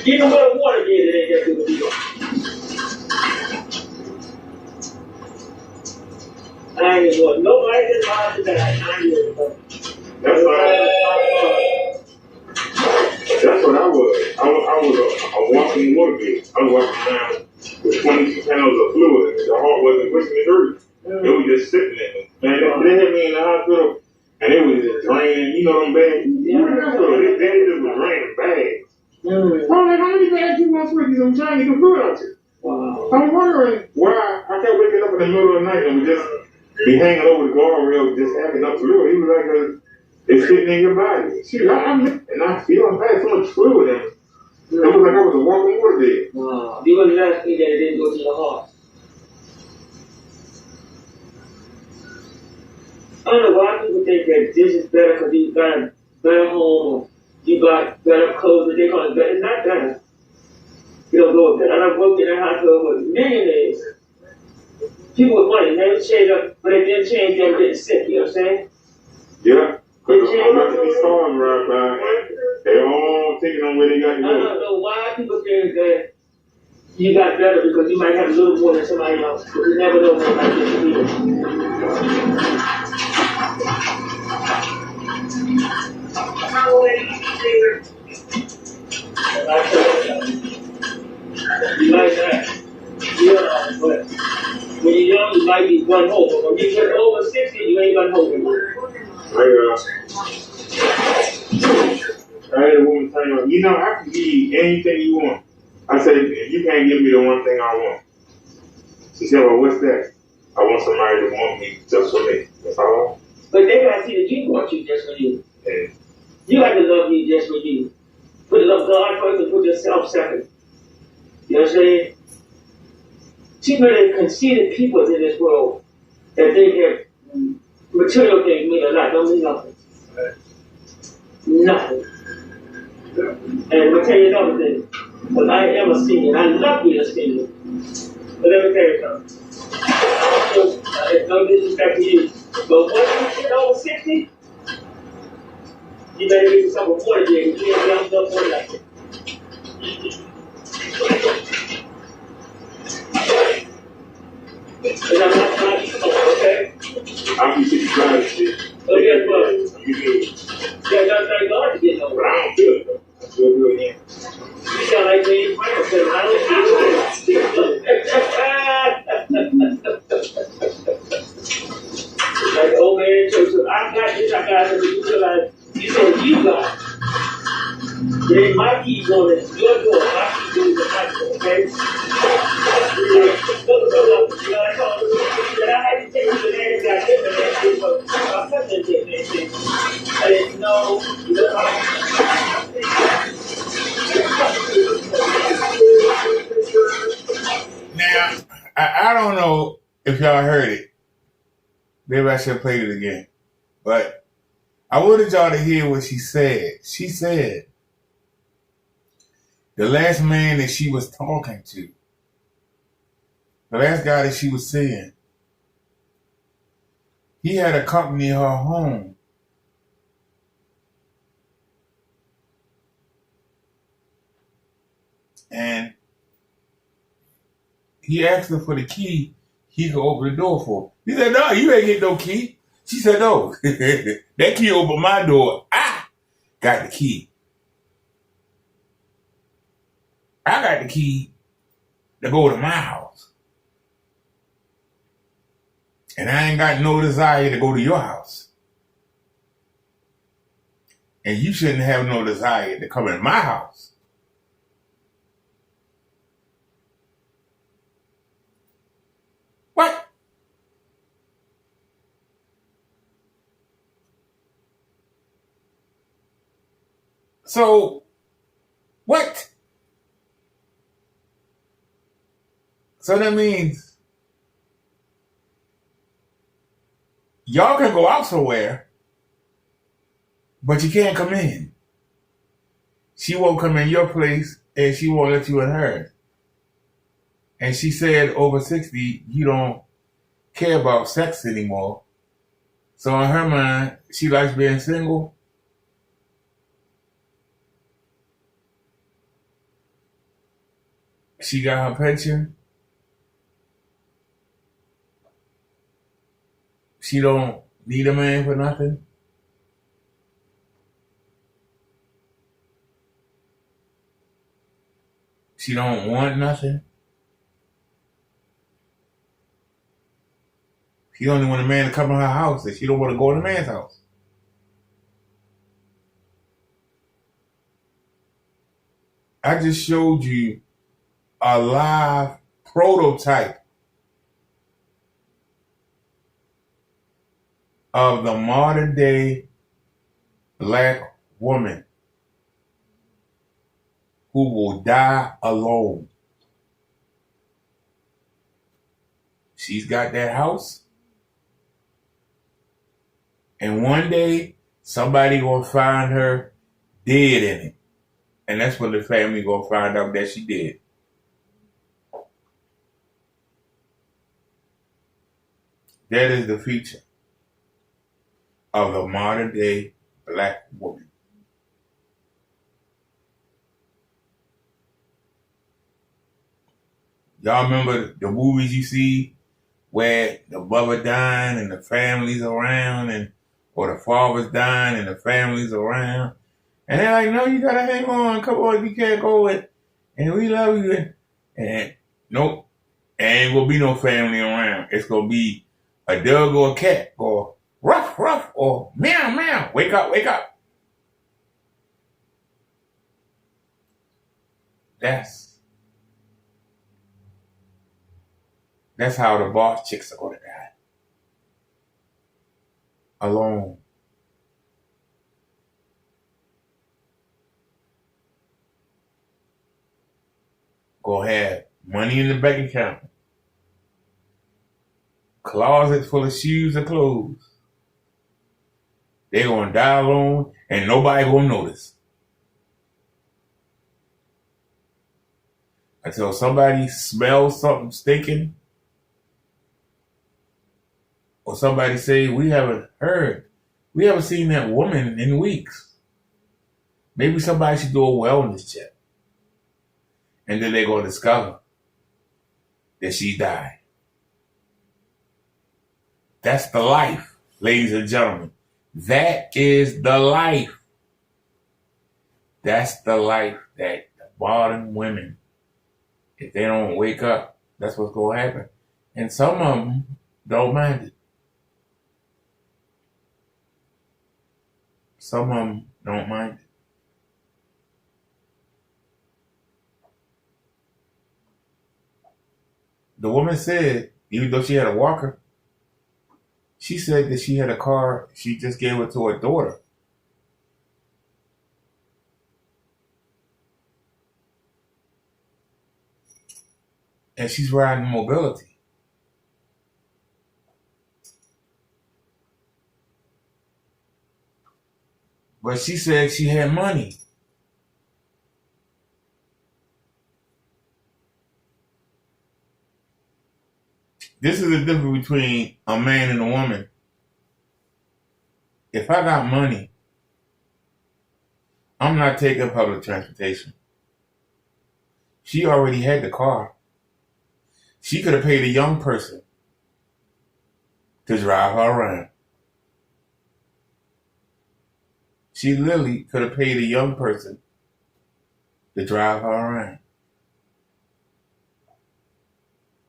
Even with water did it ain't that good a deal. I ain't even want nobody to lie to that 9 years ago. That's what I was. I was a walking water bed. I was walking around with 22 pounds of fluid, and the heart wasn't pushing the earth. It was just sitting there. Man, they had me in the hospital, and it was just draining. You know them bags? They just was draining bags. I'm like, how many bags you want with you? I'm trying to get the fluid out here. Wow. I'm wondering why I kept waking up in the middle of the night and we just be hanging over the guardrail, just having up fluid. He was like, it's sitting in your body. Shoot, and I feel bad, so much fluid in it. It was like I was a walking water bed. Wow. You wouldn't ask me that it didn't go to the heart. I don't know why people think that this is better because you got a better home or you got better clothes and they're going to better. It's not better. You don't go with that. I done worked in a hospital with millionaires. People with money never changed up, but it didn't change them getting sick. You know what I'm saying? Yeah. Because I'm not to be stars right by. They all taking on where they got to I go. don't know why people think that you got better because you might have a little more than somebody else. But you never know what might get you. You like that. Yeah, but when you're young, you might be one hole. But when you get over 60, you ain't one hole anymore. I had a woman tell me, you know, I can give you anything you want. I said, you can't give me the one thing I want. She said, well, what's that? I want somebody to want me just for me. That's all I want. But they gotta see that you want you just for you. Yeah. You got to love you just for you. Put love God first and put yourself second. You know what I'm saying? Too many conceited people in this world that think that material things mean a lot. Don't mean nothing. Nothing. And I'm going to tell you another thing. Because I am a senior. I love being a senior. But let me tell you something. It's no disrespect to you. But once you get over 60, you better get yourself a water jar. You can't be on stuff for nothing. And I'm not trying to smoke, okay? I'll be 65 shit. So guess what? You do. Yeah, that's thank God to get over. But I don't feel it though. I still do it again. You sound like James Brown said, I don't feel it. Like the old man in church said, I got this, I got this. You feel like, you said you got it. It ain't my key going in your door. My key goes in my door, okay? I had to take you to the man got different than this, but my cousin did anything. I didn't know. Now, I don't know if y'all heard it. Maybe I should have played it again. But I wanted y'all to hear what she said. She said, the last man that she was talking to, the last guy that she was seeing, he had accompanied her home. And he asked her for the key he could open the door for. He said, no, you ain't get no key. She said, no, that key opened my door. I got the key. I got the key to go to my house. And I ain't got no desire to go to your house. And you shouldn't have no desire to come in my house. What? So, what? So that means y'all can go out somewhere, but you can't come in. She won't come in your place, and she won't let you in hers. And she said over 60, you don't care about sex anymore. So in her mind, she likes being single. She got her pension. She don't need a man for nothing. She don't want nothing. She only want a man to come to her house, and she don't want to go to the man's house. I just showed you a live prototype of the modern day black woman who will die alone. She's got that house. And one day, somebody gonna find her dead in it. And that's when the family gonna find out that she did. That is the feature of the modern day black woman. Y'all remember the movies you see where the mother dying and the family's around, or the father's dying and the family's around? And they're like, no, you gotta hang on, come on, you can't go with, and we love you. And nope, ain't gonna be no family around. It's gonna be a dog or a cat, or ruff, ruff, or meow, meow. Wake up, wake up. That's how the boss chicks are gonna die. Alone. Go have money in the bank account, closets full of shoes and clothes. They gonna die alone and nobody gonna notice. Until somebody smells something stinking, or somebody say, we haven't seen that woman in weeks. Maybe somebody should do a wellness check. And then they're going to discover that she died. That's the life, ladies and gentlemen. That is the life. That's the life that the modern women, if they don't wake up, that's what's going to happen. And some of them don't mind it. Some of them don't mind it. The woman said, even though she had a walker, she said that she had a car, she just gave it to her daughter. And she's riding mobility. But she said she had money. This is the difference between a man and a woman. If I got money, I'm not taking public transportation. She already had the car. She could have paid a young person to drive her around. She literally could have paid a young person to drive her around.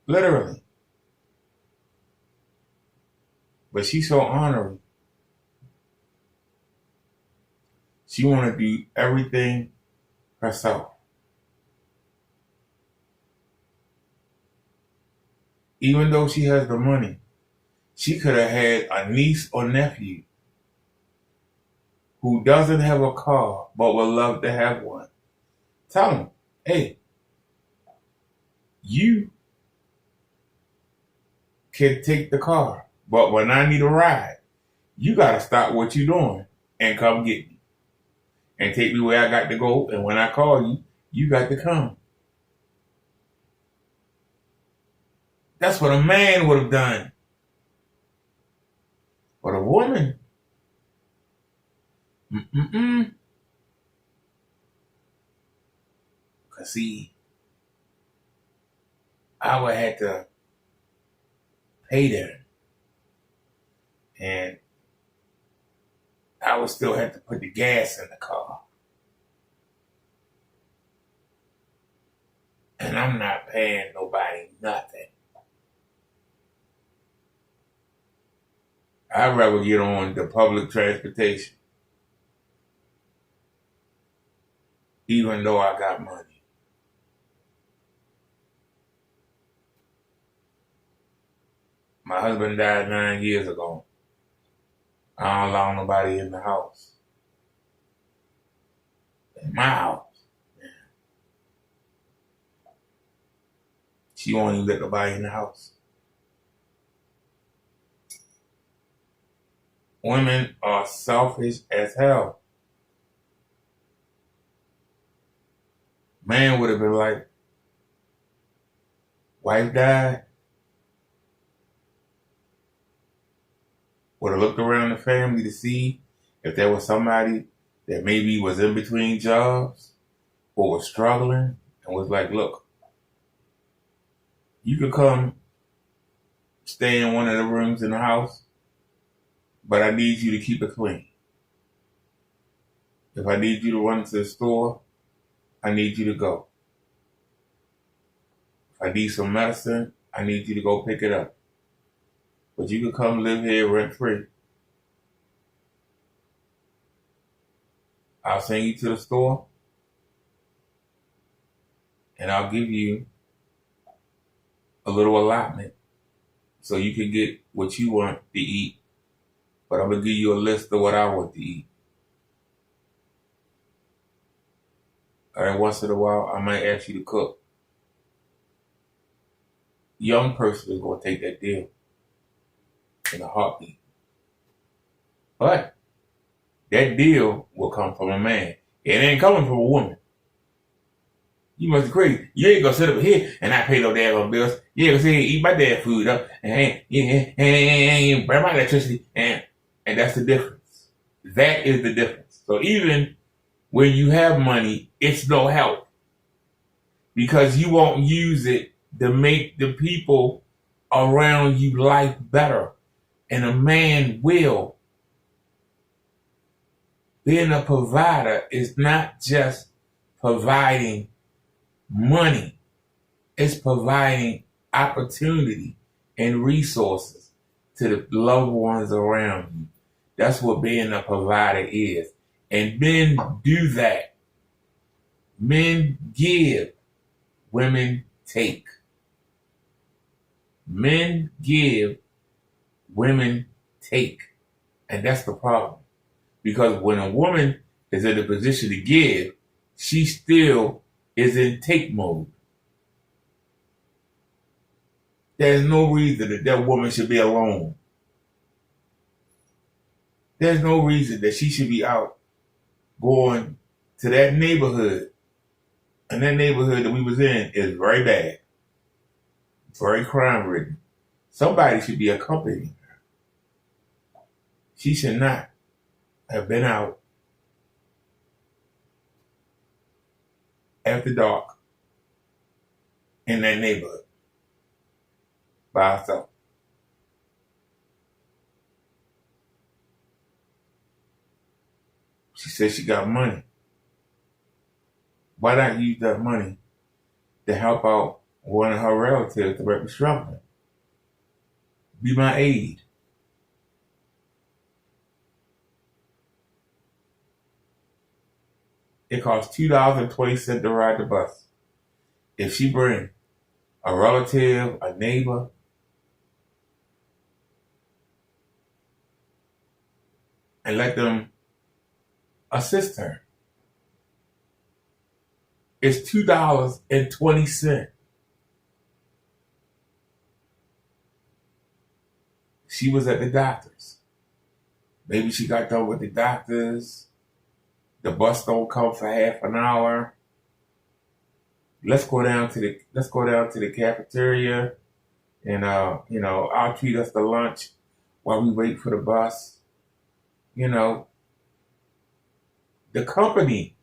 Literally. But she's so honorable. She want to do everything herself. Even though she has the money, she could have had a niece or nephew who doesn't have a car but would love to have one. Tell them, hey, you can take the car, but when I need a ride, you got to stop what you're doing and come get me. And take me where I got to go, and when I call you, you got to come. That's what a man would have done. But a woman, Cause see, I would have to pay them. And I would still have to put the gas in the car. And I'm not paying nobody nothing. I'd rather get on the public transportation. Even though I got money. My husband died 9 years ago. I don't allow nobody in the house. In my house. Yeah. She won't even let nobody in the house. Women are selfish as hell. Man would have been like, wife died. Would have looked around the family to see if there was somebody that maybe was in between jobs or was struggling and was like, look, you could come stay in one of the rooms in the house, but I need you to keep it clean. If I need you to run to the store, I need you to go. If I need some medicine, I need you to go pick it up. But you can come live here rent free. I'll send you to the store and I'll give you a little allotment so you can get what you want to eat. But I'm going to give you a list of what I want to eat. And once in a while, I might ask you to cook. Young person is going to take that deal in a heartbeat. But that deal will come from a man. It ain't coming from a woman. You must be crazy. You ain't gonna sit up here and not pay no damn bills. You ain't gonna sit here and eat my damn food up and burn my electricity. And that's the difference. That is the difference. So even when you have money, it's no help. Because you won't use it to make the people around you life better. And a man will. Being a provider is not just providing money. It's providing opportunity and resources to the loved ones around you. That's what being a provider is. And men do that. Men give, women take. Men give, women take. And that's the problem. Because when a woman is in a position to give, she still is in take mode. There's no reason that woman should be alone. There's no reason that she should be out going to that neighborhood. And that neighborhood that we was in is very bad. Very crime-ridden. Somebody should be accompanying her. She should not have been out after dark in that neighborhood by herself. She said she got money. Why not use that money to help out one of her relatives that might be struggling? Be my aid. It costs $2.20 to ride the bus. If she bring a relative, a neighbor, and let them assist her, it's $2.20. She was at the doctor's. Maybe she got done with the doctor's. The bus don't come for half an hour. Let's go down to the cafeteria, and I'll treat us to lunch while we wait for the bus. The company,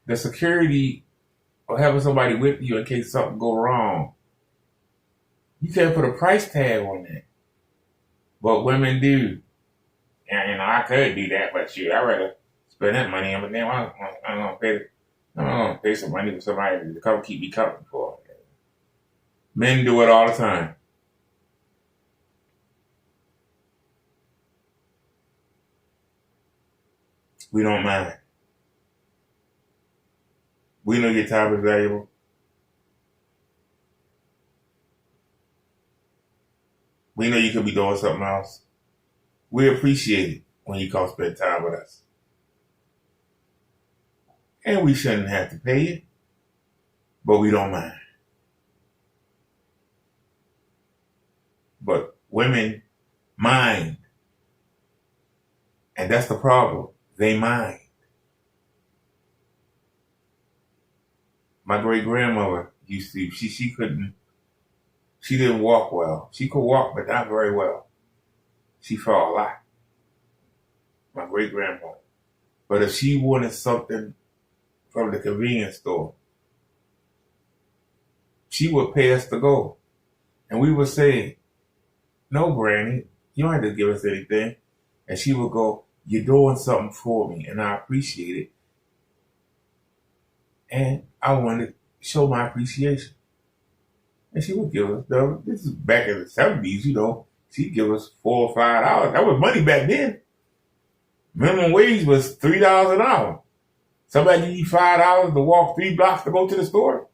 the security, or having somebody with you in case something go wrong. You can't put a price tag on that, but women do. And I could do that, but I'd rather spend that money. But then I'm gonna pay some money for somebody to come keep me company for. Men do it all the time. We don't mind. We know your time is valuable. We know you could be doing something else. We appreciate it when you come spend time with us. And we shouldn't have to pay it, but we don't mind. But women mind. And that's the problem. They mind. My great grandmother used to, she didn't walk well. She could walk, but not very well. She fell a lot. My great grandmother. But if she wanted something from the convenience store, she would pay us to go. And we would say, no, Granny, you don't have to give us anything. And she would go, you're doing something for me, and I appreciate it. And I wanted to show my appreciation. And she would give us, this is back in the 70s, you know, she'd give us $4 or $5. That was money back then. Minimum wage was $3 an hour. Somebody give you $5 to walk 3 blocks to go to the store?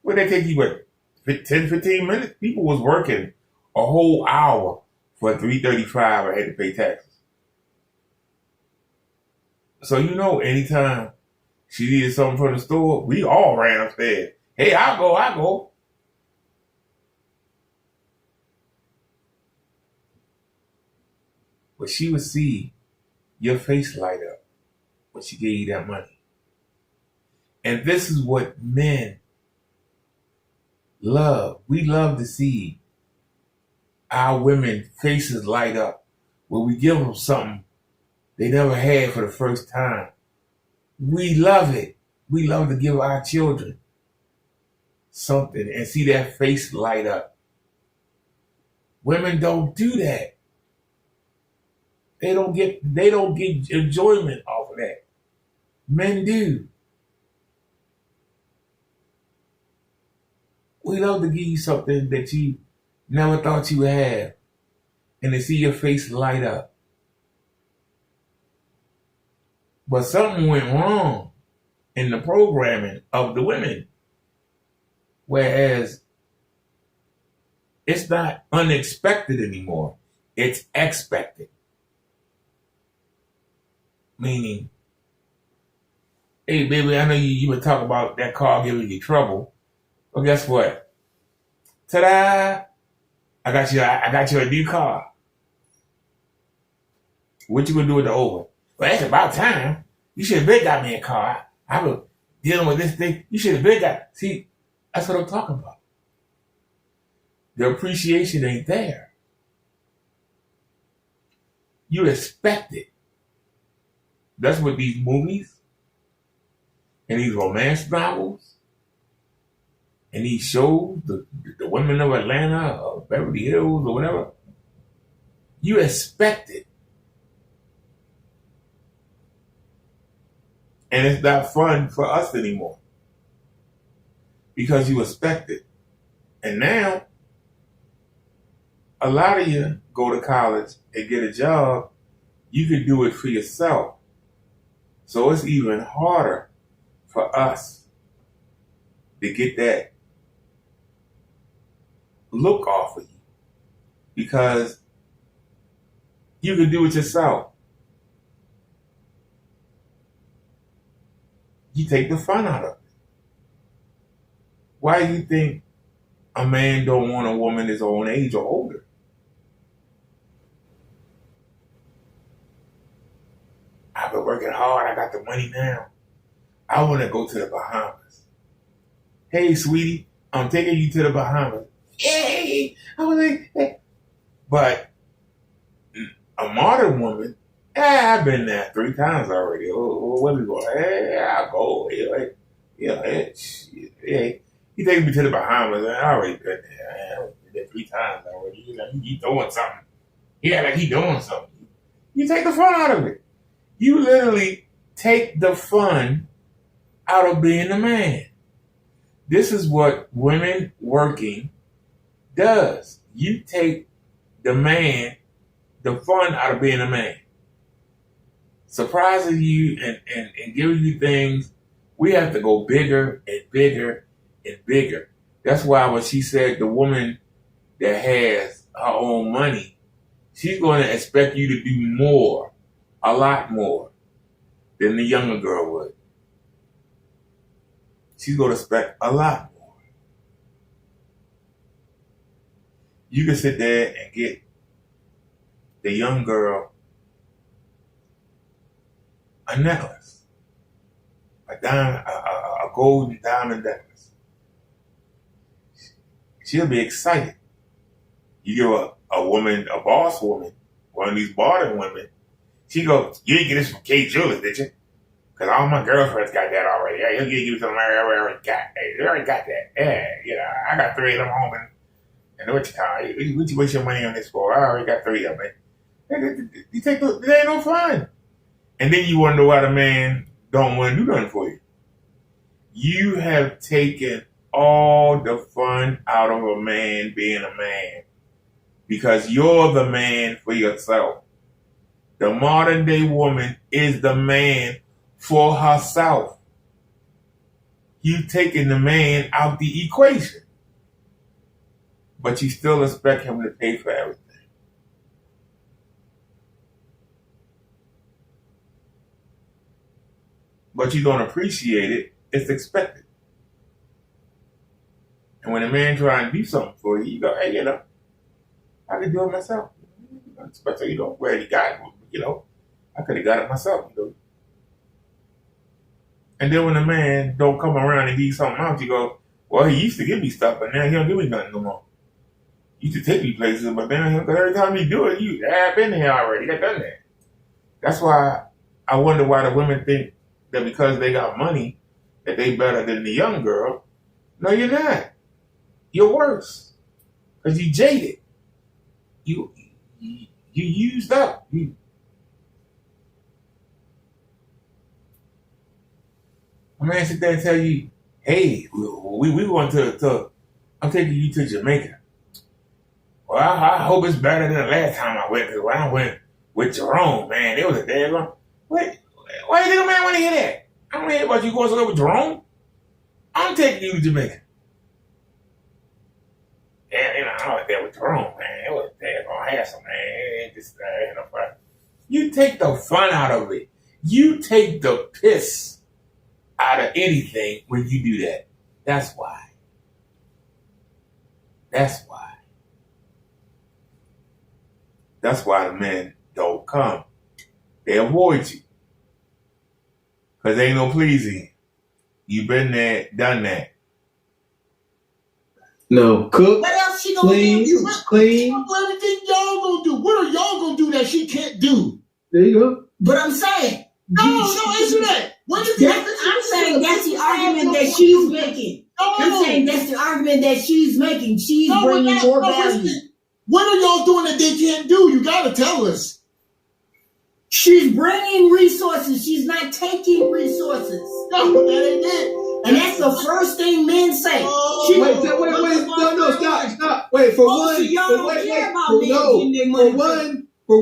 Would they take you, what, 10, 15 minutes? People was working a whole hour for $3.35 I had to pay taxes. So, you know, anytime she needed something from the store, we all ran upstairs. Hey, I'll go. But she would see your face light up when she gave you that money. And this is what men love. We love to see our women faces light up when we give them something they never had for the first time. We love it. We love to give our children something and see that face light up. Women don't do that. They don't get enjoyment off of that. Men do. We love to give you something that you never thought you would have, and to see your face light up. But something went wrong in the programming of the women. Whereas it's not unexpected anymore. It's expected. Meaning, hey, baby, I know you would talk about that car giving you trouble. Well, guess what? Ta-da! I got you a new car. What you gonna do with the old one? Well, that's about time. You should have been got me a car. I was dealing with this thing. You should have been got. See, that's what I'm talking about. The appreciation ain't there. You expect it. That's what these movies and these romance novels and these shows, the Women of Atlanta or Beverly Hills or whatever, you expect it. And it's not fun for us anymore because you expect it. And now, a lot of you go to college and get a job, you can do it for yourself. So it's even harder for us to get that look off of you because you can do it yourself. You take the fun out of it. Why do you think a man don't want a woman his own age or older? I've been working hard. I got the money now. I want to go to the Bahamas. Hey, sweetie, I'm taking you to the Bahamas. Hey, I was like, hey. But a modern woman, I've been there 3 times already. Where we going? Hey, I'll go. Hey, he taking me to the Bahamas. I already been there. I've been there 3 times already. He doing something. Yeah, like he doing something. You take the fun out of it. You literally take the fun out of being a man. This is what women working does. You take the fun out of being a man. Surprising you and giving you things. We have to go bigger and bigger and bigger. That's why when she said the woman that has her own money, she's going to expect you to do more. A lot more than the younger girl would. She's going to expect a lot more. You can sit there and get the young girl a necklace, a golden diamond necklace. She'll be excited. You give a woman, a boss woman, one of these bartering women, she goes, "You didn't get this from K Jewelers, did you? Because all my girlfriends got that already. He'll give you something I already got. Hey, they already got that. Yeah, I got 3 of them home and what you call it? What you waste your money on this for? I already got 3 of them. It ain't no fun. And then you wonder why the man don't want to do nothing for you. You have taken all the fun out of a man being a man because you're the man for yourself. The modern day woman is the man for herself. You've taken the man out the equation, but you still expect him to pay for everything. But you don't appreciate it, it's expected. And when a man tries to do something for you, you go, hey, I can do it myself. Especially, where he got it, I could have got it myself, And then when a man don't come around and give you something else, you go, well, he used to give me stuff, but now he don't give me nothing no more. He used to take me places, but then every time he do it, I've been here already, I done that. That's why I wonder why the women think that because they got money, that they better than the young girl. No, you're not. You're worse. Because you jaded. You used up. A man sit there and tell you, hey, we want to I'm taking you to Jamaica. Well, I hope it's better than the last time I went, because when I went with Jerome, man, it was a damn one. Why do you think a man want to hear that? I don't hear about you going to live with Jerome. I'm taking you to Jamaica. Yeah, I was there with Jerome, man. It was damn handsome, man. You take the fun out of it. You take the piss out of anything when you do that. That's why. That's why. That's why the men don't come. They avoid you. Because ain't no pleasing. You've been there, done that. No, cook. What else she gonna clean, do? Clean. Everything y'all gonna do. What are y'all gonna do that she can't do? There you go. But I'm saying. No, answer that. I'm saying that's the argument that she's making. I'm saying that's the argument that she's making. She's bringing more value. What are y'all doing that they can't do? You gotta tell us. She's bringing resources. She's not taking resources. No, that ain't it. And that's the first thing men say. Wait, stop. Wait, for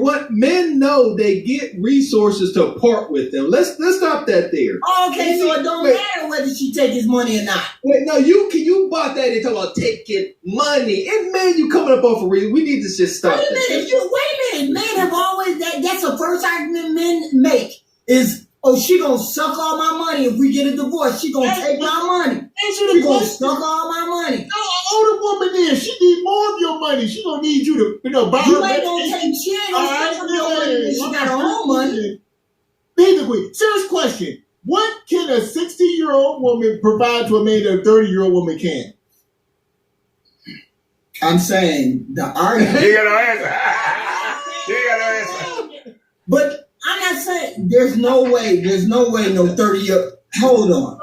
one, men know they get resources to part with them. Let's stop that there. Okay, so it don't matter whether she take his money or not. Wait, no, you bought that and talk about taking money. And man, you coming up off a reason. We need to just stop. Wait a minute. Men have always that's the first argument men make is, oh, she gonna suck all my money if we get a divorce. She gonna take my money. She gonna suck all my money. No, older woman is. She need more of your money. She gonna need you to buy her. You ain't gonna take. She ain't gonna suck your money. She got her own money. Basically, serious question: what can a 60-year-old woman provide to a man that a 30-year-old woman can't? I'm saying the argument. You got no answer. But I'm not saying there's no way no 30-year. Hold on.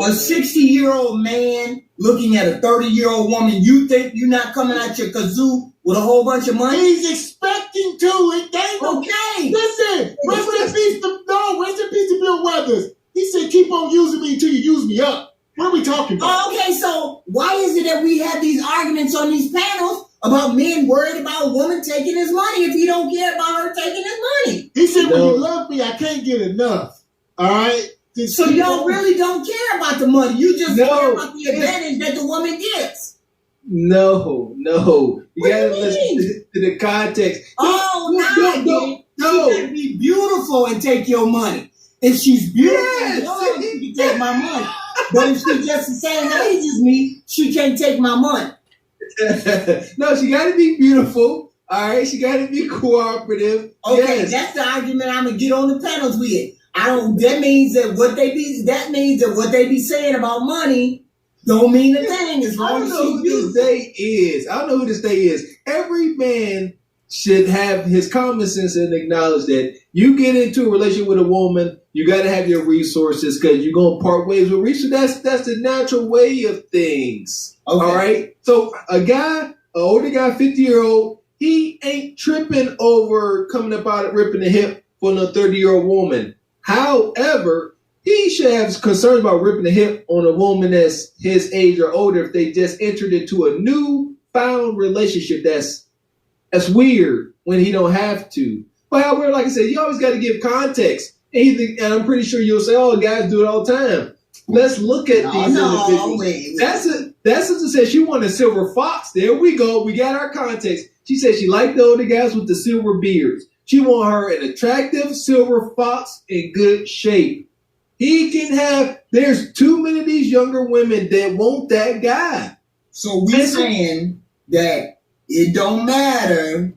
A 60-year-old man looking at a 30-year-old woman, you think you're not coming out your kazoo with a whole bunch of money? He's expecting to. It ain't okay. Listen, rest in peace to Bill Weathers. He said, keep on using me until you use me up. What are we talking about? Okay, so why is it that we have these arguments on these panels about men worried about a woman taking his money if he don't care about her taking his money? He said, when you love me, I can't get enough. All right? So y'all really don't care about the money. You just care about the advantage that the woman gets. No. You gotta listen to the context. No. She gotta be beautiful and take your money. If she's beautiful, she can take my money. But if she's just the same age as me, she can't take my money. No, she got to be beautiful. All right, she got to be cooperative. Okay, yes. That's the argument I'm gonna get on the panels with. That means that what they be saying about money don't mean a thing as long as I don't know who this day is. Every man should have his common sense and acknowledge that you get into a relationship with a woman, you got to have your resources because you're going to part ways with resources. That's the natural way of things. Okay. All right. So an older guy, 50-year-old, he ain't tripping over coming up out of ripping the hip for a 30-year-old woman. However, he should have concerns about ripping the hip on a woman that's his age or older if they just entered into a newfound relationship that's weird when he don't have to. But however, like I said, you always got to give context. And I'm pretty sure you'll say, "Oh, guys do it all the time." Let's look at these individuals. Wait. That's what she said. She wanted a silver fox. There we go. We got our context. She said she liked the older guys with the silver beards. She want her an attractive silver fox in good shape. There's too many of these younger women that want that guy. So we're saying that it don't matter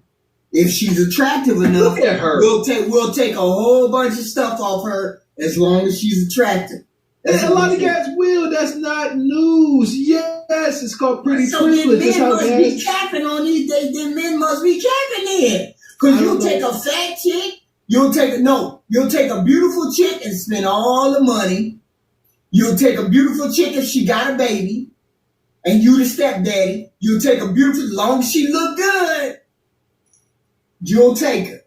if she's attractive enough. Look at her. We'll take a whole bunch of stuff off her as long as she's attractive. A lot of guys will. That's not news. Yes, it's called pretty privilege. Men must be capping on these days. Then men must be capping in. Because you'll take a fat chick. You'll take a beautiful chick and spend all the money. You'll take a beautiful chick if she got a baby, and you the stepdaddy. You'll take a beautiful, as long as she look good, you'll take her.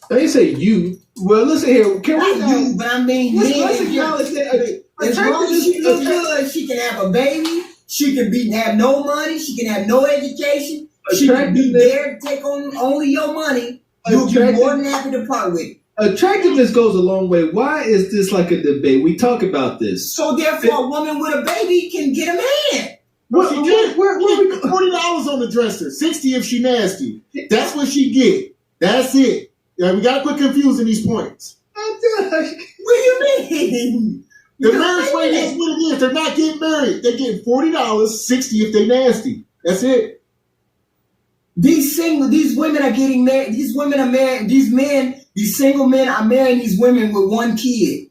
They say you. Well, listen here. Can we not you? But I mean, let's acknowledge that. As long as she look good, she can have a baby. She can have no money. She can have no education. She can be there to take on only your money. You'll be more than happy to part with it. Attractiveness goes a long way. Why is this like a debate? We talk about this. So therefore, a woman with a baby can get a man. Well, she get $40 on the dresser, $60 if she nasty. That's what she get. That's it. We gotta quit confusing these points. What do you mean? The marriage rate is what it is. They're not getting married. They're getting $40, $60 if they nasty. That's it. These women are getting married. These women are married. These single men are marrying these women with one kid.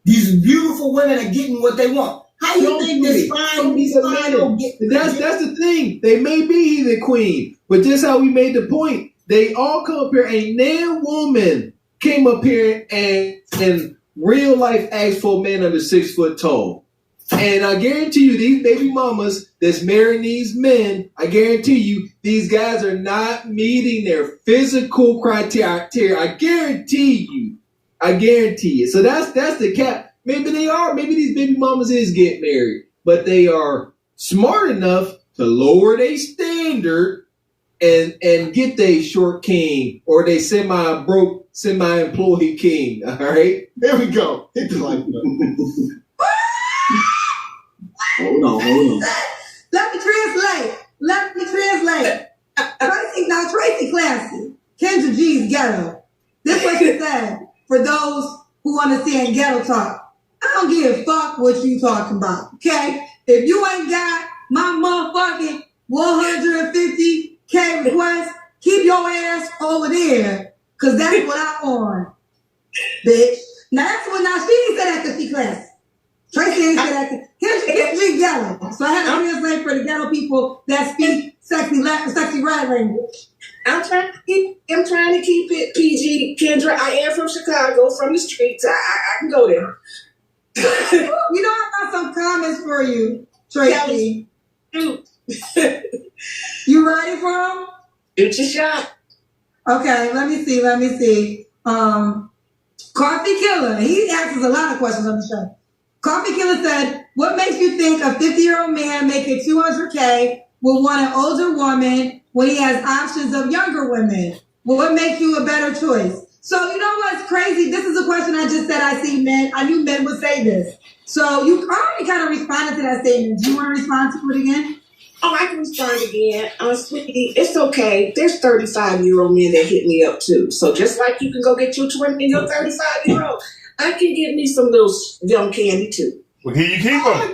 These beautiful women are getting what they want. How you think these fine don't get? That's the thing. They may be the queen, but this how we made the point. They all come up here. A damn woman came up here and real life asked for a man under 6 foot tall. And I guarantee you, these baby mamas that's marrying these men, I guarantee you, these guys are not meeting their physical criteria. I guarantee it. So that's the cap. Maybe they are. Maybe these baby mamas is getting married, but they are smart enough to lower their standard and get they short king or they semi-broke, semi-employed king. All right? There we go. Hit the like button. Hold on. Let me translate. Tracy Classy. Kendra G's ghetto. This what she said for those who understand ghetto talk. I don't give a fuck what you talking about, okay? If you ain't got my motherfucking 150K request, keep your ass over there, because that's what I want, bitch. Now she didn't say that because she classy. Tracy ain't say that. Kendra G ghetto. So I had to translate for the ghetto people that speak sexy rap language. I'm trying to keep it PG, Kendra. I am from Chicago, from the streets. I can go there. You know, I got some comments for you, Tracy. You ready for them? Shoot your shot. Okay, let me see. Coffee Killer, he asks us a lot of questions on the show. Coffee Killer said, what makes you think a 50-year-old man making $200K will want an older woman when he has options of younger women? Well, what makes you a better choice? So, you know what's crazy? This is a question I just said I knew men would say this. So you already kind of responded to that statement. Do you want to respond to it again? Oh, I can respond again. Sweetie, it's okay. There's 35-year-old men that hit me up too. So just like you can go get your 20 and your 35-year-old, I can get me some little young candy too. Well, here you keep them.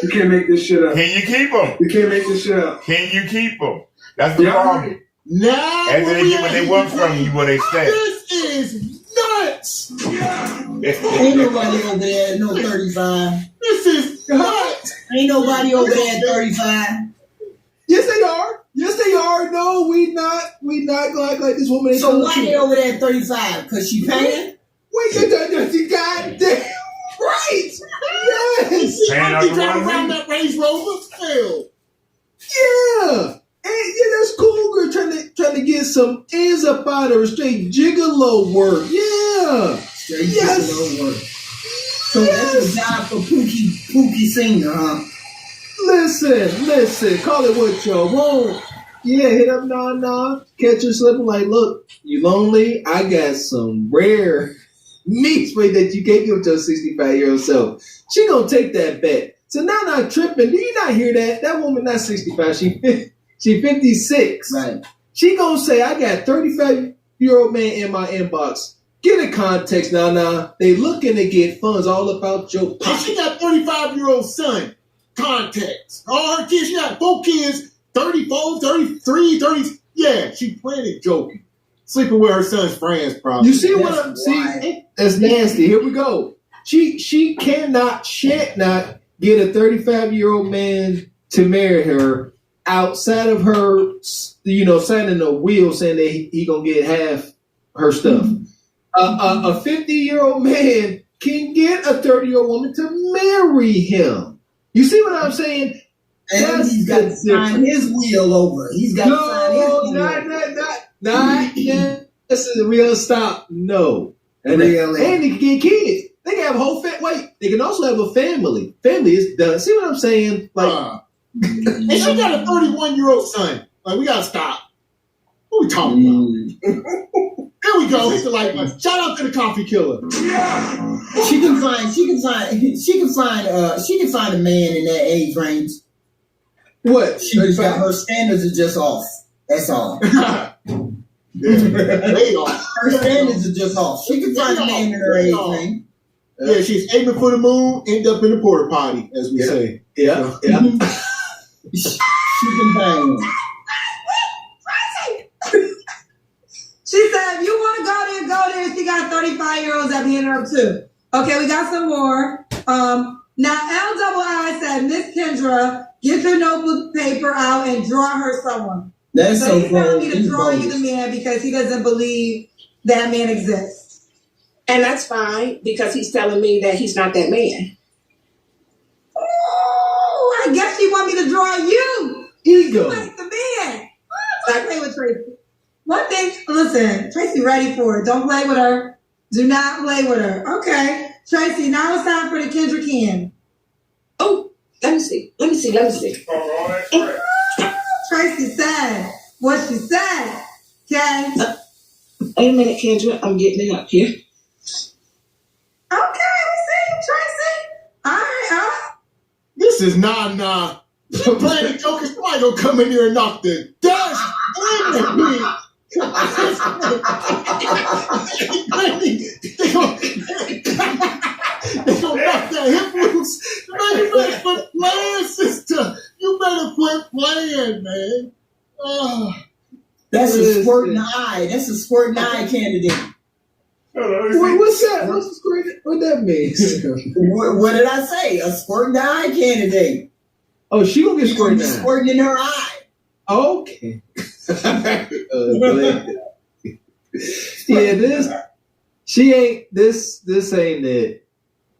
You can't make this shit up. Can you keep them? You can't make this shit up. Can you keep them? That's the problem. Now, After they get what they want from you, where they stay. This is nuts. Ain't nobody over there at no 35. This is nuts. Ain't nobody over there at 35. Yes, they are. Yes, they are. No, we not gonna act like this woman. So why they over there at 35? Because she paying? Wait, you goddamn right. Yes. She might be driving around that Range Rover. Hell. Yeah. And yeah, that's cool, girl. Trying to get some ends up out of her, straight gigolo work. Yeah. Straight gigolo work. So that's a job for Pookie Singer, huh? Listen. Call it what you want. Yeah, hit up Nah. Catch her slipping like, look, you lonely? I got some rare meat spray that you can't give to a 65-year-old self. She gonna take that bet. So Nah tripping. Do you not hear that? That woman not 65. She 56. Right. She gonna say, I got 35-year-old man in my inbox. Get a context, Nah. They looking to get funds all about your pocket. And she got 35-year-old son. Context. All her kids, she got 4 kids, 34, 33, 30. Yeah, she plenty joking. Sleeping with her son's friends, probably. You see what I'm saying? That's nasty. Here we go. She shan't not get a 35-year-old man to marry her outside of her, signing a will saying that he gonna get half her stuff. A 50-year-old man can get a 30-year-old woman to marry him. You see what I'm saying? And he's got to sign his will over. He's got to sign his will. Not. This is a real stop. No. And they can get kids. They can have a whole they can also have a family. Family is done. See what I'm saying? Like, and she got a 31-year-old son. Like, we gotta stop. What we talking about? There we go. It's like, shout out to the coffee killer. She can find a man in that age range. What? Her standards are just off. That's all. Way off. Her standards are just off. She can find a man in her age range. Yeah, she's aiming for the moon, end up in the porta potty, as we say. Yeah. She can find one. She said, if you want to go there. She got 35-year-olds that be in her too. Okay, we got some more. Now, LII said, Miss Kendra, get your notebook paper out and draw her someone. That's so he's telling me to draw you the man because he doesn't believe that man exists. And that's fine because he's telling me that he's not that man. Oh, I guess she want me to draw you. Ego. You like the man. I play with Tracy. One thing, listen, Tracy ready for it. Don't play with her. Do not play with her. Okay. Tracy, now it's time for the Kendra Can. Oh, let me see. Tracy said what she said. Okay. Wait a minute, Kendra. I'm getting it up here. Okay, we see you, Tracy. All right, This is Nah. She playing the joker. Somebody gonna come in here and knock the dust in me. They gonna knock that hip loose. Man, you better quit playing, sister. You better quit playing, man. That's a squirting eye. That's a squirting eye candidate. What's that? What that means? What did I say? A squirting eye candidate. Oh, she gonna get squirting eye. Squirting in her eye. Okay. This ain't it.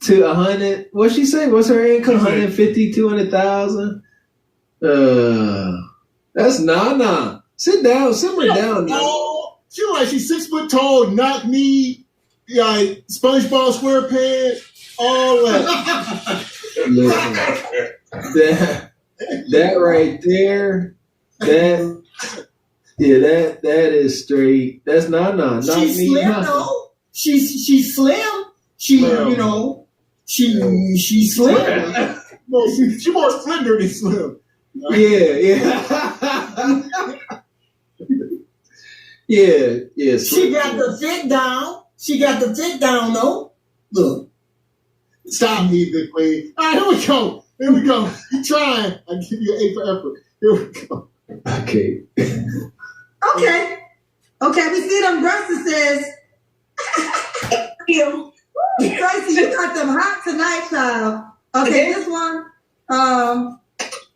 To 100, what she say? What's her income? 150, 200,000? That's Nah. Sit down, simmer down now. She like she's 6 foot tall, knock knee, like SpongeBob SquarePants, all that. Listen, that right there, that is straight. That's Nah. She's slim though. She's slim. She's slim. No, she's more slender than slim. Yeah. Yeah. She got the fit down though. Look. Stop me, Big Queen. All right, here we go. Here we go. You trying? I give you an A for effort. Here we go. Okay. Okay, we see them breasts says. Tracy, you got them hot tonight, child. Okay, this one.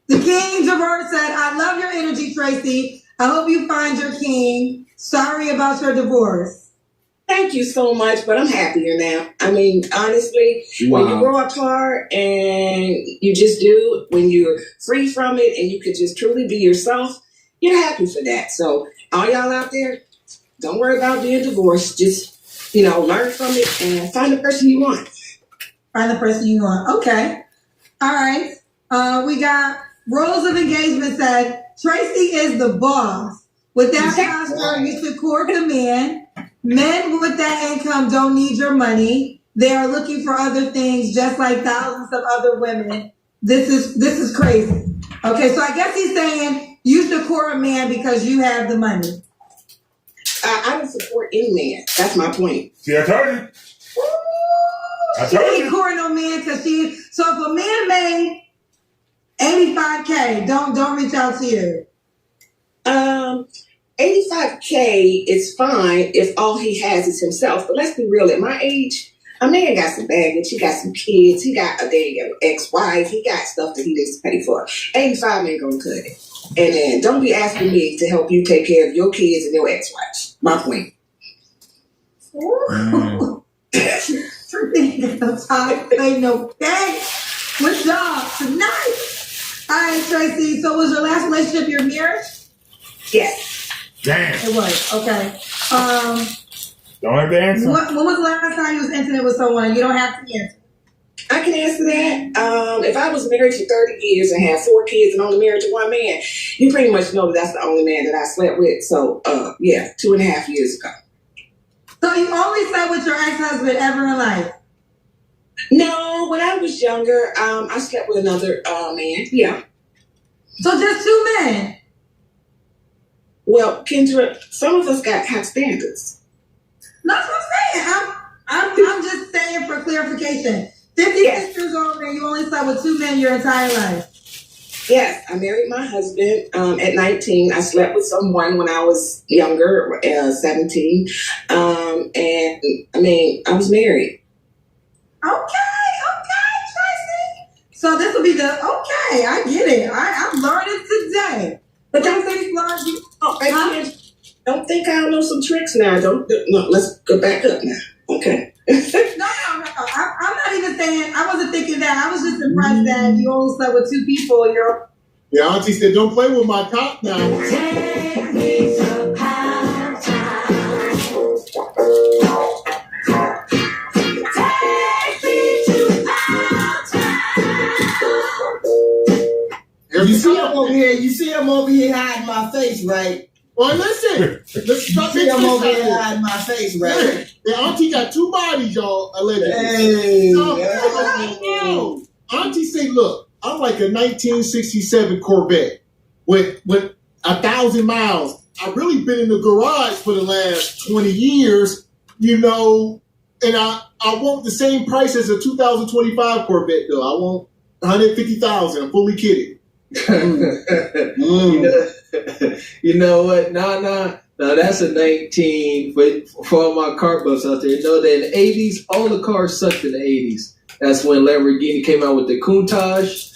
The King Javert said, I love your energy, Tracy. I hope you find your king. Sorry about your divorce. Thank you so much, but I'm happier now. I mean, honestly, when you grow apart and you just do, when you're free from it and you could just truly be yourself, you're happy for that. So all y'all out there, don't worry about being divorced. Just, learn from it and find the person you want. Find the person you want. Okay. All right. We got Rules of Engagement said, Tracy is the boss. With that posture, you should court the man. Men with that income don't need your money. They are looking for other things, just like thousands of other women. This is crazy. Okay, so I guess he's saying you should court a man because you have the money. I don't support any man. That's my point. See, I told you. She ain't courting no man because she. So if a man made $85K, don't reach out to you. $85K is fine if all he has is himself. But let's be real. At my age, a man got some baggage. He got some kids. He got a dang ex-wife. He got stuff that he needs to pay for. 85 ain't gonna cut it. And then don't be asking me to help you take care of your kids and your ex-wife. My point. Ain't no day with y'all tonight. All right, Tracy. So was your last relationship your marriage? Yes. Damn. It was. Okay. Don't have to answer. When was the last time you was intimate with someone? You don't have to answer. I can answer that. If I was married for 30 years and had 4 kids and only married to one man, you pretty much know that's the only man that I slept with. So, 2.5 years ago. So you only slept with your ex-husband ever in life? No, when I was younger, I slept with another man. Yeah. So just 2 men? Well, Kendra, some of us have standards. That's what I'm saying. I'm just saying for clarification. 56 years old and you only slept with 2 men your entire life. Yes, I married my husband at 19. I slept with someone when I was younger, 17. And I mean, I was married. Okay, Tracy. So this will be I get it. I'm learning today. But don't say you. Don't think I don't know some tricks now. No, let's go back up now. Okay. No. I'm not even saying, I wasn't thinking that. I was just impressed that you only slept with 2 people. Yeah, Auntie said, don't play with my cock now. Take me to pound town. Take me to pound town. You see him over here hiding my face, right? Well, listen. Let's see him over here hiding my face, right? Yeah, Auntie got 2 bodies, y'all. Allegedly. Hey. Auntie said, look, I'm like a 1967 Corvette with 1,000 miles. I've really been in the garage for the last 20 years, and I want the same price as a 2025 Corvette, though. I want $150,000. I'm fully kidding. You know what? Nah, that's a 19 for all my car buffs out there. You know that in the 80s, all the cars sucked in the 80s. That's when Lamborghini came out with the Countach.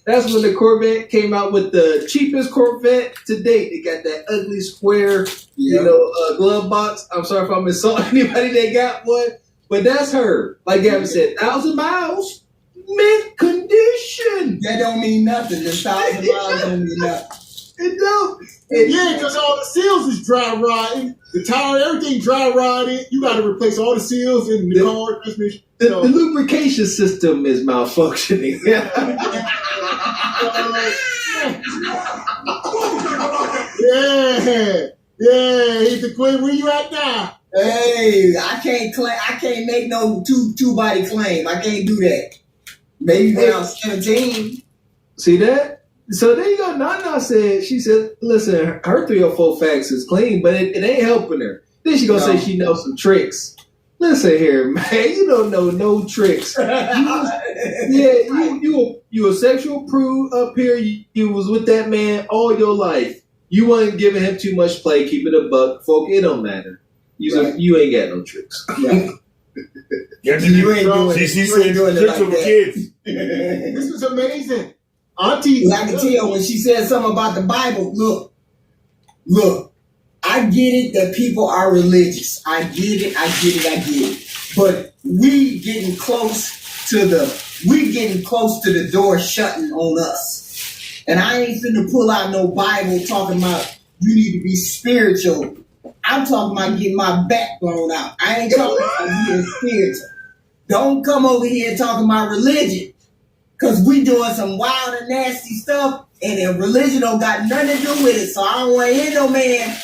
That's when the Corvette came out with the cheapest Corvette to date. They got that ugly square, glove box. I'm sorry if I'm insulting anybody that got one, but that's her. Like Gavin said, 1,000 miles, mint condition. That don't mean nothing. Just 1,000 miles don't mean nothing. It don't. Yeah, because all the seals is dry rotting. The tire, everything dry rotted. You got to replace all the seals in the car. The lubrication system is malfunctioning. Yeah, he's the queen. Where you at now? Hey, I can't make no two body claim. I can't do that. Maybe when I was 17. See that? So there you go. Nana said, she said, listen, her 304 facts is clean, but it ain't helping her. Then she gonna say she knows some tricks. Listen here, man. You don't know no tricks. You a sexual prude up here. You was with that man all your life. You wasn't giving him too much play. Keep it a buck, folk. It don't matter. You ain't got no tricks. Yeah, you ain't doing it. She said tricks with kids. This was amazing. Auntie, I can tell when she said something about the Bible. Look. I get it that people are religious. I get it. But we getting close to the door shutting on us. And I ain't finna pull out no Bible talking about you need to be spiritual. I'm talking about getting my back blown out. I ain't talking about being spiritual. Don't come over here talking about religion. Cause we doing some wild and nasty stuff and the religion don't got nothing to do with it. So I don't want to hear no man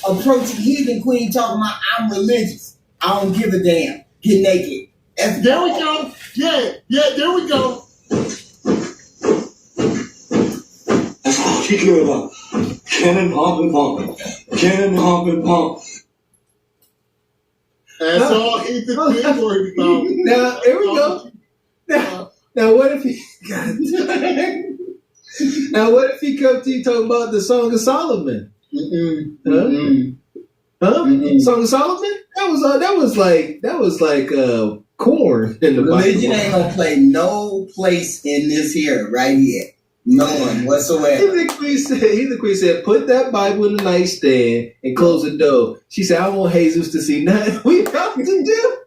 approaching heathen queen talking about I'm religious. I don't give a damn. Get naked. There we go. Yeah, there we go. That's all she cared about. Cannon, pump, and pump. Cannon, pump, and pump. That's all heathen queen worried about. Now, here we go. Now, what if he... Now, what if he come to you talking about the Song of Solomon? Song of Solomon? That was like corn in the Bible. Religion ain't gonna play no place in this here, right here. No one whatsoever. He the queen said, put that Bible in the nightstand and close the door. She said, I want Jesus to see nothing we got to do.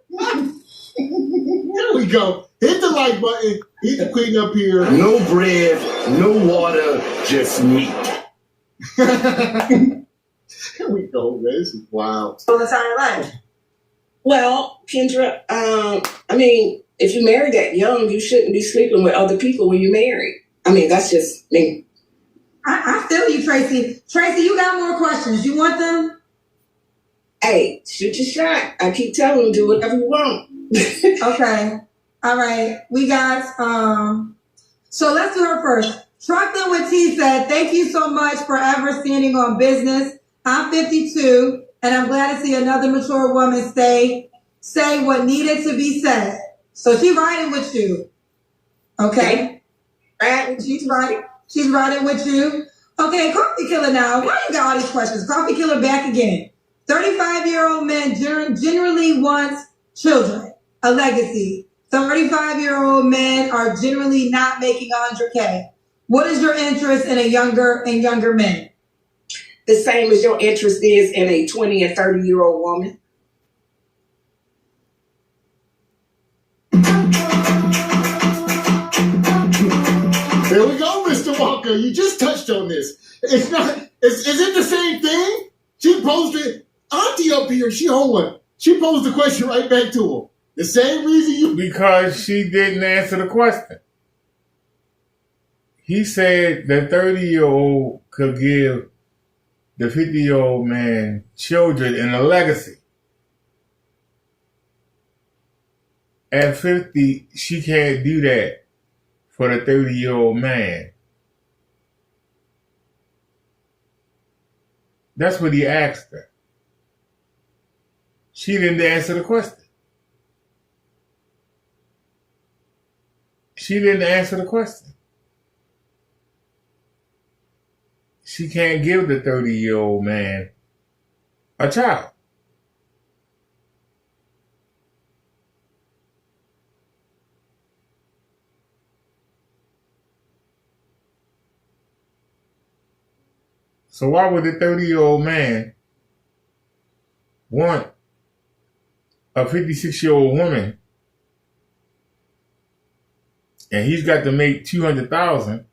There we go. Hit the like button. Hit the queen up here. No bread, no water, just meat. Here we go, man. This is wild. Whole entire life. Well, Kendra, I mean, if you marry that young, you shouldn't be sleeping with other people when you marry. I mean, that's just me. I feel you, Tracy. Tracy, you got more questions. You want them? Hey, shoot your shot. I keep telling you, do whatever you want. Okay. All right. We got, so let's do her first. Trucking with T said, thank you so much for ever standing on business. I'm 52, and I'm glad to see another mature woman say what needed to be said. So she's riding with you. Okay? She's riding with you. Okay, Coffee Killer now. Why you got all these questions? Coffee Killer back again. 35-year-old men generally want children, a legacy. 35-year-old men are generally not making 100K. What is your interest in younger men? The same as your interest is in a 20 and 30-year-old woman. There we go, Mr. Walker. You just touched on this. It's not. Is it the same thing? She posed it. Auntie up here. She posed the question right back to him. The same reason you. Because she didn't answer the question. He said the 30-year-old could give the 50-year-old man children and a legacy. At 50, she can't do that for the 30-year-old man. That's what he asked her. She didn't answer the question. She didn't answer the question. She can't give the 30-year-old man a child. So why would the 30-year-old man want a 56-year-old woman and he's got to make $200,000?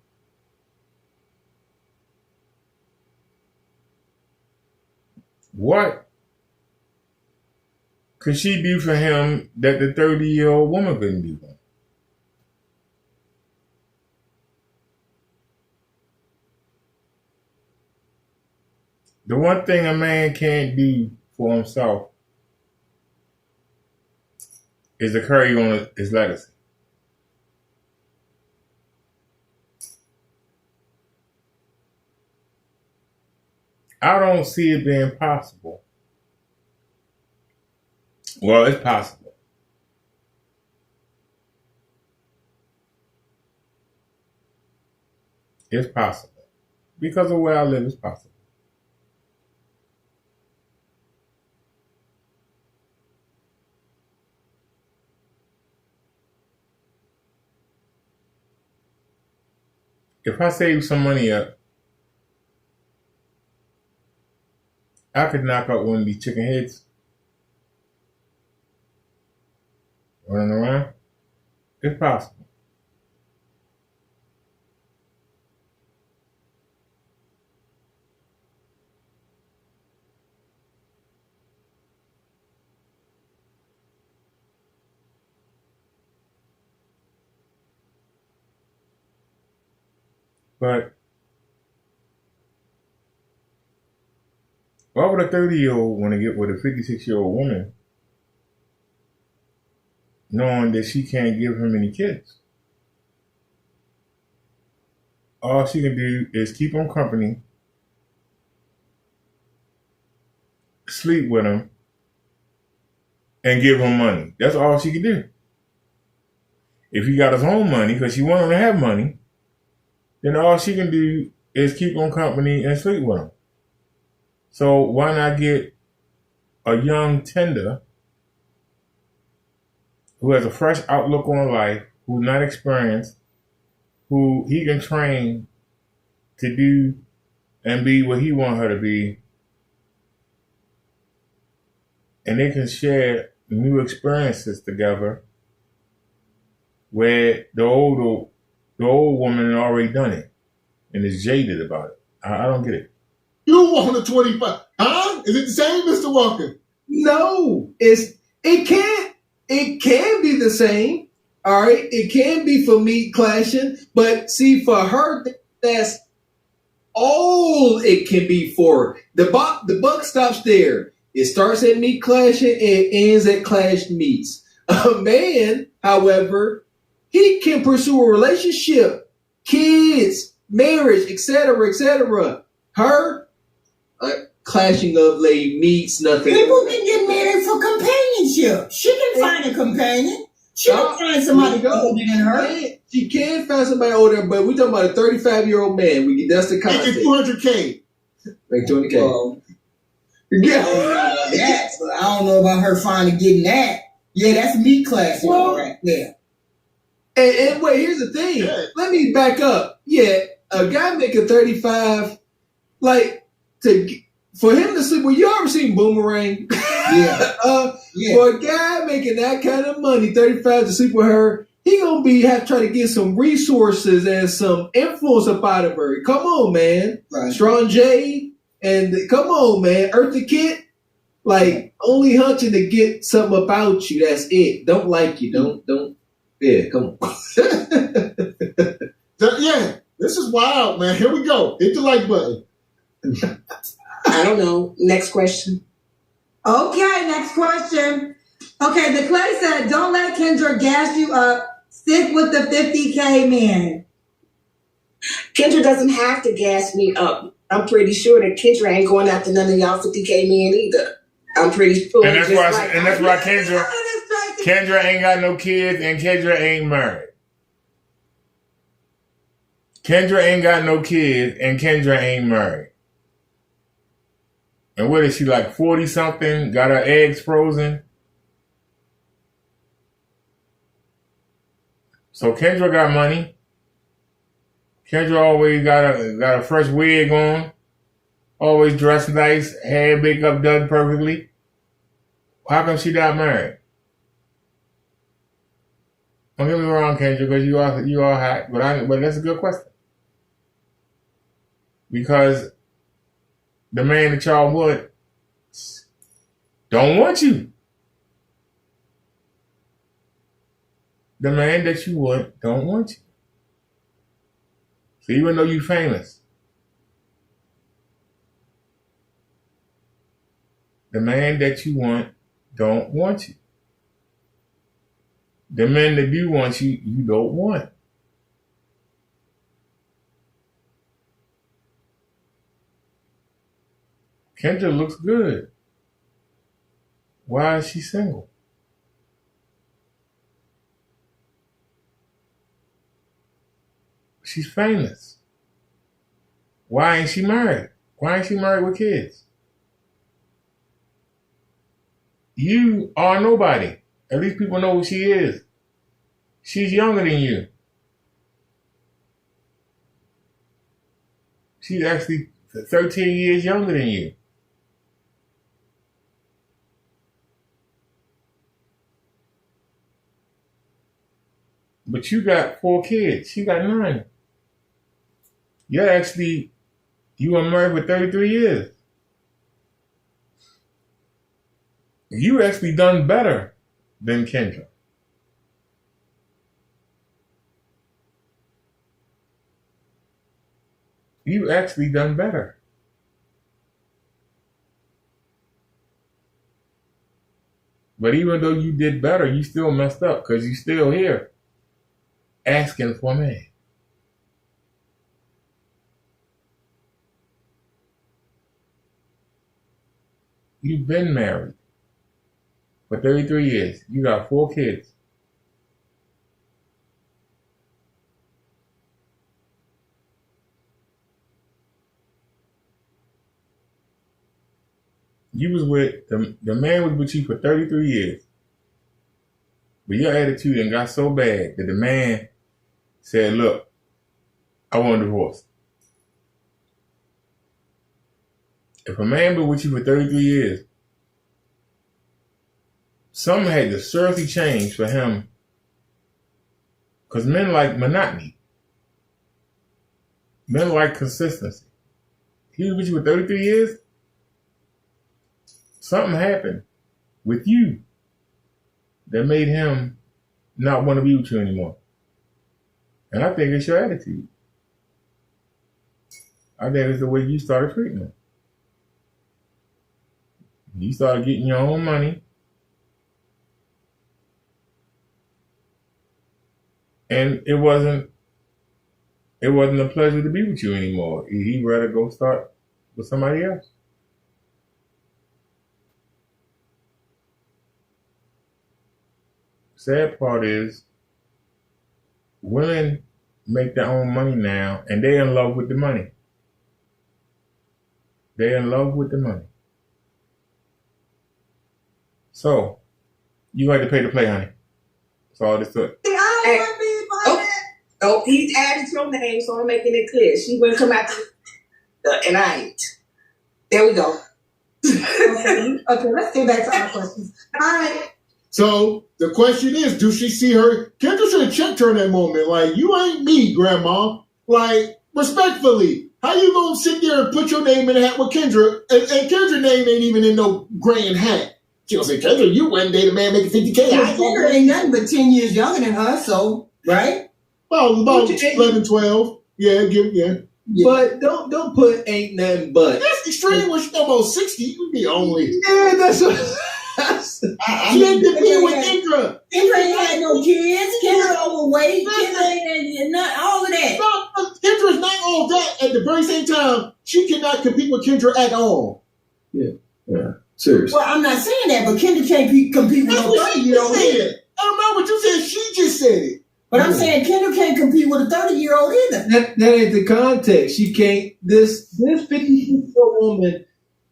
What could she do for him that the 30-year-old woman couldn't do for him? The one thing a man can't do for himself is to carry on his legacy. I don't see it being possible Well, it's possible. It's possible. Because of where I live, it's possible. If I save some money up, I could knock out one of these chicken heads running around. It's possible. But why would a 30-year-old want to get with a 56-year-old woman knowing that she can't give him any kids? All she can do is keep him company, sleep with him, and give him money. That's all she can do. If he got his own money, because she want him to have money, then all she can do is keep him company and sleep with him. So why not get a young tender who has a fresh outlook on life, who's not experienced, who he can train to do and be what he want her to be, and they can share new experiences together where the old woman had already done it and is jaded about it. I don't get it. You want a 25? Huh? Is it the same, Mr. Walker? No, it can be the same. All right, it can be for meat clashing, but see, for her, that's all it can be for. The buck stops there. It starts at meat clashing and ends at clashed meats. A man, however, he can pursue a relationship, kids, marriage, etc., etc. Her, clashing of lay meats, nothing. People can get married for companionship. She can find a companion. She can find somebody older than her. She can find somebody older, but we're talking about a 35-year-old man. That's the concept. Making $200K. Make $200K. Well, yeah. I don't know about her finally getting that. Yeah, that's meat class right there. And wait, here's the thing. Yeah. Let me back up. Yeah, a guy making 35, for him to sleep. Well, you ever seen Boomerang? Yeah. For a guy making that kind of money, 35 to sleep with her, he gonna try to get some resources and some influence up out of her. Come on, man. Right. Strong J, and come on, man. Eartha Kitt, only hunting to get something about you. That's it. Don't like you. Don't. Yeah, come on. Yeah, this is wild, man. Here we go. Hit the like button. I don't know. Next question. Okay, next question. Okay, the Clay said, don't let Kendra gas you up. Stick with the 50K man. Kendra doesn't have to gas me up. I'm pretty sure that Kendra ain't going after none of y'all 50K men either. I'm pretty sure. And that's why Kendra ain't got no kids and Kendra ain't married. Kendra ain't got no kids and Kendra ain't married. And what is she, 40-something? Got her eggs frozen? So Kendra got money. Kendra always got a fresh wig on. Always dressed nice. Hair, makeup done perfectly. How come she not married? Don't get me wrong, Kendra, because you are hot. But that's a good question. Because the man that y'all want don't want you. The man that you want don't want you. So even though you famous, the man that you want don't want you. The men that do want you, you don't want. Kendra looks good. Why is she single? She's famous. Why ain't she married? Why ain't she married with kids? You are nobody. At least people know who she is. She's younger than you. She's actually 13 years younger than you. But you got 4 kids. She got 9. You were married for 33 years. You actually done better than Kendra. You actually done better. But even though you did better, you still messed up because you still here asking for a man. You've been married for 33 years. You got 4 kids. You was with, the man was with you for 33 years. But your attitude and got so bad that the man said, look, I want a divorce. If a man been with you for 33 years, something had to seriously change for him. Because men like monotony. Men like consistency. He was with you for 33 years. Something happened with you that made him not want to be with you anymore. And I think it's your attitude. I think it's the way you started treating him. You started getting your own money. And it wasn't a pleasure to be with you anymore. He'd rather go start with somebody else. Sad part is women make their own money now and they're in love with the money. They're in love with the money. So, you had to pay to play, honey. That's all this took. Oh, he added your name, so I'm making it clear. She wouldn't come after and I ain't. There we go. Okay, let's get back to our questions. All right. So the question is, do she see her? Kendra should have checked her in that moment. Like, you ain't me, Grandma. Like, respectfully, how you gonna sit there and put your name in a hat with Kendra? And Kendra's name ain't even in no grand hat. She gonna say, Kendra, you wouldn't date a man making $50K. Kendra ain't nothing but 10 years younger than her, so, right? Well, about 11, 12. Yeah. But don't put ain't nothing but. That's extreme when she's almost 60. You would be only. Yeah, that's what. She ain't competing with Kendra. Kendra ain't had no kids. Kendra overweight. Kendra ain't not all of that. No, Kendra's not all that. At the very same time, she cannot compete with Kendra at all. Yeah. Seriously. Well, I'm not saying that, but Kendra can't compete with no 30-year-old either. I don't know what you said. She just said it. But I'm saying Kendra can't compete with a 30-year-old either. That ain't the context. She can't. This 50-year-old woman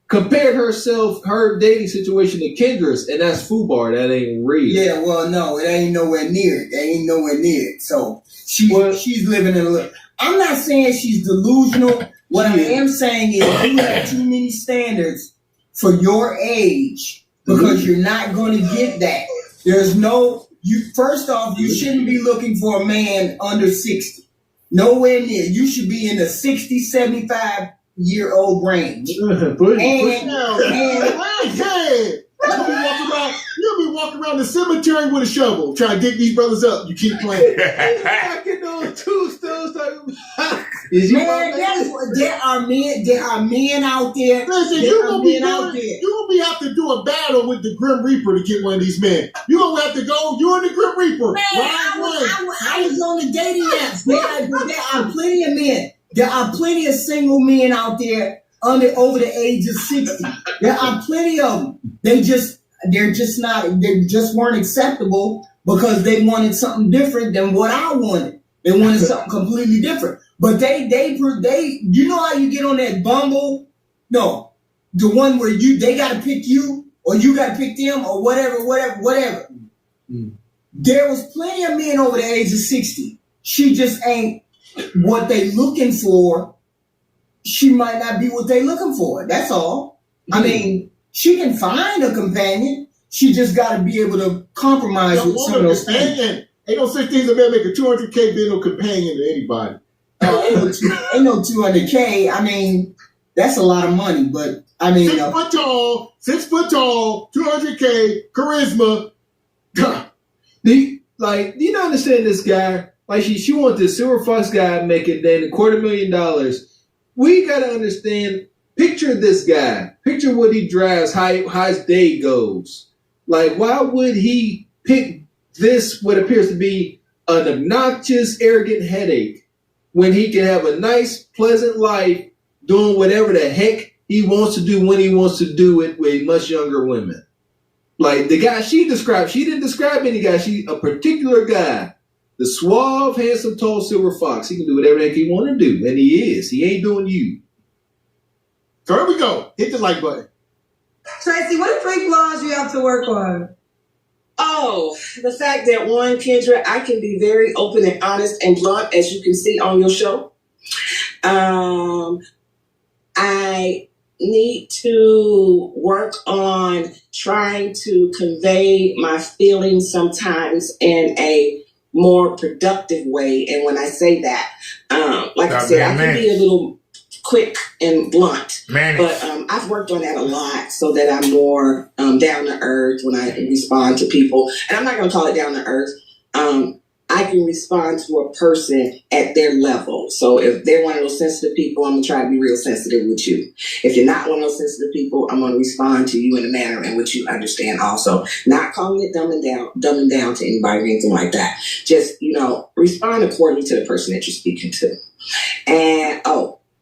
compared her dating situation to Kendra's, and that's FUBAR. That ain't real. Yeah, well, no, it ain't nowhere near it. It ain't nowhere near it. So she's living in a little. I'm not saying she's delusional. What I am saying is you have too many standards for your age because you're not going to get that. There's no. First off, you shouldn't be looking for a man under 60. Nowhere near. You should be in the 60, 75-year-old range. You'll be walking around the cemetery with a shovel trying to dig these brothers up. You keep playing. Fucking those two stones talking about. There are men out there. Listen, you're gonna be have to do a battle with the Grim Reaper to get one of these men. You're gonna have to go. You and the Grim Reaper. Man, I was on the dating apps. There are plenty of men. There are plenty of single men out there over the age of 60. There are plenty of them. They just weren't acceptable because they wanted something different than what I wanted. They wanted something completely different. But they, you know how you get on that Bumble? No, the one where they got to pick you, or you got to pick them, or whatever. There was plenty of men over the age of 60. She just ain't what they looking for. She might not be what they looking for. That's all. I mean, she can find a companion. She just got to be able to compromise with some of those things. Ain't no such thing as a man making $200K being no companion to anybody. Ain't no 200K. I mean, that's a lot of money, but I mean, 6 foot tall, 200K, charisma. Do you not understand this guy? Like she wants this Silver Fox guy making then $250,000. We gotta understand. Picture this guy. Picture what he drives. How his day goes. Like, why would he pick this? What appears to be an obnoxious, arrogant headache when he can have a nice, pleasant life doing whatever the heck he wants to do when he wants to do it with much younger women. Like the guy she described, she didn't describe any guy. She a particular guy, the suave, handsome, tall Silver Fox. He can do whatever the heck he want to do, and he is. He ain't doing you. So here we go. Hit the like button. Tracy, what 3 flaws you have to work on? Oh, the fact that one, Kendra, I can be very open and honest and blunt, as you can see on your show. I need to work on trying to convey my feelings sometimes in a more productive way. And when I say that, like I said, I can be a little quick and blunt, but I've worked on that a lot so that I'm more down to earth when I respond to people. And I'm not going to call it down to earth. I can respond to a person at their level. So if they're one of those sensitive people, I'm going to try to be real sensitive with you. If you're not one of those sensitive people, I'm going to respond to you in a manner in which you understand also. Not calling it dumbing down to anybody or anything like that. Just, respond according to the person that you're speaking to. And,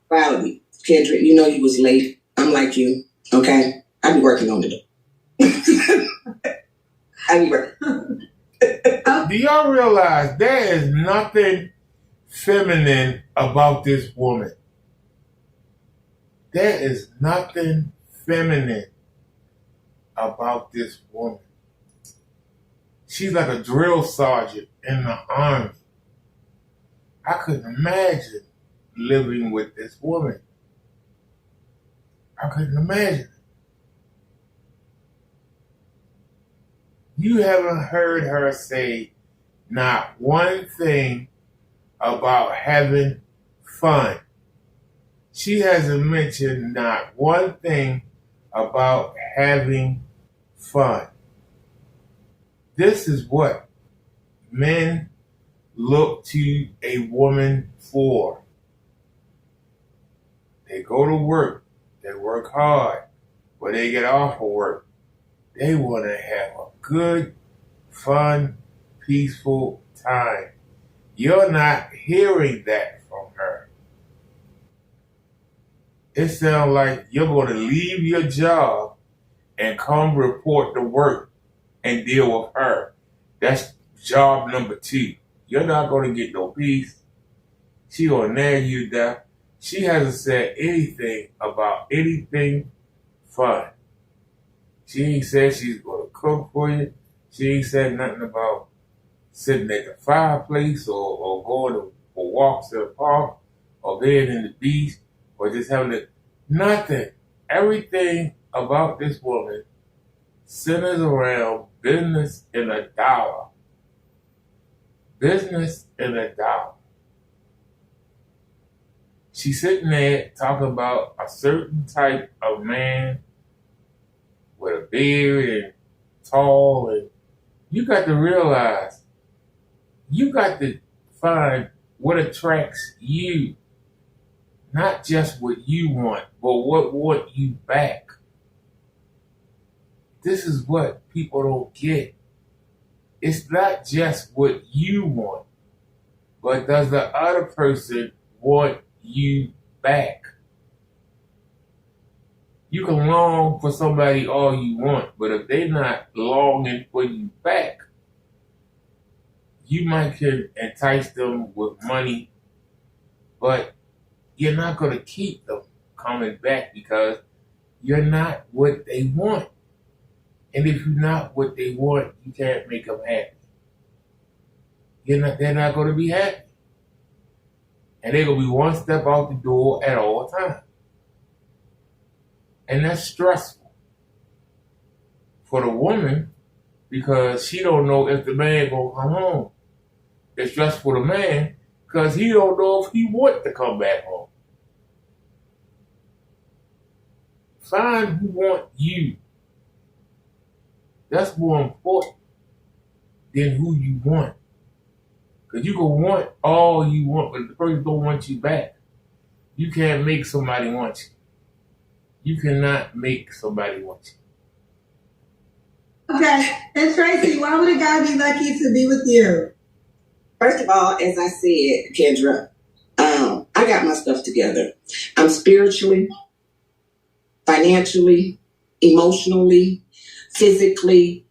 Rowdy, Kendrick, you was late. I'm like you, okay? I be working on it. I be working. Do y'all realize there is nothing feminine about this woman? There is nothing feminine about this woman. She's like a drill sergeant in the army. I couldn't imagine living with this woman. I couldn't imagine. You haven't heard her say not one thing about having fun. She hasn't mentioned not one thing about having fun. This is what men look to a woman for. They go to work. They work hard. When they get off of work, they want to have a good, fun, peaceful time. You're not hearing that from her. It sounds like you're going to leave your job and come report to work and deal with her. That's job number 2. You're not going to get no peace. She going to nag you down. She hasn't said anything about anything fun. She ain't said she's going to cook for you. She ain't said nothing about sitting at the fireplace or going for walks in the park or being in the beach or just having nothing. Everything about this woman centers around business and a dollar. Business and a dollar. She's sitting there talking about a certain type of man with a beard and tall, and you got to realize, you got to find what attracts you, not just what you want, but what want you back. This is what people don't get. It's not just what you want, but does the other person want you back? You can long for somebody all you want, but if they're not longing for you back, you might could entice them with money, but you're not going to keep them coming back because you're not what they want. And if you're not what they want, you can't make them happy. They're not going to be happy. And they're going to be one step out the door at all times. And that's stressful for the woman because she don't know if the man going to come home. It's stressful for the man because he don't know if he want to come back home. Find who want you. That's more important than who you want. Because you can want all you want, but the person don't want you back. You can't make somebody want you. You cannot make somebody want you. Okay. And Tracy, why would a guy be lucky to be with you? First of all, as I said, Kendra, I got my stuff together. I'm spiritually, financially, emotionally, physically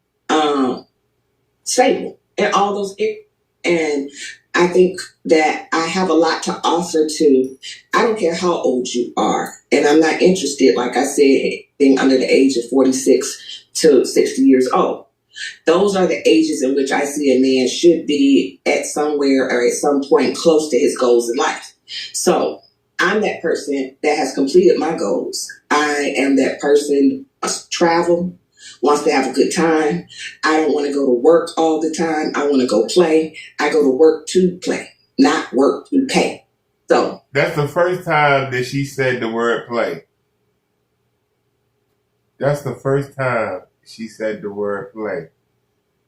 stable in all those areas. And I think that I have a lot to offer to, I don't care how old you are. And I'm not interested, like I said, being under the age of 46 to 60 years old. Those are the ages in which I see a man should be at somewhere or at some point close to his goals in life. So I'm that person that has completed my goals. I am that person who wants to travel, wants to have a good time. I don't want to go to work all the time. I want to go play. I go to work to play, not work to pay. So that's the first time that she said the word play. That's the first time she said the word play.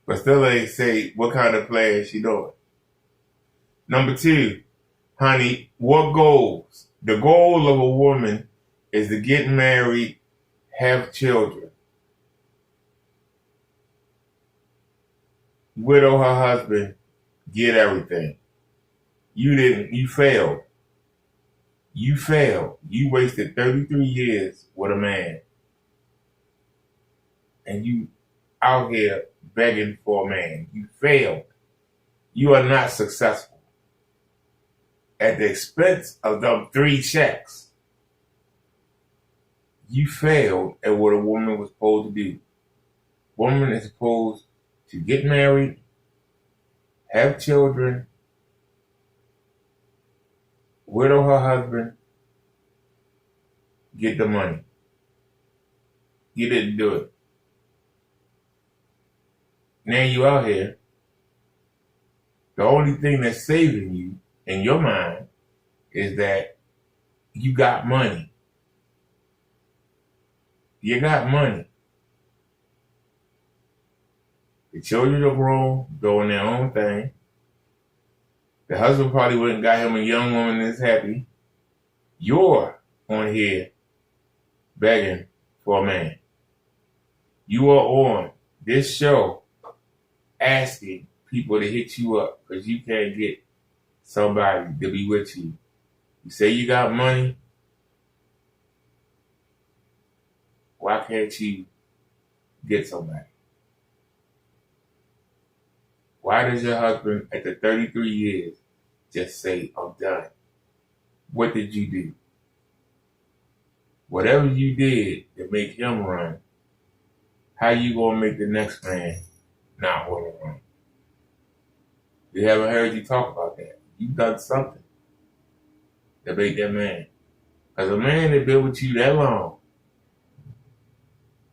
But still ain't say what kind of play is she doing. Number 2, honey, what goals? The goal of a woman is to get married, have children, widow her husband, get everything. You failed. You failed. You wasted 33 years with a man. And you out here begging for a man. You failed. You are not successful. At the expense of them 3 checks, you failed at what a woman was supposed to do. Woman is supposed to get married, have children, widow her husband, get the money. You didn't do it. Now you out here. The only thing that's saving you in your mind is that you got money. You got money. The children are grown, doing their own thing. The husband probably wouldn't got him a young woman that's happy. You're on here begging for a man. You are on this show asking people to hit you up because you can't get somebody to be with you. You say you got money. Why can't you get somebody? Why does your husband, at the 33 years, just say, I'm done? What did you do? Whatever you did to make him run, how you gonna make the next man not want to run? We haven't heard you talk about that. You've done something to make that man. Because a man that been with you that long,